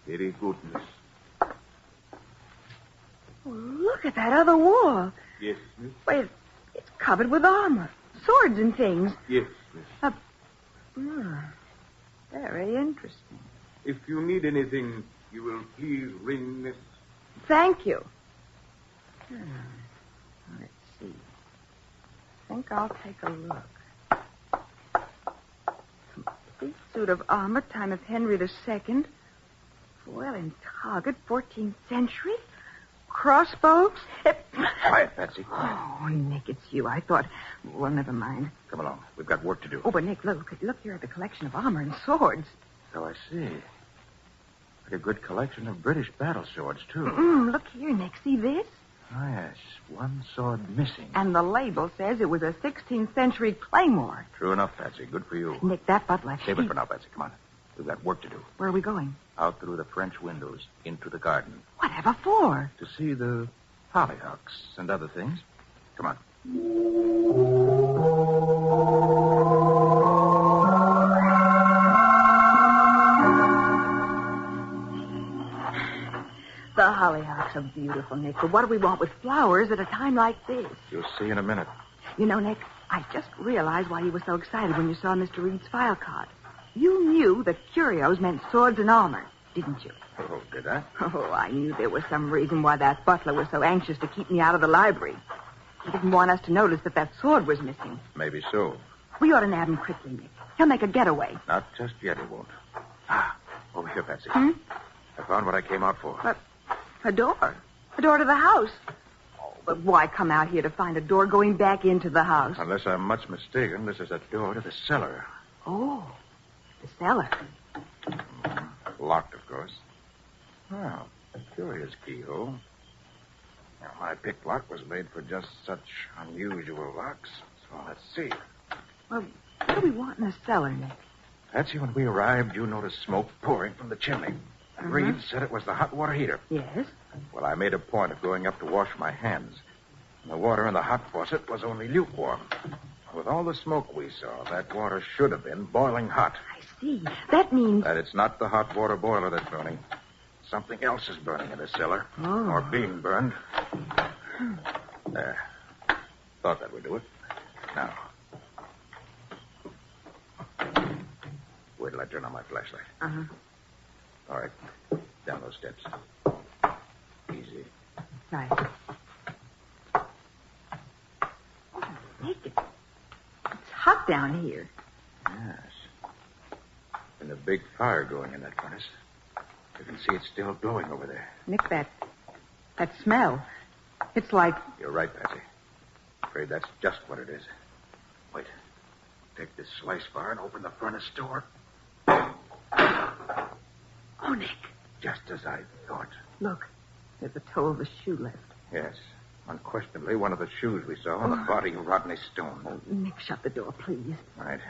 Very good, miss. Oh, look at that other wall. Yes, miss. Wait, It's covered with armor, swords and things. Yes. Very interesting. If you need anything, you will please ring this. Thank you. Let's see. I think I'll take a look. Complete suit of armor, time of Henry II. Foil and target, 14th century. Crossbow. Quiet, Patsy. Oh, Nick, it's you. I thought... Well, never mind. Come along. We've got work to do. Oh, but Nick, look here at the collection of armor and swords. So I see. Like a good collection of British battle swords, too. Look here, Nick. See this? Oh, yes. One sword missing. And the label says it was a 16th century claymore. True enough, Patsy. Good for you. Nick, that butler... Save it for now, Patsy. Come on. We've got work to do. Where are we going? Out through the French windows, into the garden. Whatever for? To see the hollyhocks and other things. Come on. The hollyhocks are beautiful, Nick, but what do we want with flowers at a time like this? You'll see in a minute. You know, Nick, I just realized why you were so excited when you saw Mr. Reed's file card. You knew that curios meant swords and armor, didn't you? Oh, did I? Oh, I knew there was some reason why that butler was so anxious to keep me out of the library. He didn't want us to notice that sword was missing. Maybe so. We ought to nab him quickly, Nick. He'll make a getaway. Not just yet, he won't. Over here, Patsy. I found what I came out for. A door. A door to the house. Oh, but why come out here to find a door going back into the house? Unless I'm much mistaken, this is a door to the cellar. Oh, the cellar. Locked, of course. Well, a curious keyhole. Now, my pick lock was made for just such unusual locks. So let's see. Well, what do we want in the cellar, Nick? Patsy, when we arrived, you noticed smoke pouring from the chimney. And Reed said it was the hot water heater. Yes? Well, I made a point of going up to wash my hands. And the water in the hot faucet was only lukewarm. With all the smoke we saw, that water should have been boiling hot. I see. That means... That it's not the hot water boiler that's burning. Something else is burning in the cellar. Oh. Or being burned. There. Thought that would do it. Now. Wait till I turn on my flashlight. All right. Down those steps. Easy. Right. Oh, Nick, it's hot down here. Yes. And a big fire going in that furnace. You can see it's still glowing over there. Nick, that smell. It's like... You're right, Patsy. Afraid that's just what it is. Wait. Take this slice bar and open the furnace door. Oh, Nick. Just as I thought. Look, there's a toe of a shoe left. Yes. Unquestionably, one of the shoes we saw on the body of Rodney Stone. Oh, Nick, shut the door, please. Right.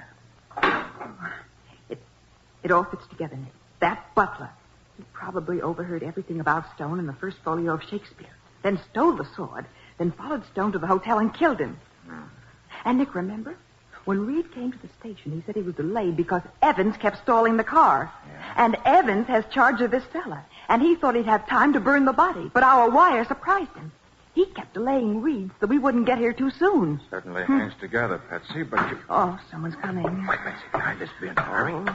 It all fits together, Nick. That butler. He probably overheard everything about Stone in the first folio of Shakespeare. Then stole the sword. Then followed Stone to the hotel and killed him. And, Nick, remember? When Reed came to the station, he said he was delayed because Evans kept stalling the car. Yeah. And Evans has charge of this cellar. And he thought he'd have time to burn the body. But our wire surprised him. He kept delaying Reed so we wouldn't get here too soon. Certainly hangs together, Patsy, but you... Oh, someone's coming. Wait, Patsy, behind this bin. Hurry. Okay.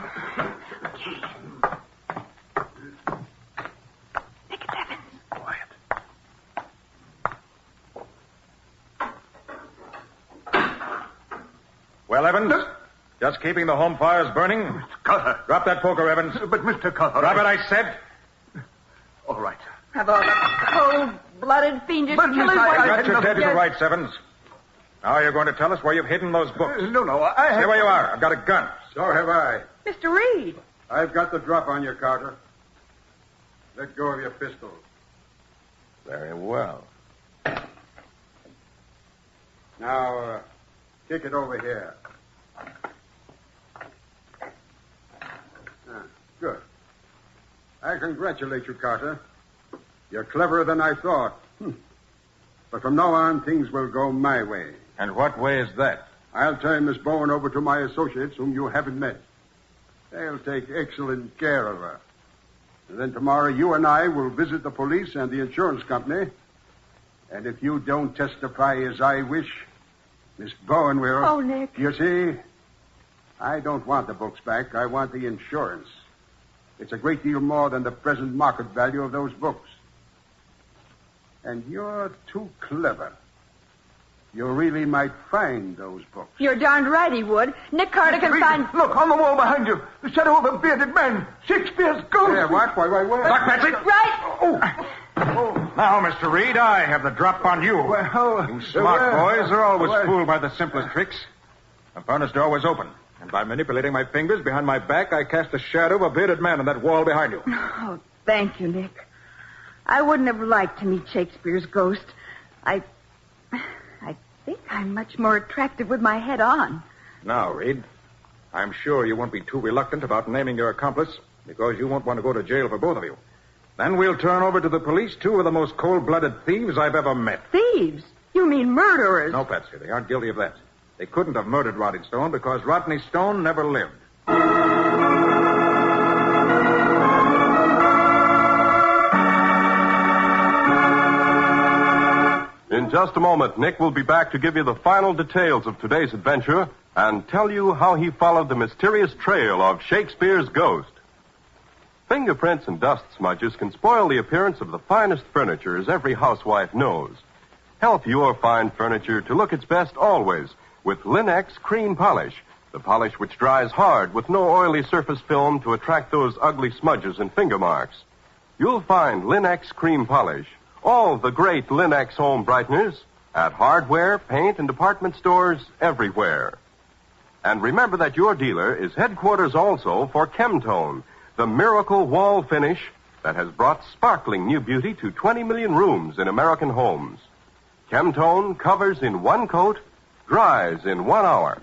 Nick, it's Evans. Quiet. Well, Evans? Just keeping the home fires burning? Mr. Carter. Drop that poker, Evans. But, Mr. Carter... Drop it, I said. All right. Have all the cold-blooded, fiendish But, killers... I got you dead to rights, Evans. Now you're going to tell us where you've hidden those books. No, I have... Stay where you are. I've got a gun. So have I. Mr. Reed. I've got the drop on you, Carter. Let go of your pistol. Very well. Now, kick it over here. Good. I congratulate you, Carter. You're cleverer than I thought. But from now on, things will go my way. And what way is that? I'll turn Miss Bowen over to my associates whom you haven't met. They'll take excellent care of her. And then tomorrow you and I will visit the police and the insurance company. And if you don't testify as I wish, Miss Bowen will. Oh, Nick. You see, I don't want the books back. I want the insurance. It's a great deal more than the present market value of those books. And you're too clever. You really might find those books. You're darned right he would. Nick Carter can find... Look, on the wall behind you. The shadow of a bearded man. Shakespeare's ghost. Yeah, what? Why? Doc Patsy. Right. Oh. Now, Mr. Reed, I have the drop on you. Well, you smart boys are always fooled by the simplest tricks. The furnace door was open, and by manipulating my fingers behind my back, I cast a shadow of a bearded man on that wall behind you. Oh, thank you, Nick. I wouldn't have liked to meet Shakespeare's ghost. I think I'm much more attractive with my head on. Now, Reed, I'm sure you won't be too reluctant about naming your accomplice, because you won't want to go to jail for both of you. Then we'll turn over to the police two of the most cold-blooded thieves I've ever met. Thieves? You mean murderers? No, Patsy, they aren't guilty of that. They couldn't have murdered Rodney Stone because Rodney Stone never lived. In just a moment, Nick will be back to give you the final details of today's adventure and tell you how he followed the mysterious trail of Shakespeare's ghost. Fingerprints and dust smudges can spoil the appearance of the finest furniture, as every housewife knows. Help your fine furniture to look its best always with Linex Cream Polish, the polish which dries hard with no oily surface film to attract those ugly smudges and finger marks. You'll find Linex Cream Polish, all the great Linex home brighteners, at hardware, paint, and department stores everywhere. And remember that your dealer is headquarters also for Chemtone, the miracle wall finish that has brought sparkling new beauty to 20 million rooms in American homes. Chemtone covers in one coat, dries in 1 hour.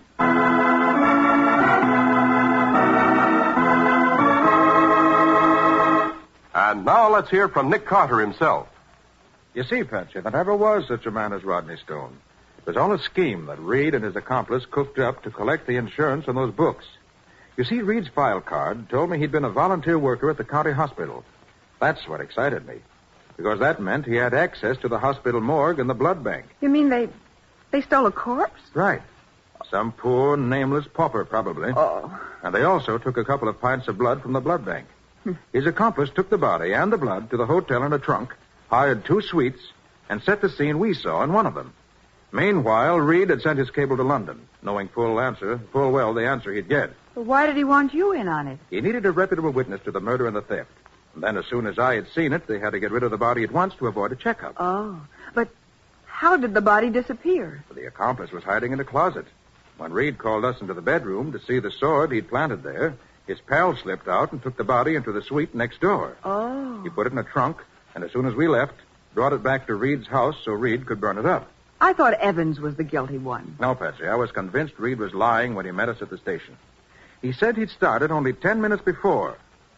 And now let's hear from Nick Carter himself. You see, Patsy, there never was such a man as Rodney Stone. It was all a scheme that Reed and his accomplice cooked up to collect the insurance on those books. You see, Reed's file card told me he'd been a volunteer worker at the county hospital. That's what excited me, because that meant he had access to the hospital morgue and the blood bank. You mean they stole a corpse? Right. Some poor, nameless pauper, probably. Oh. And they also took a couple of pints of blood from the blood bank. His accomplice took the body and the blood to the hotel in a trunk, hired 2 suites, and set the scene we saw in one of them. Meanwhile, Reed had sent his cable to London, knowing full well the answer he'd get. But why did he want you in on it? He needed a reputable witness to the murder and the theft. And then as soon as I had seen it, they had to get rid of the body at once to avoid a checkup. Oh, but how did the body disappear? The accomplice was hiding in a closet. When Reed called us into the bedroom to see the sword he'd planted there, his pal slipped out and took the body into the suite next door. Oh. He put it in a trunk, and as soon as we left, brought it back to Reed's house so Reed could burn it up. I thought Evans was the guilty one. No, Patsy, I was convinced Reed was lying when he met us at the station. He said he'd started only 10 minutes before,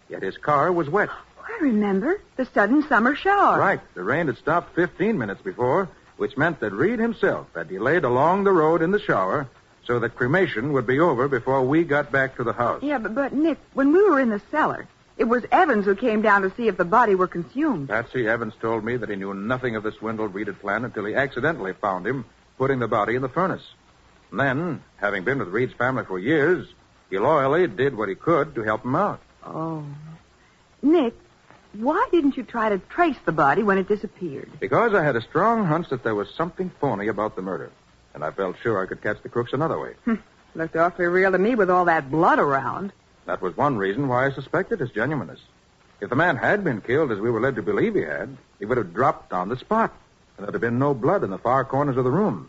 yet his car was wet. I remember the sudden summer shower. Right. The rain had stopped 15 minutes before, which meant that Reed himself had delayed along the road in the shower so that cremation would be over before we got back to the house. Yeah, but Nick, when we were in the cellar, it was Evans who came down to see if the body were consumed. Patsy, Evans told me that he knew nothing of the swindle Reed had planned until he accidentally found him putting the body in the furnace. And then, having been with Reed's family for years, he loyally did what he could to help him out. Oh. Nick, why didn't you try to trace the body when it disappeared? Because I had a strong hunch that there was something phony about the murder. And I felt sure I could catch the crooks another way. Looked awfully real to me with all that blood around. That was one reason why I suspected his genuineness. If the man had been killed as we were led to believe he had, he would have dropped on the spot. And there'd have been no blood in the far corners of the room.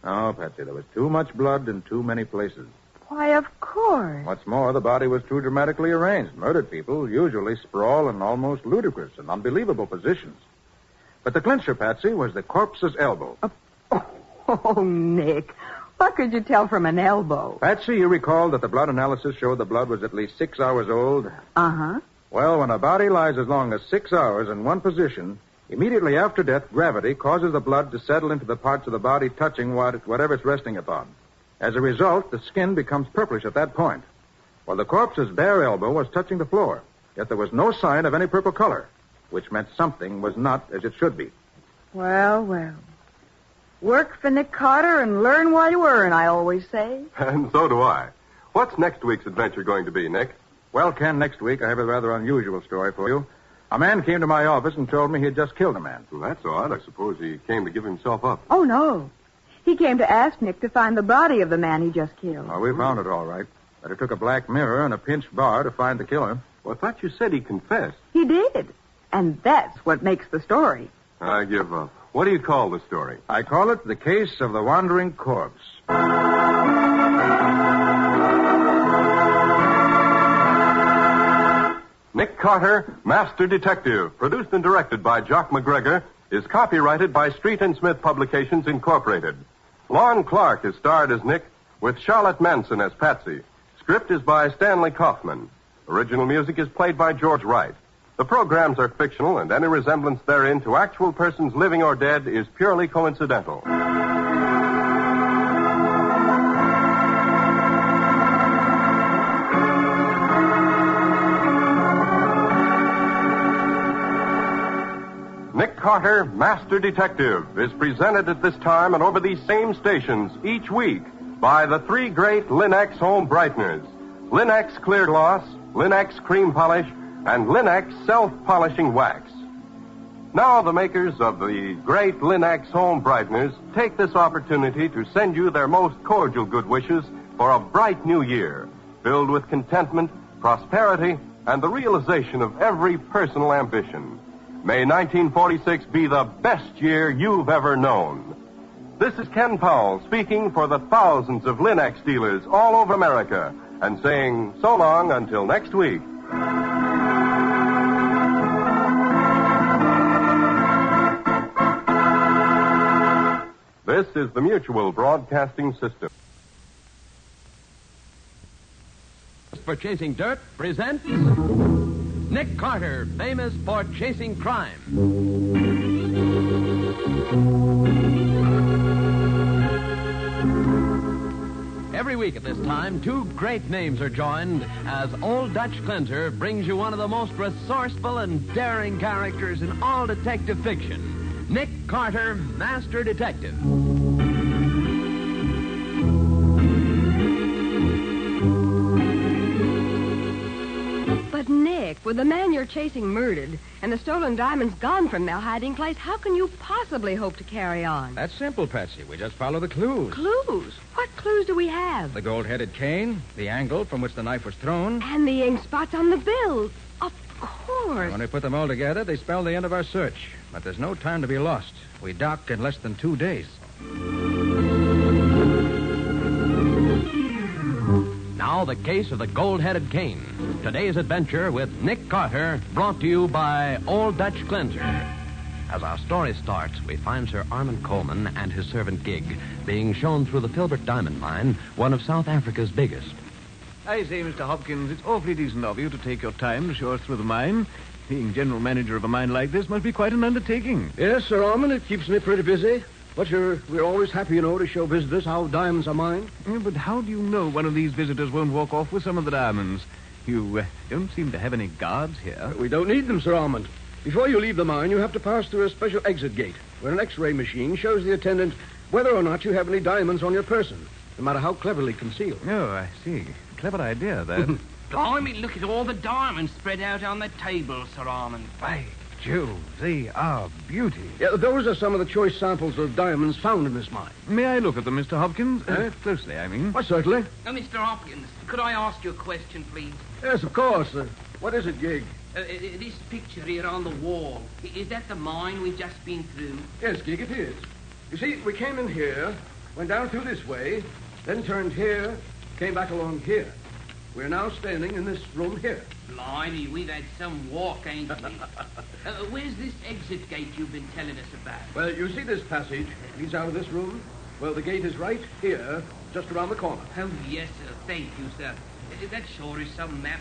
No, Patsy, there was too much blood in too many places. Why, of course. What's more, the body was too dramatically arranged. Murdered people usually sprawl in almost ludicrous and unbelievable positions. But the clincher, Patsy, was the corpse's elbow. Oh, Nick, what could you tell from an elbow? Patsy, you recall that the blood analysis showed the blood was at least 6 hours old? Uh-huh. Well, when a body lies as long as 6 hours in one position, immediately after death, gravity causes the blood to settle into the parts of the body touching whatever it's resting upon. As a result, the skin becomes purplish at that point. Well, the corpse's bare elbow was touching the floor, yet there was no sign of any purple color, which meant something was not as it should be. Well. Work for Nick Carter and learn while you earn, I always say. And so do I. What's next week's adventure going to be, Nick? Well, Ken, next week I have a rather unusual story for you. A man came to my office and told me he had just killed a man. Well, that's odd. I suppose he came to give himself up. Oh, no. He came to ask Nick to find the body of the man he just killed. Well, we found it all right. But it took a black mirror and a pinched bar to find the killer. Well, I thought you said he confessed. He did. And that's what makes the story. I give up. What do you call the story? I call it The Case of the Wandering Corpse. Nick Carter, Master Detective, produced and directed by Jock McGregor, is copyrighted by Street and Smith Publications, Incorporated. Lon Clark is starred as Nick, with Charlotte Manson as Patsy. Script is by Stanley Kaufman. Original music is played by George Wright. The programs are fictional, and any resemblance therein to actual persons living or dead is purely coincidental. Nick Carter, Master Detective, is presented at this time and over these same stations each week by the three great Linex home brighteners: Linex Clear Gloss, Linex Cream Polish, and Linex Self-Polishing Wax. Now the makers of the great Linex home brighteners take this opportunity to send you their most cordial good wishes for a bright new year, filled with contentment, prosperity, and the realization of every personal ambition. May 1946 be the best year you've ever known. This is Ken Powell speaking for the thousands of Linex dealers all over America and saying so long until next week. This is the Mutual Broadcasting System. For Chasing Dirt presents Nick Carter, famous for chasing crime. Every week at this time, two great names are joined as Old Dutch Cleanser brings you one of the most resourceful and daring characters in all detective fiction, Nick Carter, Master Detective. But, Nick, with the man you're chasing murdered and the stolen diamonds gone from their hiding place, how can you possibly hope to carry on? That's simple, Patsy. We just follow the clues. Clues? What clues do we have? The gold-headed cane, the angle from which the knife was thrown. And the ink spots on the bill. Of course. When we put them all together, they spell the end of our search. But there's no time to be lost. We dock in less than 2 days. Now, the case of the gold-headed cane. Today's adventure with Nick Carter, brought to you by Old Dutch Cleanser. As our story starts, we find Sir Armand Coleman and his servant Gig being shown through the Filbert Diamond Mine, one of South Africa's biggest. I say, Mr. Hopkins, it's awfully decent of you to take your time to show us through the mine. Being general manager of a mine like this must be quite an undertaking. Yes, Sir Armand, it keeps me pretty busy. But we're always happy, to show visitors how diamonds are mined. Yeah, but how do you know one of these visitors won't walk off with some of the diamonds? You don't seem to have any guards here. We don't need them, Sir Armand. Before you leave the mine, you have to pass through a special exit gate, where an X-ray machine shows the attendant whether or not you have any diamonds on your person, no matter how cleverly concealed. Oh, I see. Clever idea, that. Blimey, look at all the diamonds spread out on the table, Sir Armand. By Jove, they are beauty. Yeah, those are some of the choice samples of diamonds found in this mine. May I look at them, Mr. Hopkins? Closely, I mean. Why, certainly. Now, Mr. Hopkins, could I ask you a question, please? Yes, of course. What is it, Gig? This picture here on the wall, is that the mine we've just been through? Yes, Gig, it is. You see, we came in here, went down through this way, then turned here, came back along here. We're now standing in this room here. Blimey, we've had some walk, ain't we? Where's this exit gate you've been telling us about? Well, you see this passage leads out of this room? Well, the gate is right here, just around the corner. Oh, yes, sir. Thank you, sir. That sure is some map.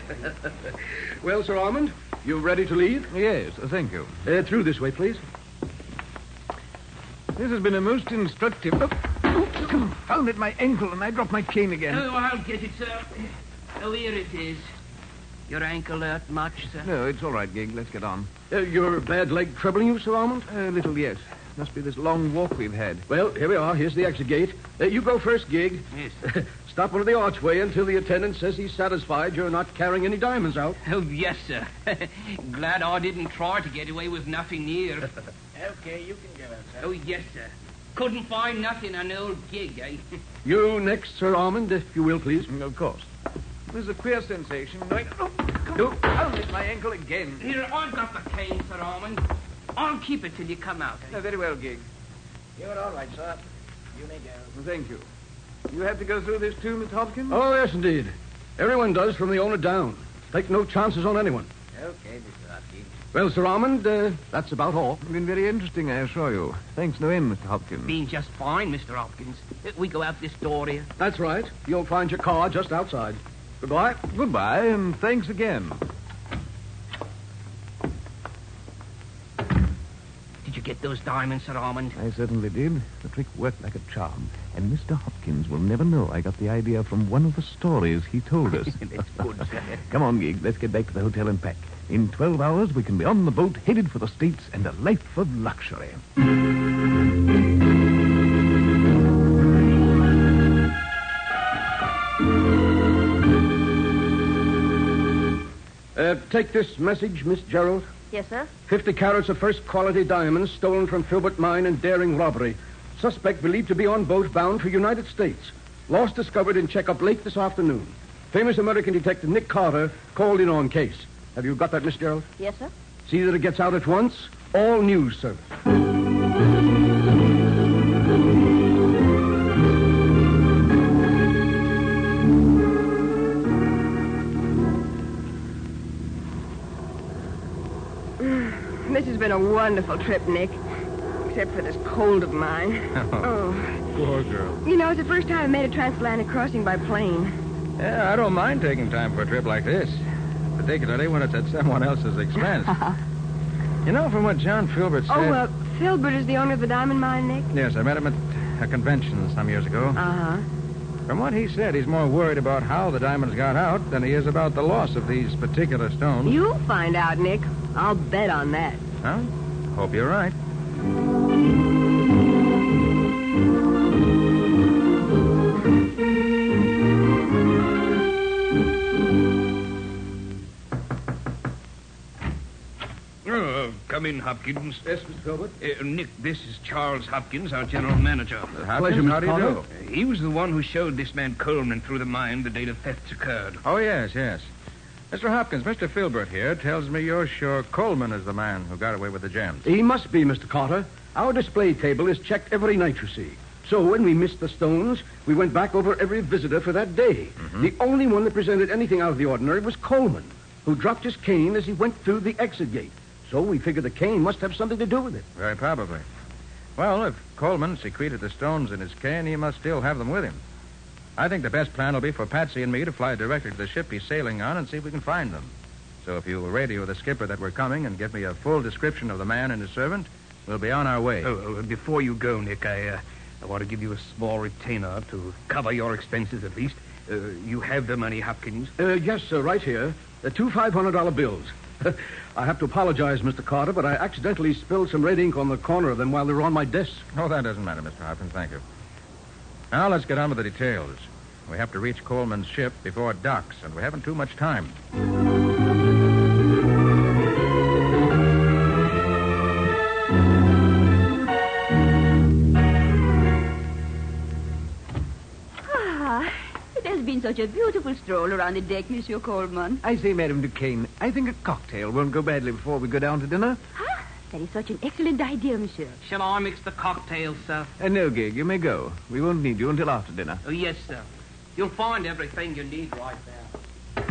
Well, Sir Armand, you ready to leave? Yes, thank you. Through this way, please. This has been a most instructive... Oh, confounded my ankle, and I dropped my cane again. Oh, I'll get it, sir. Oh, here it is. Your ankle hurt much, sir? No, it's all right, Gig. Let's get on. Your bad leg troubling you, Sir Armand? A little, yes. Must be this long walk we've had. Well, here we are. Here's the exit gate. You go first, Gig. Yes. Stop under the archway until the attendant says he's satisfied you're not carrying any diamonds out. Oh, yes, sir. Glad I didn't try to get away with nothing near. Okay, you can get it, sir. Oh, yes, sir. Couldn't find nothing on the old gig, eh? You next, Sir Armand, if you will, please. Of course. There's a queer sensation. I'll hit my ankle again. Here, I've got the cane, Sir Armand. I'll keep it till you come out, eh? Very well, Gig. You're all right, sir. You may go. Thank you. You have to go through this too, Mr. Hopkins? Oh, yes, indeed. Everyone does from the owner down. Take no chances on anyone. Okay, Mr. Hopkins. Well, Sir Armand, that's about all. Been very interesting, I assure you. Thanks no end, Mr. Hopkins. Been just fine, Mr. Hopkins. We go out this door here. That's right. You'll find your car just outside. Goodbye. Goodbye, and thanks again. Did you get those diamonds, Sir Armand? I certainly did. The trick worked like a charm. And Mr. Hopkins will never know I got the idea from one of the stories he told us. That's good, sir. Come on, Gig. Let's get back to the hotel and pack. In 12 hours, we can be on the boat, headed for the States, and a life of luxury. Take this message, Miss Gerald. Yes, sir? 50 carats of first-quality diamonds stolen from Filbert Mine in daring robbery. Suspect believed to be on boat bound for United States. Lost discovered in checkup late this afternoon. Famous American detective Nick Carter called in on case. Have you got that, Miss Gerald? Yes, sir? See that it gets out at once. All news service. This has been a wonderful trip, Nick. Except for this cold of mine. Oh, poor girl. You know, it's the first time I've made a transatlantic crossing by plane. Yeah, I don't mind taking time for a trip like this. Particularly when it's at someone else's expense. You know, from what John Filbert said... Filbert is the owner of the diamond mine, Nick? Yes, I met him at a convention some years ago. Uh-huh. From what he said, he's more worried about how the diamonds got out than he is about the loss of these particular stones. You'll find out, Nick. I'll bet on that. Well, hope you're right. Come in, Hopkins. Yes, Mr. Filbert? Nick, this is Charles Hopkins, our general manager. Pleasure, Mr. Carter. He was the one who showed this man Coleman through the mine the day the thefts occurred. Oh, yes. Mr. Hopkins, Mr. Filbert here tells me you're sure Coleman is the man who got away with the gems. He must be, Mr. Carter. Our display table is checked every night, you see. So when we missed the stones, we went back over every visitor for that day. Mm-hmm. The only one that presented anything out of the ordinary was Coleman, who dropped his cane as he went through the exit gate. So we figured the cane must have something to do with it. Very probably. Well, if Coleman secreted the stones in his cane, he must still have them with him. I think the best plan will be for Patsy and me to fly directly to the ship he's sailing on and see if we can find them. So if you will radio the skipper that we're coming and give me a full description of the man and his servant, we'll be on our way. Before you go, Nick, I want to give you a small retainer to cover your expenses at least. You have the money, Hopkins? Yes, sir, right here. Two $500 bills. I have to apologize, Mr. Carter, but I accidentally spilled some red ink on the corner of them while they were on my desk. Oh, that doesn't matter, Mr. Hopkins. Thank you. Now, let's get on with the details. We have to reach Coleman's ship before it docks, and we haven't too much time. Been such a beautiful stroll around the deck, Monsieur Coleman. I say, Madame Duquesne, I think a cocktail won't go badly before we go down to dinner. Ah, that is such an excellent idea, Monsieur. Shall I mix the cocktails, sir? No, Gig, you may go. We won't need you until after dinner. Oh, yes, sir. You'll find everything you need right there.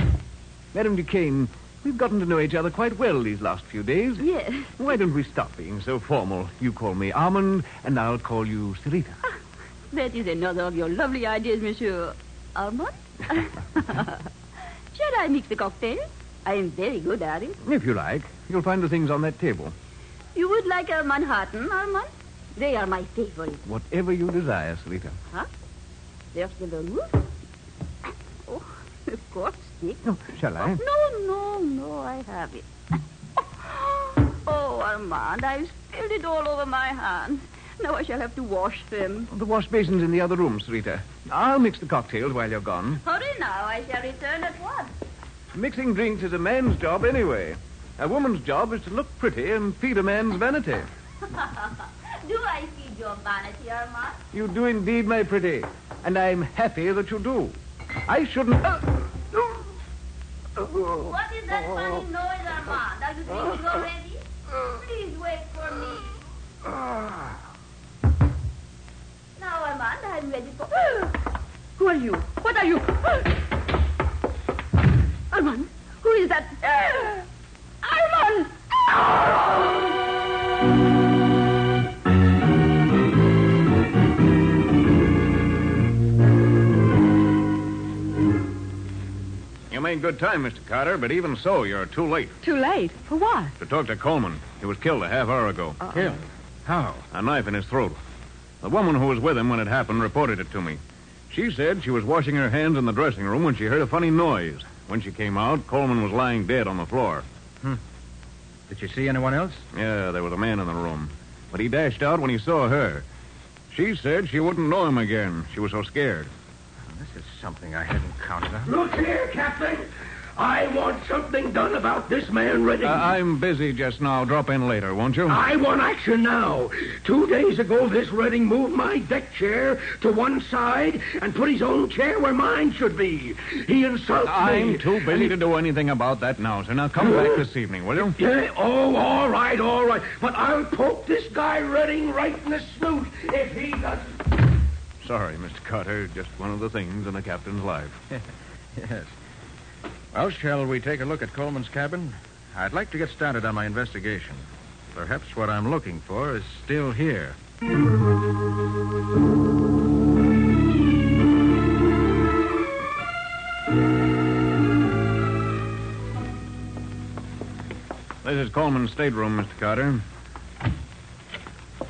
Madame Duquesne, we've gotten to know each other quite well these last few days. Yes. Why don't we stop being so formal? You call me Armand, and I'll call you Sarita. Ah, that is another of your lovely ideas, Monsieur. Armand? Shall I mix the cocktail? I am very good at it. If you like. You'll find the things on that table. You would like a Manhattan, Armand? They are my favorite. Whatever you desire, Sarita. Huh? There's the vermouth. Oh, of course, Dick. Oh, shall I? No, I have it. Oh, Armand. I've spilled it all over my hands. Now I shall have to wash them. The wash basin's in the other room, Sarita. I'll mix the cocktails while you're gone. Hurry now. I shall return at once. Mixing drinks is a man's job anyway. A woman's job is to look pretty and feed a man's vanity. Do I feed your vanity, Armand? You do indeed, my pretty. And I'm happy that you do. I shouldn't... What is that funny noise, Armand? Are you drinking already? Please wait for me. Now, Armand, I'm ready for... Who are you? What are you? Armand, who is that? Armand! You made good time, Mr. Carter, but even so, you're too late. Too late? For what? To talk to Coleman. He was killed a half hour ago. Killed? How? A knife in his throat. The woman who was with him when it happened reported it to me. She said she was washing her hands in the dressing room when she heard a funny noise. When she came out, Coleman was lying dead on the floor. Did you see anyone else? Yeah, there was a man in the room. But he dashed out when he saw her. She said she wouldn't know him again. She was so scared. This is something I hadn't counted on. Look here, Captain. I want something done about this man Redding. I'm busy just now. Drop in later, won't you? I want action now. 2 days ago, this Redding moved my deck chair to one side and put his own chair where mine should be. He insults me. I'm too busy to do anything about that now, sir. Now come back this evening, will you? Yeah, all right. But I'll poke this guy Redding right in the snoot if he doesn't. Sorry, Mr. Carter. Just one of the things in a captain's life. Yes. Well, shall we take a look at Coleman's cabin? I'd like to get started on my investigation. Perhaps what I'm looking for is still here. This is Coleman's stateroom, Mr. Carter.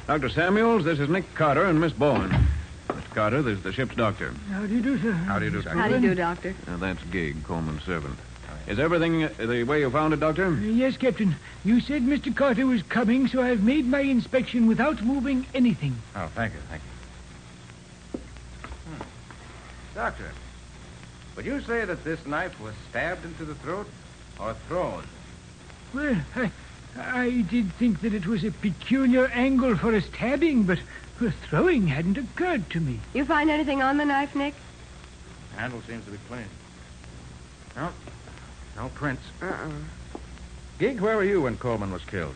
Dr. Samuels, this is Nick Carter and Miss Bowen. Mr. Carter, this is the ship's doctor. How do you do, sir? How do you do, Doctor? How do you do, Doctor? That's Gig, Coleman's servant. Is everything the way you found it, Doctor? Yes, Captain. You said Mr. Carter was coming, so I've made my inspection without moving anything. Oh, thank you. Doctor, would you say that this knife was stabbed into the throat or thrown? Well, I did think that it was a peculiar angle for a stabbing, but throwing hadn't occurred to me. You find anything on the knife, Nick? The handle seems to be clean. No prints. Gig, where were you when Coleman was killed?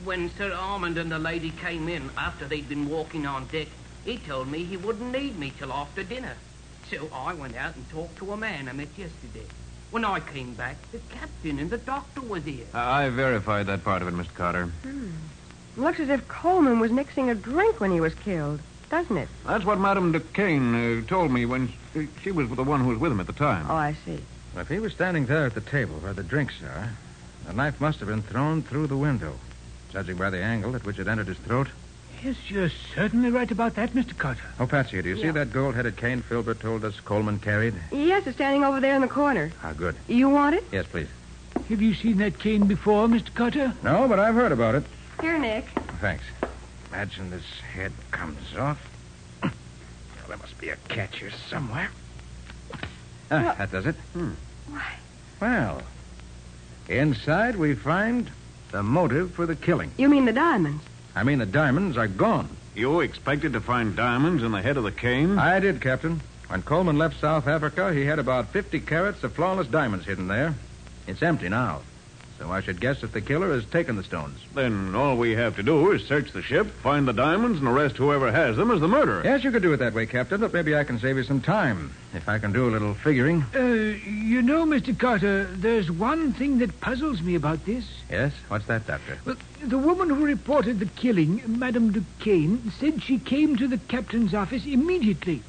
When Sir Armand and the lady came in after they'd been walking on deck, he told me he wouldn't need me till after dinner. So I went out and talked to a man I met yesterday. When I came back, the captain and the doctor was here. I verified that part of it, Mr. Carter. Looks as if Coleman was mixing a drink when he was killed, doesn't it? That's what Madame Duquesne told me when she was the one who was with him at the time. Oh, I see. If he was standing there at the table where the drinks are, the knife must have been thrown through the window, judging by the angle at which it entered his throat. Yes, you're certainly right about that, Mr. Carter. Oh, Patsy, do you see that gold-headed cane Filbert told us Coleman carried? Yes, it's standing over there in the corner. Ah, good. You want it? Yes, please. Have you seen that cane before, Mr. Carter? No, but I've heard about it. Here, Nick. Thanks. Imagine this head comes off. Well, there must be a catch here somewhere. That does it. Why? Well, inside we find the motive for the killing. You mean the diamonds? I mean, the diamonds are gone. You expected to find diamonds in the head of the cane? I did, Captain. When Coleman left South Africa, he had about 50 carats of flawless diamonds hidden there. It's empty now. So I should guess that the killer has taken the stones. Then all we have to do is search the ship, find the diamonds, and arrest whoever has them as the murderer. Yes, you could do it that way, Captain, but maybe I can save you some time, if I can do a little figuring. You know, Mr. Carter, there's one thing that puzzles me about this. Yes? What's that, Doctor? Well, the woman who reported the killing, Madame Duquesne, said she came to the captain's office immediately.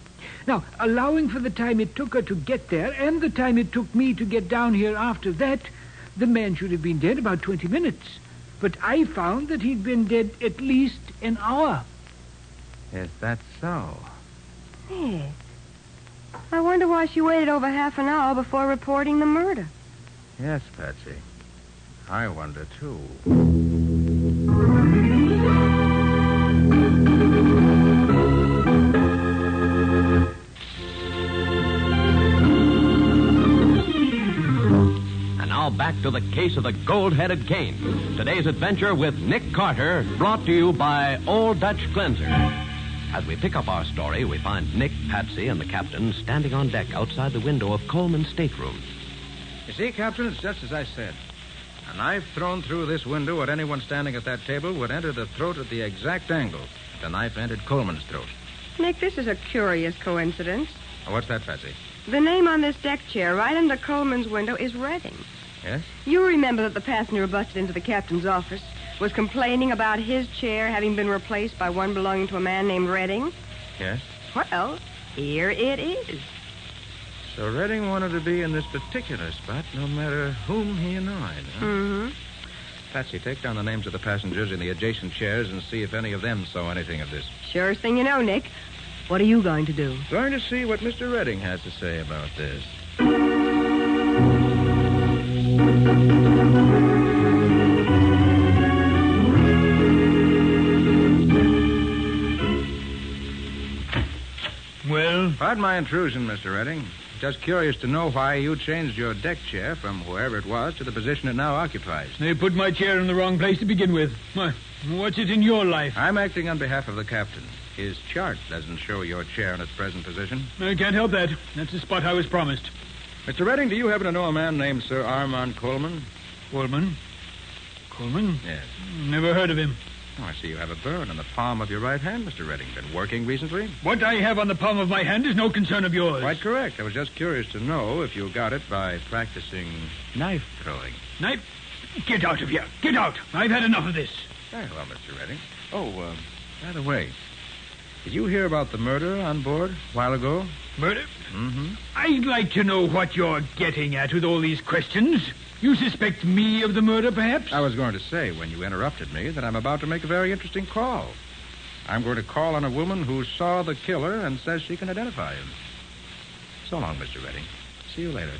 Now, allowing for the time it took her to get there and the time it took me to get down here after that, the man should have been dead about 20 minutes. But I found that he'd been dead at least an hour. Is that so? Yes. I wonder why she waited over half an hour before reporting the murder. Yes, Patsy. I wonder, too. And now back to the case of the gold-headed cane. Today's adventure with Nick Carter, brought to you by Old Dutch Cleanser. As we pick up our story, we find Nick, Patsy, and the captain standing on deck outside the window of Coleman's stateroom. You see, Captain, it's just as I said. A knife thrown through this window at anyone standing at that table would enter the throat at the exact angle the knife entered Coleman's throat. Nick, this is a curious coincidence. What's that, Patsy? The name on this deck chair right under Coleman's window is Redding. Yes? You remember that the passenger who busted into the captain's office was complaining about his chair having been replaced by one belonging to a man named Redding? Yes? Well, here it is. So Redding wanted to be in this particular spot no matter whom he annoyed, huh? Mm-hmm. Patsy, take down the names of the passengers in the adjacent chairs and see if any of them saw anything of this. Surest thing you know, Nick. What are you going to do? Going to see what Mr. Redding has to say about this. Well? Pardon my intrusion, Mr. Redding. Just curious to know why you changed your deck chair from wherever it was to the position it now occupies. They put my chair in the wrong place to begin with. What's it in your life? I'm acting on behalf of the captain. His chart doesn't show your chair in its present position. I can't help that. That's the spot I was promised. Mr. Redding, do you happen to know a man named Sir Armand Coleman? Coleman? Coleman? Yes. Never heard of him. Oh, I see you have a burn on the palm of your right hand, Mr. Redding. Been working recently? What I have on the palm of my hand is no concern of yours. Quite correct. I was just curious to know if you got it by practicing knife throwing. Knife? Get out of here. Get out. I've had enough of this. Very well, Mr. Redding. Oh, by the way, did you hear about the murder on board a while ago? Murder? Mm-hmm. I'd like to know what you're getting at with all these questions. You suspect me of the murder, perhaps? I was going to say, when you interrupted me, that I'm about to make a very interesting call. I'm going to call on a woman who saw the killer and says she can identify him. So long, Mr. Redding. See you later.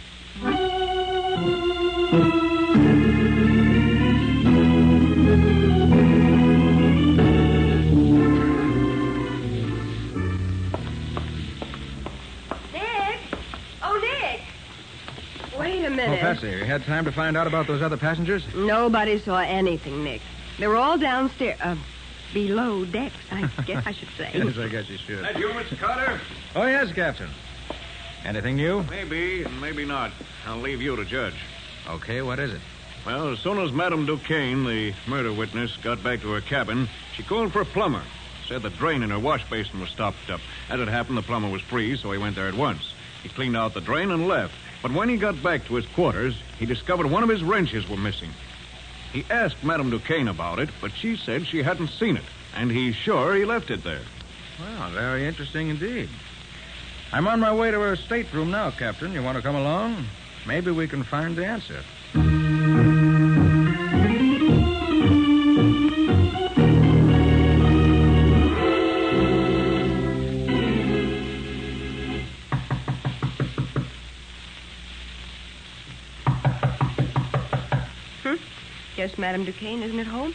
Wait a minute. Oh, Patsy, you had time to find out about those other passengers? Nobody saw anything, Nick. They were all downstairs, below decks, I guess I should say. Yes, I guess you should. That you, Mr. Carter? Oh, yes, Captain. Anything new? Maybe, and maybe not. I'll leave you to judge. Okay, what is it? Well, as soon as Madame Duquesne, the murder witness, got back to her cabin, she called for a plumber. Said the drain in her wash basin was stopped up. As it happened, the plumber was free, so he went there at once. He cleaned out the drain and left. But when he got back to his quarters, he discovered one of his wrenches were missing. He asked Madame Duquesne about it, but she said she hadn't seen it, and he's sure he left it there. Well, very interesting indeed. I'm on my way to her stateroom now, Captain. You want to come along? Maybe we can find the answer. Guess Madame Duquesne isn't at home.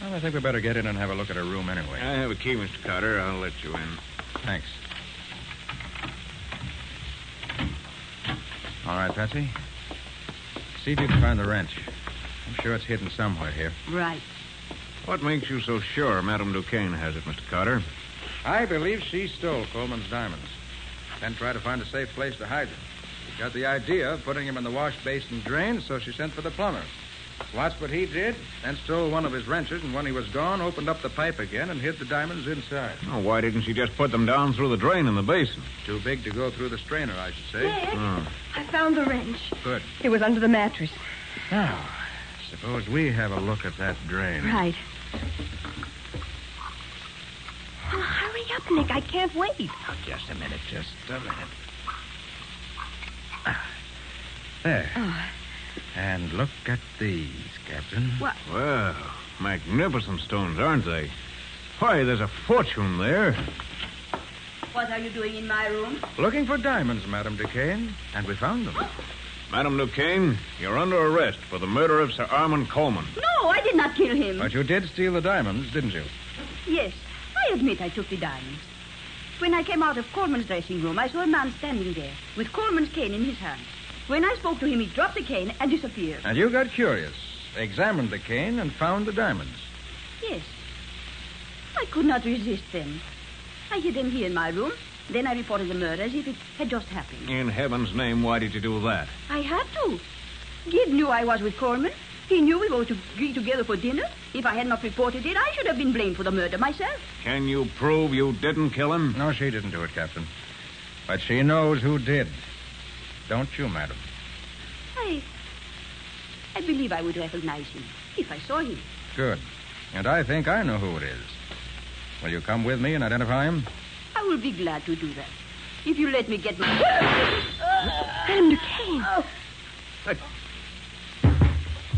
Well, I think we better get in and have a look at her room anyway. I have a key, Mr. Carter. I'll let you in. Thanks. All right, Patsy. See if you can find the wrench. I'm sure it's hidden somewhere here. Right. What makes you so sure Madame Duquesne has it, Mr. Carter? I believe she stole Coleman's diamonds. Then tried to find a safe place to hide them. She got the idea of putting him in the wash basin drain, so she sent for the plumber. Watched what he did, then stole one of his wrenches, and when he was gone, opened up the pipe again and hid the diamonds inside. Oh, why didn't she just put them down through the drain in the basin? Too big to go through the strainer, I should say. Nick, Oh. I found the wrench. Good. It was under the mattress. Now, suppose we have a look at that drain. Right. Well, hurry up, Nick. I can't wait. Oh, just a minute, just a minute. There. Oh. And look at these, Captain. What? Well, magnificent stones, aren't they? Why, there's a fortune there. What are you doing in my room? Looking for diamonds, Madame Duquesne, and we found them. Madam Duquesne, you're under arrest for the murder of Sir Armand Coleman. No, I did not kill him. But you did steal the diamonds, didn't you? Yes, I admit I took the diamonds. When I came out of Coleman's dressing room, I saw a man standing there with Coleman's cane in his hand. When I spoke to him, he dropped the cane and disappeared. And you got curious, examined the cane, and found the diamonds. Yes. I could not resist them. I hid them here in my room. Then I reported the murder as if it had just happened. In heaven's name, why did you do that? I had to. Gid knew I was with Coleman. He knew we were to be together for dinner. If I had not reported it, I should have been blamed for the murder myself. Can you prove you didn't kill him? No, she didn't do it, Captain. But she knows who did. Don't you, madam? I believe I would recognize him if I saw him. Good. And I think I know who it is. Will you come with me and identify him? I will be glad to do that. If you let me get my... Madam Duquesne.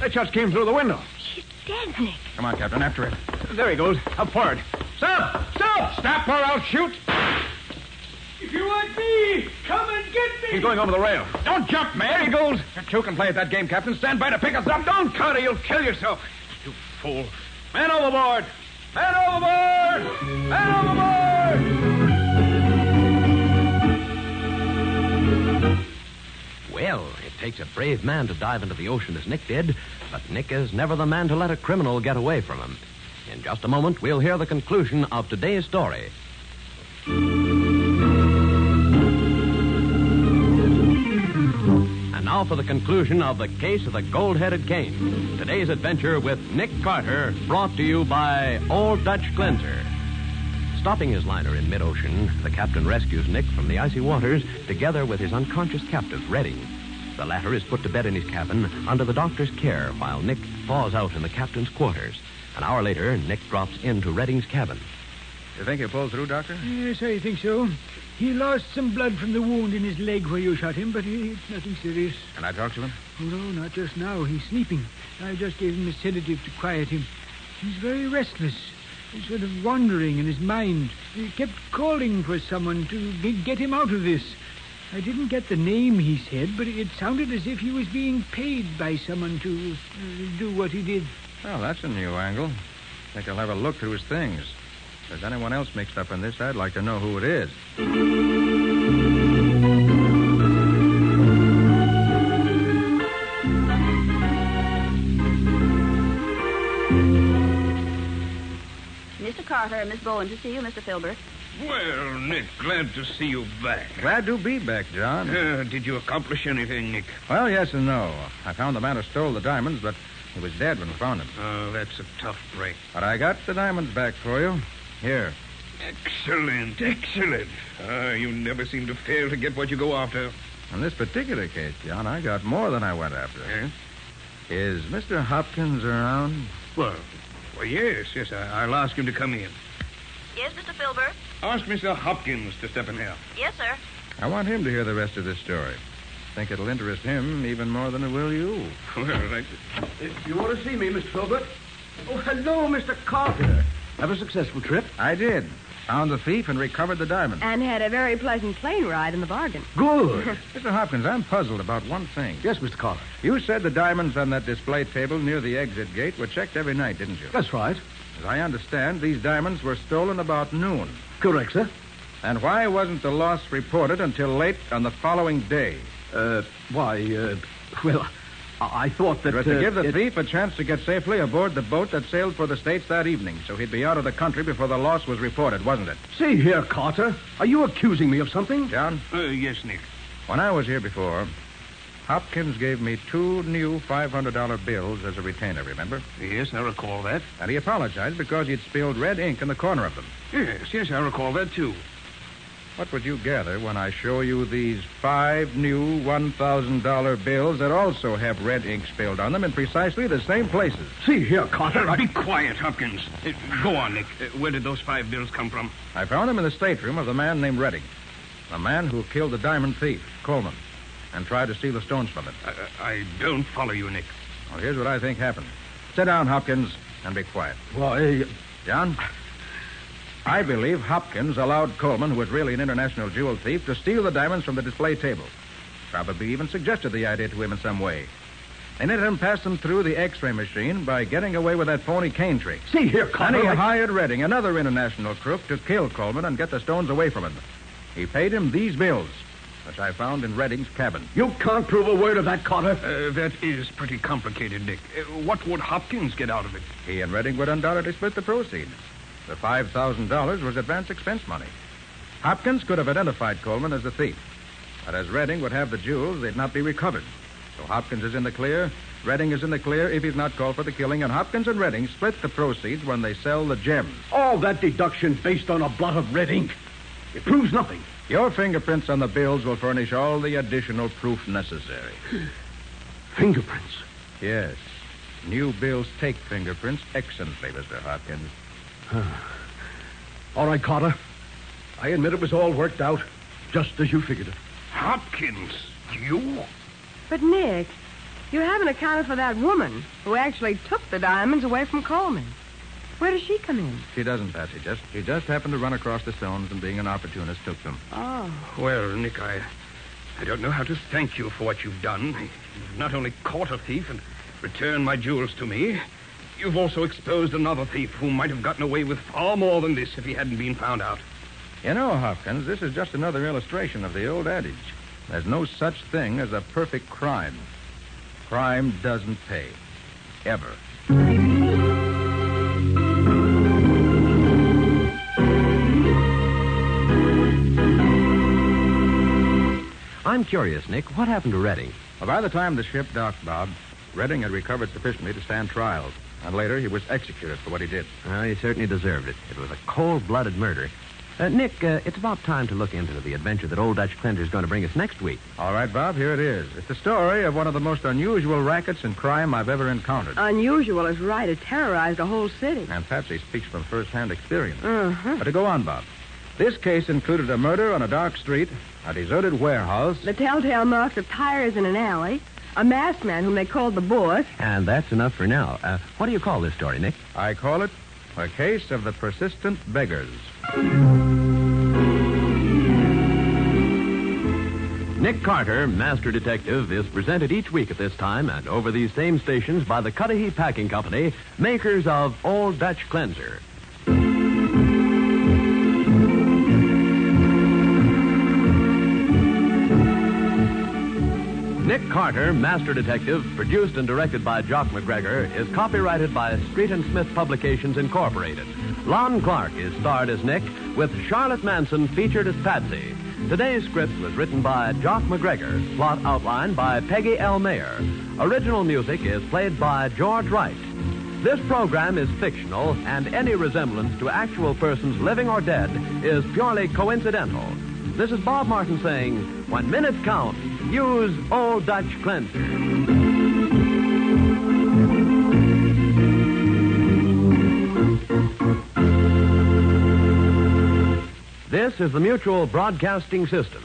That just came through the window. She's dead, Nick. Come on, Captain, after it. There he goes, up forward. Stop! Stop! Stop or I'll shoot. If you want me, come and get me. He's going over the rail. Don't jump, man. There he goes. You two can play at that game, Captain. Stand by to pick us up. Don't, Carter. You'll kill yourself. You fool. Man overboard! Man overboard! Man overboard! Well, it takes a brave man to dive into the ocean as Nick did, but Nick is never the man to let a criminal get away from him. In just a moment, we'll hear the conclusion of today's story. And now for the conclusion of the case of the gold-headed cane. Today's adventure with Nick Carter, brought to you by Old Dutch Cleanser. Stopping his liner in mid-ocean, the captain rescues Nick from the icy waters together with his unconscious captive, Redding. The latter is put to bed in his cabin under the doctor's care while Nick thaws out in the captain's quarters. An hour later, Nick drops into Redding's cabin. You think he'll pull through, Doctor? Yes, I think so. He lost some blood from the wound in his leg where you shot him, but it's nothing serious. Can I talk to him? Oh, no, not just now. He's sleeping. I just gave him a sedative to quiet him. He's very restless. He's sort of wandering in his mind. He kept calling for someone to get him out of this. I didn't get the name he said, but it sounded as if he was being paid by someone to do what he did. Well, that's a new angle. I think I'll have a look through his things. If there's anyone else mixed up in this, I'd like to know who it is. Mr. Carter, Miss Bowen, to see you, Mr. Filbert. Well, Nick, glad to see you back. Glad to be back, John. Did you accomplish anything, Nick? Well, yes and no. I found the man who stole the diamonds, but he was dead when we found him. Oh, that's a tough break. But I got the diamonds back for you. Here. Excellent, excellent. You never seem to fail to get what you go after. In this particular case, John, I got more than I went after. Eh? Is Mr. Hopkins around? Well, yes. I'll ask him to come in. Yes, Mr. Filbert? Ask Mr. Hopkins to step in here. Yes, sir. I want him to hear the rest of this story. I think it'll interest him even more than it will you. Well, You want to see me, Mr. Filbert? Oh, hello, Mr. Carter. Have a successful trip? I did. Found the thief and recovered the diamond. And had a very pleasant plane ride in the bargain. Good. Mr. Hopkins, I'm puzzled about one thing. Yes, Mr. Carter. You said the diamonds on that display table near the exit gate were checked every night, didn't you? That's right. As I understand, these diamonds were stolen about noon. Correct, sir. And why wasn't the loss reported until late on the following day? Well, I thought that... It was to give the thief a chance to get safely aboard the boat that sailed for the States that evening, so he'd be out of the country before the loss was reported, wasn't it? See here, Carter. Are you accusing me of something? John? Yes, Nick. When I was here before, Hopkins gave me 2 new $500 bills as a retainer, remember? Yes, I recall that. And he apologized because he'd spilled red ink in the corner of them. Yes, I recall that, too. What would you gather when I show you these 5 new $1,000 bills that also have red ink spilled on them in precisely the same places? See here, Carter. Be quiet, Hopkins. Go on, Nick. Where did those 5 bills come from? I found them in the stateroom of the man named Redding. The man who killed the diamond thief, Coleman, and tried to steal the stones from him. I don't follow you, Nick. Well, here's what I think happened. Sit down, Hopkins, and be quiet. Why, John? I believe Hopkins allowed Coleman, who was really an international jewel thief, to steal the diamonds from the display table. Probably even suggested the idea to him in some way. They let him pass them through the X-ray machine by getting away with that phony cane trick. See here, Carter. Then he hired Redding, another international crook, to kill Coleman and get the stones away from him. He paid him these bills, which I found in Redding's cabin. You can't prove a word of that, Carter. That is pretty complicated, Nick. What would Hopkins get out of it? He and Redding would undoubtedly split the proceeds. The $5,000 was advance expense money. Hopkins could have identified Coleman as the thief. But as Redding would have the jewels, they'd not be recovered. So Hopkins is in the clear. Redding is in the clear if he's not called for the killing, and Hopkins and Redding split the proceeds when they sell the gems. All that deduction based on a blot of red ink. It proves nothing. Your fingerprints on the bills will furnish all the additional proof necessary. Fingerprints? Yes. New bills take fingerprints excellently, Mr. Hopkins. All right, Carter. I admit it was all worked out, just as you figured it. Hopkins? You? But, Nick, you haven't accounted for that woman who actually took the diamonds away from Coleman. Where does she come in? She doesn't, Patsy. She just happened to run across the stones and, being an opportunist, took them. Oh. Well, Nick, I don't know how to thank you for what you've done. You've not only caught a thief and returned my jewels to me, you've also exposed another thief who might have gotten away with far more than this if he hadn't been found out. You know, Hopkins, this is just another illustration of the old adage. There's no such thing as a perfect crime. Crime doesn't pay. Ever. I'm curious, Nick. What happened to Redding? Well, by the time the ship docked, Bob, Redding had recovered sufficiently to stand trial. And later, he was executed for what he did. Well, he certainly deserved it. It was a cold-blooded murder. Nick, it's about time to look into the adventure that Old Dutch Cleanser's going to bring us next week. All right, Bob, here it is. It's the story of one of the most unusual rackets and crime I've ever encountered. Unusual is right. It terrorized a whole city. And Patsy speaks from first-hand experience. Uh-huh. But to go on, Bob. This case included a murder on a dark street, a deserted warehouse. The telltale marks of tires in an alley, a masked man whom they called the boss. And that's enough for now. What do you call this story, Nick? I call it A Case of the Persistent Beggars. Nick Carter, Master Detective, is presented each week at this time and over these same stations by the Cudahy Packing Company, makers of Old Dutch Cleanser. Nick Carter, Master Detective, produced and directed by Jock McGregor, is copyrighted by Street and Smith Publications, Incorporated. Lon Clark is starred as Nick, with Charlotte Manson featured as Patsy. Today's script was written by Jock McGregor, plot outlined by Peggy L. Mayer. Original music is played by George Wright. This program is fictional, and any resemblance to actual persons living or dead is purely coincidental. This is Bob Martin saying, when minutes count, use Old Dutch Cleanser. This is the Mutual Broadcasting System.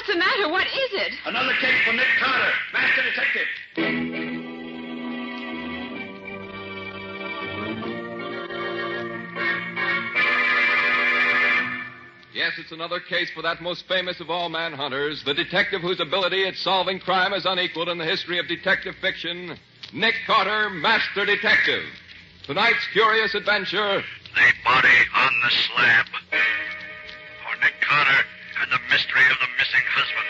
the matter? What is it? Another case for Nick Carter, master detective. Yes, it's another case for that most famous of all manhunters, the detective whose ability at solving crime is unequaled in the history of detective fiction, Nick Carter, Master Detective. Tonight's curious adventure... The body on the slab. For Nick Carter and the mystery of the missing husband.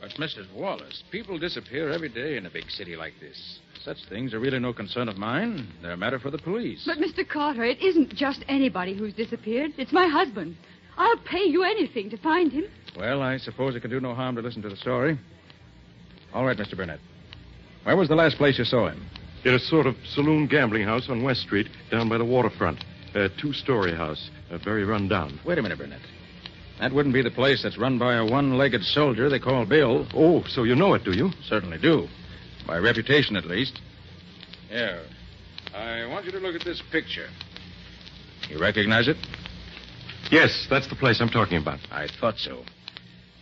But, Mrs. Wallace, people disappear every day in a big city like this. Such things are really no concern of mine. They're a matter for the police. But, Mr. Carter, it isn't just anybody who's disappeared. It's my husband. I'll pay you anything to find him. Well, I suppose it can do no harm to listen to the story. All right, Mr. Burnett. Where was the last place you saw him? In a sort of saloon gambling house on West Street, down by the waterfront. A two-story house, very run down. Wait a minute, Burnett. That wouldn't be the place that's run by a one-legged soldier they call Bill. Oh, so you know it, do you? Certainly do. By reputation, at least. Here. I want you to look at this picture. You recognize it? Yes, that's the place I'm talking about. I thought so.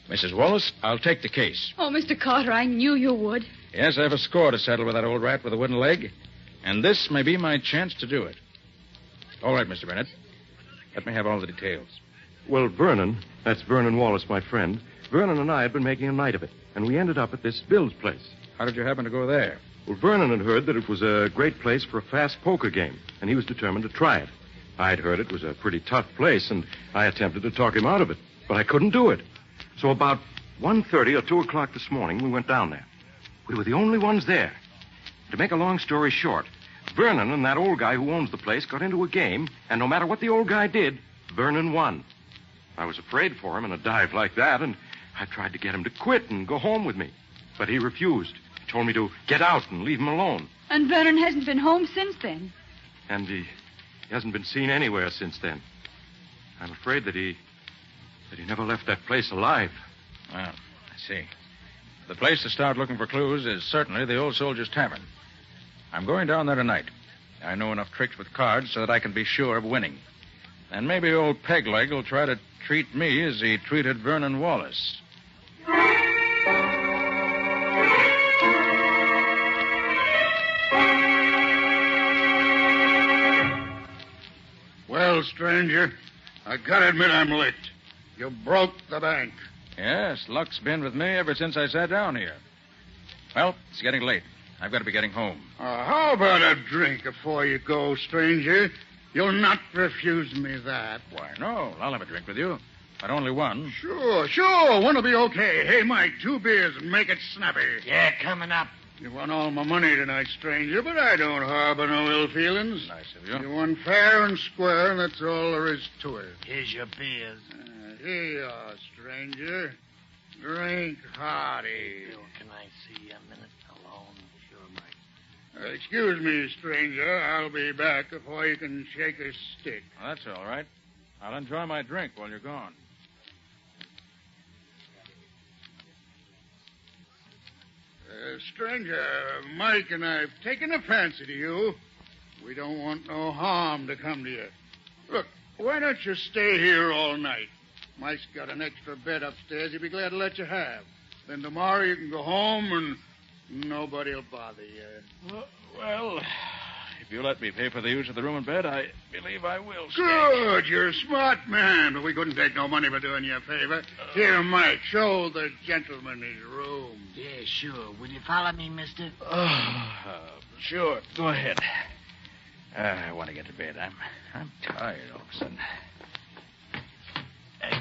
Mrs. Wallace, I'll take the case. Oh, Mr. Carter, I knew you would. Yes, I have a score to settle with that old rat with a wooden leg, and this may be my chance to do it. All right, Mr. Bennett. Let me have all the details. Well, Vernon, that's Vernon Wallace, my friend, Vernon and I had been making a night of it, and we ended up at this Bill's place. How did you happen to go there? Well, Vernon had heard that it was a great place for a fast poker game, and he was determined to try it. I'd heard it was a pretty tough place, and I attempted to talk him out of it, but I couldn't do it. So about 1:30 or 2 o'clock this morning, we went down there. We were the only ones there. To make a long story short, Vernon and that old guy who owns the place got into a game, and no matter what the old guy did, Vernon won. I was afraid for him in a dive like that, and I tried to get him to quit and go home with me. But he refused. He told me to get out and leave him alone. And Vernon hasn't been home since then. And he hasn't been seen anywhere since then. I'm afraid that he never left that place alive. Well, I see. The place to start looking for clues is certainly the Old Soldier's Tavern. I'm going down there tonight. I know enough tricks with cards so that I can be sure of winning. And maybe old Pegleg will try to treat me as he treated Vernon Wallace. Well, stranger, I gotta admit I'm licked. You broke the bank. Yes, luck's been with me ever since I sat down here. Well, it's getting late. I've got to be getting home. How about a drink before you go, stranger? You'll not refuse me that. Why, no. I'll have a drink with you. But only one. Sure. One'll be okay. Hey, Mike, 2 beers and make it snappy. Yeah, coming up. You won all my money tonight, stranger, but I don't harbor no ill feelings. Nice of you. You won fair and square, and that's all there is to it. Here's your beers. Here you are, stranger. Drink hearty. Can I see you a minute alone? Sure, Mike. Excuse me, stranger. I'll be back before you can shake a stick. Well, that's all right. I'll enjoy my drink while you're gone. Stranger, Mike and I've taken a fancy to you. We don't want no harm to come to you. Look, why don't you stay here all night? Mike's got an extra bed upstairs he'd be glad to let you have. Then tomorrow you can go home and nobody'll bother you. Well, if you let me pay for the use of the room and bed, I believe I will stay. Good, you're a smart man, but we couldn't take no money for doing you a favor. Here, Mike, show the gentleman his room. Yeah, sure. Will you follow me, mister? Sure. Go ahead. I want to get to bed. I'm tired all of a sudden.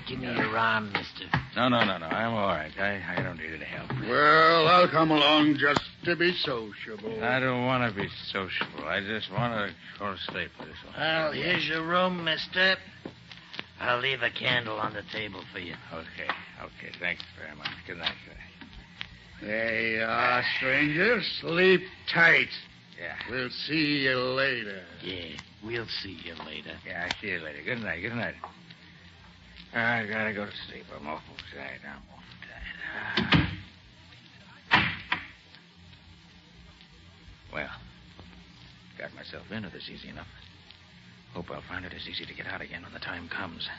Give me your arm, mister. No. I'm all right. I don't need any help. Well, I'll come along just to be sociable. I don't want to be sociable. I just want to go to sleep for this one. Well, here's your room, mister. I'll leave a candle on the table for you. Okay. Thanks very much. Good night, sir. There you are, stranger. Sleep tight. Yeah. We'll see you later. Yeah, we'll see you later. Yeah, I'll see you later. Good night. I gotta go to sleep. I'm awful tired. Well, got myself into this easy enough. Hope I'll find it as easy to get out again when the time comes.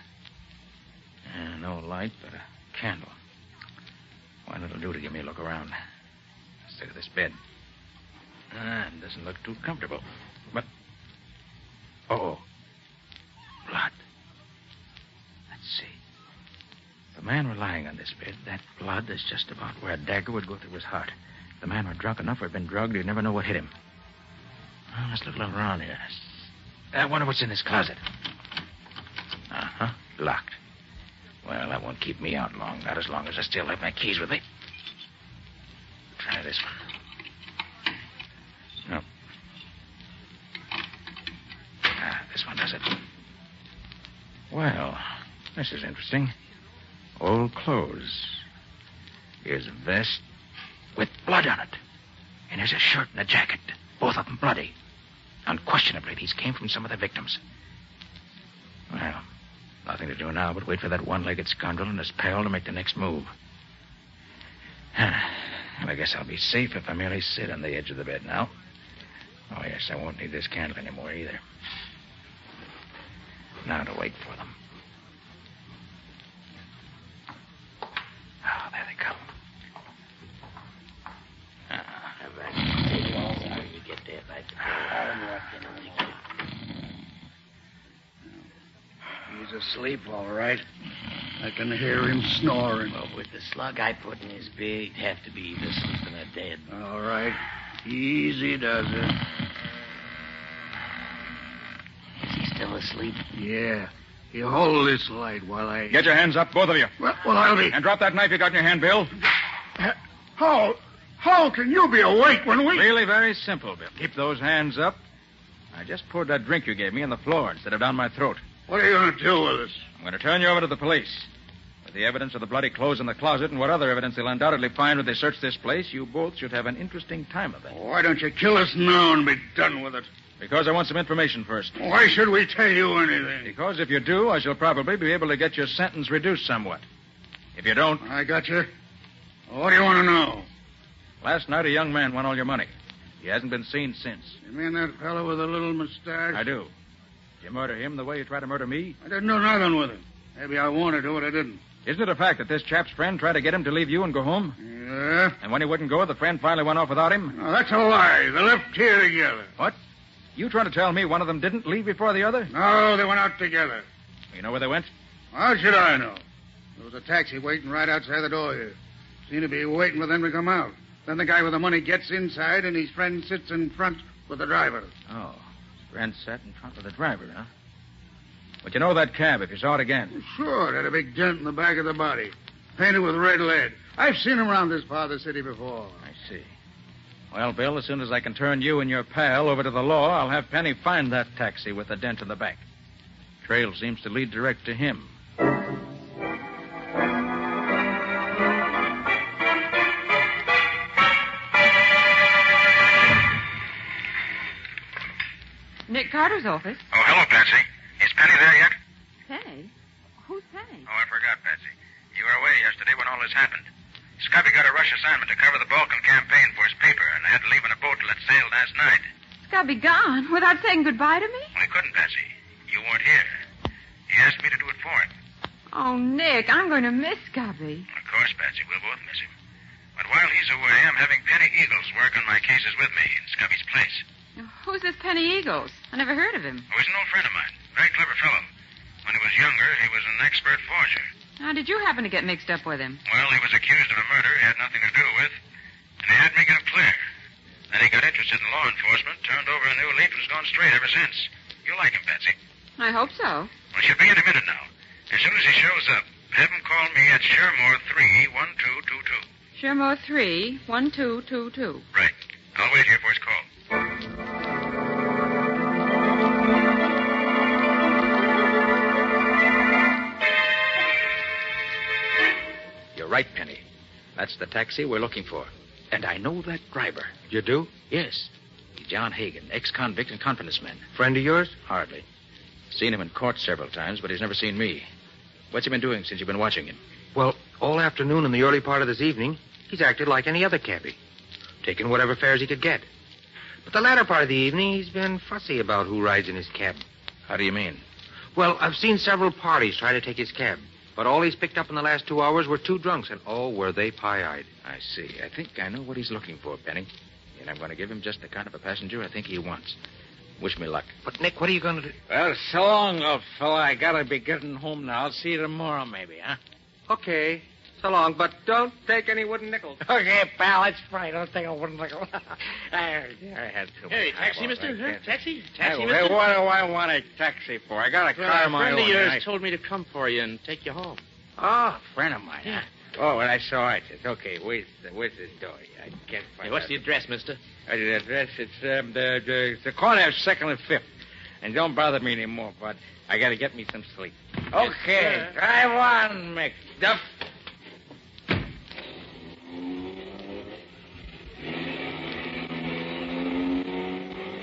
No light, but a candle. One it'll do to give me a look around. Instead of this bed. It doesn't look too comfortable. But... Oh. Blood. Let's see. The man were lying on this bed. That blood is just about where a dagger would go through his heart. If the man were drunk enough or had been drugged, he'd never know what hit him. Well, let's look a little around here. I wonder what's in this closet. Locked. Well, that won't keep me out long. Not as long as I still have my keys with me. Try this one. No. This one does it. Well, this is interesting. Old clothes. Here's a vest with blood on it. And here's a shirt and a jacket. Both of them bloody. Unquestionably, these came from some of the victims. Well, nothing to do now but wait for that one-legged scoundrel and his pal to make the next move. Well, I guess I'll be safe if I merely sit on the edge of the bed now. Oh, yes, I won't need this candle anymore either. Now to wait for them. Oh, there they come. You get there by He's asleep, all right. I can hear him snoring. Well, with the slug I put in his beard, he'd have to be either sleeping or dead. All right. Easy does it. Is he still asleep? Yeah. You hold this light while I... Get your hands up, both of you. Well, I'll be... And drop that knife you got in your hand, Bill. How can you be awake when we... Really very simple, Bill. Keep those hands up. I just poured that drink you gave me on the floor instead of down my throat. What are you going to do with us? I'm going to turn you over to the police. With the evidence of the bloody clothes in the closet and what other evidence they'll undoubtedly find when they search this place, you both should have an interesting time of it. Why don't you kill us now and be done with it? Because I want some information first. Why should we tell you anything? Because if you do, I shall probably be able to get your sentence reduced somewhat. If you don't... I got you. What do you want to know? Last night, a young man won all your money. He hasn't been seen since. You mean that fellow with the little mustache? I do. Did you murder him the way you tried to murder me? I didn't do nothing with him. Maybe I wanted to, but I didn't. Isn't it a fact that this chap's friend tried to get him to leave you and go home? Yeah. And when he wouldn't go, the friend finally went off without him? No, that's a lie. They left here together. What? You trying to tell me one of them didn't leave before the other? No, they went out together. You know where they went? How should I know? There was a taxi waiting right outside the door here. Seemed to be waiting for them to come out. Then the guy with the money gets inside, and his friend sits in front with the driver. Oh. Friend sat in front of the driver, huh? But you know that cab if you saw it again? Sure, it had a big dent in the back of the body. Painted with red lead. I've seen them around this part of the city before. I see. Well, Bill, as soon as I can turn you and your pal over to the law, I'll have Penny find that taxi with the dent in the back. Trail seems to lead direct to him. Nick Carter's office. Oh, hello, Patsy. Is Penny there yet? Penny? Who's Penny? Oh, I forgot, Patsy. You were away yesterday when all this happened. Scubby got a rush assignment to cover the Balkan campaign for his paper, and I had to leave in a boat till it sailed last night. Scubby gone without saying goodbye to me? Well, he couldn't, Patsy. You weren't here. He asked me to do it for him. Oh, Nick, I'm going to miss Scubby. Of course, Patsy, we'll both miss him. But while he's away, I'm having Penny Eagles work on my cases with me in Scubby's place. Who's this Penny Eagles? I never heard of him. Oh, he's an old friend of mine. Very clever fellow. When he was younger, he was an expert forger. How did you happen to get mixed up with him? Well, he was accused of a murder he had nothing to do with, and he had me get him clear. Then he got interested in law enforcement, turned over a new leaf, and has gone straight ever since. You'll like him, Patsy. I hope so. Well, she'll be in a minute now. As soon as he shows up, have him call me at Shermore 3-1222. Shermore 3-1222. Right. I'll wait here for his call. You're right, Penny. That's the taxi we're looking for. And I know that driver. You do? Yes. He's John Hagan, ex-convict and confidence man. Friend of yours? Hardly. Seen him in court several times, but he's never seen me. What's he been doing since you've been watching him? Well, all afternoon and the early part of this evening, he's acted like any other cabbie. Taking whatever fares he could get. But the latter part of the evening, he's been fussy about who rides in his cab. How do you mean? Well, I've seen several parties try to take his cab, but all he's picked up in the last 2 hours were 2 drunks, and oh, were they pie-eyed. I see. I think I know what he's looking for, Penny. And I'm going to give him just the kind of a passenger I think he wants. Wish me luck. But, Nick, what are you going to do? Well, so long, old fella. I gotta be getting home now. I'll see you tomorrow, maybe, huh? Okay. So long, but don't take any wooden nickels. Okay, pal, that's fine. Don't take a wooden nickel. I had to. Hey, taxi, mister? Huh? Taxi? Taxi, Hey, mister? what do I want a taxi for? I got a car of my friend own. of yours I- told me to come for you and take you home. Oh, a friend of mine, huh? Oh, well, that's all right. It's okay. Where's the door? I can't find Hey, what's out. the address, mister? The address, it's the corner of 2nd and 5th. And don't bother me anymore, bud. I got to get me some sleep. Okay, drive on, McDuff.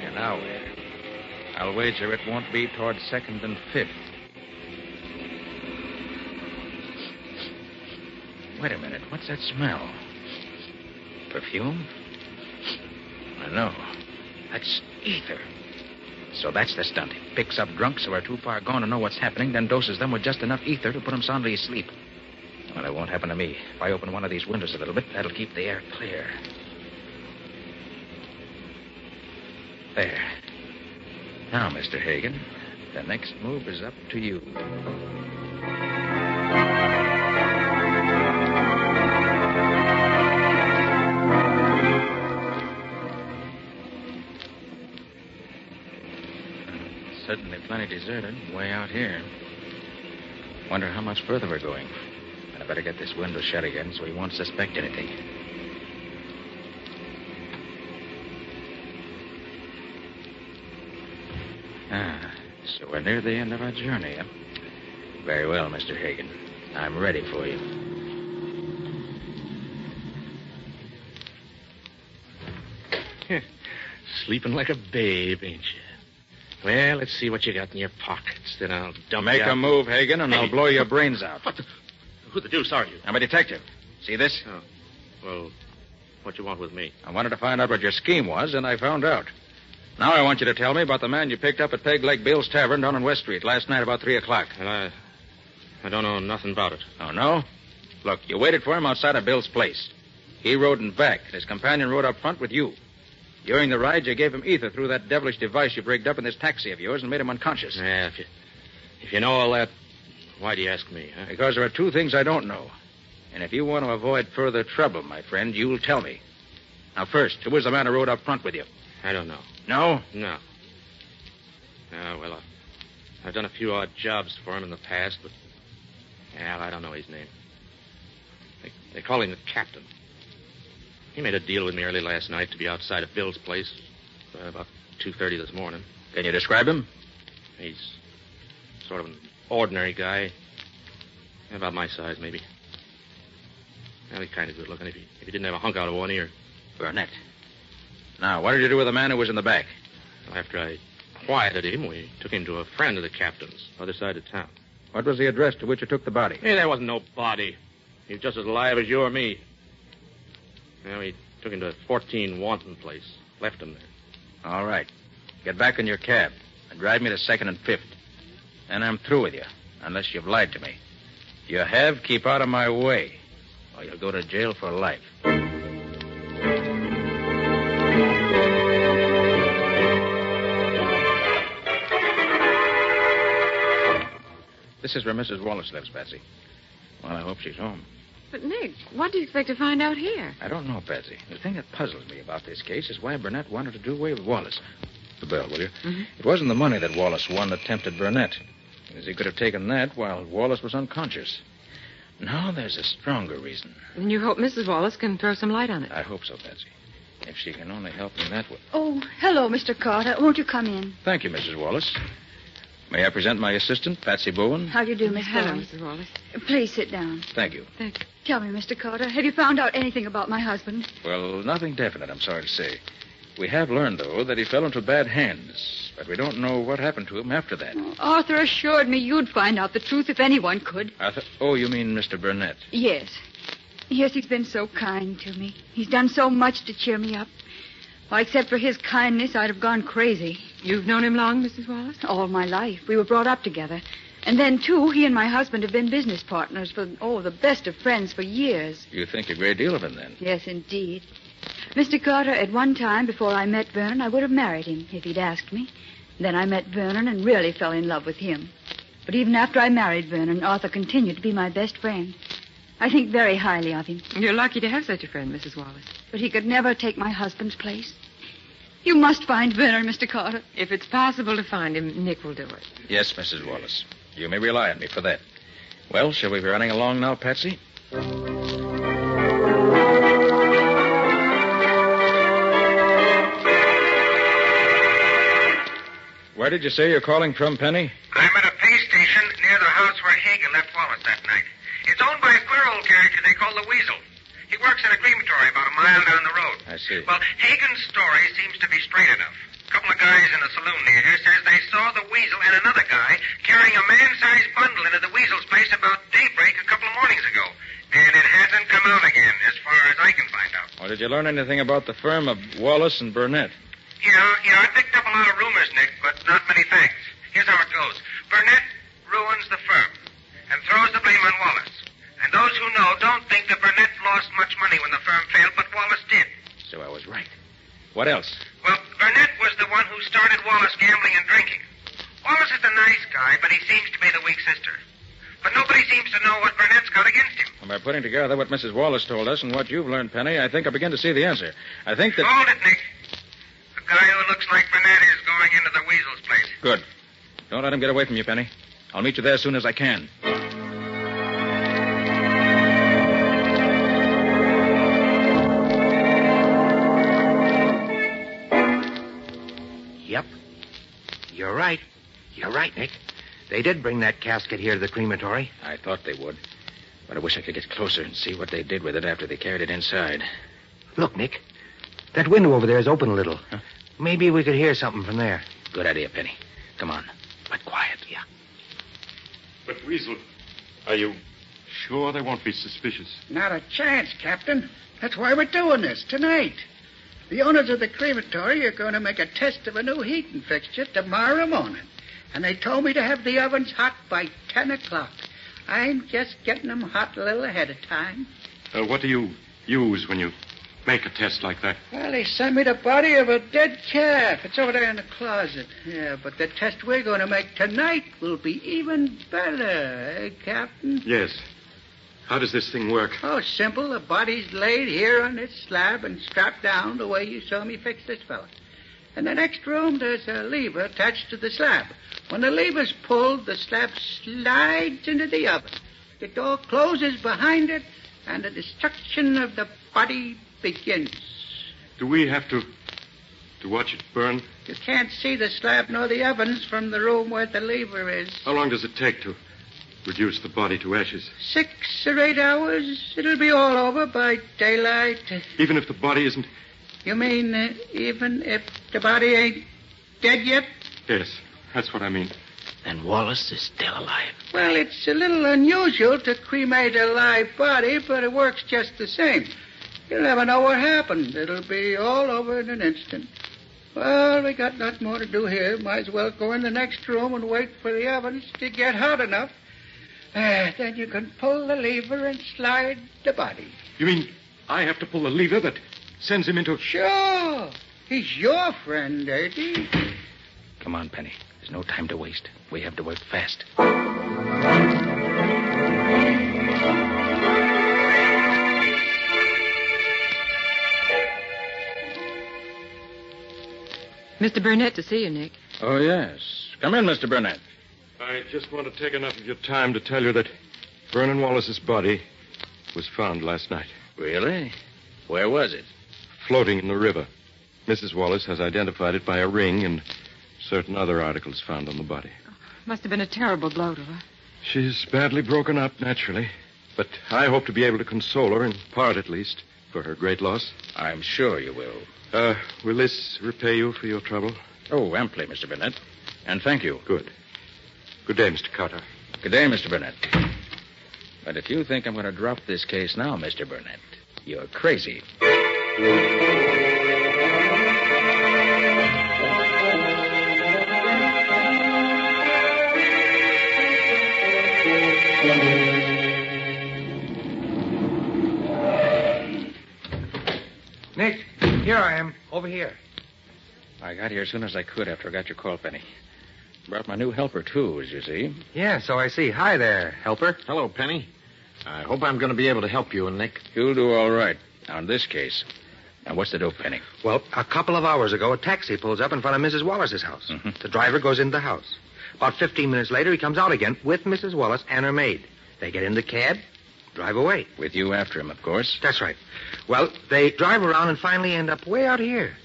And now, I'll wager it won't be toward 2nd and 5th. Wait a minute. What's that smell? Perfume? No. That's ether. So that's the stunt. Picks up drunks who are too far gone to know what's happening, then doses them with just enough ether to put them soundly asleep. Well, it won't happen to me. If I open one of these windows a little bit, that'll keep the air clear. There. Now, Mr. Hagen, the next move is up to you. Certainly plenty deserted, way out here. Wonder how much further we're going. But I better get this window shut again so he won't suspect anything. So we're near the end of our journey, huh? Very well, Mr. Hagen. I'm ready for you. Sleeping like a babe, ain't you? Well, let's see what you got in your pockets. Then I'll dump Make you out. a move, Hagen, and I'll blow your brains out. Who the deuce are you? I'm a detective. See this? Oh. Well, what you want with me? I wanted to find out what your scheme was, and I found out. Now I want you to tell me about the man you picked up at Peg Leg Bill's Tavern down on West Street last night about 3 o'clock. Well, I don't know nothing about it. Oh, no? Look, you waited for him outside of Bill's place. He rode in back, and his companion rode up front with you. During the ride, you gave him ether through that devilish device you've rigged up in this taxi of yours and made him unconscious. Yeah, if you know all that, why do you ask me, huh? Because there are 2 things I don't know. And if you want to avoid further trouble, my friend, you'll tell me. Now, first, who was the man who rode up front with you? I don't know. No? No. Well, I've done a few odd jobs for him in the past, but... Well, I don't know his name. They call him the captain. He made a deal with me early last night to be outside of Bill's place about 2:30 this morning. Can you describe him? He's sort of an ordinary guy. About my size, maybe. Well, he's kind of good looking if he didn't have a hunk out of one ear. Burnett. Now, what did you do with the man who was in the back? Well, after I quieted him, we took him to a friend of the captain's, other side of town. What was the address to which you took the body? Hey, there wasn't no body. He was just as alive as you or me. Well, we took him to 14 Wanton Place. Left him there. All right. Get back in your cab and drive me to 2nd and 5th. And I'm through with you, unless you've lied to me. If you have, keep out of my way, or you'll go to jail for life. This is where Mrs. Wallace lives, Patsy. Well, I hope she's home. But, Nick, what do you expect to find out here? I don't know, Patsy. The thing that puzzles me about this case is why Burnett wanted to do away with Wallace. The bell, will you? Mm-hmm. It wasn't the money that Wallace won that tempted Burnett, as he could have taken that while Wallace was unconscious. No, there's a stronger reason. Then you hope Mrs. Wallace can throw some light on it. I hope so, Patsy. If she can only help me that way. Oh, hello, Mr. Carter. Won't you come in? Thank you, Mrs. Wallace. May I present my assistant, Patsy Bowen? How do you do, Miss Hello, Wallace? Mrs. Wallace. Please sit down. Thank you. Thank you. Tell me, Mr. Carter, have you found out anything about my husband? Well, nothing definite, I'm sorry to say. We have learned, though, that he fell into bad hands, but we don't know what happened to him after that. Arthur assured me you'd find out the truth if anyone could. Arthur? Oh, you mean Mr. Burnett? Yes. Yes, he's been so kind to me. He's done so much to cheer me up. Well, except for his kindness, I'd have gone crazy. You've known him long, Mrs. Wallace? All my life. We were brought up together. And then, too, he and my husband have been business partners for, the best of friends for years. You think a great deal of him, then? Yes, indeed. Mr. Carter, at one time, before I met Vernon, I would have married him if he'd asked me. Then I met Vernon and really fell in love with him. But even after I married Vernon, Arthur continued to be my best friend. I think very highly of him. You're lucky to have such a friend, Mrs. Wallace. But he could never take my husband's place. You must find Vernon, Mr. Carter. If it's possible to find him, Nick will do it. Yes, Mrs. Wallace. You may rely on me for that. Well, shall we be running along now, Patsy? Where did you say you're calling from, Penny? I'm at a pay station near the house where Hagen left Wallace that night. It's owned by a queer old character they call the Weasel. He works in a crematory about a mile down the road. I see. Well, Hagen's story seems to be straight enough. A couple of guys in a saloon near here says they saw the Weasel and another guy carrying a man-sized bundle into the Weasel's place about daybreak a couple of mornings ago. And it hasn't come out again, as far as I can find out. Well, did you learn anything about the firm of Wallace and Burnett? Yeah, I picked up a lot of rumors, Nick, but not many facts. Here's how it goes. Burnett ruins the firm and throws the blame on Wallace. And those who know don't think that Burnett lost much money when the firm failed, but Wallace did. So I was right. What else? Well, Burnett was the one who started Wallace gambling and drinking. Wallace is the nice guy, but he seems to be the weak sister. But nobody seems to know what Burnett's got against him. Well, by putting together what Mrs. Wallace told us and what you've learned, Penny, I think I begin to see the answer. I think that... Hold it, Nick. The guy who looks like Burnett is going into the Weasel's place. Good. Don't let him get away from you, Penny. I'll meet you there as soon as I can. Yep. You're right. You're right, Nick. They did bring that casket here to the crematory. I thought they would. But I wish I could get closer and see what they did with it after they carried it inside. Look, Nick. That window over there is open a little. Huh? Maybe we could hear something from there. Good idea, Penny. Come on. But quiet. Yeah. But, Weasel, are you sure they won't be suspicious? Not a chance, Captain. That's why we're doing this tonight. The owners of the crematory are going to make a test of a new heating fixture tomorrow morning. And they told me to have the ovens hot by 10 o'clock. I'm just getting them hot a little ahead of time. What do you use when you make a test like that? Well, they sent me the body of a dead calf. It's over there in the closet. Yeah, but the test we're going to make tonight will be even better, eh, Captain? Yes. How does this thing work? Oh, simple. The body's laid here on this slab and strapped down the way you saw me fix this fella. In the next room, there's a lever attached to the slab. When the lever's pulled, the slab slides into the oven. The door closes behind it, and the destruction of the body begins. Do we have to watch it burn? You can't see the slab nor the ovens from the room where the lever is. How long does it take to reduce the body to ashes? 6 or 8 hours. It'll be all over by daylight. Even if the body isn't... You mean even if the body ain't dead yet? Yes, that's what I mean. And Wallace is still alive. Well, it's a little unusual to cremate a live body, but it works just the same. You'll never know what happened. It'll be all over in an instant. Well, we got nothing more to do here. Might as well go in the next room and wait for the ovens to get hot enough. Then you can pull the lever and slide the body. You mean I have to pull the lever that sends him into... Sure. He's your friend, ain't he? Come on, Penny. There's no time to waste. We have to work fast. Mr. Burnett to see you, Nick. Oh, yes. Come in, Mr. Burnett. I just want to take enough of your time to tell you that Vernon Wallace's body was found last night. Really? Where was it? Floating in the river. Mrs. Wallace has identified it by a ring and certain other articles found on the body. Must have been a terrible blow to her. She's badly broken up, naturally. But I hope to be able to console her, in part at least, for her great loss. I'm sure you will. Will this repay you for your trouble? Oh, amply, Mr. Burnett. And thank you. Good. Good day, Mr. Carter. Good day, Mr. Burnett. But if you think I'm going to drop this case now, Mr. Burnett, you're crazy. Nick, here I am. Over here. I got here as soon as I could after I got your call, Penny. Brought my new helper, too, as you see. Yeah, so I see. Hi there, helper. Hello, Penny. I hope I'm going to be able to help you and Nick. You'll do all right. Now, in this case. Now, what's the dope, Penny? Well, a couple of hours ago, a taxi pulls up in front of Mrs. Wallace's house. Mm-hmm. The driver goes into the house. About 15 minutes later, he comes out again with Mrs. Wallace and her maid. They get in the cab, drive away. With you after him, of course. That's right. Well, they drive around and finally end up way out here.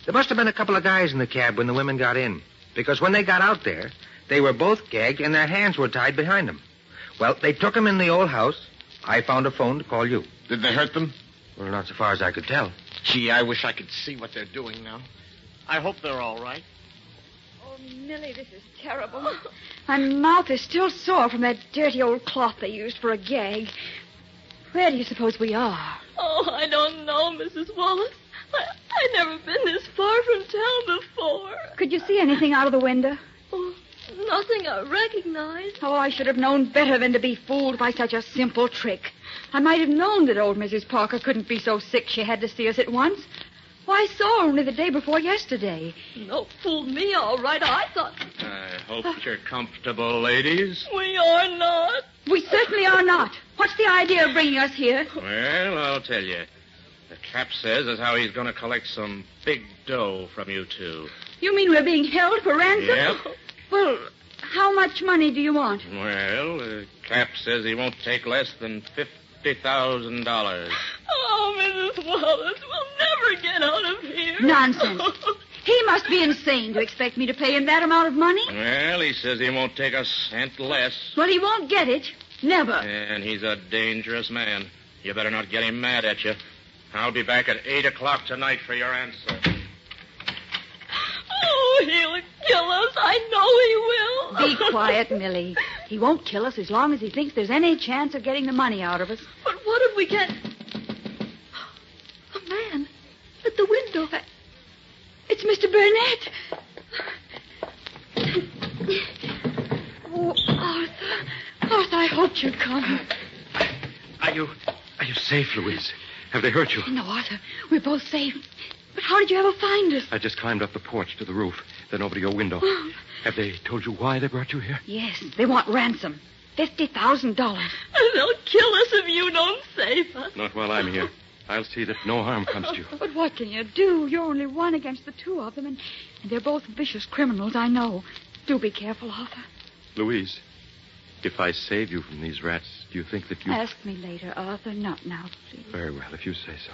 There must have been a couple of guys in the cab when the women got in. Because when they got out there, they were both gagged and their hands were tied behind them. Well, they took them in the old house. I found a phone to call you. Did they hurt them? Well, not so far as I could tell. Gee, I wish I could see what they're doing now. I hope they're all right. Oh, Millie, this is terrible. My mouth is still sore from that dirty old cloth they used for a gag. Where do you suppose we are? Oh, I don't know, Mrs. Wallace. I've never been this far from town before. Could you see anything out of the window? Oh, nothing I recognize. Oh, I should have known better than to be fooled by such a simple trick. I might have known that old Mrs. Parker couldn't be so sick she had to see us at once. Why, I saw her only the day before yesterday. No, fooled me all right. I thought... I hope you're comfortable, ladies. We are not. We certainly are not. What's the idea of bringing us here? Well, I'll tell you. The Cap says is how he's going to collect some big dough from you two. You mean we're being held for ransom? Yep. Well, how much money do you want? Well, the Cap says he won't take less than $50,000. Oh, Mrs. Wallace, we'll never get out of here. Nonsense. He must be insane to expect me to pay him that amount of money. Well, he says he won't take a cent less. Well, he won't get it. Never. And he's a dangerous man. You better not get him mad at you. I'll be back at 8 o'clock tonight for your answer. Oh, he'll kill us. I know he will. Be quiet, Millie. He won't kill us as long as he thinks there's any chance of getting the money out of us. But what if we can't... A man at the window. It's Mr. Burnett. Oh, Arthur. Arthur, I hoped you'd come. Are you safe, Louise? Have they hurt you? No, Arthur. We're both safe. But how did you ever find us? I just climbed up the porch to the roof, then over to your window. Have they told you why they brought you here? Yes, they want ransom. $50,000. And they'll kill us if you don't save us. Not while I'm here. I'll see that no harm comes to you. But what can you do? You're only one against the two of them, and they're both vicious criminals, I know. Do be careful, Arthur. Louise, if I save you from these rats, do you think that you... Ask me later, Arthur. Not now, please. Very well, if you say so.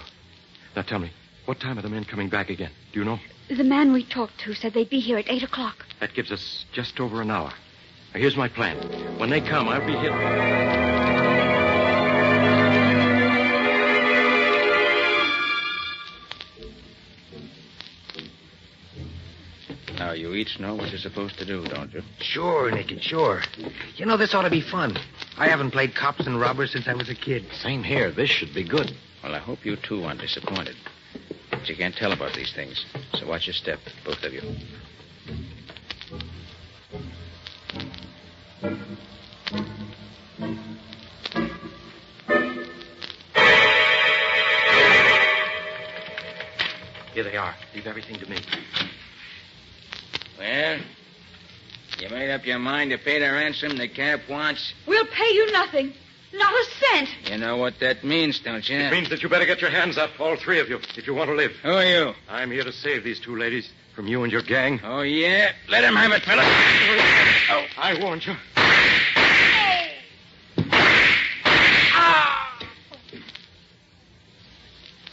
Now tell me, what time are the men coming back again? Do you know? The man we talked to said they'd be here at 8 o'clock. That gives us just over an hour. Now, here's my plan. When they come, I'll be hit. Now, you each know what you're supposed to do, don't you? Sure, Nicky, sure. You know, this ought to be fun. I haven't played cops and robbers since I was a kid. Same here. This should be good. Well, I hope you two aren't disappointed. But you can't tell about these things. So watch your step, both of you. Here they are. Leave everything to me. Well, you made up your mind to pay the ransom the Cap wants? We'll pay you nothing. Not a cent. You know what that means, don't you? It means that you better get your hands up, all three of you, if you want to live. Who are you? I'm here to save these two ladies from you and your gang. Oh, yeah? Let him have it, fella. Oh, I warned you.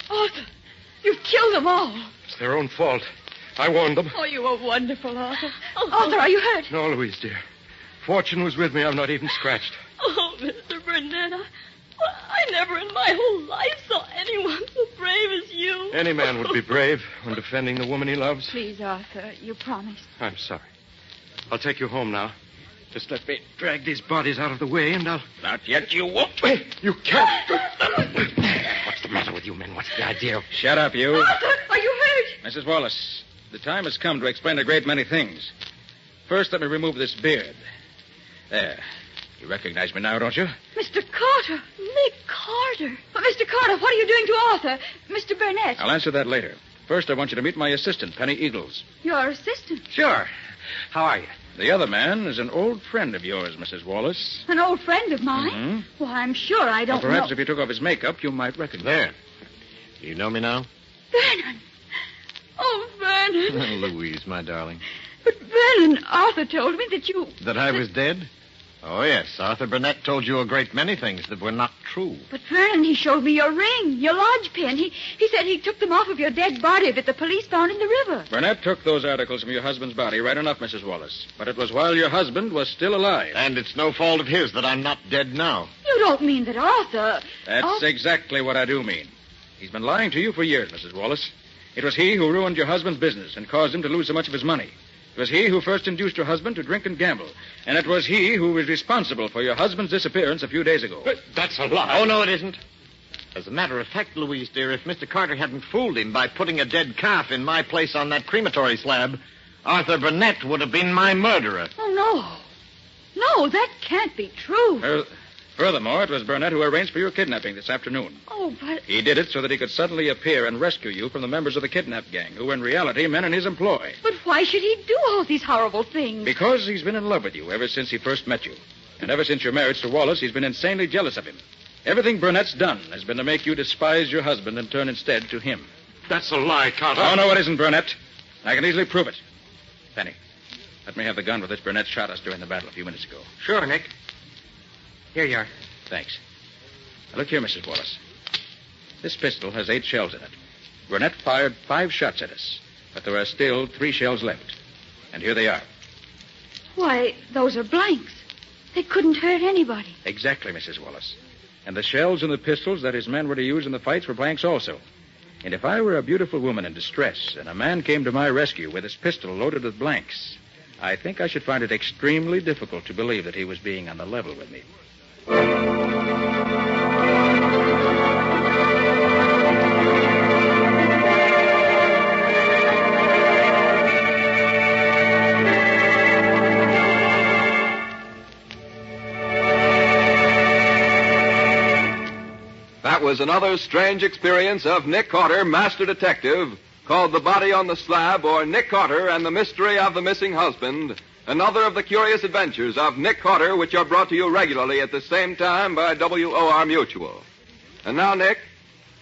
Arthur, you've killed them all. It's their own fault. I warned them. Oh, you were wonderful, Arthur. Arthur, are you hurt? No, Louise, dear. Fortune was with me. I'm not even scratched. Oh, Mr. Burnett, I never in my whole life saw anyone so brave as you. Any man would be brave when defending the woman he loves. Please, Arthur, you promised. I'm sorry. I'll take you home now. Just let me drag these bodies out of the way, and I'll... Not yet, you won't. You can't. What's the matter with you men? What's the idea? Shut up, you. Arthur, are you hurt? Mrs. Wallace, the time has come to explain a great many things. First, let me remove this beard. There. You recognize me now, don't you? Mr. Carter. Nick Carter. But Mr. Carter, what are you doing to Arthur? Mr. Burnett. I'll answer that later. First, I want you to meet my assistant, Penny Eagles. Your assistant? Sure. How are you? The other man is an old friend of yours, Mrs. Wallace. An old friend of mine? Mm-hmm. Well, I'm sure I don't Well, perhaps know. if you took off his makeup, you might recognize There. him. Do you know me now? Vernon. Oh, Vernon. Louise, my darling. But Vernon, Arthur told me that you... That I was dead? Oh, yes. Arthur Burnett told you a great many things that were not true. But Vernon, he showed me your ring, your lodge pin. He said he took them off of your dead body that the police found in the river. Burnett took those articles from your husband's body, right enough, Mrs. Wallace. But it was while your husband was still alive. And it's no fault of his that I'm not dead now. You don't mean that Arthur... That's exactly what I do mean. He's been lying to you for years, Mrs. Wallace. It was he who ruined your husband's business and caused him to lose so much of his money. It was he who first induced your husband to drink and gamble. And it was he who was responsible for your husband's disappearance a few days ago. But that's a lie. Oh, no, it isn't. As a matter of fact, Louise, dear, if Mr. Carter hadn't fooled him by putting a dead calf in my place on that crematory slab, Arthur Burnett would have been my murderer. Oh, no. No, that can't be true. Furthermore, it was Burnett who arranged for your kidnapping this afternoon. Oh, but... He did it so that he could suddenly appear and rescue you from the members of the kidnap gang, who were in reality men in his employ. But why should he do all these horrible things? Because he's been in love with you ever since he first met you. And ever since your marriage to Wallace, he's been insanely jealous of him. Everything Burnett's done has been to make you despise your husband and turn instead to him. That's a lie, Carter. Oh, no, it isn't, Burnett. I can easily prove it. Penny, let me have the gun with which Burnett shot us during the battle a few minutes ago. Sure, Nick. Here you are. Thanks. Now, look here, Mrs. Wallace. This pistol has 8 shells in it. Burnett fired 5 shots at us, but there are still 3 shells left. And here they are. Why, those are blanks. They couldn't hurt anybody. Exactly, Mrs. Wallace. And the shells in the pistols that his men were to use in the fights were blanks also. And if I were a beautiful woman in distress and a man came to my rescue with his pistol loaded with blanks, I think I should find it extremely difficult to believe that he was being on the level with me. That was another strange experience of Nick Carter, Master Detective, called The Body on the Slab, or Nick Carter and the Mystery of the Missing Husband. Another of the curious adventures of Nick Carter, which are brought to you regularly at the same time by WOR Mutual. And now, Nick,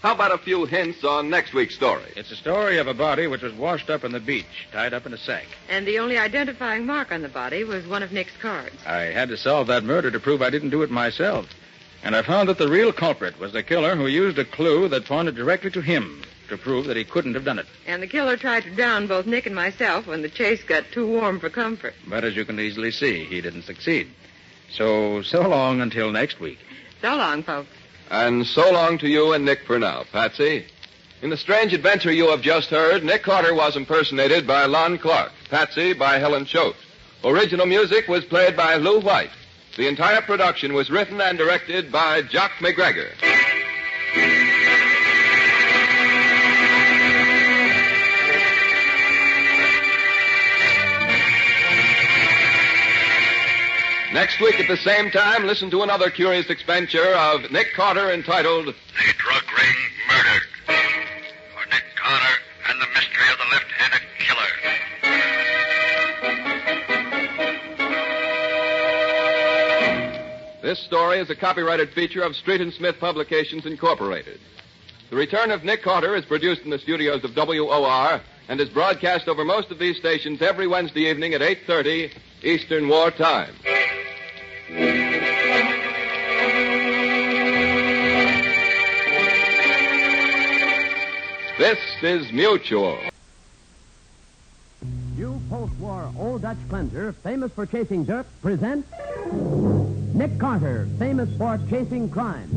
how about a few hints on next week's story? It's a story of a body which was washed up on the beach, tied up in a sack. And the only identifying mark on the body was one of Nick's cards. I had to solve that murder to prove I didn't do it myself. And I found that the real culprit was the killer who used a clue that pointed directly to him to prove that he couldn't have done it. And the killer tried to drown both Nick and myself when the chase got too warm for comfort. But as you can easily see, he didn't succeed. So long until next week. So long, folks. And so long to you and Nick for now, Patsy. In the strange adventure you have just heard, Nick Carter was impersonated by Lon Clark, Patsy by Helen Choate. Original music was played by Lou White. The entire production was written and directed by Jock McGregor. Next week at the same time, listen to another curious adventure of Nick Carter entitled The Drug Ring Murdered. For Nick Carter and the Mystery of the Left-Handed Killer. This story is a copyrighted feature of Street and Smith Publications, Incorporated. The Return of Nick Carter is produced in the studios of WOR and is broadcast over most of these stations every Wednesday evening at 8:30 Eastern War Time. This is Mutual. New post-war Old Dutch cleanser, famous for chasing dirt, presents Nick Carter, famous for chasing crime.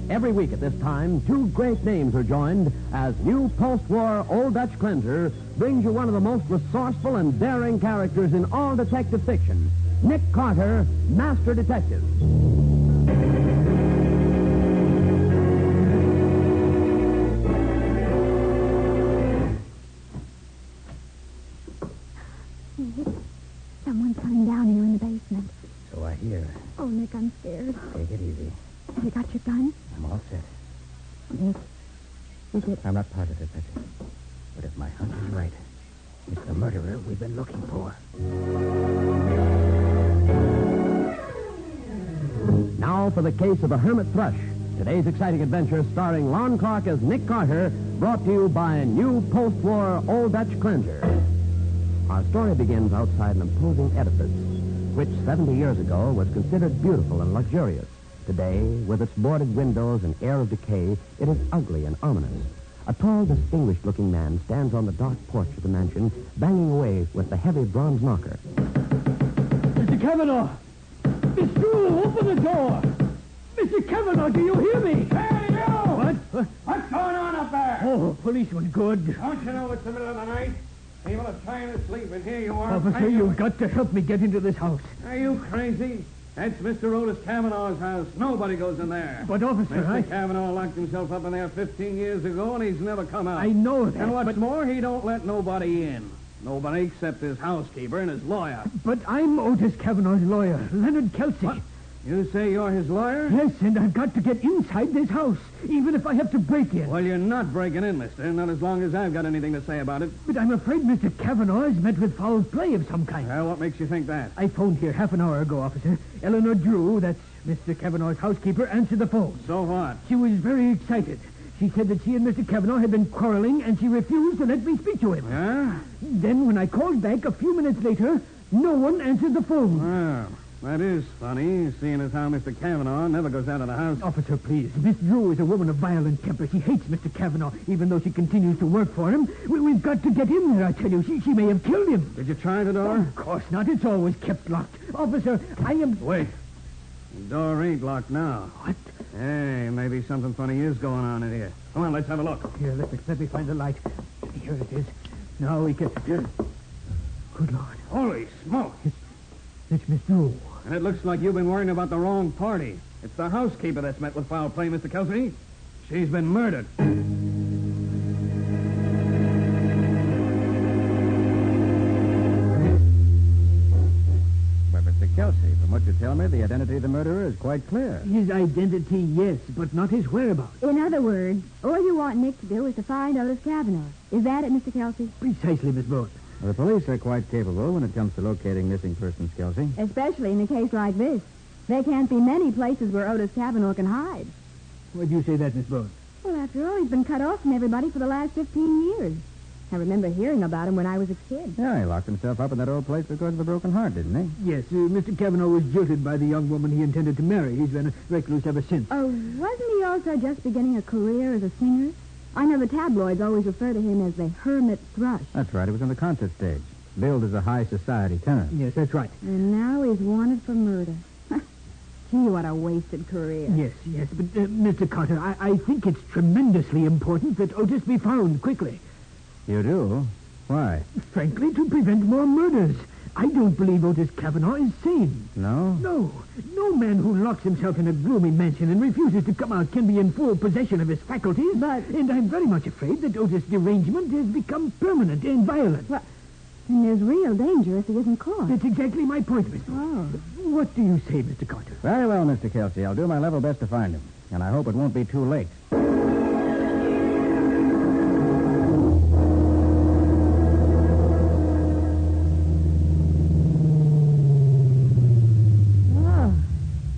Every week at this time, 2 great names are joined as new post-war Old Dutch cleanser brings you one of the most resourceful and daring characters in all detective fiction, Nick Carter, Master Detective. Nick, someone's coming down here in the basement. So I hear. Oh, Nick, I'm scared. Take it easy. Have you got your gun? I'm all set. Nick, is it... I'm not positive, Betsy. But if my hunch is right, it's the murderer we've been looking for. Now for the case of the Hermit Thrush. Today's exciting adventure starring Lon Clark as Nick Carter, brought to you by new post-war Old Dutch cleanser. Our story begins outside an imposing edifice, which 70 years ago was considered beautiful and luxurious. Today, with its boarded windows and air of decay, it is ugly and ominous. A tall, distinguished-looking man stands on the dark porch of the mansion, banging away with the heavy bronze knocker. Mr. Kavanaugh! Miss Drew, open the door! Mr. Kavanaugh, do you hear me? Hey, you! What? What's going on up there? Oh, policeman, good. Don't you know it's the middle of the night? People are trying to sleep, and here you are. Officer, you've got to help me get into this house. Are you crazy? That's Mr. Otis Kavanaugh's house. Nobody goes in there. But, officer, Mr. Kavanaugh locked himself up in there 15 years ago, and he's never come out. I know that. And what's more, he don't let nobody in. Nobody except his housekeeper and his lawyer. But I'm Otis Kavanaugh's lawyer, Leonard Kelsey. What? You say you're his lawyer? Yes, and I've got to get inside this house, even if I have to break in. Well, you're not breaking in, mister. Not as long as I've got anything to say about it. But I'm afraid Mr. Kavanaugh has met with foul play of some kind. Well, what makes you think that? I phoned here half an hour ago, officer. Eleanor Drew, that's Mr. Kavanaugh's housekeeper, answered the phone. So what? She was very excited. She said that she and Mr. Kavanaugh had been quarreling, and she refused to let me speak to him. Yeah? Then, when I called back a few minutes later, no one answered the phone. Well, that is funny, seeing as how Mr. Kavanaugh never goes out of the house. Officer, please. Miss Drew is a woman of violent temper. She hates Mr. Kavanaugh, even though she continues to work for him. We've got to get in there, I tell you. She may have killed him. Did you try the door? Of course not. It's always kept locked. Officer, I am... Wait. The door ain't locked now. What? Hey, maybe something funny is going on in here. Come on, let's have a look. Here, let me find the light. Here it is. Now we can... Good Lord. Holy smoke. It's Miss Drew. And it looks like you've been worrying about the wrong party. It's the housekeeper that's met with foul play, Mr. Kelsey. She's been murdered. Well, Mr. Kelsey, from what you tell me, the identity of the murderer is quite clear. His identity, yes, but not his whereabouts. In other words, all you want Nick to do is to find Otis Kavanaugh. Is that it, Mr. Kelsey? Precisely, Miss Bowen. Well, the police are quite capable when it comes to locating missing persons, Kelsey. Especially in a case like this. There can't be many places where Otis Kavanaugh can hide. Why'd you say that, Miss Bowen? Well, after all, he's been cut off from everybody for the last 15 years. I remember hearing about him when I was a kid. Yeah, he locked himself up in that old place because of a broken heart, didn't he? Yes, Mr. Kavanaugh was jilted by the young woman he intended to marry. He's been a recluse ever since. Oh, wasn't he also just beginning a career as a singer? I know the tabloids always refer to him as the Hermit Thrush. That's right. He was on the concert stage, billed as a high society tenor. Yes, that's right. And now he's wanted for murder. Gee, what a wasted career. Yes, but Mr. Carter, I think it's tremendously important that Otis be found quickly. You do? Why? Frankly, to prevent more murders. I don't believe Otis Kavanaugh is sane. No? No man who locks himself in a gloomy mansion and refuses to come out can be in full possession of his faculties. And I'm very much afraid that Otis' derangement has become permanent and violent. Well, and there's real danger if he isn't caught. That's exactly my point, Mr. Oh. What do you say, Mr. Carter? Very well, Mr. Kelsey. I'll do my level best to find him. And I hope it won't be too late.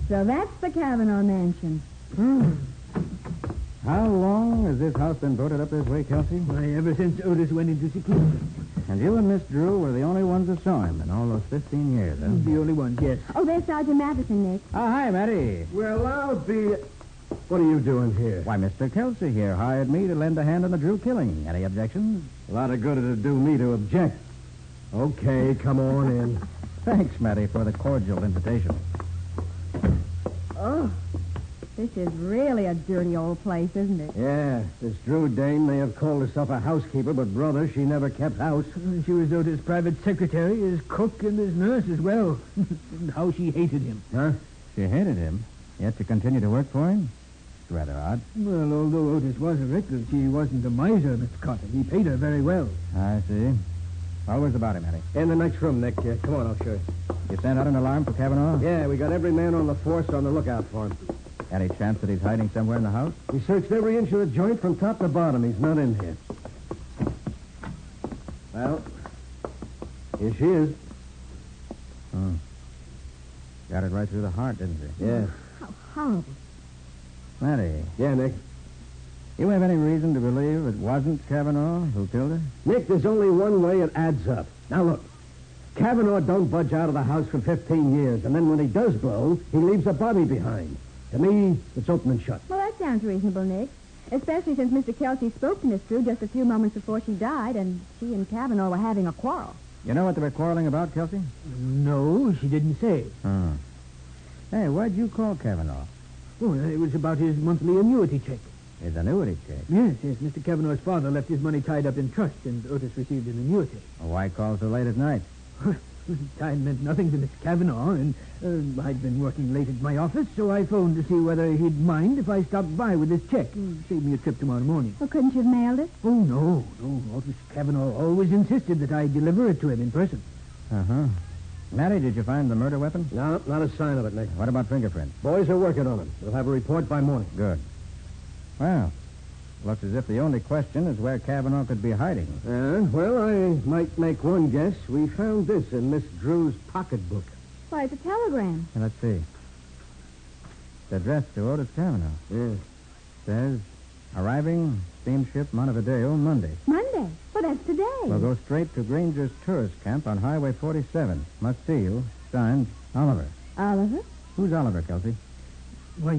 So that's the Kavanaugh mansion. How long has this house been boarded up this way, Kelsey? Why, ever since Otis went into seclusion. And you and Miss Drew were the only ones that saw him in all those 15 years, huh? The only ones, yes. Oh, there's Sergeant Matheson, Nick. Oh, hi, Matty. Well, I'll be... What are you doing here? Why, Mr. Kelsey here hired me to lend a hand in the Drew killing. Any objections? A lot of good it'd do me to object. Okay, come on in. Thanks, Matty, for the cordial invitation. Oh, this is really a dirty old place, isn't it? Yeah, this Drew dame may have called herself a housekeeper, but, brother, she never kept house. She was Otis' private secretary, his cook, and his nurse as well. And how she hated him. Huh? She hated him, yet to continue to work for him? It's rather odd. Well, although Otis was a recluse, he wasn't a miser, Mr. Carter. He paid her very well. I see. What was about him, Eddie? In the next room, Nick. Come on, I'll show you. You sent out an alarm for Kavanaugh? Yeah, we got every man on the force on the lookout for him. Any chance that he's hiding somewhere in the house? We searched every inch of the joint from top to bottom. He's not in here. Well, here she is. Oh. Got it right through the heart, didn't he? Yeah. How horrible. Matty, Yeah, Nick. you have any reason to believe it wasn't Kavanaugh who killed her? Nick, there's only one way it adds up. Now, look. Kavanaugh don't budge out of the house for 15 years, and then when he does blow, he leaves a body behind. To me, it's open and shut. Well, that sounds reasonable, Nick. Especially since Mr. Kelsey spoke to Miss Drew just a few moments before she died, and she and Kavanaugh were having a quarrel. You know what they were quarreling about, Kelsey? No, she didn't say. Oh. Hey, why'd you call Kavanaugh? Oh, it was about his monthly annuity check. His annuity check? Yes. Mr. Kavanaugh's father left his money tied up in trust, and Otis received an annuity. Well, why call so late at night? Time meant nothing to Mr. Kavanaugh, and I'd been working late at my office, so I phoned to see whether he'd mind if I stopped by with this check and save me a trip tomorrow morning. Well, couldn't you have mailed it? Oh, no. Otis Kavanaugh always insisted that I deliver it to him in person. Uh-huh. Matty, did you find the murder weapon? No, not a sign of it, Nick. What about fingerprints? Boys are working on him. We'll have a report by morning. Good. Well, looks as if the only question is where Kavanaugh could be hiding. Well, I might make one guess. We found this in Miss Drew's pocketbook. Why, it's a telegram. Now, let's see. It's addressed to Otis Kavanaugh. Yeah. Says, arriving steamship Montevideo Monday. Monday? Well, that's today. We'll go straight to Granger's tourist camp on Highway 47. Must see you. Signed, Oliver. Oliver? Who's Oliver, Kelsey? Why,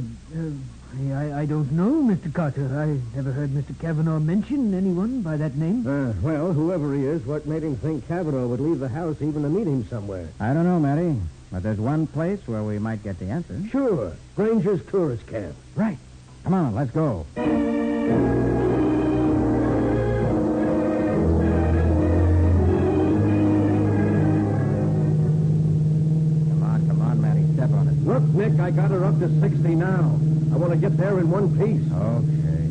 I don't know, Mr. Carter. I never heard Mr. Kavanaugh mention anyone by that name. Well, whoever he is, what made him think Kavanaugh would leave the house even to meet him somewhere? I don't know, Matty. But there's one place where we might get the answer. Sure. Granger's tourist camp. Right. Come on, let's go. Come on, Matty. Step on it. Look, Nick, I got her up to 60 now. I want to get there in one piece. Okay.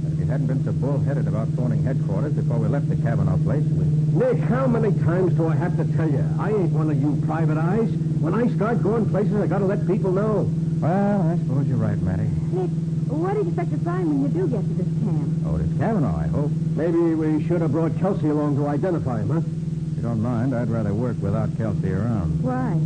But if you hadn't been so bullheaded about phoning headquarters before we left the Kavanaugh place, Nick, how many times do I have to tell you? I ain't one of you private eyes. When I start going places, I got to let people know. Well, I suppose you're right, Matty. Nick, what do you expect to find when you do get to this camp? Otis Kavanaugh, I hope. Maybe we should have brought Kelsey along to identify him, huh? If you don't mind, I'd rather work without Kelsey around. Why?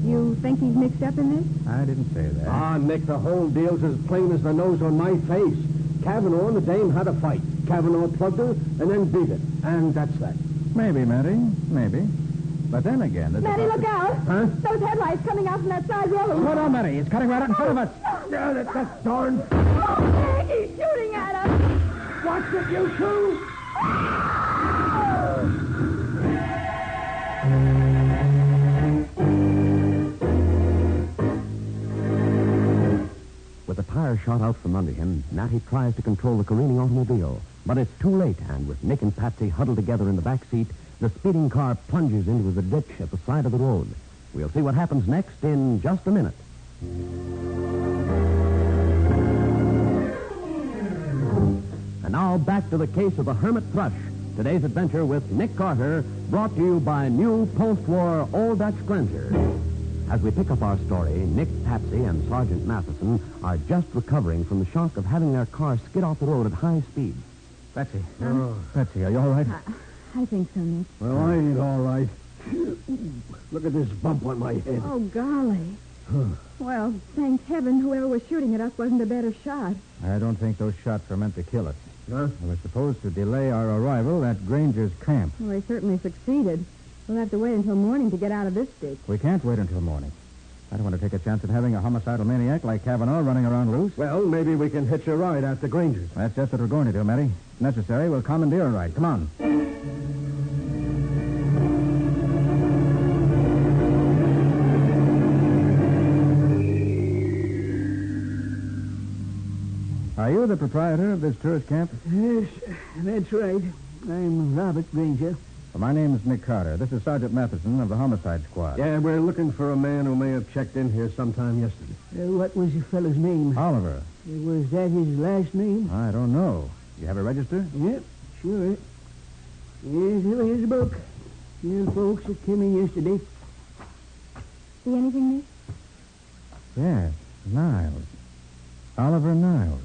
You think he's mixed up in this? I didn't say that. Ah, Nick, the whole deal's as plain as the nose on my face. Kavanaugh and the dame had a fight. Kavanaugh plugged her and then beat it. And that's that. Maybe, Matty. Maybe. But then again... Matty, look out! Huh? Those headlights coming out from that side road. Hold on, Matty. It's cutting right out in front of us. Yeah, that's darn... Oh, Nick, he's shooting at us! Watch it, you two! With the tire shot out from under him, Matty tries to control the careening automobile. But it's too late, and with Nick and Patsy huddled together in the back seat, the speeding car plunges into the ditch at the side of the road. We'll see what happens next in just a minute. And now back to the case of the Hermit Thrush. Today's adventure with Nick Carter, brought to you by new post-war Old Dutch Cleanser. As we pick up our story, Nick, Patsy, and Sergeant Matheson are just recovering from the shock of having their car skid off the road at high speed. Patsy. Patsy, are you all right? I think so, Nick. Well, I ain't all right. Look at this bump on my head. Oh, golly. Well, thank heaven whoever was shooting at us wasn't a better shot. I don't think those shots were meant to kill us. Huh? They were supposed to delay our arrival at Granger's camp. Well, they certainly succeeded. We'll have to wait until morning to get out of this ditch. We can't wait until morning. I don't want to take a chance at having a homicidal maniac like Kavanaugh running around loose. Well, maybe we can hitch a ride out to Granger's. That's just what we're going to do, Matty. If necessary, we'll commandeer a ride. Come on. Are you the proprietor of this tourist camp? Yes, that's right. I'm Robert Granger. Well, my name's Nick Carter. This is Sergeant Matheson of the Homicide Squad. Yeah, we're looking for a man who may have checked in here sometime yesterday. What was the fellow's name? Oliver. Was that his last name? I don't know. You have a register? Yep, sure. Here's the book. The folks that came in yesterday. See anything, Nick? Yes, Niles. Oliver Niles.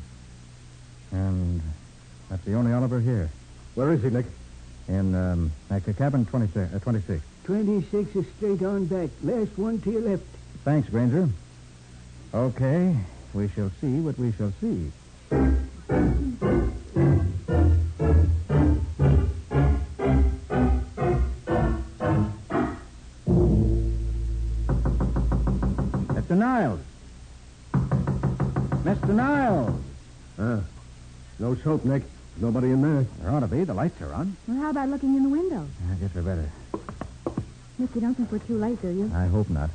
And that's the only Oliver here. Where is he, Nick? In, cabin 26. 26 is straight on back. Last one to your left. Thanks, Granger. Okay, we shall see what we shall see. Mr. Niles. Mr. Niles. No soap, Nick. Nobody in there. There ought to be. The lights are on. Well, how about looking in the window? I guess we better. Nick, you don't think we're too late, do you? I hope not.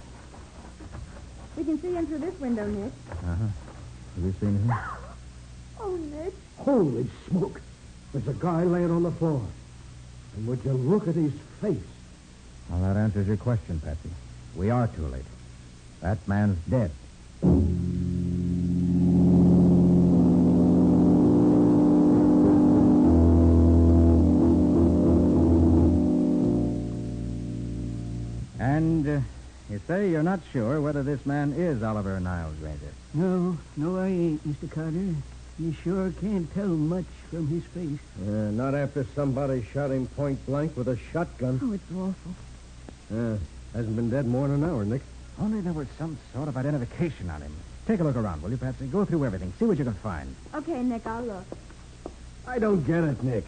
We can see in through this window, Nick. Uh-huh. Have you seen anything? Oh, Nick. Holy smoke. There's a guy laying on the floor. And would you look at his face? Well, that answers your question, Patsy. We are too late. That man's dead. And you say you're not sure whether this man is Oliver Niles, Ranger. No, I ain't, Mr. Carter. You sure can't tell much from his face. Not after somebody shot him point blank with a shotgun. Oh, it's awful. Hasn't been dead more than an hour, Nick. Only there was some sort of identification on him. Take a look around, will you, Patsy? Go through everything. See what you can find. Okay, Nick, I'll look. I don't get it, Nick.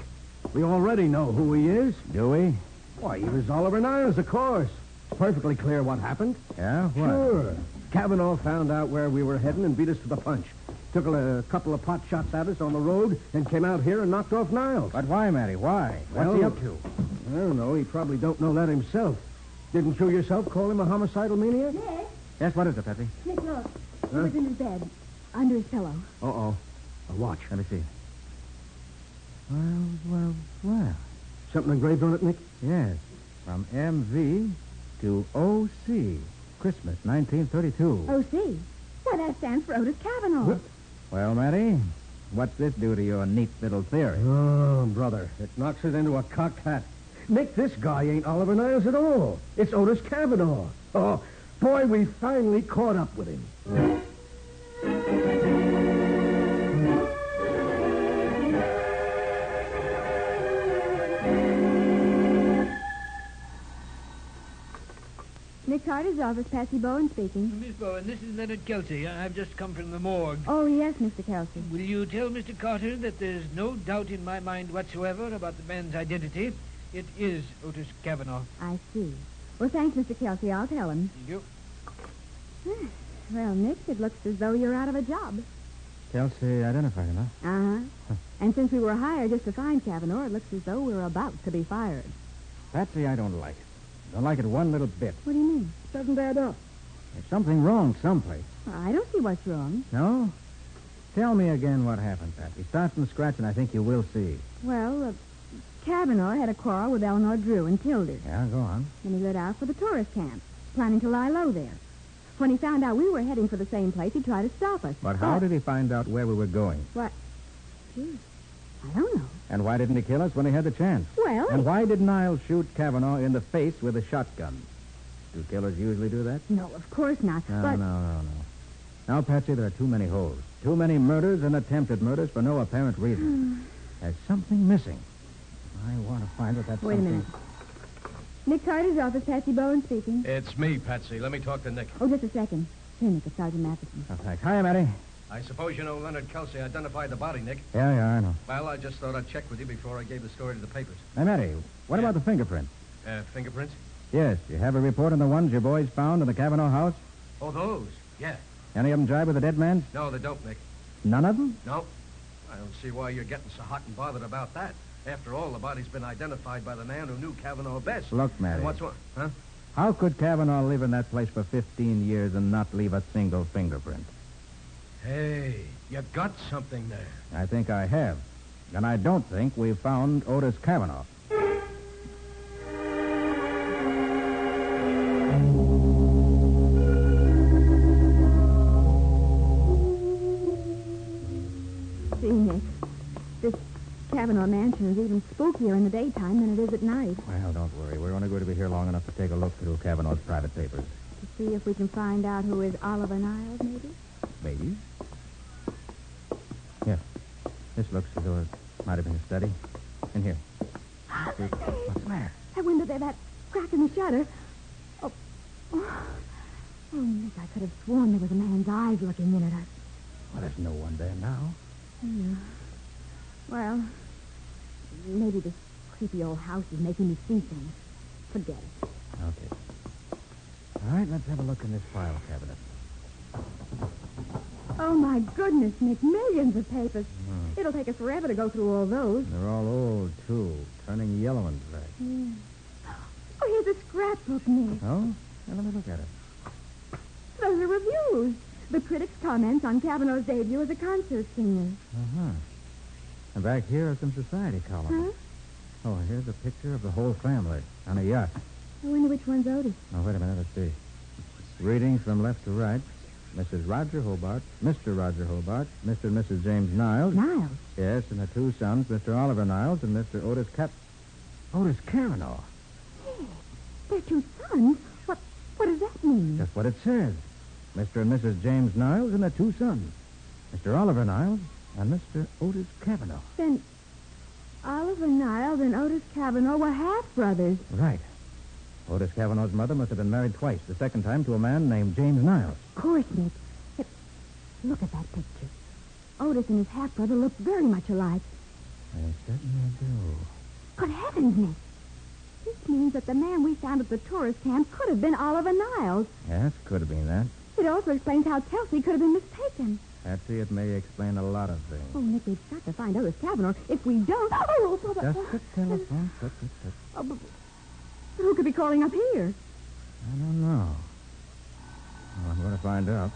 We already know who he is. Do we? Why, he was Oliver Niles, of course. It's perfectly clear what happened. Yeah? What? Sure. Kavanaugh found out where we were heading and beat us to the punch. Took a couple of pot shots at us on the road and came out here and knocked off Niles. But why, Matty? Why? What's he up to? I don't know. He probably don't know that himself. Didn't you yourself call him a homicidal maniac? Nick. Yes, what is it, Patsy? Nick, look. He was in his bed. Under his pillow. Uh-oh. Watch. Let me see. Well. Something engraved on it, Nick? Yes. From MV to OC. Christmas, 1932. OC? Why, that stands for Otis Kavanaugh. What? Well, Matty, what's this do to your neat little theory? Oh, brother, it knocks it into a cocked hat. Nick, this guy ain't Oliver Niles at all. It's Otis Kavanaugh. Oh, boy, we finally caught up with him. Nick Carter's office, Patsy Bowen speaking. Miss Bowen, this is Leonard Kelsey. I've just come from the morgue. Oh, yes, Mr. Kelsey. Will you tell Mr. Carter that there's no doubt in my mind whatsoever about the man's identity? It is Otis Kavanaugh. I see. Well, thanks, Mr. Kelsey. I'll tell him. Thank you. Well, Nick, it looks as though you're out of a job. Kelsey identified him, huh? Uh-huh. And since we were hired just to find Kavanaugh, it looks as though we're about to be fired. Patsy, I don't like it. Don't like it one little bit. What do you mean? Doesn't add up. There's something wrong someplace. I don't see what's wrong. No? Tell me again what happened, Patsy. Start from scratch, and I think you will see. Well, Kavanaugh had a quarrel with Eleanor Drew and killed her. Yeah, go on. Then he lit out for the tourist camp, planning to lie low there. When he found out we were heading for the same place, he tried to stop us. But how did he find out where we were going? What? Gee, I don't know. And why didn't he kill us when he had the chance? Well... And why did Niles shoot Kavanaugh in the face with a shotgun? Do killers usually do that? No, of course not. No. Now, Patsy, there are too many holes. Too many murders and attempted murders for no apparent reason. There's something missing. I want to find what that Wait a minute. Nick Carter's office, Patsy Bowen speaking. It's me, Patsy. Let me talk to Nick. Oh, just a second. Here, Nick, it's Sergeant Matheson. Oh, thanks. Hi, Matty. I suppose you know Leonard Kelsey identified the body, Nick. Yeah, I know. Well, I just thought I'd check with you before I gave the story to the papers. Hey, Matty, what about the fingerprints? Fingerprints? Yes, you have a report on the ones your boys found in the Kavanaugh house? Oh, those? Yeah. Any of them jibe with the dead man? No, they don't, Nick. None of them? No. I don't see why you're getting so hot and bothered about that. After all, the body's been identified by the man who knew Kavanaugh best. Look, Matty. And what's what? Huh? How could Kavanaugh live in that place for 15 years and not leave a single fingerprint? Hey, you got something there. I think I have. And I don't think we've found Otis Kavanaugh. See, Nick, this Kavanaugh mansion is even spookier in the daytime than it is at night. Well, don't worry. We're only going to be here long enough to take a look through Kavanaugh's private papers. To see if we can find out who is Oliver Niles, maybe? Maybe. Here. This looks as though it might have been a study. In here. What's the matter? That window there, that crack in the shutter. Oh, Nick, I could have sworn there was a man's eyes looking in at us. Well, there's no one there now. Yeah. Well, maybe this creepy old house is making me see things. Forget it. Okay. All right, let's have a look in this file cabinet. Oh, my goodness, Nick, millions of papers. It'll take us forever to go through all those. They're all old, too, turning yellow and black. Yeah. Oh, here's a scrapbook, Nick. Oh? Well, let me look at it. Those are reviews. The critics' comments on Kavanaugh's debut as a concert singer. Uh-huh. And back here are some society columns. Huh? Oh, here's a picture of the whole family on a yacht. I wonder which one's Otis. Oh, wait a minute. Let's see. Reading from left to right. Mrs. Roger Hobart, Mr. Roger Hobart, Mr. and Mrs. James Niles. Niles? Yes, and the two sons, Mr. Oliver Niles and Mr. Otis Otis Kavanaugh. Hey, they're two sons? What does that mean? Just what it says. Mr. and Mrs. James Niles and their two sons. Mr. Oliver Niles and Mr. Otis Kavanaugh. Then Oliver Niles and Otis Kavanaugh were half-brothers. Right. Otis Kavanaugh's mother must have been married twice. The second time to a man named James Niles. Of course, Nick. Look at that picture. Otis and his half-brother look very much alike. They certainly do. Good heavens, Nick. This means that the man we found at the tourist camp could have been Oliver Niles. Yes, could have been that. It also explains how Kelsey could have been mistaken. Patsy, it may explain a lot of things. Oh, Nick, we've got to find Otis Kavanaugh. If we don't... Oh, just the telephone. Oh, but who could be calling up here? I don't know. Well, I'm going to find out.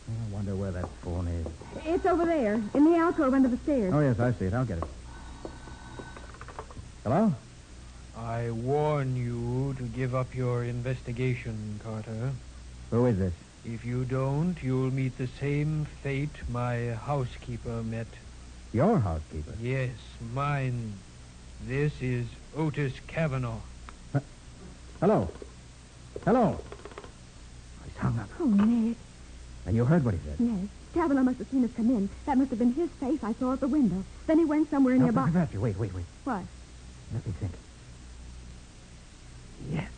I wonder where that phone is. It's over there, in the alcove under the stairs. Oh, yes, I see it. I'll get it. Hello? I warn you to give up your investigation, Carter. Who is this? If you don't, you'll meet the same fate my housekeeper met. Your housekeeper? Yes, mine. This is Otis Kavanaugh. Hello? Hello? He's hung up. Oh, Nick. And you heard what he said? Yes. Kavanaugh must have seen us come in. That must have been his face I saw at the window. Then he went somewhere nearby. Wait. What? Let me think. Yes.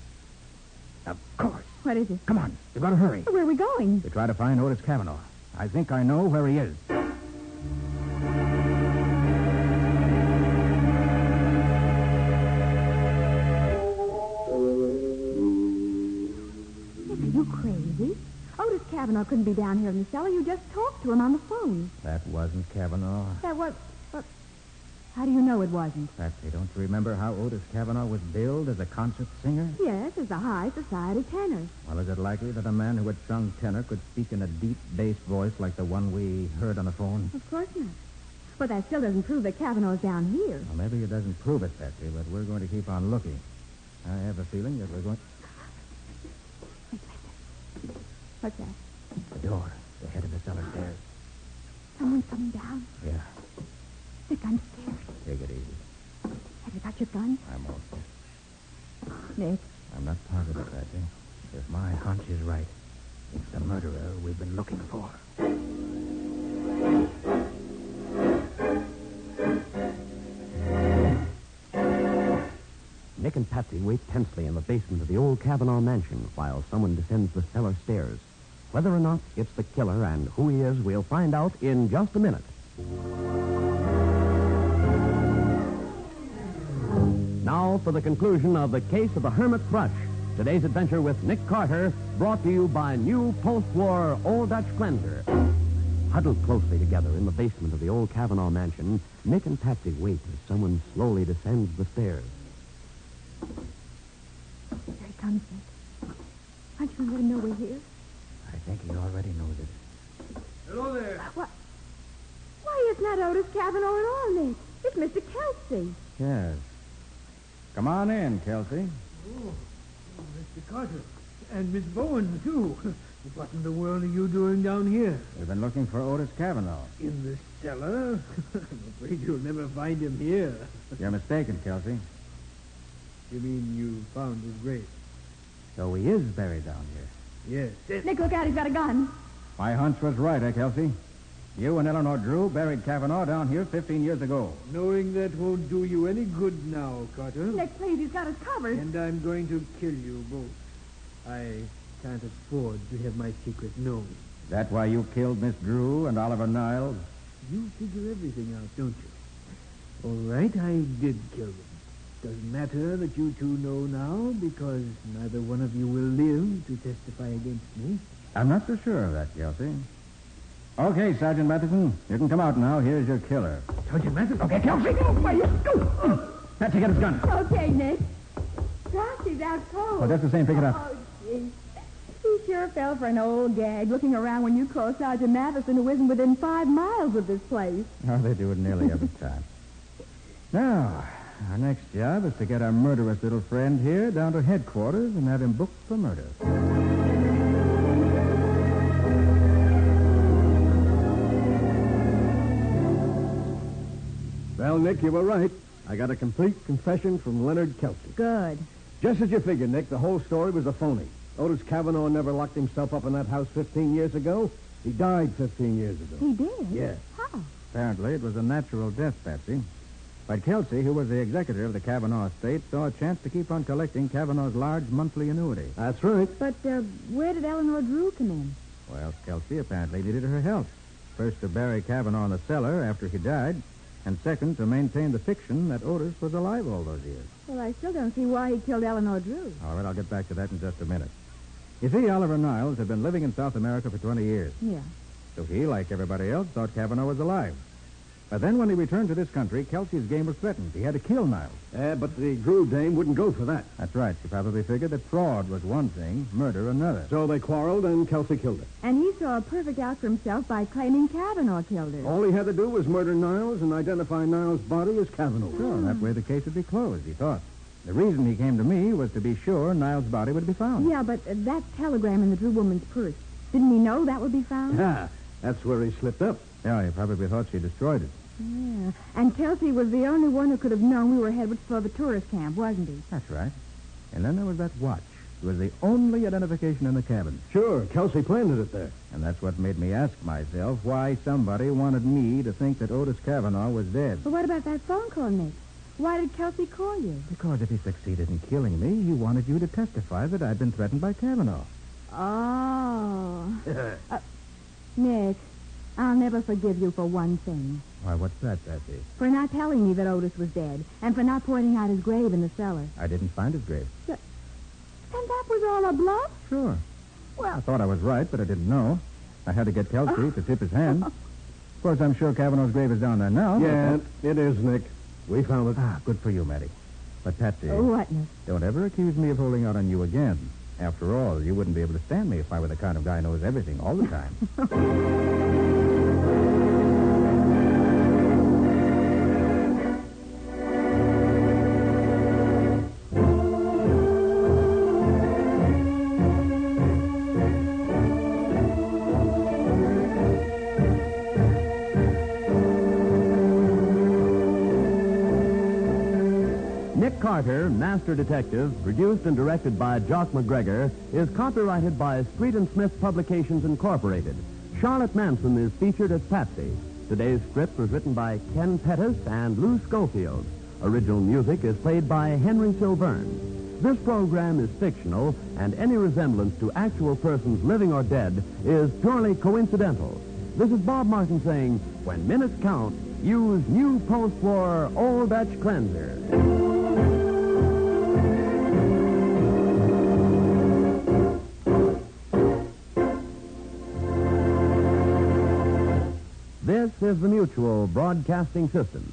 Of course. What is it? Come on. We've got to hurry. Where are we going? To try to find Otis Kavanaugh. I think I know where he is. Are you crazy? Otis Kavanaugh couldn't be down here in the cellar. You just talked to him on the phone. That wasn't Kavanaugh. That was... How do you know it wasn't? Patsy, don't you remember how Otis Kavanaugh was billed as a concert singer? Yes, as a high society tenor. Well, is it likely that a man who had sung tenor could speak in a deep bass voice like the one we heard on the phone? Of course not. But that still doesn't prove that Kavanaugh's down here. Well, maybe it doesn't prove it, Patsy, but we're going to keep on looking. I have a feeling that we're going... What's that? The door. The head of the cellar stairs. Someone's coming down. Yeah. Nick, I'm scared. Take it easy. Have you got your gun? I'm all set. Nick. I'm not positive, Patsy. If my hunch is right, it's the murderer we've been looking for. Nick and Patsy wait tensely in the basement of the old Kavanaugh mansion while someone descends the cellar stairs. Whether or not it's the killer and who he is, we'll find out in just a minute. Now for the conclusion of the case of the Hermit Thrush. Today's adventure with Nick Carter, brought to you by new post-war Old Dutch Cleanser. Huddled closely together in the basement of the old Kavanaugh mansion, Nick and Patsy wait as someone slowly descends the stairs. Here he comes, Nick. Aren't you letting him know we're here? I think he already knows it. Hello there. What? Why, it's not Otis Kavanaugh at all, Nick. It's Mr. Kelsey. Yes. Come on in, Kelsey. Oh, Mr. Carter. And Miss Bowen, too. What in the world are you doing down here? We've been looking for Otis Cavanaugh. In the cellar? I'm afraid you'll never find him here. You're mistaken, Kelsey. You mean you found his grave? So he is buried down here. Yes. Nick, look out. He's got a gun. My hunch was right, Kelsey? You and Eleanor Drew buried Cavanaugh down here 15 years ago. Knowing that won't do you any good now, Carter. Nick, please, he's got us covered. And I'm going to kill you both. I can't afford to have my secret known. Is that why you killed Miss Drew and Oliver Niles? You figure everything out, don't you? All right, I did kill them. Doesn't matter that you two know now, because neither one of you will live to testify against me. I'm not so sure of that, Kelsey. Okay, Sergeant Matheson, you can come out now. Here's your killer. Sergeant Matheson? Okay, Kelsey, go! Go! Patsy, get his gun. Okay, Nick. Gosh, he's out cold. Oh, that's the same. Pick it up. Oh, gee. He sure fell for an old gag looking around when you called Sergeant Matheson, who isn't within 5 miles of this place. Oh, they do it nearly every time. Now, our next job is to get our murderous little friend here down to headquarters and have him booked for murder. Well, Nick, you were right. I got a complete confession from Leonard Kelsey. Good. Just as you figured, Nick, the whole story was a phony. Otis Cavanaugh never locked himself up in that house 15 years ago. He died 15 years ago. He did? Yeah. How? Apparently, it was a natural death, Patsy. But Kelsey, who was the executor of the Cavanaugh estate, saw a chance to keep on collecting Cavanaugh's large monthly annuity. That's right. But where did Eleanor Drew come in? Well, Kelsey apparently needed her help. First, to bury Cavanaugh in the cellar after he died, and second, to maintain the fiction that Otis was alive all those years. Well, I still don't see why he killed Eleanor Drew. All right, I'll get back to that in just a minute. You see, Oliver Niles had been living in South America for 20 years. Yeah. So he, like everybody else, thought Cavanaugh was alive. But then when he returned to this country, Kelsey's game was threatened. He had to kill Niles. But the Drew dame wouldn't go for that. That's right. She probably figured that fraud was one thing, murder another. So they quarreled, and Kelsey killed her. And he saw a perfect out for himself by claiming Cavanaugh killed her. All he had to do was murder Niles and identify Niles' body as Cavanaugh. Sure, that way the case would be closed, he thought. The reason he came to me was to be sure Niles' body would be found. Yeah, but that telegram in the Drew woman's purse, didn't he know that would be found? Yeah, that's where he slipped up. Yeah, he probably thought she destroyed it. Yeah. And Kelsey was the only one who could have known we were headed for the tourist camp, wasn't he? That's right. And then there was that watch. It was the only identification in the cabin. Sure, Kelsey planted it there. And that's what made me ask myself why somebody wanted me to think that Otis Cavanaugh was dead. But what about that phone call, Nick? Why did Kelsey call you? Because if he succeeded in killing me, he wanted you to testify that I'd been threatened by Cavanaugh. Oh. Nick, I'll never forgive you for one thing. Why, what's that, Patsy? For not telling me that Otis was dead, and for not pointing out his grave in the cellar. I didn't find his grave. And that was all a bluff? Sure. Well, I thought I was right, but I didn't know. I had to get Kelsey to tip his hand. Of course, I'm sure Cavanaugh's grave is down there now. Yeah, it is, Nick. We found it. Ah, good for you, Matty. But, Patsy... What, Nick? Don't ever accuse me of holding out on you again. After all, you wouldn't be able to stand me if I were the kind of guy who knows everything all the time. Nick Carter, Master Detective, produced and directed by Jock McGregor, is copyrighted by Street and Smith Publications Incorporated. Charlotte Manson is featured as Patsy. Today's script was written by Ken Pettis and Lou Schofield. Original music is played by Henry Silverne. This program is fictional, and any resemblance to actual persons living or dead is purely coincidental. This is Bob Martin saying, when minutes count, use new post-war Old Dutch Cleanser. This is the Mutual Broadcasting System.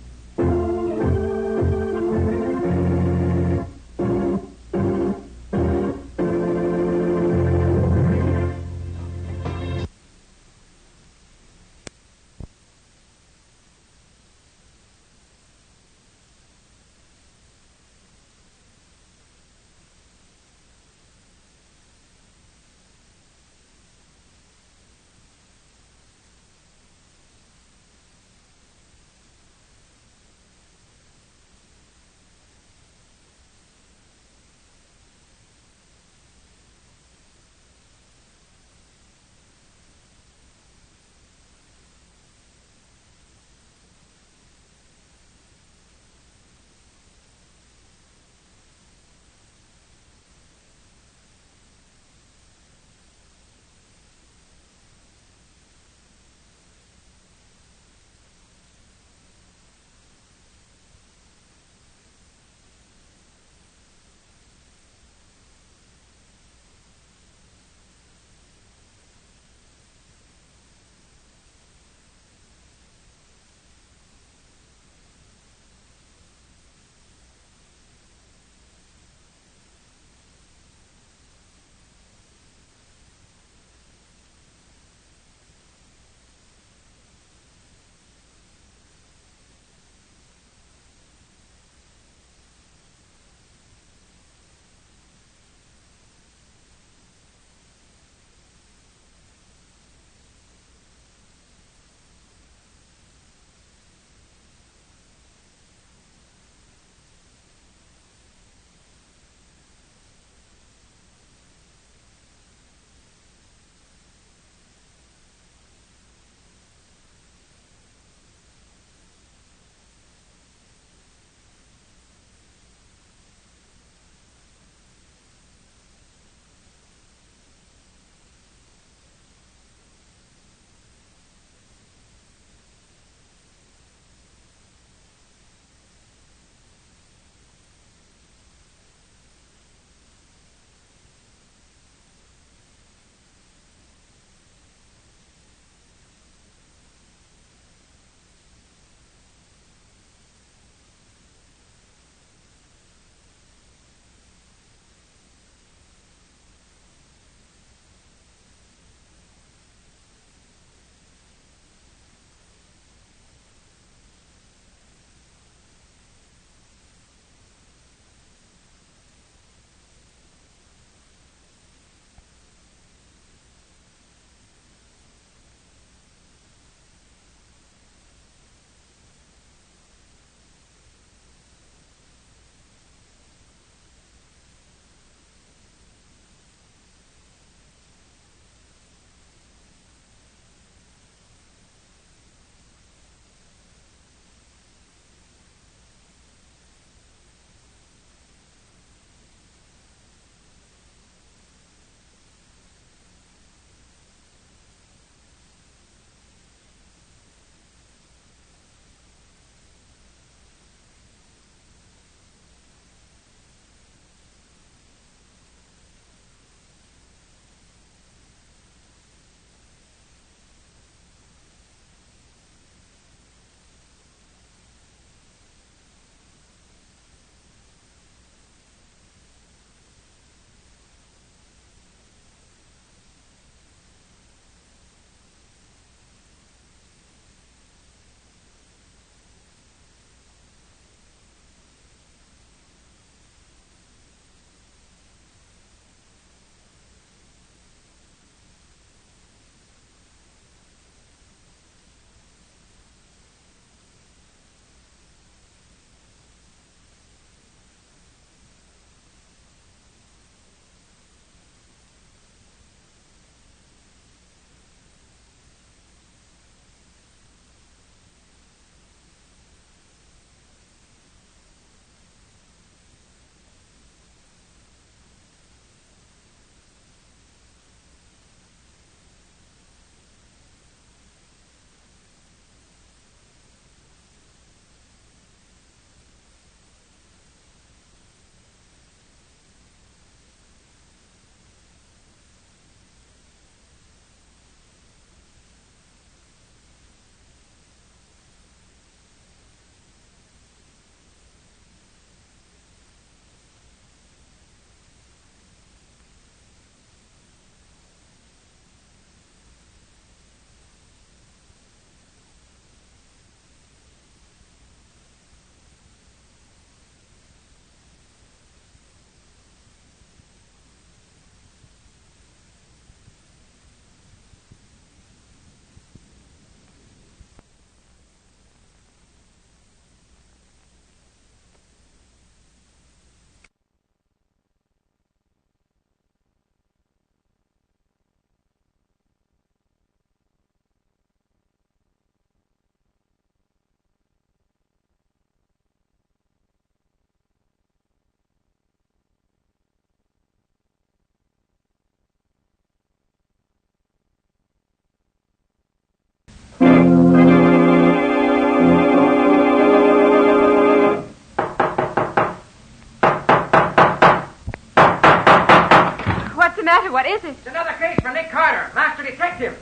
matter? What is it? It's another case for Nick Carter, master detective.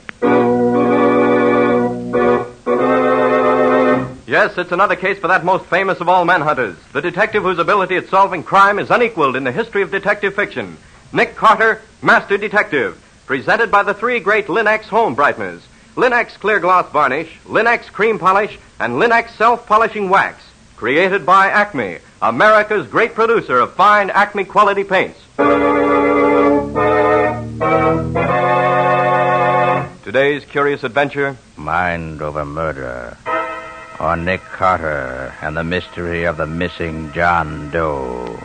Yes, it's another case for that most famous of all manhunters, the detective whose ability at solving crime is unequaled in the history of detective fiction. Nick Carter, Master Detective, presented by the three great Linex home brighteners, Linex clear gloss varnish, Linex cream polish, and Linex self-polishing wax, created by Acme, America's great producer of fine Acme quality paints. Today's curious adventure, Mind Over Murder, or Nick Carter and the mystery of the missing John Doe.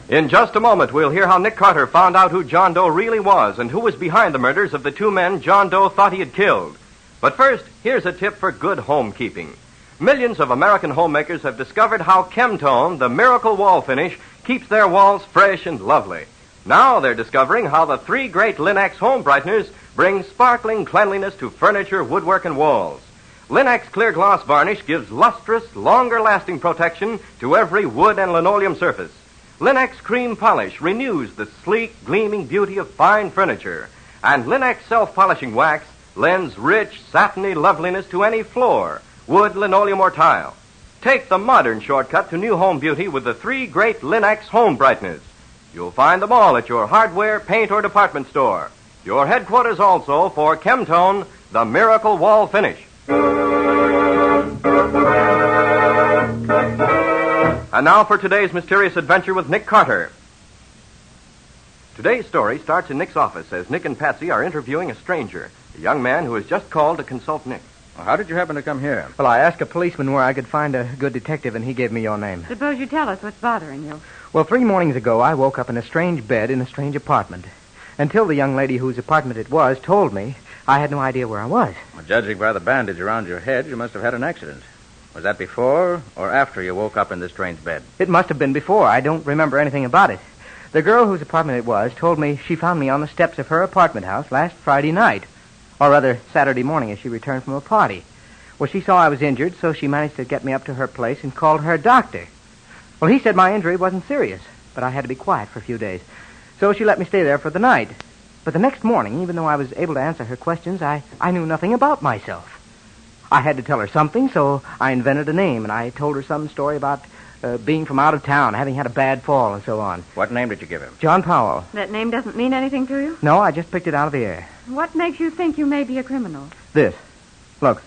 In just a moment, we'll hear how Nick Carter found out who John Doe really was and who was behind the murders of the two men John Doe thought he had killed. But first, here's a tip for good homekeeping. Millions of American homemakers have discovered how Chemtone, the miracle wall finish, keeps their walls fresh and lovely. Now they're discovering how the three great Linex home brighteners bring sparkling cleanliness to furniture, woodwork, and walls. Linex clear gloss varnish gives lustrous, longer-lasting protection to every wood and linoleum surface. Linex cream polish renews the sleek, gleaming beauty of fine furniture. And Linex self-polishing wax lends rich, satiny loveliness to any floor, wood, linoleum, or tile. Take the modern shortcut to new home beauty with the three great Linex home brighteners. You'll find them all at your hardware, paint, or department store. Your headquarters also for Chemtone, the miracle wall finish. And now for today's mysterious adventure with Nick Carter. Today's story starts in Nick's office as Nick and Patsy are interviewing a stranger, a young man who has just called to consult Nick. Well, how did you happen to come here? Well, I asked a policeman where I could find a good detective, and he gave me your name. Suppose you tell us what's bothering you. Well, 3 mornings ago, I woke up in a strange bed in a strange apartment. Until the young lady whose apartment it was told me, I had no idea where I was. Well, judging by the bandage around your head, you must have had an accident. Was that before or after you woke up in this strange bed? It must have been before. I don't remember anything about it. The girl whose apartment it was told me she found me on the steps of her apartment house last Friday night. Or rather, Saturday morning as she returned from a party. Well, she saw I was injured, so she managed to get me up to her place and called her doctor. Well, he said my injury wasn't serious, but I had to be quiet for a few days. So she let me stay there for the night. But the next morning, even though I was able to answer her questions, I knew nothing about myself. I had to tell her something, so I invented a name, and I told her some story about being from out of town, having had a bad fall, and so on. What name did you give him? John Powell. That name doesn't mean anything to you? No, I just picked it out of the air. What makes you think you may be a criminal? This. Look.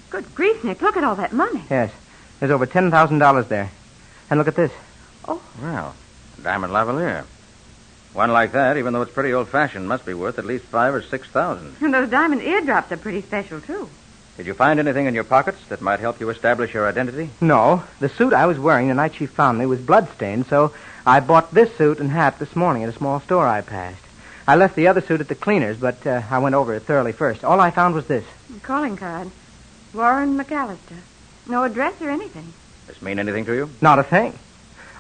Good grief, Nick. Look at all that money. Yes. There's over $10,000 there. And look at this. Oh. Well, diamond lavalier. One like that, even though it's pretty old-fashioned, must be worth at least $5,000 or $6,000. And those diamond eardrops are pretty special, too. Did you find anything in your pockets that might help you establish your identity? No. The suit I was wearing the night she found me was bloodstained, so I bought this suit and hat this morning at a small store I passed. I left the other suit at the cleaner's, but I went over it thoroughly first. All I found was this. A calling card. Warren McAllister. No address or anything. Does this mean anything to you? Not a thing.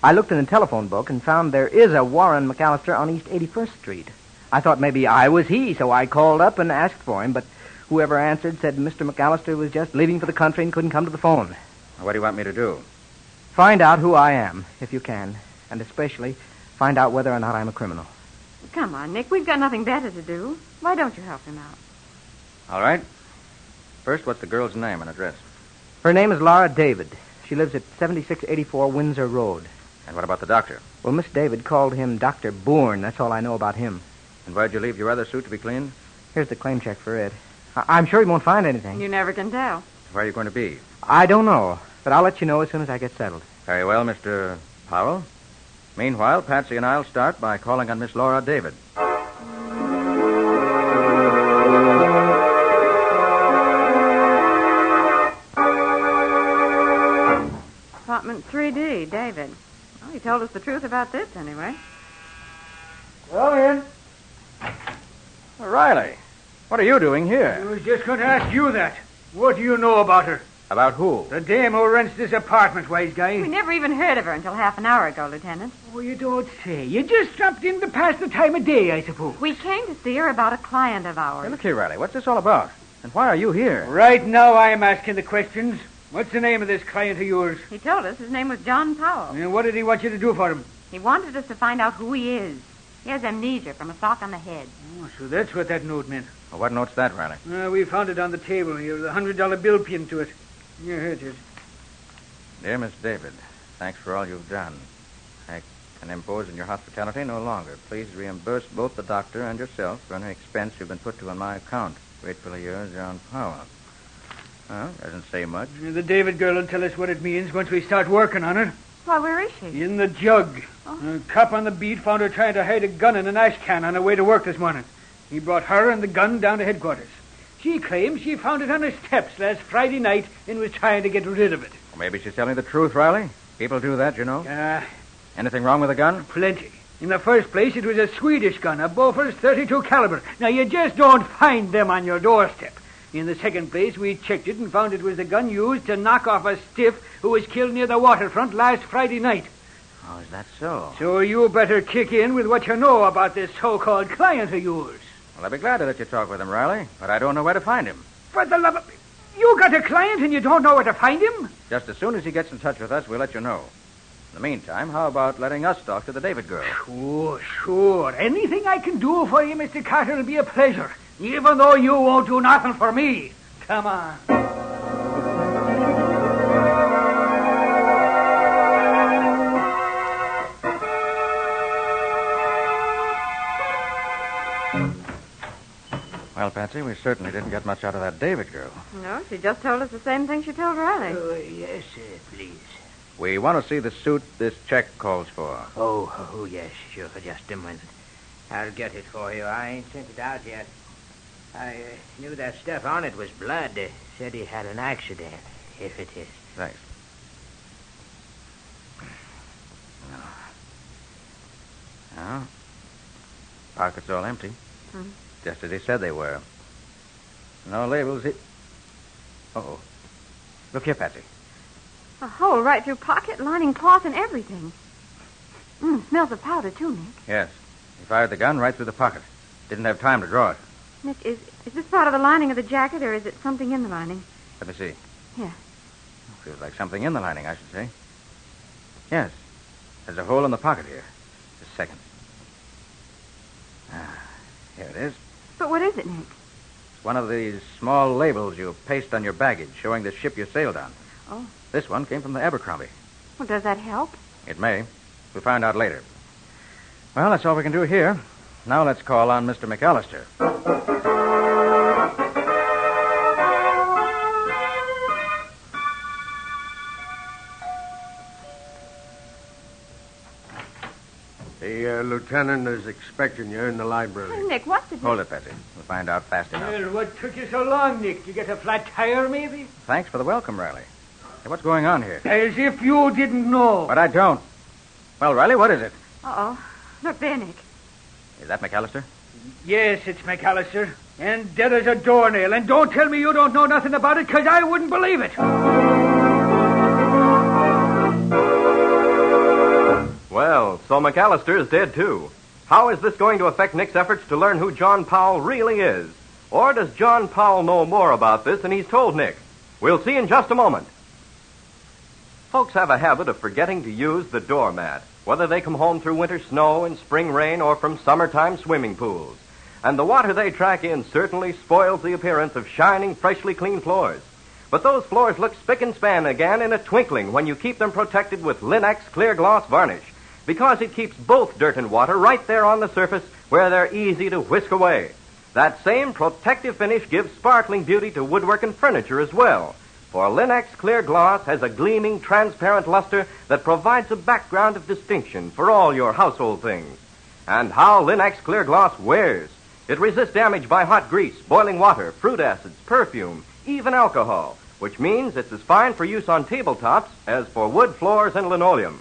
I looked in the telephone book and found there is a Warren McAllister on East 81st Street. I thought maybe I was he, so I called up and asked for him, but whoever answered said Mr. McAllister was just leaving for the country and couldn't come to the phone. What do you want me to do? Find out who I am, if you can, and especially find out whether or not I'm a criminal. Come on, Nick. We've got nothing better to do. Why don't you help him out? All right. First, what's the girl's name and address? Her name is Laura David. She lives at 7684 Windsor Road. And what about the doctor? Well, Miss David called him Dr. Bourne. That's all I know about him. And where'd you leave your other suit to be cleaned? Here's the claim check for it. I'm sure he won't find anything. You never can tell. Where are you going to be? I don't know, but I'll let you know as soon as I get settled. Very well, Mr. Powell. Meanwhile, Patsy and I'll start by calling on Miss Laura David. Apartment 3D, David. Well, he told us the truth about this, anyway. Well, in. Riley, what are you doing here? I was just going to ask you that. What do you know about her? About who? The dame who rents this apartment, wise guy. We never even heard of her until half an hour ago, Lieutenant. Oh, you don't say. You just dropped in to pass the time of day, I suppose. We came to see her about a client of ours. Hey, look here, Riley. What's this all about? And why are you here? Right now, I'm asking the questions. What's the name of this client of yours? He told us his name was John Powell. And what did he want you to do for him? He wanted us to find out who he is. He has amnesia from a sock on the head. Oh, so that's what that note meant. Well, what note's that, Riley? We found it on the table here with a $100 bill pinned to it. Yeah, here it is. Dear Miss David, thanks for all you've done. I can impose on your hospitality no longer. Please reimburse both the doctor and yourself for any expense you've been put to on my account. Gratefully yours, John Powell. Well, doesn't say much. The David girl will tell us what it means once we start working on her. Why, where is she? In the jug. A cop on the beat found her trying to hide a gun in an ash can on her way to work this morning. He brought her and the gun down to headquarters. She claims she found it on her steps last Friday night and was trying to get rid of it. Well, maybe she's telling the truth, Riley. People do that, you know. Anything wrong with the gun? Plenty. In the first place, it was a Swedish gun, a Bofors .32 caliber. Now, you just don't find them on your doorstep. In the second place, we checked it and found it was the gun used to knock off a stiff who was killed near the waterfront last Friday night. Oh, is that so? So you better kick in with what you know about this so-called client of yours. Well, I'd be glad to let you talk with him, Riley, but I don't know where to find him. For the love of... You got a client and you don't know where to find him? Just as soon as he gets in touch with us, we'll let you know. In the meantime, how about letting us talk to the David girl? Sure. Anything I can do for you, Mr. Carter, will be a pleasure. Even though you won't do nothing for me. Come on. Well, Patsy, we certainly didn't get much out of that David girl. No, she just told us the same thing she told Riley. Yes, please. We want to see the suit this check calls for. Oh, yes, sure. Just a minute. I'll get it for you. I ain't sent it out yet. I knew that stuff on it was blood. Said he had an accident, if it is. Thanks. No. Pockets all empty. Just as he said they were. No labels. Uh-oh. Look here, Patsy. A hole right through pocket, lining cloth and everything. Smells of powder, too, Nick. Yes. He fired the gun right through the pocket. Didn't have time to draw it. Nick, is this part of the lining of the jacket, or is it something in the lining? Let me see. Here. Feels like something in the lining, I should say. Yes. There's a hole in the pocket here. Just a second. Here it is. But what is it, Nick? It's one of these small labels you paste on your baggage showing the ship you sailed on. Oh. This one came from the Abercrombie. Well, does that help? It may. We'll find out later. Well, that's all we can do here. Now let's call on Mr. McAllister. The lieutenant is expecting you in the library. Hey, Nick, what's it? Hold it, Patsy. We'll find out fast enough. Well, what took you so long, Nick? You get a flat tire, maybe? Thanks for the welcome, Riley. Hey, what's going on here? As if you didn't know. But I don't. Well, Riley, what is it? Uh-oh. Look there, Nick. Is that McAllister? Yes, it's McAllister. And dead as a doornail. And don't tell me you don't know nothing about it, because I wouldn't believe it. Well, so McAllister is dead, too. How is this going to affect Nick's efforts to learn who John Powell really is? Or does John Powell know more about this than he's told Nick? We'll see in just a moment. Folks have a habit of forgetting to use the doormat, whether they come home through winter snow and spring rain or from summertime swimming pools. And the water they track in certainly spoils the appearance of shining, freshly clean floors. But those floors look spick and span again in a twinkling when you keep them protected with Linex clear gloss varnish, because it keeps both dirt and water right there on the surface where they're easy to whisk away. That same protective finish gives sparkling beauty to woodwork and furniture as well. For Linex clear gloss has a gleaming, transparent luster that provides a background of distinction for all your household things. And how Linex clear gloss wears. It resists damage by hot grease, boiling water, fruit acids, perfume, even alcohol, which means it's as fine for use on tabletops as for wood floors and linoleum.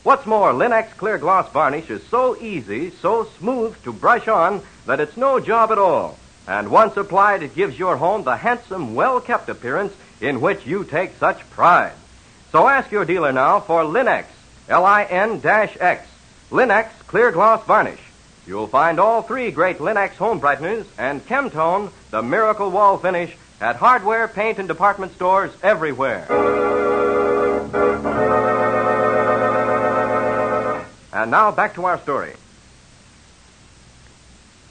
What's more, Linex clear gloss varnish is so easy, so smooth to brush on that it's no job at all. And once applied, it gives your home the handsome, well-kept appearance in which you take such pride. So ask your dealer now for Linex, Lin-X, Linex clear gloss varnish. You'll find all three great Linex home brighteners and Chemtone, the miracle wall finish, at hardware, paint, and department stores everywhere. And now back to our story.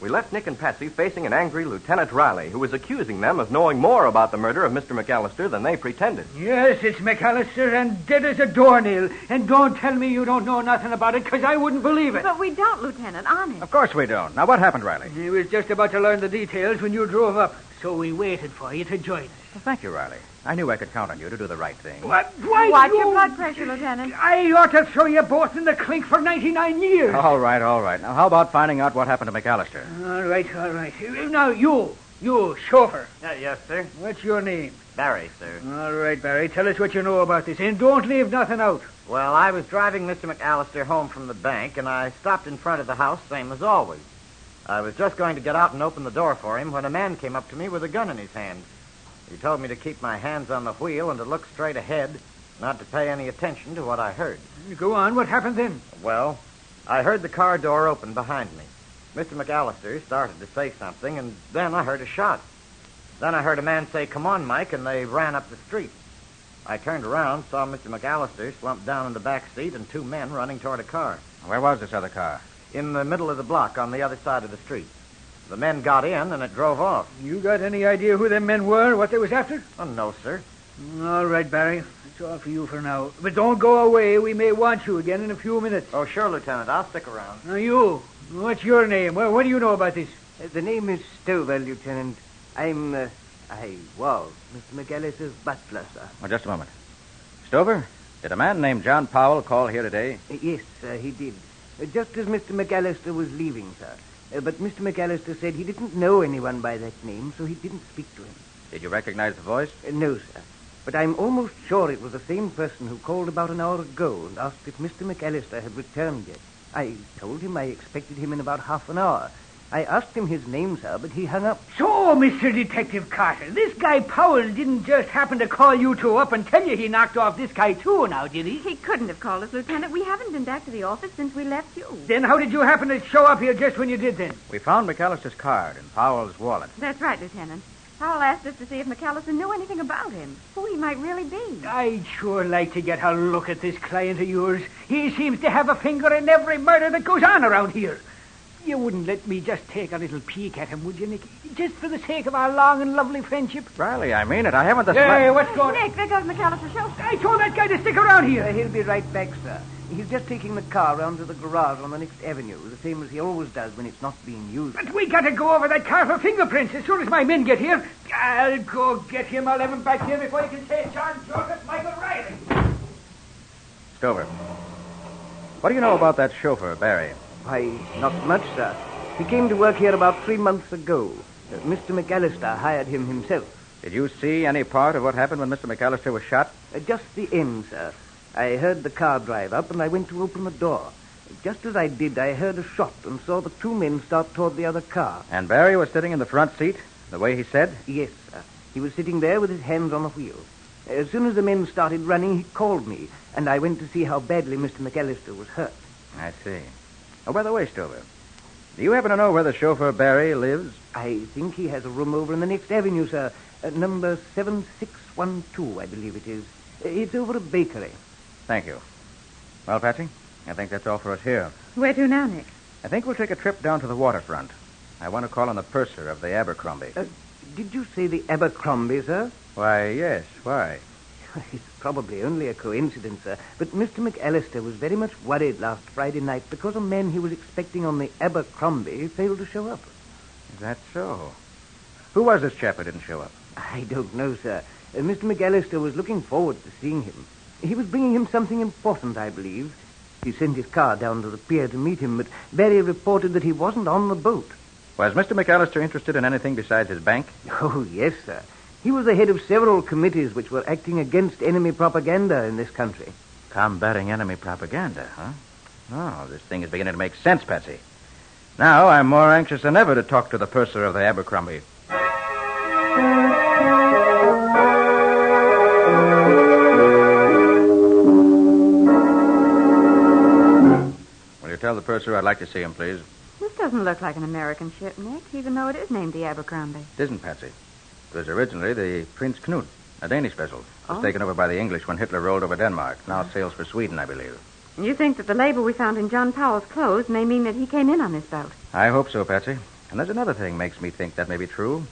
We left Nick and Patsy facing an angry Lieutenant Riley, who was accusing them of knowing more about the murder of Mr. McAllister than they pretended. Yes, it's McAllister, and dead as a doornail. And don't tell me you don't know nothing about it, because I wouldn't believe it. But we don't, Lieutenant, honest. Of course we don't. Now, what happened, Riley? He was just about to learn the details when you drove up, so we waited for you to join us. Well, thank you, Riley. I knew I could count on you to do the right thing. What? Why Watch your blood pressure, Lieutenant. I ought to throw you both in the clink for 99 years. All right. Now, how about finding out what happened to McAllister? All right. Now, you, chauffeur. Yes, sir. What's your name? Barry, sir. All right, Barry. Tell us what you know about this, and don't leave nothing out. Well, I was driving Mr. McAllister home from the bank, and I stopped in front of the house, same as always. I was just going to get out and open the door for him when a man came up to me with a gun in his hand. He told me to keep my hands on the wheel and to look straight ahead, not to pay any attention to what I heard. Go on. What happened then? Well, I heard the car door open behind me. Mr. McAllister started to say something, and then I heard a shot. Then I heard a man say, "Come on, Mike," and they ran up the street. I turned around, saw Mr. McAllister slumped down in the back seat and two men running toward a car. Where was this other car? In the middle of the block on the other side of the street. The men got in, and it drove off. You got any idea who them men were, what they was after? Oh, no, sir. All right, Barry. That's all for you for now. But don't go away. We may want you again in a few minutes. Oh, sure, Lieutenant. I'll stick around. Now, you. What's your name? What do you know about this? The name is Stover, Lieutenant. I was Mr. McAllister's butler, sir. Well, just a moment. Stover, did a man named John Powell call here today? Yes, sir, he did. Just as Mr. McAllister was leaving, sir. But Mr. McAllister said he didn't know anyone by that name, so he didn't speak to him. Did you recognize the voice? No, sir. But I'm almost sure it was the same person who called about an hour ago and asked if Mr. McAllister had returned yet. I told him I expected him in about half an hour. I asked him his name, sir, but he hung up. So, Mr. Detective Carter, this guy Powell didn't just happen to call you two up and tell you he knocked off this guy too, now, did he? He couldn't have called us, Lieutenant. We haven't been back to the office since we left you. Then how did you happen to show up here just when you did then? We found McAllister's card in Powell's wallet. That's right, Lieutenant. Powell asked us to see if McAllister knew anything about him, who he might really be. I'd sure like to get a look at this client of yours. He seems to have a finger in every murder that goes on around here. You wouldn't let me just take a little peek at him, would you, Nick? Just for the sake of our long and lovely friendship? Riley, I mean it. I haven't the Hey, what's going on? Nick, there goes McAllister's chauffeur. I told that guy to stick around here. He'll be right back, sir. He's just taking the car round to the garage on the next avenue, the same as he always does when it's not being used. But we got to go over that car for fingerprints as soon as my men get here. I'll go get him. I'll have him back here before you can say John Joseph Michael Riley. Stover, what do you know about that chauffeur, Barry? Why, not much, sir. He came to work here about 3 months ago. Mr. McAllister hired him himself. Did you see any part of what happened when Mr. McAllister was shot? Just the end, sir. I heard the car drive up, and I went to open the door. Just as I did, I heard a shot and saw the two men start toward the other car. And Barry was sitting in the front seat, the way he said? Yes, sir. He was sitting there with his hands on the wheel. As soon as the men started running, he called me, and I went to see how badly Mr. McAllister was hurt. I see. Oh, by the way, Stover, do you happen to know where the chauffeur Barry lives? I think he has a room over in the next avenue, sir. Number 7612, I believe it is. It's over a bakery. Thank you. Well, Patsy, I think that's all for us here. Where to now, Nick? I think we'll take a trip down to the waterfront. I want to call on the purser of the Abercrombie. Did you say the Abercrombie, sir? Why, yes. Why? It's probably only a coincidence, sir. But Mr. McAllister was very much worried last Friday night because a man he was expecting on the Abercrombie failed to show up. Is that so? Who was this chap who didn't show up? I don't know, sir. Mr. McAllister was looking forward to seeing him. He was bringing him something important, I believe. He sent his car down to the pier to meet him, but Barry reported that he wasn't on the boat. Was Mr. McAllister interested in anything besides his bank? Oh, yes, sir. He was the head of several committees which were acting against enemy propaganda in this country. Combating enemy propaganda, huh? Oh, this thing is beginning to make sense, Patsy. Now I'm more anxious than ever to talk to the purser of the Abercrombie. Will you tell the purser I'd like to see him, please? This doesn't look like an American ship, Nick, even though it is named the Abercrombie. It isn't, Patsy. It was originally the Prince Knut, a Danish vessel. It was taken over by the English when Hitler rolled over Denmark. Now it sails for Sweden, I believe. You think that the label we found in John Powell's clothes may mean that he came in on this boat? I hope so, Patsy. And there's another thing makes me think that may be true.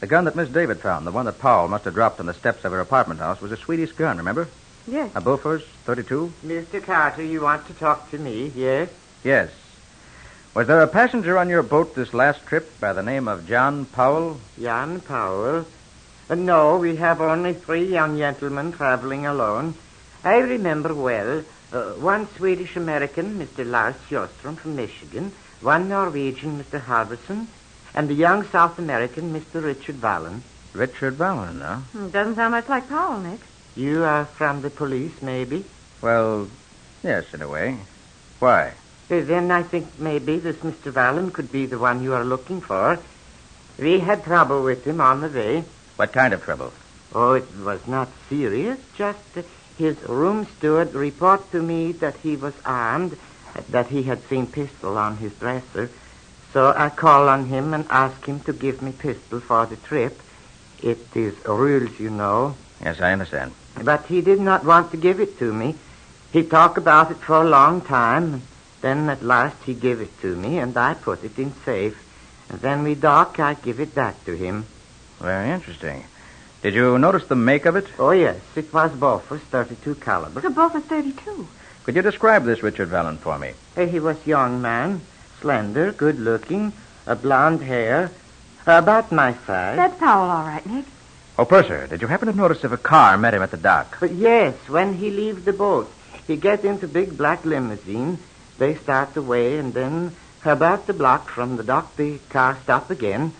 The gun that Miss David found, the one that Powell must have dropped on the steps of her apartment house, was a Swedish gun, remember? Yes. A Bofors 32? Mr. Carter, you want to talk to me, yes? Yes. Was there a passenger on your boat this last trip by the name of John Powell? John Powell? No, we have only 3 young gentlemen traveling alone. I remember well. One Swedish-American, Mr. Lars Sjöström from Michigan. One Norwegian, Mr. Halverson. And the young South American, Mr. Richard Vallon. Richard Vallon, huh? Doesn't sound much like Powell, Nick. You are from the police, maybe? Well, yes, in a way. Why? Then I think maybe this Mr. Vallon could be the one you are looking for. We had trouble with him on the way. What kind of trouble? Oh, it was not serious. Just his room steward reported to me that he was armed, that he had seen pistol on his dresser. So I called on him and asked him to give me pistol for the trip. It is rules, you know. Yes, I understand. But he did not want to give it to me. He talked about it for a long time. Then at last he gave it to me, and I put it in safe. And then we dock, I give it back to him. Very interesting. Did you notice the make of it? Oh, yes. It was Bofors 32 caliber. So Bofors 32. Could you describe this Richard Vallon for me? He was a young man, slender, good-looking, blonde hair, about my size. That's Powell, all right, Nick. Oh, Purser, did you happen to notice if a car met him at the dock? Yes, when he leave the boat. He get into big black limousine. They start away, and then about the block from the dock, the car stop again.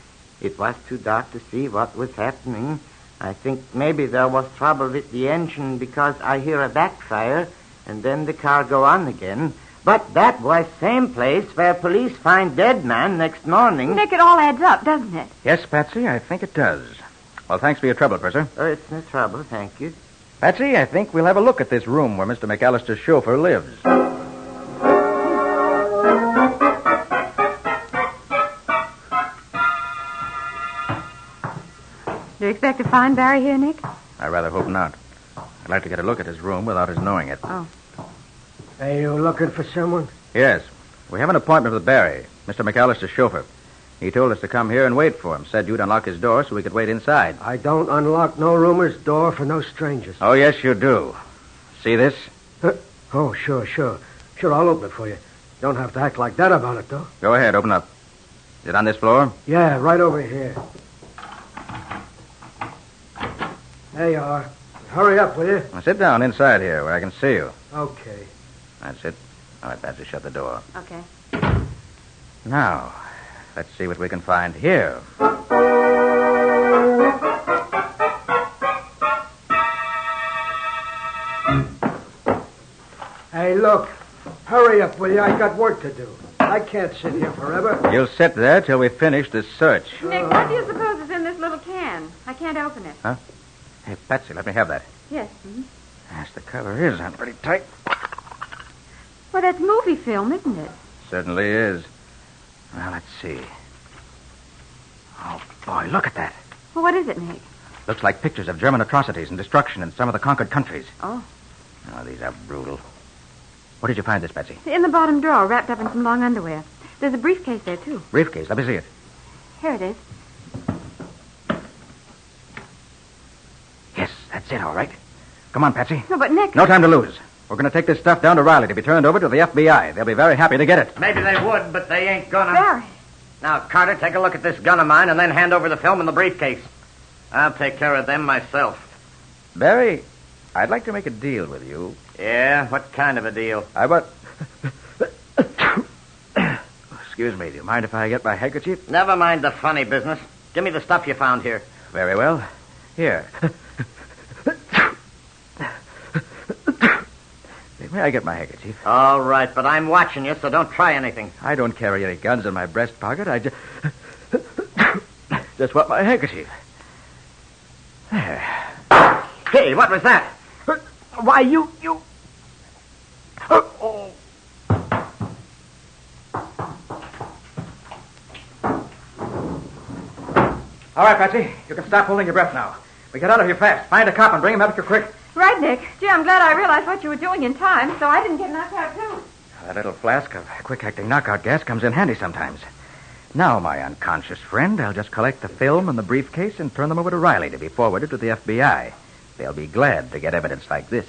It was too dark to see what was happening. I think maybe there was trouble with the engine because I hear a backfire, and then the car go on again. But that was same place where police find dead man next morning. Nick, it all adds up, doesn't it? Yes, Patsy, I think it does. Well, thanks for your trouble, Purser. Oh, it's no trouble, thank you. Patsy, I think we'll have a look at this room where Mr. McAllister's chauffeur lives. Do you expect to find Barry here, Nick? I rather hope not. I'd like to get a look at his room without his knowing it. Oh. Are you looking for someone? Yes. We have an appointment with Barry, Mr. McAllister's chauffeur. He told us to come here and wait for him. Said you'd unlock his door so we could wait inside. I don't unlock no roomers' door for no strangers. Oh, yes, you do. See this? Oh, sure. Sure, I'll open it for you. Don't have to act like that about it, though. Go ahead, open up. Is it on this floor? Yeah, right over here. There you are. Hurry up, will you? Now, sit down inside here where I can see you. Okay. That's it. All right, Patsy, shut the door. Okay. Now, let's see what we can find here. Hey, look. Hurry up, will you? I got work to do. I can't sit here forever. You'll sit there till we finish this search. Nick, what do you suppose is in this little can? I can't open it. Huh? Hey, Patsy, let me have that. Yes. Mm-hmm. Yes, the cover is on pretty tight. Well, that's movie film, isn't it? Certainly is. Well, let's see. Oh, boy, look at that. Well, what is it, Nick? Looks like pictures of German atrocities and destruction in some of the conquered countries. Oh. Oh, these are brutal. Where did you find this, Patsy? In the bottom drawer, wrapped up in some long underwear. There's a briefcase there, too. Briefcase. Let me see it. Here it is. Yes, that's it, all right. Come on, Patsy. No, but Nick... No time to lose. We're going to take this stuff down to Riley to be turned over to the FBI. They'll be very happy to get it. Maybe they would, but they ain't gonna. Barry. Now, Carter, take a look at this gun of mine and then hand over the film and the briefcase. I'll take care of them myself. Barry, I'd like to make a deal with you. Yeah? What kind of a deal? I want... Excuse me. Do you mind if I get my handkerchief? Never mind the funny business. Give me the stuff you found here. Very well. Here. May I get my handkerchief? All right, but I'm watching you, so don't try anything. I don't carry any guns in my breast pocket. I just want my handkerchief. There. Hey, what was that? Why, you... Oh. All right, Patsy. You can stop holding your breath now. We get out of here fast. Find a cop and bring him after quick. Right, Nick. Gee, I'm glad I realized what you were doing in time, so I didn't get knocked out, too. That little flask of quick-acting knockout gas comes in handy sometimes. Now, my unconscious friend, I'll just collect the film and the briefcase and turn them over to Riley to be forwarded to the FBI. They'll be glad to get evidence like this.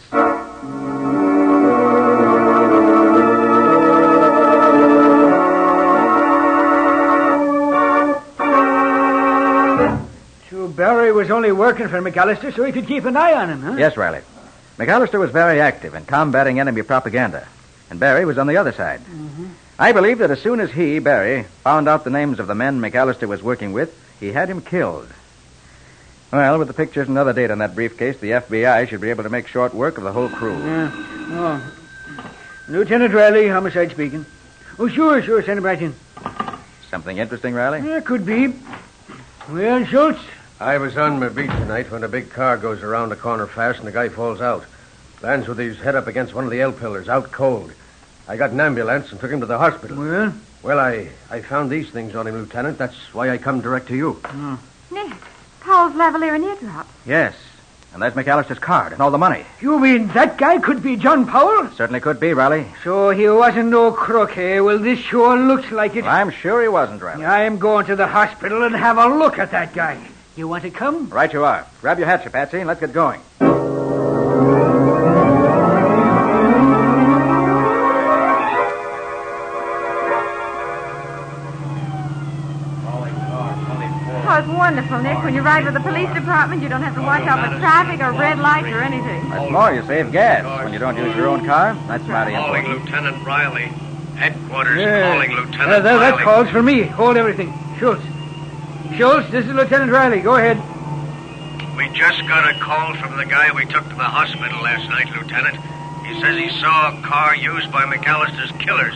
So Barry was only working for McAllister so he could keep an eye on him, huh? Yes, Riley. McAllister was very active in combating enemy propaganda, and Barry was on the other side. Mm-hmm. I believe that as soon as he, Barry, found out the names of the men McAllister was working with, he had him killed. Well, with the pictures and other data in that briefcase, the FBI should be able to make short work of the whole crew. Yeah. Oh. Lieutenant Riley, homicide speaking. Oh, sure, send him right in. Something interesting, Riley? Yeah, could be. Well, Schultz? I was on my beat tonight when a big car goes around the corner fast and the guy falls out. Lands with his head up against one of the L-pillars, out cold. I got an ambulance and took him to the hospital. Well? Well, I found these things on him, Lieutenant. That's why I come direct to you. Oh. Nick, Powell's lavalier and eardrop. Yes. And there's McAllister's card and all the money. You mean that guy could be John Powell? Certainly could be, Riley. So he wasn't no crook, eh? Well, this sure looks like it. Well, I'm sure he wasn't, Riley. I'm going to the hospital and have a look at that guy. You want to come? Right you are. Grab your hatchet, Patsy, and let's get going. Oh, it's wonderful, Nick. When you ride with the police department, you don't have to watch out for traffic or red lights or anything. That's more. You save gas when you don't use your own car. That's mighty Calling important. Lieutenant Riley. Headquarters Yeah. calling Lieutenant That Riley. calls for me. Hold everything. Schultz, this is Lieutenant Riley. Go ahead. We just got a call from the guy we took to the hospital last night, Lieutenant. He says he saw a car used by McAllister's killers.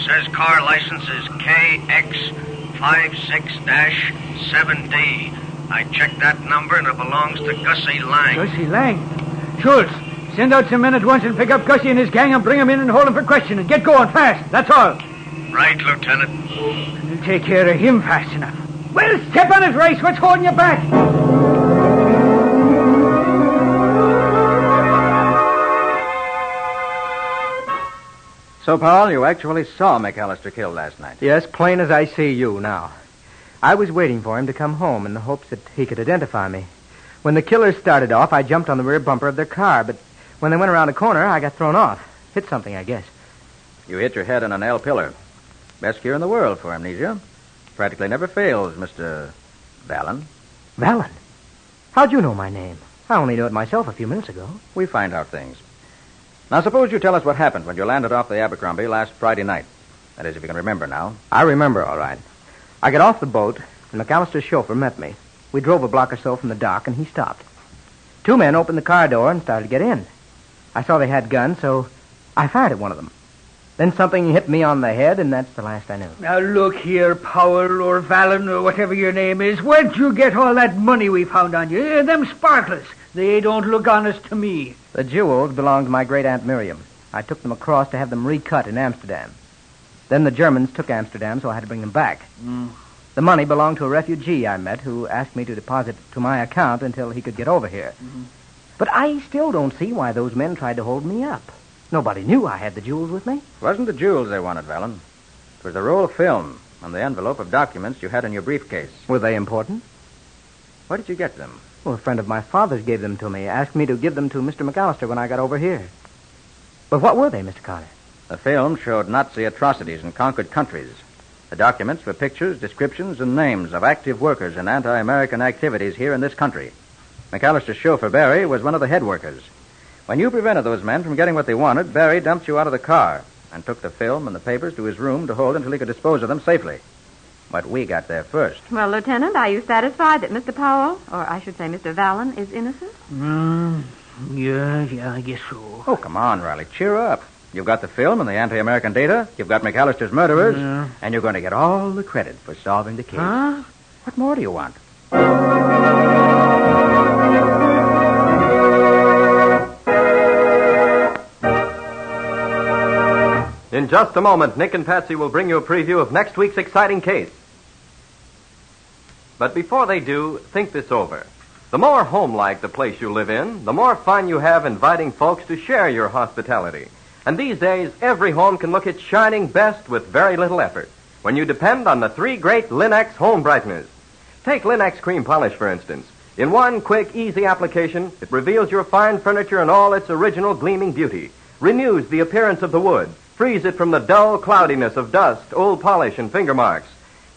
Says car license is KX56-7D. I checked that number and it belongs to Gussie Lang. Gussie Lang? Schultz, send out some men at once and pick up Gussie and his gang and bring him in and hold him for questioning. Get going fast. That's all. Right, Lieutenant. We'll take care of him fast enough. Well, step on it, Rice. What's holding you back? So, Paul, you actually saw McAllister killed last night. Yes, plain as I see you now. I was waiting for him to come home in the hopes that he could identify me. When the killers started off, I jumped on the rear bumper of their car, but when they went around the corner, I got thrown off. Hit something, I guess. You hit your head on an L pillar. Best cure in the world for amnesia. Practically never fails, Mr. Vallon. Vallon? How'd you know my name? I only knew it myself a few minutes ago. We find out things. Now, suppose you tell us what happened when you landed off the Abercrombie last Friday night. That is, if you can remember now. I remember, all right. I got off the boat, and McAllister's chauffeur met me. We drove a block or so from the dock, and he stopped. Two men opened the car door and started to get in. I saw they had guns, so I fired at one of them. Then something hit me on the head, and that's the last I knew. Now, look here, Powell or Vallon or whatever your name is. Where'd you get all that money we found on you? Them sparklers. They don't look honest to me. The jewels belonged to my great-aunt Miriam. I took them across to have them recut in Amsterdam. Then the Germans took Amsterdam, so I had to bring them back. The money belonged to a refugee I met who asked me to deposit to my account until he could get over here. But I still don't see why those men tried to hold me up. Nobody knew I had the jewels with me. It wasn't the jewels they wanted, Vallon. It was the roll of film and the envelope of documents you had in your briefcase. Were they important? Where did you get them? Well, a friend of my father's gave them to me, asked me to give them to Mr. McAllister when I got over here. But what were they, Mr. Carter? The film showed Nazi atrocities in conquered countries. The documents were pictures, descriptions, and names of active workers in anti-American activities here in this country. McAllister's chauffeur, Barry, was one of the head workers. When you prevented those men from getting what they wanted, Barry dumped you out of the car and took the film and the papers to his room to hold until he could dispose of them safely. But we got there first. Well, Lieutenant, are you satisfied that Mr. Powell, or I should say Mr. Vallon, is innocent? Yeah, I guess so. Oh, come on, Riley. Cheer up. You've got the film and the anti-American data. You've got McAllister's murderers. Yeah. And you're going to get all the credit for solving the case. Huh? What more do you want? In just a moment, Nick and Patsy will bring you a preview of next week's exciting case. But before they do, think this over. The more homelike the place you live in, the more fun you have inviting folks to share your hospitality. And these days, every home can look its shining best with very little effort when you depend on the three great Linex home brighteners. Take Linex cream polish, for instance. In one quick, easy application, it reveals your fine furniture in all its original gleaming beauty, renews the appearance of the wood, frees it from the dull cloudiness of dust, old polish, and finger marks.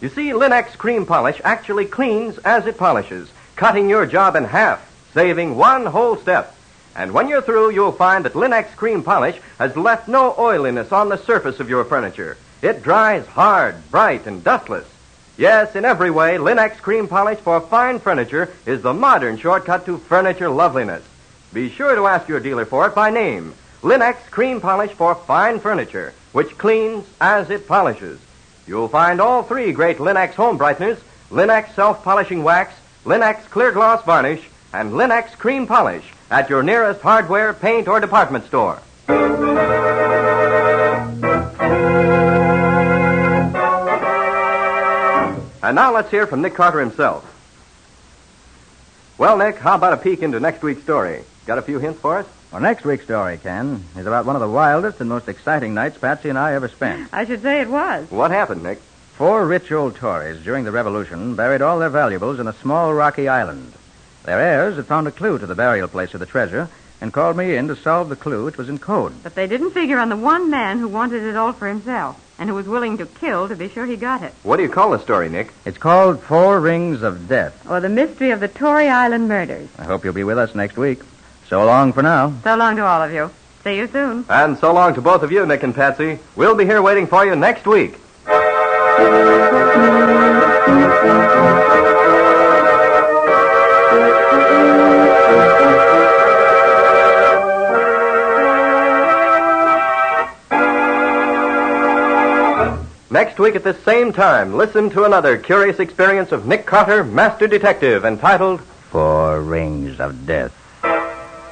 You see, Linex cream polish actually cleans as it polishes, cutting your job in half, saving one whole step. And when you're through, you'll find that Linex cream polish has left no oiliness on the surface of your furniture. It dries hard, bright, and dustless. Yes, in every way, Linex cream polish for fine furniture is the modern shortcut to furniture loveliness. Be sure to ask your dealer for it by name. Linex cream polish for fine furniture, which cleans as it polishes. You'll find all three great Linex home brighteners, Linex self-polishing wax, Linex clear gloss varnish, and Linex cream polish at your nearest hardware, paint, or department store. And now let's hear from Nick Carter himself. Well, Nick, how about a peek into next week's story? Got a few hints for us? Well, next week's story, Ken, is about one of the wildest and most exciting nights Patsy and I ever spent. I should say it was. What happened, Nick? 4 rich old Tories during the Revolution buried all their valuables in a small rocky island. Their heirs had found a clue to the burial place of the treasure and called me in to solve the clue, which was in code. But they didn't figure on the one man who wanted it all for himself and who was willing to kill to be sure he got it. What do you call the story, Nick? It's called 4 Rings of Death. Or the mystery of the Tory Island murders. I hope you'll be with us next week. So long for now. So long to all of you. See you soon. And so long to both of you, Nick and Patsy. We'll be here waiting for you next week. Next week at this same time, listen to another curious experience of Nick Carter, Master Detective, entitled 4 Rings of Death.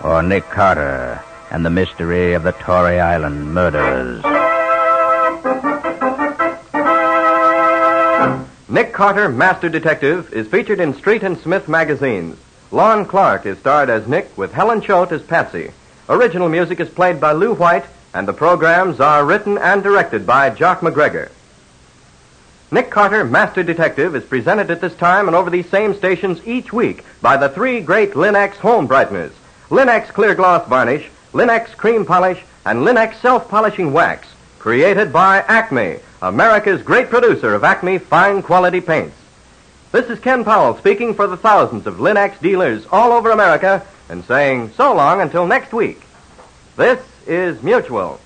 Or Nick Carter and the Mystery of the Tory Island Murders. Nick Carter, Master Detective, is featured in Street and Smith magazines. Lon Clark is starred as Nick with Helen Choate as Patsy. Original music is played by Lou White, and the programs are written and directed by Jock McGregor. Nick Carter, Master Detective, is presented at this time and over these same stations each week by the 3 great Linex home brighteners, Linex clear gloss varnish, Linex cream polish, and Linex self-polishing wax, created by Acme, America's great producer of Acme fine quality paints. This is Ken Powell speaking for the thousands of Linex dealers all over America and saying so long until next week. This is Mutual.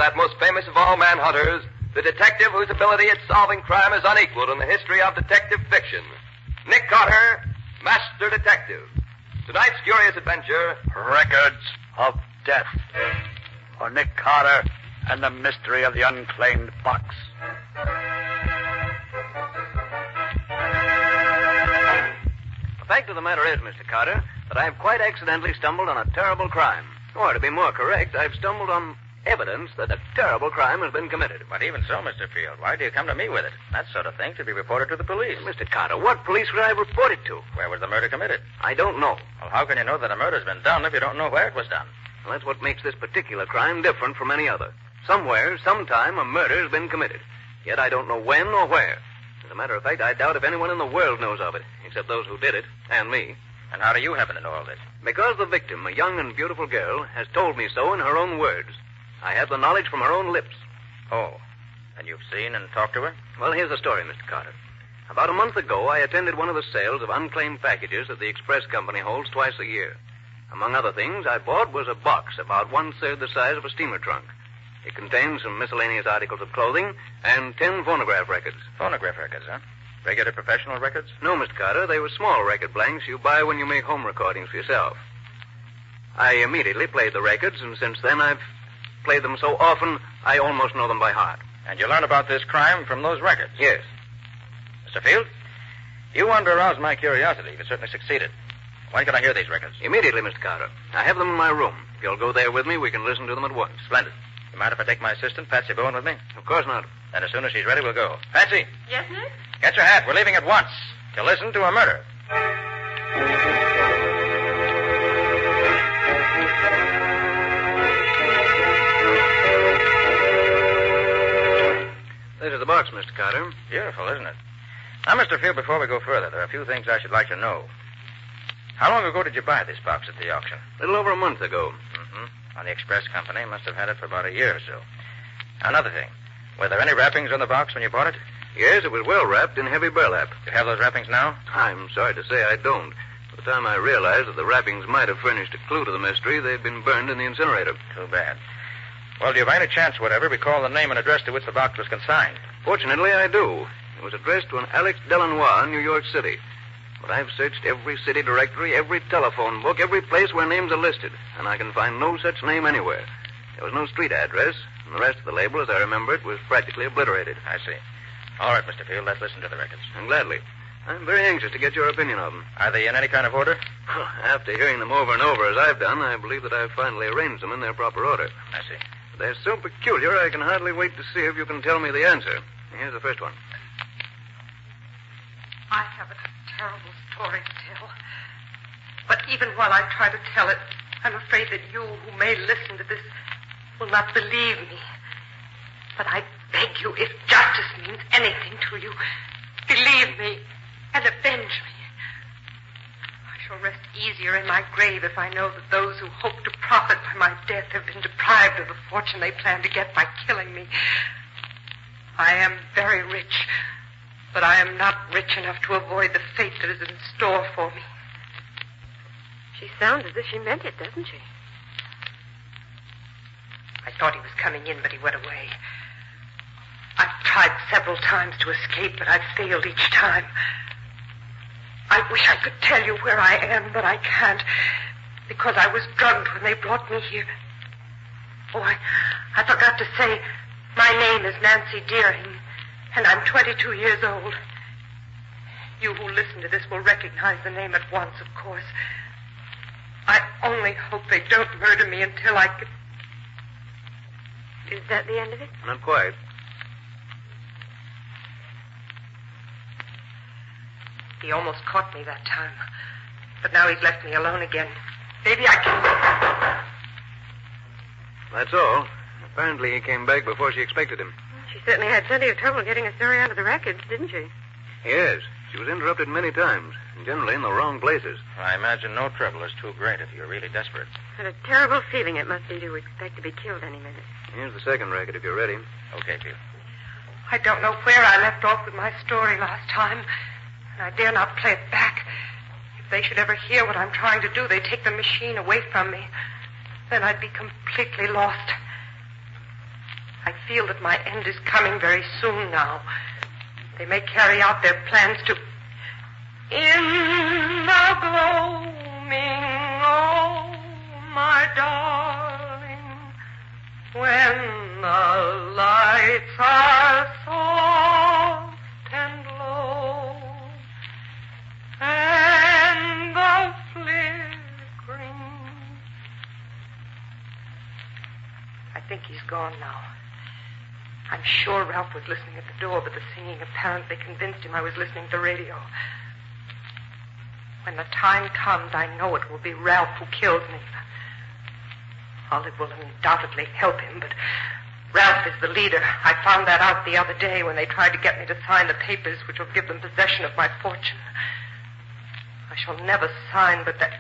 that most famous of all manhunters, the detective whose ability at solving crime is unequaled in the history of detective fiction. Nick Carter, Master Detective. Tonight's curious adventure, Records of Death. For Nick Carter and the mystery of the unclaimed box. The fact of the matter is, Mr. Carter, that I've quite accidentally stumbled on a terrible crime. Or, to be more correct, I've stumbled on evidence that a terrible crime has been committed. But even so, Mr. Field, why do you come to me with it? That sort of thing should be reported to the police. Mr. Carter, what police would I report it to? Where was the murder committed? I don't know. Well, how can you know that a murder's been done if you don't know where it was done? Well, that's what makes this particular crime different from any other. Somewhere, sometime, a murder's been committed. Yet I don't know when or where. As a matter of fact, I doubt if anyone in the world knows of it, except those who did it, and me. And how do you happen to know all this? Because the victim, a young and beautiful girl, has told me so in her own words. I have the knowledge from her own lips. Oh, and you've seen and talked to her? Well, here's the story, Mr. Carter. About a month ago, I attended one of the sales of unclaimed packages that the express company holds twice a year. Among other things, I bought was a box about 1/3 the size of a steamer trunk. It contained some miscellaneous articles of clothing and 10 phonograph records. Phonograph records, huh? Regular professional records? No, Mr. Carter. They were small record blanks you buy when you make home recordings for yourself. I immediately played the records, and since then I've played them so often, I almost know them by heart. And you learn about this crime from those records? Yes. Mr. Field, you wanted to arouse my curiosity. You've certainly succeeded. When can I hear these records? Immediately, Mr. Carter. I have them in my room. If you'll go there with me, we can listen to them at once. Splendid. You mind if I take my assistant, Patsy Bowen, with me? Of course not. Then as soon as she's ready, we'll go. Patsy, Yes, Nick? get your hat. We're leaving at once to listen to a murder. This is the box, Mr. Carter. Beautiful, isn't it? Now, Mr. Field, before we go further, there are a few things I should like to know. How long ago did you buy this box at the auction? A little over a month ago. Mm-hmm. On the express company, must have had it for about a year or so. Another thing. Were there any wrappings on the box when you bought it? Yes, it was well wrapped in heavy burlap. You have those wrappings now? I'm sorry to say I don't. By the time I realized that the wrappings might have furnished a clue to the mystery, they'd been burned in the incinerator. Too bad. Well, do you by any chance, whatever, recall the name and address to which the box was consigned? Fortunately, I do. It was addressed to an Alex Delanois in New York City. But I've searched every city directory, every telephone book, every place where names are listed, and I can find no such name anywhere. There was no street address, and the rest of the label, as I remember it, was practically obliterated. I see. All right, Mr. Field, let's listen to the records. And gladly. I'm very anxious to get your opinion of them. Are they in any kind of order? Well, after hearing them over and over as I've done, I believe that I've finally arranged them in their proper order. I see. But they're so peculiar, I can hardly wait to see if you can tell me the answer. Here's the first one. I have a terrible story to tell. But even while I try to tell it, I'm afraid that you who may listen to this will not believe me. But I beg you, if justice means anything to you, believe me and avenge me. I shall rest easier in my grave if I know that those who hope to profit by my death have been deprived of the fortune they plan to get by killing me. I am very rich, but I am not rich enough to avoid the fate that is in store for me. She sounds as if she meant it, doesn't she? I thought he was coming in, but he went away. I've tried several times to escape, but I've failed each time. I wish I could tell you where I am, but I can't, because I was drugged when they brought me here. Oh, I forgot to say, my name is Nancy Deering, and I'm 22 years old. You who listen to this will recognize the name at once, of course. I only hope they don't murder me until I can... Is that the end of it? Not quite. He almost caught me that time. But now he's left me alone again. Maybe I can... That's all. Apparently he came back before she expected him. She certainly had plenty of trouble getting a story out of the records, didn't she? Yes. She was interrupted many times, and generally in the wrong places. I imagine no trouble is too great if you're really desperate. What a terrible feeling it must be to expect to be killed any minute. Here's the second record, if you're ready. Okay, Field. I don't know where I left off with my story last time, and I dare not play it back. If they should ever hear what I'm trying to do, they'd take the machine away from me. Then I'd be completely lost. I feel that my end is coming very soon now. They may carry out their plans to... In the gloaming, oh, my darling, when the lights are soft and low, and the flickering... I think he's gone now. I'm sure Ralph was listening at the door, but the singing apparently convinced him I was listening to the radio. When the time comes, I know it will be Ralph who kills me. Olive will undoubtedly help him, but Ralph is the leader. I found that out the other day when they tried to get me to sign the papers which will give them possession of my fortune. I shall never sign, but that...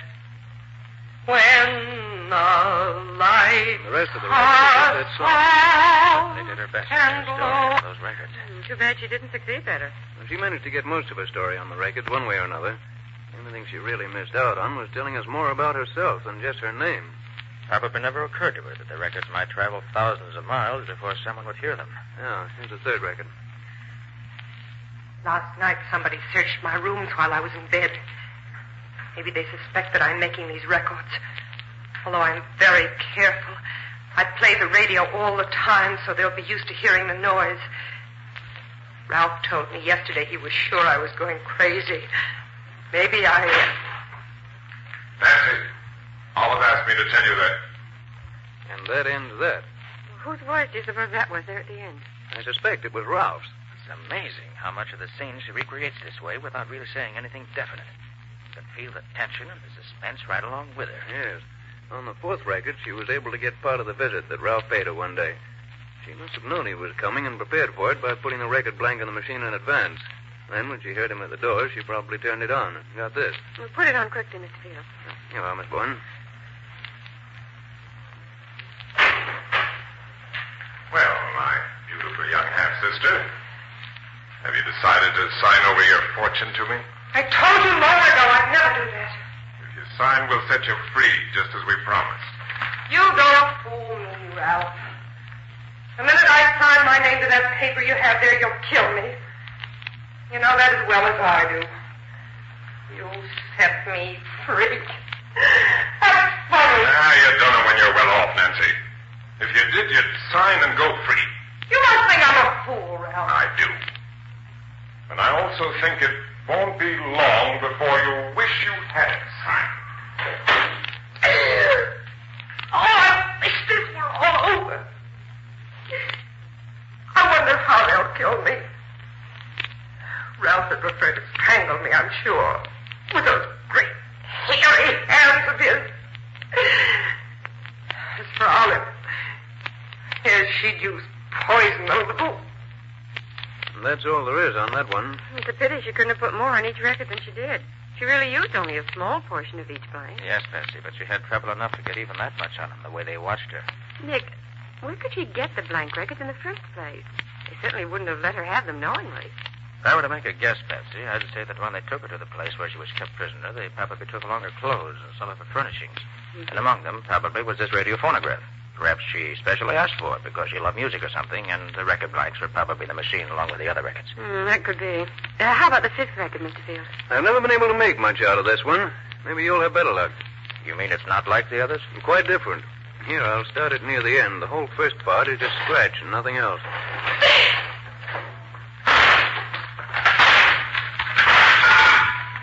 When the lights The rest of the are record is that song. They did her best in and her story on those records. Too bad she didn't succeed better. She managed to get most of her story on the records, one way or another. The only thing she really missed out on was telling us more about herself than just her name. Probably never occurred to her that the records might travel thousands of miles before someone would hear them. Yeah, here's the third record. Last night, somebody searched my rooms while I was in bed. Maybe they suspect that I'm making these records. Although I'm very careful, I play the radio all the time, so they'll be used to hearing the noise. Ralph told me yesterday he was sure I was going crazy. Maybe I... Nancy, Olive asked me to tell you that. And that ends that. Whose voice do you suppose that was there at the end? I suspect it was Ralph's. It's amazing how much of the scene she recreates this way without really saying anything definite. You can feel the tension and the suspense right along with her. Yes. On the fourth record, she was able to get part of the visit that Ralph paid her one day. She must have known he was coming and prepared for it by putting the record blank on the machine in advance. Then, when she heard him at the door, she probably turned it on and got this. Well, put it on quickly, Mr. Field. Here you are, Miss Boyne. Well, my beautiful young half-sister, have you decided to sign over your fortune to me? I told you long ago I'd never do that. If you sign, we'll set you free, just as we promised. You don't fool me, Ralph. The minute I sign my name to that paper you have there, you'll kill me. You know that as well as I do. You'll set me free. That's funny. You don't know when you're well off, Nancy. If you did, you'd sign and go free. You must think I'm a fool, Ralph. I do. And I also think it won't be long before you wish you had signed. Oh, I wish this were all over. I wonder how they'll kill me. Ralph would prefer to strangle me, I'm sure. With those great, hairy hands of his. As for Olive, yes, she'd use poison on the boot. That's all there is on that one. It's a pity she couldn't have put more on each record than she did. She really used only a small portion of each blank. Yes, Bessie, but she had trouble enough to get even that much on them, the way they watched her. Nick, where could she get the blank records in the first place? They certainly wouldn't have let her have them knowingly. If I were to make a guess, Patsy, I'd say that when they took her to the place where she was kept prisoner, they probably took along her clothes and some of her furnishings. Mm-hmm. And among them probably was this radio phonograph. Perhaps she specially asked for it because she loved music or something, and the record blanks were probably in the machine along with the other records. That could be. How about the fifth record, Mr. Field? I've never been able to make much out of this one. Maybe you'll have better luck. You mean it's not like the others? Quite different. Here, I'll start it near the end. The whole first part is just scratch and nothing else.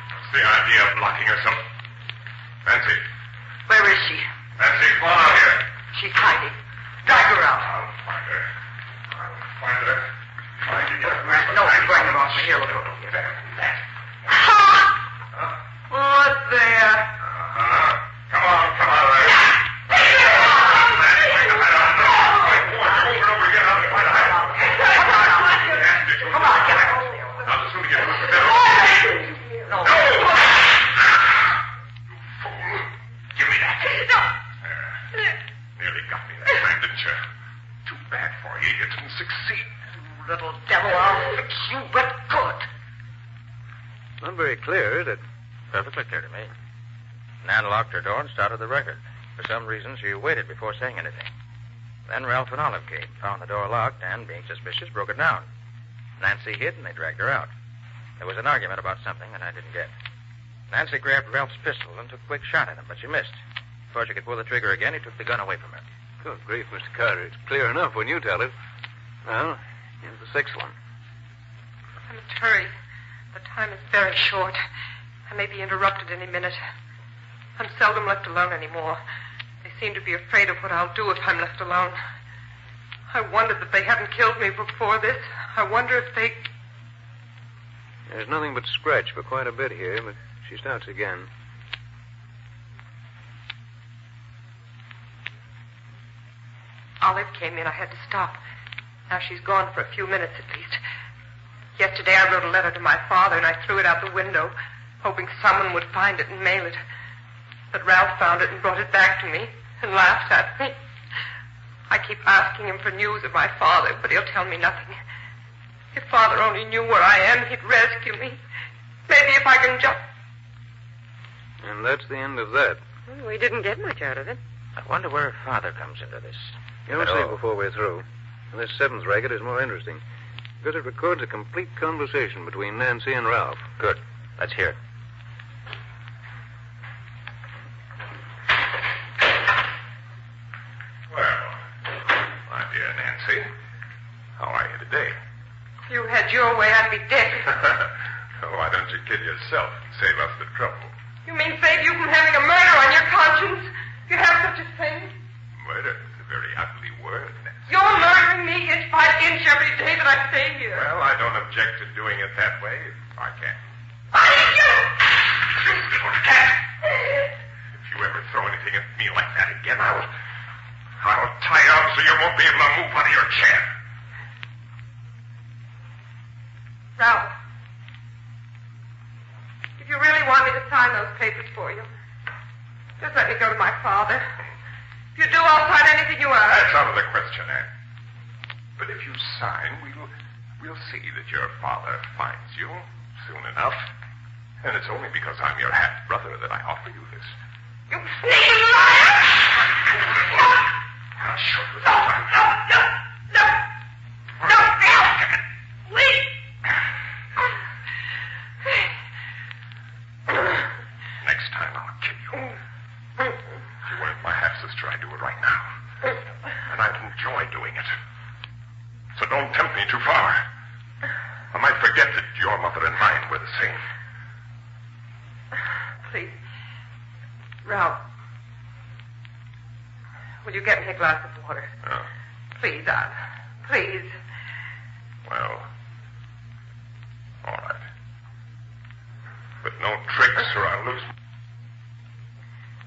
What's the idea of locking her so... Nancy. Where is she? Nancy, come on out here. She's hiding. Drag her out. I'll find her. Trying to get her back. No, bring her off. Here, look over here. What's there? Come on there. Come on, get her. Now, the sooner you get her, the better. No. Fool. Give me that. No. Nearly got me that time, didn't you? Too bad for you. You didn't succeed. You little devil, I'll fix you, but good. Not very clear, is it? Perfectly clear to me. Nan locked her door and started the record. For some reason, she waited before saying anything. Then Ralph and Olive came, found the door locked, and, being suspicious, broke it down. Nancy hid, and they dragged her out. There was an argument about something that I didn't get. Nancy grabbed Ralph's pistol and took a quick shot at him, but she missed. Before she could pull the trigger again, he took the gun away from her. Good grief, Mr. Carter. It's clear enough when you tell it. Well, here's the sixth one. I must hurry. The time is very short. I may be interrupted any minute. I'm seldom left alone anymore. They seem to be afraid of what I'll do if I'm left alone. I wondered that they hadn't killed me before this. I wonder if they... There's nothing but scratch for quite a bit here, but she starts again. Olive came in. I had to stop. Now she's gone for a few minutes at least. Yesterday I wrote a letter to my father, and I threw it out the window, hoping someone would find it and mail it. But Ralph found it and brought it back to me and laughed at me. I keep asking him for news of my father, but he'll tell me nothing. If Father only knew where I am, he'd rescue me. Maybe if I can just... And that's the end of that. Well, we didn't get much out of it. I wonder where Father comes into this. You'll see before we're through. And this seventh record is more interesting because it records a complete conversation between Nancy and Ralph. Good. Let's hear it. Well, my dear Nancy, how are you today? If you had your way, I'd be dead. Why don't you kill yourself and save us the trouble? You mean save you from having a murder on your conscience? You have such a thing? Murder is a very ugly word, Nancy. You're murdering me inch by inch every day that I stay here. Well, I don't object to doing it that way if I can. You little cat! If you ever throw anything at me like that again, I'll tie you up so you won't be able to move out of your chair. Ralph, if you really want me to sign those papers for you, just let me go to my father. If you do, I'll sign anything you ask. That's out of the question, Anne. But if you sign, we'll see that your father finds you soon enough. And it's only because I'm your half-brother that I offer you this. You sneaking liar! I'll show you. No! Please! Next time I'll kill you. If you weren't my half-sister, I'd do it right now. And I'd enjoy doing it. So don't tempt me too far. I might forget that your mother and mine were the same. Please. Ralph. Will you get me a glass of water? Oh. Please, please. Well, all right. But no tricks or I'll lose...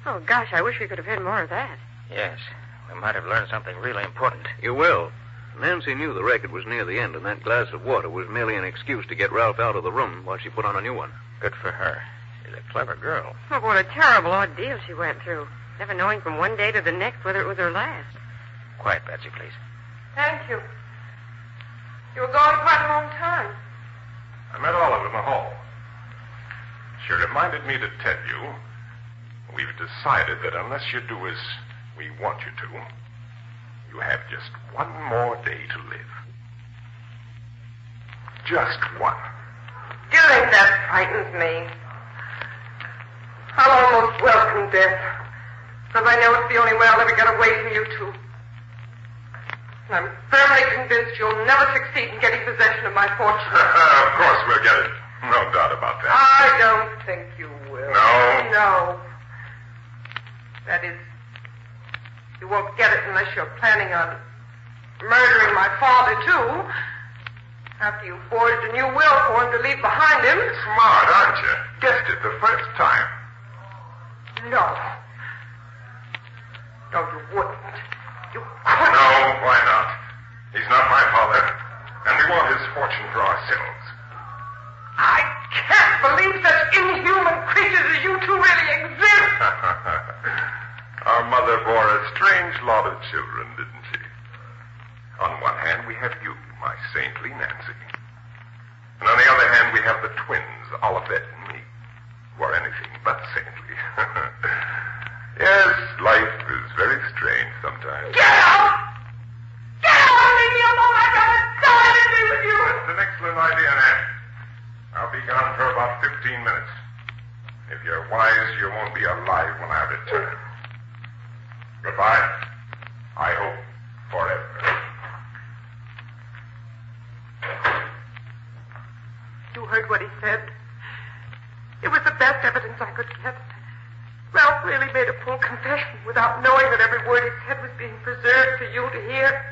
Oh, gosh, I wish we could have had more of that. Yes. We might have learned something really important. You will. Nancy knew the record was near the end, and that glass of water was merely an excuse to get Ralph out of the room while she put on a new one. Good for her. She's a clever girl. Oh, what a terrible ordeal she went through. Never knowing from one day to the next whether it was her last. Quiet, Betsy, please. Thank you. You were gone quite a long time. I met Olive in the hall. She reminded me to tell you we've decided that unless you do as we want you to, you have just one more day to live. Just one. Do you think that frightens me? I'll almost welcome death, because I know it's the only way I'll ever get away from you two. And I'm firmly convinced you'll never succeed in getting possession of my fortune. Of course we'll get it. No doubt about that. I don't think you will. No? No. That is, you won't get it unless you're planning on murdering my father, too. After you forged a new will for him to leave behind him. Smart, aren't you? Guessed it the first time. No. No, you wouldn't. You couldn't. No, why not? He's not my father, and we want his fortune for ourselves. I can't believe such inhuman creatures as you two really exist. Our mother bore a strange lot of children, didn't she? On one hand, we have you, my saintly Nancy. And on the other hand, we have the twins, Olivet and me, who are anything but saintly. Yes, life is very strange sometimes. Get out! 15 minutes. If you're wise, you won't be alive when I return. Goodbye. I hope forever. You heard what he said. It was the best evidence I could get. Ralph really made a full confession without knowing that every word he said was being preserved for you to hear.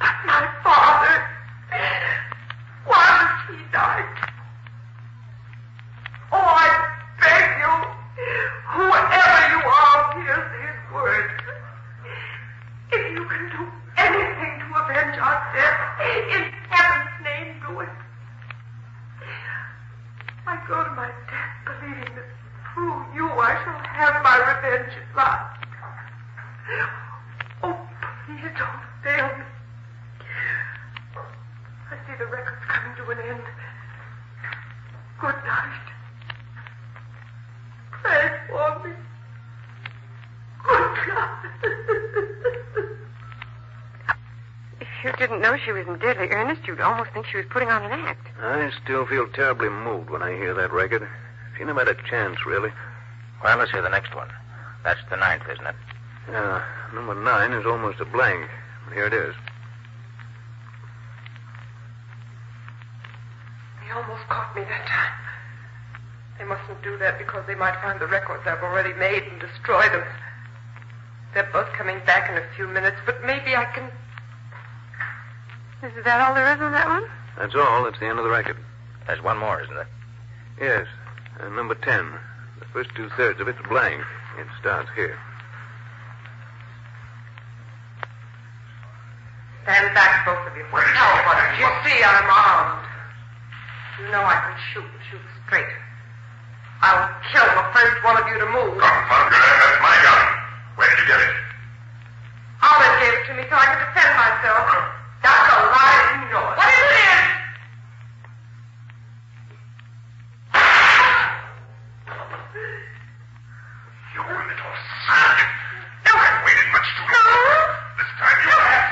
But my father, why was he died? Oh, I beg you, whoever you are, hears his words. If you can do anything to avenge our death, in heaven's name, do it. I go to my death believing that through you I shall have my revenge at last. Oh, please don't fail me. I see the record's coming to an end. Good night. Pray for me. Good God. If you didn't know she was in deadly earnest, you'd almost think she was putting on an act. I still feel terribly moved when I hear that record. She never had a chance, really. Well, let's hear the next one. That's the 9th, isn't it? Yeah, number 9 is almost a blank. But here it is. They almost caught me that time. They mustn't do that because they might find the records I've already made and destroy them. They're both coming back in a few minutes, but maybe I can... Is that all there is on that one? That's all. That's the end of the record. There's one more, isn't there? Yes. Number 10. The first 2/3 of it's blank. It starts here. Stand back, both of you. No, but you see I'm armed. You know I can shoot and shoot straight. I'll kill the first one of you to move. Confound it, that's my gun. Where did you get it? Olive gave it to me so I could defend myself. That's a lie, you know it. What is it? You little son. You haven't waited much too long. This time you have.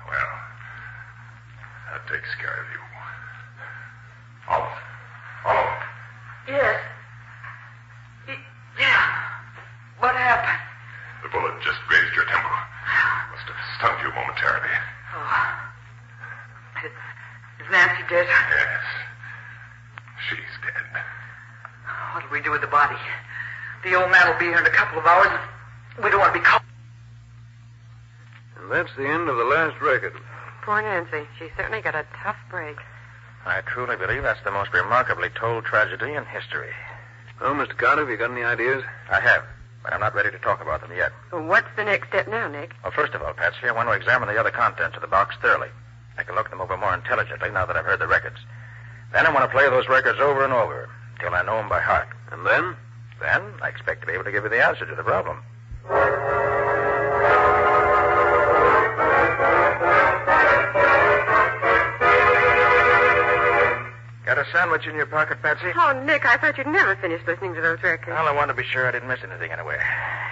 Well, that takes care of you. Olive. Olive. Yes. Yeah. What happened? The bullet just grazed your temple. Must have stunned you momentarily. Oh. Is Nancy dead? Yes. She's dead. What'll we do with the body? The old man will be here in a couple of hours. We don't want to be caught. And that's the end of the last record. Poor Nancy. She certainly got a tough break. I truly believe that's the most remarkably told tragedy in history. Oh, Mr. Carter, have you got any ideas? I have, but I'm not ready to talk about them yet. Well, what's the next step now, Nick? Well, first of all, Patsy, I want to examine the other contents of the box thoroughly. I can look them over more intelligently now that I've heard the records. Then I want to play those records over and over till I know them by heart. And then? Then I expect to be able to give you the answer to the problem. Got a sandwich in your pocket, Patsy? Oh, Nick, I thought you'd never finish listening to those records. Well, I wanted to be sure I didn't miss anything anyway.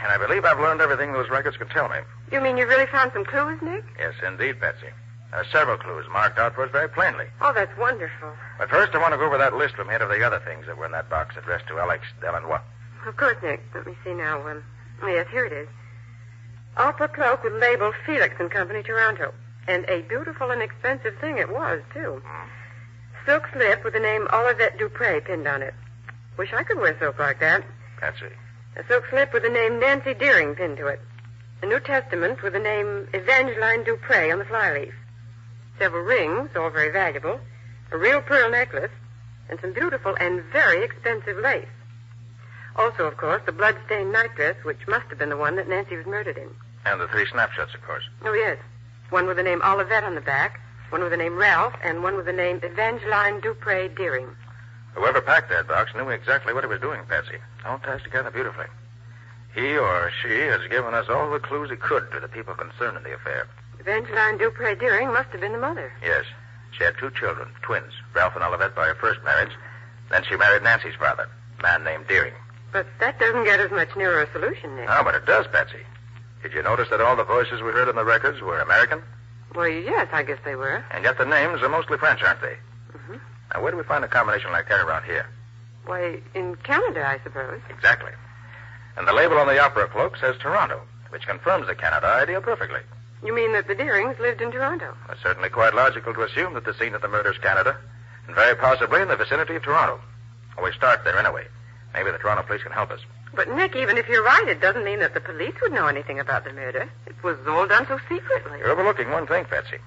And I believe I've learned everything those records could tell me. You mean you really found some clues, Nick? Yes, indeed, Patsy. There are several clues marked out for us very plainly. Oh, that's wonderful. But first, I want to go over that list from here to the other things that were in that box addressed to Alex Delanois. Of course, Nick. Let me see now. Yes, here it is. Opera cloak with label Felix and Company, Toronto. And a beautiful and expensive thing it was, too. Silk slip with the name Olivette Dupre pinned on it. Wish I could wear silk like that. Patsy. A silk slip with the name Nancy Deering pinned to it. A New Testament with the name Evangeline Dupre on the flyleaf. Several rings, all very valuable. A real pearl necklace. And some beautiful and very expensive lace. Also, of course, the blood-stained nightdress, which must have been the one that Nancy was murdered in. And the 3 snapshots, of course. Oh, yes. One with the name Olivette on the back, one with the name Ralph, and one with the name Evangeline Dupre Deering. Whoever packed that box knew exactly what he was doing, Patsy. All ties together beautifully. He or she has given us all the clues he could to the people concerned in the affair. Evangeline Dupre Deering must have been the mother. Yes. She had 2 children, twins, Ralph and Olivette by her first marriage. Then she married Nancy's father, a man named Deering. But that doesn't get us much nearer a solution, Nick. No, but it does, Patsy. Did you notice that all the voices we heard in the records were American? Well, yes, I guess they were. And yet the names are mostly French, aren't they? Mm-hmm. Now, where do we find a combination like that around here? Why, in Canada, I suppose. Exactly. And the label on the opera cloak says Toronto, which confirms the Canada idea perfectly. You mean that the Deerings lived in Toronto? It's certainly quite logical to assume that the scene of the murder's Canada, and very possibly in the vicinity of Toronto. Well, we start there anyway. Maybe the Toronto police can help us. But, Nick, even if you're right, it doesn't mean that the police would know anything about the murder. It was all done so secretly. You're overlooking one thing, Patsy.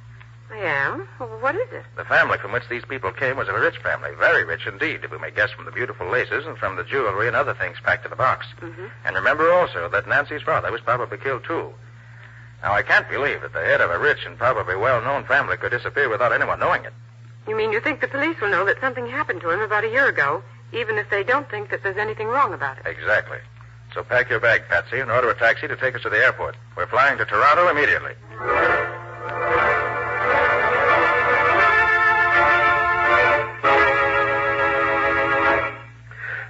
I am? Well, what is it? The family from which these people came was a rich family, very rich indeed, if we may guess from the beautiful laces and from the jewelry and other things packed in the box. Mm-hmm. And remember also that Nancy's father was probably killed, too. Now, I can't believe that the head of a rich and probably well-known family could disappear without anyone knowing it. You mean you think the police will know that something happened to him about a year ago, even if they don't think that there's anything wrong about it? Exactly. So pack your bag, Patsy, and order a taxi to take us to the airport. We're flying to Toronto immediately.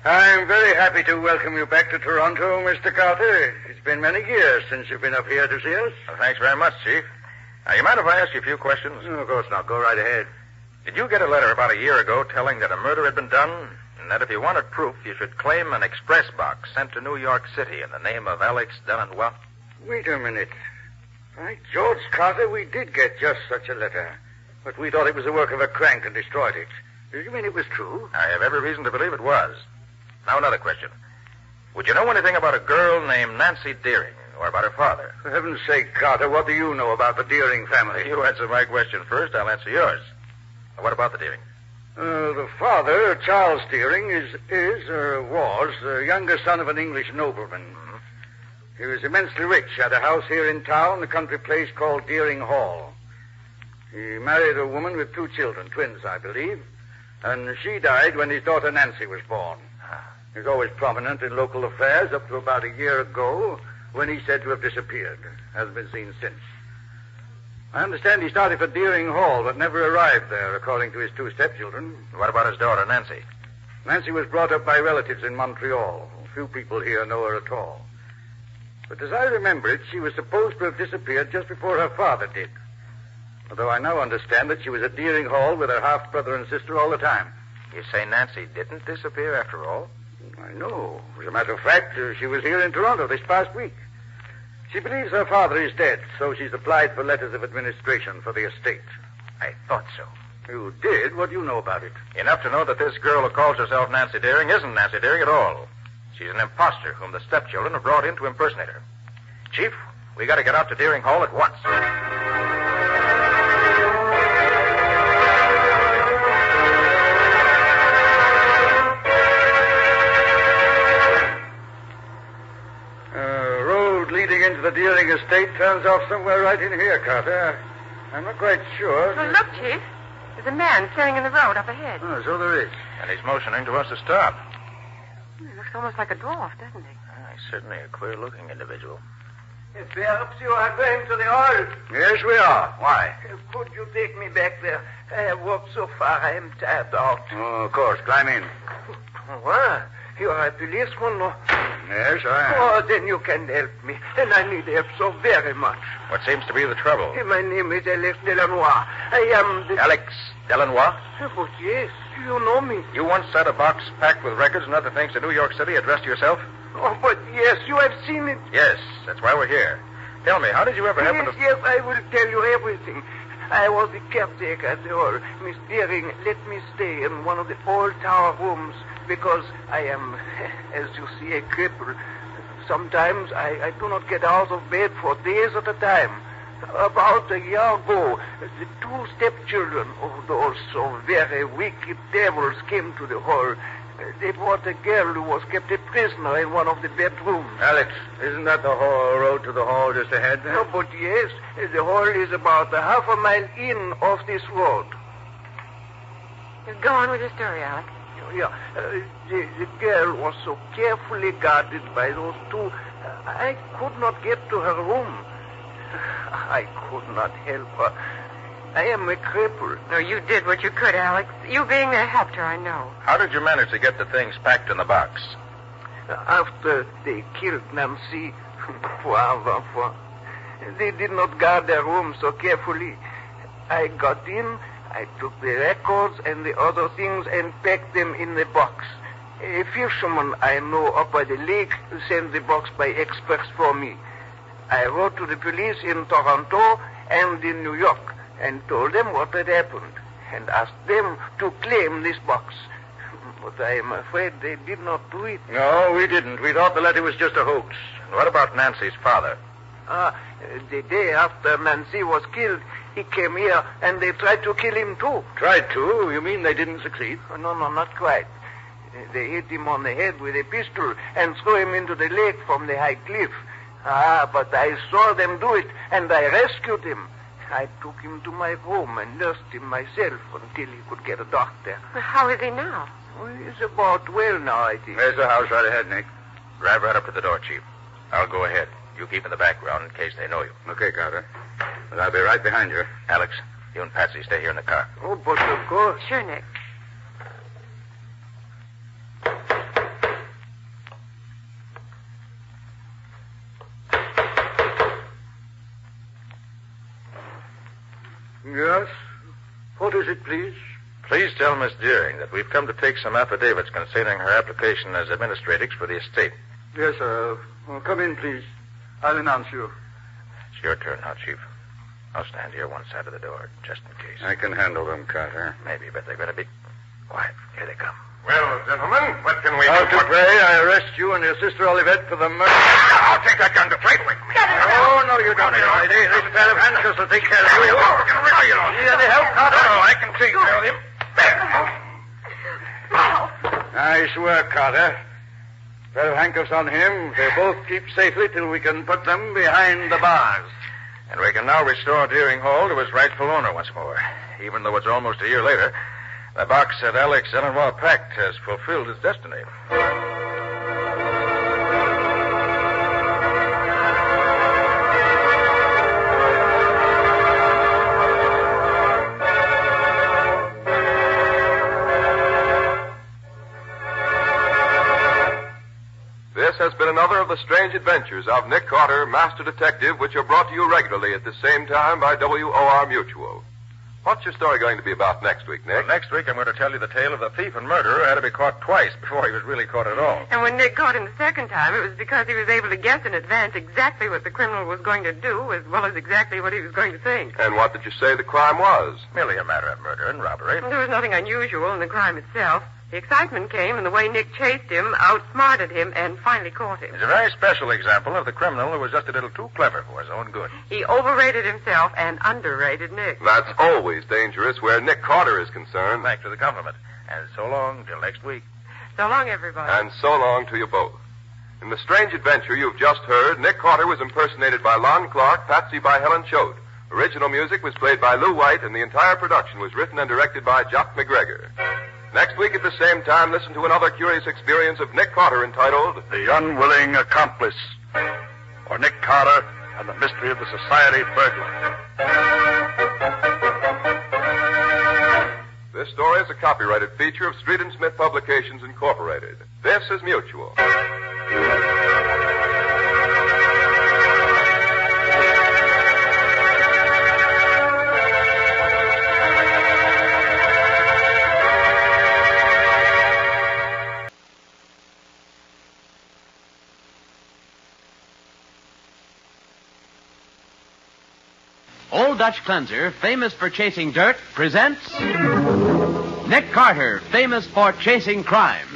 I'm very happy to welcome you back to Toronto, Mr. Carter. It's been many years since you've been up here to see us. Well, thanks very much, Chief. Now, you mind if I ask you a few questions? No, of course not. Go right ahead. Did you get a letter about a year ago telling that a murder had been done, and that if you wanted proof, you should claim an express box sent to New York City in the name of Alex Delanois? Wait a minute. By George Carter, we did get just such a letter. But we thought it was the work of a crank and destroyed it. Do you mean it was true? I have every reason to believe it was. Now, another question. Would you know anything about a girl named Nancy Deering, or about her father? For heaven's sake, Carter, what do you know about the Deering family? You answer my question first, I'll answer yours. What about the Deering? The father, Charles Deering, was the younger son of an English nobleman. Mm-hmm. He was immensely rich, had a house here in town, a country place called Deering Hall. He married a woman with 2 children, twins, I believe, and she died when his daughter Nancy was born. He was always prominent in local affairs up to about a year ago, when he's said to have disappeared. Hasn't been seen since. I understand he started for Deering Hall, but never arrived there, according to his 2 stepchildren. What about his daughter, Nancy? Nancy was brought up by relatives in Montreal. Few people here know her at all. But as I remember it, she was supposed to have disappeared just before her father did. Although I now understand that she was at Deering Hall with her half-brother and sister all the time. You say Nancy didn't disappear after all? I know. As a matter of fact, she was here in Toronto this past week. She believes her father is dead, so she's applied for letters of administration for the estate. I thought so. You did? What do you know about it? Enough to know that this girl who calls herself Nancy Deering isn't Nancy Deering at all. She's an imposter whom the stepchildren have brought in to impersonate her. Chief, we got to get out to Deering Hall at once. Leading into the Deering estate turns off somewhere right in here, Carter. I'm not quite sure. Well, look, Chief. There's a man standing in the road up ahead. Oh, so there is. And he's motioning to us to stop. He looks almost like a dwarf, doesn't he? He's certainly a queer-looking individual. Perhaps you are going to the hall. Yes, we are. Why? Could you take me back there? I have walked so far, I am tired out. Oh, of course. Climb in. What? You are a policeman, no? Yes, I am. Oh, then you can help me. And I need help so very much. What seems to be the trouble? My name is Alex Delanois. I am the... Alex Delanois? But yes, you know me. You once had a box packed with records and other things to New York City addressed to yourself? Oh, but yes, you have seen it. Yes, that's why we're here. Tell me, how did you ever happen to... Yes, I will tell you everything. I was the caretaker at the hall. Miss Deering let me stay in one of the old tower rooms because I am, as you see, a cripple. Sometimes I do not get out of bed for days at a time. About a year ago, the 2 stepchildren of those so very wicked devils came to the hall. They brought a girl who was kept a prisoner in one of the bedrooms. Alex, isn't that the road to the hall just ahead there? No, but yes, the hall is about a half a mile in off this road. Go on with your story, Alex. Yeah, the girl was so carefully guarded by those 2, I could not get to her room. I could not help her. I am a cripple. No, you did what you could, Alex. You being there helped her, I know. How did you manage to get the things packed in the box? After they killed Nancy, Poor enfant. They did not guard their room so carefully. I got in, I took the records and the other things and packed them in the box. A fisherman I know up by the lake sent the box by express for me. I wrote to the police in Toronto and in New York and told them what had happened and asked them to claim this box. But I am afraid they did not do it. No, we didn't. We thought the letter was just a hoax. What about Nancy's father? The day after Nancy was killed, he came here and they tried to kill him too. Tried to? You mean they didn't succeed? No, not quite. They hit him on the head with a pistol and threw him into the lake from the high cliff. But I saw them do it and I rescued him. I took him to my room and nursed him myself until he could get a doctor. How is he now? Well, he's about well now, I think. There's the house right ahead, Nick. Drive right up to the door, Chief. I'll go ahead. You keep in the background in case they know you. Okay, Carter. But I'll be right behind you. Alex, you and Patsy stay here in the car. Oh, but of course. Sure, Nick. Yes? What is it, please? Please tell Miss Deering that we've come to take some affidavits concerning her application as administratrix for the estate. Yes, sir. Well, come in, please. I'll announce you. It's your turn now, Chief. I'll stand here one side of the door, just in case. I can handle them, Carter. Maybe, but they're going to be quiet. Here they come. Well, gentlemen, what can we Now, do? Dupre, I arrest you and your sister Olivette for the murder. I'll take that gun to fight with me. Oh, no, you don't, young lady. This pair of handcuffs will take care of you. Need any help, Carter? No, I can take care of him. Nice work, Carter. Pair of handcuffs on him. They'll both keep safely till we can put them behind the bars. And we can now restore Deering Hall to its rightful owner once more. Even though it's almost a year later, the box that Alex Ellenwell packed has fulfilled its destiny. This has been another of the strange adventures of Nick Carter, Master Detective, which are brought to you regularly at the same time by WOR Mutual. What's your story going to be about next week, Nick? Well, next week I'm going to tell you the tale of the thief and murderer who had to be caught twice before he was really caught at all. And when Nick caught him the second time, it was because he was able to guess in advance exactly what the criminal was going to do, as well as exactly what he was going to think. And what did you say the crime was? Merely a matter of murder and robbery. There was nothing unusual in the crime itself. The excitement came in the way Nick chased him, outsmarted him, and finally caught him. It's a very special example of the criminal who was just a little too clever for his own good. He overrated himself and underrated Nick. That's always dangerous where Nick Carter is concerned. Thanks for the compliment. And so long till next week. So long, everybody. And so long to you both. In the strange adventure you've just heard, Nick Carter was impersonated by Lon Clark, Patsy by Helen Choate. Original music was played by Lou White, and the entire production was written and directed by Jock McGregor. Next week at the same time, listen to another curious experience of Nick Carter entitled The Unwilling Accomplice, or Nick Carter and the Mystery of the Society Burglar. This story is a copyrighted feature of Street and Smith Publications, Incorporated. This is Mutual. Old Dutch Cleanser, famous for chasing dirt, presents Nick Carter, famous for chasing crime.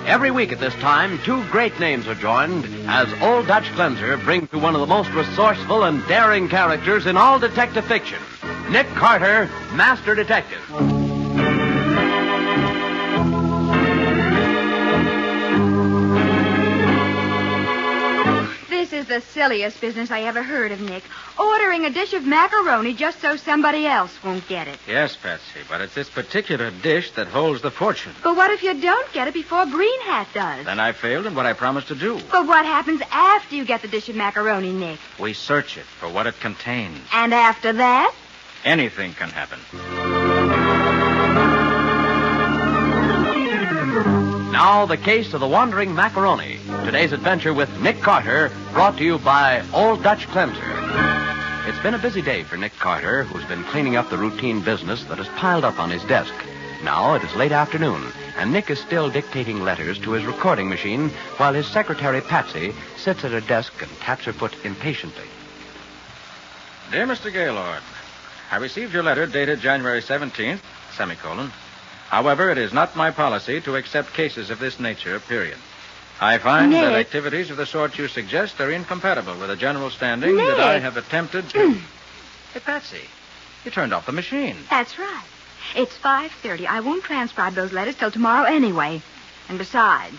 Every week at this time, two great names are joined as Old Dutch Cleanser brings to one of the most resourceful and daring characters in all detective fiction, Nick Carter, Master Detective. This is the silliest business I ever heard of, Nick. Ordering a dish of macaroni just so somebody else won't get it. Yes, Patsy, but it's this particular dish that holds the fortune. But what if you don't get it before Green Hat does? Then I failed in what I promised to do. But what happens after you get the dish of macaroni, Nick? We search it for what it contains. And after that? Anything can happen. Now, the case of the wandering macaroni. Today's adventure with Nick Carter, brought to you by Old Dutch Cleanser. It's been a busy day for Nick Carter, who's been cleaning up the routine business that has piled up on his desk. Now it is late afternoon, and Nick is still dictating letters to his recording machine while his secretary, Patsy, sits at her desk and taps her foot impatiently. Dear Mr. Gaylord, I received your letter dated January 17th, semicolon. However, it is not my policy to accept cases of this nature, period. I find Nick. that activities of the sort you suggest are incompatible with a general standing Nick. that I have attempted to... Hey, Patsy, you turned off the machine. That's right. It's 5:30. I won't transcribe those letters till tomorrow anyway. And besides,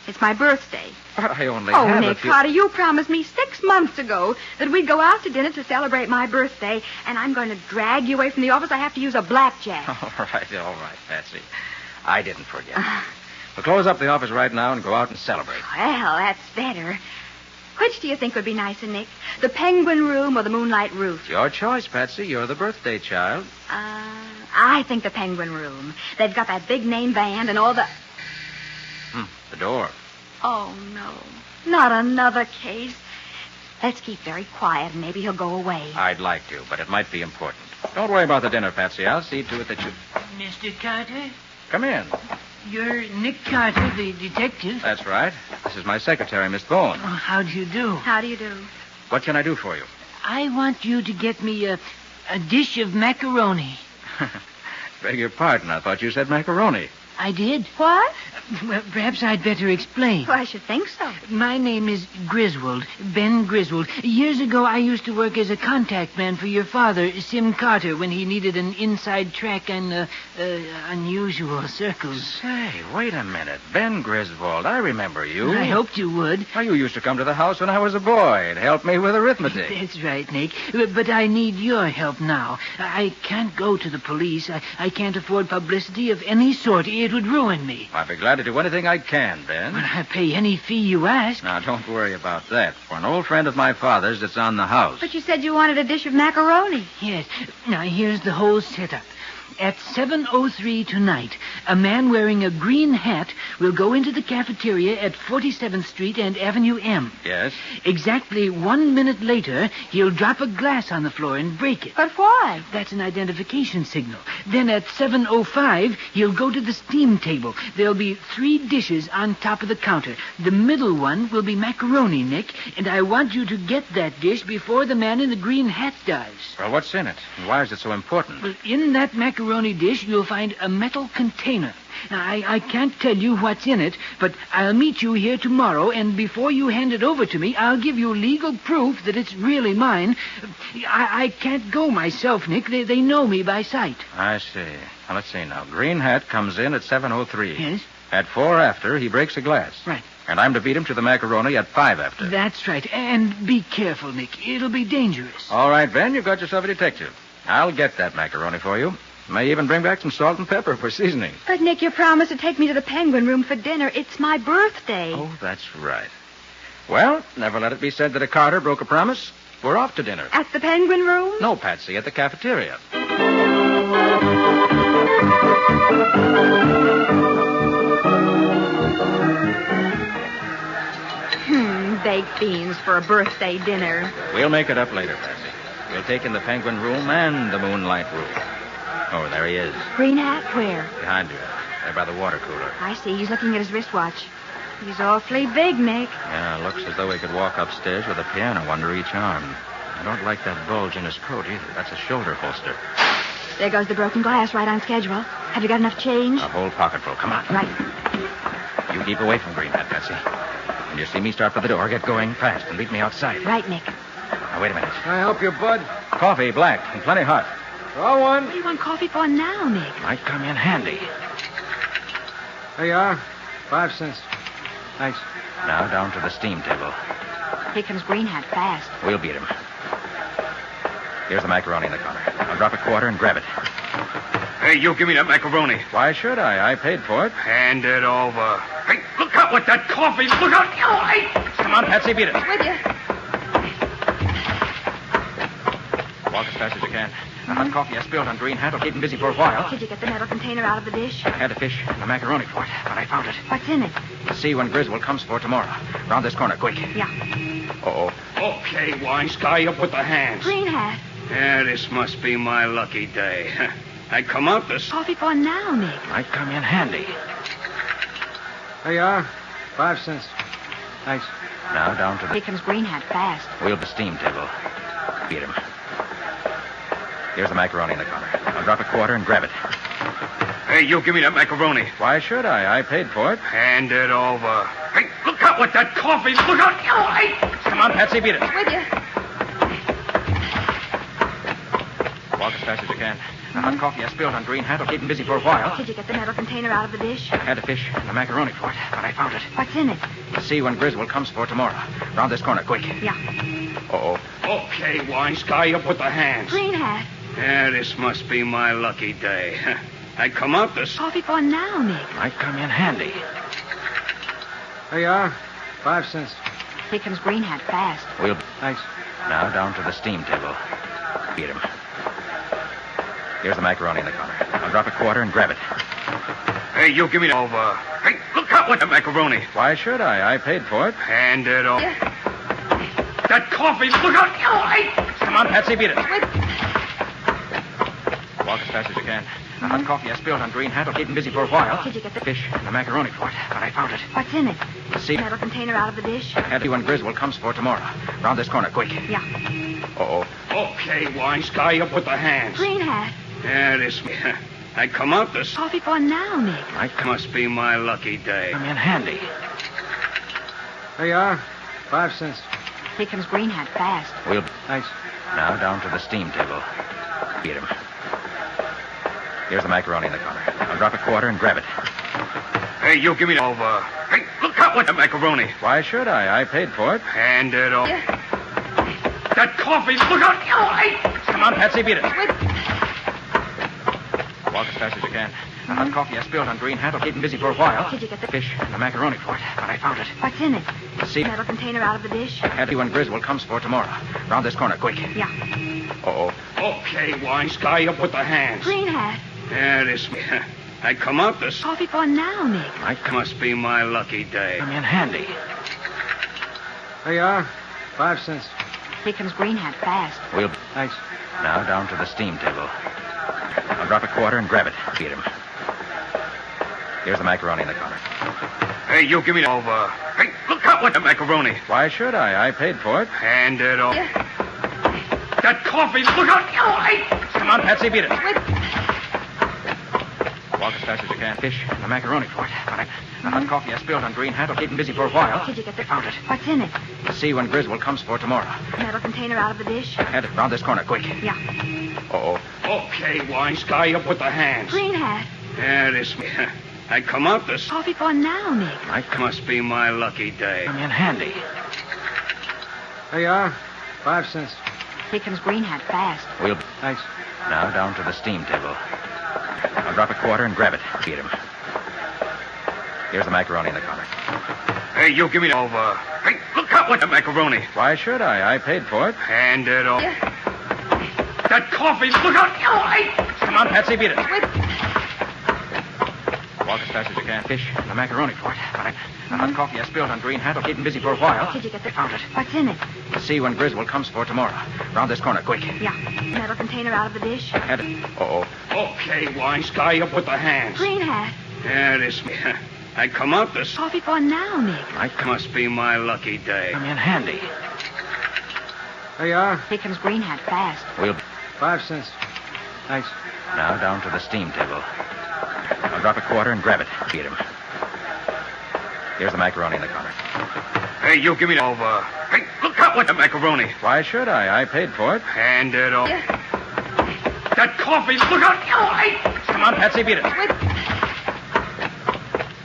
it's my birthday. But I only Oh, have Nick a few... Carter, you promised me 6 months ago that we'd go out to dinner to celebrate my birthday, and I'm going to drag you away from the office. I have to use a blackjack. All right, Patsy. I didn't forget. We'll close up the office right now and go out and celebrate. Well, that's better. Which do you think would be nicer, Nick? The penguin room or the moonlight roof? It's your choice, Patsy. You're the birthday child. I think the penguin room. They've got that big name band and all the... The door. Oh, no. Not another case. Let's keep very quiet and maybe he'll go away. I'd like to, but it might be important. Don't worry about the dinner, Patsy. I'll see to it that you... Mr. Carter? Come in. You're Nick Carter, the detective? That's right. This is my secretary, Miss Bowen. Oh, how do you do? How do you do? What can I do for you? I want you to get me a dish of macaroni. Beg your pardon. I thought you said macaroni. I did? What? Well, perhaps I'd better explain. Well, I should think so. My name is Griswold, Ben Griswold. Years ago, I used to work as a contact man for your father, Sim Carter, when he needed an inside track on unusual circles. Say, wait a minute. Ben Griswold, I remember you. I hoped you would. Why, you used to come to the house when I was a boy and help me with arithmetic. That's right, Nick. But I need your help now. I can't go to the police. I can't afford publicity of any sort. It would ruin me. I'd be glad to do anything I can, Ben. But I pay any fee you ask. Now, don't worry about that. For an old friend of my father's, it's on the house. But you said you wanted a dish of macaroni. Yes. Now, here's the whole setup. At 7:03 tonight, a man wearing a green hat will go into the cafeteria at 47th Street and Avenue M. Yes? Exactly 1 minute later, he'll drop a glass on the floor and break it. But why? That's an identification signal. Then at 7:05, he'll go to the steam table. There'll be 3 dishes on top of the counter. The middle one will be macaroni, Nick, and I want you to get that dish before the man in the green hat does. Well, what's in it? And why is it so important? Well, in that macaroni dish, you'll find a metal container. Now, I can't tell you what's in it, but I'll meet you here tomorrow, and before you hand it over to me, I'll give you legal proof that it's really mine. I can't go myself, Nick. They know me by sight. I see. Now, let's see now. Green hat comes in at 7:03. Yes? At 4 after, he breaks a glass. Right. And I'm to beat him to the macaroni at 5 after. That's right. And be careful, Nick. It'll be dangerous. All right, Ben, you've got yourself a detective. I'll get that macaroni for you. May even bring back some salt and pepper for seasoning. But, Nick, you promised to take me to the penguin room for dinner. It's my birthday. Oh, that's right. Well, never let it be said that a Carter broke a promise. We're off to dinner. At the penguin room? No, Patsy, at the cafeteria. Baked beans for a birthday dinner. We'll make it up later, Patsy. We'll take in the penguin room and the moonlight room. Oh, there he is. Green hat? Where? Behind you. There by the water cooler. I see. He's looking at his wristwatch. He's awfully big, Nick. Yeah, looks as though he could walk upstairs with a piano under each arm. I don't like that bulge in his coat either. That's a shoulder holster. There goes the broken glass right on schedule. Have you got enough change? A whole pocketful. Come on. Right. You keep away from Green Hat, Patsy. When you see me start for the door, get going fast and meet me outside. Right, Nick. Now, wait a minute. Can I help you, Bud? Coffee, black, and plenty hot. Draw one. What do you want coffee for now, Nick? Might come in handy. There you are. 5 cents. Thanks. Now down to the steam table. Here comes Green Hat fast. We'll beat him. Here's the macaroni in the corner. I'll drop a quarter and grab it. Hey, you give me that macaroni. Why should I? I paid for it. Hand it over. Hey, look out with that coffee. Look out. Oh, hey. Come on, Patsy, beat it. With you. Walk as fast as you can. The hot coffee I spilled on Green Hat will keep him busy for a while. Did you get the metal container out of the dish? Had to fish the macaroni for it, but I found it. What's in it? See when Griswold comes for tomorrow. Round this corner, quick. Yeah. Uh-oh. Okay, Wine Sky, up with the hands. Green Hat. Yeah, this must be my lucky day. I come out this... Coffee for now, Nick. Might come in handy. There you are. 5 cents. Thanks. Now down to the... Here comes Green Hat fast. Wheel the steam table. Beat him. Here's the macaroni in the corner. I'll drop a quarter and grab it. Hey, you give me that macaroni. Why should I? I paid for it. Hand it over. Hey, look out with that coffee. Look out. Oh, hey. Come on, Patsy, beat it. With you. Walk as fast as you can. The hot coffee I spilled on Green Hat will keep him busy for a while. Did you get the metal container out of the dish? Had to fish the macaroni for it, but I found it. What's in it? See when Griswold comes for tomorrow. Round this corner, quick. Yeah. Uh-oh. Okay, Wine Sky, up with the hands. Green Hat. Yeah, this must be my lucky day. I come out this... Coffee for now, Nick. Might come in handy. There you are. 5 cents. Here comes Green Hat fast. We'll... Thanks. Now down to the steam table. Beat him. Here's the macaroni in the corner. I'll drop a quarter and grab it. Hey, you give me that over. Hey, look out with the macaroni. Why should I? I paid for it. Hand it over. That coffee, look out. Oh, hey. Come on, Patsy, beat it. With... Walk as fast as you can. The hot coffee I spilled on Green Hat will keep him busy for a while. Did you get the... Fish the macaroni for it, but I found it. What's in it? See... Metal container out of the dish? Had to when Griswold comes for tomorrow. Round this corner, quick. Yeah. Uh-oh. Okay, Wine Sky, up with the hands. Green Hat. Yeah, this... I come out this... Coffee for now, Nick. Must be my lucky day. Come in handy. There you are. 5 cents. Here comes Green Hat fast. We'll... Thanks. Now down to the steam table. Beat him. Here's the macaroni in the corner. I'll drop a quarter and grab it. Hey, you give me that over. Hey, look out with the macaroni. Why should I? I paid for it. Hand it over. That coffee, look out. Oh, hey. Come on, Patsy, beat it. With... Walk as fast as you can. The hot coffee I spilled on Green Hat will keep him busy for a while. Did you get the... Fish the macaroni for it, but I found it. What's in it? See... Metal container out of the dish? Had to when Griswold comes for tomorrow. Round this corner, quick. Yeah. Uh-oh. Okay, Wine Sky, up with the hands. Green Hat. Yeah, this... I come out this... Coffee for now, Nick. Must be my lucky day. Come in handy. There you are. 5 cents. Here comes Green Hat fast. We'll... Thanks. Now down to the steam table. I'll drop a quarter and grab it. Beat him. Here's the macaroni in the corner. Hey, you give me that over. Hey, look out with the macaroni. Why should I? I paid for it. Hand it over. That coffee, look out. Oh, hey. Come on, Patsy, beat it. With... Walk as fast as you can. Fish the macaroni for it, but the hot coffee I spilled on Green Hat will keep him busy for a while. Did you get the... I found it. What's in it? See when Griswold comes for tomorrow. Metal container out of the dish? Had it round this corner, quick. Yeah. Uh-oh. Okay, Wine Sky, up with the hands. Green Hat. Yeah, this... I come out this... Coffee for now, Nick. Must be my lucky day. Come in handy. There you are. 5 cents. Here comes Green Hat fast. We'll... Thanks. Now down to the steam table. I'll drop a quarter and grab it. Beat him. Here's the macaroni in the corner. Hey, you give me that over. Hey, look out with the macaroni. Why should I? I paid for it. Hand it over. That coffee, look out. Oh, hey. Come on, Patsy, beat it. With... Walk as fast as you can. Fish the macaroni for it, but the hot coffee I spilled on Green Hat will keep him busy for a while. Did you get the... I found it. What's in it? See when Griswold comes for tomorrow. Round this corner, quick. Yeah. Metal container out of the dish? Had it. Uh-oh. Okay, Wine Sky, up with the hands. Green Hat. Yeah, this... I come out this... Coffee for now, Nick. Must be my lucky day. Come in handy. There you are. Here comes Green Hat fast. We'll... 5 cents. Thanks. Now down to the steam table. I'll drop a quarter and grab it. Beat him. Here's the macaroni in the corner. Hey, you give me that over. Hey, look out with the macaroni. Why should I? I paid for it. Hand it over. That coffee, look out. Oh, hey. Come on, Patsy, beat it. With...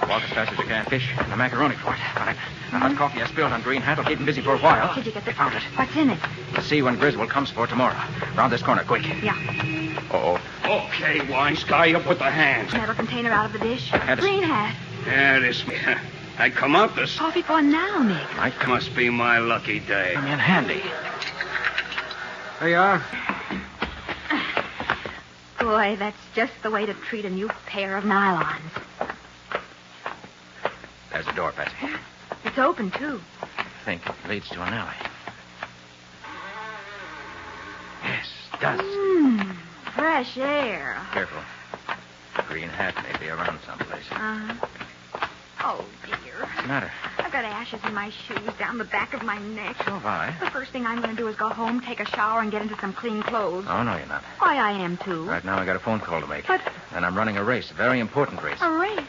Walk as fast as you can. Fish the macaroni for it, but the hot coffee I spilled on Green Hat will keep him busy for a while. Did you get the... I found it. What's in it? See when Griswold comes for tomorrow. Round this corner, quick. Yeah. Uh-oh. Okay, Wine Sky, up with the hands. Metal container out of the dish? Had it. Green Hat. Yeah, this... I come out this... Coffee for now, Nick. Must be my lucky day. Come in handy. There you are. Boy, that's just the way to treat a new pair of nylons. There's the door, Patsy. It's open, too. I think it leads to an alley. Yes, it does. Fresh air. Careful. The green hat may be around someplace. Uh-huh. Oh, dear. What's the matter? I've got ashes in my shoes down the back of my neck. So have I. The first thing I'm going to do is go home, take a shower, and get into some clean clothes. Oh, no, you're not. Why, I am, too. Right now I got a phone call to make. But... And I'm running a race, a very important race. A race?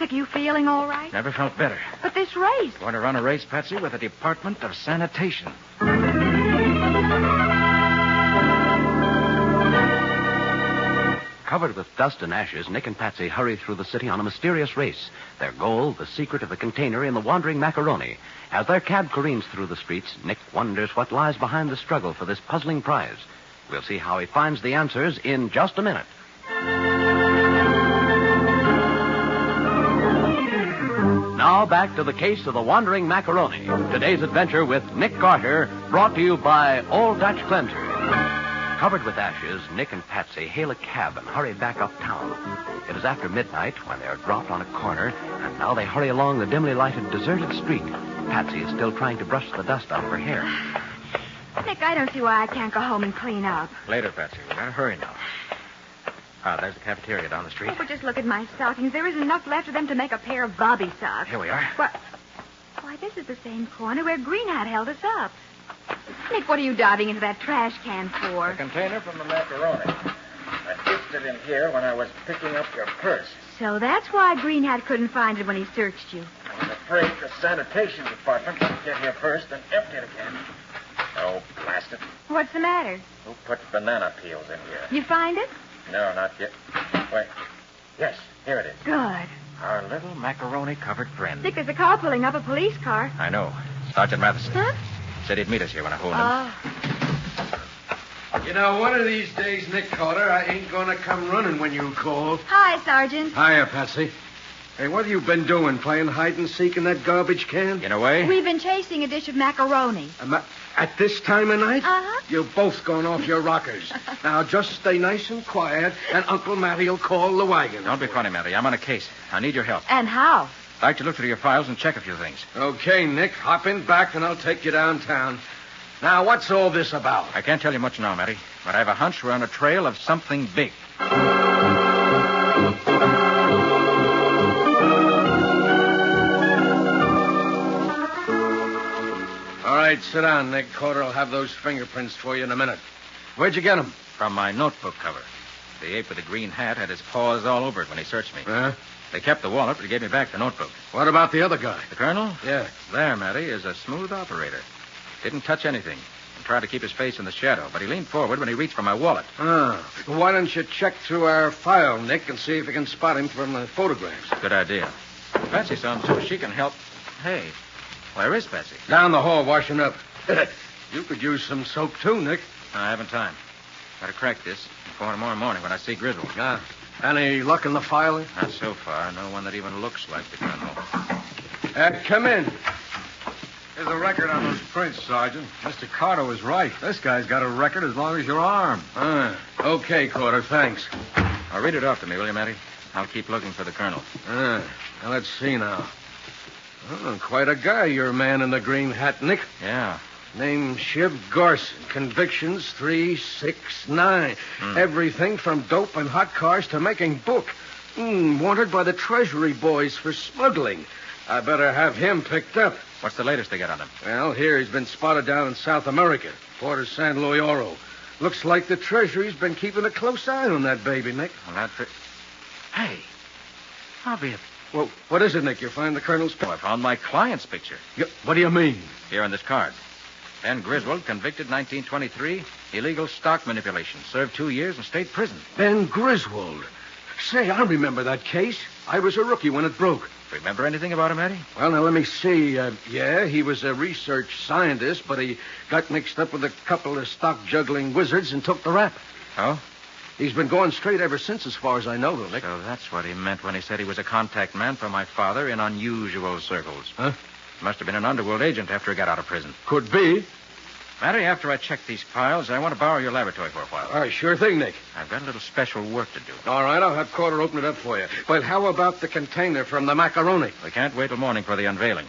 Nick, you feeling all right? Never felt better. But this race... Going to run a race, Patsy, with the Department of Sanitation. Covered with dust and ashes, Nick and Patsy hurry through the city on a mysterious race. Their goal, the secret of the container in the wandering macaroni. As their cab careens through the streets, Nick wonders what lies behind the struggle for this puzzling prize. We'll see how he finds the answers in just a minute. Now back to the case of the wandering macaroni. Today's adventure with Nick Carter, brought to you by Old Dutch Cleanser. Covered with ashes, Nick and Patsy hail a cab and hurry back uptown. It is after midnight when they are dropped on a corner, and now they hurry along the dimly lighted, deserted street. Patsy is still trying to brush the dust out of her hair. Nick, I don't see why I can't go home and clean up. Later, Patsy. We gotta hurry now. There's the cafeteria down the street. Oh, but just look at my stockings. There isn't enough left of them to make a pair of bobby socks. Here we are. Why, this is the same corner where Green Hat held us up. Nick, what are you diving into that trash can for? The container from the macaroni. I dipped it in here when I was picking up your purse. So that's why Green Hat couldn't find it when he searched you. I was afraid the sanitation department would get here first and empty it again. Oh, blast it. What's the matter? Who put banana peels in here? You find it? No, not yet. Wait. Yes, here it is. Good. Our little macaroni-covered friend. Nick, there's a car pulling up, a police car. I know. Sergeant Matheson. Huh? Said he'd meet us here when I hold him. Oh. You know, one of these days, Nick Carter, I ain't gonna come running when you call. Hi, Sergeant. Hiya, Patsy. Hey, what have you been doing? Playing hide-and-seek in that garbage can? In a way. We've been chasing a dish of macaroni. At this time of night? Uh-huh. You've both gone off your rockers. Now, just stay nice and quiet, and Uncle Matty'll call the wagon. Don't be funny, Matty. I'm on a case. I need your help. And how? I'd like to look through your files and check a few things. Okay, Nick. Hop in back, and I'll take you downtown. Now, what's all this about? I can't tell you much now, Matty, but I have a hunch we're on a trail of something big. All right, sit down, Nick. Carter will have those fingerprints for you in a minute. Where'd you get them? From my notebook cover. The ape with the green hat had his paws all over it when he searched me. Huh? They kept the wallet, but he gave me back the notebook. What about the other guy? The colonel? Yeah. There, Matty, is a smooth operator. Didn't touch anything. And tried to keep his face in the shadow, but he leaned forward when he reached for my wallet. Why don't you check through our file, Nick, and see if you can spot him from the photographs? Good idea. Patsy saw him, too. She can help. Hey, where is Patsy? Down the hall, washing up. You could use some soap, too, Nick. I haven't time. Gotta crack this before tomorrow morning when I see Griswold. Any luck in the file? Not so far. No one that even looks like the colonel. Come in. There's a record on those prints, Sergeant. Mr. Carter was right. This guy's got a record as long as your arm. Okay, Carter, thanks. Now, read it off to me, will you, Matty? I'll keep looking for the colonel. Now, let's see now. Oh, quite a guy, your man in the green hat, Nick. Yeah. Name Shiv Garson. Convictions 3, 6, 9. Everything from dope and hot cars to making book. Wanted by the Treasury boys for smuggling. I better have him picked up. What's the latest they got on him? Well, here he's been spotted down in South America. Port of San Luis Oro. Looks like the Treasury's been keeping a close eye on that baby, Nick. Well, Hey, I'll be... Well, what is it, Nick? You find the colonel's... I found my client's picture. What do you mean? Here on this card. Ben Griswold, convicted 1923, illegal stock manipulation. Served 2 years in state prison. Ben Griswold. Say, I remember that case. I was a rookie when it broke. Remember anything about him, Eddie? Well, now, let me see. Yeah, he was a research scientist, but he got mixed up with a couple of stock-juggling wizards and took the rap. Oh? He's been going straight ever since, as far as I know, Nick. So that's what he meant when he said he was a contact man for my father in unusual circles. Huh? Must have been an underworld agent after he got out of prison. Could be. Matty, after I check these piles, I want to borrow your laboratory for a while. All right, sure thing, Nick. I've got a little special work to do. All right, I'll have Carter open it up for you. But how about the container from the macaroni? We can't wait till morning for the unveiling.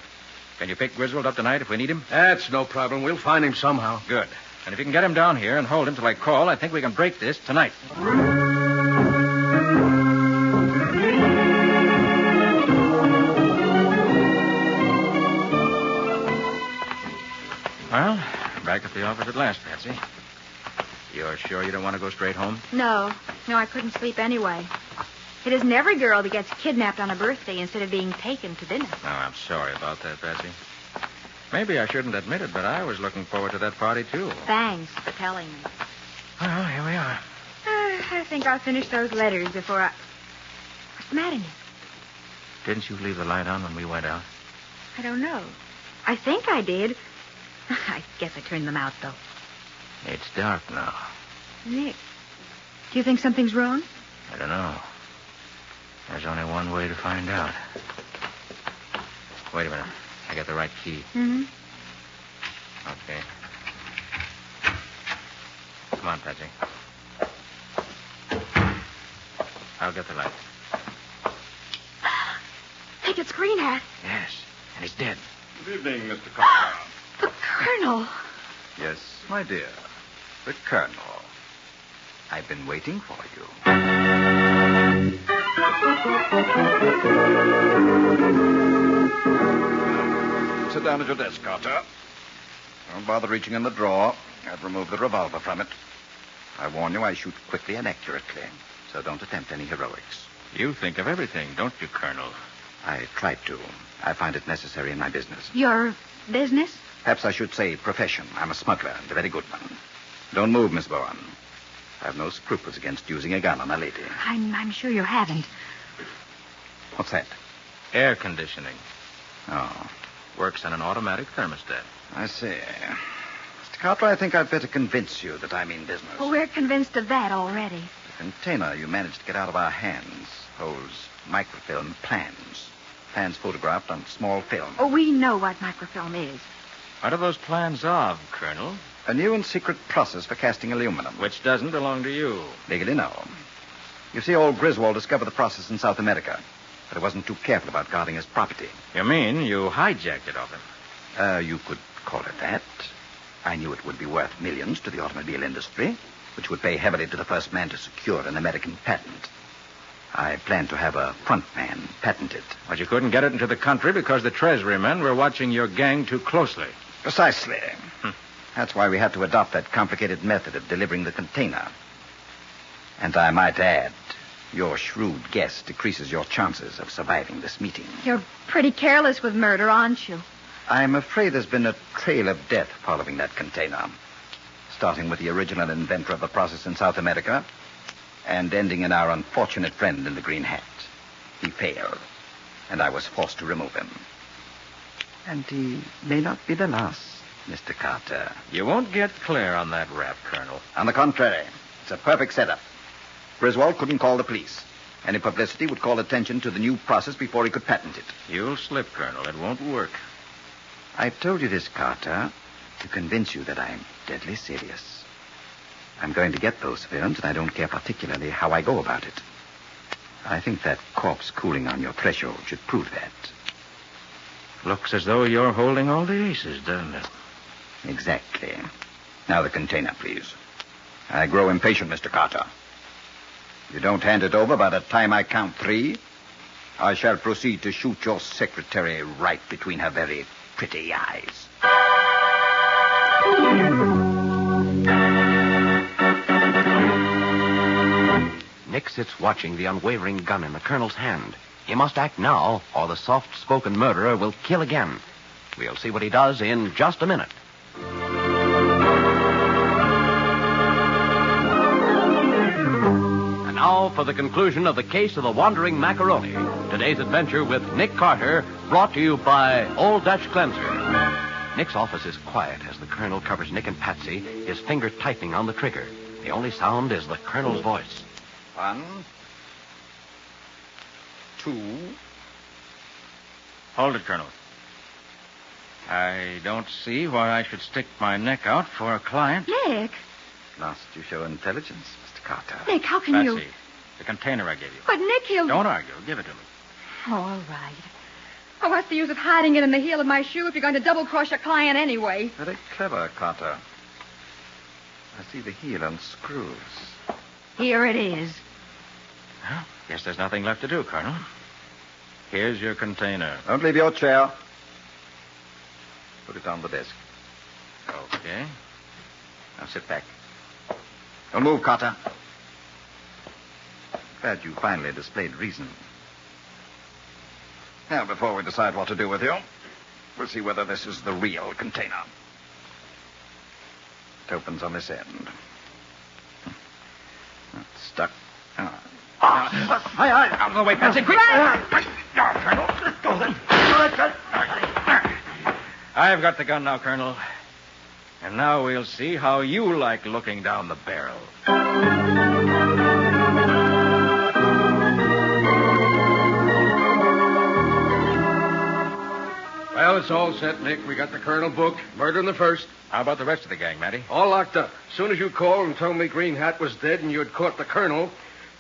Can you pick Griswold up tonight if we need him? That's no problem. We'll find him somehow. Good. And if you can get him down here and hold him till I call, I think we can break this tonight. Well, back at the office at last, Patsy. You're sure you don't want to go straight home? No, I couldn't sleep anyway. It isn't every girl that gets kidnapped on a birthday instead of being taken to dinner. Oh, I'm sorry about that, Patsy. Maybe I shouldn't admit it, but I was looking forward to that party, too. Thanks for telling me. Well, here we are. I think I'll finish those letters before I... What's the matter, Nick? Didn't you leave the light on when we went out? I don't know. I think I did. I guess I turned them out, though. It's dark now. Nick, do you think something's wrong? I don't know. There's only one way to find out. Wait a minute. I got the right key. Mm-hmm. Okay. Come on, Patsy. I'll get the light. Nick, it's Green Hat. Yes, and he's dead. Good evening, Mr. Carter. The Colonel. Yes, my dear. The Colonel. I've been waiting for you. Sit down at your desk, Carter. Don't bother reaching in the drawer. I've removed the revolver from it. I warn you, I shoot quickly and accurately, so don't attempt any heroics. You think of everything, don't you, Colonel? I try to. I find it necessary in my business. Your business? Perhaps I should say profession. I'm a smuggler, and a very good one. Don't move, Miss Bowen. I have no scruples against using a gun on a lady. I'm sure you haven't. What's that? Air conditioning. Oh. Works on an automatic thermostat. I see. Mr. Carter, I think I'd better convince you that I mean business. Well, we're convinced of that already. The container you managed to get out of our hands holds microfilm plans. Plans photographed on small film. Oh, we know what microfilm is. What are those plans of, Colonel? A new and secret process for casting aluminum. Which doesn't belong to you. Legally, no. You see, old Griswold discovered the process in South America, but he wasn't too careful about guarding his property. You mean you hijacked it off him? You could call it that. I knew it would be worth millions to the automobile industry, which would pay heavily to the first man to secure an American patent. I planned to have a front man patent it. But you couldn't get it into the country because the Treasury men were watching your gang too closely. Precisely. That's why we had to adopt that complicated method of delivering the container. And I might add, your shrewd guess decreases your chances of surviving this meeting. You're pretty careless with murder, aren't you? I'm afraid there's been a trail of death following that container. Starting with the original inventor of the process in South America and ending in our unfortunate friend in the green hat. He failed, and I was forced to remove him. And he may not be the last, Mr. Carter. You won't get clear on that rap, Colonel. On the contrary, it's a perfect setup. Griswold couldn't call the police. Any publicity would call attention to the new process before he could patent it. You'll slip, Colonel. It won't work. I've told you this, Carter, to convince you that I'm deadly serious. I'm going to get those films, and I don't care particularly how I go about it. I think that corpse cooling on your threshold should prove that. Looks as though you're holding all the aces, doesn't it? Exactly. Now the container, please. I grow impatient, Mr. Carter. If you don't hand it over by the time I count 3, I shall proceed to shoot your secretary right between her very pretty eyes. Nick sits watching the unwavering gun in the colonel's hand. He must act now, or the soft-spoken murderer will kill again. We'll see what he does in just a minute. And now for the conclusion of the case of the wandering macaroni. Today's adventure with Nick Carter, brought to you by Old Dutch Cleanser. Nick's office is quiet as the colonel covers Nick and Patsy, his finger typing on the trigger. The only sound is the colonel's voice. 1, 2. Hold it, Colonel. I don't see why I should stick my neck out for a client. Nick. Last you show intelligence, Mr. Carter. Nick, how can you... Patsy, the container I gave you. But, Nick, he'll... Don't argue. Give it to me. Oh, all right. Oh, what's the use of hiding it in the heel of my shoe if you're going to double-cross your client anyway? Very clever, Carter. I see the heel unscrews. Here it is. Well, guess there's nothing left to do, Colonel. Here's your container. Don't leave your chair. Put it on the desk. Okay. Now sit back. Don't move, Carter. Glad you finally displayed reason. Now, before we decide what to do with you, we'll see whether this is the real container. It opens on this end. It's stuck. Out of the way, Patsy, quick! Colonel, let go then. I've got the gun now, Colonel. And now we'll see how you like looking down the barrel. Well, it's all set, Nick. We got the Colonel booked. Murder in the first. How about the rest of the gang, Matty? All locked up. As soon as you called and told me Green Hat was dead and you had caught the Colonel,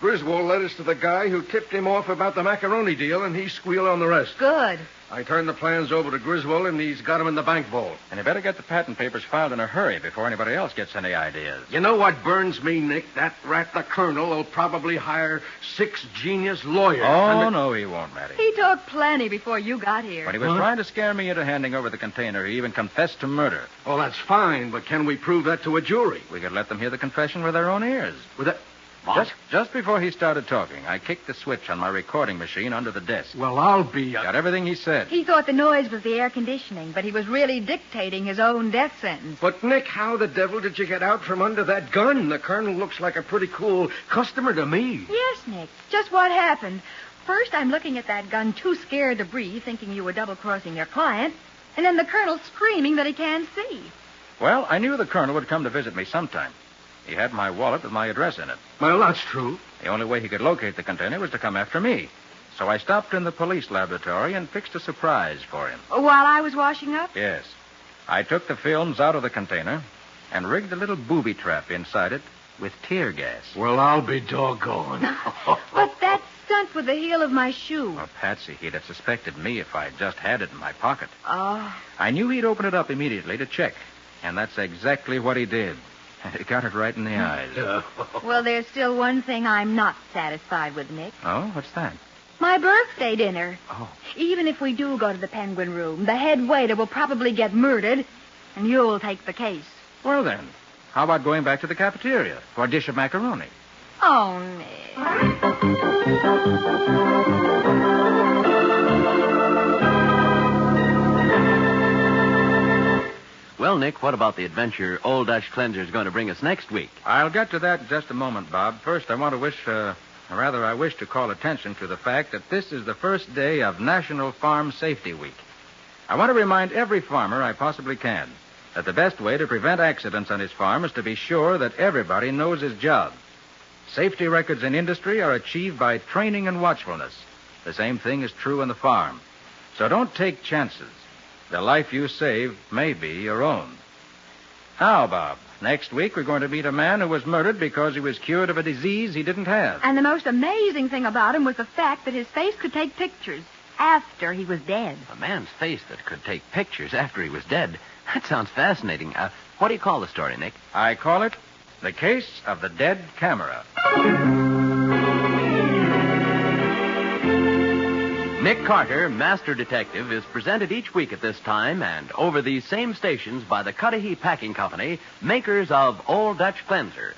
Griswold led us to the guy who tipped him off about the macaroni deal, and he squealed on the rest. Good. I turned the plans over to Griswold, and he's got them in the bank vault. And you better get the patent papers filed in a hurry before anybody else gets any ideas. You know what burns me, Nick? That rat, the Colonel, will probably hire 6 genius lawyers. Oh, no, he won't, Matty. He talked plenty before you got here. When he was trying to scare me into handing over the container, he even confessed to murder. Oh, that's fine, but can we prove that to a jury? We could let them hear the confession with their own ears. With that... What? Just before he started talking, I kicked the switch on my recording machine under the desk. Well, I'll be... Got everything he said. He thought the noise was the air conditioning, but he was really dictating his own death sentence. But, Nick, how the devil did you get out from under that gun? The Colonel looks like a pretty cool customer to me. Yes, Nick. Just what happened. First, I'm looking at that gun too scared to breathe, thinking you were double-crossing your client. And then the Colonel screaming that he can't see. Well, I knew the Colonel would come to visit me sometime. He had my wallet with my address in it. Well, that's true. The only way he could locate the container was to come after me. So I stopped in the police laboratory and fixed a surprise for him. While I was washing up? Yes. I took the films out of the container and rigged a little booby trap inside it with tear gas. Well, I'll be doggone. But that stunt with the heel of my shoe. Well, Patsy, he'd have suspected me if I'd just had it in my pocket. Oh. I knew he'd open it up immediately to check. And that's exactly what he did. He got it right in the eyes. Well, there's still one thing I'm not satisfied with, Nick. Oh, what's that? My birthday dinner. Oh. Even if we do go to the Penguin Room, the head waiter will probably get murdered, and you'll take the case. Well, then, how about going back to the cafeteria for a dish of macaroni? Oh, Nick. Well, Nick, what about the adventure Old Dutch Cleanser's going to bring us next week? I'll get to that in just a moment, Bob. First, I wish to call attention to the fact that this is the first day of National Farm Safety Week. I want to remind every farmer I possibly can that the best way to prevent accidents on his farm is to be sure that everybody knows his job. Safety records in industry are achieved by training and watchfulness. The same thing is true on the farm. So don't take chances. The life you save may be your own. Now, Bob, next week we're going to meet a man who was murdered because he was cured of a disease he didn't have. And the most amazing thing about him was the fact that his face could take pictures after he was dead. A man's face that could take pictures after he was dead. That sounds fascinating. What do you call the story, Nick? I call it The Case of the Dead Camera. Nick Carter, Master Detective, is presented each week at this time and over these same stations by the Cudahy Packing Company, makers of Old Dutch Cleanser.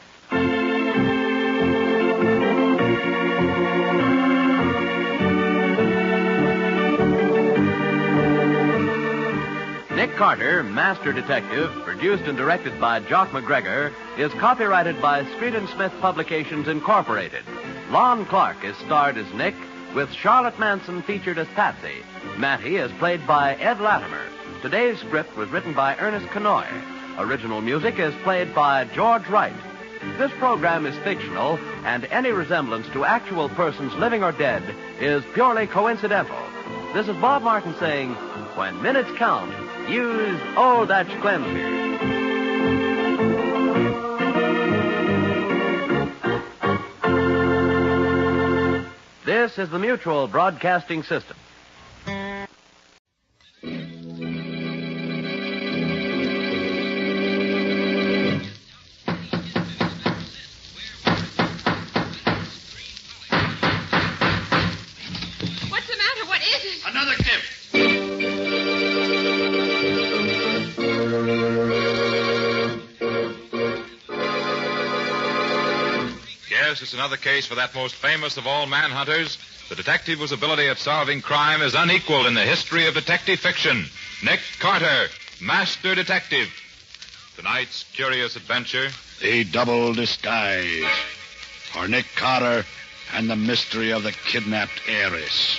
Nick Carter, Master Detective, produced and directed by Jock McGregor, is copyrighted by Street & Smith Publications, Incorporated. Lon Clark is starred as Nick, with Charlotte Manson featured as Patsy. Matty is played by Ed Latimer. Today's script was written by Ernest Kanoy. Original music is played by George Wright. This program is fictional, and any resemblance to actual persons living or dead is purely coincidental. This is Bob Martin saying, when minutes count, use Old Dutch Cleanser. This is the Mutual Broadcasting System. What's the matter? What is it? Another tip. Yes, it's another case for that most famous of all manhunters, the detective whose ability at solving crime is unequaled in the history of detective fiction, Nick Carter, Master Detective. Tonight's curious adventure, The Double Disguise, for Nick Carter and the mystery of the kidnapped heiress.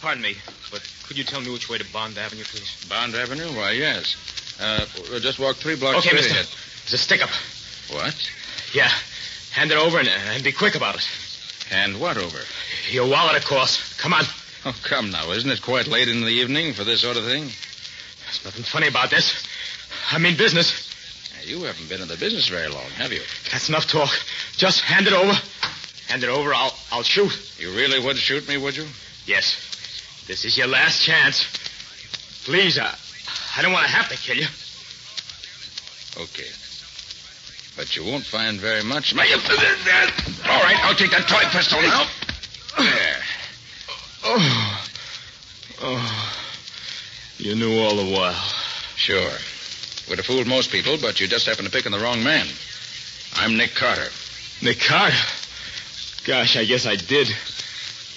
Pardon me, but could you tell me which way to Bond Avenue, please? Bond Avenue? Why, yes. We'll just walk 3 blocks Okay, straight mister. ahead. It's a stick-up. What? Yeah. Hand it over and be quick about it. Hand what over? Your wallet, of course. Come on. Oh, come now. Isn't it quite late in the evening for this sort of thing? There's nothing funny about this. I mean business. Now, you haven't been in the business very long, have you? That's enough talk. Just hand it over. Hand it over, I'll shoot. You really would shoot me, would you? Yes. This is your last chance. Please, I don't want to have to kill you. Okay. But you won't find very much. All right, I'll take that toy pistol now. There. Oh. You knew all the while. Sure. Would have fooled most people, but you just happened to pick on the wrong man. I'm Nick Carter. Nick Carter? Gosh, I guess I did.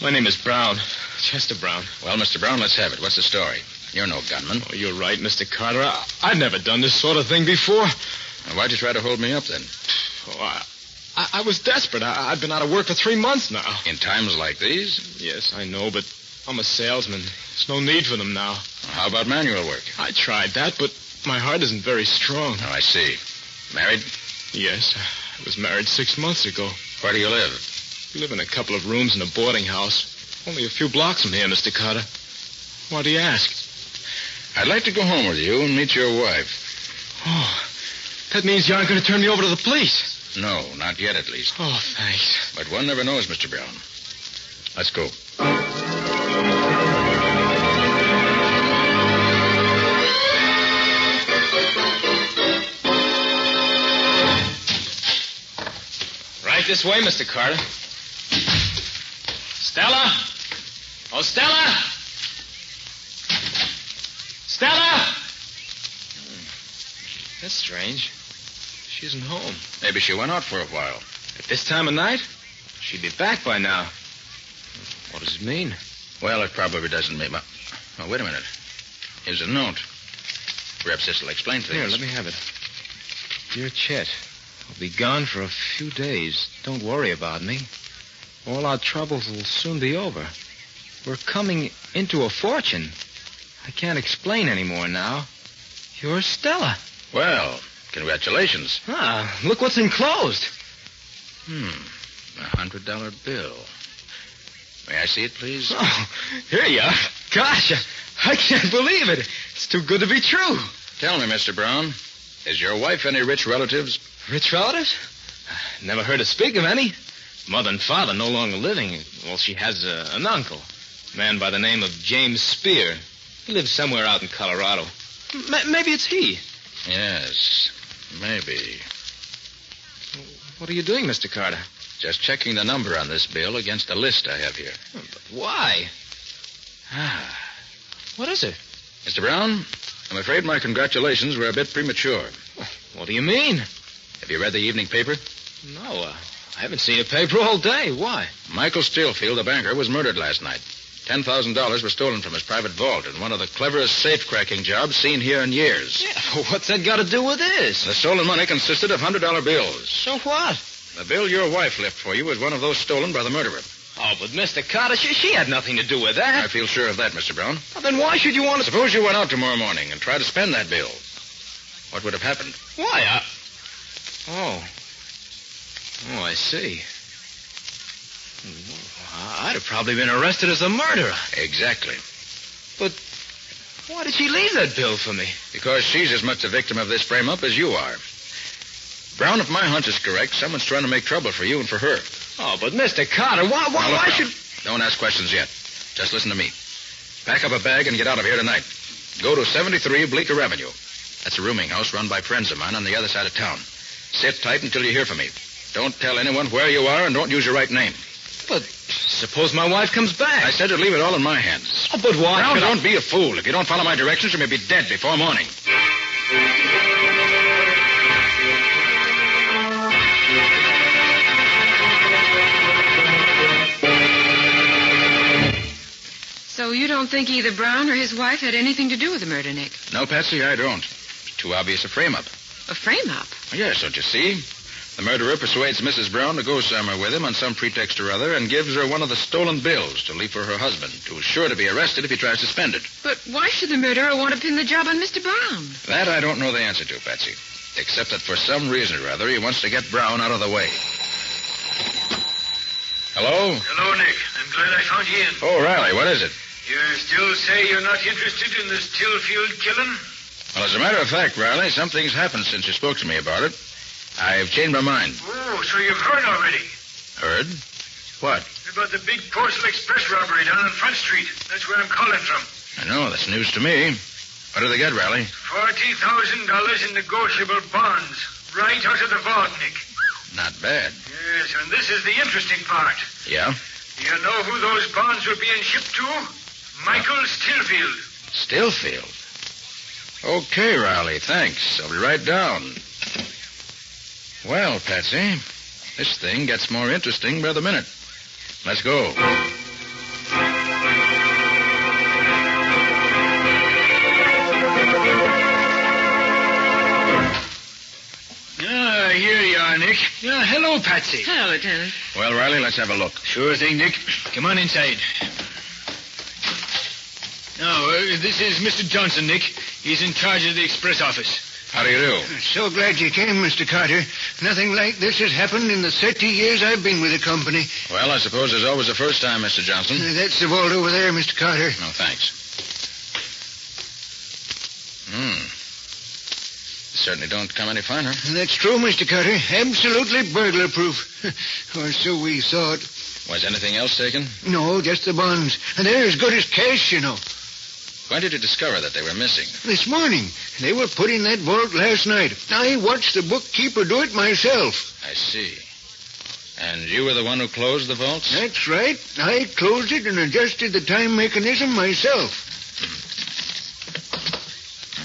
My name is Brown. Chester Brown. Well, Mr. Brown, let's have it. What's the story? You're no gunman. Oh, you're right, Mr. Carter. I've never done this sort of thing before. Now, why'd you try to hold me up, then? Oh, I was desperate. I've been out of work for 3 months now. In times like these? Yes, I know, but I'm a salesman. There's no need for them now. How about manual work? I tried that, but my heart isn't very strong. Oh, I see. Married? Yes, I was married 6 months ago. Where do you live? We live in a couple of rooms in a boarding house. Only a few blocks from here, Mr. Carter. Why do you ask? I'd like to go home with you and meet your wife. Oh, that means you aren't going to turn me over to the police. No, not yet, at least. Oh, thanks. But one never knows, Mr. Brown. Let's go. Right this way, Mr. Carter. Stella? Oh, Stella! Stella! That's strange. She isn't home. Maybe she went out for a while. At this time of night? She'd be back by now. What does it mean? Well, it probably doesn't mean much. Oh, wait a minute. Here's a note. Perhaps this will explain things. Here, let me have it. Dear Chet, I'll be gone for a few days. Don't worry about me. All our troubles will soon be over. We're coming into a fortune. I can't explain any more now. You're Stella. Well, congratulations. Ah, look what's enclosed. $100 bill. May I see it, please? Oh, here you are. Gosh, I can't believe it. It's too good to be true. Tell me, Mr. Brown, is your wife any rich relatives? Rich relatives? Never heard her speak of any. Mother and father no longer living. Well, she has an uncle, a man by the name of James Spear. He lives somewhere out in Colorado. Maybe it's he. Yes, maybe. What are you doing, Mr. Carter? Just checking the number on this bill against a list I have here. But why? What is it? Mr. Brown, I'm afraid my congratulations were a bit premature. What do you mean? Have you read the evening paper? No, I haven't seen a paper all day. Why? Michael Stillfield, the banker, was murdered last night. $10,000 was stolen from his private vault in one of the cleverest safe-cracking jobs seen here in years. Yeah, what's that got to do with this? The stolen money consisted of $100 bills. So what? The bill your wife left for you was one of those stolen by the murderer. Oh, but Mr. Carter, she had nothing to do with that. I feel sure of that, Mr. Brown. Well, then why should you want to... Suppose you went out tomorrow morning and tried to spend that bill. What would have happened? Why, Oh. Oh, I see. I'd have probably been arrested as a murderer. Exactly. But why did she leave that bill for me? Because she's as much a victim of this frame-up as you are. Brown, if my hunch is correct, someone's trying to make trouble for you and for her. Oh, but Mr. Carter, why should... Don't ask questions yet. Just listen to me. Pack up a bag and get out of here tonight. Go to 73 Bleecker Avenue. That's a rooming house run by friends of mine on the other side of town. Sit tight until you hear from me. Don't tell anyone where you are and don't use your right name. But suppose my wife comes back. I said to leave it all in my hands. Oh, but why? Brown, don't be a fool. If you don't follow my directions, you may be dead before morning. So you don't think either Brown or his wife had anything to do with the murder, Nick? No, Patsy, I don't. It's too obvious a frame-up. A frame-up? Yes, don't you see? The murderer persuades Mrs. Brown to go somewhere with him on some pretext or other and gives her one of the stolen bills to leave for her husband, who's sure to be arrested if he tries to spend it. But why should the murderer want to pin the job on Mr. Brown? That I don't know the answer to, Patsy. Except that for some reason or other, he wants to get Brown out of the way. Hello? Hello, Nick. I'm glad I found you in. Oh, Riley, what is it? You still say you're not interested in the Stillfield killing? Well, as a matter of fact, Riley, something's happened since you spoke to me about it. I've changed my mind. Oh, so you've heard already? Heard? What? About the big Postal Express robbery down on Front Street. That's where I'm calling from. I know, that's news to me. What do they get, Riley? $40,000 in negotiable bonds. Right out of the vault, Nick. Not bad. Yes, and this is the interesting part. Yeah? You know who those bonds were being shipped to? Michael Stillfield. Stillfield? Okay, Riley, thanks. I'll be right down. Well, Patsy, this thing gets more interesting by the minute. Let's go. Here you are, Nick. Hello, Patsy. Hello, Lieutenant. Well, Riley, let's have a look. Sure thing, Nick. Come on inside. Now, this is Mr. Johnson, Nick. He's in charge of the express office. How do you do? So glad you came, Mr. Carter. Nothing like this has happened in the 30 years I've been with the company. Well, I suppose there's always a first time, Mr. Johnson. That's the vault over there, Mr. Carter. No, thanks. Certainly don't come any finer. That's true, Mr. Carter. Absolutely burglar-proof. Or so we thought. Was anything else taken? No, just the bonds. And they're as good as cash, you know. When did you discover that they were missing? This morning. They were put in that vault last night. I watched the bookkeeper do it myself. I see. And you were the one who closed the vaults? That's right. I closed it and adjusted the time mechanism myself.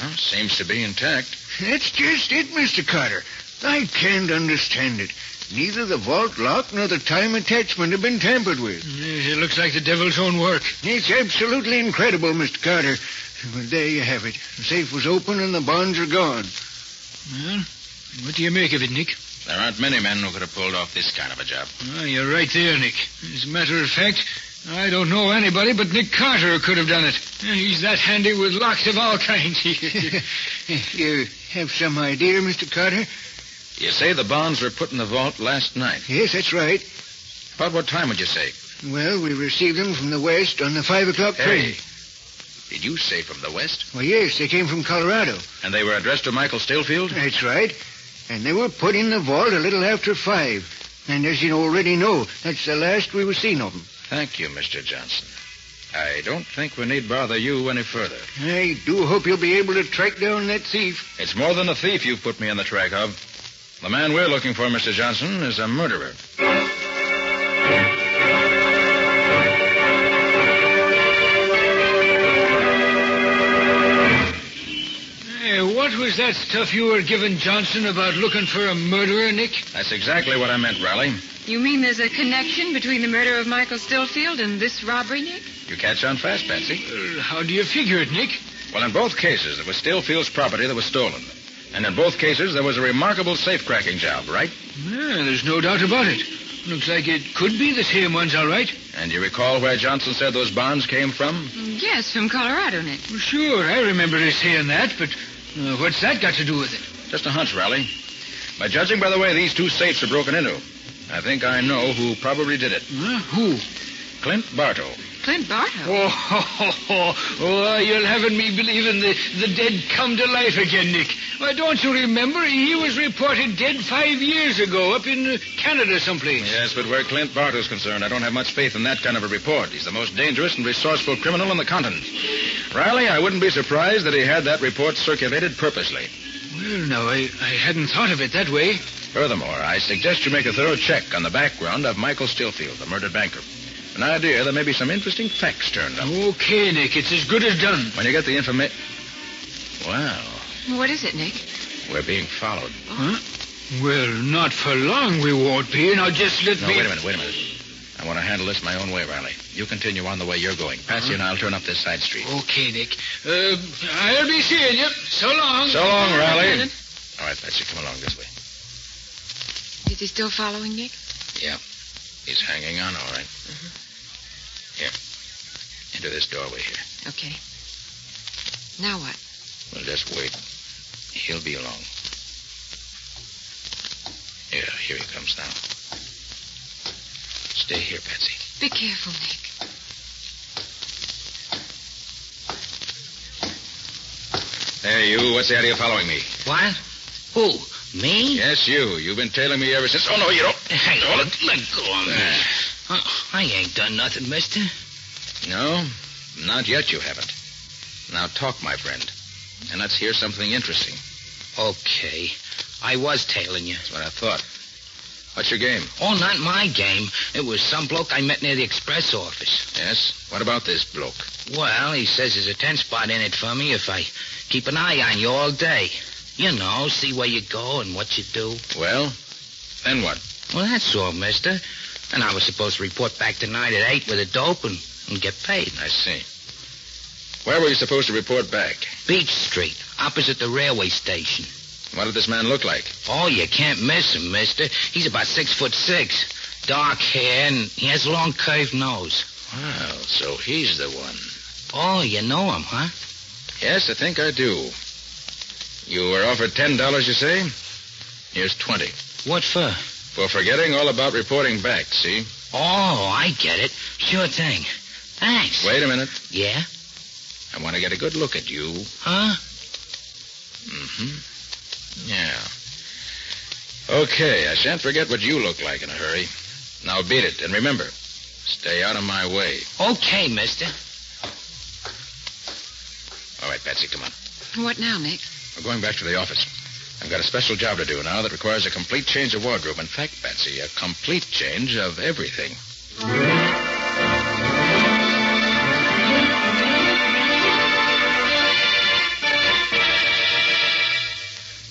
Well, seems to be intact. That's just it, Mr. Carter. I can't understand it. Neither the vault lock nor the time attachment have been tampered with. Yes, it looks like the devil's own work. It's absolutely incredible, Mr. Carter. But there you have it. The safe was open and the bonds are gone. Well, what do you make of it, Nick? There aren't many men who could have pulled off this kind of a job. Well, you're right there, Nick. As a matter of fact, I don't know anybody but Nick Carter who could have done it. He's that handy with locks of all kinds. You have some idea, Mr. Carter? You say the bonds were put in the vault last night? Yes, that's right. About what time would you say? Well, we received them from the west on the 5 o'clock train. Did you say from the west? Well, yes, they came from Colorado. And they were addressed to Michael Stillfield? That's right. And they were put in the vault a little after 5. And as you already know, that's the last we were seen of them. Thank you, Mr. Johnson. I don't think we need bother you any further. I do hope you'll be able to track down that thief. It's more than a thief you've put me on the track of. The man we're looking for, Mr. Johnson, is a murderer. Hey, what was that stuff you were giving Johnson about looking for a murderer, Nick? That's exactly what I meant, Riley. You mean there's a connection between the murder of Michael Stillfield and this robbery, Nick? You catch on fast, Patsy. How do you figure it, Nick? Well, in both cases, it was Stillfield's property that was stolen. And in both cases, there was a remarkable safe-cracking job, right? Yeah, there's no doubt about it. Looks like it could be the same ones, all right. And you recall where Johnson said those bonds came from? Yes, from Colorado, Nick. Well, sure, I remember his saying that, but what's that got to do with it? Just a hunch, Riley. By judging by the way these two safes were broken into, I think I know who probably did it. Huh? Who? Clint Bartow. Clint Bartow. Oh, you're having me believing the dead come to life again, Nick. Why, don't you remember? He was reported dead 5 years ago up in Canada someplace. Yes, but where Clint Bartow's concerned, I don't have much faith in that kind of a report. He's the most dangerous and resourceful criminal on the continent. Riley, I wouldn't be surprised that he had that report circulated purposely. Well, now, I hadn't thought of it that way. Furthermore, I suggest you make a thorough check on the background of Michael Stillfield, the murdered banker. An idea there may be some interesting facts turned up. Okay, Nick, it's as good as done. When you get the information... Well, What is it, Nick? we're being followed. Huh? Well, not for long we won't be. Now, just let No, me... wait a minute. I want to handle this my own way, Riley. You continue on the way you're going. Patsy and I'll turn up this side street. Okay, Nick. I'll be seeing you. So long. So long, Riley. All right, Patsy, come along this way. Is he still following, Nick? Yeah. He's hanging on, all right. Here. Into this doorway here. Okay. Now what? Well, just wait. He'll be along. Yeah, here he comes now. Stay here, Patsy. Be careful, Nick. Hey, you. What's the idea of following me? What? Who? Me? Yes, you. You've been tailing me ever since... Oh, no, you don't. Hey, let go of me. I ain't done nothing, mister. No, not yet you haven't. Now talk, my friend. And let's hear something interesting. Okay. I was tailing you. That's what I thought. What's your game? Oh, not my game. It was some bloke I met near the express office. Yes? What about this bloke? Well, he says there's a 10 spot in it for me if I keep an eye on you all day. You know, see where you go and what you do. Well, then what? Well, that's all, mister. And I was supposed to report back tonight at 8 with the dope and get paid. I see. Where were you supposed to report back? Beach Street, opposite the railway station. What did this man look like? Oh, you can't miss him, mister. He's about 6'6", dark hair, and he has a long curved nose. Well, so he's the one. Oh, you know him, huh? Yes, I think I do. You were offered $10, you say? Here's 20. What for? For forgetting all about reporting back, see? Oh, I get it. Sure thing. Thanks. Wait a minute. Yeah? I want to get a good look at you. Huh? Mm-hmm. Yeah. Okay, I shan't forget what you look like in a hurry. Now beat it, and remember, stay out of my way. Okay, mister. All right, Patsy, come on. What now, Nick? We're going back to the office. I've got a special job to do now that requires a complete change of wardrobe. In fact, Patsy, a complete change of everything.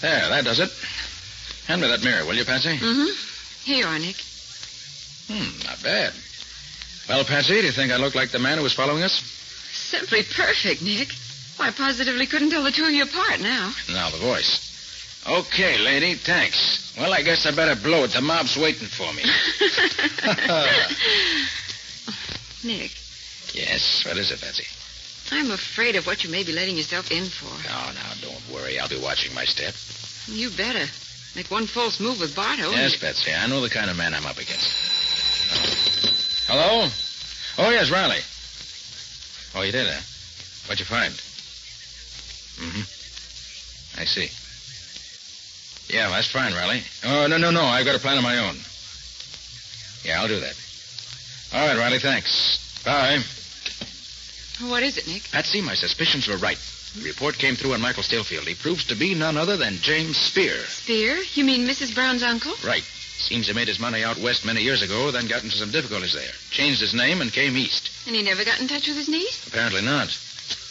There, that does it. Hand me that mirror, will you, Patsy? Mm-hmm. Here you are, Nick. Not bad. Well, Patsy, do you think I look like the man who was following us? Simply perfect, Nick. Why, I positively couldn't tell the two of you apart now. Now, the voice. Okay, lady, thanks. Well, I guess I better blow it. The mob's waiting for me. Nick. Yes, what is it, Patsy? I'm afraid of what you may be letting yourself in for. Oh, now, don't worry. I'll be watching my step. You better. Make one false move with Bartow. Yes, Patsy, I know the kind of man I'm up against. Hello? Oh, yes, Riley. Oh, you did, huh? What'd you find? I see. Yeah, well, that's fine, Riley. Oh, no. I've got a plan of my own. Yeah, I'll do that. All right, Riley, thanks. Bye. What is it, Nick? Patsy, my suspicions were right. The report came through on Michael Stillfield. He proves to be none other than James Spear. Spear? You mean Mrs. Brown's uncle? Right. Seems he made his money out west many years ago, then got into some difficulties there. Changed his name and came east. And he never got in touch with his niece? Apparently not.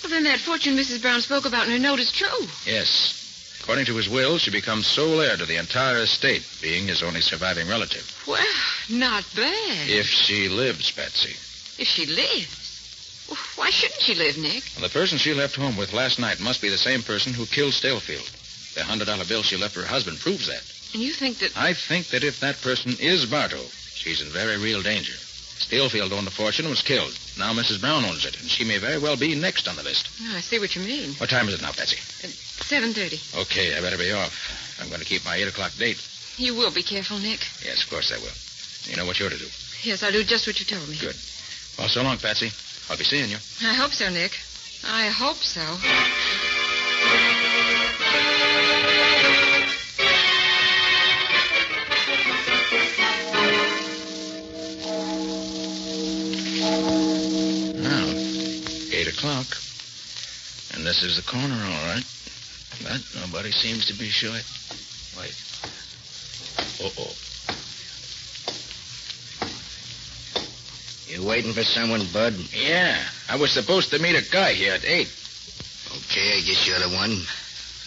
Well, then that fortune Mrs. Brown spoke about in her note is true. Yes. According to his will, she becomes sole heir to the entire estate, being his only surviving relative. Well, not bad. If she lives, Patsy. If she lives? Well, why shouldn't she live, Nick? Well, the person she left home with last night must be the same person who killed Stillfield. The $100 bill she left her husband proves that. And you think that... I think that if that person is Bartow, she's in very real danger. Stillfield owned the fortune and was killed. Now Mrs. Brown owns it, and she may very well be next on the list. Oh, I see what you mean. What time is it now, Patsy? 7:30. Okay, I better be off. I'm going to keep my 8 o'clock date. You will be careful, Nick. Yes, of course I will. You know what you're to do. Yes, I'll do just what you told me. Good. Well, so long, Patsy. I'll be seeing you. I hope so, Nick. I hope so. Now, 8 o'clock. And this is the corner, all right. But nobody seems to be sure. Wait. Uh-oh. You waiting for someone, Bud? Yeah. I was supposed to meet a guy here at 8. Okay, I guess you're the one.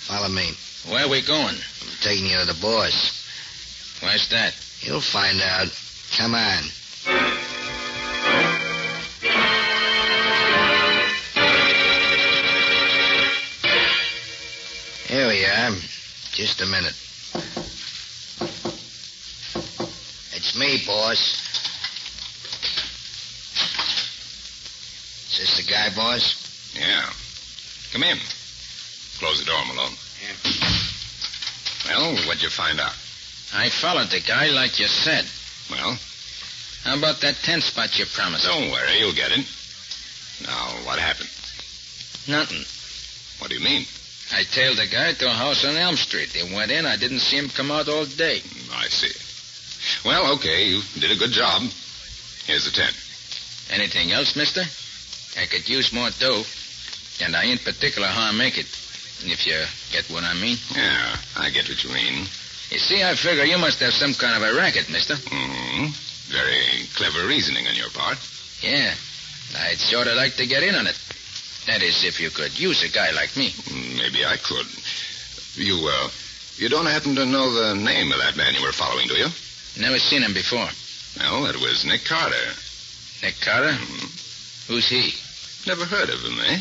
Follow me. Where are we going? I'm taking you to the boss. Where's that? You'll find out. Come on. Here we are. Just a minute. It's me, boss. Is this the guy, boss? Yeah. Come in. Close the door, Malone. Well, what'd you find out? I followed the guy like you said. Well? How about that tent spot you promised? Don't worry, you'll get it. Now, what happened? Nothing. What do you mean? I tailed the guy to a house on Elm Street. They went in. I didn't see him come out all day. I see. Well, okay, you did a good job. Here's the tent. Anything else, mister? I could use more dough. And I ain't particular how I make it. If you get what I mean. Yeah, I get what you mean. You see, I figure you must have some kind of a racket, mister. Mm-hmm. Very clever reasoning on your part. Yeah. I'd sort of like to get in on it. That is, if you could use a guy like me. Maybe I could. You don't happen to know the name of that man you were following, do you? Never seen him before. Well, it was Nick Carter. Nick Carter? Mm-hmm. Who's he? Never heard of him, eh?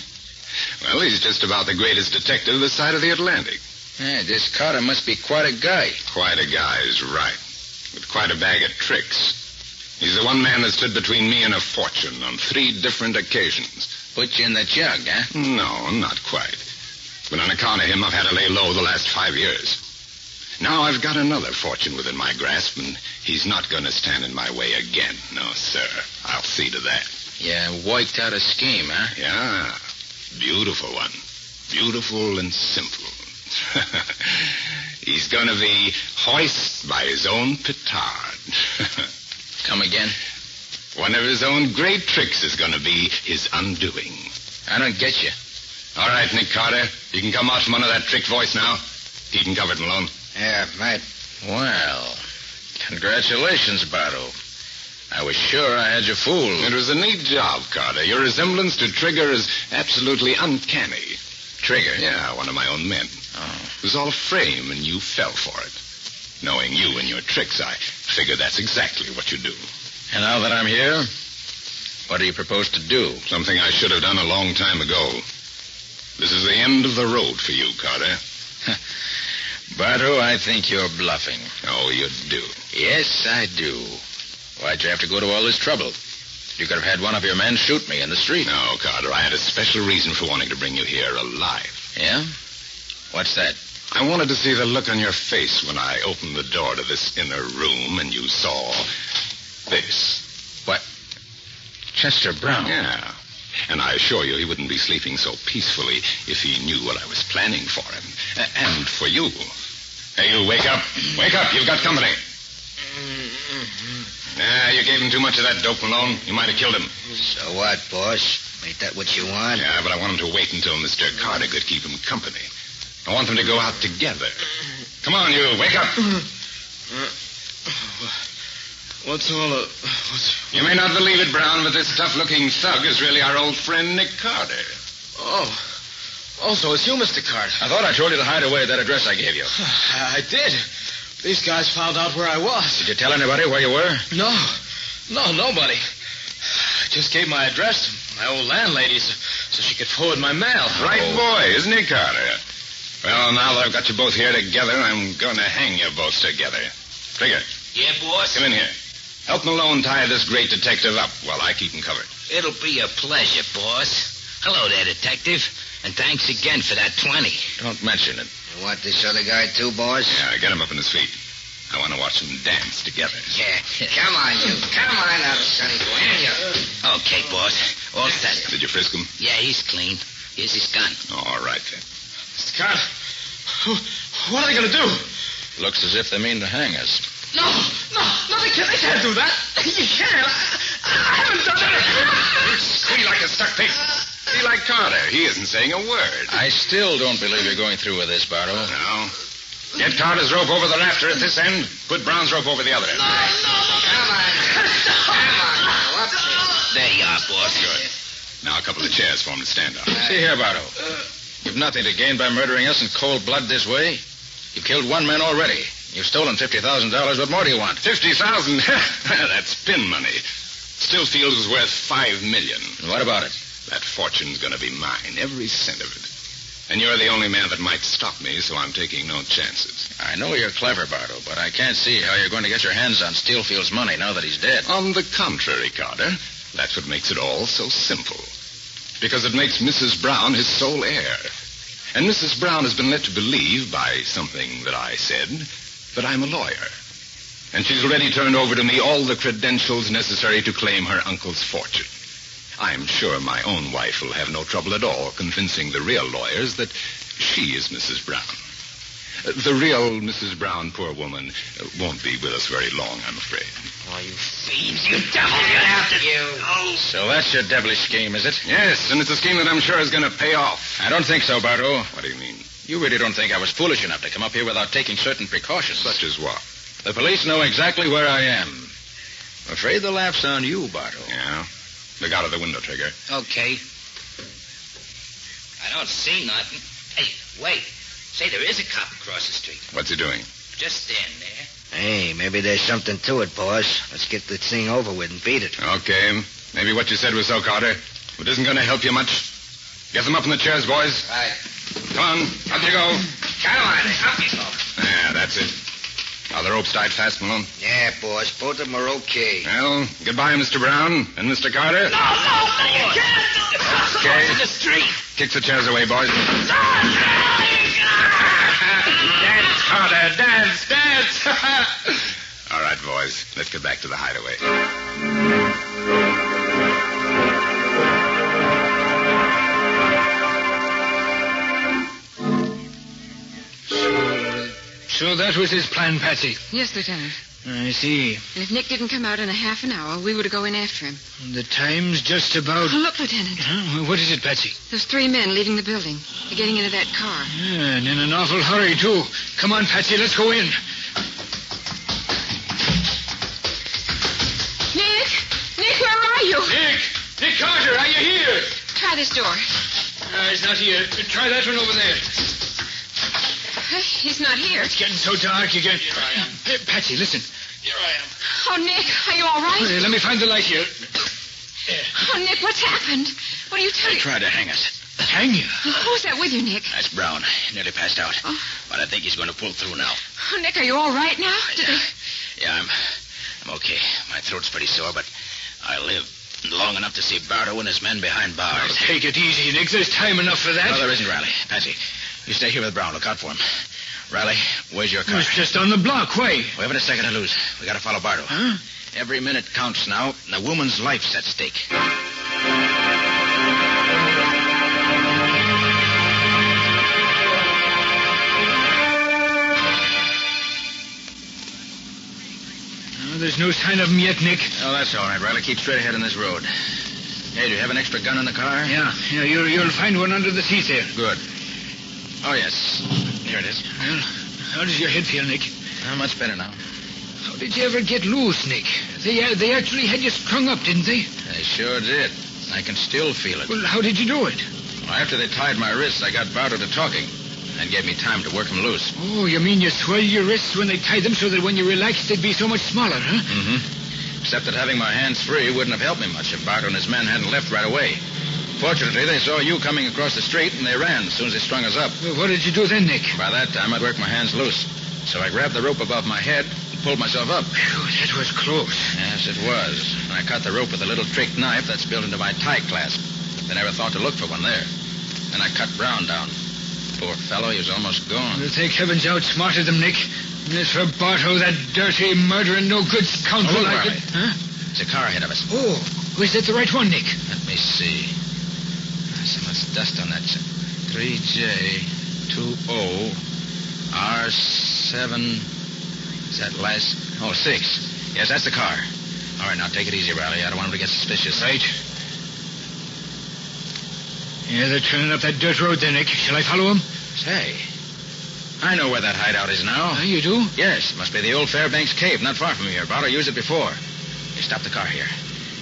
Well, he's just about the greatest detective this side of the Atlantic. Yeah, this Carter must be quite a guy. Quite a guy is right. With quite a bag of tricks. He's the one man that stood between me and a fortune on 3 different occasions. Put you in the jug, huh? No, not quite. But on account of him, I've had to lay low the last 5 years. Now I've got another fortune within my grasp, and he's not going to stand in my way again. No, sir. I'll see to that. Yeah, worked out a scheme, huh? Yeah. Beautiful one. Beautiful and simple. He's going to be hoist by his own petard. Come again? One of his own great tricks is going to be his undoing. I don't get you. All right, Nick Carter. You can come out from under that trick voice now. Keep him covered, Malone. Yeah, right. Well, congratulations, Bardo. I was sure I had you fooled. It was a neat job, Carter. Your resemblance to Trigger is absolutely uncanny. Trigger? Yeah, one of my own men. Oh. It was all a frame, and you fell for it. Knowing you and your tricks, I figure that's exactly what you do. And now that I'm here, what do you propose to do? Something I should have done a long time ago. This is the end of the road for you, Carter. Bardo, I think you're bluffing. Oh, you do? Yes, I do. Why'd you have to go to all this trouble? You could have had one of your men shoot me in the street. No, Carter, I had a special reason for wanting to bring you here alive. Yeah? What's that? I wanted to see the look on your face when I opened the door to this inner room and you saw this. What? Chester Brown? Yeah. And I assure you he wouldn't be sleeping so peacefully if he knew what I was planning for him. And for you. Hey, you, wake up. Wake up. You've got company. You gave him too much of that dope, Malone. You might have killed him. So what, boss? Ain't that what you want? Yeah, but I want him to wait until Mr. Carter could keep him company. I want them to go out together. Come on, you. Wake up. What's all the... You may not believe it, Brown, but this tough-looking thug is really our old friend Nick Carter. Oh, so it's you, Mr. Carter. I thought I told you to hide away at that address I gave you. I did. These guys found out where I was. Did you tell anybody where you were? No, nobody. I just gave my address to my old landlady so she could forward my mail. Right boy, isn't he, Carter? Well, now that I've got you both here together, I'm going to hang you both together. Trigger. Yeah, boss? Come in here. Help Malone tie this great detective up while I keep him covered. It'll be a pleasure, boss. Hello there, detective. And thanks again for that 20. Don't mention it. You want this other guy too, boss? Yeah, get him up on his feet. I want to watch them dance together. Yeah. Come on, you. Come on now, Sonny boy. Okay, boss. All set. Did you frisk him? Yeah, he's clean. Here's his gun. All right, then. Mr. Carter, what are they going to do? Looks as if they mean to hang us. No, they can't do that. You can't. I haven't done it. You squeal like a stuck pig. Be like Carter. He isn't saying a word. I still don't believe you're going through with this, Bardo. No. Get Carter's rope over the rafter at this end. Put Brown's rope over the other end. Come on. There you are, boss. Good. Now a couple of chairs for him to stand on. See here, Bardo. You've nothing to gain by murdering us in cold blood this way. You've killed one man already. You've stolen $50,000. What more do you want? $50,000? That's spin money. Stillfield is worth $5 million. And what about it? That fortune's going to be mine, every cent of it. And you're the only man that might stop me, so I'm taking no chances. I know you're clever, Bardo, but I can't see how you're going to get your hands on Stillfield's money now that he's dead. On the contrary, Carter, that's what makes it all so simple. Because it makes Mrs. Brown his sole heir. And Mrs. Brown has been led to believe, by something that I said, that I'm a lawyer. And she's already turned over to me all the credentials necessary to claim her uncle's fortune. I'm sure my own wife will have no trouble at all convincing the real lawyers that she is Mrs. Brown. The real Mrs. Brown, poor woman, won't be with us very long, I'm afraid. Oh, you fiends, you devils, you'll have to... You... So that's your devilish scheme, is it? Yes, and it's a scheme that I'm sure is going to pay off. I don't think so, Bardo. What do you mean? You really don't think I was foolish enough to come up here without taking certain precautions. Such as what? The police know exactly where I am. I'm afraid the laugh's on you, Bardo. Yeah? Look out of the window, Trigger. Okay. I don't see nothing. Hey, wait. Say, there is a cop across the street. What's he doing? Just stand there. Hey, maybe there's something to it, boss. Let's get this thing over with and beat it. Okay. Maybe what you said was so, Carter. It isn't going to help you much. Get them up in the chairs, boys. Right. Come on. Up you go. Come on. Up you go. Yeah, that's it. Are the ropes tied fast, Malone? Yeah, boss. Both of them are okay. Well, goodbye, Mr. Brown and Mr. Carter. No, you can't. Okay. In the street. Kick the chairs away, boys. Dance, Carter, dance. All right, boys. Let's get back to the hideaway. So that was his plan, Patsy. Yes, Lieutenant. I see. And if Nick didn't come out in a half an hour, we were to go in after him. The time's just about... Oh, look, Lieutenant. Huh? What is it, Patsy? There's 3 men leaving the building. They're getting into that car. Yeah, and in an awful hurry, too. Come on, Patsy, let's go in. Nick, where are you? Nick Carter, are you here? Try this door. He's not here. Try that one over there. He's not here. It's getting so dark again. Here I am. Hey, Patsy, listen. Here I am. Oh, Nick, are you all right? Let me find the light here. Oh, Nick, what's happened? What are you They telling? tried to hang us. Hang you? Who's that with you, Nick? That's Brown. Nearly passed out. Oh. But I think he's going to pull through now. Oh, Nick, are you all right now? Yeah, I'm okay. My throat's pretty sore, but I live long enough to see Bardo and his men behind bars. Oh, take it easy, Nick. There's time enough for that. No, there isn't, Riley. Patsy, you stay here with Brown. Look out for him. Riley, where's your car? It's just on the block. Why? We haven't a second to lose. We got to follow Bardo. Huh? Every minute counts now, and the woman's life's at stake. There's no sign of him yet, Nick. Oh, that's all right, Riley. Keep straight ahead on this road. Hey, do you have an extra gun in the car? Yeah, you'll find one under the seat there. Good. Oh, yes. Here it is. Well, how does your head feel, Nick? Much better now. How did you ever get loose, Nick? They actually had you strung up, didn't they? They sure did. I can still feel it. Well, how did you do it? Well, after they tied my wrists, I got Bardo to talking and gave me time to work him loose. Oh, you mean you swelled your wrists when they tied them so that when you relaxed, they'd be so much smaller, huh? Mm-hmm. Except that having my hands free wouldn't have helped me much if Bardo and his men hadn't left right away. Fortunately, they saw you coming across the street, and they ran as soon as they strung us up. Well, what did you do then, Nick? By that time, I'd worked my hands loose. So I grabbed the rope above my head and pulled myself up. Whew, that was close. Yes, it was. And I cut the rope with a little trick knife that's built into my tie clasp. I never thought to look for one there. Then I cut Brown down. Poor fellow, he was almost gone. Well, thank heavens you outsmarted them, Nick. Mr. Bartow, that dirty, murdering, no-good scoundrel. Hold on, huh? There's a car ahead of us. Oh, was that the right one, Nick? Let me see. So much dust on that. 3J20 R7. Is that last? Oh, 6. Yes, that's the car. All right, now take it easy, Riley. I don't want him to get suspicious. Right. Yeah, they're turning up that dirt road there, Nick. Shall I follow them? Say, I know where that hideout is now. Oh, you do? Yes, must be the old Fairbanks Cave, not far from here. Bartow used it before. Hey, stop the car here.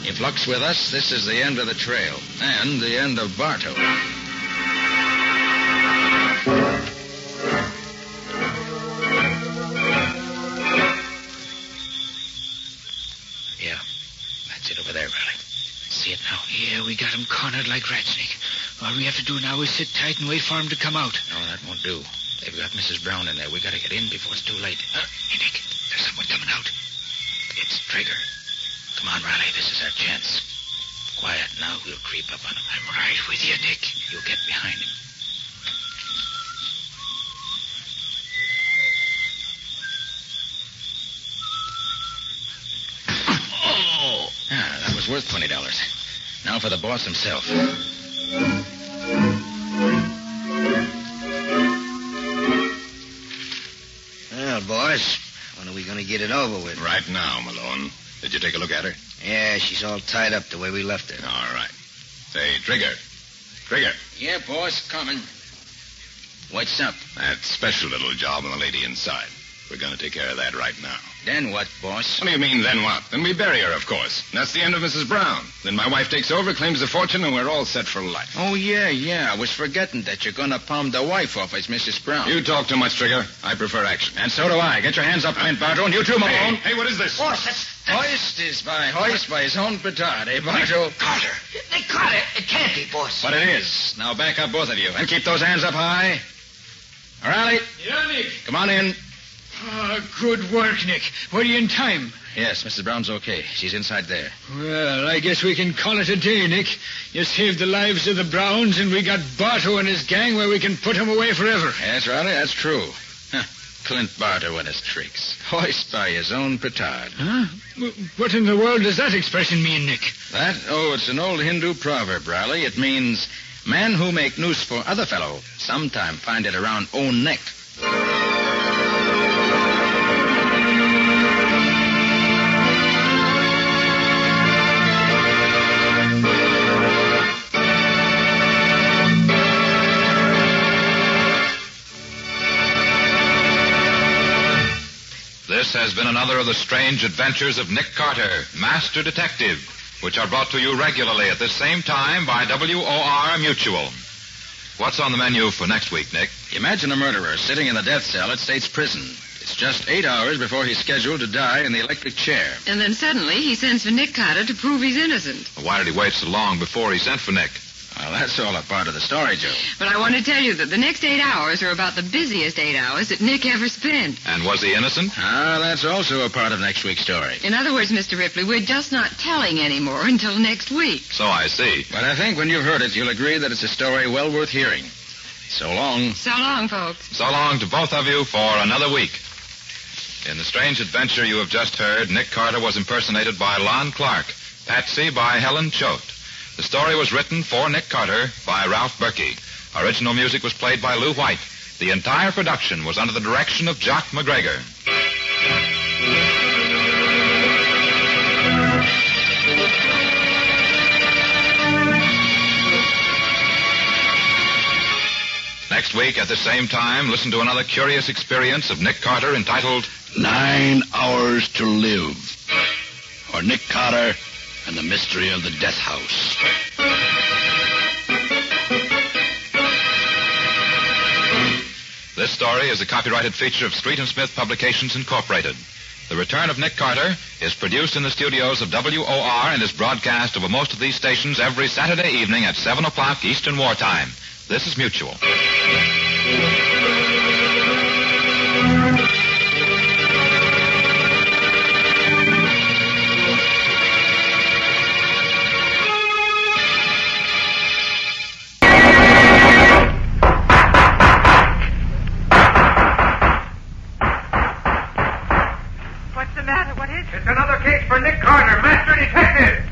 If luck's with us, this is the end of the trail. And the end of Bartow. Yeah, that's it over there, Riley. See it now? Yeah, we got him cornered like rats, Nick. All we have to do now is sit tight and wait for him to come out. No, that won't do. They've got Mrs. Brown in there. We got to get in before it's too late. Hey, Nick, there's someone coming out. It's Trigger. Come on, Riley. This is our chance. Quiet now. We'll creep up on him. I'm right with you, Nick. You'll get behind him. Oh! Ah, that was worth $20. Now for the boss himself. Well, boss, when are we going to get it over with? Right now, Malone. Did you take a look at her? Yeah, she's all tied up the way we left her. All right. Say, Trigger. Trigger. Yeah, boss, coming. What's up? That special little job on the lady inside. We're going to take care of that right now. Then what, boss? What do you mean, then what? Then we bury her, of course. That's the end of Mrs. Brown. Then my wife takes over, claims the fortune, and we're all set for life. Oh, yeah. I was forgetting that you're going to palm the wife off as Mrs. Brown. You talk too much, Trigger. I prefer action. And so do I. Get your hands up, Clint Bartow, and you too, Malone. Hey, what is this? Boss, that's... Hoist by his own petard, eh, Bartow? Carter. They caught it. It can't be, boss. But it is. Now back up, both of you, and keep those hands up high. Riley. Yeah, Nick. Come on in. Oh, good work, Nick. Were you in time? Yes, Mrs. Brown's okay. She's inside there. Well, I guess we can call it a day, Nick. You saved the lives of the Browns, and we got Bartow and his gang where we can put him away forever. Yes, Riley, that's true. Huh. Clint Bartow and his tricks. Hoist by his own petard. Huh? What in the world does that expression mean, Nick? That? Oh, it's an old Hindu proverb, Riley. It means, men who make noose for other fellow sometime find it around own neck. This has been another of the strange adventures of Nick Carter, Master Detective, which are brought to you regularly at this same time by WOR Mutual. What's on the menu for next week, Nick? Imagine a murderer sitting in the death cell at State's prison. It's just 8 hours before he's scheduled to die in the electric chair. And then suddenly he sends for Nick Carter to prove he's innocent. Why did he wait so long before he sent for Nick? Well, that's all a part of the story, Joe. But I want to tell you that the next 8 hours are about the busiest 8 hours that Nick ever spent. And was he innocent? That's also a part of next week's story. In other words, Mr. Ripley, we're just not telling anymore until next week. So I see. But I think when you've heard it, you'll agree that it's a story well worth hearing. So long. So long, folks. So long to both of you for another week. In the strange adventure you have just heard, Nick Carter was impersonated by Lon Clark, Patsy by Helen Choate. The story was written for Nick Carter by Ralph Berkey. Original music was played by Lou White. The entire production was under the direction of Jock McGregor. Next week at the same time, listen to another curious experience of Nick Carter entitled 9 Hours to Live, or Nick Carter and the Mystery of the Death House. This story is a copyrighted feature of Street & Smith Publications, Incorporated. The Return of Nick Carter is produced in the studios of WOR and is broadcast over most of these stations every Saturday evening at 7 o'clock Eastern Wartime. This is Mutual. What's the matter? What is it? It's another case for Nick Carter, Master Detective.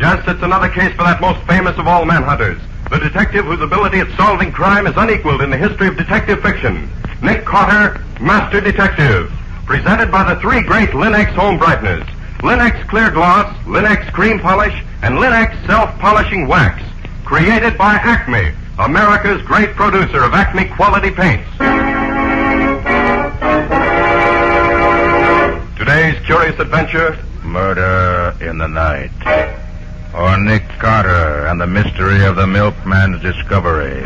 Yes, it's another case for that most famous of all manhunters, the detective whose ability at solving crime is unequaled in the history of detective fiction. Nick Carter, Master Detective. Presented by the three great Linex home brighteners. Linex Clear Gloss, Linex Cream Polish, and Linex Self-Polishing Wax. Created by Acme, America's great producer of Acme quality paints. Today's curious adventure, Murder in the Night. Or Nick Carter and the mystery of the milkman's discovery.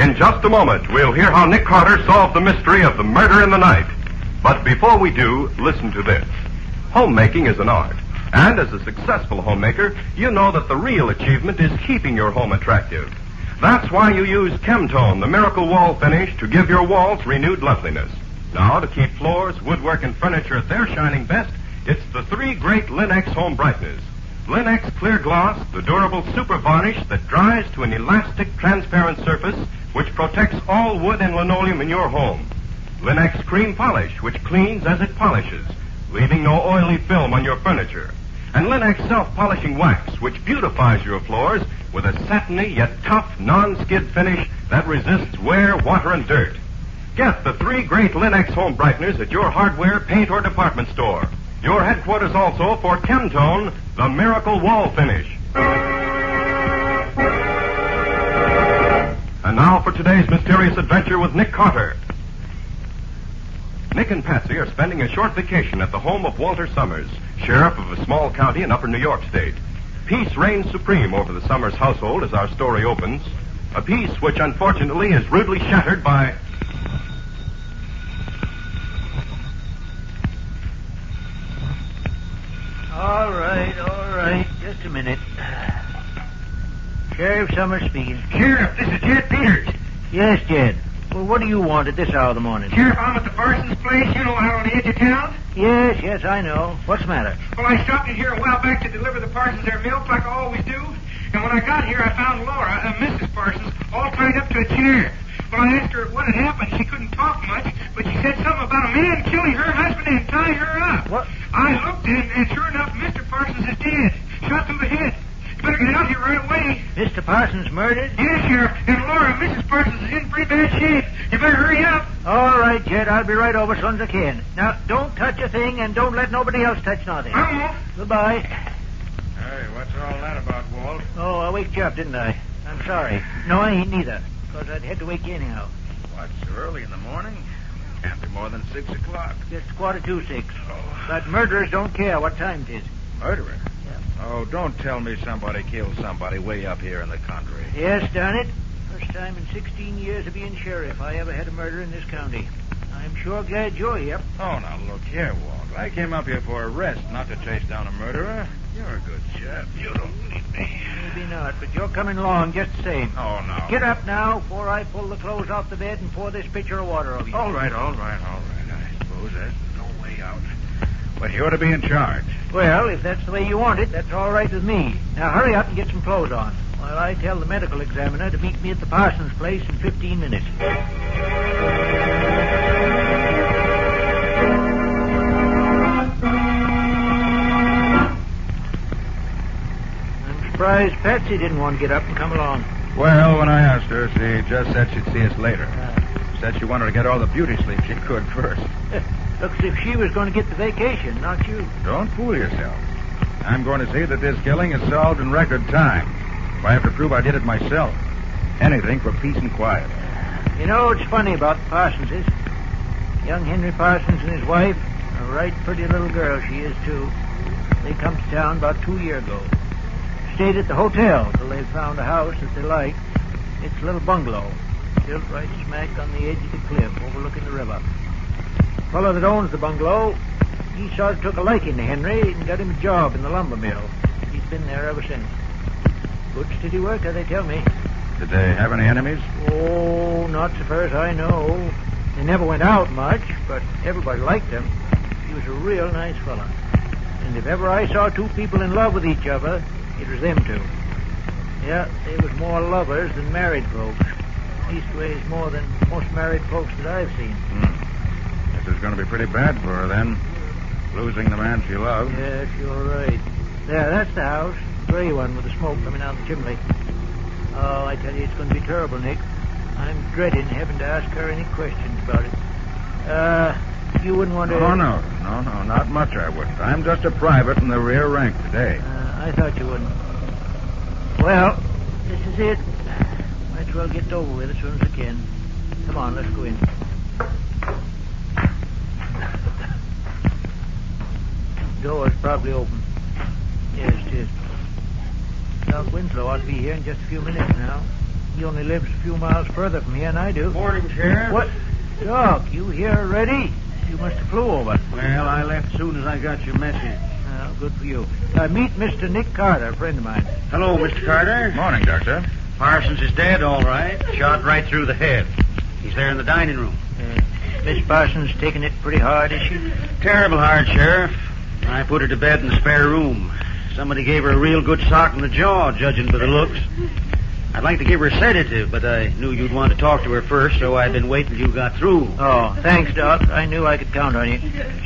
In just a moment, we'll hear how Nick Carter solved the mystery of the murder in the night. But before we do, listen to this. Homemaking is an art. And as a successful homemaker, you know that the real achievement is keeping your home attractive. That's why you use Chemtone, the miracle wall finish, to give your walls renewed loveliness. Now, to keep floors, woodwork, and furniture at their shining best, it's the three great Linex home brighteners. Linex Clear Gloss, the durable super varnish that dries to an elastic, transparent surface which protects all wood and linoleum in your home. Linex Cream Polish, which cleans as it polishes, leaving no oily film on your furniture. And Linex Self-Polishing Wax, which beautifies your floors with a satiny yet tough, non-skid finish that resists wear, water, and dirt. Get the three great Linex home brighteners at your hardware, paint, or department store. Your headquarters also for Chemtone, the miracle wall finish. And now for today's mysterious adventure with Nick Carter. Nick and Patsy are spending a short vacation at the home of Walter Summers, sheriff of a small county in upper New York State. Peace reigns supreme over the Summers household as our story opens. A peace which unfortunately is rudely shattered by... All right. Just a minute. Sheriff Summers speaking. Sheriff, this is Jed Peters. Yes, Jed. Well, what do you want at this hour of the morning? Sheriff, I'm at the Parsons place, you know, out on the edge of town. Yes, I know. What's the matter? Well, I stopped in here a while back to deliver the Parsons their milk like I always do. And when I got here, I found Laura, Mrs. Parsons, all tied up to a chair. When I asked her what had happened, she couldn't talk much, but she said something about a man killing her husband and tying her up. What? I looked and sure enough, Mr. Parsons is dead. Shot through the head. You better get out here right away. Mr. Parsons murdered? Yes, Sheriff. And Laura, Mrs. Parsons is in pretty bad shape. You better hurry up. All right, Jed. I'll be right over as soon as I can. Now, don't touch a thing and don't let nobody else touch nothing. I won't. Goodbye. Hey, what's all that about, Walt? Oh, I waked you up, didn't I? I'm sorry. No, I ain't neither. Because I'd had to wake you anyhow. What, so early in the morning? Can't be more than 6 o'clock. Just 6:45. But murderers don't care what time it is. Murderer? Yeah. Oh, don't tell me somebody killed somebody way up here in the country. Yes, darn it. First time in 16 years of being sheriff I ever had a murder in this county. I'm sure glad you're here. Oh, now look here, Walt. I came up here for a rest, not to chase down a murderer. You're a good chap. You don't need me. Maybe not, but you're coming along just the same. Oh, no. Get up now before I pull the clothes off the bed and pour this pitcher of water over you. All right. I suppose there's no way out. But you're to be in charge. Well, if that's the way you want it, that's all right with me. Now hurry up and get some clothes on while I tell the medical examiner to meet me at the Parsons place in 15 minutes. I'm surprised Patsy didn't want to get up and come along. Well, when I asked her, she just said she'd see us later. Said she wanted to get all the beauty sleep she could first. Looks as if she was going to get the vacation, not you. Don't fool yourself. I'm going to see that this killing is solved in record time. If I have to prove I did it myself. Anything for peace and quiet. You know, it's funny about the Parsonses. Young Henry Parsons and his wife, a right pretty little girl she is, too. They come to town about 2 years ago. Stayed at the hotel till they found a house that they liked. It's a little bungalow, built right smack on the edge of the cliff overlooking the river. The fellow that owns the bungalow, he sort of took a liking to Henry and got him a job in the lumber mill. He's been there ever since. Good steady worker, they tell me. Did they have any enemies? Oh, not so far as I know. They never went out much, but everybody liked him. He was a real nice fella. And if ever I saw two people in love with each other, it was them two. Yeah, they was more lovers than married folks. Leastways, more than most married folks that I've seen. This is going to be pretty bad for her, then. Losing the man she loved. Yes, you're right. There, that's the house. The gray one with the smoke coming out the chimney. Oh, I tell you, it's going to be terrible, Nick. I'm dreading having to ask her any questions about it. You wouldn't want to... Oh, no, not much I wouldn't. I'm just a private in the rear rank today. I thought you wouldn't. Well, this is it. Might as well get it over with as soon as I can. Come on, let's go in. Door's probably open. Yes, it is. Doc Winslow ought to be here in just a few minutes now. He only lives a few miles further from here than I do. Morning, Sheriff. What? Doc, you here already? You must have flew over. Well, I left soon as I got your message. Oh, good for you. Meet Mr. Nick Carter, a friend of mine. Hello, Mr. Carter. Morning, Doctor. Parsons is dead, all right. Shot right through the head. He's there in the dining room. Miss Parsons taking it pretty hard, is she? Terrible hard, Sheriff. I put her to bed in the spare room. Somebody gave her a real good sock in the jaw, judging by the looks. I'd like to give her a sedative, but I knew you'd want to talk to her first, so I've been waiting till you got through. Oh, thanks, Doc. I knew I could count on you.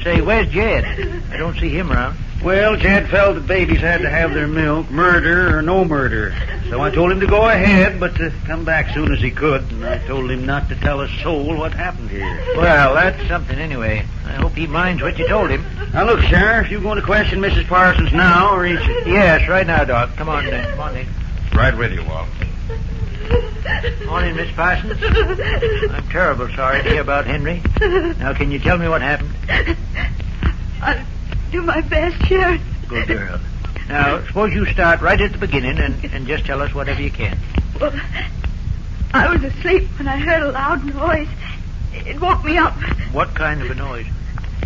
Say, where's Jed? I don't see him around. Well, Jed felt that babies had to have their milk, murder or no murder. So I told him to go ahead, but to come back soon as he could. And I told him not to tell a soul what happened here. Well, that's something anyway. I hope he minds what you told him. Now, look, Sheriff, you going to question Mrs. Parsons now, or is it... Yes, right now, Doc. Come on, then. Come on, Nick. Right with you, Walt. Morning, Miss Parsons. I'm terrible sorry to hear about Henry. Now, can you tell me what happened? I'll do my best, Sheriff. Good girl. Now, suppose you start right at the beginning and just tell us whatever you can. Well, I was asleep when I heard a loud noise. It woke me up. What kind of a noise?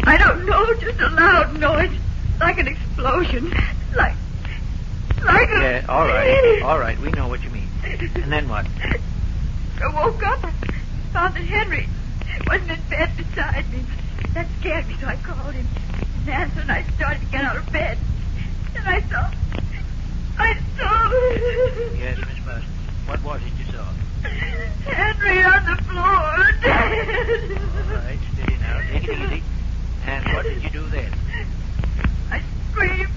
I don't know, just a loud noise. Like an explosion. Like a... Yeah, all right. We know what you mean. And then what? I woke up and found that Henry wasn't in bed beside me. That scared me, so I called him. In answer, and I started to get out of bed. And I saw... Yes, Miss Parsons. What was it you saw? Henry on the floor, dead. All right, steady now. Take it easy. And what did you do then? I screamed.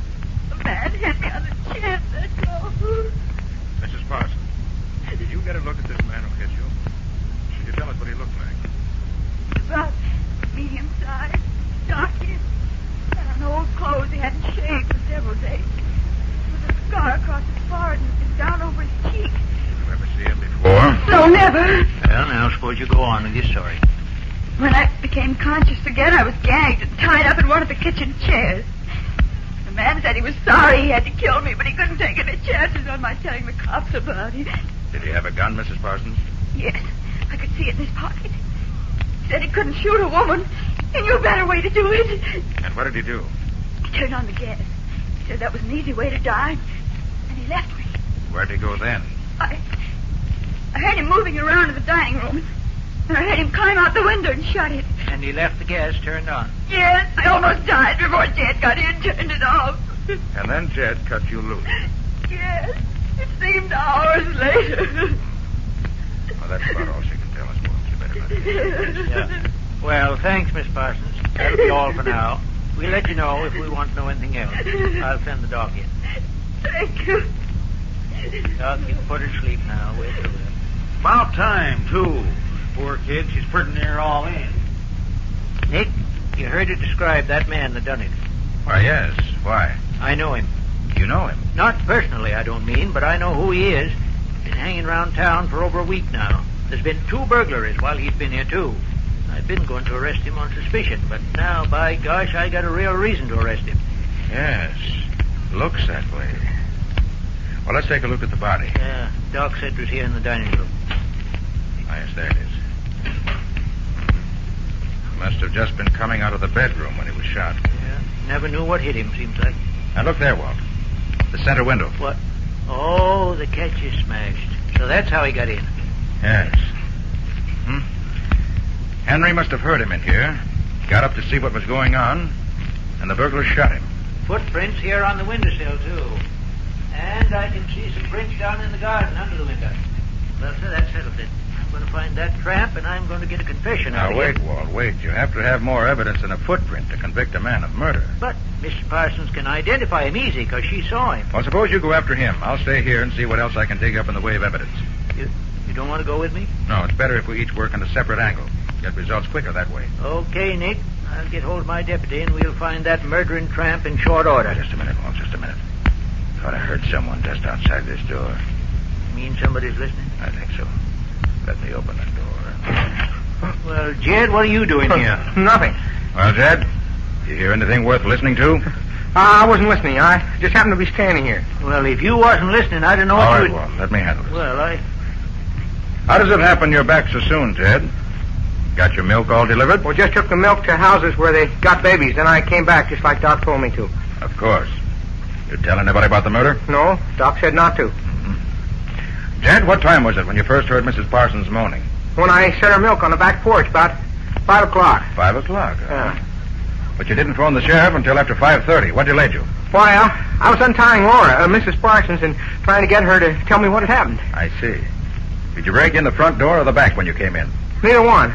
The man hit me on the chin. That's all. Mrs. Parsons, did you get a look at this man who hit you? Could you tell us what he looked like? About medium size, dark-skinned, had on old clothes. He hadn't shaved for several days. There was a scar across his forehead and down over his cheek. Did you ever see him before? No, never. Well, now, suppose you go on with your story. When I became conscious again, I was gagged and tied up in one of the kitchen chairs. The man said he was sorry he had to kill me, but he couldn't take any chances on my telling the cops about it. Did he have a gun, Mrs. Parsons? Yes, I could see it in his pocket. He said he couldn't shoot a woman. He knew a better way to do it. And what did he do? He turned on the gas. He said that was an easy way to die, and he left me. Where'd he go then? I heard him moving around in the dining room, and I heard him climb out the window and shut it. And he left the gas turned on? Yes, I almost died before Jed got in and turned it off. And then Jed cut you loose. Yes, it seemed hours later. Well, that's about all she can tell us, Walt. You better let it. Yeah. Well, thanks, Miss Parsons. That'll be all for now. We'll let you know if we want to know anything else. I'll send the doc in. Thank you. Doc, you can put her to sleep now. Wait till then. About time, too. Poor kid, she's pretty near all in. Nick, you heard her describe that man that done it. Why, yes. Why? I know him. You know him? Not personally, I don't mean, but I know who he is. Been hanging around town for over a week now. There's been 2 burglaries while he's been here, too. I've been going to arrest him on suspicion, but now, by gosh, I got a real reason to arrest him. Yes. Looks that way. Well, let's take a look at the body. Yeah, Doc said it was here in the dining room. Ah, yes, there it is. Must have just been coming out of the bedroom when he was shot. Yeah, never knew what hit him, seems like. Now, look there, Walt. The center window. What? Oh, the catch is smashed. So that's how he got in. Yes. Henry must have heard him in here, got up to see what was going on, and the burglar shot him. Footprints here on the windowsill, too. And I can see some prints down in the garden under the window. Well, sir, that settles it. I'm going to find that tramp, and I'm going to get a confession out Now, of wait, him. Walt, wait. You have to have more evidence than a footprint to convict a man of murder. But Mrs. Parsons can identify him easy because she saw him. Well, suppose you go after him. I'll stay here and see what else I can dig up in the way of evidence. You don't want to go with me? No, it's better if we each work on a separate angle. Get results quicker that way. Okay, Nick. I'll get hold of my deputy, and we'll find that murdering tramp in short order. Just a minute, Walt, just a minute. Thought I heard someone just outside this door. You mean somebody's listening? I think so. Let me open the door. Well, Jed, what are you doing here? Nothing. Well, Jed, you hear anything worth listening to? I wasn't listening. I just happened to be standing here. Well, if you wasn't listening, I don't know All what right, you would... Walt, let me handle it. Well, How does it happen you're back so soon, Jed? Got your milk all delivered? Well, just took the milk to houses where they got babies, then I came back just like Doc told me to. Of course. You tell anybody about the murder? No, Doc said not to. Jed, what time was it when you first heard Mrs. Parsons moaning? When I set her milk on the back porch, about 5 o'clock. 5 o'clock? Yeah. But you didn't phone the sheriff until after 5:30. What delayed you? Why, I was untying Laura, Mrs. Parsons, and trying to get her to tell me what had happened. I see. Did you break in the front door or the back when you came in? Neither one.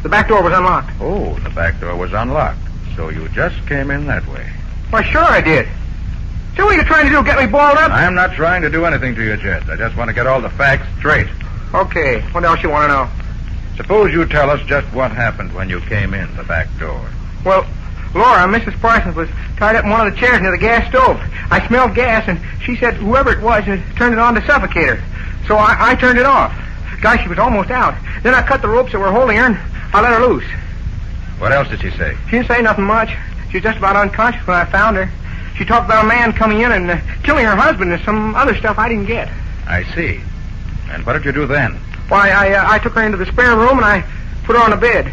The back door was unlocked. Oh, the back door was unlocked. So you just came in that way. Why, sure I did. So what are you trying to do, get me balled up? I'm not trying to do anything to you, Jed. I just want to get all the facts straight. Okay, what else you want to know? Suppose you tell us just what happened when you came in the back door. Well, Laura, Mrs. Parsons, was tied up in one of the chairs near the gas stove. I smelled gas, and she said whoever it was had turned it on to suffocate her. So I turned it off. Gosh, she was almost out. Then I cut the ropes that were holding her, and I let her loose. What else did she say? She didn't say nothing much. She was just about unconscious when I found her. She talked about a man coming in and killing her husband and some other stuff I didn't get. I see. And what did you do then? Why, I took her into the spare room and I put her on a bed.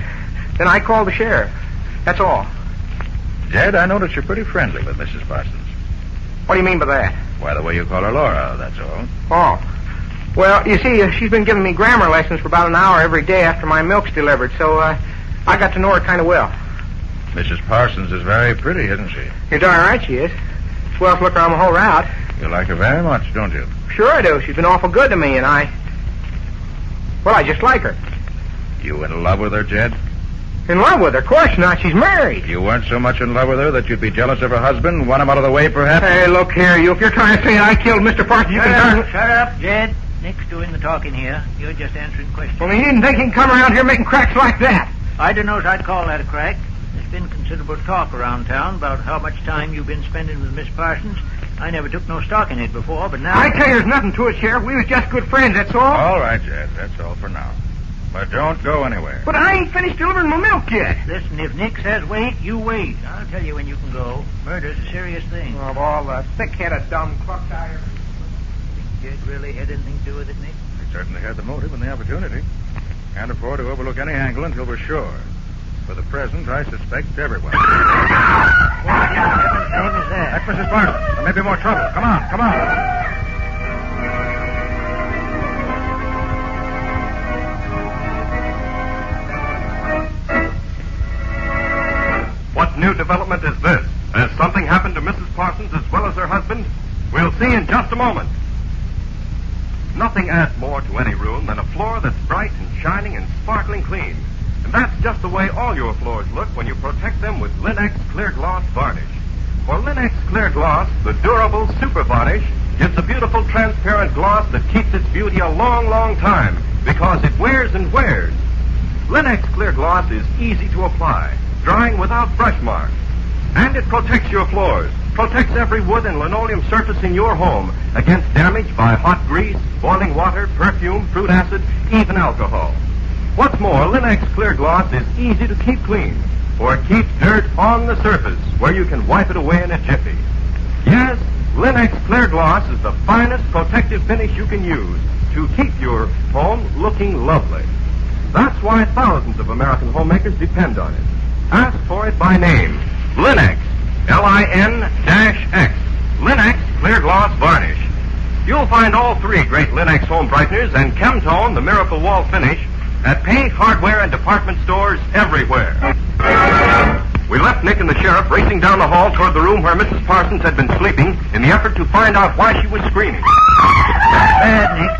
Then I called the sheriff. That's all. Jed, I notice you're pretty friendly with Mrs. Parsons. What do you mean by that? Why, the way you call her Laura, that's all. Oh. Well, you see, she's been giving me grammar lessons for about an hour every day after my milk's delivered, so I got to know her kind of well. Mrs. Parsons is very pretty, isn't she? You're darn right she is. Swell to look around the whole route. You like her very much, don't you? Sure I do. She's been awful good to me, and I just like her. You in love with her, Jed? In love with her? Of course not. She's married. You weren't so much in love with her that you'd be jealous of her husband, want him out of the way, perhaps? Hey, look here, you. If you're trying to say I killed Mr. Parsons, you can... Shut up, Jed. Nick's doing the talking here. You're just answering questions. Well, he didn't think he can come around here making cracks like that. I don't know if I'd call that a crack. There's been considerable talk around town about how much time you've been spending with Miss Parsons. I never took no stock in it before, but now... I tell you, there's nothing to it, Sheriff. We was just good friends, that's all. All right, Jed. That's all for now. But don't go anywhere. But I ain't finished delivering my milk yet. Listen, if Nick says wait, you wait. I'll tell you when you can go. Murder's a serious thing. Of all the thick-headed dumb clucks I ever... Jed really had anything to do with it, Nick? We certainly had the motive and the opportunity. Can't afford to overlook any angle until we're sure. For the present, I suspect everyone. What in heaven's name is that? That's Mrs. Parsons. There may be more trouble. Come on, come on. What new development is this? Has something happened to Mrs. Parsons as well as her husband? We'll see in just a moment. Nothing adds more to any room than a floor that's bright and shining and sparkling clean. And that's just the way all your floors look when you protect them with Linex Clear Gloss Varnish. For Linex Clear Gloss, the durable super varnish gives a beautiful transparent gloss that keeps its beauty a long, long time because it wears and wears. Linex Clear Gloss is easy to apply, drying without brush marks. And it protects your floors, protects every wood and linoleum surface in your home against damage by hot grease, boiling water, perfume, fruit acid, even alcohol. What's more, Linex Clear Gloss is easy to keep clean, for it keeps dirt on the surface where you can wipe it away in a jiffy. Yes, Linex Clear Gloss is the finest protective finish you can use to keep your home looking lovely. That's why thousands of American homemakers depend on it. Ask for it by name. Linex. L-I-N-X. Linex Clear Gloss Varnish. You'll find all three great Linex home brighteners and Chemtone, the Miracle Wall Finish, at paint, hardware, and department stores everywhere. We left Nick and the sheriff racing down the hall toward the room where Mrs. Parsons had been sleeping in the effort to find out why she was screaming. Bad, Nick.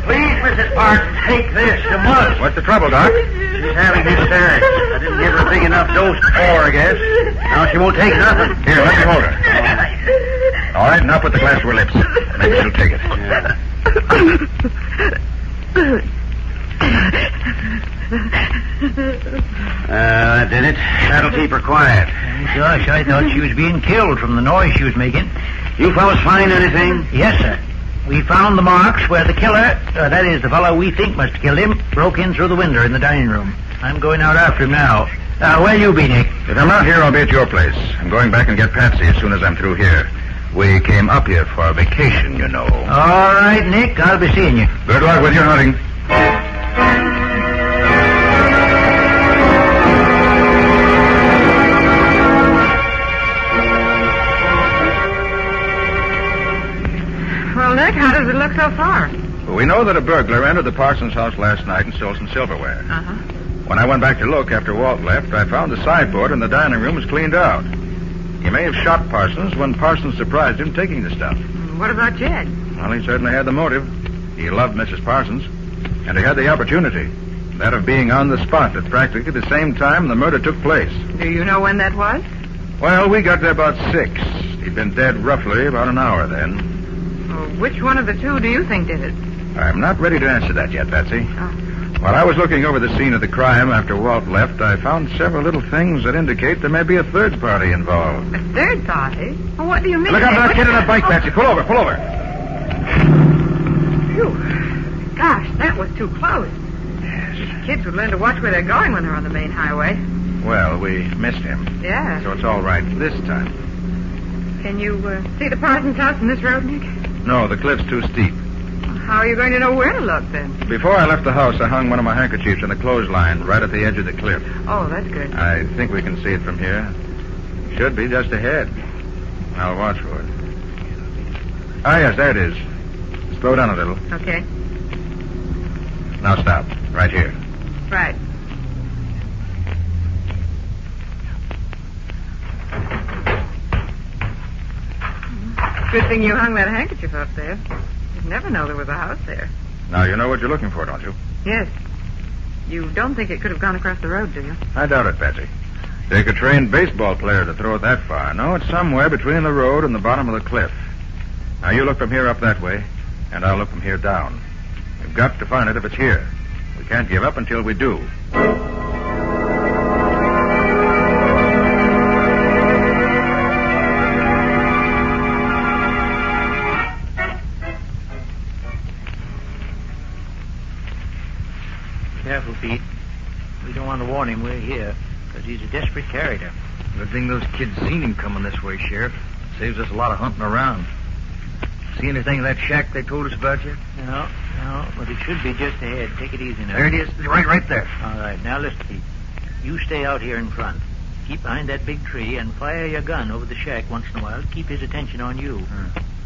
Please, Mrs. Parsons, take this. You must. What's the trouble, Doc? She's having hysterics. I didn't give her a big enough dose before, I guess. Now she won't take nothing. Here, let me hold her. All right, now put the glass to her lips. Maybe she'll take it. That did it. That'll keep her quiet. Gosh, I thought she was being killed from the noise she was making. You fellas find anything? Yes, sir. We found the marks where the killer, that is, the fellow we think must have killed him, broke in through the window in the dining room. I'm going out after him now. Where you be, Nick? If I'm not here, I'll be at your place. I'm going back and get Patsy as soon as I'm through here. We came up here for a vacation, you know. All right, Nick. I'll be seeing you. Good luck with your hunting. Well, Nick, how does it look so far? Well, we know that a burglar entered the Parsons house last night and stole some silverware. Uh-huh. When I went back to look after Walt left, I found the sideboard in the dining room was cleaned out. He may have shot Parsons when Parsons surprised him taking the stuff. What about Jed? Well, he certainly had the motive. He loved Mrs. Parsons, and he had the opportunity, that of being on the spot at practically the same time the murder took place. Do you know when that was? Well, we got there about 6. He'd been dead roughly about an hour then. Well, which one of the two do you think did it? I'm not ready to answer that yet, Patsy. Oh. While I was looking over the scene of the crime after Walt left, I found several little things that indicate there may be a third party involved. A third party? Well, what do you mean? Look out for that kid on that bike, Patsy. Pull over. Phew. Gosh, that was too close. Yes. Kids would learn to watch where they're going when they're on the main highway. Well, we missed him. Yeah. So it's all right this time. Can you see the Parsons house from this road, Nick? No, the cliff's too steep. How are you going to know where to look, then? Before I left the house, I hung one of my handkerchiefs in the clothesline right at the edge of the cliff. Oh, that's good. I think we can see it from here. Should be just ahead. I'll watch for it. Ah, yes, there it is. Slow down a little. Okay. Now stop. Right here. Right. Good thing you hung that handkerchief up there. You'd never know there was a house there. Now you know what you're looking for, don't you? Yes. You don't think it could have gone across the road, do you? I doubt it, Patsy. Take a trained baseball player to throw it that far. No, it's somewhere between the road and the bottom of the cliff. Now you look from here up that way, and I'll look from here down. We've got to find it if it's here. We can't give up until we do. Careful, Pete. We don't want to warn him we're here, because he's a desperate character. Good thing those kids seen him coming this way, Sheriff. Saves us a lot of hunting around. See anything of that shack they told us about yet? No, but it should be just ahead. Take it easy now. There it is. Right there. All right, now listen, Pete. You stay out here in front. Keep behind that big tree and fire your gun over the shack once in a while to keep his attention on you.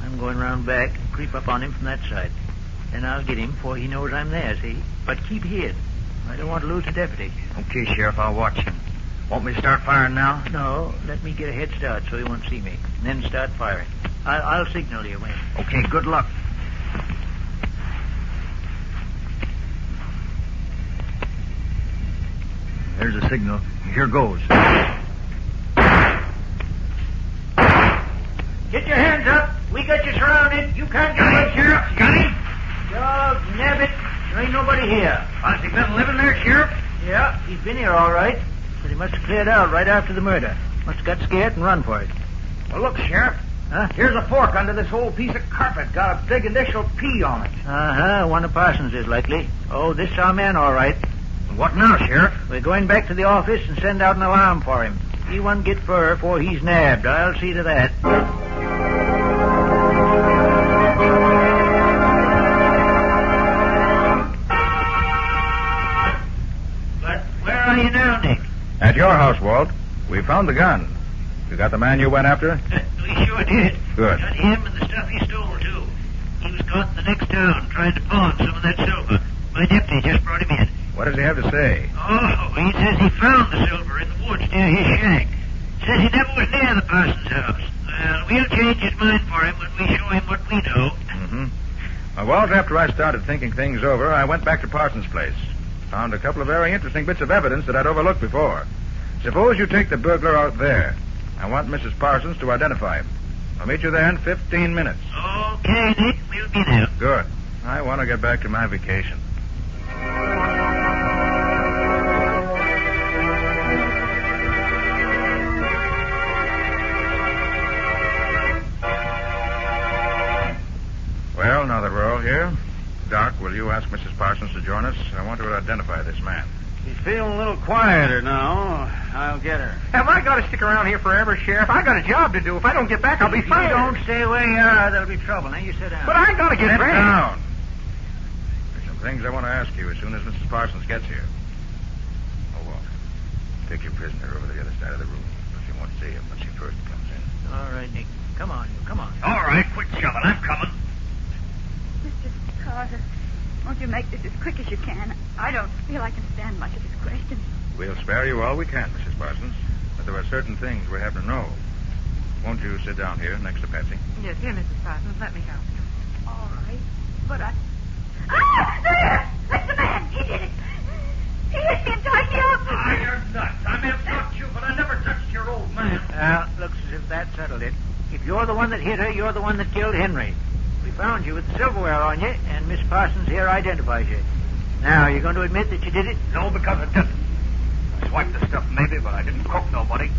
I'm going round back and creep up on him from that side. Then I'll get him before he knows I'm there, see? But keep hid. I don't want to lose the deputy. Okay, Sheriff, I'll watch him. Want me to start firing now? No, let me get a head start so he won't see me. And then start firing. I'll signal you when. Okay, good luck. There's a signal. Here goes. Get your hands up. We got you surrounded. You can't get away, Sheriff. Got him? Dog, nabbit. There ain't nobody here. Has he been living there, Sheriff? Yeah, he's been here all right. But he must have cleared out right after the murder. Must have got scared and run for it. Well, look, Sheriff. Huh? Here's a fork under this old piece of carpet. Got a big initial P on it. Uh-huh. One of Parsons is likely. Oh, this is our man, all right. What now, Sheriff? We're going back to the office and send out an alarm for him. He won't get fur before he's nabbed. I'll see to that. But where are you now, Nick? At your house, Walt. We found the gun. You got the man you went after? We sure did. Good. Got him and the stuff he stole, too. He was caught in the next town trying to pawn some of that silver. My deputy just brought him in. What does he have to say? Oh, he says he found the silver in the woods near his shack. Says he never was near the Parsons house. Well, we'll change his mind for him when we show him what we know. Mm-hmm. Well, Walt, after I started thinking things over, I went back to Parsons' place. Found a couple of very interesting bits of evidence that I'd overlooked before. Suppose you take the burglar out there. I want Mrs. Parsons to identify him. I'll meet you there in 15 minutes. Okay, Nick. We'll be there. Good. I want to get back to my vacation. Well, now that we're all here, Doc, will you ask Mrs. Parsons to join us? I want her to identify this man. She's feeling a little quieter now. I'll get her. Have I got to stick around here forever, Sheriff? I got a job to do. If I don't get back, I'll be If you fired. don't stay where you are, there'll be trouble. Now you sit down. But I got to get Sit back. down. There's some things I want to ask you as soon as Mrs. Parsons gets here. Oh, Walt, take your prisoner over to the other side of the room. She won't see him when she first comes in. All right, Nick. Come on. All right, quit shoving. I'm coming. Mr. Carter, won't you make this as quick as you can? I don't feel I can stand much of this question. We'll spare you all we can, Mrs. Parsons. But there are certain things we have to know. Won't you sit down here next to Patsy? Yes, here, Mrs. Parsons. Let me help you. All right, but I... Ah! There! That's the man! He did it! He hit me and tied me up! Ah, you're nuts. I may have touched you, but I never touched your old man. Well, looks as if that settled it. If you're the one that hit her, you're the one that killed Henry. We found you with the silverware on you, and Miss Parsons here identifies you. Now, you're going to admit that you did it? No, because I didn't. I swiped the stuff maybe, but I didn't cook nobody.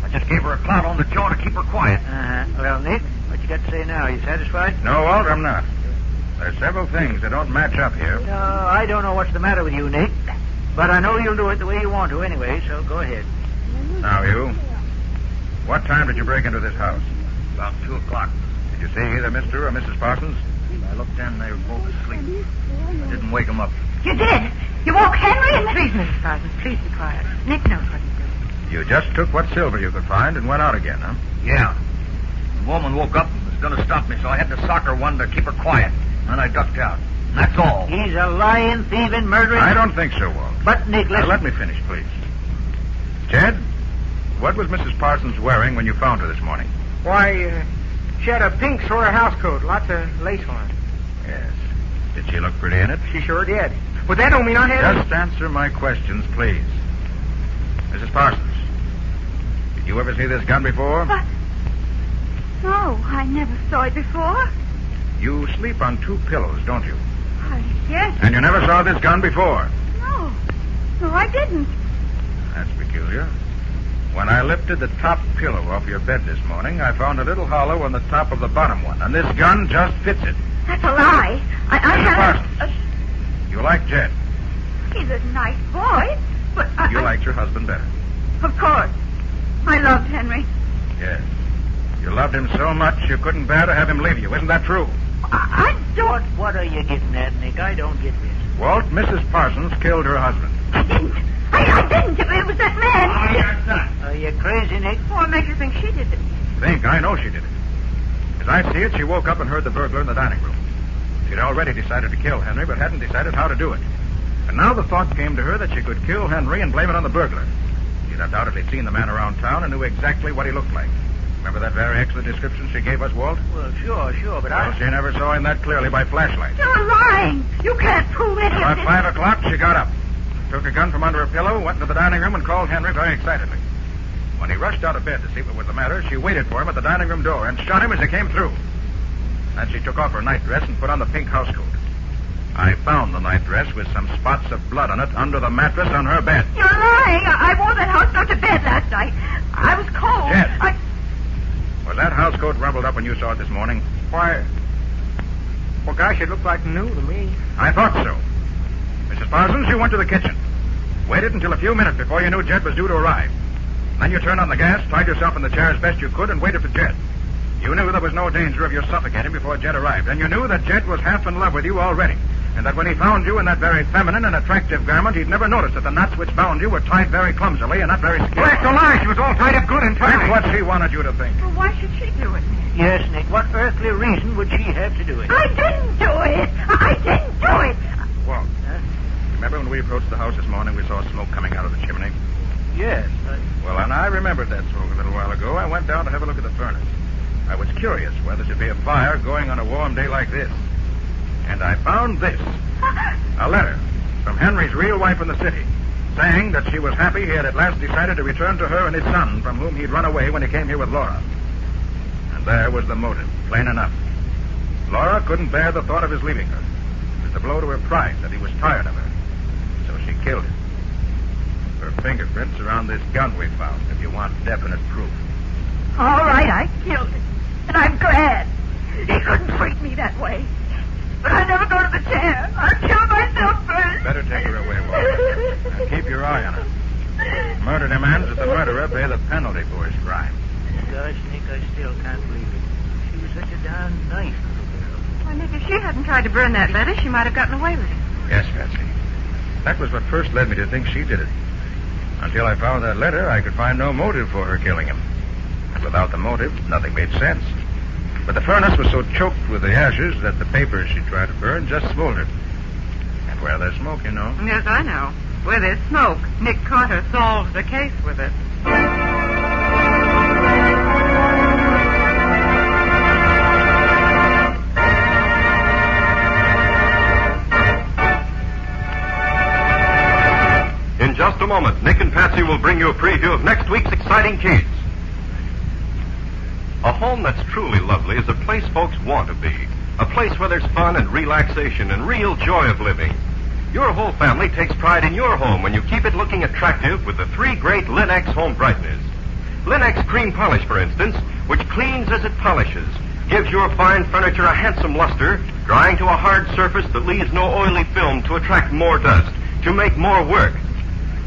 I just gave her a clout on the jaw to keep her quiet. Uh-huh. Well, Nick, what you got to say now? Are you satisfied? No, Walt, I'm not. There's several things that don't match up here. No, I don't know what's the matter with you, Nick. But I know you'll do it the way you want to anyway, so go ahead. Now, you. What time did you break into this house? About 2 o'clock. Did you see either Mr. or Mrs. Parsons? I looked in, they were both asleep. I didn't wake them up. You did! You woke Henry and... Please, Mrs. Parsons, please be quiet. Nick knows what he's doing. You just took what silver you could find and went out again, huh? Yeah. The woman woke up and was going to stop me, so I had to sock her one to keep her quiet. Then I ducked out. And that's all. He's a lying, thieving, murdering... I don't think so, Walt. But, Nick, listen... Now, let me finish, please. Jed, what was Mrs. Parsons wearing when you found her this morning? Why, she had a pink sort of house coat, lots of lace on it. Yes. Did she look pretty in it? She sure did. But that don't mean I had... Just answer my questions, please. Mrs. Parsons, did you ever see this gun before? But... No, I never saw it before. You sleep on 2 pillows, don't you? Yes. And you never saw this gun before? No. No, I didn't. That's peculiar. When I lifted the top pillow off your bed this morning, I found a little hollow on the top of the bottom one, and this gun just fits it. That's a lie. I Mrs. have... Parsons, you like Jed. He's a nice boy, but You liked your husband better. Of course. I loved Henry. Yes. You loved him so much you couldn't bear to have him leave you. Isn't that true? I don't... What are you getting at, Nick? I don't get this. Walt, Mrs. Parsons killed her husband. I didn't. It was that man. Are you crazy, Nick? What makes you think she did it? Think? I know she did it. As I see it, she woke up and heard the burglar in the dining room. She'd already decided to kill Henry, but hadn't decided how to do it. And now the thought came to her that she could kill Henry and blame it on the burglar. She'd undoubtedly seen the man around town and knew exactly what he looked like. Remember that very excellent description she gave us, Walt? Well, sure, but Well, she never saw him that clearly by flashlight. You're lying. You can't prove any of About this. 5 o'clock, she got up, took a gun from under her pillow, went into the dining room, and called Henry very excitedly. When he rushed out of bed to see what was the matter, she waited for him at the dining room door and shot him as he came through. Then she took off her nightdress and put on the pink housecoat. I found the nightdress with some spots of blood on it under the mattress on her bed. You're lying. I wore that housecoat to bed last night. I was cold. Jed. Was that housecoat rumpled up when you saw it this morning? Why... Well, gosh, it looked like new to me. I thought so. Mrs. Parsons, you went to the kitchen. Waited until a few minutes before you knew Jed was due to arrive. Then you turned on the gas, tied yourself in the chair as best you could, and waited for Jed. You knew there was no danger of your suffocating before Jed arrived, and you knew that Jed was half in love with you already, and that when he found you in that very feminine and attractive garment, he'd never noticed that the knots which bound you were tied very clumsily and not very skillfully. Well, that's a lie. She was all tied up good and tight. That's what she wanted you to think. Well, why should she do it? Yes, Nick. What earthly reason would she have to do it? I didn't do it. I didn't do it. Walt, remember when we approached the I remembered that smoke a little while ago. I went down to have a look at the furnace. I was curious whether there'd be a fire going on a warm day like this. And I found this. A letter from Henry's real wife in the city, saying that she was happy he had at last decided to return to her and his son, from whom he'd run away when he came here with Laura. And there was the motive, plain enough. Laura couldn't bear the thought of his leaving her. It was a blow to her pride that he was tired of her. So she killed him. Her fingerprints are on this gun we found, if you want definite proof. All right, I killed him. And I'm glad. He couldn't treat me that way. But I'll never go to the chair. I'll kill myself first. Better take her away, Walter. And keep your eye on her. Murder demands that the murderer pay the penalty for his crime. Gosh, Nick, I still can't believe it. She was such a darn nice little girl. Why, Nick, if she hadn't tried to burn that letter, she might have gotten away with it. Yes, Patsy. That was what first led me to think she did it. Until I found that letter, I could find no motive for her killing him. And without the motive, nothing made sense. But the furnace was so choked with the ashes that the papers she tried to burn just smoldered. And where there's smoke, you know. Yes, I know. Where there's smoke, Nick Carter solves the case with it. In just a moment, Nick and Patsy will bring you a preview of next week's exciting case. A home that's truly lovely is a place folks want to be. A place where there's fun and relaxation and real joy of living. Your whole family takes pride in your home when you keep it looking attractive with the 3 great Linux home brighteners. Linux Cream Polish, for instance, which cleans as it polishes, gives your fine furniture a handsome luster, drying to a hard surface that leaves no oily film to attract more dust, to make more work.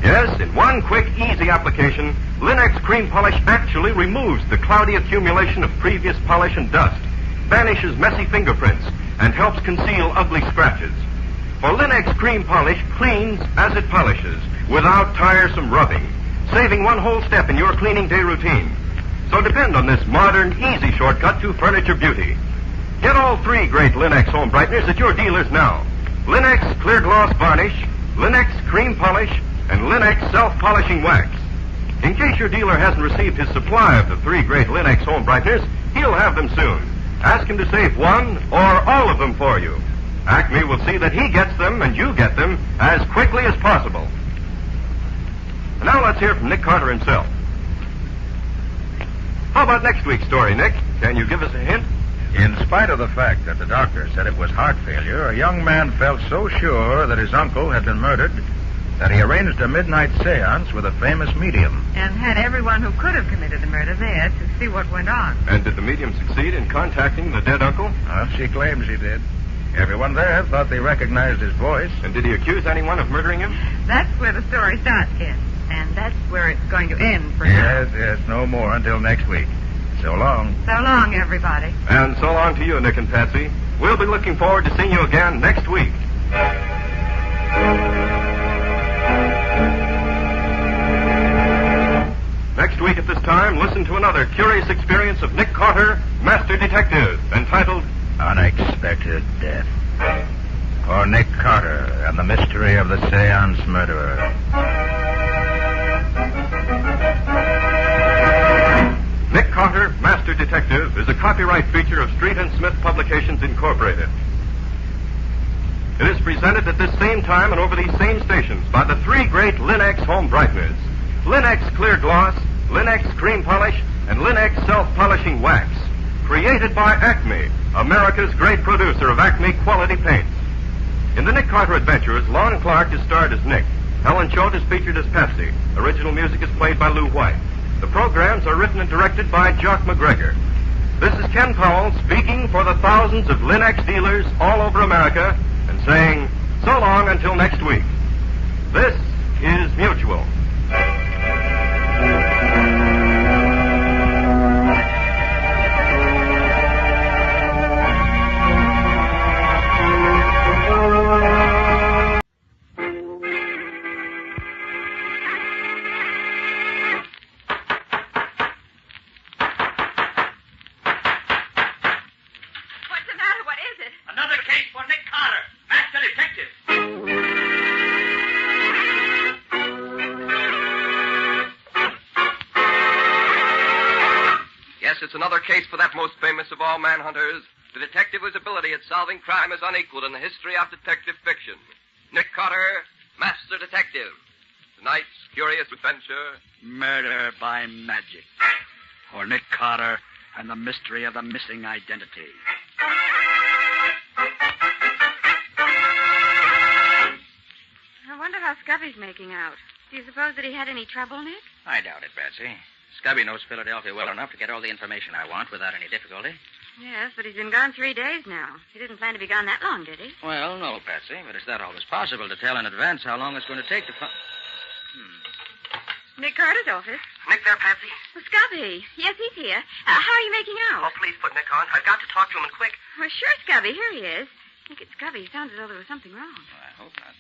Yes, in one quick, easy application, Linux Cream Polish actually removes the cloudy accumulation of previous polish and dust, banishes messy fingerprints, and helps conceal ugly scratches. For Linux Cream Polish cleans as it polishes, without tiresome rubbing, saving one whole step in your cleaning day routine. So depend on this modern, easy shortcut to furniture beauty. Get all 3 great Linux home brighteners at your dealers now. Linux Clear Gloss Varnish, Linux Cream Polish, and Linux Self-Polishing Wax. In case your dealer hasn't received his supply of the 3 great Linux home brighteners, he'll have them soon. Ask him to save one or all of them for you. Acme will see that he gets them and you get them as quickly as possible. And now let's hear from Nick Carter himself. How about next week's story, Nick? Can you give us a hint? In spite of the fact that the doctor said it was heart failure, a young man felt so sure that his uncle had been murdered that he arranged a midnight seance with a famous medium. And had everyone who could have committed the murder there to see what went on. And did the medium succeed in contacting the dead uncle? She claims he did. Everyone there thought they recognized his voice. And did he accuse anyone of murdering him? That's where the story starts, Ken. And that's where it's going to end for now. Yes, no more until next week. So long. So long, everybody. And so long to you, Nick and Patsy. We'll be looking forward to seeing you again next week. Next week at this time, listen to another curious experience of Nick Carter, Master Detective, entitled Unexpected Death. For Nick Carter and the mystery of the seance murderer. Nick Carter, Master Detective, is a copyright feature of Street and Smith Publications, Incorporated. It is presented at this same time and over these same stations by the 3 great Linux home brighteners. Linux Clear Gloss, Linux Cream Polish, and Linux Self-Polishing Wax. Created by Acme, America's great producer of Acme quality paints. In the Nick Carter Adventures, Lon Clark is starred as Nick. Helen Choate is featured as Patsy. Original music is played by Lou White. The programs are written and directed by Jock McGregor. This is Ken Powell speaking for the thousands of Linux dealers all over America and saying so long until next week. This is Mutual. Another case for Nick Carter, Master Detective. Yes, it's another case for that most famous of all manhunters, the detective whose ability at solving crime is unequaled in the history of detective fiction. Nick Carter, Master Detective. Tonight's curious adventure. Murder by magic. Or Nick Carter and the mystery of the missing identity. I wonder how Scubby's making out. Do you suppose that he had any trouble, Nick? I doubt it, Patsy. Scubby knows Philadelphia well enough to get all the information I want without any difficulty. Yes, but he's been gone 3 days now. He didn't plan to be gone that long, did he? Well, no, Patsy, but is that always possible to tell in advance how long it's going to take to find... Nick Carter's office. Nick there, Patsy? Well, Scubby. Yes, he's here. How are you making out? Oh, please put Nick on. I've got to talk to him and quick. Well, sure, Scubby. Here he is. Nick, it's Scubby. He sounds as though there was something wrong. Well, I hope not.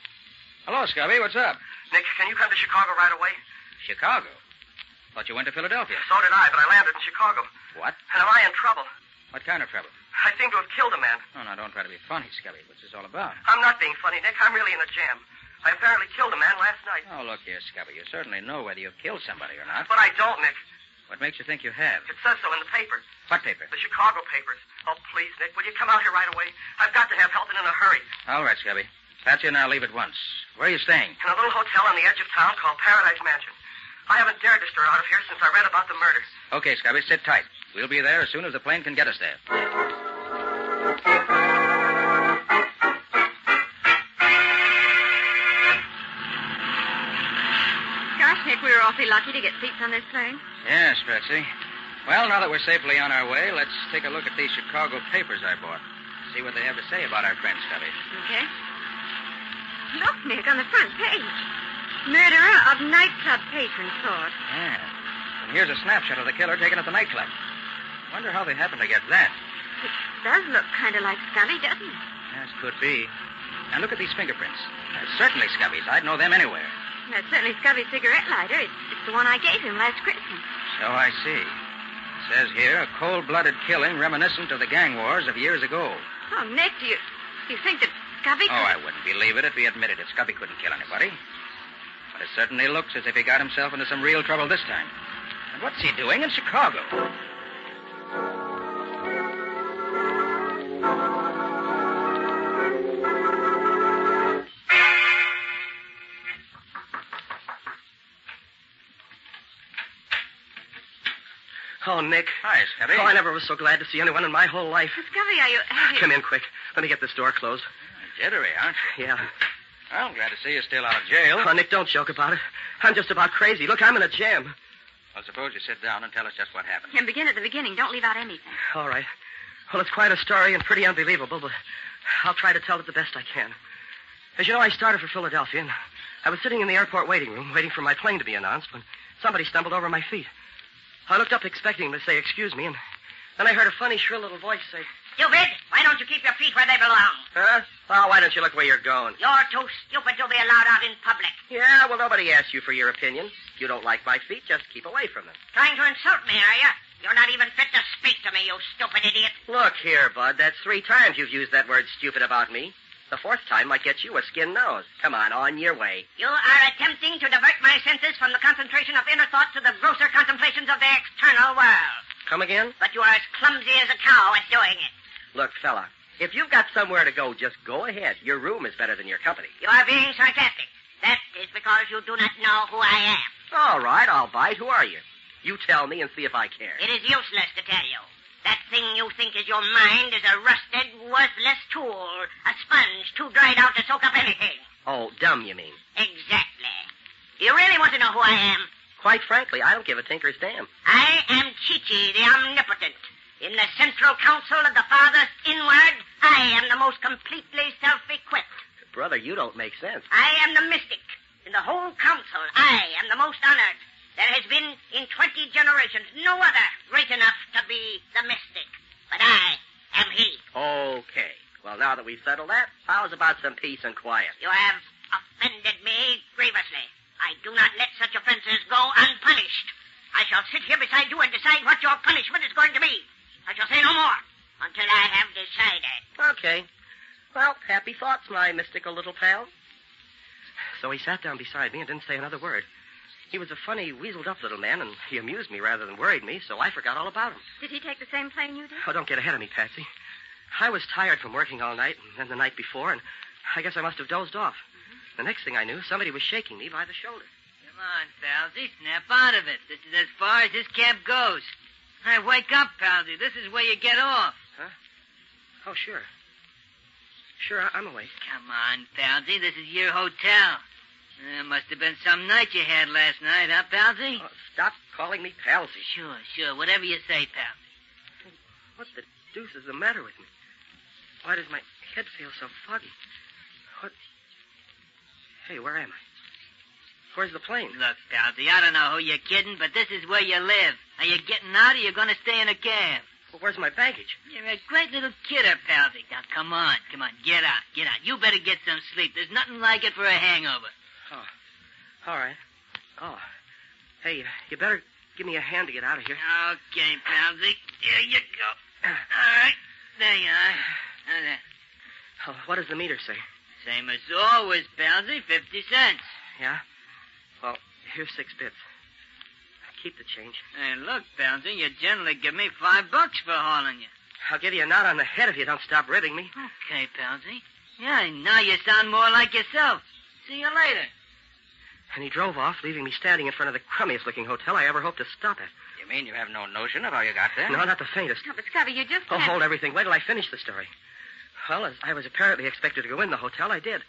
Hello, Scubby. What's up? Nick, can you come to Chicago right away? Chicago? Thought you went to Philadelphia. So did I, but I landed in Chicago. What? And am I in trouble? What kind of trouble? I seem to have killed a man. Oh, now, don't try to be funny, Scubby. What's this all about? I'm not being funny, Nick. I'm really in a jam. I apparently killed a man last night. Oh, look here, Scubby. You certainly know whether you've killed somebody or not. But I don't, Nick. What makes you think you have? It says so in the paper. What paper? The Chicago papers. Oh, please, Nick, will you come out here right away? I've got to have help and in a hurry. All right, Scubby. Patsy and I'll leave at once. Where are you staying? In a little hotel on the edge of town called Paradise Mansion. I haven't dared to stir out of here since I read about the murder. Okay, Scubby, sit tight. We'll be there as soon as the plane can get us there. Gosh, Nick, we were awfully lucky to get seats on this plane. Yes, Patsy. Well, now that we're safely on our way, let's take a look at these Chicago papers I bought. See what they have to say about our friend Scubby. Okay. Look, Nick, on the front page. Murderer of nightclub patron sought. Yeah. And here's a snapshot of the killer taken at the nightclub. Wonder how they happened to get that. It does look kind of like Scubby, doesn't it? Yes, could be. And look at these fingerprints. Certainly Scubby's. I'd know them anywhere. That's certainly Scubby's cigarette lighter. It's the one I gave him last Christmas. So I see. It says here, a cold-blooded killing reminiscent of the gang wars of years ago. Oh, Nick, do you think that Scubby could... Oh, I wouldn't believe it if he admitted it. Scubby couldn't kill anybody. But it certainly looks as if he got himself into some real trouble this time. And what's he doing in Chicago? Oh, Nick. Hi, Scubby. Oh, I never was so glad to see anyone in my whole life. Scubby, are you... Come in quick. Let me get this door closed. Jittery, aren't you? Yeah. Well, I'm glad to see you're still out of jail. Oh, Nick, don't joke about it. I'm just about crazy. Look, I'm in a jam. Well, suppose you sit down and tell us just what happened. And begin at the beginning. Don't leave out anything. All right. Well, it's quite a story and pretty unbelievable, but I'll try to tell it the best I can. As you know, I started for Philadelphia, and I was sitting in the airport waiting room, waiting for my plane to be announced, when somebody stumbled over my feet. I looked up expecting him to say, excuse me, and then I heard a funny, shrill little voice say, Stupid! Why don't you keep your feet where they belong? huh? Oh, why don't you look where you're going? You're too stupid to be allowed out in public. Yeah, well, nobody asked you for your opinion. If you don't like my feet, just keep away from them. Trying to insult me, are you? You're not even fit to speak to me, you stupid idiot. Look here, Bud. That's 3 times you've used that word stupid about me. The 4th time might get you a skin nose. Come on your way. You are attempting to divert my senses from the concentration of inner thought to the grosser contemplations of the external world. Come again? But you are as clumsy as a cow at doing it. Look, fella, if you've got somewhere to go, just go ahead. Your room is better than your company. You are being sarcastic. That is because you do not know who I am. All right, I'll bite. Who are you? You tell me and see if I care. It is useless to tell you. That thing you think is your mind is a rusted, worthless tool. A sponge too dried out to soak up anything. Oh, dumb, you mean? Exactly. You really want to know who I am? Quite frankly, I don't give a tinker's damn. I am Chi-Chi, the omnipotent. In the central council of the farthest inward, I am the most completely self-equipped. Brother, you don't make sense. I am the mystic. In the whole council, I am the most honored. There has been, in 20 generations, no other great enough to be the mystic. But I am he. Okay. Well, now that we've settled that, how's about some peace and quiet? You have offended me grievously. I do not let such offenses go unpunished. I shall sit here beside you and decide what your punishment is going to be. I shall say no more until I have decided. Okay. Well, happy thoughts, my mystical little pal. So he sat down beside me and didn't say another word. He was a funny, weaseled-up little man, and he amused me rather than worried me, so I forgot all about him. Did he take the same plane you did? Oh, don't get ahead of me, Patsy. I was tired from working all night and then the night before, and I guess I must have dozed off. The next thing I knew, somebody was shaking me by the shoulder. Come on, Palsy, snap out of it. This is as far as this cab goes. Hey, wake up, Palsy. This is where you get off. Huh? Oh, sure. Sure, I'm awake. Come on, Palsy. This is your hotel. Must have been some night you had last night, huh, Palsy? Oh, stop calling me Palsy. Sure. Whatever you say, Palsy. What the deuce is the matter with me? Why does my head feel so foggy? What? Hey, where am I? Where's the plane? Look, Palsy, I don't know who you're kidding, but this is where you live. Are you getting out or you going to stay in a cab? Well, where's my baggage? You're a great little kidder, Palsy. Now, come on. Get out. You better get some sleep. There's nothing like it for a hangover. Oh, all right. Oh, hey, you better give me a hand to get out of here. Okay, Palsy. There you go. All right. There you are. Now there. Oh, what does the meter say? Same as always, Palsy. 50 cents. Yeah? Well, here's 6 bits. Keep the change. Hey, look, Palsy, you generally give me $5 for hauling you. I'll give you a knot on the head if you don't stop ribbing me. Okay, Palsy. Yeah, now you sound more like yourself. See you later. And he drove off, leaving me standing in front of the crummiest-looking hotel I ever hoped to stop at. You mean you have no notion of how you got there? No, not the faintest. No, but Scubby, you just Oh, can't... hold everything. Wait till I finish the story. Well, as I was apparently expected to go in the hotel, I did.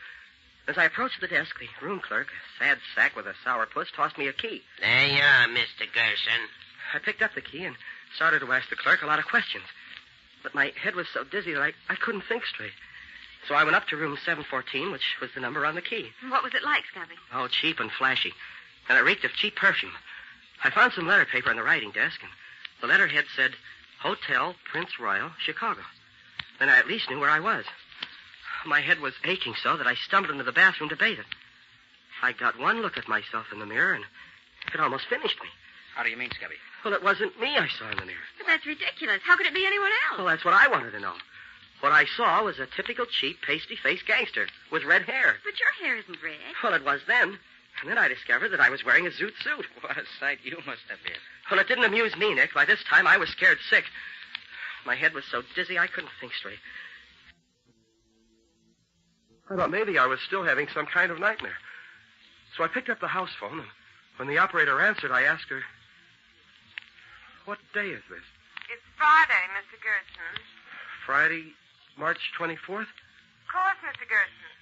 As I approached the desk, the room clerk, a sad sack with a sourpuss, tossed me a key. There you are, Mr. Gerson. I picked up the key and started to ask the clerk a lot of questions. But my head was so dizzy that I couldn't think straight. So I went up to room 714, which was the number on the key. What was it like, Scubby? Oh, cheap and flashy. And it reeked of cheap perfume. I found some letter paper on the writing desk, and the letterhead said, Hotel Prince Royal, Chicago. Then I at least knew where I was. My head was aching so that I stumbled into the bathroom to bathe it. I got one look at myself in the mirror, and it almost finished me. How do you mean, Scubby? Well, it wasn't me I saw in the mirror. But that's ridiculous. How could it be anyone else? Well, that's what I wanted to know. What I saw was a typical cheap, pasty-faced gangster with red hair. But your hair isn't red. Well, it was then. And then I discovered that I was wearing a zoot suit. What a sight you must have been. Well, it didn't amuse me, Nick. By this time, I was scared sick. My head was so dizzy I couldn't think straight. I thought maybe I was still having some kind of nightmare. So I picked up the house phone, and when the operator answered, I asked her, what day is this? It's Friday, Mr. Gerson. Friday, March 24th? Of course, Mr. Gerson.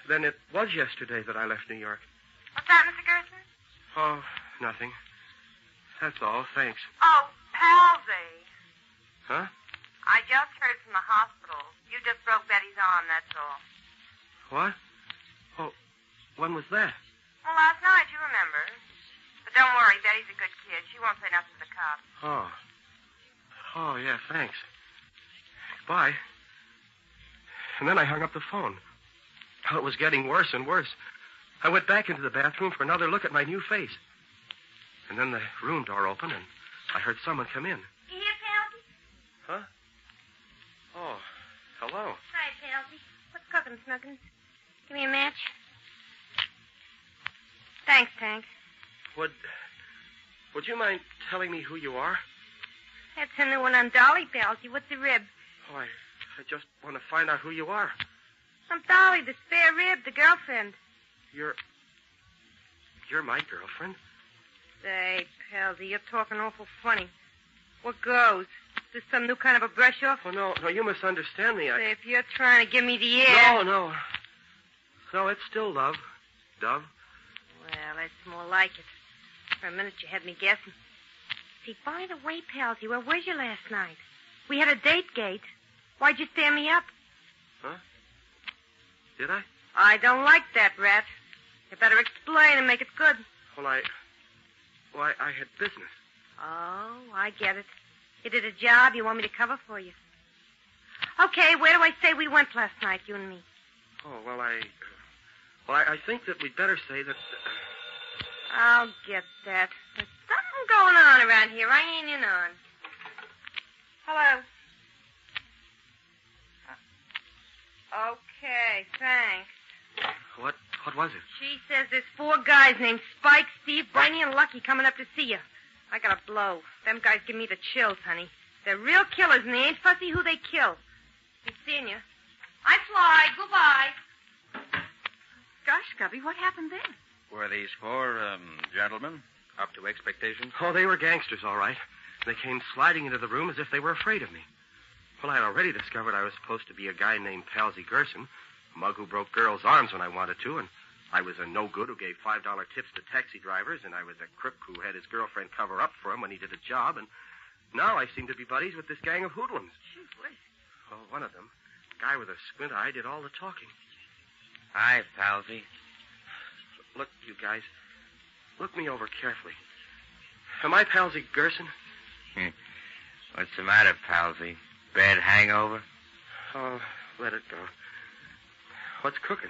Then it was yesterday that I left New York. What's that, Mr. Gerson? Oh, nothing. That's all, thanks. Oh, Palsy. Huh? I just heard from the hospital. You just broke Betty's arm, that's all. What? Oh, when was that? Well, last night, you remember. But don't worry, Betty's a good kid. She won't say nothing to the cops. Oh. Oh, yeah, thanks. Bye. And then I hung up the phone. Oh, it was getting worse and worse. I went back into the bathroom for another look at my new face. And then the room door opened, and I heard someone come in. You here, Palsy? Huh? Oh, hello. Hi, Palsy. What's cooking, Snuggins? Give me a match. Thanks, Tank. Would you mind telling me who you are? That's a new one on Dolly, Palsy. What's the rib? Oh, I just want to find out who you are. I'm Dolly, the spare rib, the girlfriend. You're my girlfriend? Say, Palsy, you're talking awful funny. What goes? Is this some new kind of a brush-off? Oh, no, you misunderstand me. Say, if you're trying to give me the air... No. No, it's still love, Dove. Well, that's more like it. For a minute, you had me guessing. See, by the way, Palsy, where was you last night? We had a date gate. Why'd you stand me up? Huh? Did I? I don't like that, Rat. You better explain and make it good. Well, I had business. Oh, I get it. You did a job you want me to cover for you. Okay, where do I say we went last night, you and me? Oh, well, I think that we'd better say that... I'll get that. There's something going on around here I ain't in on. Hello. Okay, thanks. What What was it? She says there's 4 guys named Spike, Steve, Brainy, and Lucky coming up to see you. I got a blow. Them guys give me the chills, honey. They're real killers, and they ain't fussy who they kill. Be seeing you. I fly. Goodbye. Gosh, Scubby, what happened then? Were these 4 gentlemen up to expectations? Oh, they were gangsters, all right. They came sliding into the room as if they were afraid of me. Well, I had already discovered I was supposed to be a guy named Palsy Gerson, a mug who broke girls' arms when I wanted to, and I was a no-good who gave $5 tips to taxi drivers, and I was a crook who had his girlfriend cover up for him when he did a job, and now I seem to be buddies with this gang of hoodlums. Gee whiz. Well, one of them, a guy with a squint eye, did all the talking. Hi, Palsy. Look, you guys, look me over carefully. Am I Palsy Gerson? What's the matter, Palsy? Bad hangover? Oh, let it go. What's cooking?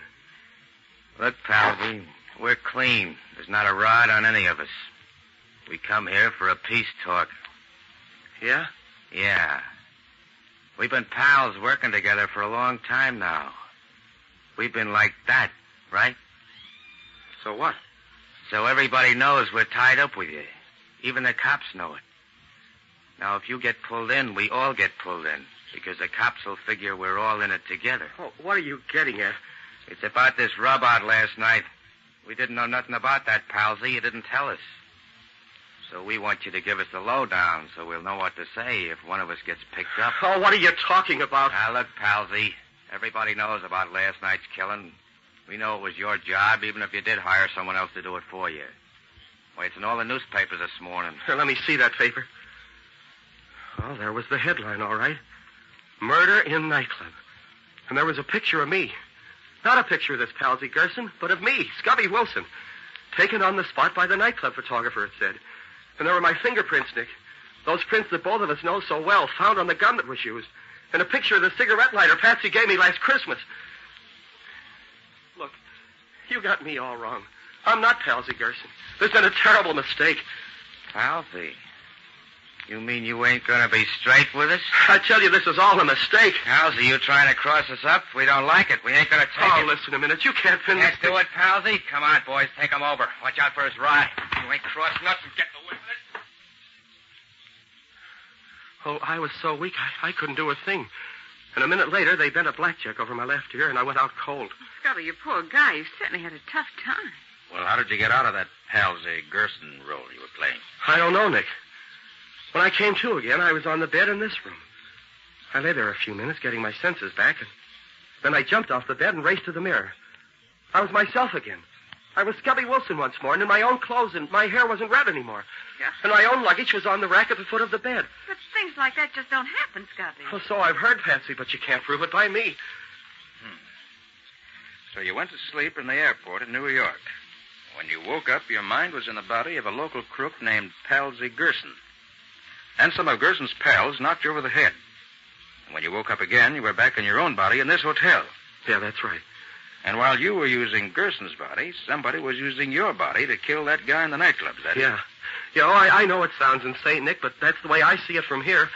Look, Palsy, we're clean. There's not a rod on any of us. We come here for a peace talk. Yeah? Yeah. We've been pals working together for a long time now. We've been like that, right? So what? So everybody knows we're tied up with you. Even the cops know it. Now, if you get pulled in, we all get pulled in, because the cops will figure we're all in it together. Oh, what are you getting at? It's about this rub out last night. We didn't know nothing about that, Palsy. You didn't tell us. So we want you to give us the lowdown so we'll know what to say if one of us gets picked up. Oh, what are you talking about? Now, look, Palsy, everybody knows about last night's killing. We know it was your job, even if you did hire someone else to do it for you. Why, it's in all the newspapers this morning. Here, let me see that paper. Well, there was the headline, all right. Murder in nightclub. And there was a picture of me. Not a picture of this Palsy Gerson, but of me, Scubby Wilson. Taken on the spot by the nightclub photographer, it said. And there were my fingerprints, Nick. Those prints that both of us know so well, found on the gun that was used. And a picture of the cigarette lighter Patsy gave me last Christmas. Look, you got me all wrong. I'm not Palsy Gerson. There's been a terrible mistake. Palsy? You mean you ain't gonna be straight with us? I tell you, this is all a mistake. Palsy, you trying to cross us up? We don't like it. We ain't gonna take it. Oh, listen a minute. You can't pin this. Can't do it, Palsy? Come on, boys. Take him over. Watch out for his rye. You ain't crossing us and get the whip of it. Oh, I was so weak, I couldn't do a thing. And a minute later, they bent a blackjack over my left ear, and I went out cold. Scubby, you poor guy. You certainly had a tough time. Well, how did you get out of that Palsy Gerson role you were playing? I don't know, Nick. When I came to again, I was on the bed in this room. I lay there a few minutes, getting my senses back, and then I jumped off the bed and raced to the mirror. I was myself again. I was Scubby Wilson once more, and in my own clothes, and my hair wasn't red anymore. Yeah. And my own luggage was on the rack at the foot of the bed. But things like that just don't happen, Scubby. Well, so I've heard, Patsy, but you can't prove it by me. So you went to sleep in the airport in New York. When you woke up, your mind was in the body of a local crook named Palsy Gerson. And some of Gerson's pals knocked you over the head. And when you woke up again, you were back in your own body in this hotel. Yeah, that's right. And while you were using Gerson's body, somebody was using your body to kill that guy in the nightclub, is that Yeah. Yeah, I know it sounds insane, Nick, but that's the way I see it from here.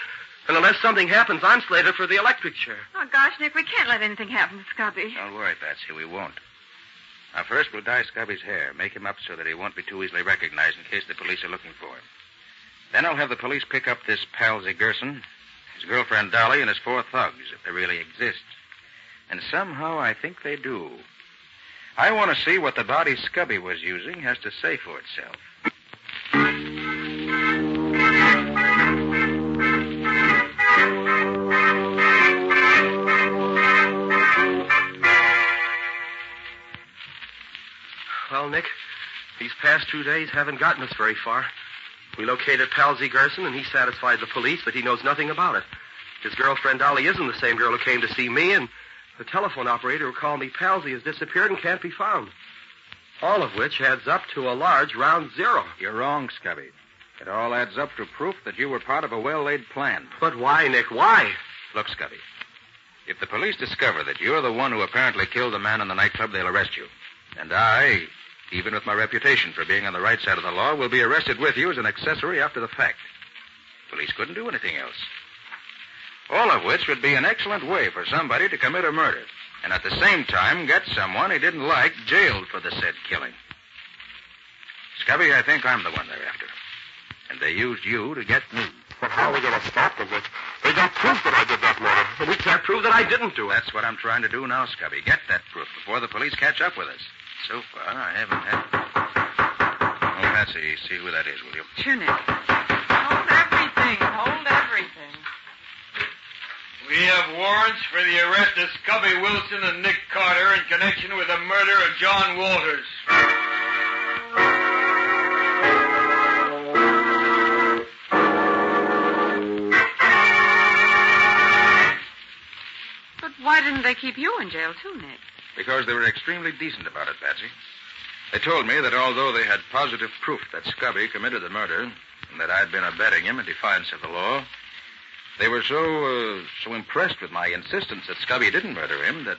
And unless something happens, I'm slated for the electric chair. Oh, gosh, Nick, we can't let anything happen to Scubby. Don't worry, Patsy, we won't. Now, first we'll dye Scubby's hair, make him up so that he won't be too easily recognized in case the police are looking for him. Then I'll have the police pick up this Palsy Gerson, his girlfriend Dolly, and his 4 thugs, if they really exist. And somehow I think they do. I want to see what the body Scubby was using has to say for itself. Well, Nick, these past 2 days haven't gotten us very far. We located Palsy Gerson, and he satisfied the police that he knows nothing about it. His girlfriend Dolly isn't the same girl who came to see me, and the telephone operator who called me Palsy has disappeared and can't be found. All of which adds up to a large round zero. You're wrong, Scubby. It all adds up to proof that you were part of a well-laid plan. But why, Nick? Why? Look, Scubby, if the police discover that you're the one who apparently killed the man in the nightclub, they'll arrest you. And I, even with my reputation for being on the right side of the law, will be arrested with you as an accessory after the fact. Police couldn't do anything else. All of which would be an excellent way for somebody to commit a murder. and at the same time get someone he didn't like jailed for the said killing. Scubby, I think I'm the one they're after. And they used you to get me. But how are we going to stop them? They got proof that I did that murder. And we can't prove that I didn't do it. That's what I'm trying to do now, Scubby. Get that proof before the police catch up with us. So far, I haven't had... Oh, Patsy, see who that is, will you? Sure, Nick. Hold everything. Hold everything. We have warrants for the arrest of Scubby Wilson and Nick Carter in connection with the murder of John Walters. But why didn't they keep you in jail, too, Nick? Because they were extremely decent about it, Patsy. They told me that although they had positive proof that Scubby committed the murder and that I'd been abetting him in defiance of the law, they were so impressed with my insistence that Scubby didn't murder him that,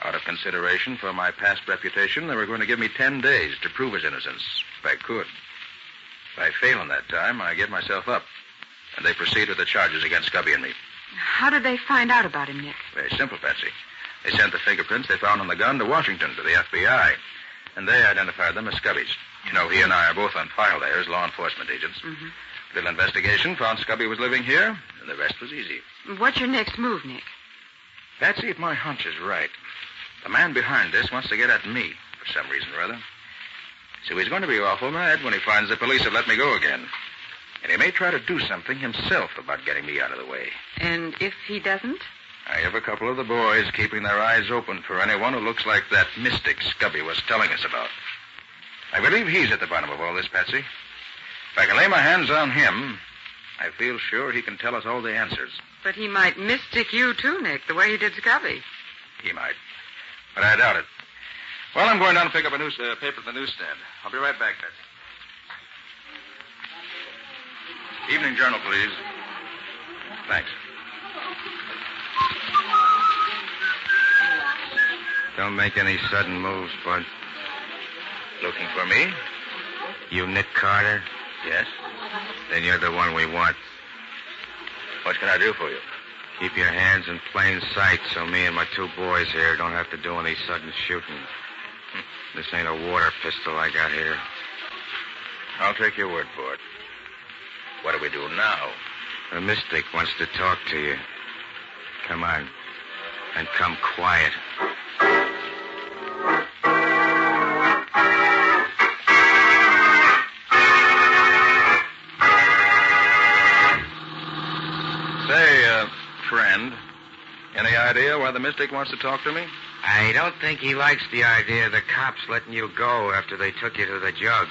out of consideration for my past reputation, they were going to give me 10 days to prove his innocence, if I could. If I fail in that time, I give myself up, and they proceed with the charges against Scubby and me. How did they find out about him, Nick? Very simple, Patsy. They sent the fingerprints they found on the gun to Washington, to the FBI, and they identified them as Scubby's. You know, he and I are both on file there as law enforcement agents. Mm-hmm. Little investigation found Scubby was living here, and the rest was easy. What's your next move, Nick? Patsy, if my hunch is right, the man behind this wants to get at me for some reason or other. So he's going to be awful mad when he finds the police have let me go again. And he may try to do something himself about getting me out of the way. And if he doesn't? I have a couple of the boys keeping their eyes open for anyone who looks like that mystic Scubby was telling us about. I believe he's at the bottom of all this, Patsy. If I can lay my hands on him, I feel sure he can tell us all the answers. But he might mystic you, too, Nick, the way he did Scubby. He might. But I doubt it. Well, I'm going down to pick up a paper at the newsstand. I'll be right back, Patsy. Evening Journal, please. Thanks. Don't make any sudden moves, Bud. Looking for me? You Nick Carter? Yes. Then you're the one we want. What can I do for you? Keep your hands in plain sight so me and my two boys here don't have to do any sudden shooting. This ain't a water pistol I got here. I'll take your word for it. What do we do now? The mystic wants to talk to you. Come on. And come quiet. Say, friend, any idea why the mystic wants to talk to me? I don't think he likes the idea of the cops letting you go after they took you to the jug.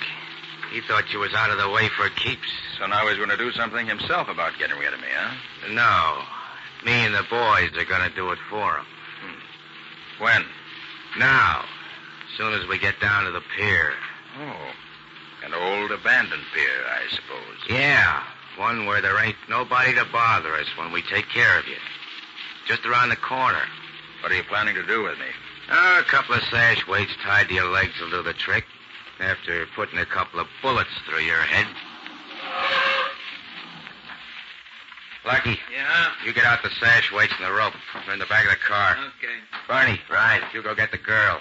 He thought you was out of the way for keeps. So now he's going to do something himself about getting rid of me, huh? No. Me and the boys are going to do it for him. When? Now. As soon as we get down to the pier. Oh. An old abandoned pier, I suppose. Yeah. One where there ain't nobody to bother us when we take care of you. Just around the corner. What are you planning to do with me? A couple of sash weights tied to your legs will do the trick. After putting a couple of bullets through your head. Lucky. Yeah? You get out the sash weights and the rope. They're in the back of the car. Okay. Barney. Right. You go get the girl.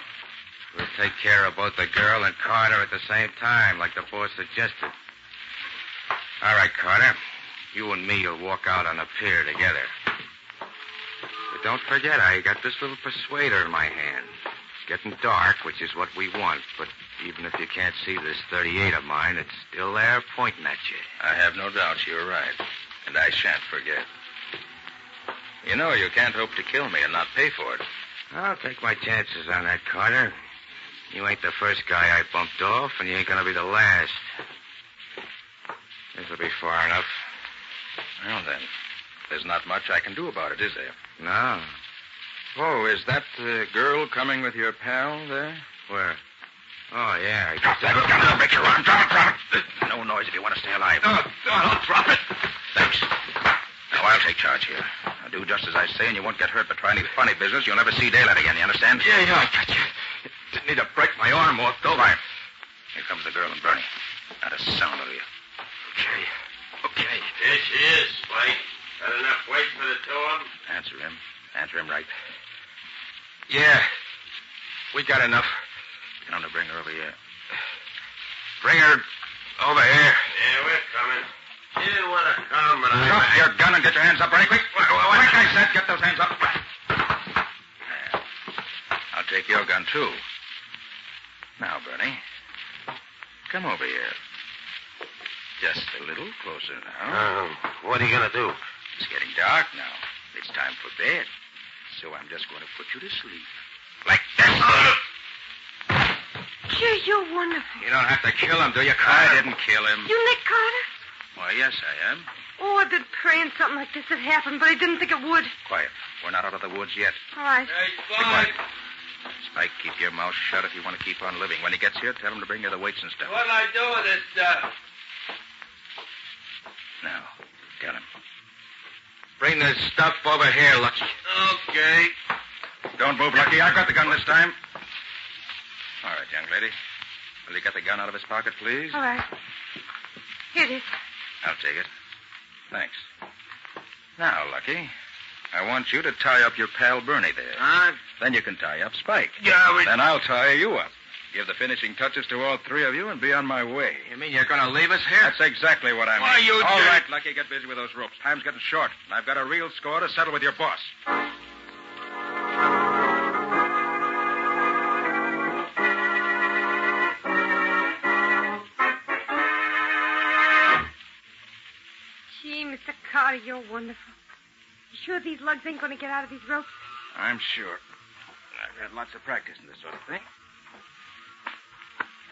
We'll take care of both the girl and Carter at the same time, like the boss suggested. All right, Carter. You and me will walk out on the pier together. But don't forget, I got this little persuader in my hand. It's getting dark, which is what we want, but even if you can't see this .38 of mine, it's still there pointing at you. I have no doubts you're right, and I shan't forget. You know you can't hope to kill me and not pay for it. I'll take my chances on that, Carter. You ain't the first guy I bumped off, and you ain't gonna be the last. This'll be far enough. Well, then, there's not much I can do about it, is there? No. Oh, is that the girl coming with your pal there? Where? Oh, yeah. Drop that gun. I'll break your arm. Drop it. No noise if you want to stay alive. I'll drop it. Thanks. Now, I'll take charge here. I'll do just as I say, and you won't get hurt, but try any funny business, you'll never see daylight again, you understand? Yeah, I got you. Didn't need to break my arm off, though. Fine. Here comes the girl and Bernie. Not a sound of you. Okay. Here she is, Spike. Got enough weight for the two of them? Answer him right. Yeah. We got enough. Tell him to bring her over here. Bring her over here. Yeah, we're coming. You didn't want to come, but Drop your gun and get your hands up right quick. Quick, I said, get those hands up. There. I'll take your gun, too. Now, Bernie, come over here. Just a little closer now. What are you going to do? It's getting dark now. It's time for bed. So I'm just going to put you to sleep. Like this. Gee, you're wonderful. You don't have to kill him, do you? I didn't kill him. You Nick Carter? Why, yes, I am. Oh, I've been praying something like this would happen, but I didn't think it would. Quiet. We're not out of the woods yet. All right. Be quiet. Spike, keep your mouth shut if you want to keep on living. When he gets here, tell him to bring you the weights and stuff. What'll I do with this stuff? Now, tell him. Bring this stuff over here, Lucky. Okay. Don't move, Lucky. I've got the gun this time. All right, young lady. Will you get the gun out of his pocket, please? All right. Here it is. I'll take it. Thanks. Now, Lucky, I want you to tie up your pal Bernie there. Huh? Then you can tie up Spike. Yeah, Then I'll tie you up. Give the finishing touches to all three of you and be on my way. You mean you're going to leave us here? That's exactly what I mean. Why, you All jerk. right, Lucky, get busy with those ropes. Time's getting short, and I've got a real score to settle with your boss. Gee, Mr. Carter, you're wonderful. You sure these lugs ain't going to get out of these ropes? I'm sure. I've had lots of practice in this sort of thing.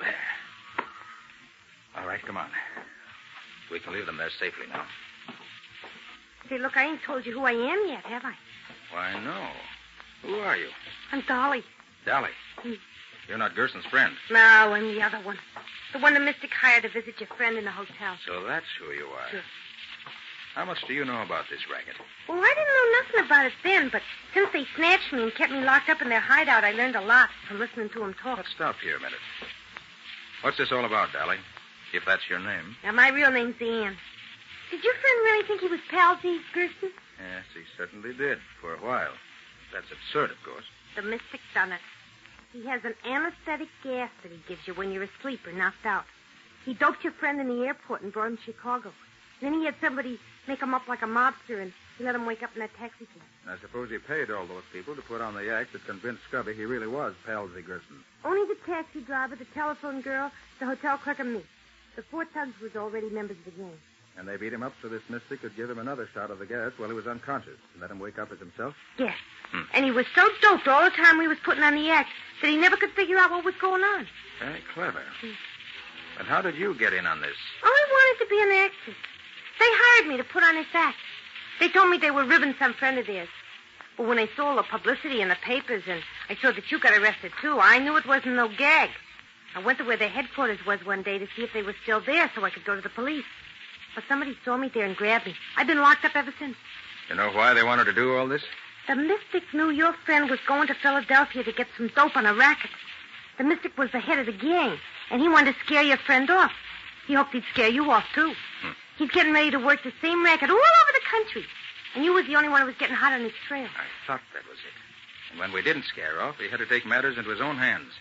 There. All right, come on. We can leave them there safely now. Say, look, I ain't told you who I am yet, have I? Why, no. Who are you? I'm Dolly. Dolly. You're not Gerson's friend. No, I'm the other one. The one the mystic hired to visit your friend in the hotel. So that's who you are. Sure. How much do you know about this racket? Well, I didn't know nothing about it then, but since they snatched me and kept me locked up in their hideout, I learned a lot from listening to them talk. Let's stop here a minute. What's this all about, Dolly? If that's your name. Now, my real name's Ann. Did your friend really think he was pal Z. Gerson? Yes, he certainly did, for a while. That's absurd, of course. The mystic done it. He has an anesthetic gas that he gives you when you're asleep or knocked out. He doped your friend in the airport and brought him to Chicago. Then he had somebody make him up like a mobster, and he let him wake up in that taxi cab. I suppose he paid all those people to put on the act that convinced Scubby he really was Palsy Gerson. Only the taxi driver, the telephone girl, the hotel clerk, and me. The 4 thugs was already members of the gang. And they beat him up so this mystic could give him another shot of the gas while he was unconscious and let him wake up as himself? Yes. And he was so doped all the time we was putting on the act that he never could figure out what was going on. Very clever. But how did you get in on this? Oh, I wanted to be an actress. They hired me to put on this act. They told me they were ribbing some friend of theirs. But when I saw all the publicity in the papers and I saw that you got arrested, too, I knew it wasn't no gag. I went to where their headquarters was one day to see if they were still there so I could go to the police. But somebody saw me there and grabbed me. I've been locked up ever since. You know why they wanted to do all this? The mystic knew your friend was going to Philadelphia to get some dope on a racket. The mystic was the head of the gang, and he wanted to scare your friend off. He hoped he'd scare you off, too. He's getting ready to work the same racket all over the country. And you was the only one who was getting hot on his trail. I thought that was it. And when we didn't scare off, he had to take matters into his own hands.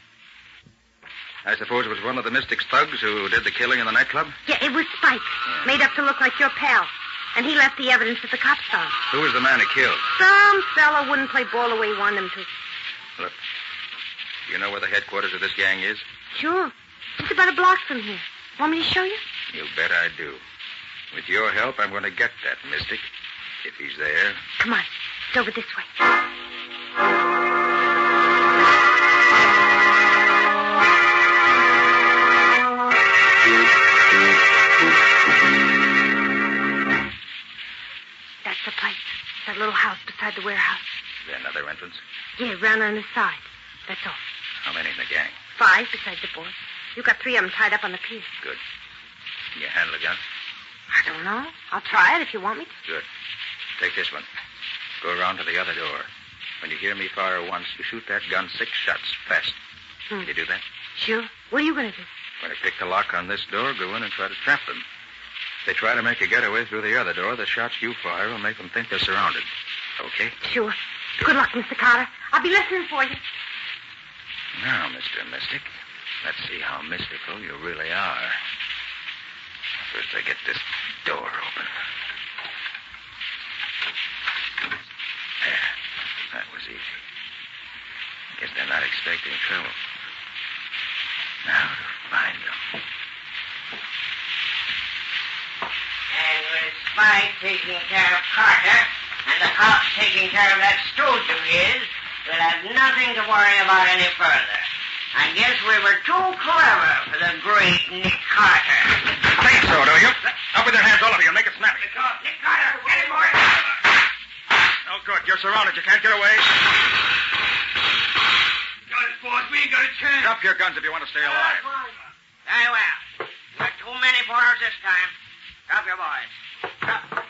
I suppose it was one of the Mystic's thugs who did the killing in the nightclub? Yeah, it was Spike, made up to look like your pal. And he left the evidence at the cops found. Who was the man who killed? Some fella wouldn't play ball the way he wanted him to. Look, do you know where the headquarters of this gang is? Sure. It's about a block from here. Want me to show you? You bet I do. With your help, I'm going to get that Mystic. If he's there. Come on. It's over this way. That's the place. That little house beside the warehouse. Is there another entrance? Yeah, round on the side. That's all. How many in the gang? 5 besides the boy. You got 3 of them tied up on the pier. Good. Can you handle a gun? I don't know. I'll try it if you want me to. Good. Take this one. Go around to the other door. When you hear me fire once, you shoot that gun 6 shots, fast. Can you do that? Sure. What are you going to do? When I pick the lock on this door, go in and try to trap them. If they try to make a getaway through the other door, the shots you fire will make them think they're surrounded. Okay? Sure. Good luck, Mr. Carter. I'll be listening for you. Now, Mr. Mystic, let's see how mystical you really are. First, I get this door open. There. That was easy. Guess they're not expecting trouble. Now to find them. And with Spike taking care of Carter, and the cops taking care of that stooge of his, we'll have nothing to worry about any further. I guess we were too clever for the great Nick Carter. Think so, do you? Up with your hands, all of you. Make it snappy. Nick Carter, get him, boy. Oh, good. You're surrounded. You can't get away. Got it, boss. We ain't got a chance. Drop your guns if you want to stay alive. Very well. You're too many for us this time. Drop your boys. Drop.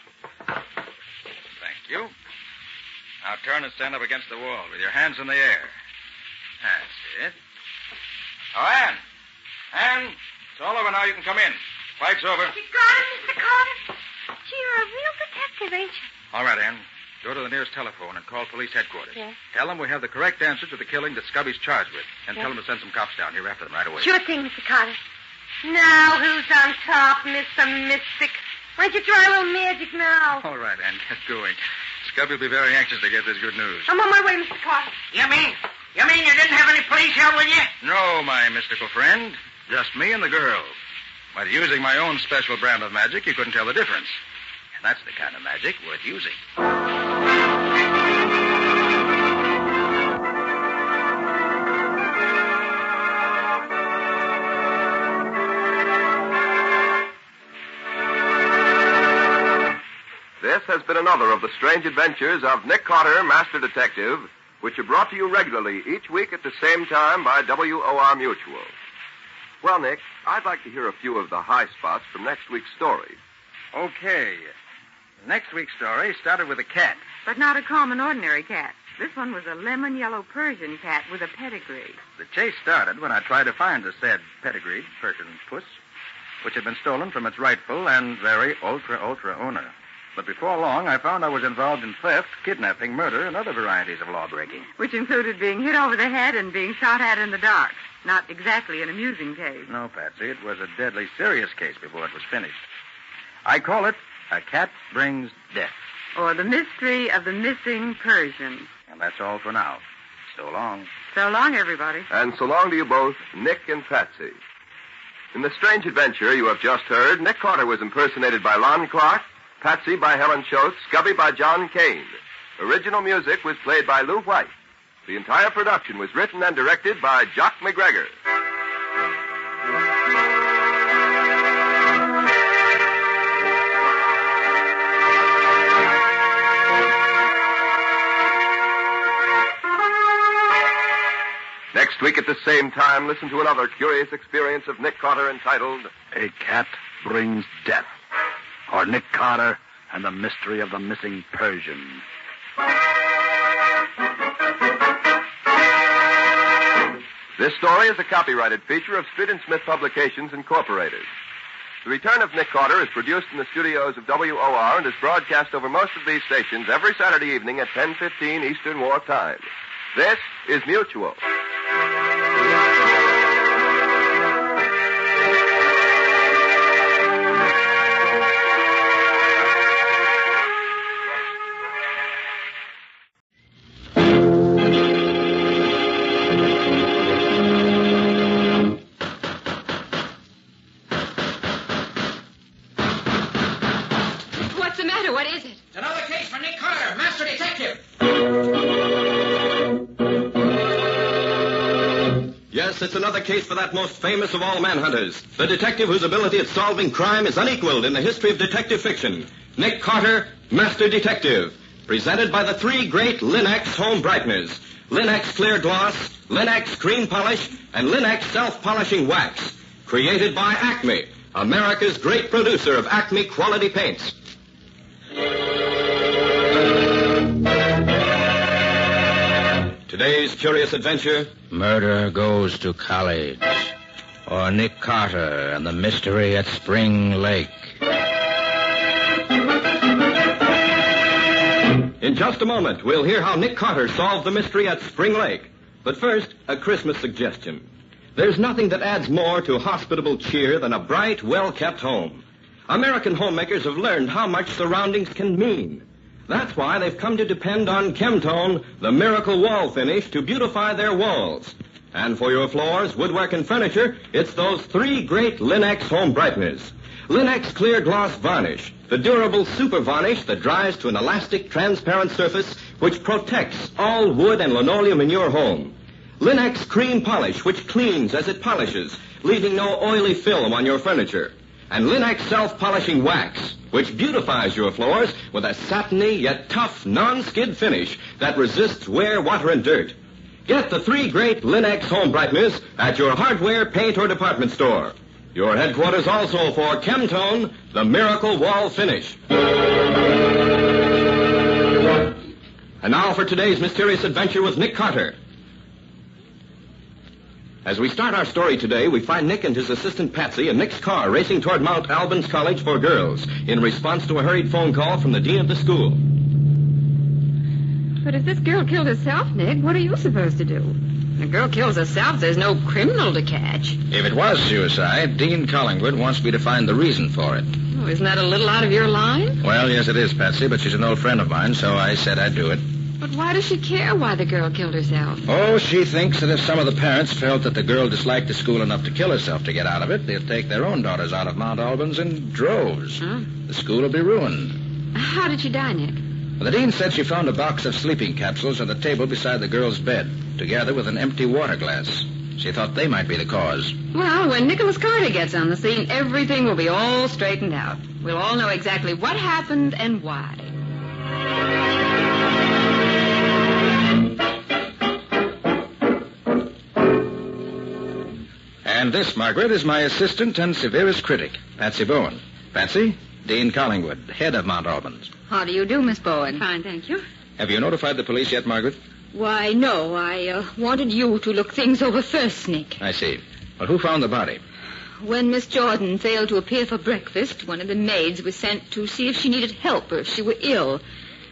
Thank you. Now turn and stand up against the wall with your hands in the air. That's it. Oh, Ann. Ann, it's all over now. You can come in. Fight's over. You got him, Mr. Carter? Gee, you're a real detective, ain't you? All right, Ann. Go to the nearest telephone and call police headquarters. Yeah. Tell them we have the correct answer to the killing that Scubby's charged with. And tell them to send some cops down here after them right away. Sure thing, Mr. Carter. Now, who's on top, Mr. Mystic? Why don't you try a little magic now? All right, Ann. Get going. Scubby will be very anxious to get this good news. I'm on my way, Mr. Carter. You mean you didn't have any police here with you? No, my mystical friend. Just me and the girl. But using my own special brand of magic, you couldn't tell the difference. And that's the kind of magic worth using. This has been another of the strange adventures of Nick Carter, Master Detective, which are brought to you regularly each week at the same time by WOR Mutual. Well, Nick, I'd like to hear a few of the high spots from next week's story. Okay. Next week's story started with a cat. But not a common, ordinary cat. This one was a lemon yellow Persian cat with a pedigree. The chase started when I tried to find the said pedigreed Persian puss, which had been stolen from its rightful and very ultra owner. But before long, I found I was involved in theft, kidnapping, murder, and other varieties of lawbreaking. Which included being hit over the head and being shot at in the dark. Not exactly an amusing case. No, Patsy, it was a deadly serious case before it was finished. I call it A Cat Brings Death. Or The Mystery of the Missing Persian. And that's all for now. So long. So long, everybody. And so long to you both, Nick and Patsy. In the strange adventure you have just heard, Nick Carter was impersonated by Lon Clark, Patsy by Helen Schultz, Scubby by John Kane. Original music was played by Lou White. The entire production was written and directed by Jock McGregor. Next week at the same time, listen to another curious experience of Nick Carter entitled A Cat Brings Death, or Nick Carter and the Mystery of the Missing Persian. This story is a copyrighted feature of Street and Smith Publications, Incorporated. The Return of Nick Carter is produced in the studios of WOR and is broadcast over most of these stations every Saturday evening at 10:15 Eastern War Time. This is Mutual. What's the matter? What is it? It's another case for Nick Carter, Master Detective. Yes, it's another case for that most famous of all manhunters, the detective whose ability at solving crime is unequaled in the history of detective fiction. Nick Carter, Master Detective, presented by the three great Linex home brighteners, Linex Clear Gloss, Linex Cream Polish, and Linex Self-Polishing Wax, created by Acme, America's great producer of Acme quality paints. Today's curious adventure. Murder Goes to College, or Nick Carter and the Mystery at Spring Lake. In In just a moment, we'll hear how Nick Carter solved the mystery at Spring Lake. But first, a Christmas suggestion. There's nothing that adds more to hospitable cheer than a bright, well-kept home. American homemakers have learned how much surroundings can mean. That's why they've come to depend on Chemtone, the miracle wall finish, to beautify their walls. And for your floors, woodwork, and furniture, it's those 3 great Linex home brighteners. Linex Clear Gloss Varnish, the durable super varnish that dries to an elastic, transparent surface which protects all wood and linoleum in your home. Linex Cream Polish, which cleans as it polishes, leaving no oily film on your furniture. And Linex Self-Polishing Wax, which beautifies your floors with a satiny yet tough, non-skid finish that resists wear, water, and dirt. Get the 3 great Linex home brighteners at your hardware, paint, or department store. Your headquarters also for Chemtone, the miracle wall finish. And now for today's mysterious adventure with Nick Carter. As we start our story today, we find Nick and his assistant Patsy in Nick's car racing toward Mount Albans College for Girls in response to a hurried phone call from the dean of the school. But if this girl killed herself, Nick, what are you supposed to do? If a girl kills herself, there's no criminal to catch. If it was suicide, Dean Collingwood wants me to find the reason for it. Oh, isn't that a little out of your line? Well, yes, it is, Patsy, but she's an old friend of mine, so I said I'd do it. But why does she care why the girl killed herself? Oh, she thinks that if some of the parents felt that the girl disliked the school enough to kill herself to get out of it, they'll take their own daughters out of Mount Albans in droves. Huh? The school will be ruined. How did she die, Nick? Well, the dean said she found a box of sleeping capsules on the table beside the girl's bed, together with an empty water glass. She thought they might be the cause. Well, when Nicholas Carter gets on the scene, everything will be all straightened out. We'll all know exactly what happened and why. And this, Margaret, is my assistant and severest critic, Patsy Bowen. Patsy, Dean Collingwood, head of Mount Albans. How do you do, Miss Bowen? Fine, thank you. Have you notified the police yet, Margaret? Why, no. I wanted you to look things over first, Nick. I see. Well, who found the body? When Miss Jordan failed to appear for breakfast, one of the maids was sent to see if she needed help or if she were ill.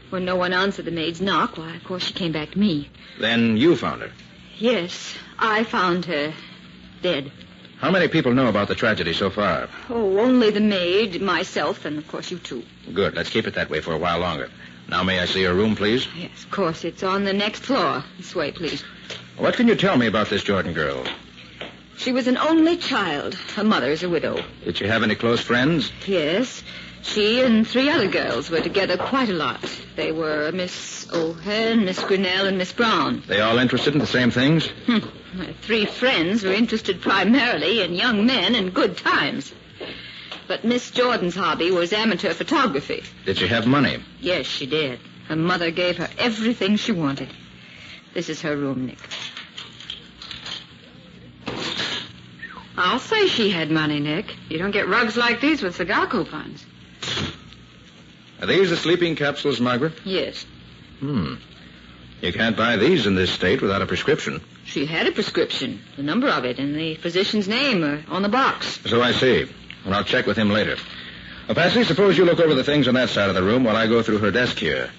When no one answered the maid's knock, why, of course, she came back to me. Then you found her? Yes, I found her dead. How many people know about the tragedy so far? Oh, only the maid, myself, and, of course, you two. Good. Let's keep it that way for a while longer. Now, may I see your room, please? Yes, of course. It's on the next floor. This way, please. What can you tell me about this Jordan girl? She was an only child. Her mother's a widow. Did she have any close friends? Yes. She and 3 other girls were together quite a lot. They were Miss O'Hare, Miss Grinnell, and Miss Brown. They all interested in the same things? My 3 friends were interested primarily in young men and good times. But Miss Jordan's hobby was amateur photography. Did she have money? Yes, she did. Her mother gave her everything she wanted. This is her room, Nick. I'll say she had money, Nick. You don't get rugs like these with cigar coupons. Are these the sleeping capsules, Margaret? Yes. You can't buy these in this state without a prescription. She had a prescription, the number of it, and the physician's name on the box. So I see. And I'll check with him later. Well, Patsy, suppose you look over the things on that side of the room while I go through her desk here.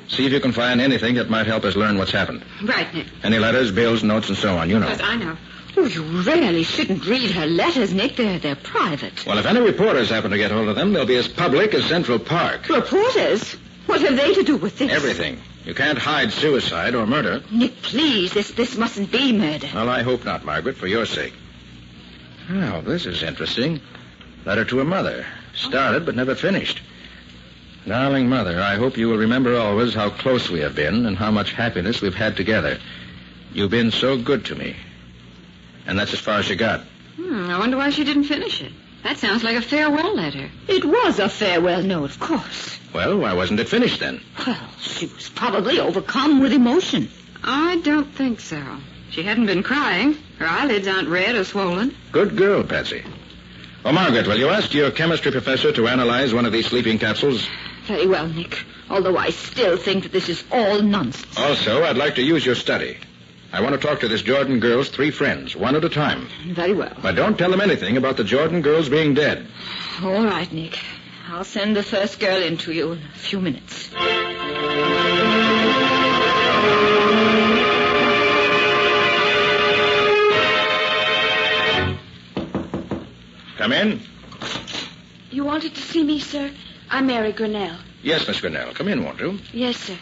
See if you can find anything that might help us learn what's happened. Right, Nick. Any letters, bills, notes, and so on, you know. Yes, I know. Oh, you really shouldn't read her letters, Nick. They're private. Well, if any reporters happen to get hold of them, they'll be as public as Central Park. Reporters? What have they to do with this? Everything. You can't hide suicide or murder. Nick, please, this mustn't be murder. Well, I hope not, Margaret, for your sake. Oh, this is interesting. Letter to a mother. Started but never finished. Darling Mother, I hope you will remember always how close we have been and how much happiness we've had together. You've been so good to me. And that's as far as she got. I wonder why she didn't finish it. That sounds like a farewell letter. It was a farewell note, of course. Well, why wasn't it finished then? Well, she was probably overcome with emotion. I don't think so. She hadn't been crying. Her eyelids aren't red or swollen. Good girl, Patsy. Well, Margaret, will you ask your chemistry professor to analyze one of these sleeping capsules? Very well, Nick. Although I still think that this is all nonsense. Also, I'd like to use your study. I want to talk to this Jordan girl's 3 friends, one at a time. Very well. But don't tell them anything about the Jordan girls being dead. All right, Nick. I'll send the first girl in to you in a few minutes. Come in. You wanted to see me, sir? I'm Mary Grinnell. Yes, Miss Grinnell. Come in, won't you? Yes, sir.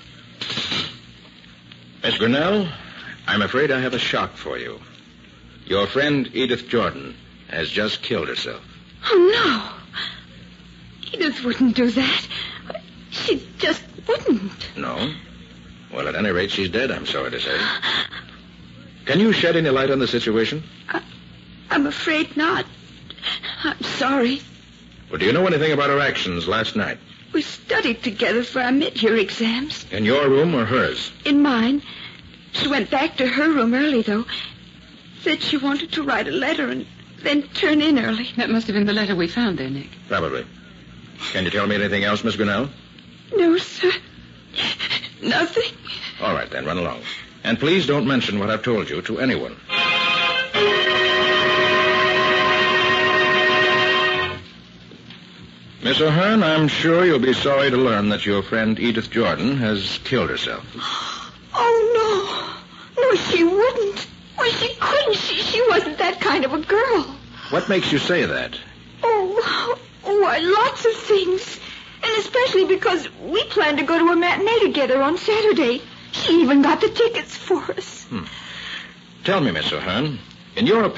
Miss Grinnell, I'm afraid I have a shock for you. Your friend Edith Jordan has just killed herself. Oh, no. Edith wouldn't do that. She just wouldn't. No? Well, at any rate, she's dead, I'm sorry to say. Can you shed any light on the situation? I'm afraid not. I'm sorry. Well, do you know anything about her actions last night? We studied together for our mid-year exams. In your room or hers? In mine. She went back to her room early, though. Said she wanted to write a letter and then turn in early. That must have been the letter we found there, Nick. Probably. Can you tell me anything else, Miss Grinnell? No, sir. Nothing. All right, then, run along. And please don't mention what I've told you to anyone. Miss O'Hearn, I'm sure you'll be sorry to learn that your friend Edith Jordan has killed herself. Oh, no. No, she wouldn't. Why, she couldn't. She wasn't that kind of a girl. What makes you say that? Oh, why, lots of things. And especially because we plan to go to a matinee together on Saturday. She even got the tickets for us. Tell me, Miss O'Hearn, in your opinion,